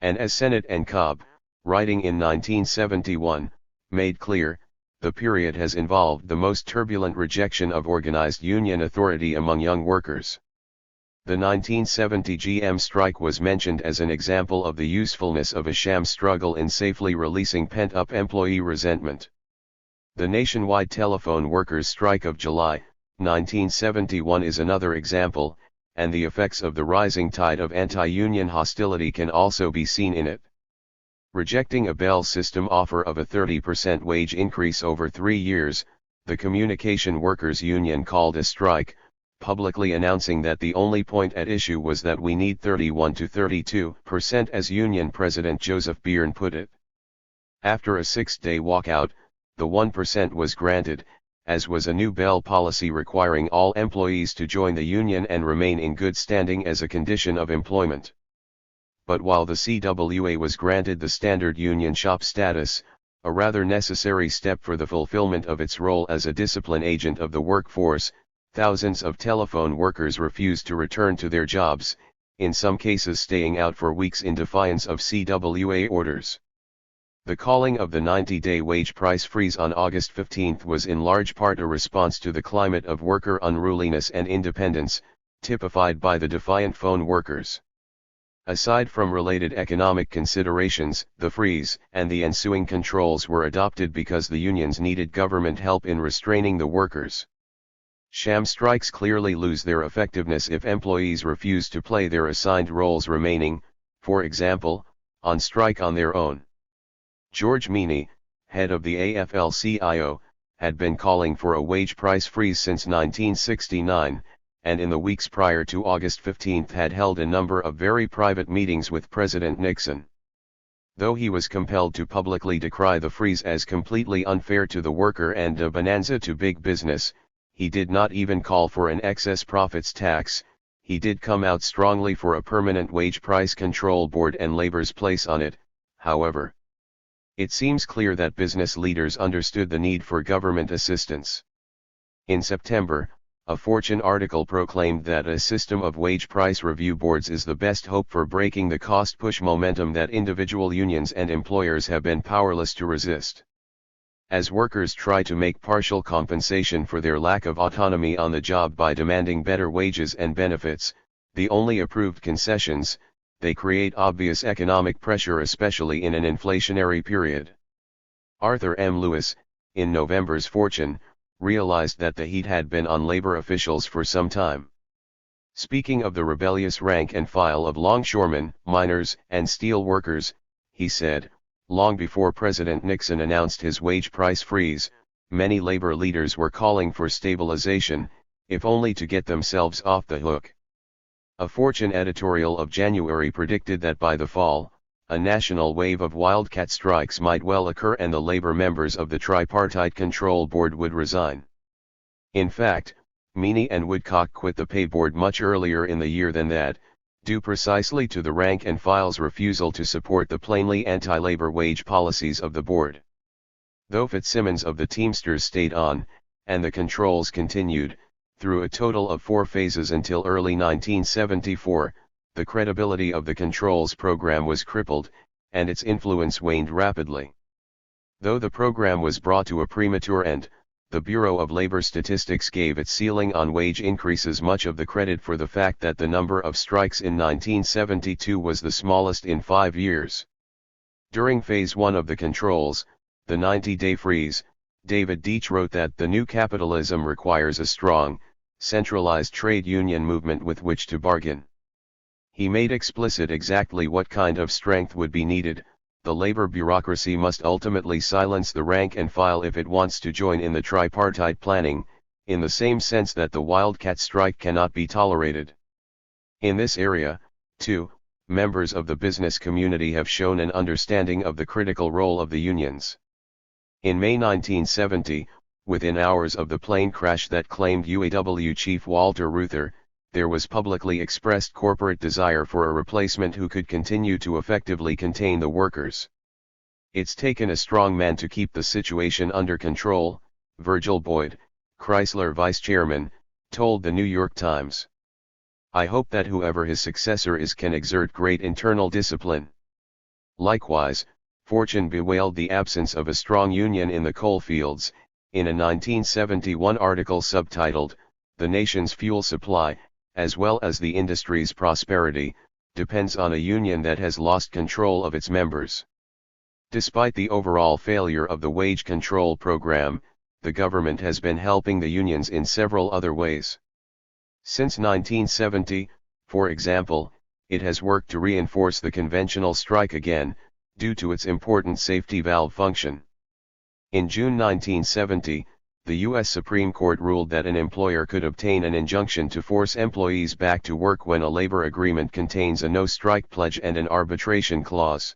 And as Sennett and Cobb, writing in 1971, made clear, the period has involved the most turbulent rejection of organized union authority among young workers. The 1970 GM strike was mentioned as an example of the usefulness of a sham struggle in safely releasing pent-up employee resentment. The nationwide telephone workers' strike of July, 1971 is another example, and the effects of the rising tide of anti-union hostility can also be seen in it. Rejecting a Bell System offer of a 30% wage increase over 3 years, the Communication Workers Union called a strike, publicly announcing that the only point at issue was that we need 31 to 32%, as Union President Joseph Byrne put it. After a 6-day walkout, the 1% was granted, as was a new Bell policy requiring all employees to join the union and remain in good standing as a condition of employment. But while the CWA was granted the standard union shop status, a rather necessary step for the fulfillment of its role as a discipline agent of the workforce, thousands of telephone workers refused to return to their jobs, in some cases staying out for weeks in defiance of CWA orders. The calling of the 90-day wage price freeze on August 15 was in large part a response to the climate of worker unruliness and independence, typified by the defiant phone workers. Aside from related economic considerations, the freeze and the ensuing controls were adopted because the unions needed government help in restraining the workers. Sham strikes clearly lose their effectiveness if employees refuse to play their assigned roles, remaining, for example, on strike on their own. George Meany, head of the AFL-CIO, had been calling for a wage price freeze since 1969, and in the weeks prior to August 15 had held a number of very private meetings with President Nixon. Though he was compelled to publicly decry the freeze as completely unfair to the worker and a bonanza to big business, he did not even call for an excess profits tax. He did come out strongly for a permanent wage price control board and labor's place on it, however. It seems clear that business leaders understood the need for government assistance. In September, a Fortune article proclaimed that a system of wage price review boards is the best hope for breaking the cost push momentum that individual unions and employers have been powerless to resist. As workers try to make partial compensation for their lack of autonomy on the job by demanding better wages and benefits, the only approved concessions, they create obvious economic pressure, especially in an inflationary period. Arthur M. Lewis, in November's Fortune, realized that the heat had been on labor officials for some time. Speaking of the rebellious rank and file of longshoremen, miners, and steel workers, he said, long before President Nixon announced his wage price freeze, many labor leaders were calling for stabilization, if only to get themselves off the hook. A Fortune editorial of January predicted that by the fall, a national wave of wildcat strikes might well occur and the labor members of the Tripartite Control Board would resign. In fact, Meany and Woodcock quit the pay board much earlier in the year than that, due precisely to the rank and file's refusal to support the plainly anti-labor wage policies of the board. Though Fitzsimmons of the Teamsters stayed on, and the controls continued, through a total of 4 phases until early 1974, the credibility of the controls program was crippled, and its influence waned rapidly. Though the program was brought to a premature end, the Bureau of Labor Statistics gave its ceiling on wage increases much of the credit for the fact that the number of strikes in 1972 was the smallest in 5 years. During Phase 1 of the controls, the 90-day freeze, David Deach wrote that the new capitalism requires a strong, centralized trade union movement with which to bargain. He made explicit exactly what kind of strength would be needed. The labor bureaucracy must ultimately silence the rank and file if it wants to join in the tripartite planning, in the same sense that the wildcat strike cannot be tolerated. In this area, too, members of the business community have shown an understanding of the critical role of the unions. In May 1970, within hours of the plane crash that claimed UAW chief Walter Reuther, there was publicly expressed corporate desire for a replacement who could continue to effectively contain the workers. "It's taken a strong man to keep the situation under control," Virgil Boyd, Chrysler vice chairman, told the New York Times. "I hope that whoever his successor is can exert great internal discipline." Likewise, Fortune bewailed the absence of a strong union in the coalfields, in a 1971 article subtitled, "The Nation's Fuel Supply, as well as the industry's prosperity, depends on a union that has lost control of its members." Despite the overall failure of the wage control program, the government has been helping the unions in several other ways. Since 1970, for example, it has worked to reinforce the conventional strike again, due to its important safety valve function. In June 1970, the U.S. Supreme Court ruled that an employer could obtain an injunction to force employees back to work when a labor agreement contains a no-strike pledge and an arbitration clause.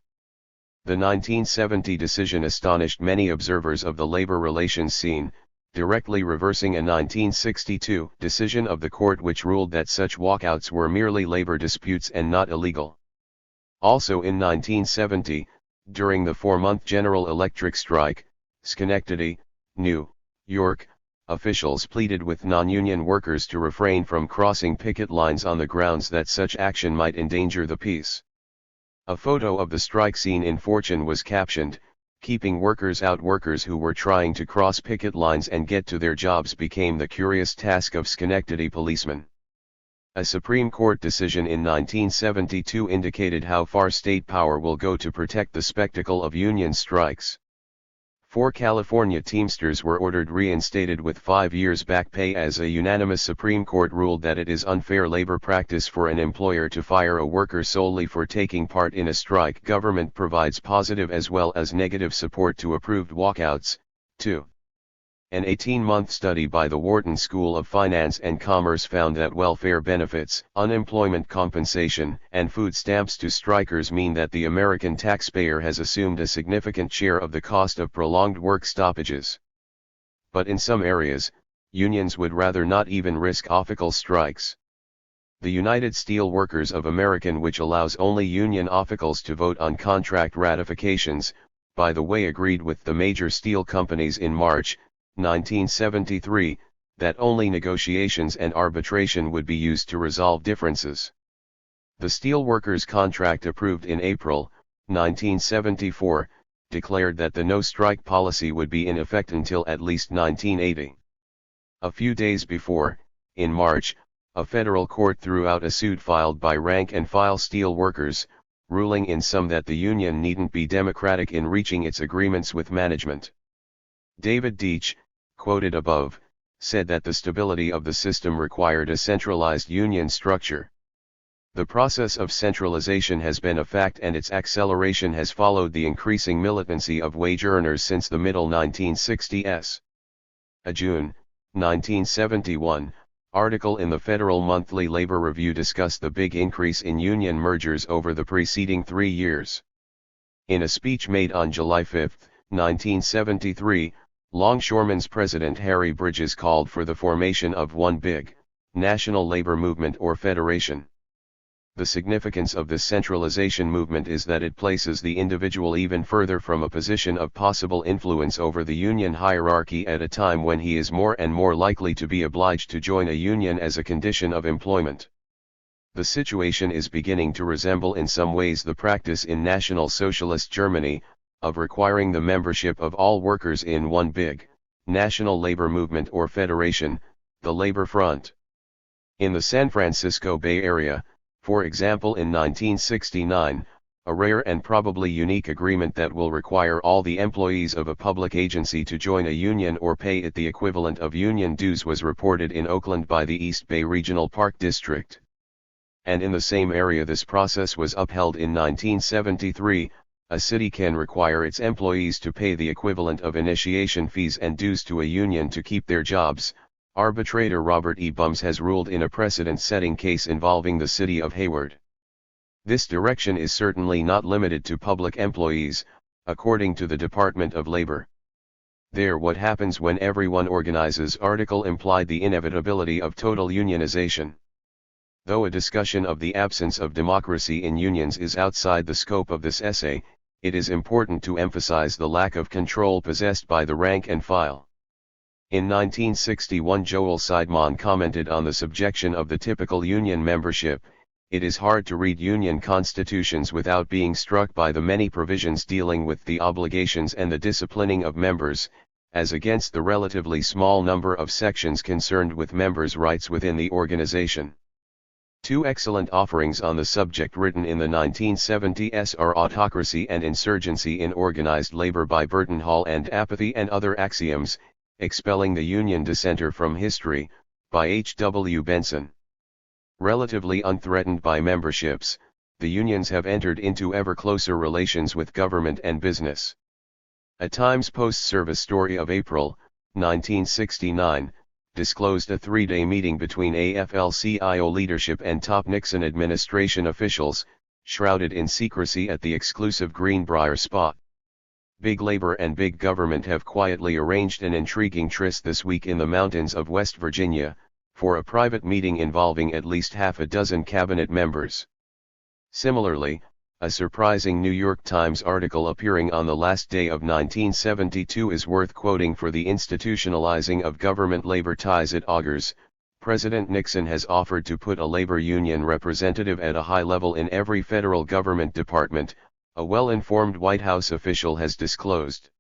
The 1970 decision astonished many observers of the labor relations scene, directly reversing a 1962 decision of the court which ruled that such walkouts were merely labor disputes and not illegal. Also in 1970, during the 4-month General Electric strike, Schenectady, New York, officials pleaded with non-union workers to refrain from crossing picket lines on the grounds that such action might endanger the peace. A photo of the strike scene in Fortune was captioned, "Keeping workers out." Workers who were trying to cross picket lines and get to their jobs became the curious task of Schenectady policemen. A Supreme Court decision in 1972 indicated how far state power will go to protect the spectacle of union strikes. 4 California Teamsters were ordered reinstated with 5 years back pay as a unanimous Supreme Court ruled that it is unfair labor practice for an employer to fire a worker solely for taking part in a strike. Government provides positive as well as negative support to approved walkouts, too. An 18-month study by the Wharton School of Finance and Commerce found that welfare benefits, unemployment compensation, and food stamps to strikers mean that the American taxpayer has assumed a significant share of the cost of prolonged work stoppages. But in some areas, unions would rather not even risk official strikes. The United Steel Workers of America, which allows only union officials to vote on contract ratifications, by the way agreed with the major steel companies in March 1973, that only negotiations and arbitration would be used to resolve differences. The steelworkers' contract approved in April 1974, declared that the no-strike policy would be in effect until at least 1980. A few days before, in March, a federal court threw out a suit filed by rank-and-file steelworkers, ruling in sum that the union needn't be democratic in reaching its agreements with management. David Deach, quoted above, said that the stability of the system required a centralized union structure. The process of centralization has been a fact, and its acceleration has followed the increasing militancy of wage earners since the middle 1960s. A June 1971 article in the Federal Monthly Labor Review discussed the big increase in union mergers over the preceding 3 years. In a speech made on July 5, 1973, Longshoremen's President Harry Bridges called for the formation of one big, national labor movement or federation. The significance of this centralization movement is that it places the individual even further from a position of possible influence over the union hierarchy at a time when he is more and more likely to be obliged to join a union as a condition of employment. The situation is beginning to resemble in some ways the practice in National Socialist Germany, of requiring the membership of all workers in one big, national labor movement or federation, the Labor Front. In the San Francisco Bay Area, for example in 1969, a rare and probably unique agreement that will require all the employees of a public agency to join a union or pay it the equivalent of union dues was reported in Oakland by the East Bay Regional Park District. And in the same area this process was upheld in 1973, a city can require its employees to pay the equivalent of initiation fees and dues to a union to keep their jobs, arbitrator Robert E. Bums has ruled in a precedent-setting case involving the city of Hayward. This direction is certainly not limited to public employees, according to the Department of Labor. There, what happens when everyone organizes article implied the inevitability of total unionization. Though a discussion of the absence of democracy in unions is outside the scope of this essay, it is important to emphasize the lack of control possessed by the rank and file. In 1961 Joel Seidman commented on the subjection of the typical union membership. It is hard to read union constitutions without being struck by the many provisions dealing with the obligations and the disciplining of members, as against the relatively small number of sections concerned with members' rights within the organization. Two excellent offerings on the subject written in the 1970s are Autocracy and Insurgency in Organized Labor by Burton Hall and Apathy and Other Axioms, Expelling the Union Dissenter from History, by H. W. Benson. Relatively unthreatened by memberships, the unions have entered into ever closer relations with government and business. A Times post-service story of April, 1969, disclosed a three-day meeting between AFL-CIO leadership and top Nixon administration officials, shrouded in secrecy at the exclusive Greenbrier spot. Big Labor and Big Government have quietly arranged an intriguing tryst this week in the mountains of West Virginia, for a private meeting involving at least half a dozen cabinet members. Similarly, a surprising New York Times article appearing on the last day of 1972 is worth quoting for the institutionalizing of government labor ties it augurs. President Nixon has offered to put a labor union representative at a high level in every federal government department, a well-informed White House official has disclosed.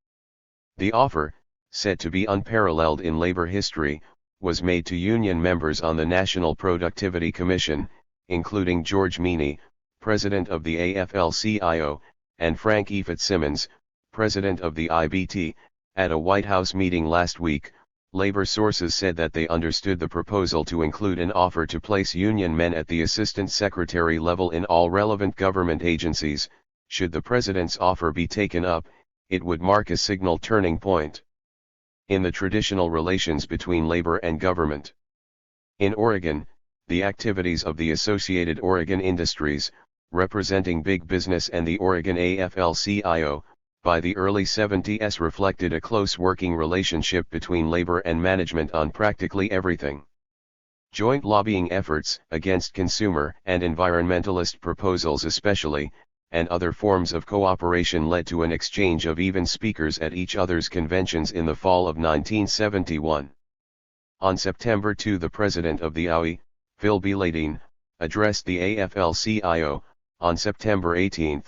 The offer, said to be unparalleled in labor history, was made to union members on the National Productivity Commission, including George Meany, president of the AFL-CIO, and Frank E. Fitzsimmons, president of the IBT. At a White House meeting last week, labor sources said that they understood the proposal to include an offer to place union men at the assistant secretary level in all relevant government agencies. Should the president's offer be taken up, it would mark a signal turning point in the traditional relations between labor and government. In Oregon, the activities of the Associated Oregon Industries, representing big business, and the Oregon AFL-CIO, by the early 70s reflected a close working relationship between labor and management on practically everything. Joint lobbying efforts against consumer and environmentalist proposals especially, and other forms of cooperation led to an exchange of even speakers at each other's conventions in the fall of 1971. On September 2, the president of the OIE, Phil Biladine, addressed the AFL-CIO. On September 18,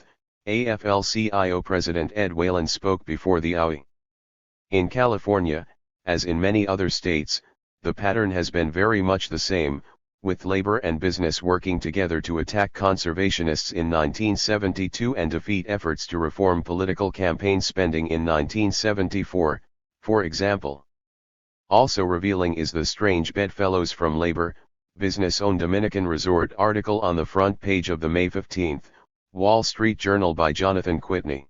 AFL-CIO President Ed Whalen spoke before the OIE. In California, as in many other states, the pattern has been very much the same, with labor and business working together to attack conservationists in 1972 and defeat efforts to reform political campaign spending in 1974, for example. Also revealing is the strange bedfellows from labor, business-owned Dominican resort article on the front page of the May 15, Wall Street Journal by Jonathan Whitney.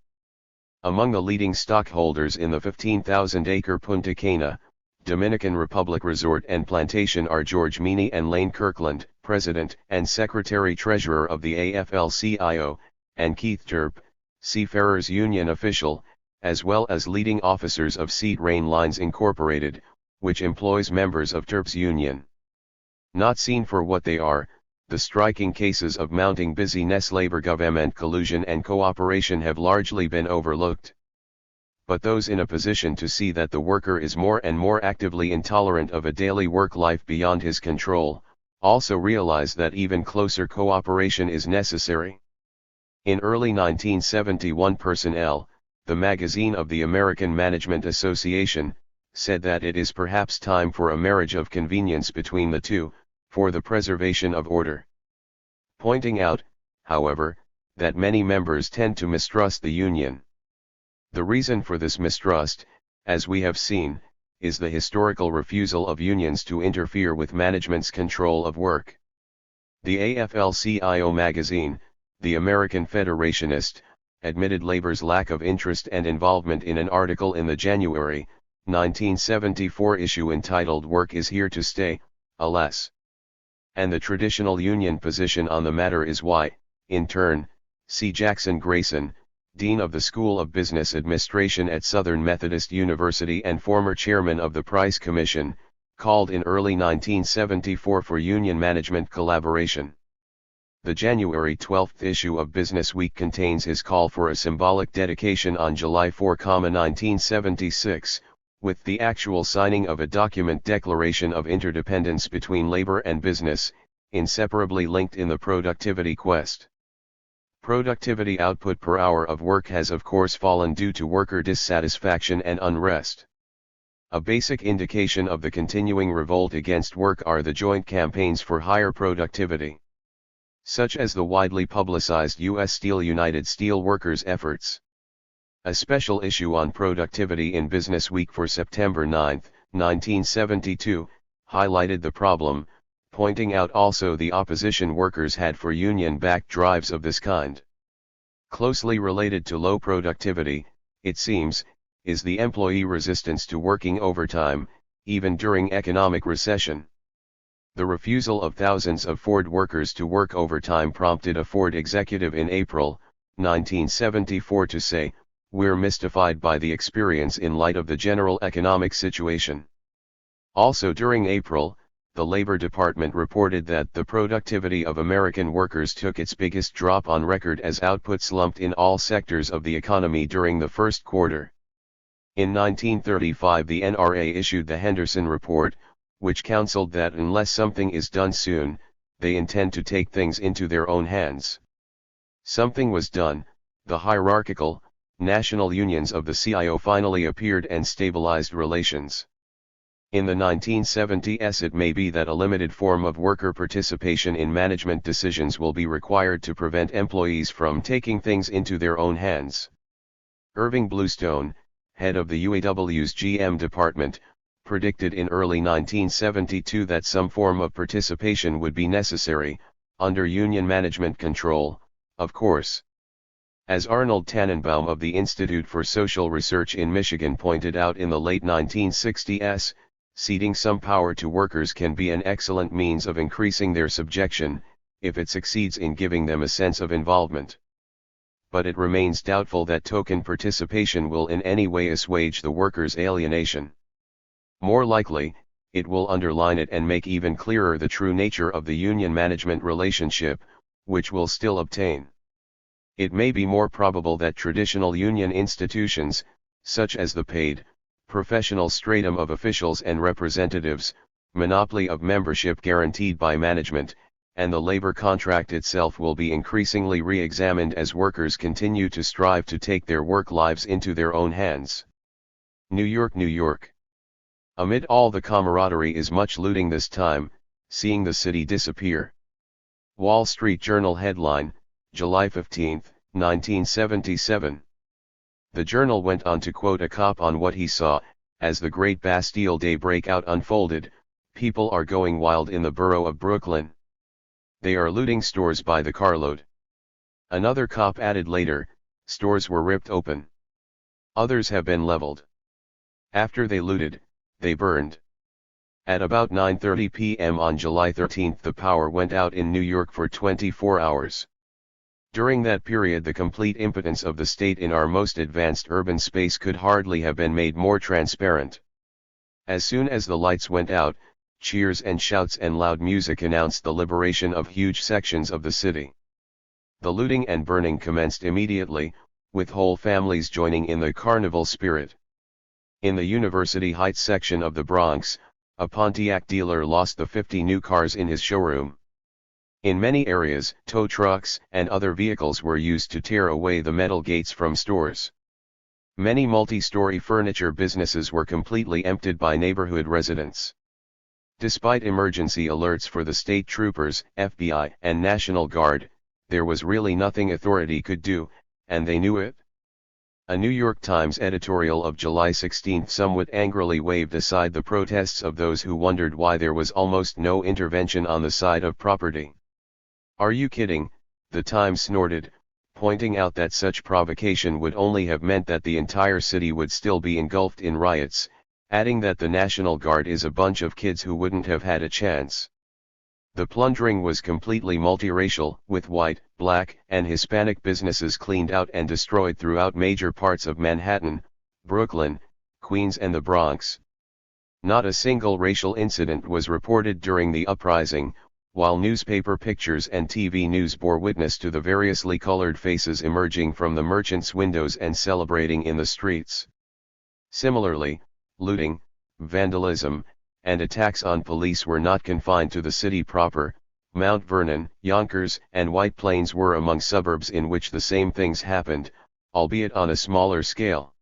Among the leading stockholders in the 15,000-acre Punta Cana, Dominican Republic Resort and Plantation are George Meany and Lane Kirkland, President and Secretary-Treasurer of the AFL-CIO, and Keith Terp, Seafarers Union official, as well as leading officers of Seat Rain Lines Incorporated, which employs members of Terp's union. Not seen for what they are, the striking cases of mounting busyness labor-government collusion and cooperation have largely been overlooked. But those in a position to see that the worker is more and more actively intolerant of a daily work life beyond his control, also realized that even closer cooperation is necessary. In early 1971, Personnel, the magazine of the American Management Association, said that it is perhaps time for a marriage of convenience between the two, for the preservation of order. Pointing out, however, that many members tend to mistrust the union. The reason for this mistrust, as we have seen, is the historical refusal of unions to interfere with management's control of work. The AFL-CIO magazine, the American Federationist, admitted labor's lack of interest and involvement in an article in the January 1974 issue entitled "Work is Here to Stay, Alas." And the traditional union position on the matter is why, in turn, C. Jackson Grayson, Dean of the School of Business Administration at Southern Methodist University and former chairman of the Price Commission, called in early 1974 for union management collaboration. The January 12 issue of Business Week contains his call for a symbolic dedication on July 4, 1976, with the actual signing of a document declaration of interdependence between labor and business, inseparably linked in the productivity quest. Productivity output per hour of work has of course fallen due to worker dissatisfaction and unrest. A basic indication of the continuing revolt against work are the joint campaigns for higher productivity, such as the widely publicized U.S. Steel United Steel Workers efforts. A special issue on productivity in Business Week for September 9, 1972, highlighted the problem, pointing out also the opposition workers had for union-backed drives of this kind. Closely related to low productivity, it seems, is the employee resistance to working overtime, even during economic recession. The refusal of thousands of Ford workers to work overtime prompted a Ford executive in April 1974 to say, "We're mystified by the experience in light of the general economic situation." Also during April, the Labor Department reported that the productivity of American workers took its biggest drop on record as output slumped in all sectors of the economy during the first quarter. In 1935 the NRA issued the Henderson Report, which counseled that unless something is done soon, they intend to take things into their own hands. Something was done. The hierarchical, national unions of the CIO finally appeared and stabilized relations. In the 1970s it may be that a limited form of worker participation in management decisions will be required to prevent employees from taking things into their own hands. Irving Bluestone, head of the UAW's GM department, predicted in early 1972 that some form of participation would be necessary, under union management control, of course. As Arnold Tannenbaum of the Institute for Social Research in Michigan pointed out in the late 1960s, ceding some power to workers can be an excellent means of increasing their subjection, if it succeeds in giving them a sense of involvement. But it remains doubtful that token participation will in any way assuage the workers' alienation. More likely, it will underline it and make even clearer the true nature of the union-management relationship, which will still obtain. It may be more probable that traditional union institutions, such as the paid, professional stratum of officials and representatives, monopoly of membership guaranteed by management, and the labor contract itself will be increasingly re-examined as workers continue to strive to take their work lives into their own hands. New York, New York. Amid all the camaraderie is much looting this time, seeing the city disappear. Wall Street Journal headline, July 15, 1977. The journal went on to quote a cop on what he saw, as the Great Bastille Day breakout unfolded, "People are going wild in the borough of Brooklyn. They are looting stores by the carload." Another cop added later, "Stores were ripped open. Others have been leveled. After they looted, they burned." At about 9:30 p.m. on July 13 the power went out in New York for 24 hours. During that period the complete impotence of the state in our most advanced urban space could hardly have been made more transparent. As soon as the lights went out, cheers and shouts and loud music announced the liberation of huge sections of the city. The looting and burning commenced immediately, with whole families joining in the carnival spirit. In the University Heights section of the Bronx, A Pontiac dealer lost the 50 new cars in his showroom. In many areas, tow trucks and other vehicles were used to tear away the metal gates from stores. Many multi-story furniture businesses were completely emptied by neighborhood residents. Despite emergency alerts for the state troopers, FBI, and National Guard, there was really nothing authority could do, and they knew it. A New York Times editorial of July 16 somewhat angrily waved aside the protests of those who wondered why there was almost no intervention on the side of property. "Are you kidding?" the Times snorted, pointing out that such provocation would only have meant that the entire city would still be engulfed in riots, adding that the National Guard is a bunch of kids who wouldn't have had a chance. The plundering was completely multiracial, with white, black, and Hispanic businesses cleaned out and destroyed throughout major parts of Manhattan, Brooklyn, Queens and the Bronx. Not a single racial incident was reported during the uprising, while newspaper pictures and TV news bore witness to the variously colored faces emerging from the merchants' windows and celebrating in the streets. Similarly, looting, vandalism, and attacks on police were not confined to the city proper. Mount Vernon, Yonkers, and White Plains were among suburbs in which the same things happened, albeit on a smaller scale.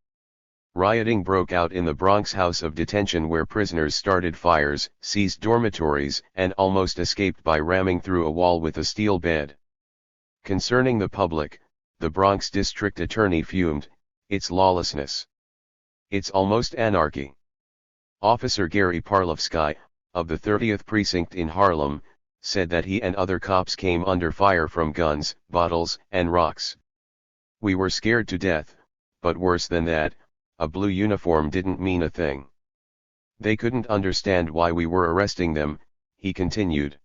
Rioting broke out in the Bronx House of Detention, where prisoners started fires, seized dormitories, and almost escaped by ramming through a wall with a steel bed. Concerning the public, the Bronx District Attorney fumed, "It's lawlessness. It's almost anarchy." Officer Gary Parlovsky, of the 30th Precinct in Harlem, said that he and other cops came under fire from guns, bottles, and rocks. "We were scared to death, but worse than that, a blue uniform didn't mean a thing. They couldn't understand why we were arresting them," he continued.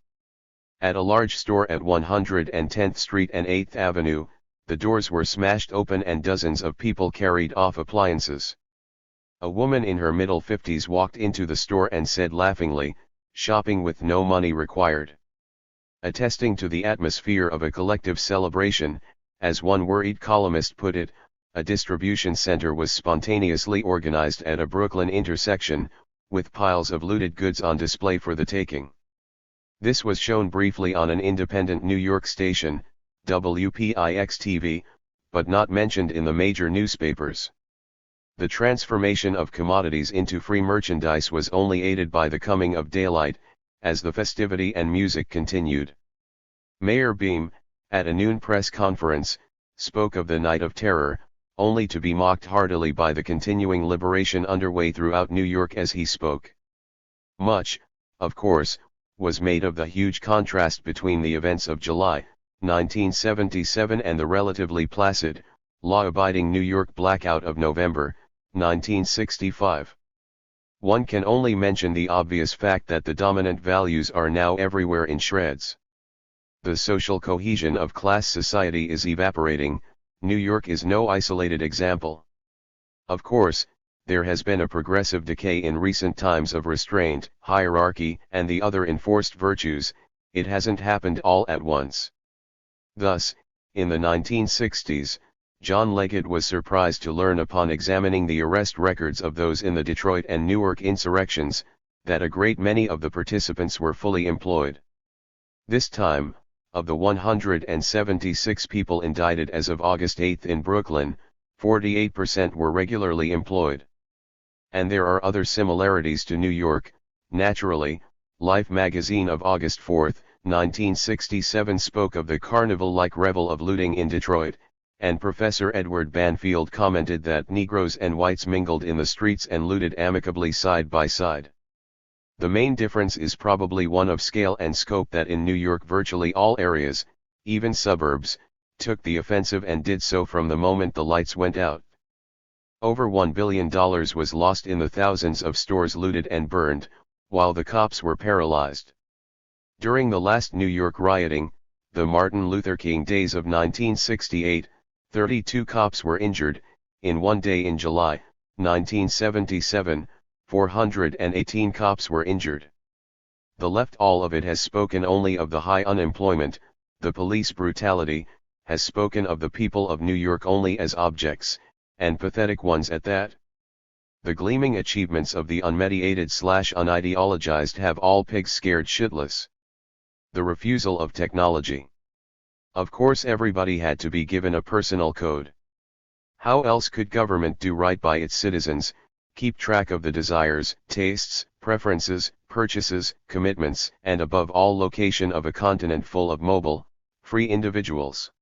At a large store at 110th Street and 8th Avenue, the doors were smashed open and dozens of people carried off appliances. A woman in her middle 50s walked into the store and said laughingly, "Shopping with no money required." Attesting to the atmosphere of a collective celebration, as one worried columnist put it, a distribution center was spontaneously organized at a Brooklyn intersection, with piles of looted goods on display for the taking. This was shown briefly on an independent New York station, WPIX-TV, but not mentioned in the major newspapers. The transformation of commodities into free merchandise was only aided by the coming of daylight, as the festivity and music continued. Mayor Beam, at a noon press conference, spoke of the Night of Terror, only to be mocked heartily by the continuing liberation underway throughout New York as he spoke. Much, of course, was made of the huge contrast between the events of July, 1977 and the relatively placid, law-abiding New York blackout of November, 1965. One can only mention the obvious fact that the dominant values are now everywhere in shreds. The social cohesion of class society is evaporating. New York is no isolated example. Of course, there has been a progressive decay in recent times of restraint, hierarchy, and the other enforced virtues. It hasn't happened all at once. Thus, in the 1960s, John Leggett was surprised to learn upon examining the arrest records of those in the Detroit and Newark insurrections, that a great many of the participants were fully employed. This time, of the 176 people indicted as of August 8 in Brooklyn, 48% were regularly employed. And there are other similarities to New York. Naturally, Life magazine of August 4, 1967 spoke of the carnival-like revel of looting in Detroit, and Professor Edward Banfield commented that Negroes and whites mingled in the streets and looted amicably side by side. The main difference is probably one of scale and scope, that in New York virtually all areas, even suburbs, took the offensive and did so from the moment the lights went out. Over $1 billion was lost in the thousands of stores looted and burned, while the cops were paralyzed. During the last New York rioting, the Martin Luther King days of 1968, 32 cops were injured. In one day in July, 1977, 418 cops were injured. The left, all of it, has spoken only of the high unemployment, the police brutality, has spoken of the people of New York only as objects, and pathetic ones at that. The gleaming achievements of the unmediated/unideologized have all pigs scared shitless. The refusal of technology. Of course everybody had to be given a personal code. How else could government do right by its citizens, keep track of the desires, tastes, preferences, purchases, commitments, and above all location of a continent full of mobile, free individuals?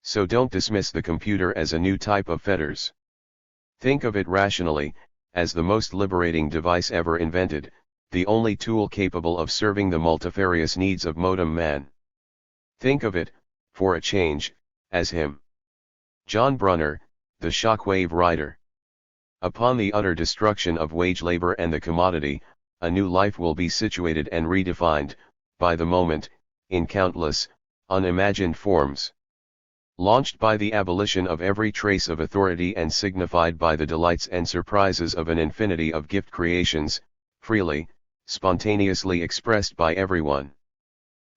So don't dismiss the computer as a new type of fetters. Think of it rationally, as the most liberating device ever invented, the only tool capable of serving the multifarious needs of modem man. Think of it, for a change, as him. John Brunner, the shockwave rider. Upon the utter destruction of wage labor and the commodity, a new life will be situated and redefined, by the moment, in countless, unimagined forms. Launched by the abolition of every trace of authority and signified by the delights and surprises of an infinity of gift creations, freely, spontaneously expressed by everyone.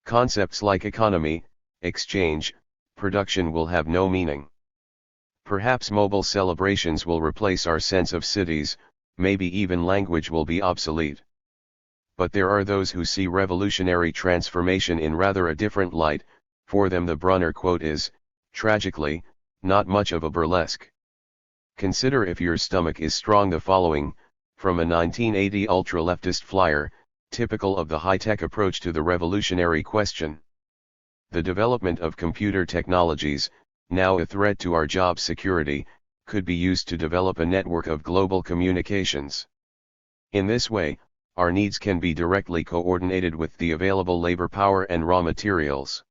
Concepts like economy, exchange, production will have no meaning. Perhaps mobile celebrations will replace our sense of cities, maybe even language will be obsolete. But there are those who see revolutionary transformation in rather a different light. For them the Brunner quote is, tragically, not much of a burlesque. Consider if your stomach is strong the following, from a 1980 ultra-leftist flyer, typical of the high-tech approach to the revolutionary question. The development of computer technologies, now a threat to our job security, could be used to develop a network of global communications. In this way, our needs can be directly coordinated with the available labor power and raw materials.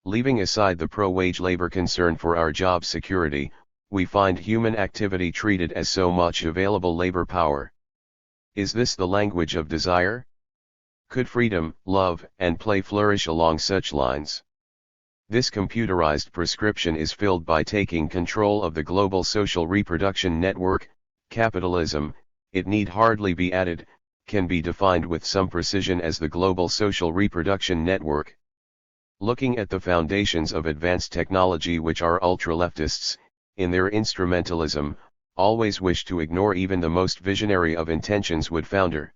Leaving aside the pro-wage labor concern for our job security, we find human activity treated as so much available labor power. Is this the language of desire? Could freedom, love, and play flourish along such lines? This computerized prescription is filled by taking control of the global social reproduction network. Capitalism, it need hardly be added, can be defined with some precision as the global social reproduction network. Looking at the foundations of advanced technology, which our ultra-leftists, in their instrumentalism, always wish to ignore, even the most visionary of intentions would founder.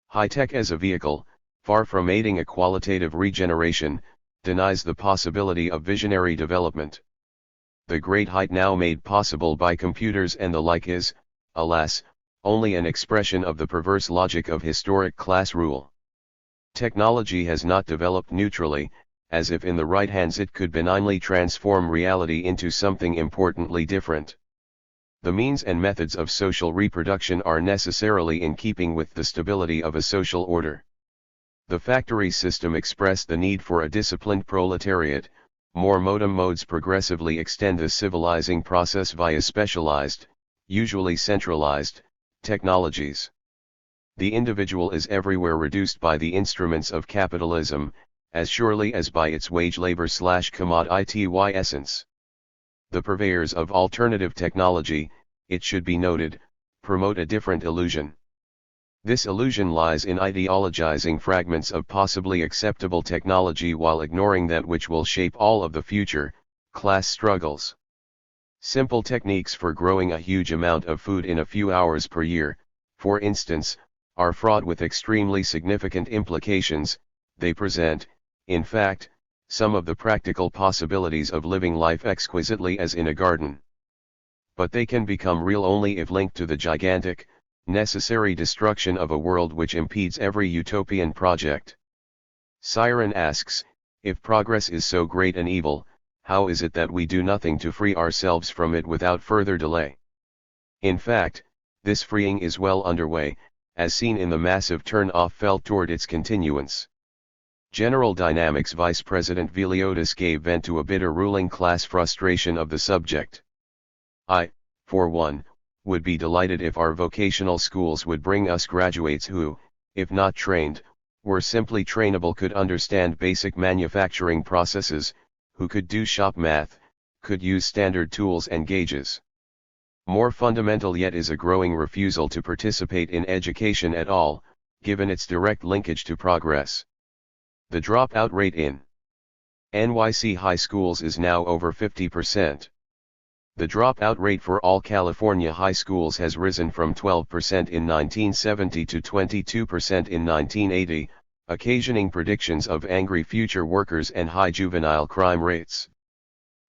High-tech as a vehicle, far from aiding a qualitative regeneration, denies the possibility of visionary development. The great height now made possible by computers and the like is, alas, only an expression of the perverse logic of historic class rule. Technology has not developed neutrally, as if in the right hands it could benignly transform reality into something importantly different. The means and methods of social reproduction are necessarily in keeping with the stability of a social order. The factory system expressed the need for a disciplined proletariat. More modem modes progressively extend the civilizing process via specialized, usually centralized, technologies. The individual is everywhere reduced by the instruments of capitalism, as surely as by its wage labor/commodity essence. The purveyors of alternative technology, it should be noted, promote a different illusion. This illusion lies in ideologizing fragments of possibly acceptable technology while ignoring that which will shape all of the future, class struggles. Simple techniques for growing a huge amount of food in a few hours per year, for instance, are fraught with extremely significant implications. They present, in fact, some of the practical possibilities of living life exquisitely as in a garden. But they can become real only if linked to the gigantic, necessary destruction of a world which impedes every utopian project. Siren asks, if progress is so great an evil, how is it that we do nothing to free ourselves from it without further delay? In fact, this freeing is well underway, as seen in the massive turn-off felt toward its continuance. General Dynamics Vice President Veliotis gave vent to a bitter ruling class frustration of the subject. I, for one, would be delighted if our vocational schools would bring us graduates who, if not trained, were simply trainable, could understand basic manufacturing processes, who could do shop math, could use standard tools and gauges. More fundamental yet is a growing refusal to participate in education at all, given its direct linkage to progress. The dropout rate in NYC high schools is now over 50%. The dropout rate for all California high schools has risen from 12% in 1970 to 22% in 1980, occasioning predictions of angry future workers and high juvenile crime rates.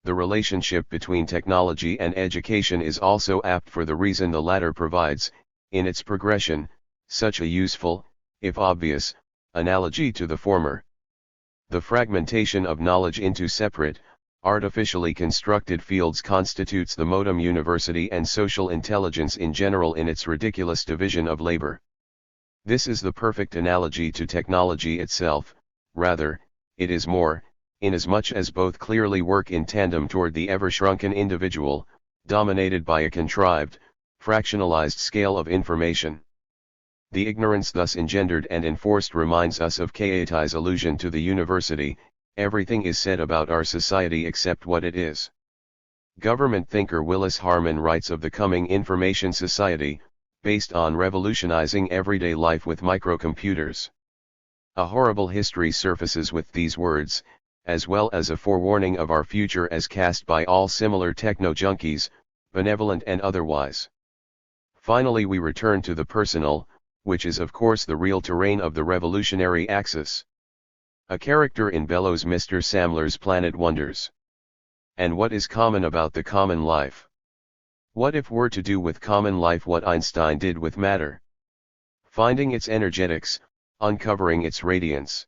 The relationship between technology and education is also apt for the reason the latter provides, in its progression, such a useful, if obvious, analogy to the former. The fragmentation of knowledge into separate, artificially constructed fields constitutes the modem university and social intelligence in general in its ridiculous division of labor. This is the perfect analogy to technology itself, rather, it is more, inasmuch as both clearly work in tandem toward the ever-shrunken individual, dominated by a contrived, fractionalized scale of information. The ignorance thus engendered and enforced reminds us of Kayati's allusion to the university: everything is said about our society except what it is. Government thinker Willis Harman writes of the coming information society, based on revolutionizing everyday life with microcomputers. A horrible history surfaces with these words, as well as a forewarning of our future as cast by all similar techno-junkies, benevolent and otherwise. Finally we return to the personal, which is of course the real terrain of the revolutionary axis. A character in Bellow's Mr. Samler's Planet Wonders. And what is common about the common life? What if we're to do with common life what Einstein did with matter? Finding its energetics, uncovering its radiance.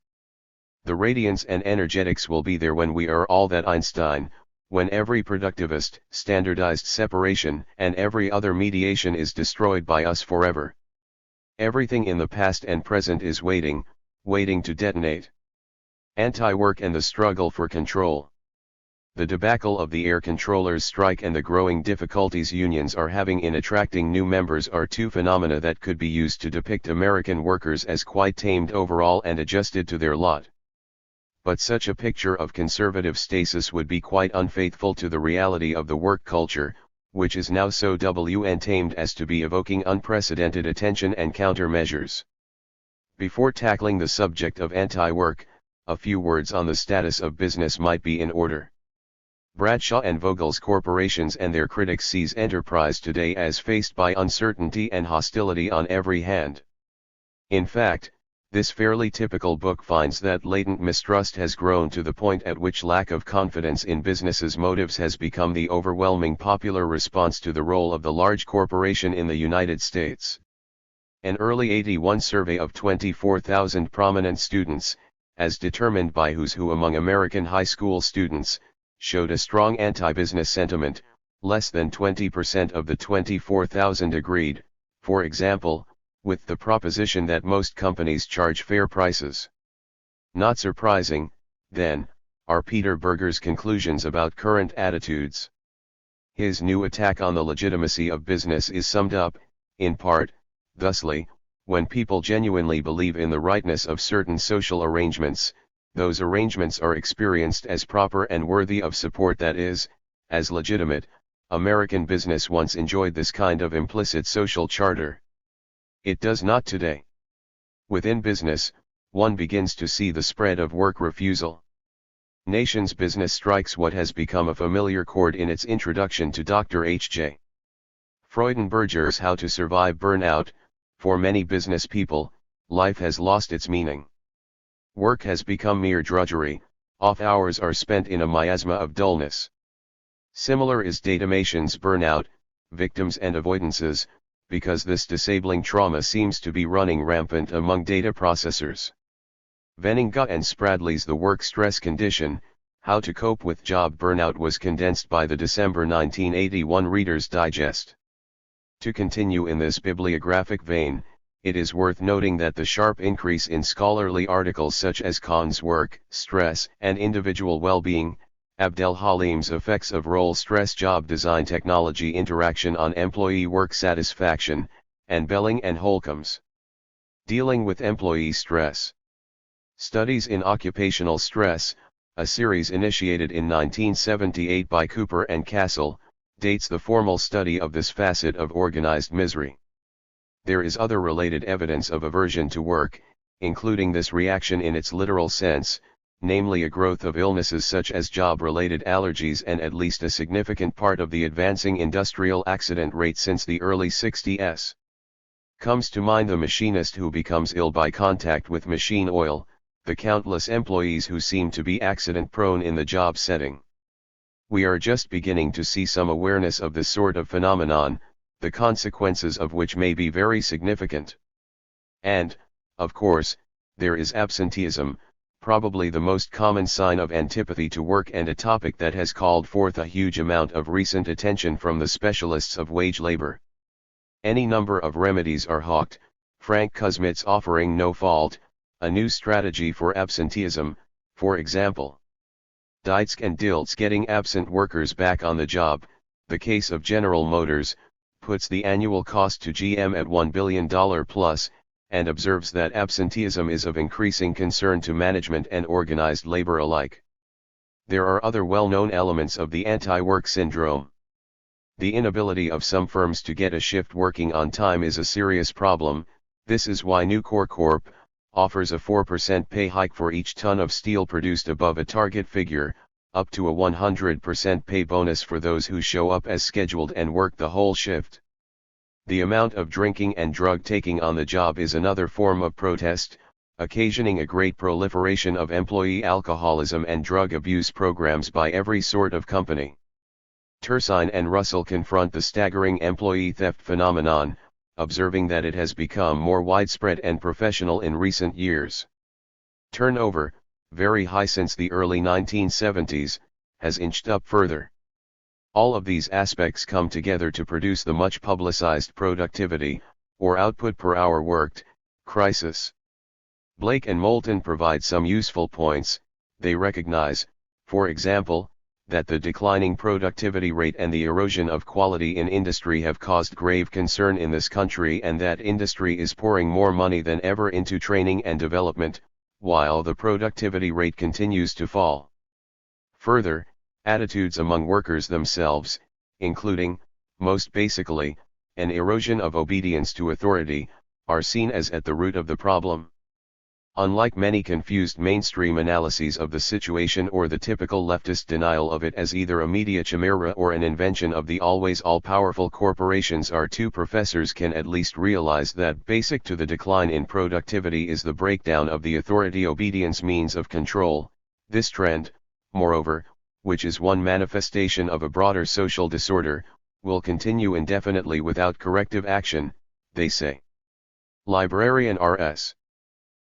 The radiance and energetics will be there when we are all that Einstein, when every productivist, standardized separation and every other mediation is destroyed by us forever. Everything in the past and present is waiting to detonate. Anti-work and the struggle for control. The debacle of the air controllers' strike and the growing difficulties unions are having in attracting new members are two phenomena that could be used to depict American workers as quite tamed overall and adjusted to their lot. But such a picture of conservative stasis would be quite unfaithful to the reality of the work culture, which is now so untamed as to be evoking unprecedented attention and countermeasures. Before tackling the subject of anti-work, a few words on the status of business might be in order. Bradshaw and Vogel's corporations and their critics seize enterprise today as faced by uncertainty and hostility on every hand. In fact, this fairly typical book finds that latent mistrust has grown to the point at which lack of confidence in business's motives has become the overwhelming popular response to the role of the large corporation in the United States. An early '81 survey of 24,000 prominent students, as determined by Who's Who among American high school students, showed a strong anti-business sentiment. Less than 20% of the 24,000 agreed, for example, with the proposition that most companies charge fair prices. Not surprising, then, are Peter Berger's conclusions about current attitudes. His new attack on the legitimacy of business is summed up, in part, thusly: when people genuinely believe in the rightness of certain social arrangements, those arrangements are experienced as proper and worthy of support, that is, as legitimate. American business once enjoyed this kind of implicit social charter. It does not today. Within business, one begins to see the spread of work refusal. Nation's business strikes what has become a familiar chord in its introduction to Dr. H.J. Freudenberger's How to Survive Burnout. For many business people, life has lost its meaning. Work has become mere drudgery, off hours are spent in a miasma of dullness. Similar is Datamation's Burnout, Victims and Avoidances, because this disabling trauma seems to be running rampant among data processors. Veninga and Spradley's The Work Stress Condition, How to Cope with Job Burnout was condensed by the December 1981 Reader's Digest. To continue in this bibliographic vein, it is worth noting that the sharp increase in scholarly articles such as Kahn's Work, Stress, and Individual Well-Being, Abdel Halim's Effects of Role Stress Job Design Technology Interaction on Employee Work Satisfaction, and Belling and Holcomb's Dealing with Employee Stress. Studies in Occupational Stress, a series initiated in 1978 by Cooper and Castle, dates the formal study of this facet of organized misery. There is other related evidence of aversion to work, including this reaction in its literal sense, namely a growth of illnesses such as job-related allergies and at least a significant part of the advancing industrial accident rate since the early 60s. Comes to mind the machinist who becomes ill by contact with machine oil, the countless employees who seem to be accident-prone in the job setting. We are just beginning to see some awareness of this sort of phenomenon, the consequences of which may be very significant. And, of course, there is absenteeism, probably the most common sign of antipathy to work and a topic that has called forth a huge amount of recent attention from the specialists of wage labor. Any number of remedies are hawked, Frank Kuzmits offering no fault, a new strategy for absenteeism, for example. Dietz and Dilts getting absent workers back on the job, the case of General Motors, puts the annual cost to GM at $1 billion plus, and observes that absenteeism is of increasing concern to management and organized labor alike. There are other well-known elements of the anti-work syndrome. The inability of some firms to get a shift working on time is a serious problem. This is why Nucor Corp offers a 4% pay hike for each ton of steel produced above a target figure, up to a 100% pay bonus for those who show up as scheduled and work the whole shift. The amount of drinking and drug taking on the job is another form of protest, occasioning a great proliferation of employee alcoholism and drug abuse programs by every sort of company. Tersign and Russell confront the staggering employee theft phenomenon, observing that it has become more widespread and professional in recent years. Turnover, very high since the early 1970s, has inched up further. All of these aspects come together to produce the much publicized productivity, or output per hour worked, crisis. Blake and Moulton provide some useful points. They recognize, for example, that the declining productivity rate and the erosion of quality in industry have caused grave concern in this country, and that industry is pouring more money than ever into training and development, while the productivity rate continues to fall. Further, attitudes among workers themselves, including, most basically, an erosion of obedience to authority, are seen as at the root of the problem. Unlike many confused mainstream analyses of the situation or the typical leftist denial of it as either a media chimera or an invention of the always all-powerful corporations, our two professors can at least realize that basic to the decline in productivity is the breakdown of the authority-obedience means of control. This trend, moreover, which is one manifestation of a broader social disorder, will continue indefinitely without corrective action, they say. Librarian R.S.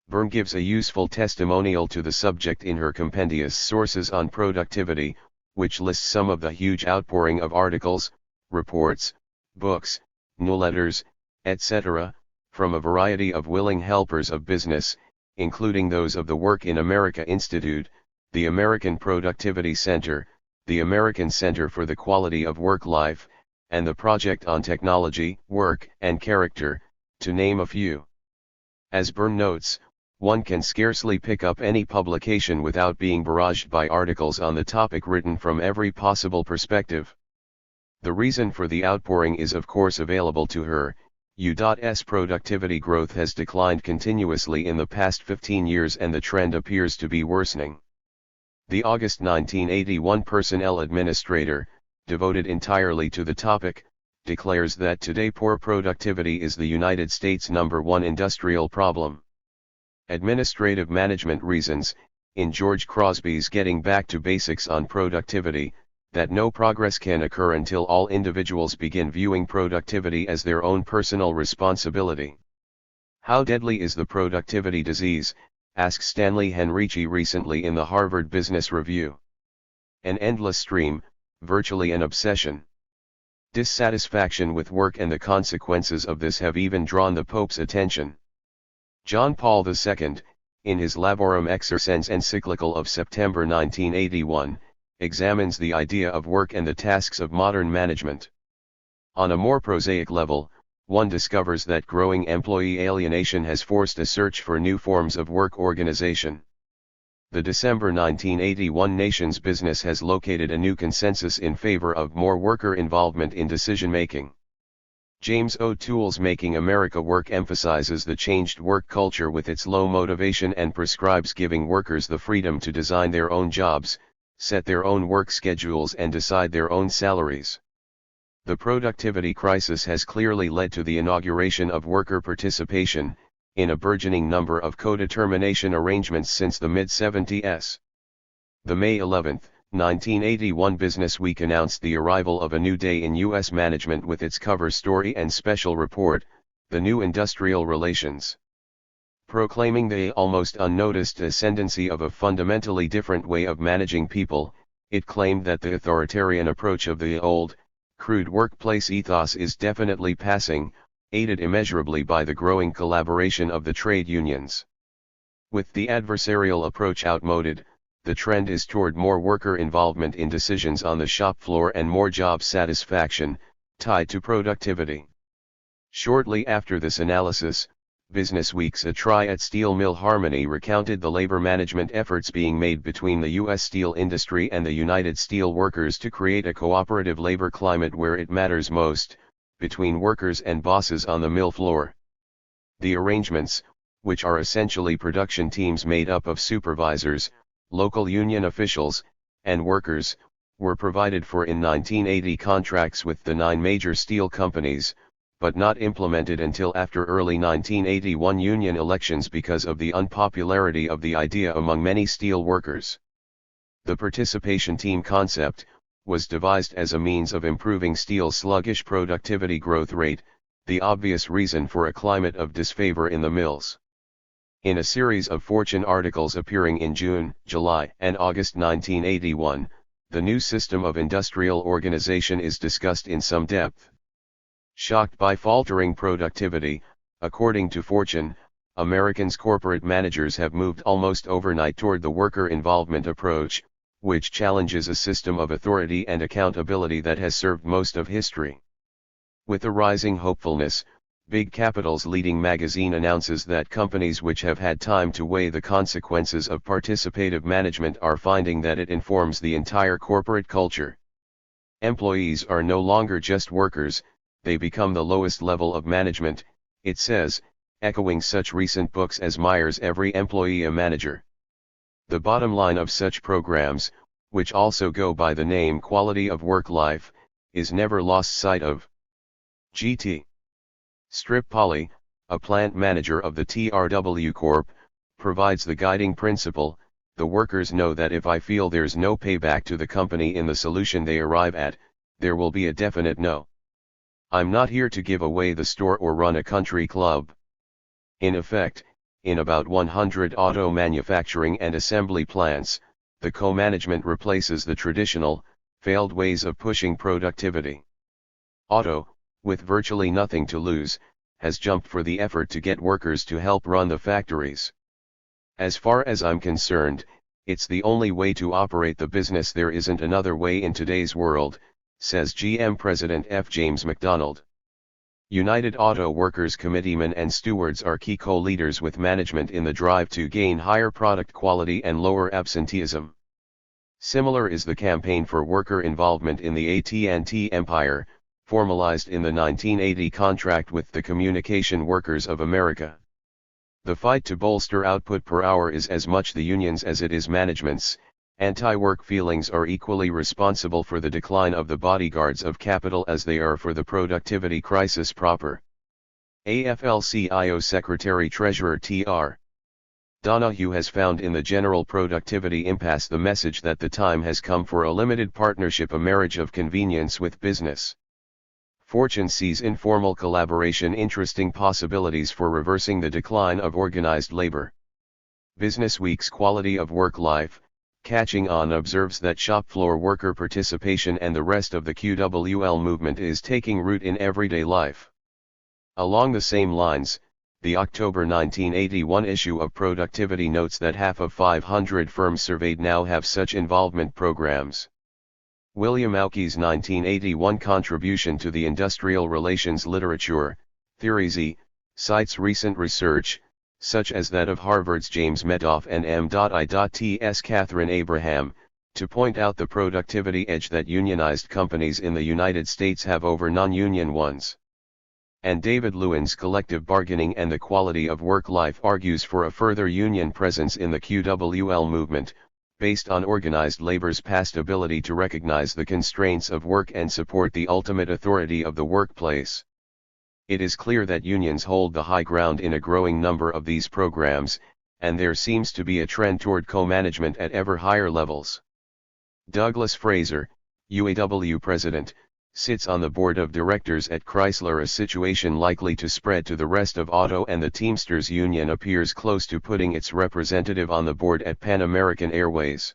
Byrne gives a useful testimonial to the subject in her compendious Sources on Productivity, which lists some of the huge outpouring of articles, reports, books, newsletters, etc., from a variety of willing helpers of business, including those of the Work in America Institute, the American Productivity Center, the American Center for the Quality of Work Life, and the Project on Technology, Work, and Character, to name a few. As Byrne notes, one can scarcely pick up any publication without being barraged by articles on the topic written from every possible perspective. The reason for the outpouring is of course available to her. U.S. productivity growth has declined continuously in the past 15 years and the trend appears to be worsening. The August 1981 Personnel Administrator, devoted entirely to the topic, declares that today poor productivity is the United States' #1 industrial problem. Administrative Management reasons, in George Crosby's Getting Back to Basics on Productivity, that no progress can occur until all individuals begin viewing productivity as their own personal responsibility. How deadly is the productivity disease? Asked Stanley Henrici recently in the Harvard Business Review. An endless stream, virtually an obsession. Dissatisfaction with work and the consequences of this have even drawn the Pope's attention. John Paul II, in his Laborum Exercens encyclical of September 1981, examines the idea of work and the tasks of modern management. On a more prosaic level, one discovers that growing employee alienation has forced a search for new forms of work organization. The December 1981 Nation's Business has located a new consensus in favor of more worker involvement in decision-making. James O'Toole's Making America Work emphasizes the changed work culture with its low motivation and prescribes giving workers the freedom to design their own jobs, set their own work schedules and decide their own salaries. The productivity crisis has clearly led to the inauguration of worker participation, in a burgeoning number of co-determination arrangements since the mid-70s. The May 11, 1981 Business Week announced the arrival of a new day in U.S. management with its cover story and special report, The New Industrial Relations. Proclaiming the almost unnoticed ascendancy of a fundamentally different way of managing people, it claimed that the authoritarian approach of the old, crude workplace ethos is definitely passing, aided immeasurably by the growing collaboration of the trade unions. With the adversarial approach outmoded, the trend is toward more worker involvement in decisions on the shop floor and more job satisfaction, tied to productivity. Shortly after this analysis, Business Week's A Try at Steel Mill Harmony recounted the labor management efforts being made between the U.S. steel industry and the United Steel Workers to create a cooperative labor climate where it matters most, between workers and bosses on the mill floor. The arrangements, which are essentially production teams made up of supervisors, local union officials, and workers, were provided for in 1980 contracts with the 9 major steel companies, but not implemented until after early 1981 union elections because of the unpopularity of the idea among many steel workers. The participation team concept was devised as a means of improving steel's sluggish productivity growth rate, the obvious reason for a climate of disfavor in the mills. In a series of Fortune articles appearing in June, July, and August 1981, the new system of industrial organization is discussed in some depth. Shocked by faltering productivity, according to Fortune, Americans' corporate managers have moved almost overnight toward the worker involvement approach, which challenges a system of authority and accountability that has served most of history. With a rising hopefulness, Big Capital's leading magazine announces that companies which have had time to weigh the consequences of participative management are finding that it informs the entire corporate culture. Employees are no longer just workers, they become the lowest level of management, it says, echoing such recent books as Meyer's Every Employee a Manager. The bottom line of such programs, which also go by the name quality of work life, is never lost sight of. G.T. Strip-Poly, a plant manager of the TRW Corp., provides the guiding principle: the workers know that if I feel there's no payback to the company in the solution they arrive at, there will be a definite no. I'm not here to give away the store or run a country club. In effect, in about 100 auto manufacturing and assembly plants, the co-management replaces the traditional, failed ways of pushing productivity. Auto, with virtually nothing to lose, has jumped for the effort to get workers to help run the factories. As far as I'm concerned, it's the only way to operate the business. There isn't another way in today's world, says GM President F. James McDonald. United Auto Workers committeemen and stewards are key co-leaders with management in the drive to gain higher product quality and lower absenteeism. Similar is the campaign for worker involvement in the AT&T empire, formalized in the 1980 contract with the Communication Workers of America. The fight to bolster output per hour is as much the union's as it is management's. Anti-work feelings are equally responsible for the decline of the bodyguards of capital as they are for the productivity crisis proper. AFL-CIO Secretary-Treasurer T.R. Donahue has found in the general productivity impasse the message that the time has come for a limited partnership, a marriage of convenience with business. Fortune sees informal collaboration interesting possibilities for reversing the decline of organized labor. Business Week's Quality of Work Life, Catching On observes that shop floor worker participation and the rest of the QWL movement is taking root in everyday life. Along the same lines, the October 1981 issue of Productivity notes that half of 500 firms surveyed now have such involvement programs. William Aukey's 1981 contribution to the industrial relations literature, Theory Z, cites recent research, such as that of Harvard's James Medoff and M.I.T.'s Catherine Abraham, to point out the productivity edge that unionized companies in the United States have over non-union ones. And David Lewin's Collective Bargaining and the Quality of Work Life argues for a further union presence in the QWL movement, based on organized labor's past ability to recognize the constraints of work and support the ultimate authority of the workplace. It is clear that unions hold the high ground in a growing number of these programs, and there seems to be a trend toward co-management at ever higher levels. Douglas Fraser, UAW president, sits on the board of directors at Chrysler, a situation likely to spread to the rest of auto, and the Teamsters Union appears close to putting its representative on the board at Pan American Airways.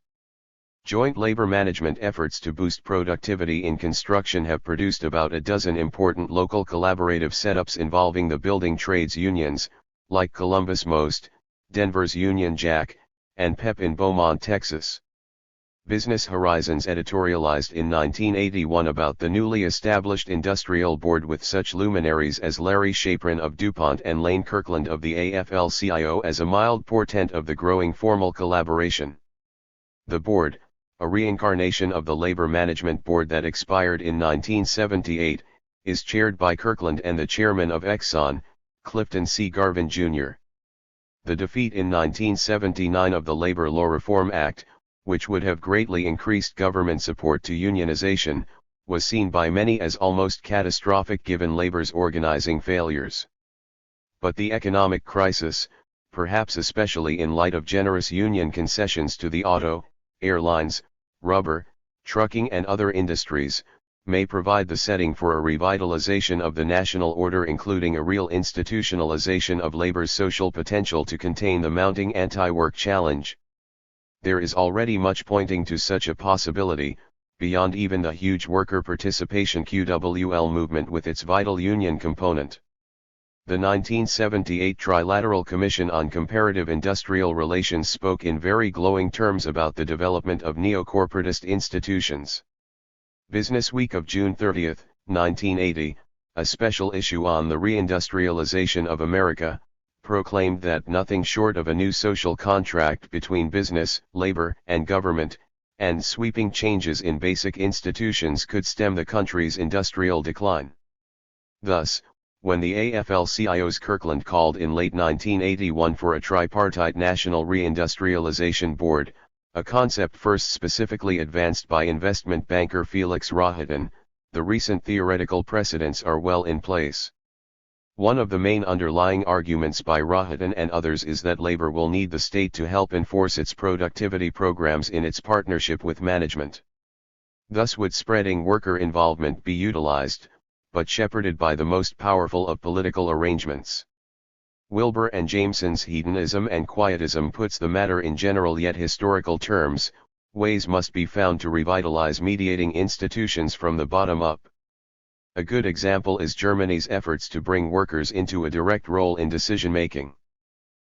Joint labor management efforts to boost productivity in construction have produced about a dozen important local collaborative setups involving the building trades unions, like Columbus Most, Denver's Union Jack, and PEP in Beaumont, Texas. Business Horizons editorialized in 1981 about the newly established industrial board with such luminaries as Larry Chaprin of DuPont and Lane Kirkland of the AFL-CIO as a mild portent of the growing formal collaboration. The board, a reincarnation of the Labor Management Board that expired in 1978, is chaired by Kirkland and the chairman of Exxon, Clifton C. Garvin Jr. The defeat in 1979 of the Labor Law Reform Act, which would have greatly increased government support to unionization, was seen by many as almost catastrophic given labor's organizing failures. But the economic crisis, perhaps especially in light of generous union concessions to the auto, airlines, rubber, trucking and other industries, may provide the setting for a revitalization of the national order, including a real institutionalization of labor's social potential to contain the mounting anti-work challenge. There is already much pointing to such a possibility, beyond even the huge worker participation QWL movement with its vital union component. The 1978 Trilateral Commission on Comparative Industrial Relations spoke in very glowing terms about the development of neo-corporatist institutions. Business Week of June 30, 1980, a special issue on the reindustrialization of America, proclaimed that nothing short of a new social contract between business, labor, and government, and sweeping changes in basic institutions could stem the country's industrial decline. Thus, when the AFL-CIO's Kirkland called in late 1981 for a tripartite National Reindustrialization Board, a concept first specifically advanced by investment banker Felix Rohatyn, the recent theoretical precedents are well in place. One of the main underlying arguments by Rohatyn and others is that labor will need the state to help enforce its productivity programs in its partnership with management. Thus would spreading worker involvement be utilized, but shepherded by the most powerful of political arrangements. Wilbur and Jameson's hedonism and quietism puts the matter in general yet historical terms. Ways must be found to revitalize mediating institutions from the bottom up. A good example is Germany's efforts to bring workers into a direct role in decision-making.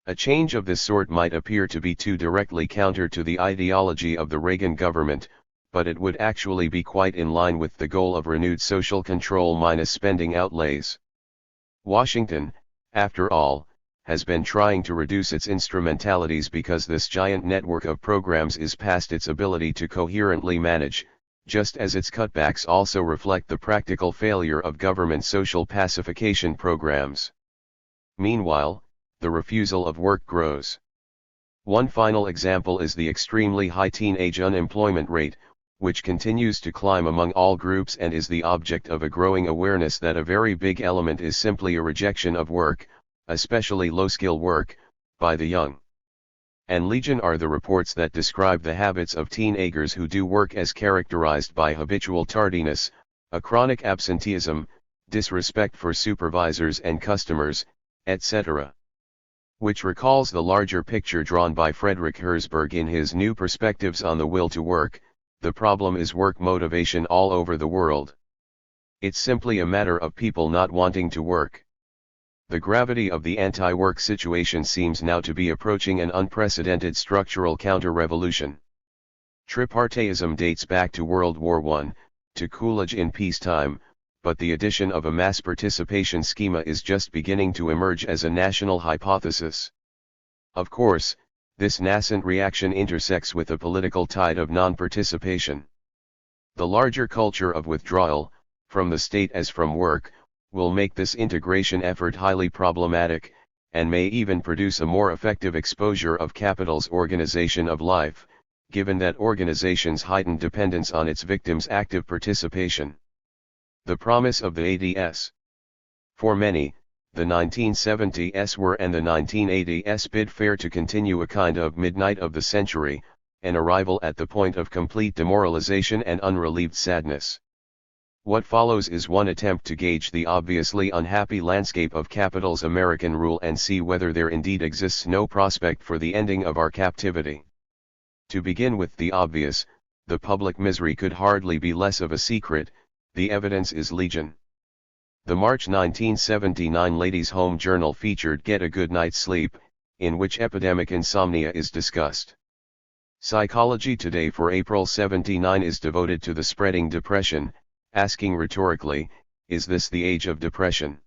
A change of this sort might appear to be too directly counter to the ideology of the Reagan government, but it would actually be quite in line with the goal of renewed social control minus spending outlays. Washington, after all, has been trying to reduce its instrumentalities because this giant network of programs is past its ability to coherently manage, just as its cutbacks also reflect the practical failure of government social pacification programs. Meanwhile, the refusal of work grows. One final example is the extremely high teenage unemployment rate, which continues to climb among all groups and is the object of a growing awareness that a very big element is simply a rejection of work, especially low-skill work, by the young. And legion are the reports that describe the habits of teenagers who do work as characterized by habitual tardiness, a chronic absenteeism, disrespect for supervisors and customers, etc. Which recalls the larger picture drawn by Frederick Herzberg in his New Perspectives on the Will to Work. The problem is work motivation all over the world. It's simply a matter of people not wanting to work. The gravity of the anti-work situation seems now to be approaching an unprecedented structural counter-revolution. Tripartism dates back to World War I, to Coolidge in peacetime, but the addition of a mass participation schema is just beginning to emerge as a national hypothesis. Of course, this nascent reaction intersects with a political tide of non-participation. The larger culture of withdrawal, from the state as from work, will make this integration effort highly problematic, and may even produce a more effective exposure of capital's organization of life, given that organization's heightened dependence on its victims' active participation. The promise of the 80s. For many, the 1970s were and the 1980s bid fair to continue a kind of midnight of the century, an arrival at the point of complete demoralization and unrelieved sadness. What follows is one attempt to gauge the obviously unhappy landscape of capital's American rule and see whether there indeed exists no prospect for the ending of our captivity. To begin with the obvious, the public misery could hardly be less of a secret, the evidence is legion. The March 1979 Ladies' Home Journal featured Get a Good Night's Sleep, in which epidemic insomnia is discussed. Psychology Today for April 79 is devoted to the spreading depression, asking rhetorically, is this the age of depression?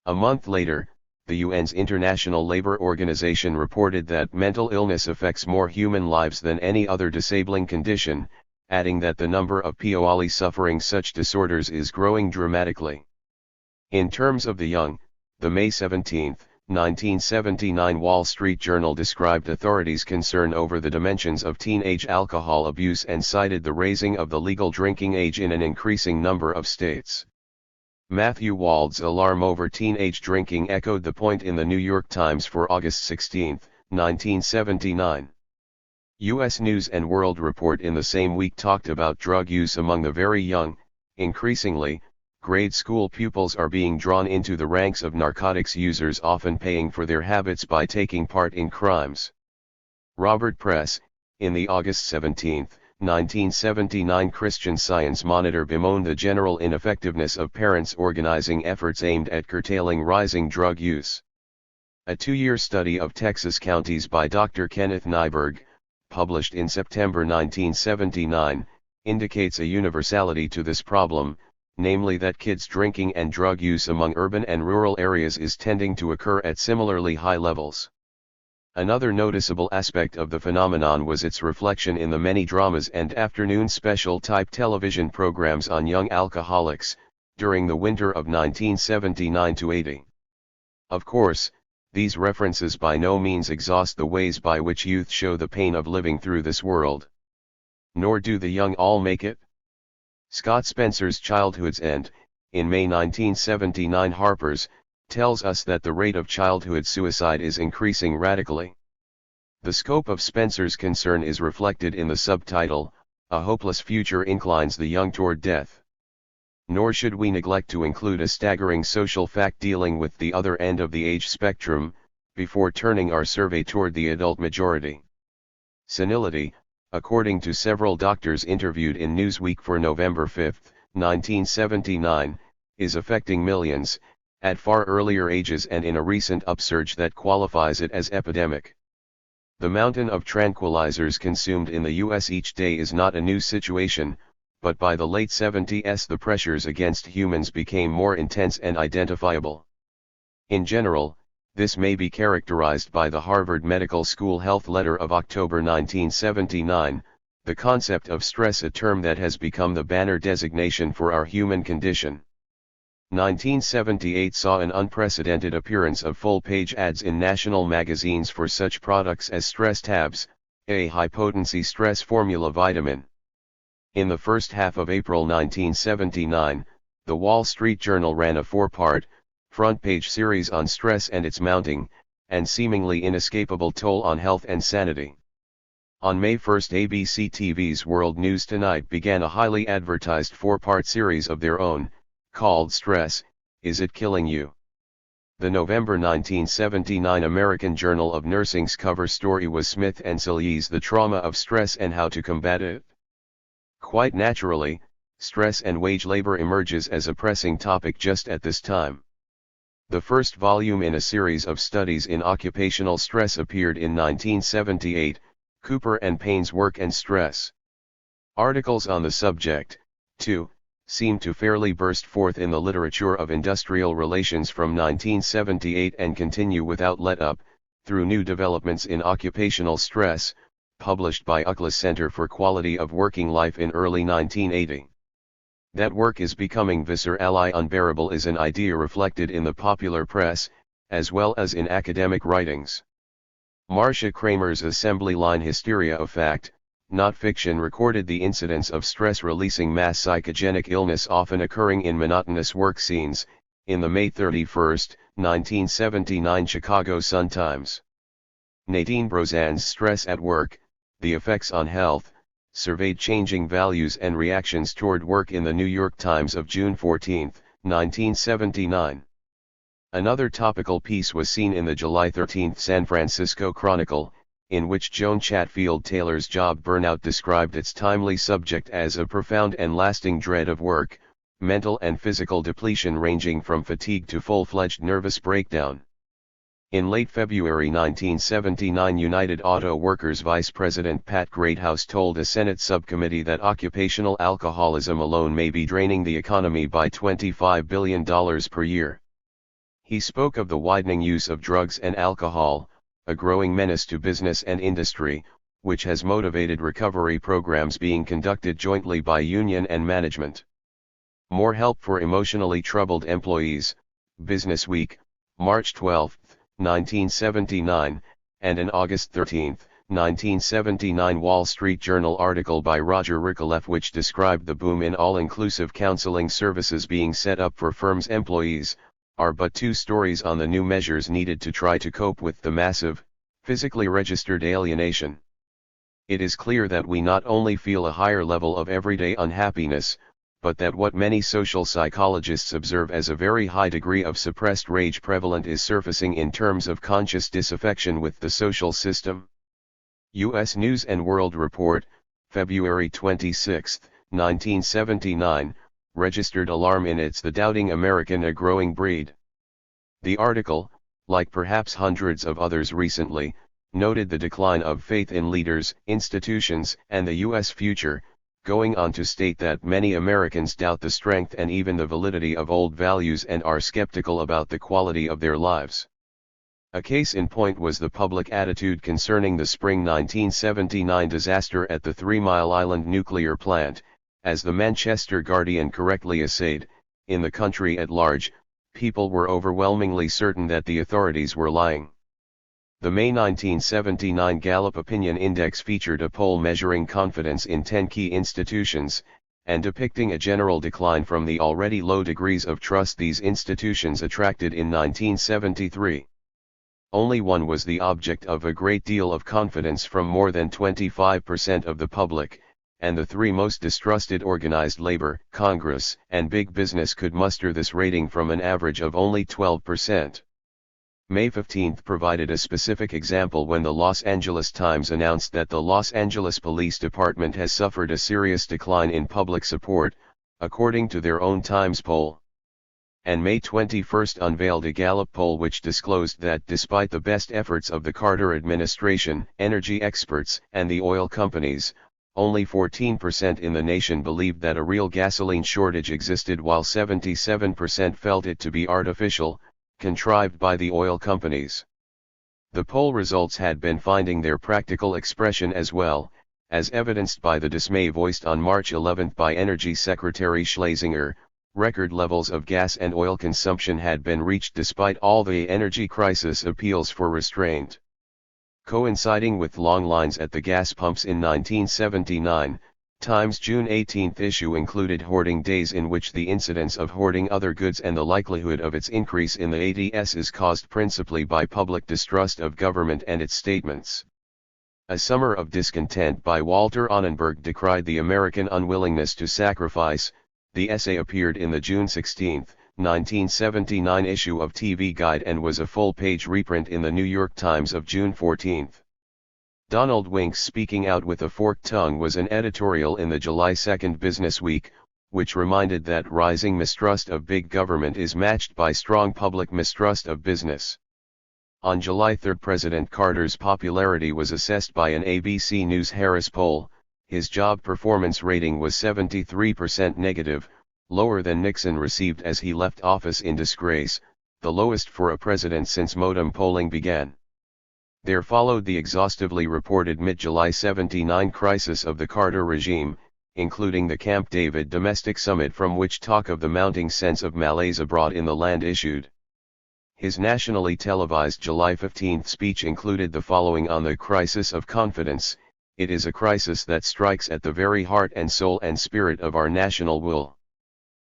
A month later, the UN's International Labour Organization reported that mental illness affects more human lives than any other disabling condition, adding that the number of people suffering such disorders is growing dramatically. In terms of the young, the May 17, 1979 Wall Street Journal described authorities' concern over the dimensions of teenage alcohol abuse and cited the raising of the legal drinking age in an increasing number of states. Matthew Wald's alarm over teenage drinking echoed the point in the New York Times for August 16, 1979. U.S. News & World Report in the same week talked about drug use among the very young. Increasingly, grade school pupils are being drawn into the ranks of narcotics users, often paying for their habits by taking part in crimes. Robert Press, in the August 17, 1979 Christian Science Monitor bemoaned the general ineffectiveness of parents' organizing efforts aimed at curtailing rising drug use. A 2-year study of Texas counties by Dr. Kenneth Nyberg, published in September 1979, indicates a universality to this problem, namely that kids drinking and drug use among urban and rural areas is tending to occur at similarly high levels. Another noticeable aspect of the phenomenon was its reflection in the many dramas and afternoon special-type television programs on young alcoholics, during the winter of 1979-80. Of course, these references by no means exhaust the ways by which youth show the pain of living through this world. Nor do the young all make it. Scott Spencer's Childhood's End, in May 1979 Harper's, tells us that the rate of childhood suicide is increasing radically. The scope of Spencer's concern is reflected in the subtitle, A Hopeless Future Inclines the Young Toward Death. Nor should we neglect to include a staggering social fact dealing with the other end of the age spectrum, before turning our survey toward the adult majority. Senility, according to several doctors interviewed in Newsweek for November 5, 1979, is affecting millions, at far earlier ages and in a recent upsurge that qualifies it as epidemic. The mountain of tranquilizers consumed in the U.S. each day is not a new situation, but by the late 70s the pressures against humans became more intense and identifiable. In general, this may be characterized by the Harvard Medical School Health Letter of October 1979, the concept of stress, a term that has become the banner designation for our human condition. 1978 saw an unprecedented appearance of full-page ads in national magazines for such products as Stress Tabs, a high-potency stress formula vitamin. In the first half of April 1979, the Wall Street Journal ran a 4-part, front-page series on stress and its mounting, and seemingly inescapable toll on health and sanity. On May 1, ABC TV's World News Tonight began a highly advertised 4-part series of their own, called Stress, Is It Killing You? The November 1979 American Journal of Nursing's cover story was Smith and Silly's The Trauma of Stress and How to Combat It. Quite naturally, stress and wage labor emerges as a pressing topic just at this time. The first volume in a series of studies in occupational stress appeared in 1978, Cooper and Payne's Work and Stress. Articles on the subject, too, seem to fairly burst forth in the literature of industrial relations from 1978 and continue without let-up, through new developments in occupational stress, published by UCLA's Center for Quality of Working Life in early 1980. That work is becoming viscerally unbearable is an idea reflected in the popular press, as well as in academic writings. Marcia Kramer's assembly line Hysteria of Fact, Not Fiction recorded the incidence of stress-releasing mass psychogenic illness often occurring in monotonous work scenes, in the May 31, 1979 Chicago Sun-Times. Nadine Brozan's Stress at Work, The Effects on Health, surveyed changing values and reactions toward work in the New York Times of June 14, 1979. Another topical piece was seen in the July 13 San Francisco Chronicle, in which Joan Chatfield Taylor's job burnout described its timely subject as a profound and lasting dread of work, mental and physical depletion ranging from fatigue to full-fledged nervous breakdown. In late February 1979, United Auto Workers Vice President Pat Greathouse told a Senate subcommittee that occupational alcoholism alone may be draining the economy by $25 billion per year. He spoke of the widening use of drugs and alcohol, a growing menace to business and industry, which has motivated recovery programs being conducted jointly by union and management. More help for emotionally troubled employees, Business Week, March 12, 1979, and an August 13, 1979 Wall Street Journal article by Roger Rickoleff which described the boom in all-inclusive counseling services being set up for firms' employees, are but two stories on the new measures needed to try to cope with the massive, physically registered alienation. It is clear that we not only feel a higher level of everyday unhappiness, but that what many social psychologists observe as a very high degree of suppressed rage prevalent is surfacing in terms of conscious disaffection with the social system. U.S. News & World Report, February 26, 1979, registered alarm in its The Doubting American a Growing Breed. The article, like perhaps hundreds of others recently, noted the decline of faith in leaders, institutions, and the U.S. future, going on to state that many Americans doubt the strength and even the validity of old values and are skeptical about the quality of their lives. A case in point was the public attitude concerning the spring 1979 disaster at the 3 Mile Island nuclear plant, as the Manchester Guardian correctly essayed. In the country at large, people were overwhelmingly certain that the authorities were lying. The May 1979 Gallup Opinion Index featured a poll measuring confidence in 10 key institutions, and depicting a general decline from the already low degrees of trust these institutions attracted in 1973. Only one was the object of a great deal of confidence from more than 25% of the public, and the three most distrusted: organized labor, Congress, and big business could muster this rating from an average of only 12%. May 15 provided a specific example when the Los Angeles Times announced that the Los Angeles Police Department has suffered a serious decline in public support, according to their own Times poll. And May 21 unveiled a Gallup poll which disclosed that despite the best efforts of the Carter administration, energy experts, and the oil companies, only 14% in the nation believed that a real gasoline shortage existed, while 77% felt it to be artificial, contrived by the oil companies. The poll results had been finding their practical expression as well, as evidenced by the dismay voiced on March 11 by Energy Secretary Schlesinger. Record levels of gas and oil consumption had been reached despite all the energy crisis appeals for restraint. Coinciding with long lines at the gas pumps in 1979, Times' June 18 issue included hoarding days, in which the incidence of hoarding other goods and the likelihood of its increase in the ADS is caused principally by public distrust of government and its statements. A Summer of Discontent by Walter Annenberg decried the American unwillingness to sacrifice. The essay appeared in the June 16, 1979 issue of TV Guide and was a full-page reprint in the New York Times of June 14. Donald Wink's Speaking Out with a Forked Tongue was an editorial in the July 2 Business Week, which reminded that rising mistrust of big government is matched by strong public mistrust of business. On July 3, President Carter's popularity was assessed by an ABC News Harris poll. His job performance rating was 73% negative, lower than Nixon received as he left office in disgrace, the lowest for a president since modem polling began. There followed the exhaustively reported mid-July 79 crisis of the Carter regime, including the Camp David domestic summit from which talk of the mounting sense of malaise abroad in the land issued. His nationally televised July 15 speech included the following on the crisis of confidence: "It is a crisis that strikes at the very heart and soul and spirit of our national will.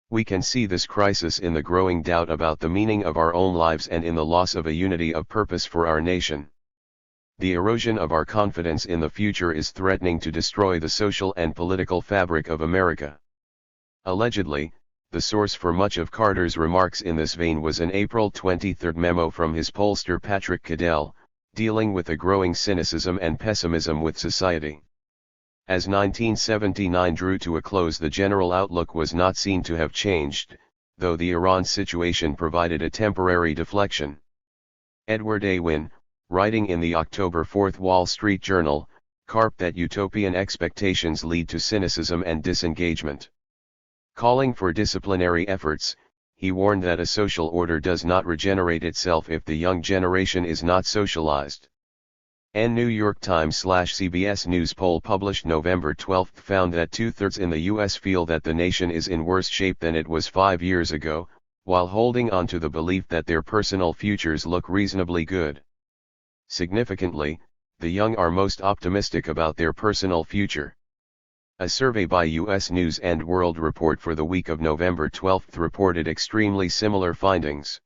We can see this crisis in the growing doubt about the meaning of our own lives and in the loss of a unity of purpose for our nation. The erosion of our confidence in the future is threatening to destroy the social and political fabric of America." Allegedly, the source for much of Carter's remarks in this vein was an April 23 memo from his pollster Patrick Cadell, dealing with the growing cynicism and pessimism with society. As 1979 drew to a close, the general outlook was not seen to have changed, though the Iran situation provided a temporary deflection. Edward A. Wynne, writing in the October 4 Wall Street Journal, carped that utopian expectations lead to cynicism and disengagement. Calling for disciplinary efforts, he warned that a social order does not regenerate itself if the young generation is not socialized. A New York Times/CBS News poll published November 12 found that 2/3 in the U.S. feel that the nation is in worse shape than it was 5 years ago, while holding on to the belief that their personal futures look reasonably good. Significantly, the young are most optimistic about their personal future. A survey by U.S. News and World Report for the week of November 12 reported extremely similar findings.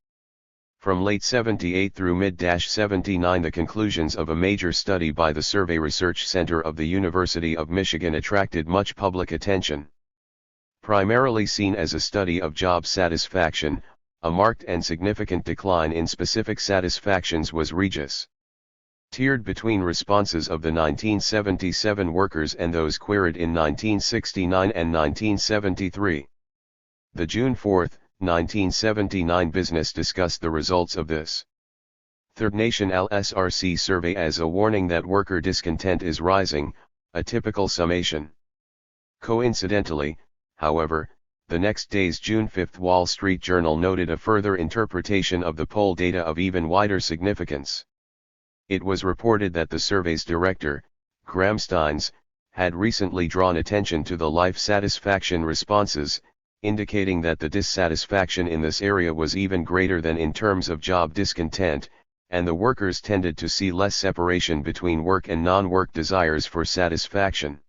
From late 78 through mid-79, the conclusions of a major study by the Survey Research Center of the University of Michigan attracted much public attention. Primarily seen as a study of job satisfaction, a marked and significant decline in specific satisfactions was regis. Tiered between responses of the 1977 workers and those queried in 1969 and 1973. The June 4, 1979 Business discussed the results of this Third Nation LSRC survey as a warning that worker discontent is rising, a typical summation. Coincidentally, however, the next day's June 5 Wall Street Journal noted a further interpretation of the poll data of even wider significance. It was reported that the survey's director, Graham Steins, had recently drawn attention to the life satisfaction responses, indicating that the dissatisfaction in this area was even greater than in terms of job discontent, and the workers tended to see less separation between work and non-work desires for satisfaction.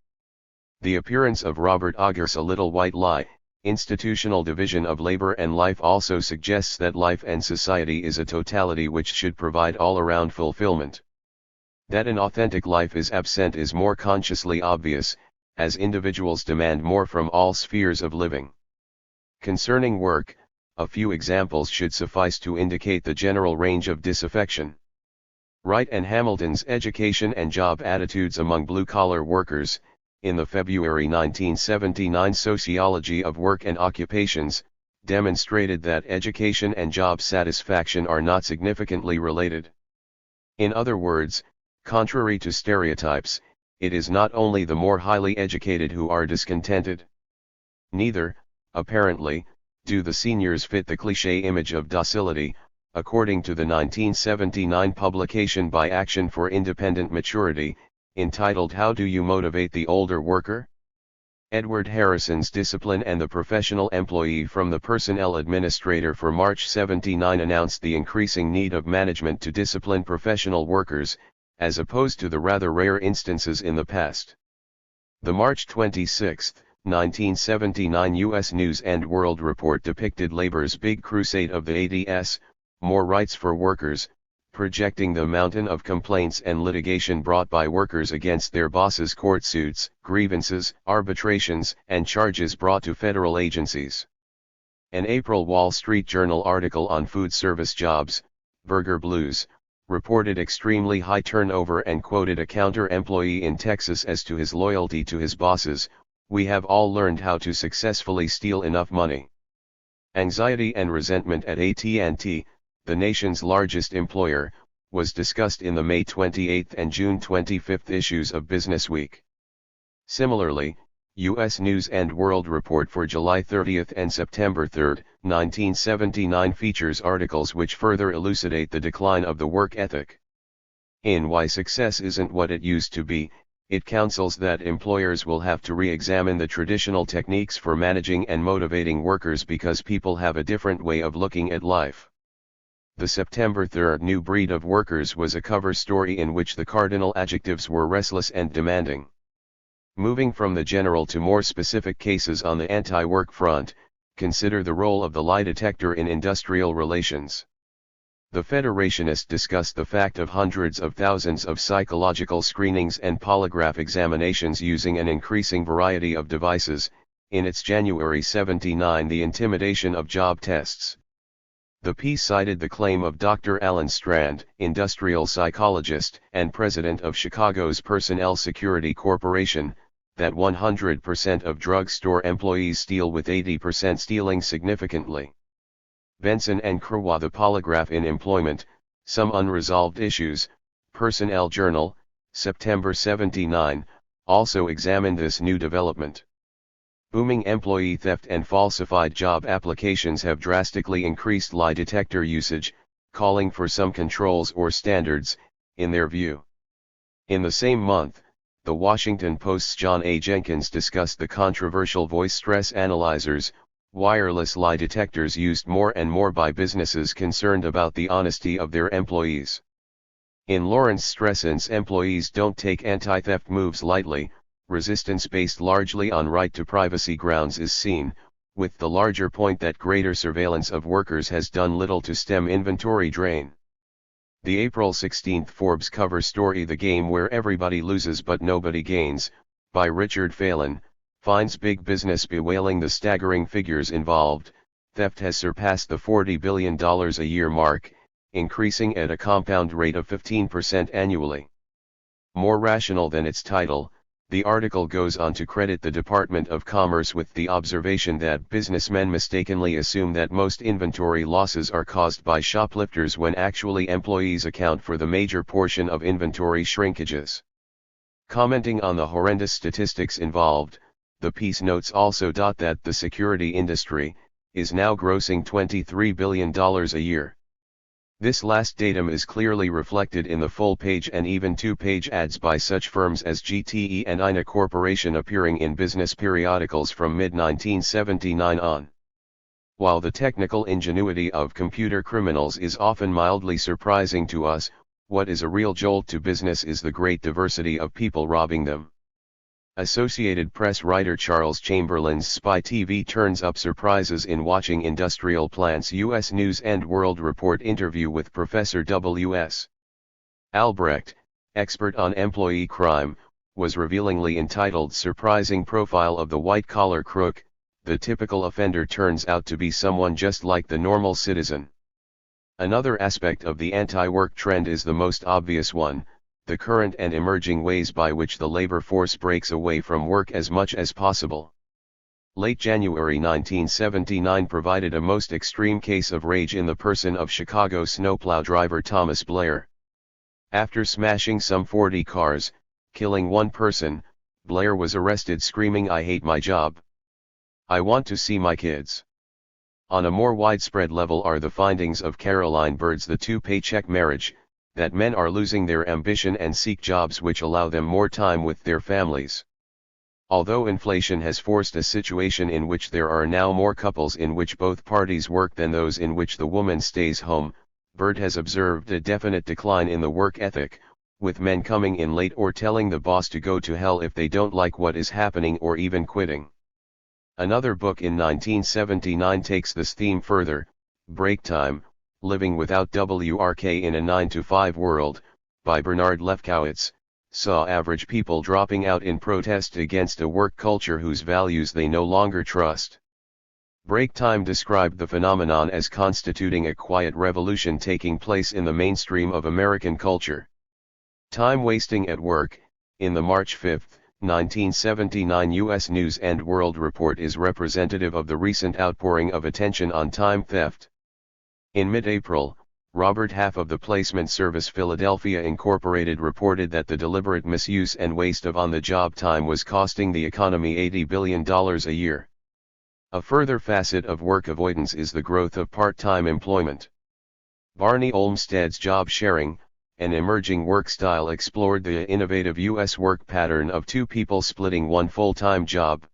The appearance of Robert Auger's A Little White Lie, Institutional Division of Labor and Life also suggests that life and society is a totality which should provide all-around fulfillment. That an authentic life is absent is more consciously obvious, as individuals demand more from all spheres of living. Concerning work, a few examples should suffice to indicate the general range of disaffection. Wright and Hamilton's Education and Job Attitudes Among Blue-Collar Workers, in the February 1979 Sociology of Work and Occupations, demonstrated that education and job satisfaction are not significantly related. In other words, contrary to stereotypes, it is not only the more highly educated who are discontented. Neither, apparently, do the seniors fit the cliché image of docility, according to the 1979 publication by Action for Independent Maturity, entitled How Do You Motivate the Older Worker? Edward Harrison's Discipline and the Professional Employee from the Personnel Administrator for March 79 announced the increasing need of management to discipline professional workers, as opposed to the rather rare instances in the past. The March 26, 1979 U.S. News and World Report depicted labor's big crusade of the ADS, More Rights for Workers, projecting the mountain of complaints and litigation brought by workers against their bosses, court suits, grievances, arbitrations, and charges brought to federal agencies. An April Wall Street Journal article on food service jobs, Burger Blues, reported extremely high turnover and quoted a counter-employee in Texas as to his loyalty to his bosses. "We have all learned how to successfully steal enough money." Anxiety and resentment at AT&T, the nation's largest employer, was discussed in the May 28 and June 25 issues of Business Week. Similarly, U.S. News and World Report for July 30 and September 3, 1979 features articles which further elucidate the decline of the work ethic. In Why Success Isn't What It Used to Be, It counsels that employers will have to re-examine the traditional techniques for managing and motivating workers because people have a different way of looking at life. The September 3rd new breed of workers was a cover story in which the cardinal adjectives were restless and demanding. Moving from the general to more specific cases on the anti-work front, consider the role of the lie detector in industrial relations. The Federationist discussed the fact of hundreds of thousands of psychological screenings and polygraph examinations using an increasing variety of devices, in its January 79 The Intimidation of Job Tests. The piece cited the claim of Dr. Alan Strand, industrial psychologist and president of Chicago's Personnel Security Corporation, that 100% of drugstore employees steal, with 80% stealing significantly. Benson and Krawa, The Polygraph in Employment, Some Unresolved Issues, Personnel Journal, September 79, also examined this new development. Booming employee theft and falsified job applications have drastically increased lie detector usage, calling for some controls or standards, in their view. In the same month, The Washington Post's John A. Jenkins discussed the controversial voice stress analyzers, wireless lie detectors used more and more by businesses concerned about the honesty of their employees. In Lawrence Stressen's Employees Don't Take Anti-Theft Moves Lightly, resistance based largely on right to privacy grounds is seen, with the larger point that greater surveillance of workers has done little to stem inventory drain. The April 16 Forbes cover story The Game Where Everybody Loses But Nobody Gains, by Richard Phelan, finds big business bewailing the staggering figures involved. Theft has surpassed the $40 billion a year mark, increasing at a compound rate of 15% annually. More rational than its title, the article goes on to credit the Department of Commerce with the observation that businessmen mistakenly assume that most inventory losses are caused by shoplifters when actually employees account for the major portion of inventory shrinkages. Commenting on the horrendous statistics involved, the piece notes also that the security industry is now grossing $23 billion a year. This last datum is clearly reflected in the full-page and even two-page ads by such firms as GTE and INA Corporation appearing in business periodicals from mid-1979 on. While the technical ingenuity of computer criminals is often mildly surprising to us, what is a real jolt to business is the great diversity of people robbing them. Associated Press writer Charles Chamberlain's Spy TV turns up surprises in watching industrial plants. U.S. News and World Report interview with Professor W.S. Albrecht, expert on employee crime, was revealingly entitled Surprising Profile of the White-Collar Crook. The typical offender turns out to be someone just like the normal citizen. Another aspect of the anti-work trend is the most obvious one: the current and emerging ways by which the labor force breaks away from work as much as possible. Late January 1979 provided a most extreme case of rage in the person of Chicago snowplow driver Thomas Blair. After smashing some 40 cars, killing one person, Blair was arrested screaming, "I hate my job. I want to see my kids." On a more widespread level are the findings of Caroline Bird's The Two-Paycheck Marriage, that men are losing their ambition and seek jobs which allow them more time with their families. Although inflation has forced a situation in which there are now more couples in which both parties work than those in which the woman stays home, Bird has observed a definite decline in the work ethic, with men coming in late or telling the boss to go to hell if they don't like what is happening, or even quitting. Another book in 1979 takes this theme further, Break Time, Living Without WRK in a 9-to-5 World, by Bernard Lefkowitz, saw average people dropping out in protest against a work culture whose values they no longer trust. Break Time described the phenomenon as constituting a quiet revolution taking place in the mainstream of American culture. Time wasting at work, in the March 5, 1979 U.S. News and World Report, is representative of the recent outpouring of attention on time theft. In mid-April, Robert Half of the Placement Service Philadelphia Incorporated reported that the deliberate misuse and waste of on-the-job time was costing the economy $80 billion a year. A further facet of work avoidance is the growth of part-time employment. Barney Olmsted's Job Sharing, an emerging work style explored the innovative U.S. work pattern of two people splitting one full-time job.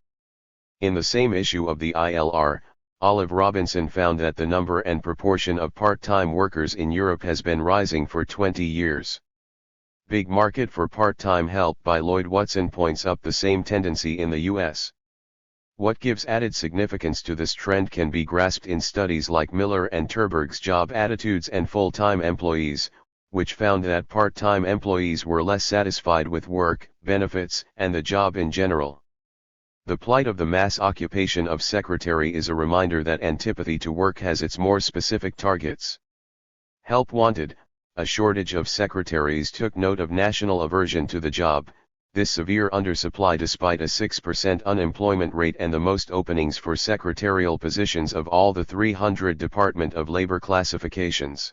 In the same issue of the ILR, Olive Robinson found that the number and proportion of part-time workers in Europe has been rising for 20 years. Big Market for Part-Time Help by Lloyd Watson points up the same tendency in the U.S. What gives added significance to this trend can be grasped in studies like Miller and Terberg's Job Attitudes and Full-Time Employees, which found that part-time employees were less satisfied with work, benefits, and the job in general. The plight of the mass occupation of secretary is a reminder that antipathy to work has its more specific targets. Help wanted, a shortage of secretaries took note of national aversion to the job, this severe undersupply despite a 6% unemployment rate and the most openings for secretarial positions of all the 300 Department of Labor classifications.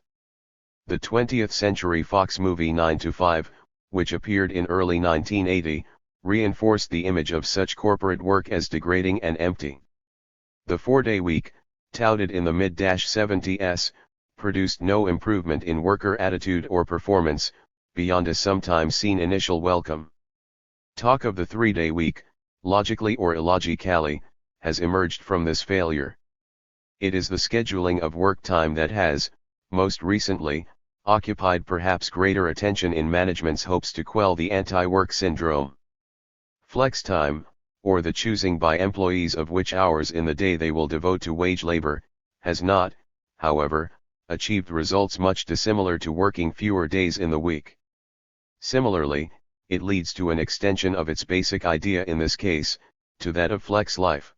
The 20th Century Fox movie 9 to 5, which appeared in early 1980, reinforced the image of such corporate work as degrading and empty. The 4-day week, touted in the mid-70s, produced no improvement in worker attitude or performance, beyond a sometimes seen initial welcome. Talk of the 3-day week, logically or illogically, has emerged from this failure. It is the scheduling of work time that has, most recently, occupied perhaps greater attention in management's hopes to quell the anti-work syndrome. Flex time, or the choosing by employees of which hours in the day they will devote to wage labor, has not, however, achieved results much dissimilar to working fewer days in the week. Similarly, it leads to an extension of its basic idea in this case, to that of flex life.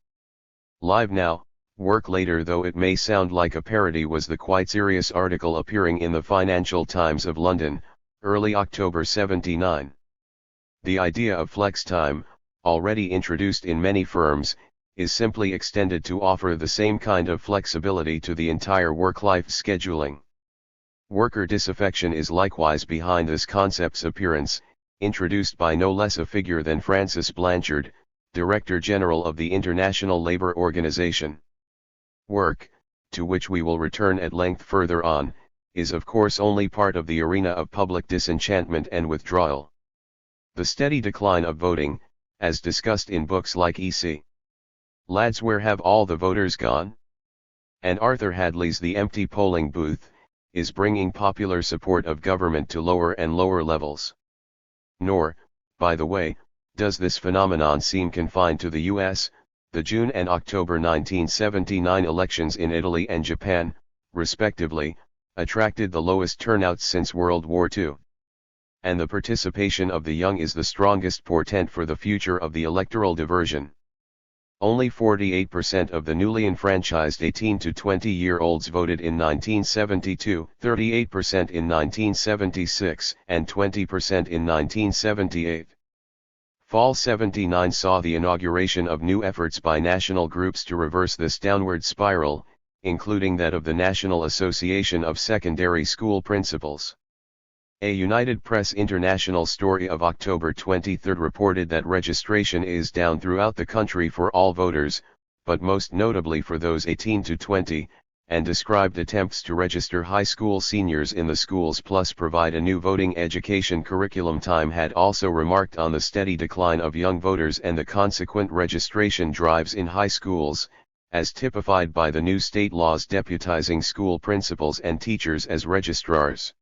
Live now, work later, though it may sound like a parody, was the quite serious article appearing in the Financial Times of London, early October '79. The idea of flex time, already introduced in many firms, is simply extended to offer the same kind of flexibility to the entire work-life scheduling. Worker disaffection is likewise behind this concept's appearance, introduced by no less a figure than Francis Blanchard, Director General of the International Labour Organization. Work, to which we will return at length further on, is of course only part of the arena of public disenchantment and withdrawal. The steady decline of voting, as discussed in books like E.C. Ladd's Where Have All the Voters Gone? And Arthur Hadley's The Empty Polling Booth, is bringing popular support of government to lower and lower levels. Nor, by the way, does this phenomenon seem confined to the U.S., the June and October 1979 elections in Italy and Japan, respectively, attracted the lowest turnouts since World War II. And the participation of the young is the strongest portent for the future of the electoral diversion. Only 48% of the newly enfranchised 18 to 20-year-olds voted in 1972, 38% in 1976, and 20% in 1978. Fall '79 saw the inauguration of new efforts by national groups to reverse this downward spiral, including that of the National Association of Secondary School Principals. A United Press International story of October 23 reported that registration is down throughout the country for all voters, but most notably for those 18 to 20, and described attempts to register high school seniors in the schools plus provide a new voting education curriculum. Time had also remarked on the steady decline of young voters and the consequent registration drives in high schools, as typified by the new state laws deputizing school principals and teachers as registrars.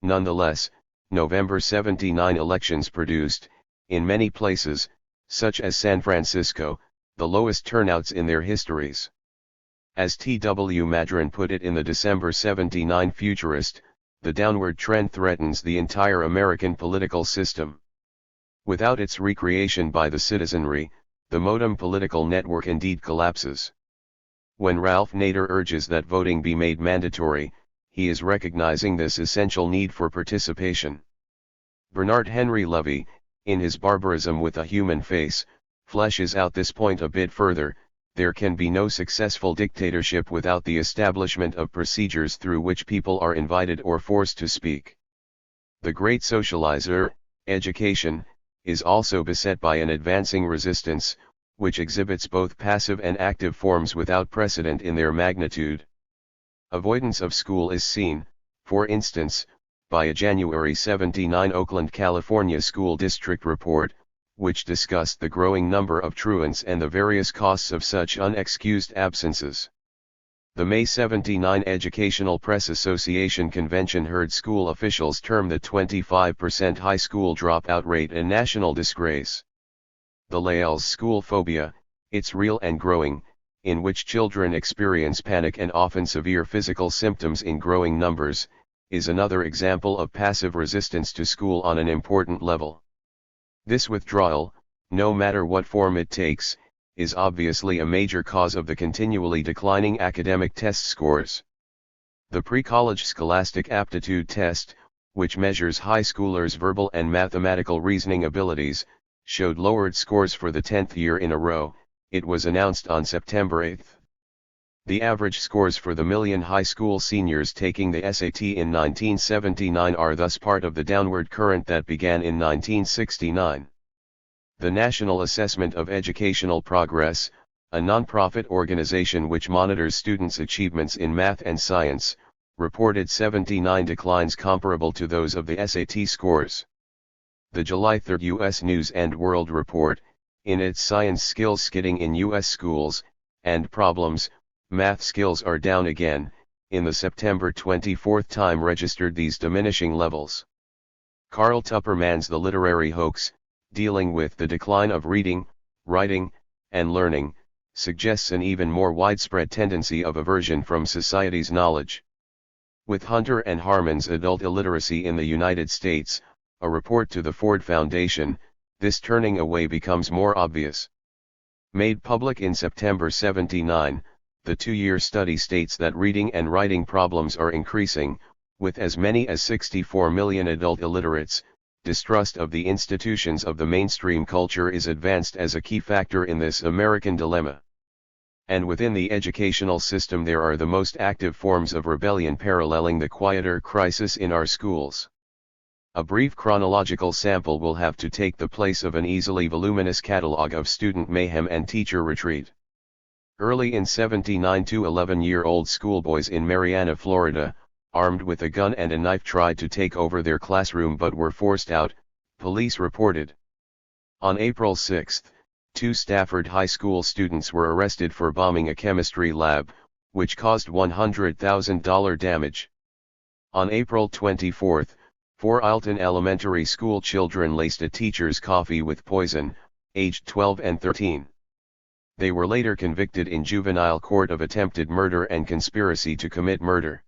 Nonetheless, November '79 elections produced, in many places, such as San Francisco, the lowest turnouts in their histories. As T.W. Madron put it in the December '79 Futurist, the downward trend threatens the entire American political system. Without its recreation by the citizenry, the modem political network indeed collapses. When Ralph Nader urges that voting be made mandatory, he is recognizing this essential need for participation. Bernard Henry Levy, in his Barbarism with a Human Face, fleshes out this point a bit further. There can be no successful dictatorship without the establishment of procedures through which people are invited or forced to speak. The great socializer, education, is also beset by an advancing resistance, which exhibits both passive and active forms without precedent in their magnitude. Avoidance of school is seen, for instance, by a January 79 Oakland, California school district report, which discussed the growing number of truants and the various costs of such unexcused absences. The May 79 Educational Press Association convention heard school officials term the 25% high school dropout rate a national disgrace. The label's school phobia, it's real and growing, in which children experience panic and often severe physical symptoms in growing numbers, is another example of passive resistance to school on an important level. This withdrawal, no matter what form it takes, is obviously a major cause of the continually declining academic test scores. The pre-college scholastic aptitude test, which measures high schoolers' verbal and mathematical reasoning abilities, showed lowered scores for the 10th year in a row. It was announced on September 8. The average scores for the million high school seniors taking the SAT in 1979 are thus part of the downward current that began in 1969. The National Assessment of Educational Progress, a nonprofit organization which monitors students' achievements in math and science, reported 79 declines comparable to those of the SAT scores. The July 3 U.S. News & World Report, in its Science Skills Skidding in U.S. Schools, and Problems, Math Skills Are Down Again, in the September 24 time registered these diminishing levels. Karl Tupperman's The Literary Hoax, dealing with the decline of reading, writing, and learning, suggests an even more widespread tendency of aversion from society's knowledge. With Hunter and Harmon's Adult Illiteracy in the United States, a report to the Ford Foundation, this turning away becomes more obvious. Made public in September 79, the two-year study states that reading and writing problems are increasing, with as many as 64 million adult illiterates. Distrust of the institutions of the mainstream culture is advanced as a key factor in this American dilemma. And within the educational system there are the most active forms of rebellion paralleling the quieter crisis in our schools. A brief chronological sample will have to take the place of an easily voluminous catalogue of student mayhem and teacher retreat. Early in 79, two 11-year-old schoolboys in Marianna, Florida, armed with a gun and a knife tried to take over their classroom but were forced out, police reported. On April 6, two Stafford High School students were arrested for bombing a chemistry lab, which caused $100,000 damage. On April 24, four Alton Elementary School children laced a teacher's coffee with poison, aged 12 and 13. They were later convicted in juvenile court of attempted murder and conspiracy to commit murder.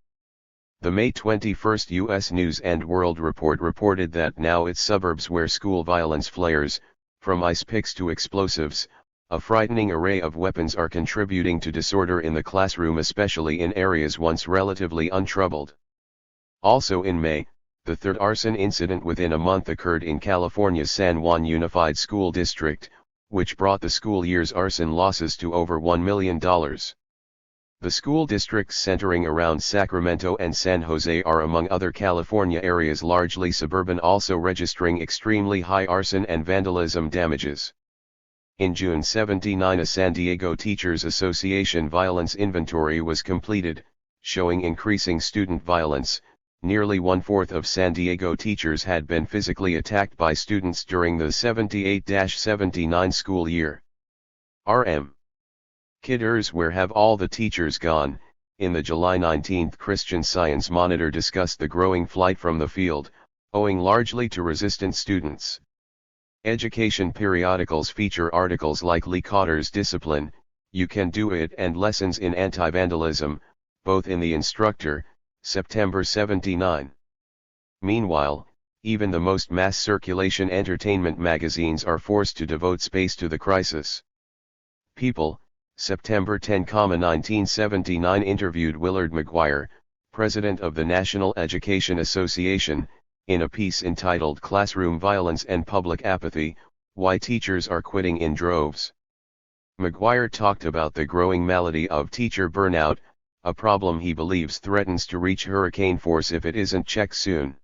The May 21 U.S. News & World Report reported that now its suburbs where school violence flares, from ice picks to explosives, a frightening array of weapons are contributing to disorder in the classroom, especially in areas once relatively untroubled. Also in May, the third arson incident within a month occurred in California's San Juan Unified School District, which brought the school year's arson losses to over $1 million. The school districts centering around Sacramento and San Jose are among other California areas largely suburban, also registering extremely high arson and vandalism damages. In June 79, a San Diego Teachers Association violence inventory was completed, showing increasing student violence. Nearly one-fourth of San Diego teachers had been physically attacked by students during the 78-79 school year. R.M. Kidders, where have all the teachers gone? In the July 19 Christian Science Monitor discussed the growing flight from the field, owing largely to resistant students. Education periodicals feature articles like Lee Cotter's Discipline, You Can Do It, and Lessons in Anti-Vandalism, both in The Instructor, September 79. Meanwhile, even the most mass circulation entertainment magazines are forced to devote space to the crisis. People, September 10, 1979 interviewed Willard McGuire, president of the National Education Association, in a piece entitled Classroom Violence and Public Apathy, Why Teachers Are Quitting in Droves. McGuire talked about the growing malady of teacher burnout, a problem he believes threatens to reach hurricane force if it isn't checked soon.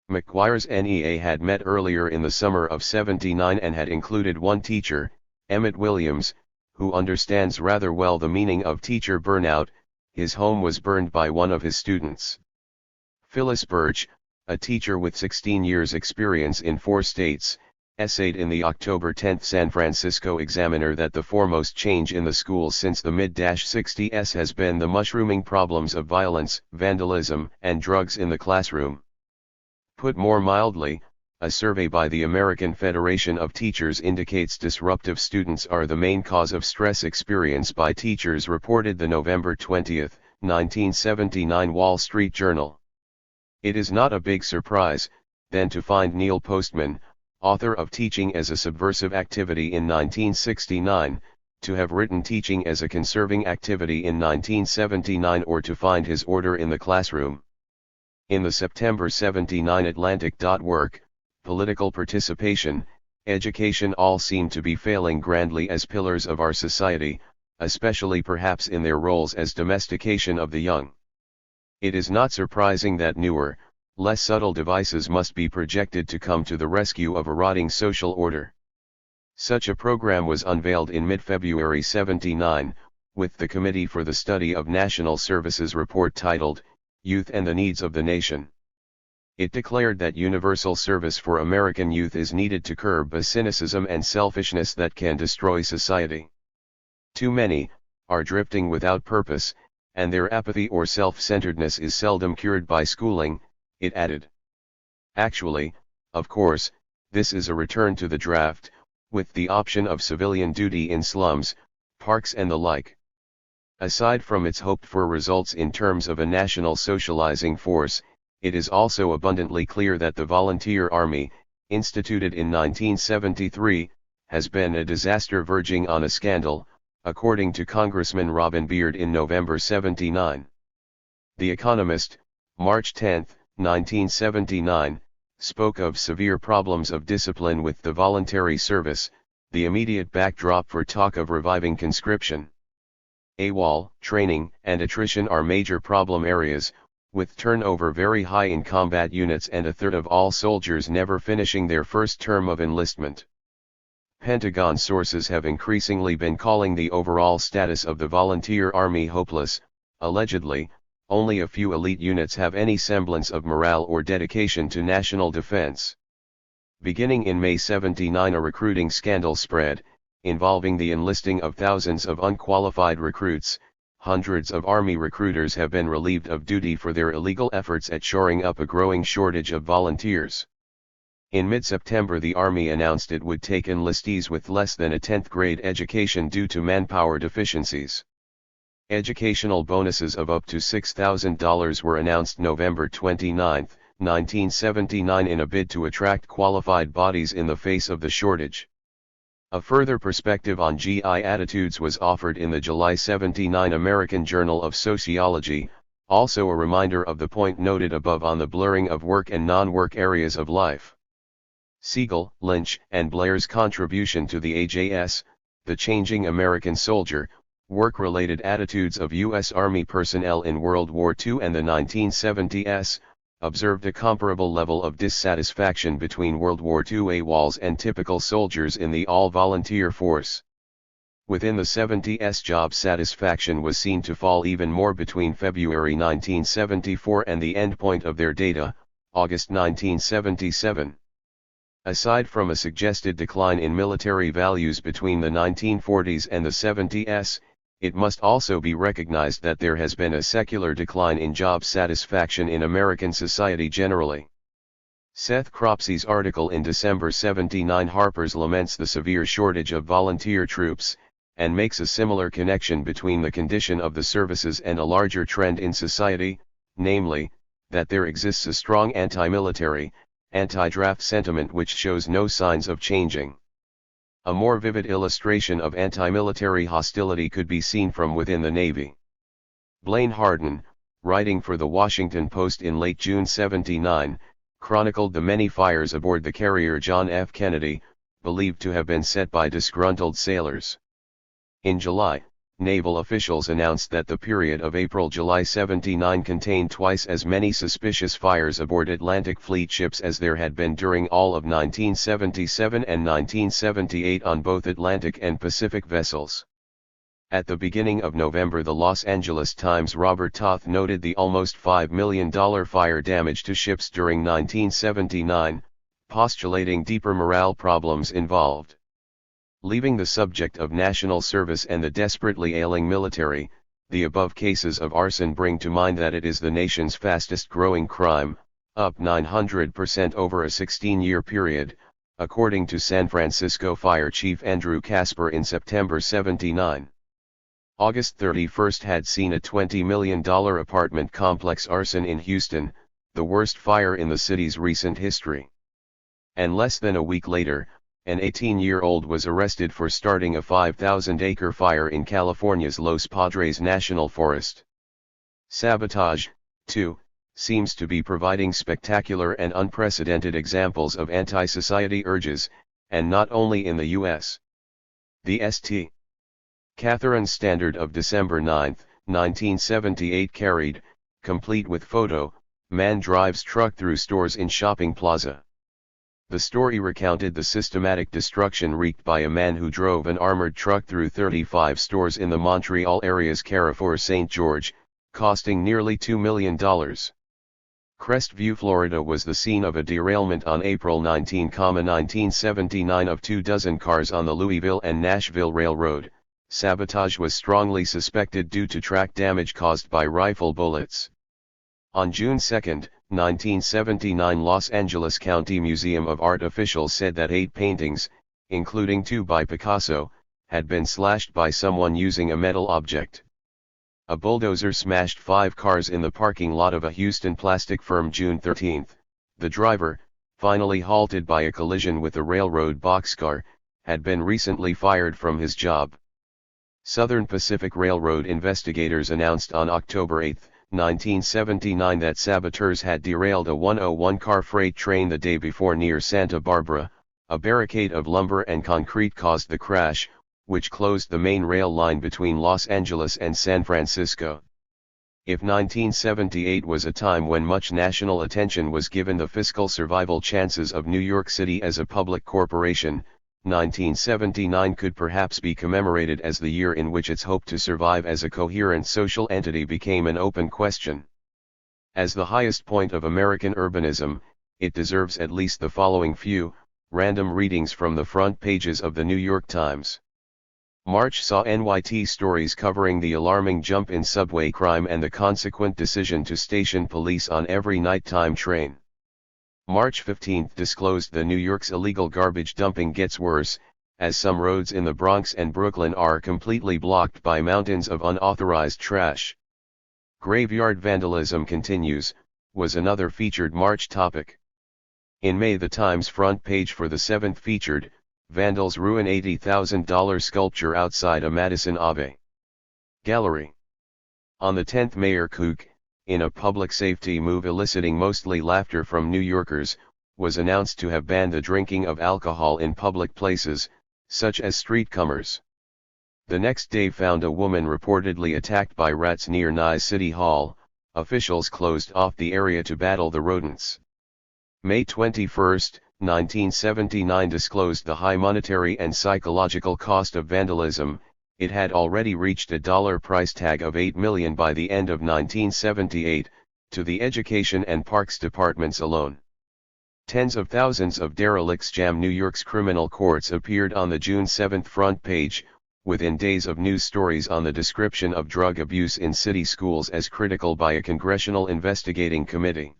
McGuire's NEA had met earlier in the summer of '79 and had included one teacher, Emmett Williams, who understands rather well the meaning of teacher burnout. His home was burned by one of his students. Phyllis Birch, a teacher with 16 years experience in 4 states, essayed in the October 10 San Francisco Examiner that the foremost change in the schools since the mid-60s has been the mushrooming problems of violence, vandalism, and drugs in the classroom. Put more mildly, a survey by the American Federation of Teachers indicates disruptive students are the main cause of stress experienced by teachers, reported the November 20, 1979 Wall Street Journal. It is not a big surprise, then, to find Neil Postman, author of Teaching as a Subversive Activity in 1969, to have written Teaching as a Conserving Activity in 1979, or to find his Order in the Classroom. In the September 79 Atlantic. Work, political participation, education all seem to be failing grandly as pillars of our society, especially perhaps in their roles as domestication of the young. It is not surprising that newer, less subtle devices must be projected to come to the rescue of a rotting social order. Such a program was unveiled in mid-February 79, with the Committee for the Study of National Services report titled, Youth and the Needs of the Nation. It declared that universal service for American youth is needed to curb a cynicism and selfishness that can destroy society. Too many are drifting without purpose, and their apathy or self-centeredness is seldom cured by schooling, it added. Actually, of course, this is a return to the draft, with the option of civilian duty in slums, parks and the like. Aside from its hoped-for results in terms of a national socializing force, it is also abundantly clear that the volunteer army, instituted in 1973, has been a disaster verging on a scandal, according to Congressman Robin Beard in November 79. The Economist, March 10, 1979, spoke of severe problems of discipline with the voluntary service, the immediate backdrop for talk of reviving conscription. AWOL, training, and attrition are major problem areas, with turnover very high in combat units and a third of all soldiers never finishing their first term of enlistment. Pentagon sources have increasingly been calling the overall status of the volunteer army hopeless. Allegedly, only a few elite units have any semblance of morale or dedication to national defense. Beginning in May 79, a recruiting scandal spread, involving the enlisting of thousands of unqualified recruits. Hundreds of Army recruiters have been relieved of duty for their illegal efforts at shoring up a growing shortage of volunteers. In mid-September, the Army announced it would take enlistees with less than a 10th grade education due to manpower deficiencies. Educational bonuses of up to $6,000 were announced November 29, 1979, in a bid to attract qualified bodies in the face of the shortage. A further perspective on GI attitudes was offered in the July 79 American Journal of Sociology, also a reminder of the point noted above on the blurring of work and non-work areas of life. Siegel, Lynch, and Blair's contribution to the AJS, The Changing American Soldier, Work-Related Attitudes of U.S. Army Personnel in World War II and the 1970s, observed a comparable level of dissatisfaction between World War II AWOLs and typical soldiers in the all-volunteer force. Within the 70s, job satisfaction was seen to fall even more between February 1974 and the endpoint of their data, August 1977. Aside from a suggested decline in military values between the 1940s and the 70s, it must also be recognized that there has been a secular decline in job satisfaction in American society generally. Seth Cropsey's article in December 79 Harper's laments the severe shortage of volunteer troops, and makes a similar connection between the condition of the services and a larger trend in society, namely, that there exists a strong anti-military, anti-draft sentiment which shows no signs of changing. A more vivid illustration of anti-military hostility could be seen from within the Navy. Blaine Harden, writing for the Washington Post in late June 79, chronicled the many fires aboard the carrier John F. Kennedy, believed to have been set by disgruntled sailors. In July, naval officials announced that the period of April-July 79 contained twice as many suspicious fires aboard Atlantic Fleet ships as there had been during all of 1977 and 1978 on both Atlantic and Pacific vessels. At the beginning of November, the Los Angeles Times' Robert Toth noted the almost $5 million fire damage to ships during 1979, postulating deeper morale problems involved. Leaving the subject of national service and the desperately ailing military, the above cases of arson bring to mind that it is the nation's fastest growing crime, up 900% over a 16-year period, according to San Francisco Fire Chief Andrew Casper in September '79. August 31 had seen a $20 million apartment complex arson in Houston, the worst fire in the city's recent history. And less than a week later, an 18-year-old was arrested for starting a 5,000-acre fire in California's Los Padres National Forest. Sabotage, too, seems to be providing spectacular and unprecedented examples of anti-society urges, and not only in the U.S. The St. Catharines Standard of December 9, 1978 carried, complete with photo, man drives truck through stores in shopping plaza. The story recounted the systematic destruction wreaked by a man who drove an armored truck through 35 stores in the Montreal area's Carrefour St. George, costing nearly $2 million. Crestview, Florida was the scene of a derailment on April 19, 1979 of 24 cars on the Louisville and Nashville Railroad. Sabotage was strongly suspected due to track damage caused by rifle bullets. On June 2, 1979, Los Angeles County Museum of Art officials said that 8 paintings, including 2 by Picasso, had been slashed by someone using a metal object. A bulldozer smashed 5 cars in the parking lot of a Houston plastic firm June 13. The driver, finally halted by a collision with a railroad boxcar, had been recently fired from his job. Southern Pacific Railroad investigators announced on October 8, 1979 that saboteurs had derailed a 101-car freight train the day before near Santa Barbara. A barricade of lumber and concrete caused the crash, which closed the main rail line between Los Angeles and San Francisco. If 1978 was a time when much national attention was given the fiscal survival chances of New York City as a public corporation, 1979 could perhaps be commemorated as the year in which its hope to survive as a coherent social entity became an open question. As the highest point of American urbanism, it deserves at least the following few, random readings from the front pages of the New York Times. March saw NYT stories covering the alarming jump in subway crime and the consequent decision to station police on every nighttime train. March 15 disclosed the New York's illegal garbage dumping gets worse, as some roads in the Bronx and Brooklyn are completely blocked by mountains of unauthorized trash. Graveyard vandalism continues, was another featured March topic. In May, the Times front page for the 7th featured, vandals ruin $80,000 sculpture outside a Madison Ave gallery. On the 10th, Mayor Koch, in a public safety move eliciting mostly laughter from New Yorkers, was announced to have banned the drinking of alcohol in public places, such as streetcomers. The next day found a woman reportedly attacked by rats near Nye City Hall. Officials closed off the area to battle the rodents. May 21, 1979 disclosed the high monetary and psychological cost of vandalism. It had already reached a dollar price tag of $8 million by the end of 1978, to the Education and Parks departments alone. Tens of thousands of derelicts jam New York's criminal courts appeared on the June 7 front page, within days of news stories on the description of drug abuse in city schools as critical by a congressional investigating committee.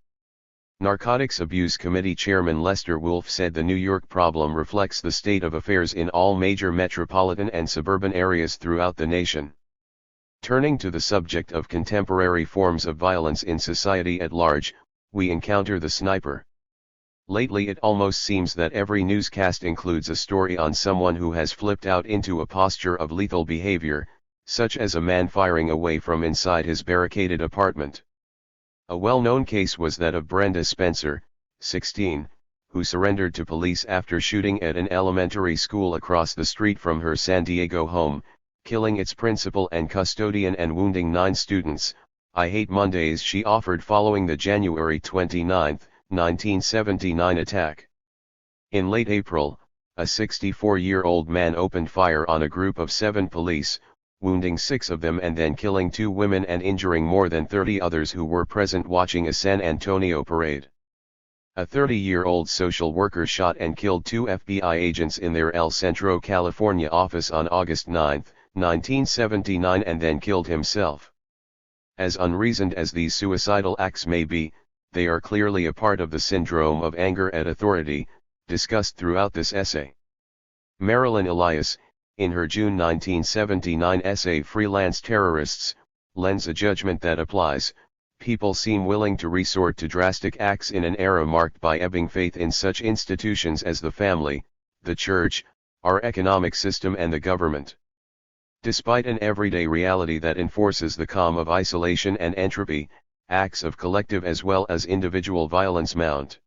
Narcotics Abuse Committee Chairman Lester Wolf said the New York problem reflects the state of affairs in all major metropolitan and suburban areas throughout the nation. Turning to the subject of contemporary forms of violence in society at large, we encounter the sniper. Lately it almost seems that every newscast includes a story on someone who has flipped out into a posture of lethal behavior, such as a man firing away from inside his barricaded apartment. A well-known case was that of Brenda Spencer, 16, who surrendered to police after shooting at an elementary school across the street from her San Diego home, killing its principal and custodian and wounding 9 students. "I hate Mondays," she offered following the January 29, 1979 attack. In late April, a 64-year-old man opened fire on a group of 7 police, wounding 6 of them and then killing 2 women and injuring more than 30 others who were present watching a San Antonio parade. A 30-year-old social worker shot and killed 2 FBI agents in their El Centro, California office on August 9, 1979 and then killed himself. As unreasoned as these suicidal acts may be, they are clearly a part of the syndrome of anger at authority, discussed throughout this essay. Marilyn Elias, in her June 1979 essay Freelance Terrorists, lends a judgment that applies. People seem willing to resort to drastic acts in an era marked by ebbing faith in such institutions as the family, the church, our economic system and the government. Despite an everyday reality that enforces the calm of isolation and entropy, acts of collective as well as individual violence mount.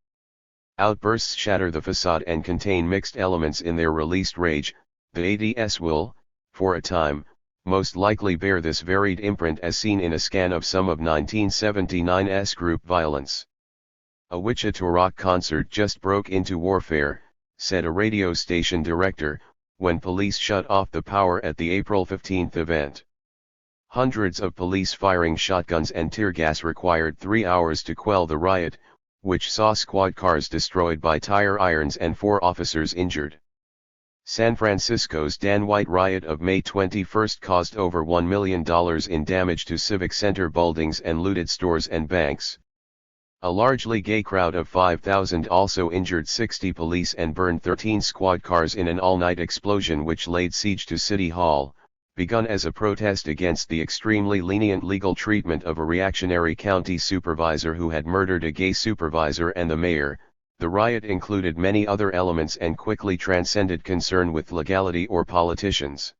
Outbursts shatter the facade and contain mixed elements in their released rage. The ADS will, for a time, most likely bear this varied imprint as seen in a scan of some of 1979's group violence. A Wichita rock concert just broke into warfare, said a radio station director, when police shut off the power at the April 15 event. Hundreds of police firing shotguns and tear gas required 3 hours to quell the riot, which saw squad cars destroyed by tire irons and 4 officers injured. San Francisco's Dan White riot of May 21 caused over $1 million in damage to civic center buildings and looted stores and banks. A largely gay crowd of 5,000 also injured 60 police and burned 13 squad cars in an all-night explosion which laid siege to City Hall, begun as a protest against the extremely lenient legal treatment of a reactionary county supervisor who had murdered a gay supervisor and the mayor. The riot included many other elements and quickly transcended concern with legality or politicians.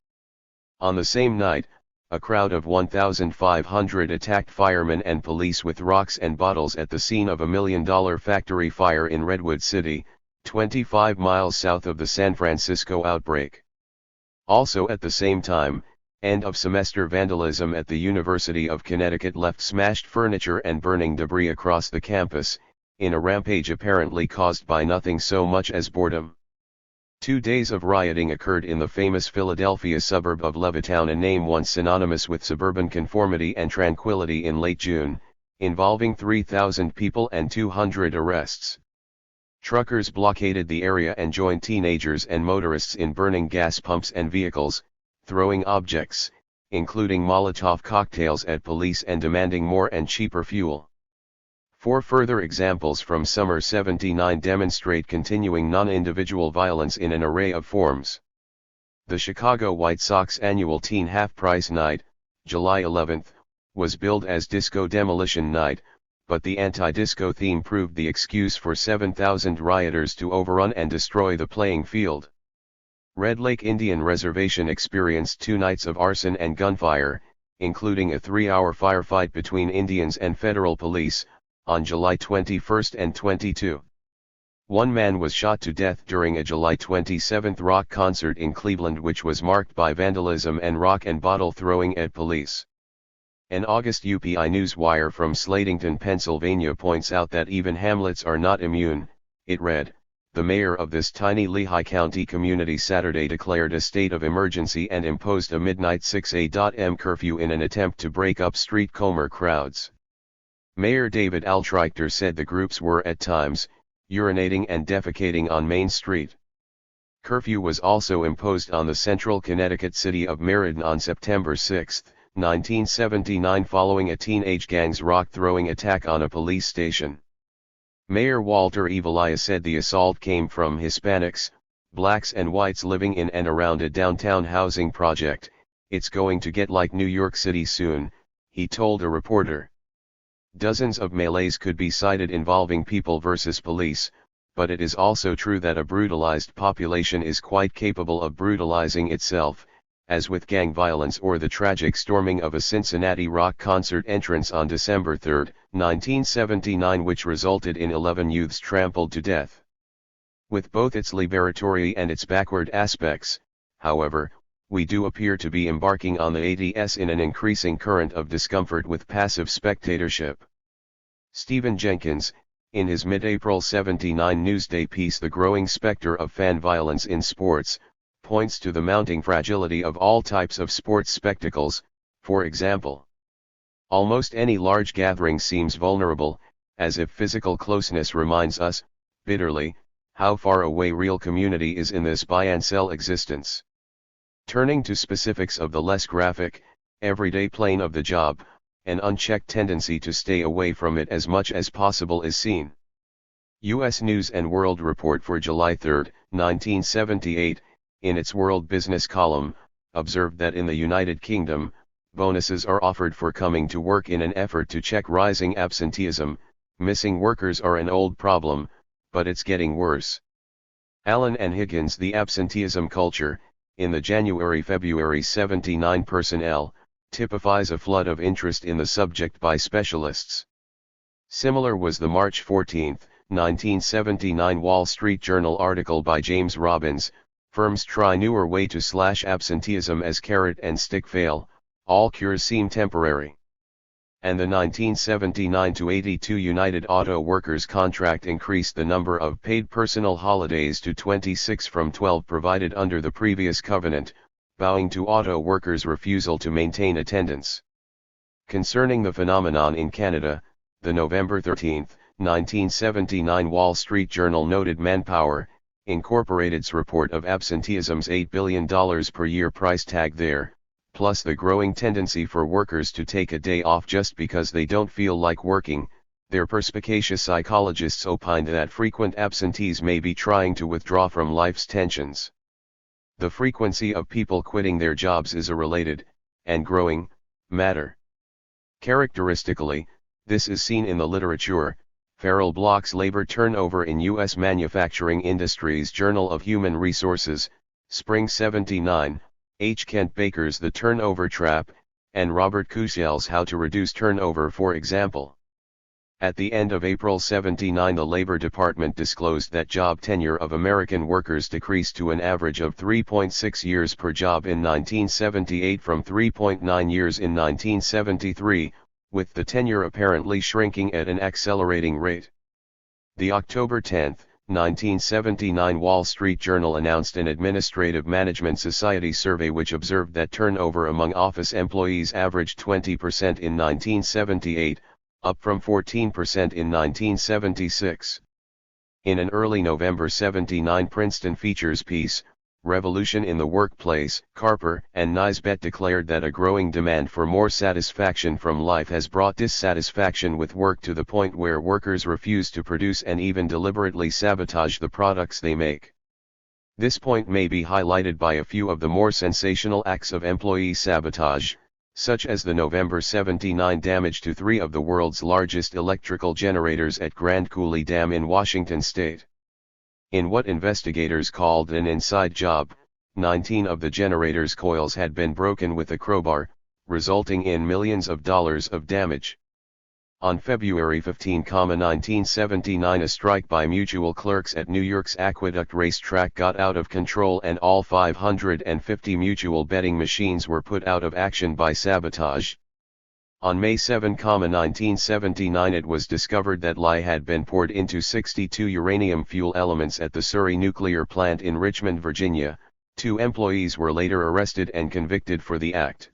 On the same night, a crowd of 1,500 attacked firemen and police with rocks and bottles at the scene of a $1 million factory fire in Redwood City, 25 miles south of the San Francisco outbreak. Also at the same time, end-of-semester vandalism at the University of Connecticut left smashed furniture and burning debris across the campus, in a rampage apparently caused by nothing so much as boredom. 2 days of rioting occurred in the famous Philadelphia suburb of Levittown, a name once synonymous with suburban conformity and tranquility, in late June, involving 3,000 people and 200 arrests. Truckers blockaded the area and joined teenagers and motorists in burning gas pumps and vehicles, throwing objects, including Molotov cocktails at police and demanding more and cheaper fuel. 4 further examples from summer '79 demonstrate continuing non-individual violence in an array of forms. The Chicago White Sox annual Teen Half-Price Night, July 11, was billed as Disco Demolition Night, but the anti-disco theme proved the excuse for 7,000 rioters to overrun and destroy the playing field. Red Lake Indian Reservation experienced 2 nights of arson and gunfire, including a 3-hour firefight between Indians and federal police, on July 21 and 22. 1 man was shot to death during a July 27 rock concert in Cleveland which was marked by vandalism and rock and bottle throwing at police. An August UPI Newswire from Slatington, Pennsylvania points out that even hamlets are not immune. It read, "The mayor of this tiny Lehigh County community Saturday declared a state of emergency and imposed a midnight 6 a.m. curfew in an attempt to break up streetcomer crowds." Mayor David Altrichter said the groups were at times urinating and defecating on Main Street. Curfew was also imposed on the central Connecticut city of Meriden on September 6, 1979 following a teenage gang's rock-throwing attack on a police station. Mayor Walter Evalia said the assault came from Hispanics, blacks and whites living in and around a downtown housing project. "It's going to get like New York City soon," he told a reporter. Dozens of melees could be cited involving people versus police, but it is also true that a brutalized population is quite capable of brutalizing itself, as with gang violence or the tragic storming of a Cincinnati rock concert entrance on December 3, 1979 which resulted in 11 youths trampled to death. With both its liberatory and its backward aspects, however, we do appear to be embarking on the ADS in an increasing current of discomfort with passive spectatorship. Stephen Jenkins, in his mid-April '79 Newsday piece The Growing Spectre of Fan Violence in Sports, points to the mounting fragility of all types of sports spectacles. For example, almost any large gathering seems vulnerable, as if physical closeness reminds us, bitterly, how far away real community is in this buy and sell existence. Turning to specifics of the less graphic, everyday plane of the job, an unchecked tendency to stay away from it as much as possible is seen. U.S. News & World Report for July 3, 1978, in its World Business column, observed that in the United Kingdom, bonuses are offered for coming to work in an effort to check rising absenteeism. Missing workers are an old problem, but it's getting worse. Allen and Higgins, The Absenteeism Culture, in the January-February 79 Personnel, typifies a flood of interest in the subject by specialists. Similar was the March 14, 1979 Wall Street Journal article by James Robbins, Firms Try Newer Way to Slash Absenteeism as Carrot and Stick Fail, All Cures Seem Temporary. And the 1979-82 United Auto Workers contract increased the number of paid personal holidays to 26 from 12 provided under the previous covenant, bowing to auto workers' refusal to maintain attendance. Concerning the phenomenon in Canada, the November 13, 1979 Wall Street Journal noted Manpower, Incorporated's report of absenteeism's $8 billion per year price tag there, plus the growing tendency for workers to take a day off just because they don't feel like working. Their perspicacious psychologists opined that frequent absentees may be trying to withdraw from life's tensions. The frequency of people quitting their jobs is a related, and growing, matter. Characteristically, this is seen in the literature. Farrell Block's Labor Turnover in U.S. Manufacturing Industries Journal of Human Resources, Spring 79, H. Kent Baker's The Turnover Trap, and Robert Kusel's How to Reduce Turnover for example. At the end of April 79 the Labor Department disclosed that job tenure of American workers decreased to an average of 3.6 years per job in 1978 from 3.9 years in 1973, with the tenure apparently shrinking at an accelerating rate. The October 10, 1979 Wall Street Journal announced an Administrative Management Society survey which observed that turnover among office employees averaged 20% in 1978, up from 14% in 1976. In an early November 79 Princeton Features piece, Revolution in the Workplace, Carper and Nisbet declared that a growing demand for more satisfaction from life has brought dissatisfaction with work to the point where workers refuse to produce and even deliberately sabotage the products they make. This point may be highlighted by a few of the more sensational acts of employee sabotage, such as the November 79 damage to 3 of the world's largest electrical generators at Grand Coulee Dam in Washington state. In what investigators called an inside job, 19 of the generator's coils had been broken with a crowbar, resulting in millions of dollars of damage. On February 15, 1979 a strike by mutual clerks at New York's Aqueduct racetrack got out of control and all 550 mutual betting machines were put out of action by sabotage. On May 7, 1979 it was discovered that lye had been poured into 62 uranium fuel elements at the Surrey nuclear plant in Richmond, Virginia. 2 employees were later arrested and convicted for the act.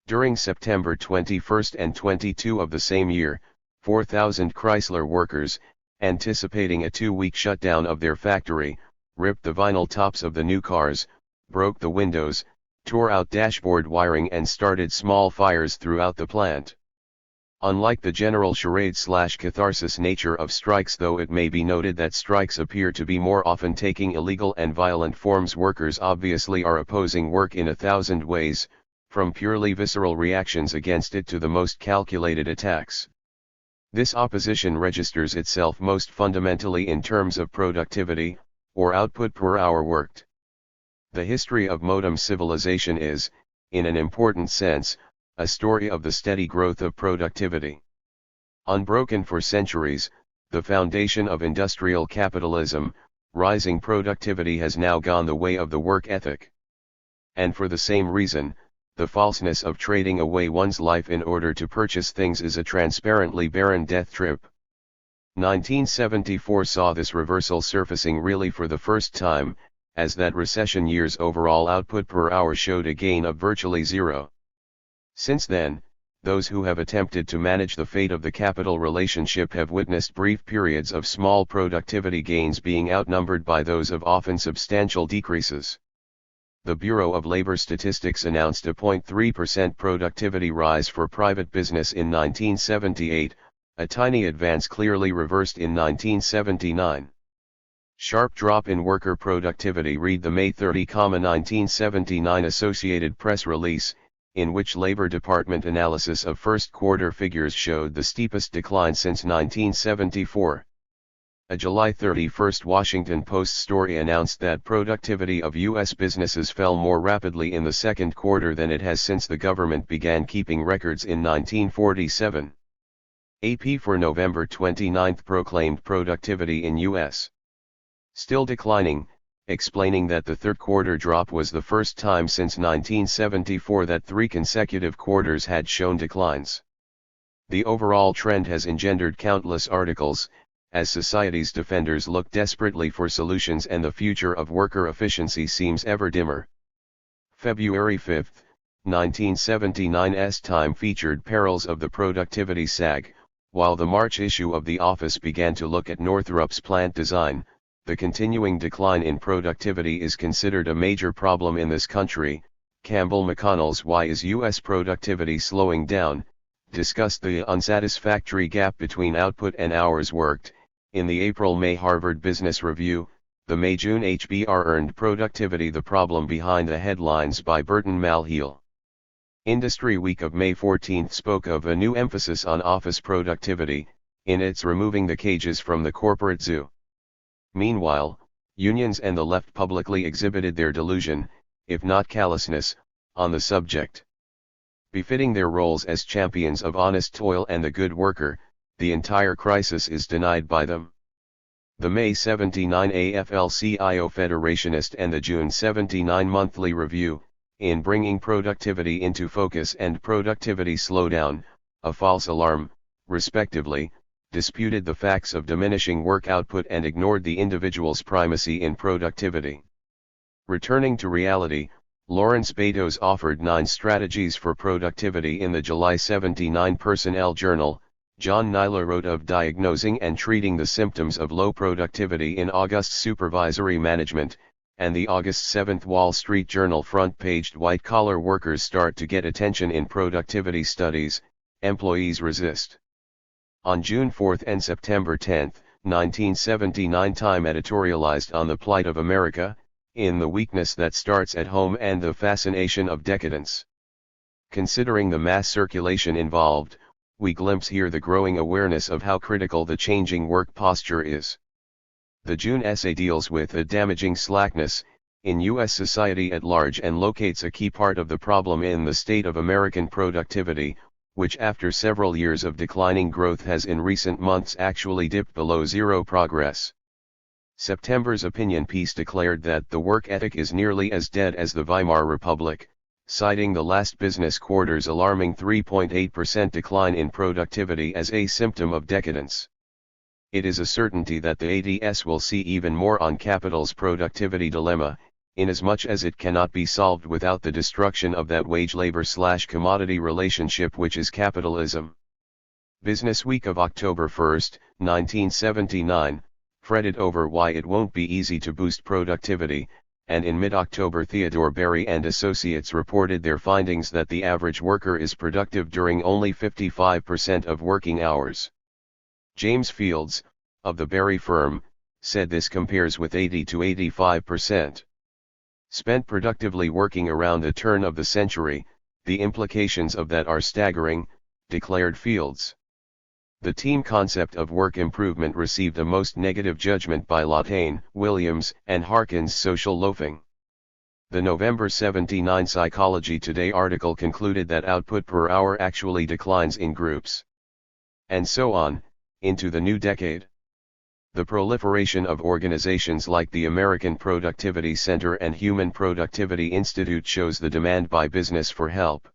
During September 21 and 22 of the same year, 4,000 Chrysler workers, anticipating a 2-week shutdown of their factory, ripped the vinyl tops of the new cars, broke the windows, tore out dashboard wiring and started small fires throughout the plant. Unlike the general charade/catharsis nature of strikes, though, it may be noted that strikes appear to be more often taking illegal and violent forms. Workers obviously are opposing work in 1,000 ways, from purely visceral reactions against it to the most calculated attacks. This opposition registers itself most fundamentally in terms of productivity, or output per hour worked. The history of modern civilization is, in an important sense, a story of the steady growth of productivity. Unbroken for centuries, the foundation of industrial capitalism, rising productivity has now gone the way of the work ethic. And for the same reason, the falseness of trading away one's life in order to purchase things is a transparently barren death trip. 1974 saw this reversal surfacing really for the first time, as that recession year's overall output per hour showed a gain of virtually zero. Since then, those who have attempted to manage the fate of the capital relationship have witnessed brief periods of small productivity gains being outnumbered by those of often substantial decreases. The Bureau of Labor Statistics announced a 0.3% productivity rise for private business in 1978, a tiny advance clearly reversed in 1979. Sharp drop in worker productivity. Read the May 30, 1979 Associated Press release, in which Labor Department analysis of first quarter figures showed the steepest decline since 1974. A July 31 Washington Post story announced that productivity of U.S. businesses fell more rapidly in the second quarter than it has since the government began keeping records in 1947. AP for November 29 proclaimed productivity in U.S. still declining, explaining that the third quarter drop was the first time since 1974 that 3 consecutive quarters had shown declines. The overall trend has engendered countless articles, as society's defenders look desperately for solutions and the future of worker efficiency seems ever dimmer. February 5, 1979's Time featured perils of the productivity sag, while the March issue of The Office began to look at Northrop's plant design. The continuing decline in productivity is considered a major problem in this country. Campbell McConnell's Why is U.S. Productivity Slowing Down? Discussed the unsatisfactory gap between output and hours worked. In the April-May Harvard Business Review, the May-June HBR Earned Productivity: The Problem Behind the Headlines by Burton Malheal. Industry Week of May 14 spoke of a new emphasis on office productivity, in its removing the cages from the corporate zoo. Meanwhile, unions and the left publicly exhibited their delusion, if not callousness, on the subject. Befitting their roles as champions of honest toil and the good worker, the entire crisis is denied by them. The May 79 AFL-CIO Federationist and the June 79 Monthly Review, in bringing productivity into focus and productivity slowdown, a false alarm, respectively, disputed the facts of diminishing work output and ignored the individual's primacy in productivity. Returning to reality, Lawrence Batoz offered 9 strategies for productivity in the July 79 Personnel Journal. John Naylor wrote of diagnosing and treating the symptoms of low productivity in August's Supervisory Management, and the August 7 Wall Street Journal front-paged white-collar workers start to get attention in productivity studies, employees resist. On June 4 and September 10, 1979 Time editorialized on the plight of America, in the weakness that starts at home and the fascination of decadence. Considering the mass circulation involved, we glimpse here the growing awareness of how critical the changing work posture is. The June essay deals with the damaging slackness in U.S. society at large and locates a key part of the problem in the state of American productivity, which after several years of declining growth has in recent months actually dipped below zero progress. September's opinion piece declared that the work ethic is nearly as dead as the Weimar Republic, citing the last business quarter's alarming 3.8% decline in productivity as a symptom of decadence. It is a certainty that the ADS will see even more on capital's productivity dilemma, inasmuch as it cannot be solved without the destruction of that wage-labor/commodity relationship which is capitalism. Business Week of October 1, 1979, fretted over why it won't be easy to boost productivity, and in mid-October Theodore Berry and Associates reported their findings that the average worker is productive during only 55% of working hours. James Fields, of the Berry firm, said this compares with 80 to 85%. Spent productively working around the turn of the century, the implications of that are staggering, declared Fields. The team concept of work improvement received a most negative judgment by Lotane, Williams, and Harkin's social loafing. The November 79 Psychology Today article concluded that output per hour actually declines in groups. And so on, into the new decade. The proliferation of organizations like the American Productivity Center and Human Productivity Institute shows the demand by business for help.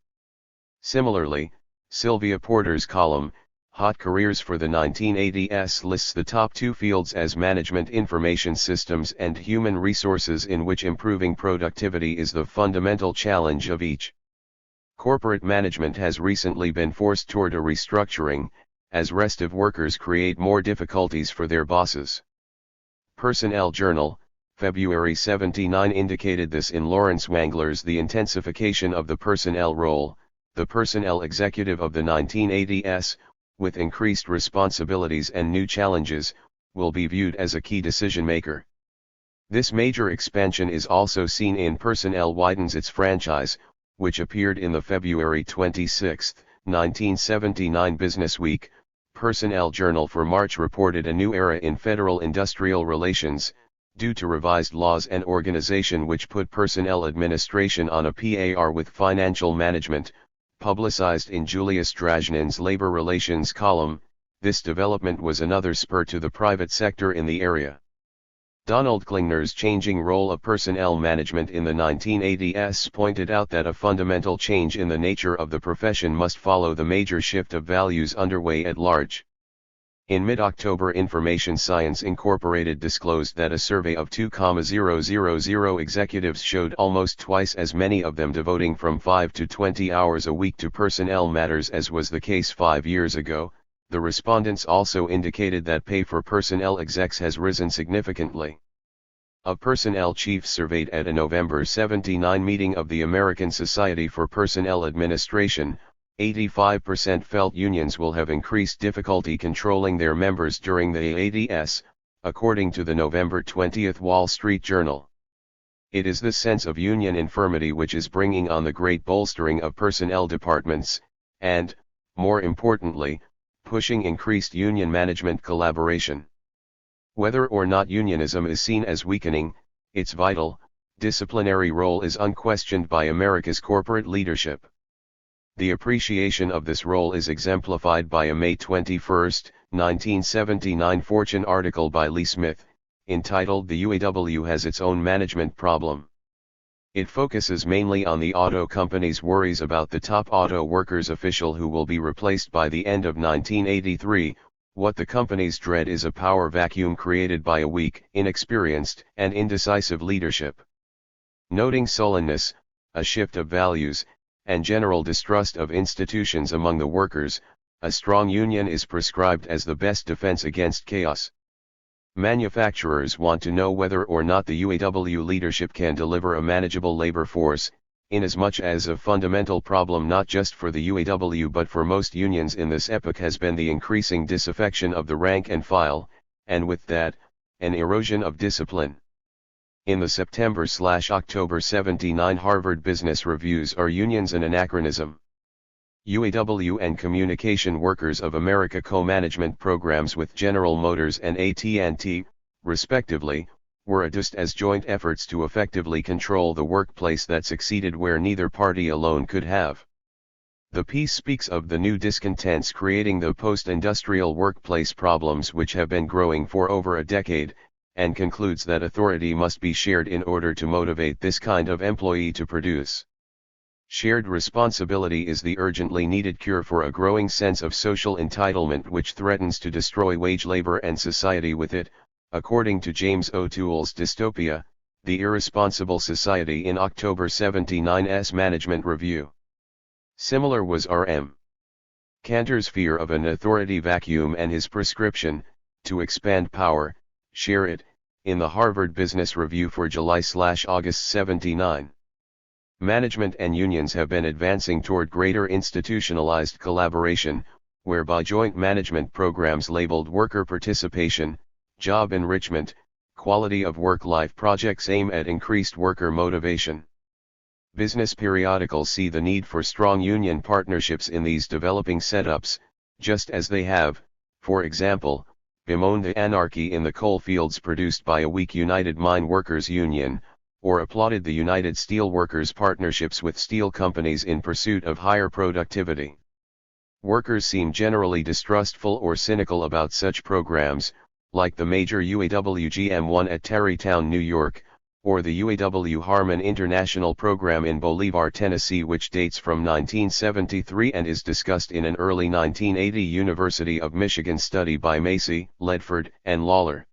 Similarly, Sylvia Porter's column, Hot Careers for the 1980s lists the top two fields as Management Information Systems and Human Resources, in which improving productivity is the fundamental challenge of each. Corporate management has recently been forced toward a restructuring, as restive workers create more difficulties for their bosses. Personnel Journal, February 79 indicated this in Lawrence Wangler's The Intensification of the Personnel Role, the personnel executive of the 1980s, with increased responsibilities and new challenges, will be viewed as a key decision maker. This major expansion is also seen in Personnel Widens Its Franchise, which appeared in the February 26, 1979 Business Week. Personnel Journal for March reported a new era in federal industrial relations, due to revised laws and organization which put personnel administration on a par with financial management. Publicized in Julius Drajnin's Labor Relations column, this development was another spur to the private sector in the area. Donald Klingner's Changing Role of Personnel Management in the 1980s pointed out that a fundamental change in the nature of the profession must follow the major shift of values underway at large. In mid-October, Information Science Incorporated disclosed that a survey of 2,000 executives showed almost twice as many of them devoting from 5 to 20 hours a week to personnel matters as was the case 5 years ago. The respondents also indicated that pay for personnel execs has risen significantly. Of personnel chiefs surveyed at a November 79 meeting of the American Society for Personnel Administration, 85% felt unions will have increased difficulty controlling their members during the ADS, according to the November 20 Wall Street Journal. It is this sense of union infirmity which is bringing on the great bolstering of personnel departments, and, more importantly, pushing increased union management collaboration. Whether or not unionism is seen as weakening, its vital, disciplinary role is unquestioned by America's corporate leadership. The appreciation of this role is exemplified by a May 21, 1979 Fortune article by Lee Smith, entitled "The UAW Has Its Own Management Problem." It focuses mainly on the auto company's worries about the top auto workers official who will be replaced by the end of 1983. What the companies dread is a power vacuum created by a weak, inexperienced, and indecisive leadership. Noting sullenness, a shift of values, and general distrust of institutions among the workers, a strong union is prescribed as the best defense against chaos. Manufacturers want to know whether or not the UAW leadership can deliver a manageable labor force, inasmuch as a fundamental problem not just for the UAW but for most unions in this epoch has been the increasing disaffection of the rank and file, and with that, an erosion of discipline. In the September/October 79 Harvard Business Reviews, Are Unions an Anachronism? UAW and Communication Workers of America co-management programs with General Motors and AT&T, respectively, were adduced as joint efforts to effectively control the workplace that succeeded where neither party alone could have. The piece speaks of the new discontents creating the post-industrial workplace problems which have been growing for over a decade, and concludes that authority must be shared in order to motivate this kind of employee to produce. Shared responsibility is the urgently needed cure for a growing sense of social entitlement which threatens to destroy wage labor and society with it, according to James O'Toole's Dystopia, The Irresponsible Society in October 79's Management Review. Similar was R.M. Cantor's fear of an authority vacuum and his prescription, to expand power, share it, in the Harvard Business Review for July/August 79. Management and unions have been advancing toward greater institutionalized collaboration, whereby joint management programs labeled worker participation, job enrichment, quality of work-life projects aim at increased worker motivation. Business periodicals see the need for strong union partnerships in these developing setups, just as they have, for example, bemoaned the anarchy in the coal fields produced by a weak United Mine Workers Union, or applauded the United Steel Workers partnerships with steel companies in pursuit of higher productivity. Workers seem generally distrustful or cynical about such programs, like the major UAW GM1 at Tarrytown, New York, or the UAW Harmon International Program in Bolivar, Tennessee, which dates from 1973 and is discussed in an early 1980 University of Michigan study by Macy, Ledford, and Lawler.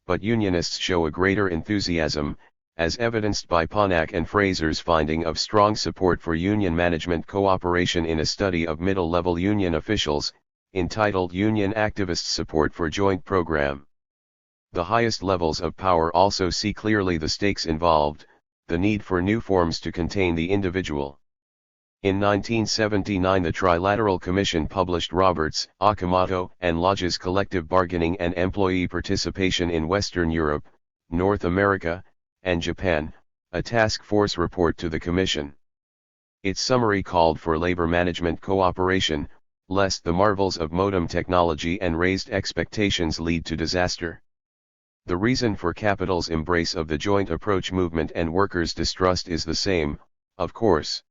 But Unionists show a greater enthusiasm, as evidenced by Ponak and Fraser's finding of strong support for union management cooperation in a study of middle-level union officials, entitled Union Activists' Support for Joint Program. The highest levels of power also see clearly the stakes involved, the need for new forms to contain the individual. In 1979 the Trilateral Commission published Roberts, Okamoto, and Lodge's Collective Bargaining and Employee Participation in Western Europe, North America, and Japan, a task force report to the Commission. Its summary called for labor management cooperation, lest the marvels of modem technology and raised expectations lead to disaster. The reason for capital's embrace of the joint approach movement and workers' distrust is the same, of course.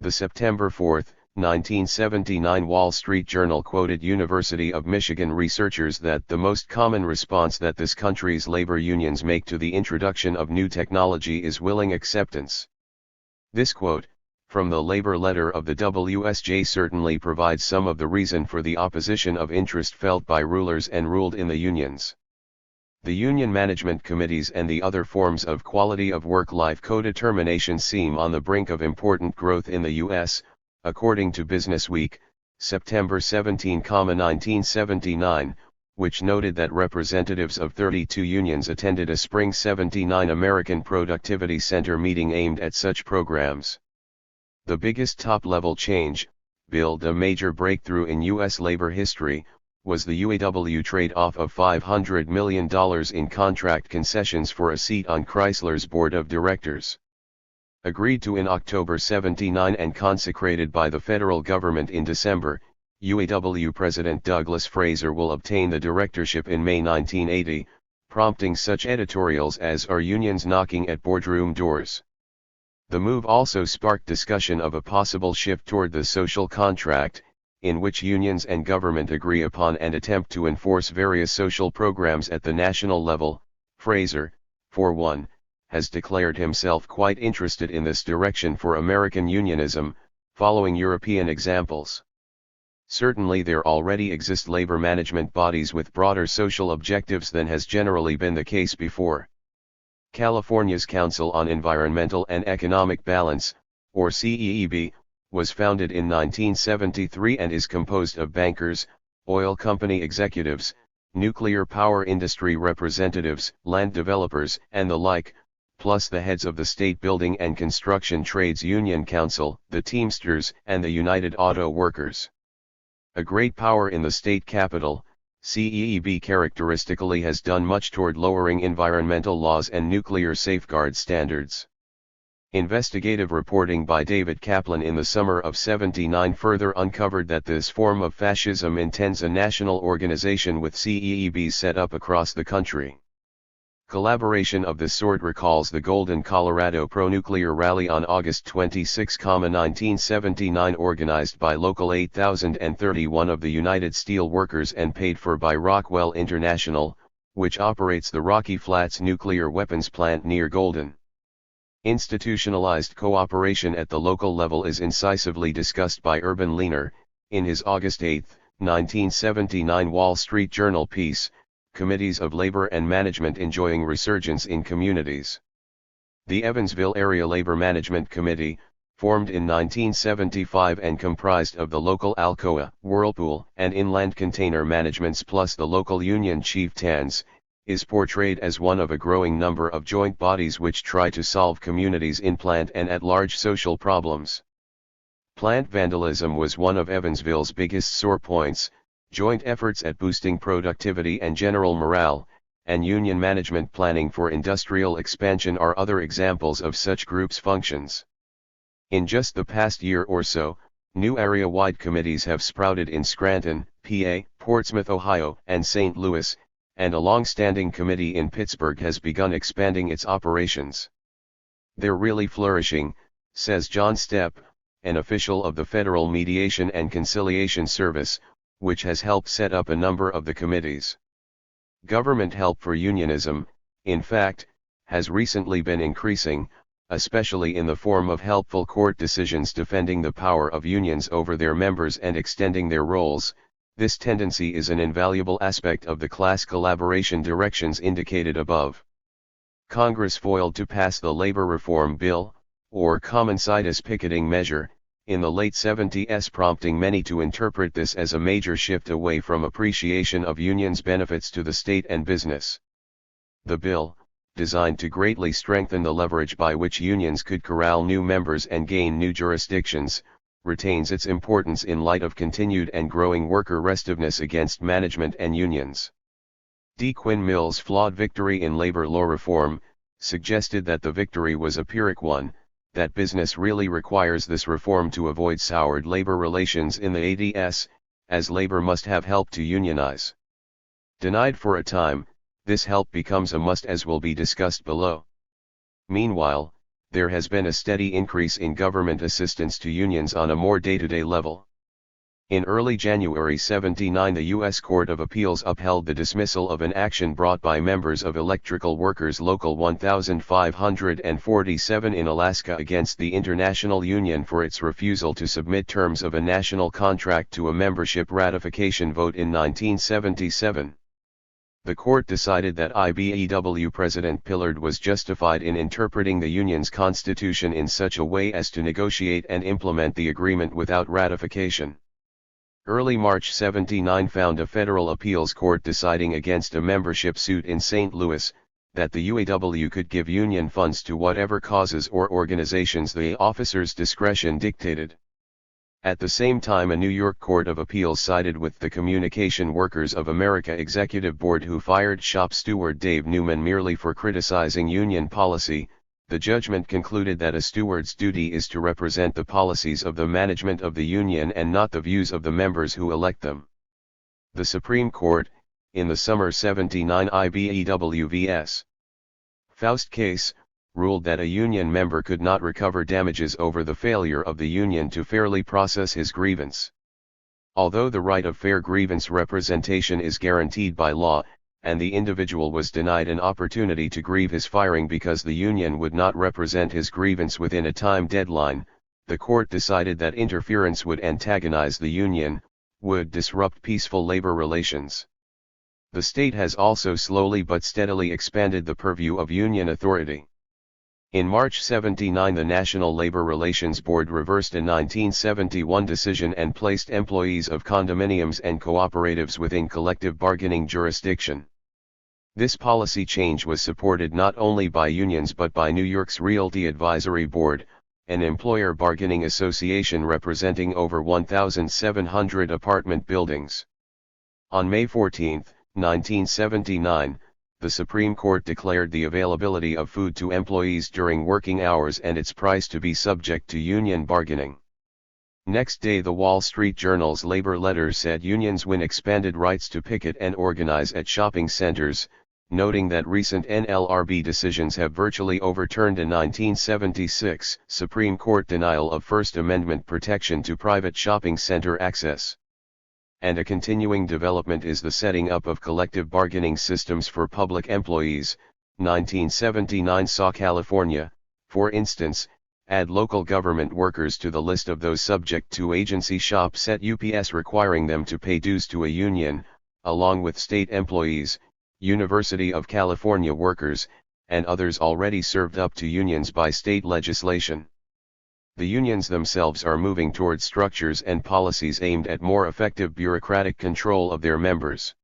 The September 4, 1979 Wall Street Journal quoted University of Michigan researchers that the most common response that this country's labor unions make to the introduction of new technology is willing acceptance. This quote, from the labor letter of the WSJ, certainly provides some of the reason for the opposition of interest felt by rulers and ruled in the unions. The union management committees and the other forms of quality of work-life co-determination seem on the brink of important growth in the U.S., according to Business Week, September 17, 1979, which noted that representatives of 32 unions attended a Spring '79 American Productivity Center meeting aimed at such programs. The biggest top-level change, billed a major breakthrough in U.S. labor history, was the UAW trade-off of $500 million in contract concessions for a seat on Chrysler's board of directors. Agreed to in October '79 and consecrated by the federal government in December, UAW President Douglas Fraser will obtain the directorship in May 1980, prompting such editorials as "Are unions knocking at boardroom doors?" The move also sparked discussion of a possible shift toward the social contract, in which unions and government agree upon and attempt to enforce various social programs at the national level. Fraser, for one, has declared himself quite interested in this direction for American unionism, following European examples. Certainly there already exist labor management bodies with broader social objectives than has generally been the case before. California's Council on Environmental and Economic Balance, or CEEB, was founded in 1973 and is composed of bankers, oil company executives, nuclear power industry representatives, land developers, and the like, plus the heads of the State Building and Construction Trades Union Council, the Teamsters, and the United Auto Workers. A great power in the state capital, CEEB characteristically has done much toward lowering environmental laws and nuclear safeguard standards. Investigative reporting by David Kaplan in the summer of '79 further uncovered that this form of fascism intends a national organization with CEEBs set up across the country. Collaboration of this sort recalls the Golden, Colorado pro-nuclear rally on August 26, 1979, organized by Local 8031 of the United Steel Workers and paid for by Rockwell International, which operates the Rocky Flats nuclear weapons plant near Golden. Institutionalized cooperation at the local level is incisively discussed by Urban Leaner, in his August 8, 1979 Wall Street Journal piece, Committees of Labor and Management Enjoying Resurgence in Communities. The Evansville Area Labor Management Committee, formed in 1975 and comprised of the local Alcoa, Whirlpool, and Inland Container Managements plus the local union chieftains, is portrayed as one of a growing number of joint bodies which try to solve communities' in-plant and at-large social problems. Plant vandalism was one of Evansville's biggest sore points. Joint efforts at boosting productivity and general morale, and union management planning for industrial expansion are other examples of such groups' functions. In just the past year or so, new area-wide committees have sprouted in Scranton, PA, Portsmouth, Ohio, and St. Louis, and a long-standing committee in Pittsburgh has begun expanding its operations. They're really flourishing, says John Stepp, an official of the Federal Mediation and Conciliation Service, which has helped set up a number of the committees. Government help for unionism, in fact, has recently been increasing, especially in the form of helpful court decisions defending the power of unions over their members and extending their roles. This tendency is an invaluable aspect of the class collaboration directions indicated above. Congress failed to pass the Labor Reform Bill, or common situs picketing measure, in the late 70s, prompting many to interpret this as a major shift away from appreciation of unions' benefits to the state and business. The bill, designed to greatly strengthen the leverage by which unions could corral new members and gain new jurisdictions, retains its importance in light of continued and growing worker restiveness against management and unions. D. Quinn Mill's flawed victory in labor law reform suggested that the victory was a Pyrrhic one, that business really requires this reform to avoid soured labor relations in the ADS, as labor must have help to unionize. Denied for a time, this help becomes a must, as will be discussed below. Meanwhile, there has been a steady increase in government assistance to unions on a more day-to-day level. In early January 79, the U.S. Court of Appeals upheld the dismissal of an action brought by members of Electrical Workers Local 1547 in Alaska against the International Union for its refusal to submit terms of a national contract to a membership ratification vote in 1977. The court decided that IBEW President Pillard was justified in interpreting the union's constitution in such a way as to negotiate and implement the agreement without ratification. Early March 79 found a federal appeals court deciding against a membership suit in St. Louis, that the UAW could give union funds to whatever causes or organizations the officer's discretion dictated. At the same time, a New York Court of Appeals sided with the Communication Workers of America Executive Board, who fired shop steward Dave Newman merely for criticizing union policy. The judgment concluded that a steward's duty is to represent the policies of the management of the union and not the views of the members who elect them. The Supreme Court, in the summer 79 IBEW vs. Faust case, ruled that a union member could not recover damages over the failure of the union to fairly process his grievance. Although the right of fair grievance representation is guaranteed by law, and the individual was denied an opportunity to grieve his firing because the union would not represent his grievance within a time deadline, the court decided that interference would antagonize the union, would disrupt peaceful labor relations. The state has also slowly but steadily expanded the purview of union authority. In March 79, the National Labor Relations Board reversed a 1971 decision and placed employees of condominiums and cooperatives within collective bargaining jurisdiction. This policy change was supported not only by unions but by New York's Realty Advisory Board, an employer bargaining association representing over 1,700 apartment buildings. On May 14, 1979, the Supreme Court declared the availability of food to employees during working hours and its price to be subject to union bargaining. Next day, the Wall Street Journal's labor letter said unions win expanded rights to picket and organize at shopping centers, noting that recent NLRB decisions have virtually overturned a 1976 Supreme Court denial of First Amendment protection to private shopping center access. And a continuing development is the setting up of collective bargaining systems for public employees. 1979 saw California, for instance, add local government workers to the list of those subject to agency shops at UPS, requiring them to pay dues to a union, along with state employees, University of California workers, and others already served up to unions by state legislation. The unions themselves are moving towards structures and policies aimed at more effective bureaucratic control of their members.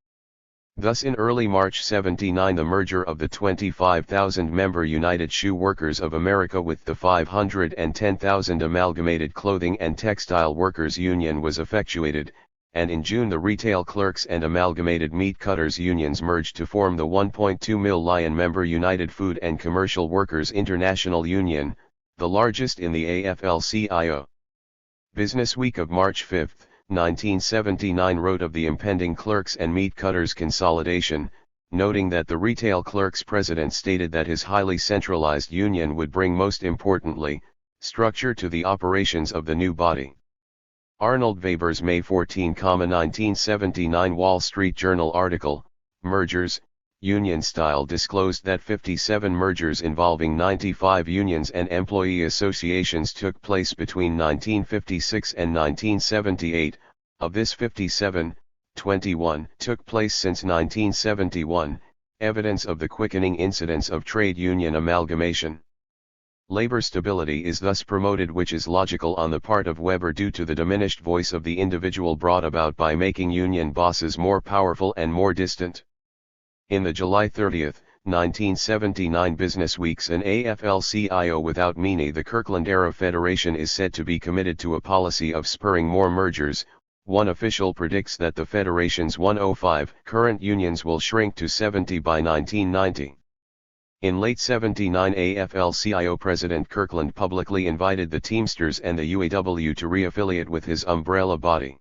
Thus, in early March 79, the merger of the 25,000-member United Shoe Workers of America with the 510,000 Amalgamated Clothing and Textile Workers Union was effectuated, and in June the Retail Clerks and Amalgamated Meat Cutters unions merged to form the 1.2 million-member United Food and Commercial Workers International Union, the largest in the AFL-CIO. Business Week of March 5, 1979 wrote of the impending clerks and meat cutters consolidation, noting that the retail clerks president stated that his highly centralized union would bring, most importantly, structure to the operations of the new body. Arnold Weber's May 14, 1979 Wall Street Journal article, Mergers, Union Style disclosed that 57 mergers involving 95 unions and employee associations took place between 1956 and 1978. Of this 57, 21 took place since 1971, evidence of the quickening incidence of trade union amalgamation. Labor stability is thus promoted, which is logical on the part of Weber due to the diminished voice of the individual brought about by making union bosses more powerful and more distant. In the July 30, 1979 Business Week's an AFL-CIO without Meany, the Kirkland-era federation is said to be committed to a policy of spurring more mergers. One official predicts that the federation's 105 current unions will shrink to 70 by 1990. In late 79, AFL-CIO President Kirkland publicly invited the Teamsters and the UAW to re-affiliate with his umbrella body.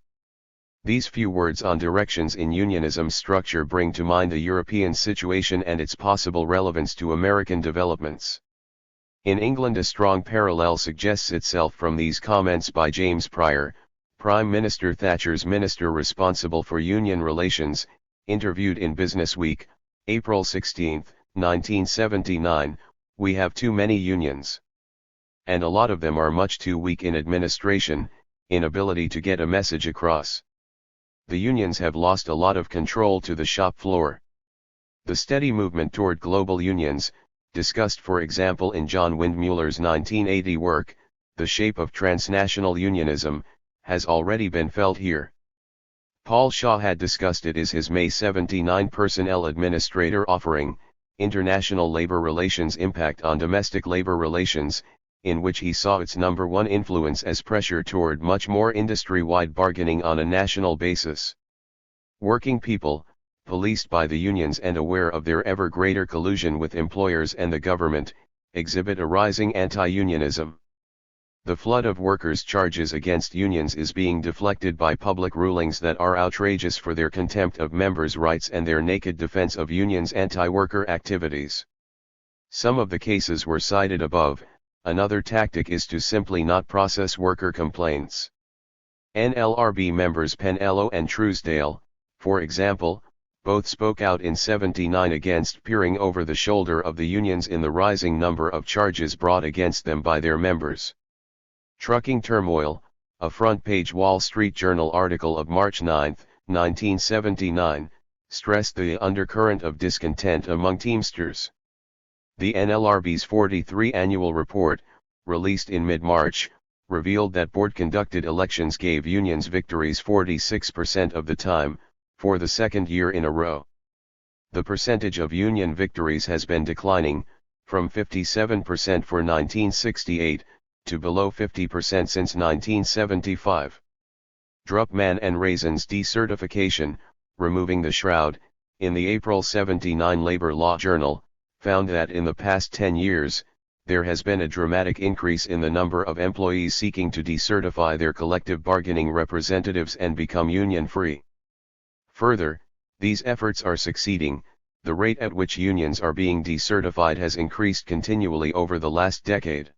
These few words on directions in unionism structure bring to mind the European situation and its possible relevance to American developments. In England, a strong parallel suggests itself from these comments by James Pryor, Prime Minister Thatcher's minister responsible for union relations, interviewed in Business Week, April 16, 1979, "We have too many unions. And a lot of them are much too weak in administration, inability to get a message across. The unions have lost a lot of control to the shop floor." The steady movement toward global unions, discussed for example in John Windmuller's 1980 work, The Shape of Transnational Unionism, has already been felt here. Paul Shaw had discussed it as his May 79 Personnel Administrator offering, International Labor Relations Impact on Domestic Labor Relations, in which he saw its number one influence as pressure toward much more industry-wide bargaining on a national basis. Working people, policed by the unions and aware of their ever greater collusion with employers and the government, exhibit a rising anti-unionism. The flood of workers' charges against unions is being deflected by public rulings that are outrageous for their contempt of members' rights and their naked defense of unions' anti-worker activities. Some of the cases were cited above. Another tactic is to simply not process worker complaints. NLRB members Penello and Truesdale, for example, both spoke out in '79 against peering over the shoulder of the unions in the rising number of charges brought against them by their members. Trucking Turmoil, a front-page Wall Street Journal article of March 9, 1979, stressed the undercurrent of discontent among Teamsters. The NLRB's 43 annual report, released in mid-March, revealed that board-conducted elections gave unions victories 46% of the time, for the second year in a row. The percentage of union victories has been declining, from 57% for 1968, to below 50% since 1975. Druckmann and Raisin's decertification, removing the shroud, in the April 79 Labor Law Journal, found that in the past 10 years, there has been a dramatic increase in the number of employees seeking to decertify their collective bargaining representatives and become union-free. Further, these efforts are succeeding. The rate at which unions are being decertified has increased continually over the last decade.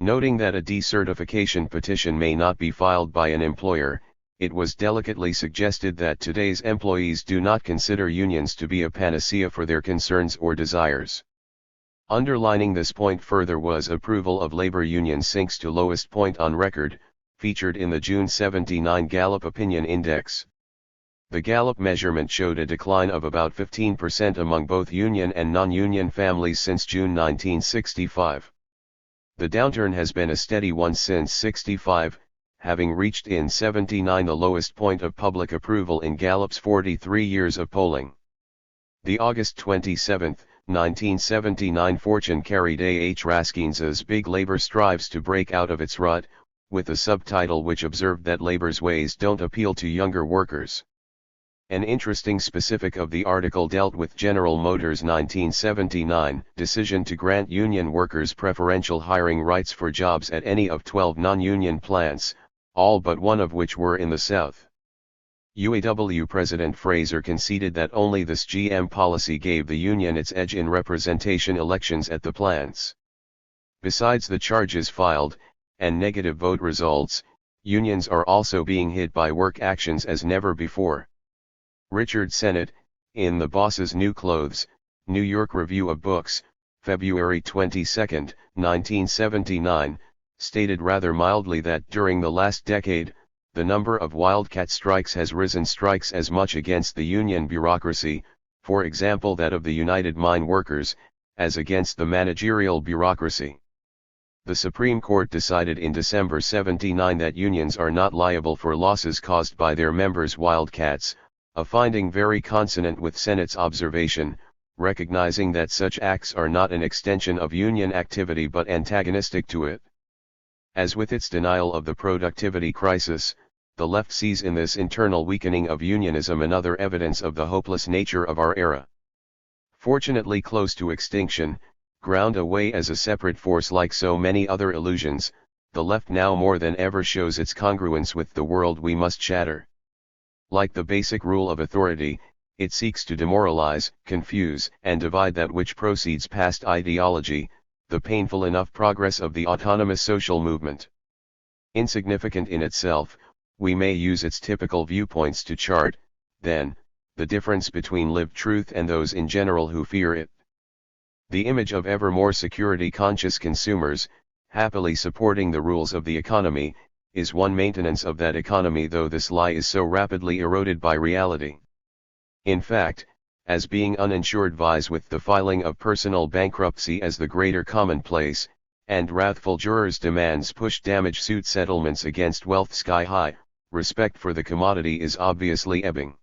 Noting that a decertification petition may not be filed by an employer, it was delicately suggested that today's employees do not consider unions to be a panacea for their concerns or desires. Underlining this point further was approval of labor union sinks to lowest point on record, featured in the June 79 Gallup Opinion Index. The Gallup measurement showed a decline of about 15% among both union and non-union families since June 1965. The downturn has been a steady one since '65, having reached in '79 the lowest point of public approval in Gallup's 43 years of polling. The August 27, 1979 Fortune carried A. H. Raskins's Big Labor strives to break out of its rut, with a subtitle which observed that labor's ways don't appeal to younger workers. An interesting specific of the article dealt with General Motors' 1979 decision to grant union workers preferential hiring rights for jobs at any of 12 non-union plants, all but one of which were in the South. UAW President Fraser conceded that only this GM policy gave the union its edge in representation elections at the plants. Besides the charges filed, and negative vote results, unions are also being hit by work actions as never before. Richard Sennett, in The Boss's New Clothes, New York Review of Books, February 22, 1979, stated rather mildly that during the last decade, the number of wildcat strikes has risen. Strikes as much against the union bureaucracy, for example that of the United Mine Workers, as against the managerial bureaucracy. The Supreme Court decided in December 79 that unions are not liable for losses caused by their members' wildcats, a finding very consonant with Senate's observation, recognizing that such acts are not an extension of union activity but antagonistic to it. As with its denial of the productivity crisis, the left sees in this internal weakening of unionism another evidence of the hopeless nature of our era. Fortunately close to extinction, ground away as a separate force like so many other illusions, the left now more than ever shows its congruence with the world we must shatter. Like the basic rule of authority, it seeks to demoralize, confuse, and divide that which proceeds past ideology, the painful enough progress of the autonomous social movement. Insignificant in itself, we may use its typical viewpoints to chart, then, the difference between lived truth and those in general who fear it. The image of ever more security-conscious consumers, happily supporting the rules of the economy, is one maintenance of that economy, though this lie is so rapidly eroded by reality. In fact, as being uninsured vies with the filing of personal bankruptcy as the greater commonplace, and wrathful jurors' demands push damage suit settlements against wealth sky high, respect for the commodity is obviously ebbing.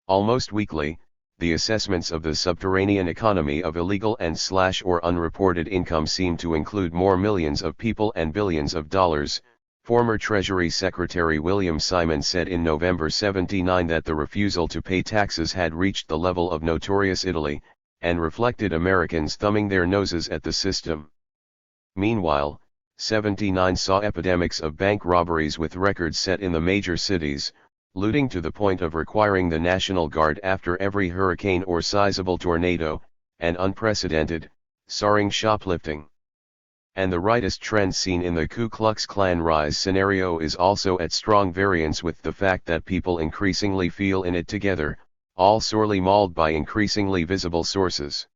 Almost weekly, the assessments of the subterranean economy of illegal and/or unreported income seem to include more millions of people and billions of dollars. Former Treasury Secretary William Simon said in November 79 that the refusal to pay taxes had reached the level of notorious Italy, and reflected Americans thumbing their noses at the system. Meanwhile, 79 saw epidemics of bank robberies with records set in the major cities, looting to the point of requiring the National Guard after every hurricane or sizable tornado, and unprecedented, soaring shoplifting. And the rightist trend seen in the Ku Klux Klan rise scenario is also at strong variance with the fact that people increasingly feel in it together, all sorely mauled by increasingly visible sources.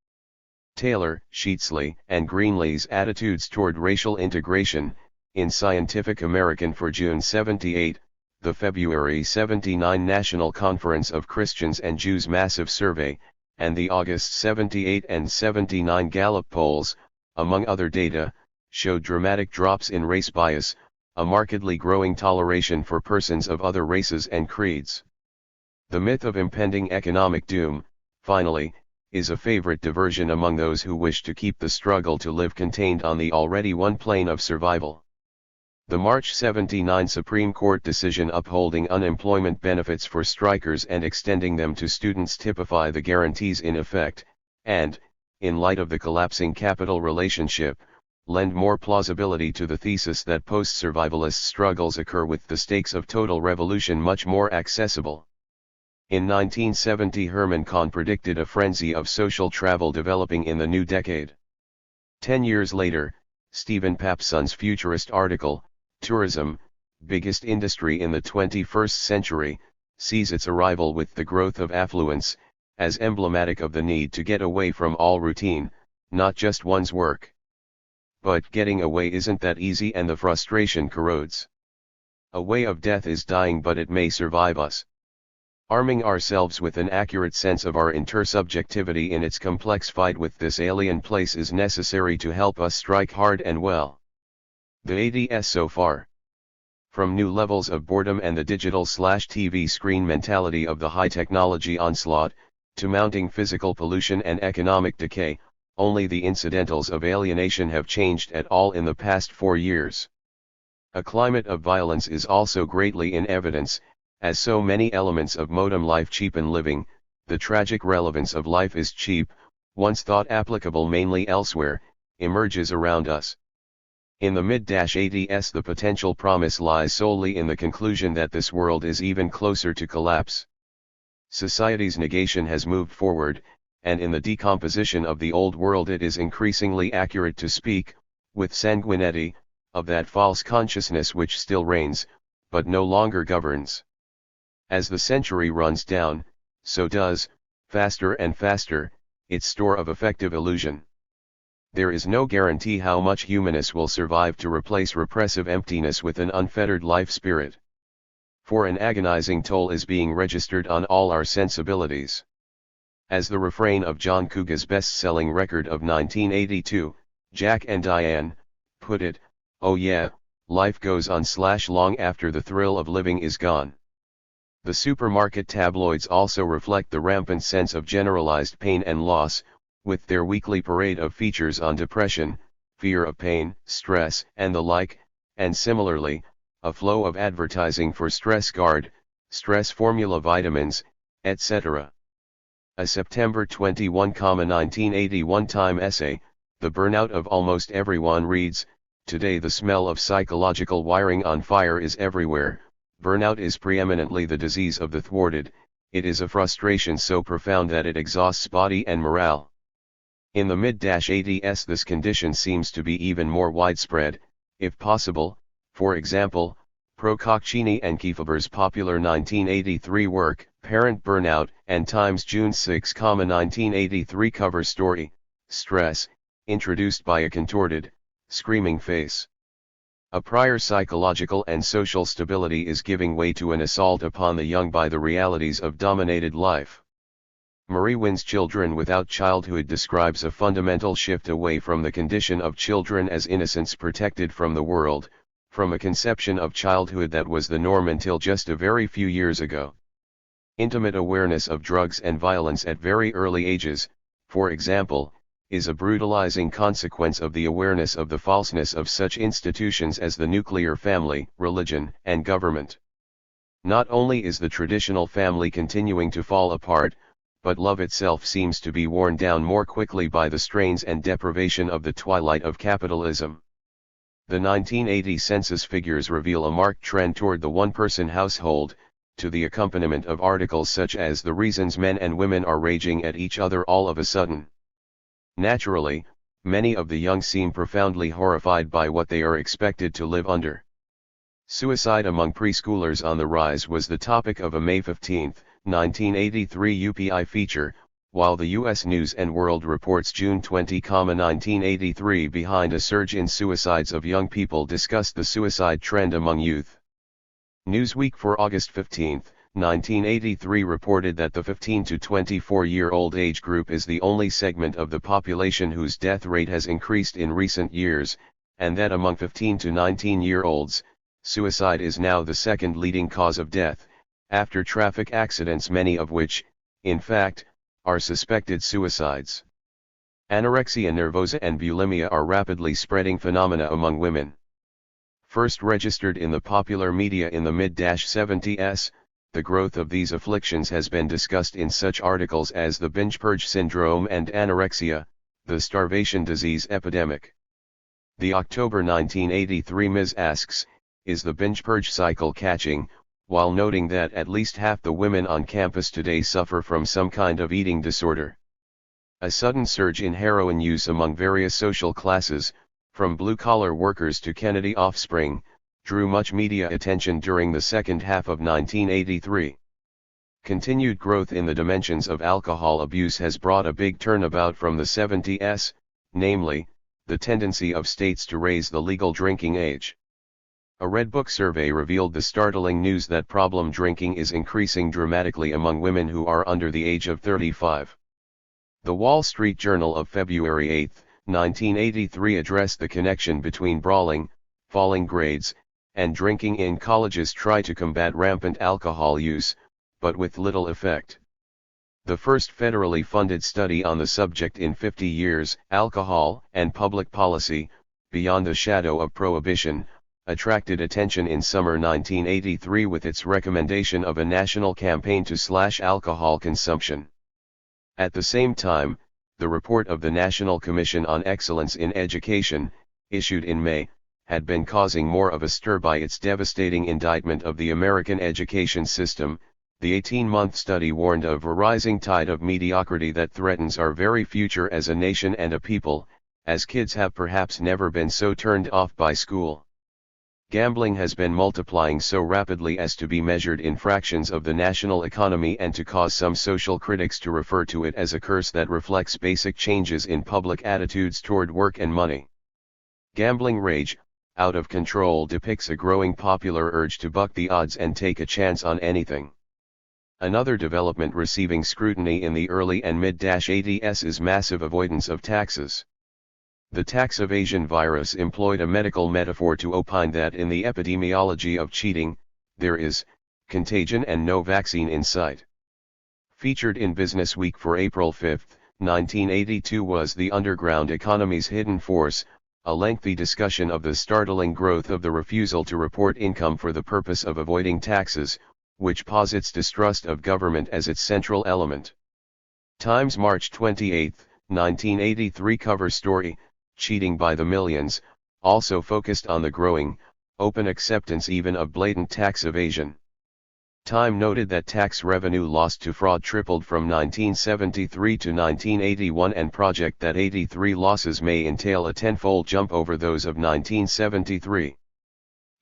Taylor, Sheetsley, and Greenlee's attitudes toward racial integration, in Scientific American for June 78, the February 79 National Conference of Christians and Jews Massive Survey, and the August 78 and 79 Gallup polls, among other data, showed dramatic drops in race bias, a markedly growing toleration for persons of other races and creeds. The myth of impending economic doom, finally, is a favorite diversion among those who wish to keep the struggle to live contained on the already one plane of survival. The March 79 Supreme Court decision upholding unemployment benefits for strikers and extending them to students typify the guarantees in effect, and, in light of the collapsing capital relationship, lend more plausibility to the thesis that post-survivalist struggles occur with the stakes of total revolution much more accessible. In 1970 Herman Kahn predicted a frenzy of social travel developing in the new decade. 10 years later, Stephen Papson's futurist article, Tourism, Biggest Industry in the 21st Century, sees its arrival with the growth of affluence, as emblematic of the need to get away from all routine, not just one's work. But getting away isn't that easy and the frustration corrodes. A way of death is dying but it may survive us. Arming ourselves with an accurate sense of our intersubjectivity in its complex fight with this alien place is necessary to help us strike hard and well. The ADS so far. From new levels of boredom and the digital/TV screen mentality of the high-technology onslaught, to mounting physical pollution and economic decay, only the incidentals of alienation have changed at all in the past 4 years. A climate of violence is also greatly in evidence, as so many elements of modern life cheapen living. The tragic relevance of life is cheap, once thought applicable mainly elsewhere, emerges around us. In the mid-ADS the potential promise lies solely in the conclusion that this world is even closer to collapse. Society's negation has moved forward, and in the decomposition of the old world it is increasingly accurate to speak, with sanguinity, of that false consciousness which still reigns, but no longer governs. As the century runs down, so does, faster and faster, its store of effective illusion. There is no guarantee how much humanness will survive to replace repressive emptiness with an unfettered life spirit. For an agonizing toll is being registered on all our sensibilities. As the refrain of John Couga's best-selling record of 1982, Jack and Diane, put it, "Oh yeah, life goes on / long after the thrill of living is gone." The supermarket tabloids also reflect the rampant sense of generalized pain and loss, with their weekly parade of features on depression, fear of pain, stress, and the like, and similarly, a flow of advertising for stress guard, stress formula vitamins, etc. A September 21, 1981 Time essay, "The Burnout of Almost Everyone" reads, "Today the smell of psychological wiring on fire is everywhere. Burnout is preeminently the disease of the thwarted, it is a frustration so profound that it exhausts body and morale. In the mid-80s this condition seems to be even more widespread, if possible, for example, Procaccini and Kiefaber's popular 1983 work, Parent Burnout, and Times June 6, 1983 cover story, Stress, introduced by a contorted, screaming face. A prior psychological and social stability is giving way to an assault upon the young by the realities of dominated life." Marie Wynn's Children Without Childhood describes a fundamental shift away from the condition of children as innocents protected from the world, from a conception of childhood that was the norm until just a very few years ago. Intimate awareness of drugs and violence at very early ages, for example, is a brutalizing consequence of the awareness of the falseness of such institutions as the nuclear family, religion, and government. Not only is the traditional family continuing to fall apart, but love itself seems to be worn down more quickly by the strains and deprivation of the twilight of capitalism. The 1980 census figures reveal a marked trend toward the one-person household, to the accompaniment of articles such as "The Reasons Men and Women Are Raging at Each Other All of a Sudden." Naturally, many of the young seem profoundly horrified by what they are expected to live under. Suicide among preschoolers on the rise was the topic of a May 15, 1983 UPI feature, while the U.S. News & World reports June 20, 1983 behind a surge in suicides of young people discussed the suicide trend among youth. Newsweek for August 15, 1983 reported that the 15 to 24-year-old age group is the only segment of the population whose death rate has increased in recent years, and that among 15 to 19-year-olds, suicide is now the second leading cause of death, after traffic accidents, many of which, in fact, are suspected suicides. Anorexia nervosa and bulimia are rapidly spreading phenomena among women. First registered in the popular media in the mid-70s, the growth of these afflictions has been discussed in such articles as the binge purge syndrome and anorexia, the starvation disease epidemic. The October 1983 Ms. asks, "Is the binge purge cycle catching?" while noting that at least half the women on campus today suffer from some kind of eating disorder. A sudden surge in heroin use among various social classes, from blue-collar workers to Kennedy offspring, drew much media attention during the second half of 1983. Continued growth in the dimensions of alcohol abuse has brought a big turnabout from the 70s, namely, the tendency of states to raise the legal drinking age. A Red Book survey revealed the startling news that problem drinking is increasing dramatically among women who are under the age of 35. The Wall Street Journal of February 8, 1983 addressed the connection between brawling, falling grades, and drinking in colleges try to combat rampant alcohol use, but with little effect. The first federally funded study on the subject in 50 years, Alcohol and Public Policy, Beyond the Shadow of Prohibition, attracted attention in summer 1983 with its recommendation of a national campaign to slash alcohol consumption. At the same time, the report of the National Commission on Excellence in Education, issued in May, had been causing more of a stir by its devastating indictment of the American education system. The 18-month study warned of a rising tide of mediocrity that threatens our very future as a nation and a people, as kids have perhaps never been so turned off by school. Gambling has been multiplying so rapidly as to be measured in fractions of the national economy and to cause some social critics to refer to it as a curse that reflects basic changes in public attitudes toward work and money. Gambling rage, out of control, depicts a growing popular urge to buck the odds and take a chance on anything. Another development receiving scrutiny in the early and mid-80s is massive avoidance of taxes. The tax evasion virus employed a medical metaphor to opine that in the epidemiology of cheating, there is contagion and no vaccine in sight. Featured in Business Week for April 5, 1982 was The Underground Economy's Hidden Force, a lengthy discussion of the startling growth of the refusal to report income for the purpose of avoiding taxes, which posits distrust of government as its central element. Times March 28, 1983 cover story, Cheating by the Millions, also focused on the growing, open acceptance even of blatant tax evasion. Time noted that tax revenue lost to fraud tripled from 1973 to 1981 and project that 83 losses may entail a tenfold jump over those of 1973.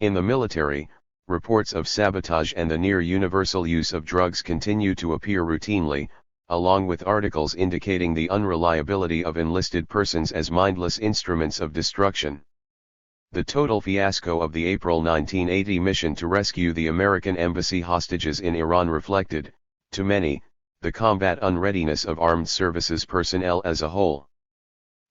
In the military, reports of sabotage and the near-universal use of drugs continue to appear routinely, along with articles indicating the unreliability of enlisted persons as mindless instruments of destruction. The total fiasco of the April 1980 mission to rescue the American embassy hostages in Iran reflected, to many, the combat unreadiness of armed services personnel as a whole.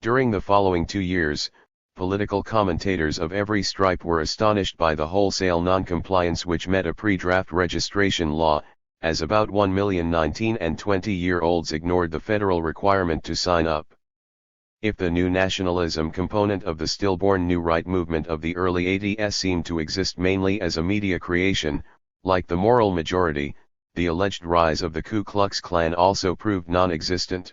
During the following 2 years, political commentators of every stripe were astonished by the wholesale non-compliance which met a pre-draft registration law, as about 1 million 19 and 20-year-olds ignored the federal requirement to sign up. If the new nationalism component of the stillborn New Right movement of the early 80s seemed to exist mainly as a media creation, like the moral majority, the alleged rise of the Ku Klux Klan also proved non-existent.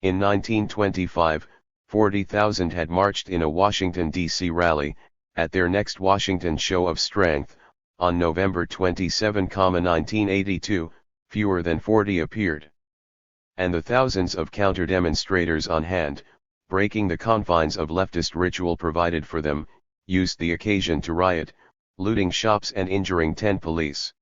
In 1925, 40,000 had marched in a Washington, D.C. rally, at their next Washington show of strength. On November 27, 1982, fewer than 40 appeared. And the thousands of counter-demonstrators on hand, breaking the confines of leftist ritual provided for them, used the occasion to riot, looting shops and injuring 10 police.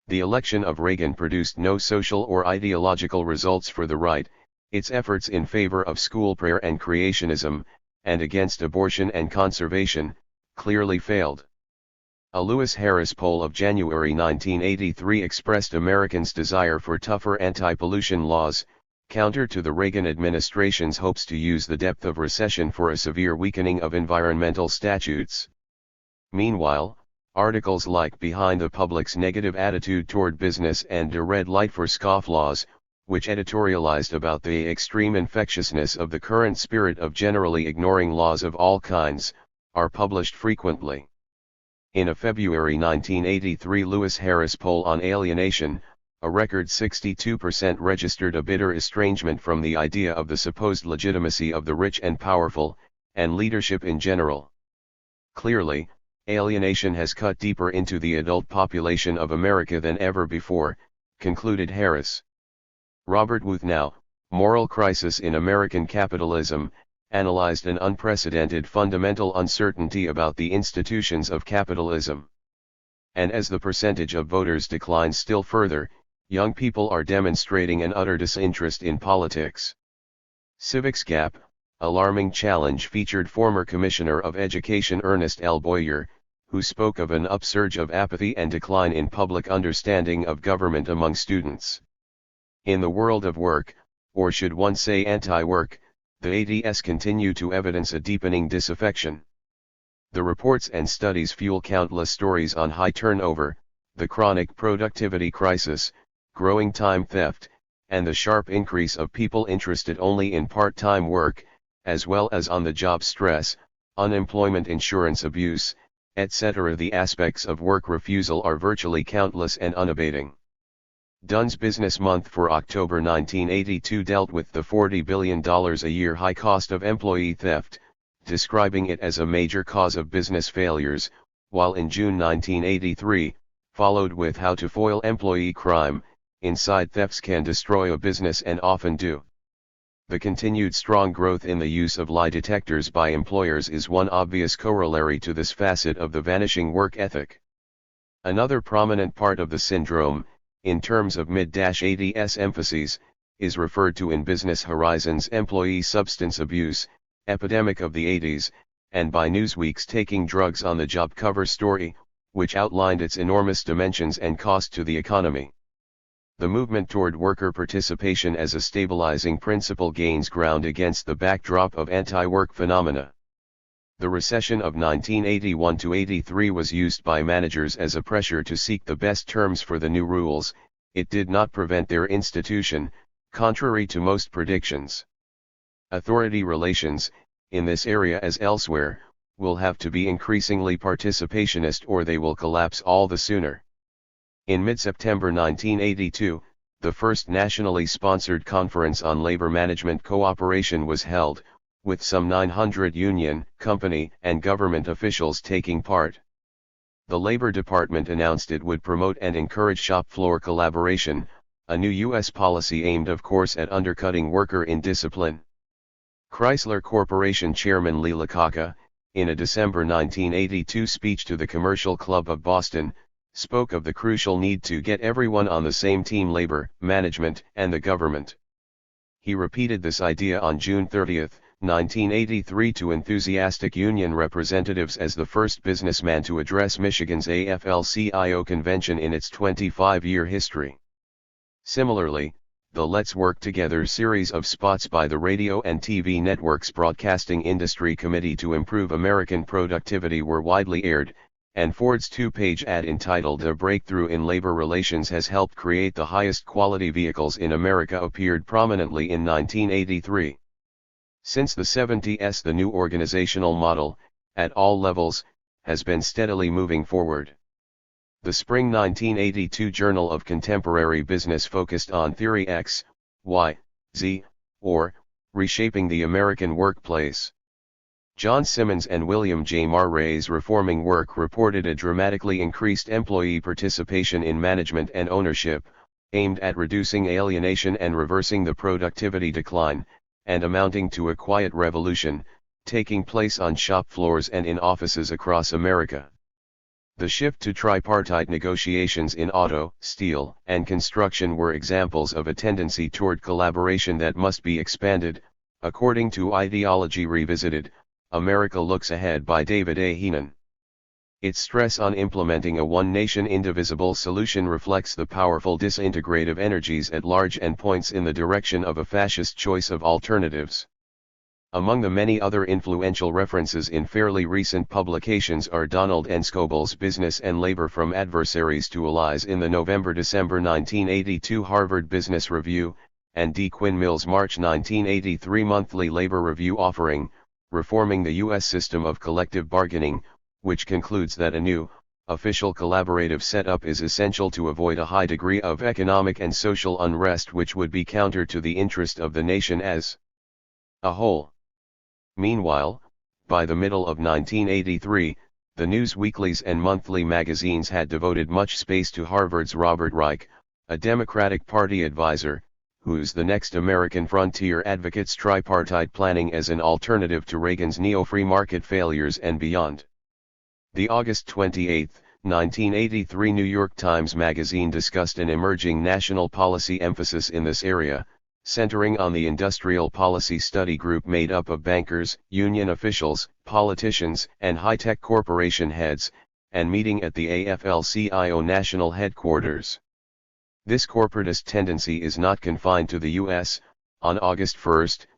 The election of Reagan produced no social or ideological results for the right. Its efforts in favor of school prayer and creationism, and against abortion and conservation, clearly failed. A Lewis Harris poll of January 1983 expressed Americans' desire for tougher anti-pollution laws, counter to the Reagan administration's hopes to use the depth of recession for a severe weakening of environmental statutes. Meanwhile, articles like Behind the Public's Negative Attitude Toward Business and A Red Light for Scofflaws, which editorialized about the extreme infectiousness of the current spirit of generally ignoring laws of all kinds, are published frequently. In a February 1983 Lewis Harris poll on alienation, a record 62% registered a bitter estrangement from the idea of the supposed legitimacy of the rich and powerful, and leadership in general. Clearly, alienation has cut deeper into the adult population of America than ever before, concluded Harris. Robert Wuthnow, Moral Crisis in American Capitalism, analyzed an unprecedented fundamental uncertainty about the institutions of capitalism. And as the percentage of voters declines still further, young people are demonstrating an utter disinterest in politics. Civics Gap, Alarming Challenge featured former Commissioner of Education Ernest L. Boyer, who spoke of an upsurge of apathy and decline in public understanding of government among students. In the world of work, or should one say anti-work, the ADS continue to evidence a deepening disaffection. The reports and studies fuel countless stories on high turnover, the chronic productivity crisis, growing time theft, and the sharp increase of people interested only in part-time work, as well as on-the-job stress, unemployment insurance abuse, etc. The aspects of work refusal are virtually countless and unabating. Dunn's Business Month for October 1982 dealt with the $40 billion a year high cost of employee theft, describing it as a major cause of business failures, while in June 1983, followed with How to Foil Employee Crime, Inside Thefts Can Destroy a Business and Often Do. The continued strong growth in the use of lie detectors by employers is one obvious corollary to this facet of the vanishing work ethic. Another prominent part of the syndrome, in terms of mid-80s emphases, is referred to in Business Horizon's employee substance abuse epidemic of the 80s, and by Newsweek's Taking Drugs on the Job cover story, which outlined its enormous dimensions and cost to the economy. The movement toward worker participation as a stabilizing principle gains ground against the backdrop of anti-work phenomena. The recession of 1981-83 was used by managers as a pressure to seek the best terms for the new rules. It did not prevent their institution, contrary to most predictions. Authority relations, in this area as elsewhere, will have to be increasingly participationist or they will collapse all the sooner. In mid-September 1982, the first nationally sponsored conference on labor management cooperation was held, with some 900 union, company, and government officials taking part. The Labor Department announced it would promote and encourage shop floor collaboration, a new U.S. policy aimed of course at undercutting worker indiscipline. Chrysler Corporation Chairman Lee Iacocca, in a December 1982 speech to the Commercial Club of Boston, spoke of the crucial need to get everyone on the same team: labor, management, and the government. He repeated this idea on June 30, 1983 to enthusiastic union representatives as the first businessman to address Michigan's AFL-CIO convention in its 25-year history. Similarly, the Let's Work Together series of spots by the Radio and TV Network's Broadcasting Industry Committee to Improve American Productivity were widely aired, and Ford's two-page ad entitled "A Breakthrough in Labor Relations Has Helped Create the Highest Quality Vehicles in America" appeared prominently in 1983. Since the 70s, the new organizational model, at all levels, has been steadily moving forward. The spring 1982 Journal of Contemporary Business focused on Theory X, Y, Z, or Reshaping the American Workplace. John Simmons and William J. Murray's Reforming Work reported a dramatically increased employee participation in management and ownership, aimed at reducing alienation and reversing the productivity decline, and amounting to a quiet revolution, taking place on shop floors and in offices across America. The shift to tripartite negotiations in auto, steel, and construction were examples of a tendency toward collaboration that must be expanded, according to Ideology Revisited, America Looks Ahead by David A. Heenan. Its stress on implementing a one-nation indivisible solution reflects the powerful disintegrative energies at large and points in the direction of a fascist choice of alternatives. Among the many other influential references in fairly recent publications are Donald N. Scoble's Business and Labor: From Adversaries to Allies in the November-December 1982 Harvard Business Review, and D. Quinn Mill's March 1983 Monthly Labor Review offering, Reforming the U.S. System of Collective Bargaining, which concludes that a new, official collaborative setup is essential to avoid a high degree of economic and social unrest which would be counter to the interest of the nation as a whole. Meanwhile, by the middle of 1983, the news weeklies and monthly magazines had devoted much space to Harvard's Robert Reich, a Democratic Party advisor, who's the next American frontier advocates tripartite planning as an alternative to Reagan's neo-free market failures and beyond. The August 28, 1983 New York Times Magazine discussed an emerging national policy emphasis in this area, centering on the Industrial Policy Study Group made up of bankers, union officials, politicians, and high-tech corporation heads, and meeting at the AFL-CIO national headquarters. This corporatist tendency is not confined to the U.S. On August 1,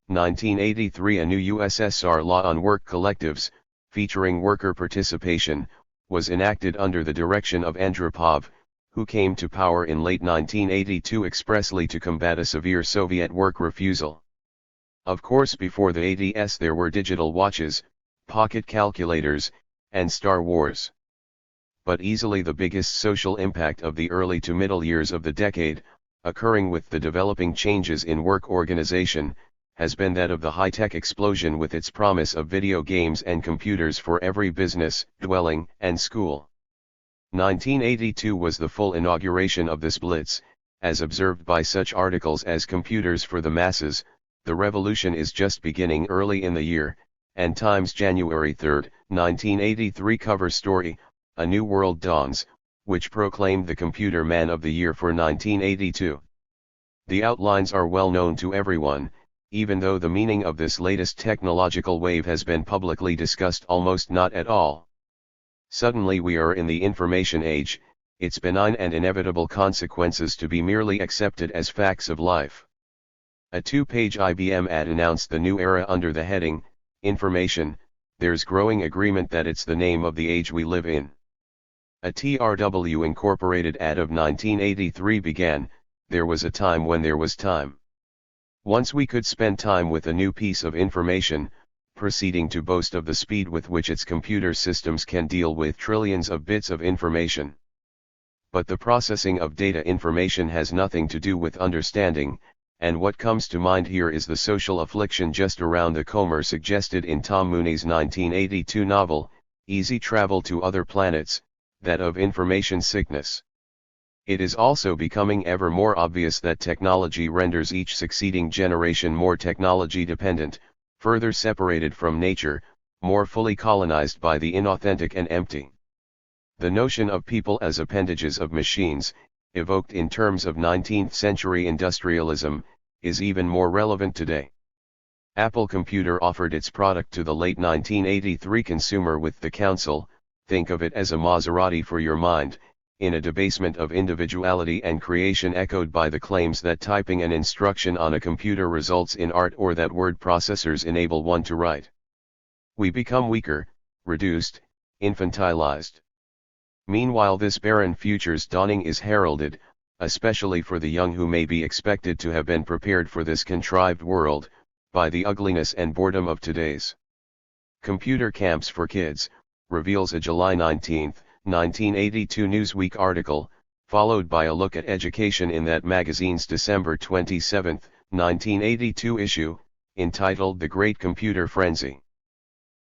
1983, a new USSR law on work collectives, featuring worker participation, was enacted under the direction of Andropov, who came to power in late 1982 expressly to combat a severe Soviet work refusal. Of course, before the 80s there were digital watches, pocket calculators, and Star Wars. But easily the biggest social impact of the early to middle years of the decade, occurring with the developing changes in work organization, has been that of the high-tech explosion with its promise of video games and computers for every business, dwelling, and school. 1982 was the full inauguration of this blitz, as observed by such articles as Computers for the Masses, The revolution is just beginning early in the year, and Times January 3, 1983 cover story, A New World Dawns, which proclaimed the Computer Man of the Year for 1982. The outlines are well known to everyone, even though the meaning of this latest technological wave has been publicly discussed almost not at all. Suddenly we are in the information age, its benign and inevitable consequences to be merely accepted as facts of life. A 2-page IBM ad announced the new era under the heading, Information. There's growing agreement that it's the name of the age we live in. A TRW Incorporated ad of 1983 began, There was a time when there was time. Once we could spend time with a new piece of information, proceeding to boast of the speed with which its computer systems can deal with trillions of bits of information. But the processing of data information has nothing to do with understanding, and what comes to mind here is the social affliction just around the corner suggested in Tom Mooney's 1982 novel, Easy Travel to Other Planets, that of information sickness. It is also becoming ever more obvious that technology renders each succeeding generation more technology dependent, further separated from nature, more fully colonized by the inauthentic and empty. The notion of people as appendages of machines, evoked in terms of 19th century industrialism, is even more relevant today. Apple Computer offered its product to the late 1983 consumer with the counsel, think of it as a Maserati for your mind, in a debasement of individuality and creation echoed by the claims that typing an instruction on a computer results in art or that word processors enable one to write. We become weaker, reduced, infantilized. Meanwhile this barren future's dawning is heralded, especially for the young who may be expected to have been prepared for this contrived world, by the ugliness and boredom of today's. Computer Camps for Kids, reveals a July 19, 1982 Newsweek article, followed by a look at education in that magazine's December 27, 1982 issue, entitled The Great Computer Frenzy.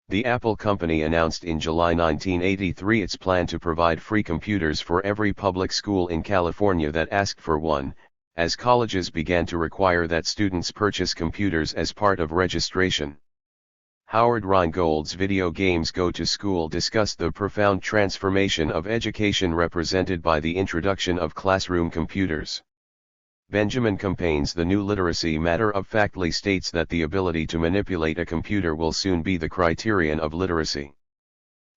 The Apple company announced in July 1983 its plan to provide free computers for every public school in California that asked for one, as colleges began to require that students purchase computers as part of registration. Howard Rheingold's Video Games Go to School discussed the profound transformation of education represented by the introduction of classroom computers. Benjamin Campaign's The New Literacy matter-of-factly states that the ability to manipulate a computer will soon be the criterion of literacy.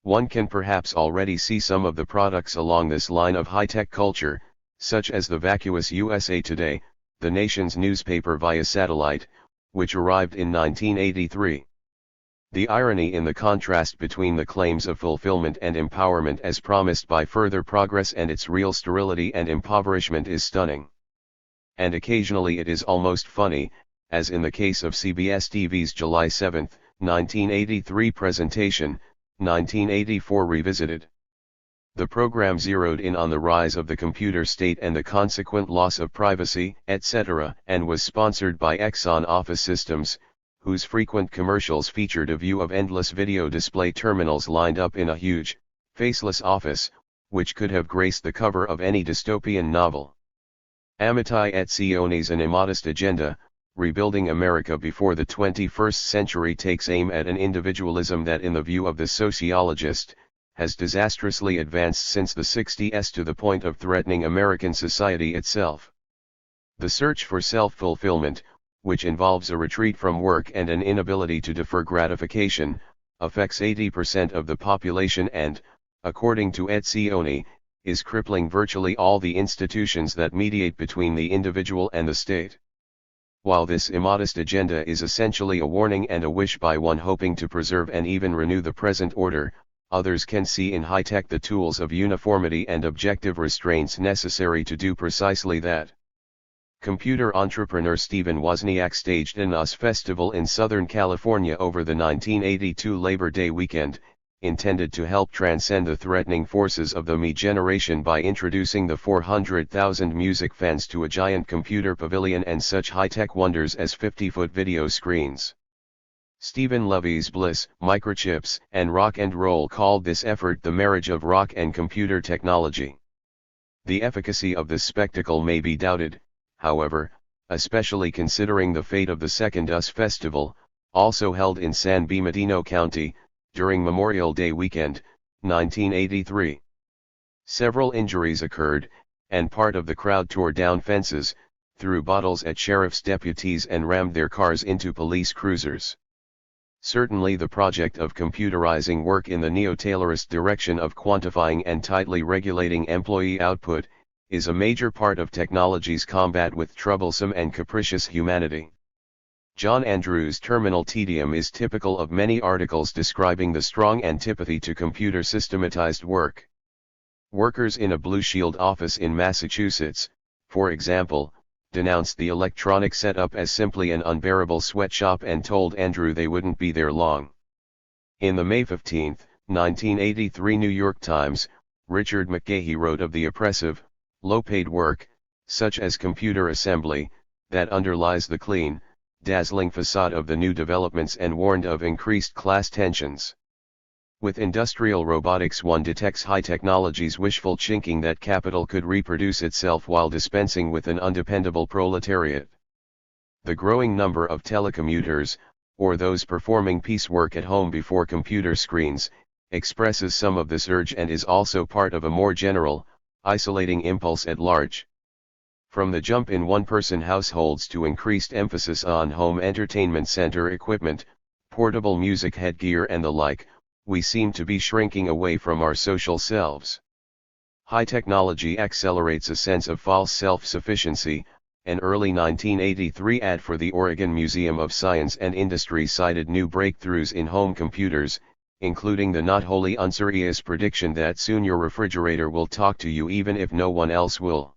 One can perhaps already see some of the products along this line of high-tech culture, such as the vacuous USA Today, the nation's newspaper via satellite, which arrived in 1983. The irony in the contrast between the claims of fulfillment and empowerment as promised by further progress and its real sterility and impoverishment is stunning. And occasionally it is almost funny, as in the case of CBS TV's July 7, 1983 presentation, 1984 Revisited. The program zeroed in on the rise of the computer state and the consequent loss of privacy, etc., and was sponsored by Exxon Office Systems, whose frequent commercials featured a view of endless video display terminals lined up in a huge, faceless office, which could have graced the cover of any dystopian novel. Amitai Etzioni's An Immodest Agenda, Rebuilding America Before the 21st Century takes aim at an individualism that in the view of the sociologist, has disastrously advanced since the 60s to the point of threatening American society itself. The search for self-fulfillment, which involves a retreat from work and an inability to defer gratification, affects 80% of the population and, according to Etzioni, is crippling virtually all the institutions that mediate between the individual and the state. While this immodest agenda is essentially a warning and a wish by one hoping to preserve and even renew the present order, others can see in high-tech the tools of uniformity and objective restraints necessary to do precisely that. Computer entrepreneur Stephen Wozniak staged an US festival in Southern California over the 1982 Labor Day weekend, intended to help transcend the threatening forces of the me generation by introducing the 400,000 music fans to a giant computer pavilion and such high-tech wonders as 50-foot video screens. Stephen Levy's Bliss, Microchips, and Rock and Roll called this effort the marriage of rock and computer technology. The efficacy of this spectacle may be doubted, however, especially considering the fate of the second US festival, also held in San Bernardino County, during Memorial Day weekend, 1983. Several injuries occurred, and part of the crowd tore down fences, threw bottles at sheriff's deputies and rammed their cars into police cruisers. Certainly the project of computerizing work in the neo-Taylorist direction of quantifying and tightly regulating employee output, is a major part of technology's combat with troublesome and capricious humanity. John Andrews' terminal tedium is typical of many articles describing the strong antipathy to computer systematized work. Workers in a Blue Shield office in Massachusetts, for example, denounced the electronic setup as simply an unbearable sweatshop and told Andrew they wouldn't be there long. In the May 15, 1983 New York Times, Richard McGahey wrote of the oppressive, low-paid work, such as computer assembly, that underlies the clean, dazzling facade of the new developments and warned of increased class tensions. With industrial robotics one detects high technology's wishful chinking that capital could reproduce itself while dispensing with an undependable proletariat. The growing number of telecommuters, or those performing piecework at home before computer screens, expresses some of this urge and is also part of a more general, isolating impulse at large. From the jump in one-person households to increased emphasis on home entertainment center equipment, portable music headgear and the like, we seem to be shrinking away from our social selves. High technology accelerates a sense of false self-sufficiency. An early 1983 ad for the Oregon Museum of Science and Industry cited new breakthroughs in home computers, including the not wholly unserious prediction that soon your refrigerator will talk to you even if no one else will.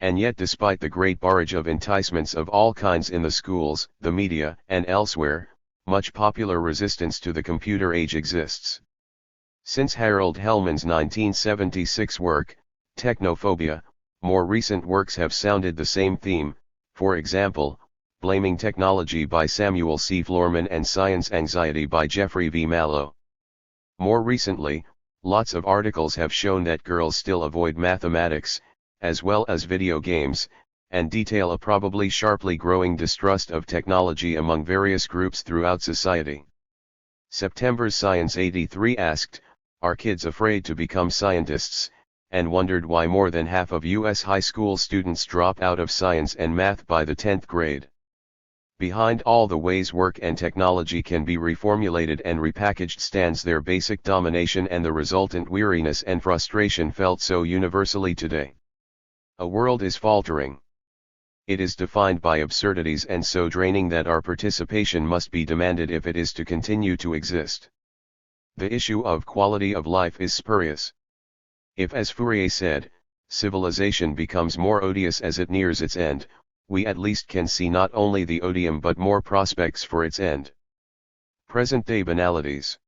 And yet despite the great barrage of enticements of all kinds in the schools, the media, and elsewhere, much popular resistance to the computer age exists. Since Harold Hellman's 1976 work, Technophobia, more recent works have sounded the same theme, for example, Blaming Technology by Samuel C. Florman and Science Anxiety by Jeffrey V. Mallow. More recently, lots of articles have shown that girls still avoid mathematics, as well as video games, and detail a probably sharply growing distrust of technology among various groups throughout society. September's Science 83 asked, "Are kids afraid to become scientists?" and wondered why more than half of U.S. high school students drop out of science and math by the 10th grade. Behind all the ways work and technology can be reformulated and repackaged stands their basic domination and the resultant weariness and frustration felt so universally today. A world is faltering. It is defined by absurdities and so draining that our participation must be demanded if it is to continue to exist. The issue of quality of life is spurious. If, as Fourier said, civilization becomes more odious as it nears its end, we at least can see not only the odium but more prospects for its end. Present-day banalities.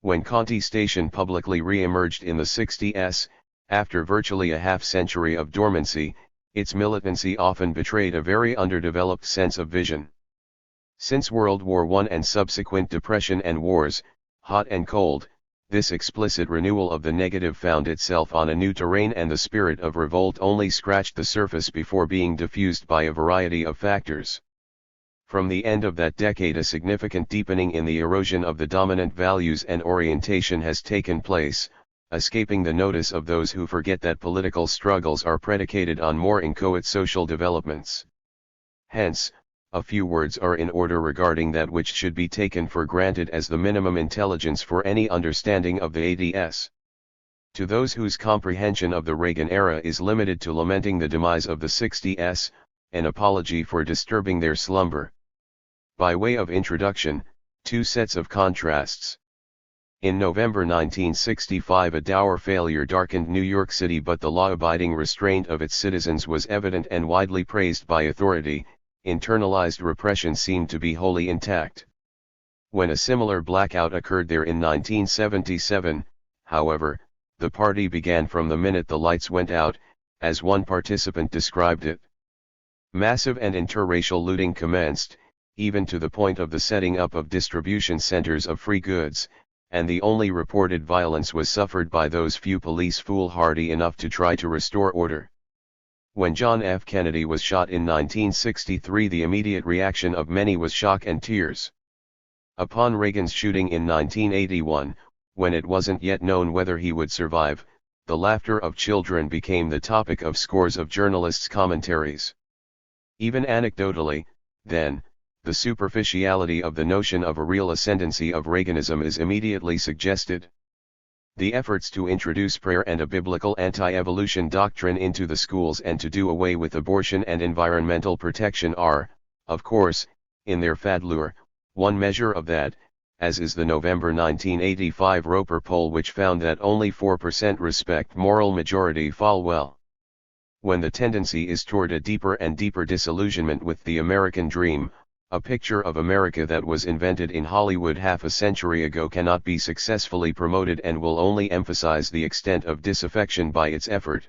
When Conti Station publicly re-emerged in the 60s, after virtually a half-century of dormancy, its militancy often betrayed a very underdeveloped sense of vision. Since World War I and subsequent depression and wars, hot and cold, this explicit renewal of the negative found itself on a new terrain and the spirit of revolt only scratched the surface before being diffused by a variety of factors. From the end of that decade a significant deepening in the erosion of the dominant values and orientation has taken place, escaping the notice of those who forget that political struggles are predicated on more inchoate social developments. Hence, a few words are in order regarding that which should be taken for granted as the minimum intelligence for any understanding of the ADS. To those whose comprehension of the Reagan era is limited to lamenting the demise of the 60s, an apology for disturbing their slumber. By way of introduction, two sets of contrasts. In November 1965 a dour failure darkened New York City, but the law-abiding restraint of its citizens was evident and widely praised by authority. Internalized repression seemed to be wholly intact. When a similar blackout occurred there in 1977, however, the party began from the minute the lights went out, as one participant described it. Massive and interracial looting commenced, even to the point of the setting up of distribution centers of free goods, and the only reported violence was suffered by those few police foolhardy enough to try to restore order. When John F. Kennedy was shot in 1963, the immediate reaction of many was shock and tears. Upon Reagan's shooting in 1981, when it wasn't yet known whether he would survive, the laughter of children became the topic of scores of journalists' commentaries. Even anecdotally, then, the superficiality of the notion of a real ascendancy of Reaganism is immediately suggested. The efforts to introduce prayer and a biblical anti-evolution doctrine into the schools and to do away with abortion and environmental protection are, of course, in their fad lure. One measure of that, as is the November 1985 Roper poll, which found that only 4% respect moral majority Falwell. When the tendency is toward a deeper and deeper disillusionment with the American dream, a picture of America that was invented in Hollywood half a century ago cannot be successfully promoted and will only emphasize the extent of disaffection by its effort.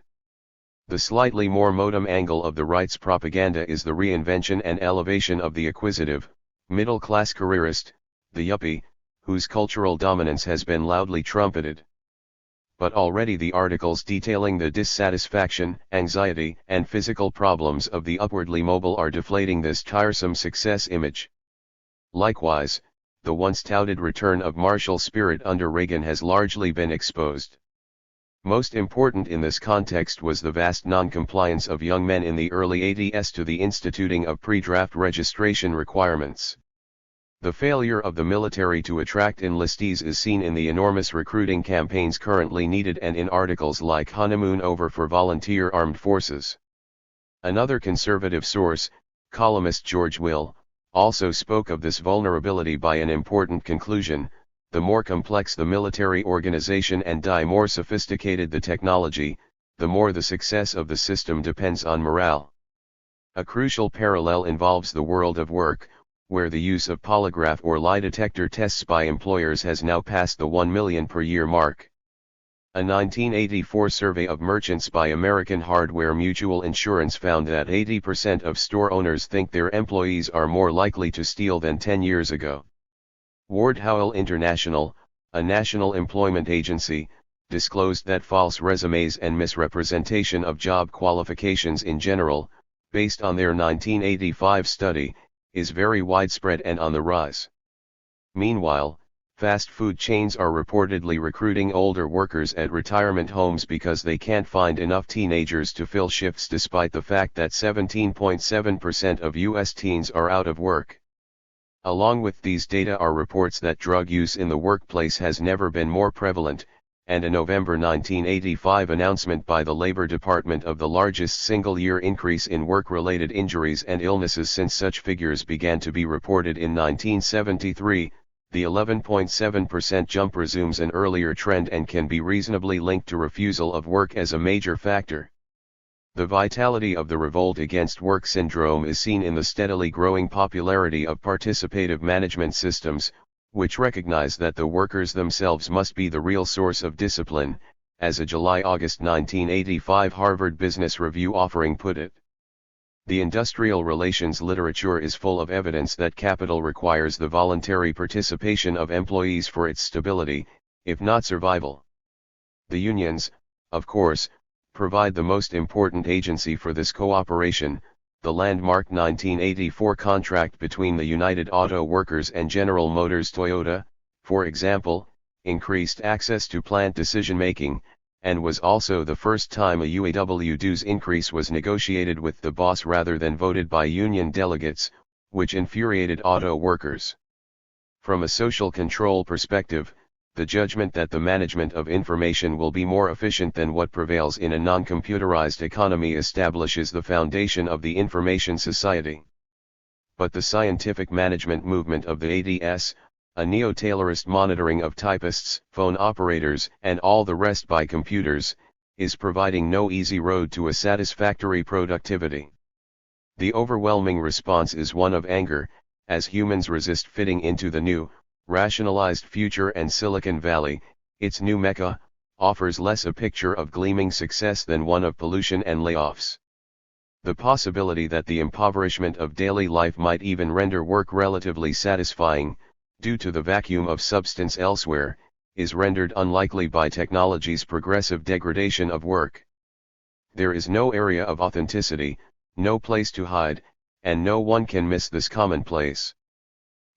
The slightly more modem angle of the right's propaganda is the reinvention and elevation of the acquisitive, middle-class careerist, the yuppie, whose cultural dominance has been loudly trumpeted. But already the articles detailing the dissatisfaction, anxiety, and physical problems of the upwardly mobile are deflating this tiresome success image. Likewise, the once touted return of martial spirit under Reagan has largely been exposed. Most important in this context was the vast non-compliance of young men in the early 80s to the instituting of pre-draft registration requirements. The failure of the military to attract enlistees is seen in the enormous recruiting campaigns currently needed and in articles like Honeymoon Over for Volunteer Armed Forces. Another conservative source, columnist George Will, also spoke of this vulnerability by an important conclusion: the more complex the military organization and more sophisticated the technology, the more the success of the system depends on morale. A crucial parallel involves the world of work, where the use of polygraph or lie detector tests by employers has now passed the 1 million per year mark. A 1984 survey of merchants by American Hardware Mutual Insurance found that 80% of store owners think their employees are more likely to steal than 10 years ago. Ward Howell International, a national employment agency, disclosed that false resumes and misrepresentation of job qualifications in general, based on their 1985 study, is very widespread and on the rise. Meanwhile, fast food chains are reportedly recruiting older workers at retirement homes because they can't find enough teenagers to fill shifts, despite the fact that 17.7% of U.S. teens are out of work. Along with these data are reports that drug use in the workplace has never been more prevalent, and a November 1985 announcement by the Labor Department of the largest single-year increase in work-related injuries and illnesses since such figures began to be reported in 1973. The 11.7% jump resumes an earlier trend and can be reasonably linked to refusal of work as a major factor. The vitality of the revolt against work syndrome is seen in the steadily growing popularity of participative management systems, which recognize that the workers themselves must be the real source of discipline, as a July-August 1985 Harvard Business Review offering put it. The industrial relations literature is full of evidence that capital requires the voluntary participation of employees for its stability, if not survival. The unions, of course, provide the most important agency for this cooperation. The landmark 1984 contract between the United Auto Workers and General Motors Toyota, for example, increased access to plant decision-making, and was also the first time a UAW dues increase was negotiated with the boss rather than voted by union delegates, which infuriated auto workers. From a social control perspective, the judgment that the management of information will be more efficient than what prevails in a non-computerized economy establishes the foundation of the information society. But the scientific management movement of the ADS, a neo-Taylorist monitoring of typists, phone operators, and all the rest by computers, is providing no easy road to a satisfactory productivity. The overwhelming response is one of anger, as humans resist fitting into the new, rationalized future, and Silicon Valley, its new mecca, offers less a picture of gleaming success than one of pollution and layoffs. The possibility that the impoverishment of daily life might even render work relatively satisfying, due to the vacuum of substance elsewhere, is rendered unlikely by technology's progressive degradation of work. There is no area of authenticity, no place to hide, and no one can miss this commonplace.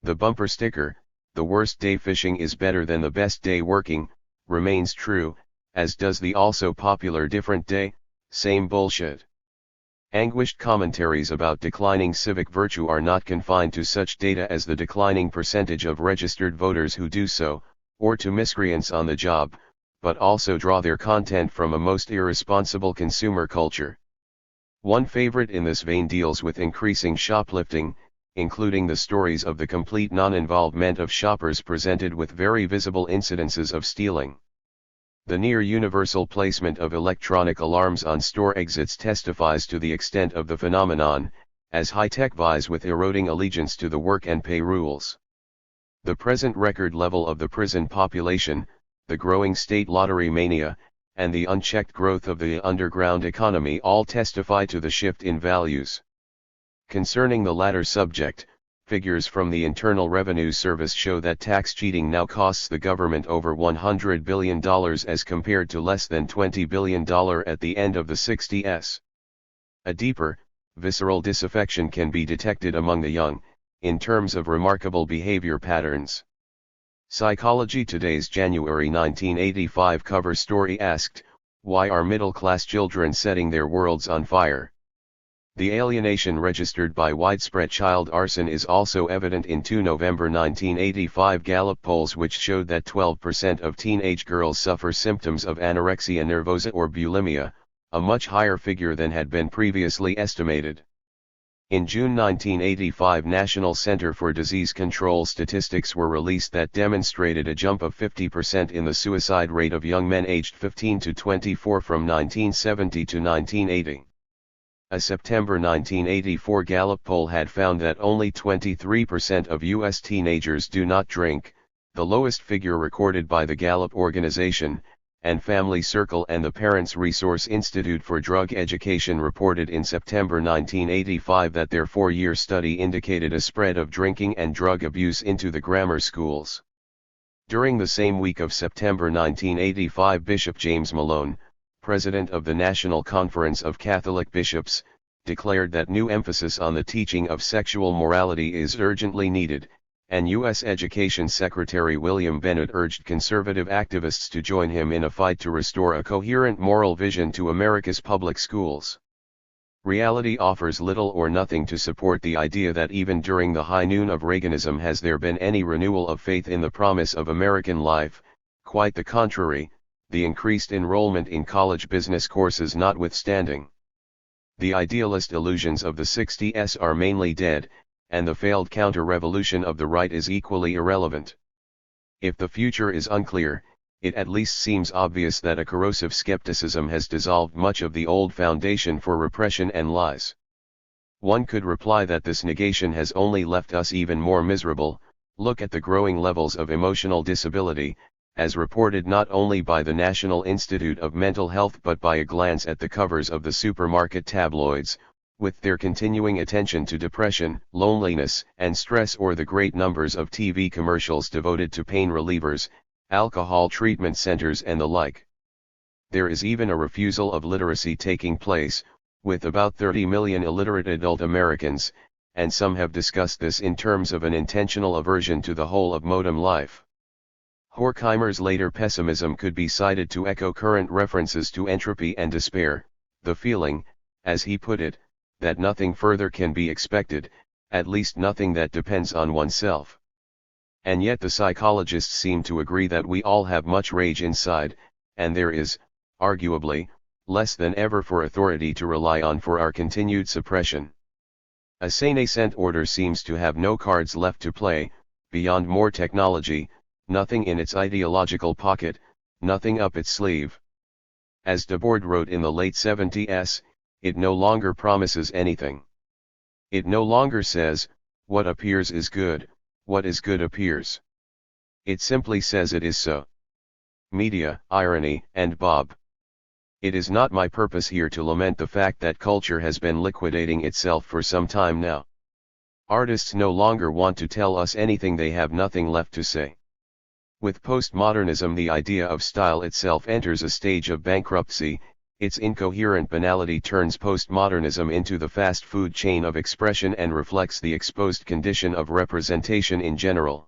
The bumper sticker, "The worst day fishing is better than the best day working," remains true, as does the also popular "different day, same bullshit." Anguished commentaries about declining civic virtue are not confined to such data as the declining percentage of registered voters who do so, or to miscreants on the job, but also draw their content from a most irresponsible consumer culture. One favorite in this vein deals with increasing shoplifting, including the stories of the complete non-involvement of shoppers presented with very visible incidences of stealing. The near-universal placement of electronic alarms on store exits testifies to the extent of the phenomenon, as high-tech vies with eroding allegiance to the work and pay rules. The present record level of the prison population, the growing state lottery mania, and the unchecked growth of the underground economy all testify to the shift in values. Concerning the latter subject, figures from the Internal Revenue Service show that tax cheating now costs the government over $100 billion as compared to less than $20 billion at the end of the 60s. A deeper, visceral disaffection can be detected among the young, in terms of remarkable behavior patterns. Psychology Today's January 1985 cover story asked, "Why are middle-class children setting their worlds on fire?" The alienation registered by widespread child arson is also evident in two November 1985 Gallup polls which showed that 12% of teenage girls suffer symptoms of anorexia nervosa or bulimia, a much higher figure than had been previously estimated. In June 1985 National Center for Disease Control statistics were released that demonstrated a jump of 50% in the suicide rate of young men aged 15 to 24 from 1970 to 1980. A September 1984 Gallup poll had found that only 23% of U.S. teenagers do not drink, the lowest figure recorded by the Gallup organization, and Family Circle and the Parents Resource Institute for Drug Education reported in September 1985 that their 4-year study indicated a spread of drinking and drug abuse into the grammar schools. During the same week of September 1985 Bishop James Malone, president of the National Conference of Catholic Bishops, declared that new emphasis on the teaching of sexual morality is urgently needed, and U.S. Education Secretary William Bennett urged conservative activists to join him in a fight to restore a coherent moral vision to America's public schools. Reality offers little or nothing to support the idea that even during the high noon of Reaganism has there been any renewal of faith in the promise of American life. Quite the contrary, the increased enrollment in college business courses notwithstanding. The idealist illusions of the 60s are mainly dead, and the failed counter-revolution of the right is equally irrelevant. If the future is unclear, it at least seems obvious that a corrosive skepticism has dissolved much of the old foundation for repression and lies. One could reply that this negation has only left us even more miserable. Look at the growing levels of emotional disability, as reported not only by the National Institute of Mental Health but by a glance at the covers of the supermarket tabloids, with their continuing attention to depression, loneliness, and stress, or the great numbers of TV commercials devoted to pain relievers, alcohol treatment centers and the like. There is even a refusal of literacy taking place, with about 30 million illiterate adult Americans, and some have discussed this in terms of an intentional aversion to the whole of modern life. Horkheimer's later pessimism could be cited to echo current references to entropy and despair, the feeling, as he put it, that nothing further can be expected, at least nothing that depends on oneself. And yet the psychologists seem to agree that we all have much rage inside, and there is, arguably, less than ever for authority to rely on for our continued suppression. A sane-ascent order seems to have no cards left to play, beyond more technology, nothing in its ideological pocket, nothing up its sleeve. As Debord wrote in the late 70s, it no longer promises anything. It no longer says, what appears is good, what is good appears. It simply says it is so. Media, irony, and Bob. It is not my purpose here to lament the fact that culture has been liquidating itself for some time now. Artists no longer want to tell us anything, they have nothing left to say. With postmodernism, the idea of style itself enters a stage of bankruptcy. Its incoherent banality turns postmodernism into the fast food chain of expression and reflects the exposed condition of representation in general.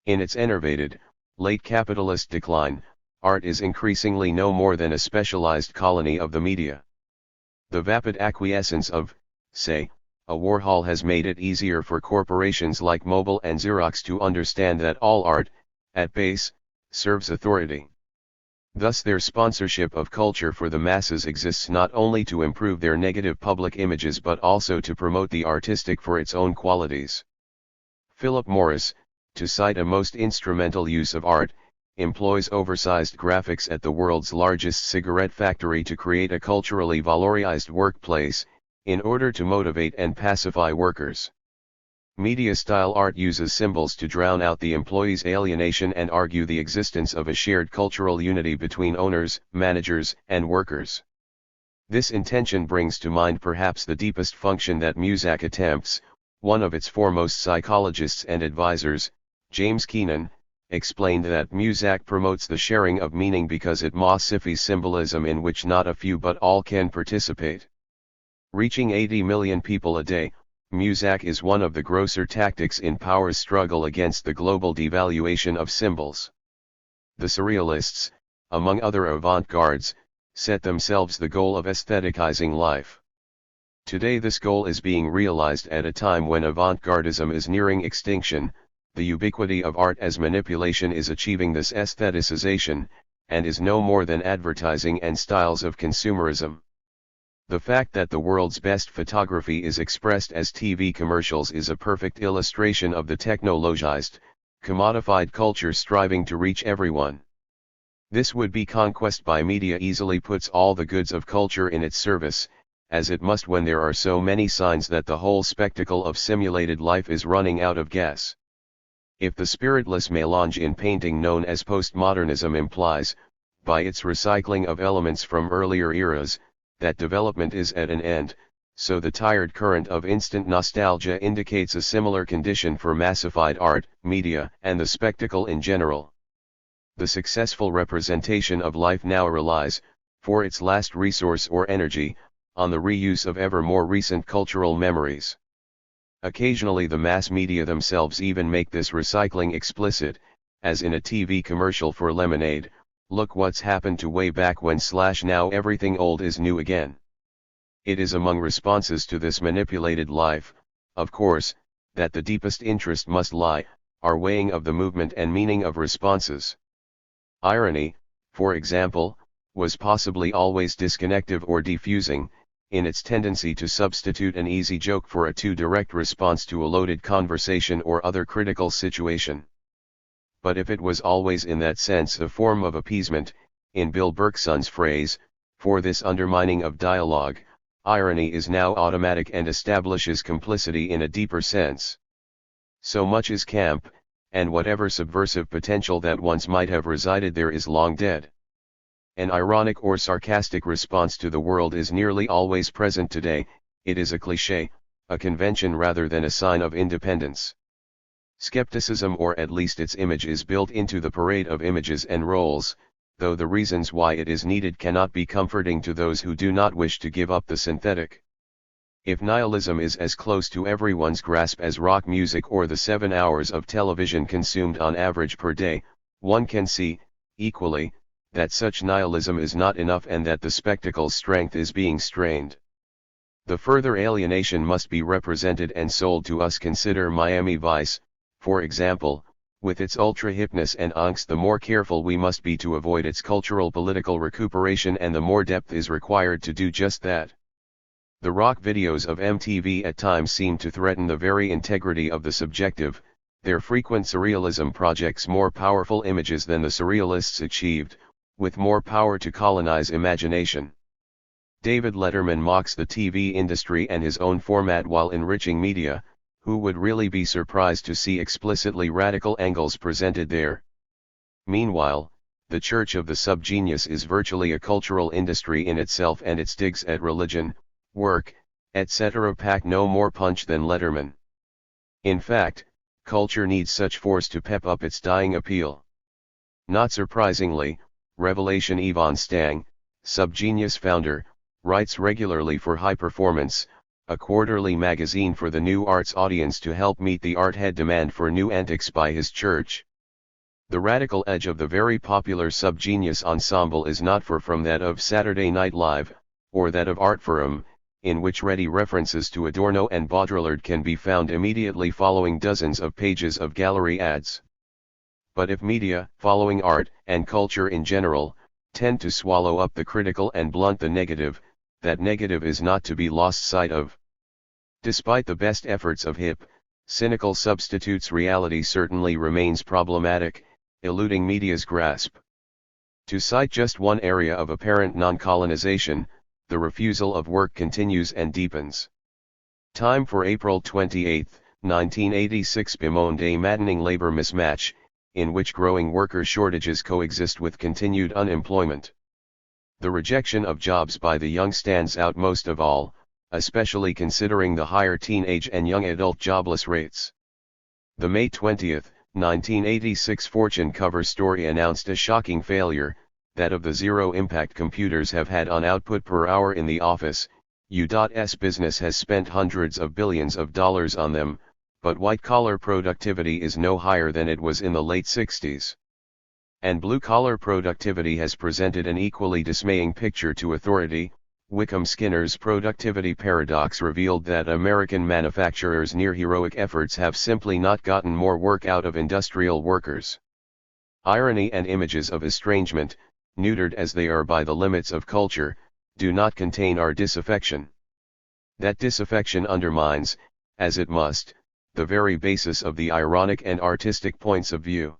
In its enervated, late capitalist decline, art is increasingly no more than a specialized colony of the media. The vapid acquiescence of, say, a Warhol has made it easier for corporations like Mobil and Xerox to understand that all art, at base, serves authority. Thus their sponsorship of culture for the masses exists not only to improve their negative public images but also to promote the artistic for its own qualities. Philip Morris, to cite a most instrumental use of art, employs oversized graphics at the world's largest cigarette factory to create a culturally valorized workplace, in order to motivate and pacify workers. Media-style art uses symbols to drown out the employees' alienation and argue the existence of a shared cultural unity between owners, managers, and workers. This intention brings to mind perhaps the deepest function that Muzak attempts. One of its foremost psychologists and advisors, James Keenan, explained that Muzak promotes the sharing of meaning because it massifies symbolism in which not a few but all can participate. Reaching 80 million people a day, Muzak is one of the grosser tactics in power's struggle against the global devaluation of symbols. The Surrealists, among other avant-gardes, set themselves the goal of aestheticizing life. Today this goal is being realized at a time when avant-gardism is nearing extinction. The ubiquity of art as manipulation is achieving this aestheticization, and is no more than advertising and styles of consumerism. The fact that the world's best photography is expressed as TV commercials is a perfect illustration of the technologized, commodified culture striving to reach everyone. This would-be conquest by media easily puts all the goods of culture in its service, as it must when there are so many signs that the whole spectacle of simulated life is running out of gas. If the spiritless melange in painting known as postmodernism implies, by its recycling of elements from earlier eras, that development is at an end, so the tired current of instant nostalgia indicates a similar condition for massified art, media, and the spectacle in general. The successful representation of life now relies, for its last resource or energy, on the reuse of ever more recent cultural memories. Occasionally the mass media themselves even make this recycling explicit, as in a TV commercial for lemonade. Look what's happened to way back when / now everything old is new again. It is among responses to this manipulated life, of course, that the deepest interest must lie, our weighing of the movement and meaning of responses. Irony, for example, was possibly always disconnective or diffusing, in its tendency to substitute an easy joke for a too direct response to a loaded conversation or other critical situation. But if it was always in that sense a form of appeasement, in Bill Bergson's phrase, for this undermining of dialogue, irony is now automatic and establishes complicity in a deeper sense. So much is camp, and whatever subversive potential that once might have resided there is long dead. An ironic or sarcastic response to the world is nearly always present today. It is a cliché, a convention rather than a sign of independence. Skepticism, or at least its image, is built into the parade of images and roles, though the reasons why it is needed cannot be comforting to those who do not wish to give up the synthetic. If nihilism is as close to everyone's grasp as rock music or the 7 hours of television consumed on average per day, one can see, equally, that such nihilism is not enough and that the spectacle's strength is being strained. The further alienation must be represented and sold to us. Consider Miami Vice, for example. With its ultra-hipness and angst, the more careful we must be to avoid its cultural political recuperation, and the more depth is required to do just that. The rock videos of MTV at times seem to threaten the very integrity of the subjective, their frequent surrealism projects more powerful images than the surrealists achieved, with more power to colonize imagination. David Letterman mocks the TV industry and his own format while enriching media. Who would really be surprised to see explicitly radical angles presented there? Meanwhile, the Church of the Subgenius is virtually a cultural industry in itself, and its digs at religion, work, etc. pack no more punch than Letterman. In fact, culture needs such force to pep up its dying appeal. Not surprisingly, Revelation Yvonne Stang, Subgenius founder, writes regularly for High Performance, a quarterly magazine for the new arts audience to help meet the art head demand for new antics by his church. The radical edge of the very popular Subgenius ensemble is not far from that of Saturday Night Live, or that of Art Forum, in which ready references to Adorno and Baudrillard can be found immediately following dozens of pages of gallery ads. But if media, following art and culture in general, tend to swallow up the critical and blunt the negative, that negative is not to be lost sight of. Despite the best efforts of hip, cynical substitutes, reality certainly remains problematic, eluding media's grasp. To cite just one area of apparent non-colonization, the refusal of work continues and deepens. Time for April 28, 1986. Bemoaned a maddening labor mismatch, in which growing worker shortages coexist with continued unemployment. The rejection of jobs by the young stands out most of all, especially considering the higher teenage and young adult jobless rates. The May 20, 1986 Fortune cover story announced a shocking failure, that of the zero impact computers have had on output per hour in the office. U.S. business has spent hundreds of billions of dollars on them, but white-collar productivity is no higher than it was in the late 60s. And blue-collar productivity has presented an equally dismaying picture to authority. Wickham Skinner's productivity paradox revealed that American manufacturers' near-heroic efforts have simply not gotten more work out of industrial workers. Irony and images of estrangement, neutered as they are by the limits of culture, do not contain our disaffection. That disaffection undermines, as it must, the very basis of the ironic and artistic points of view.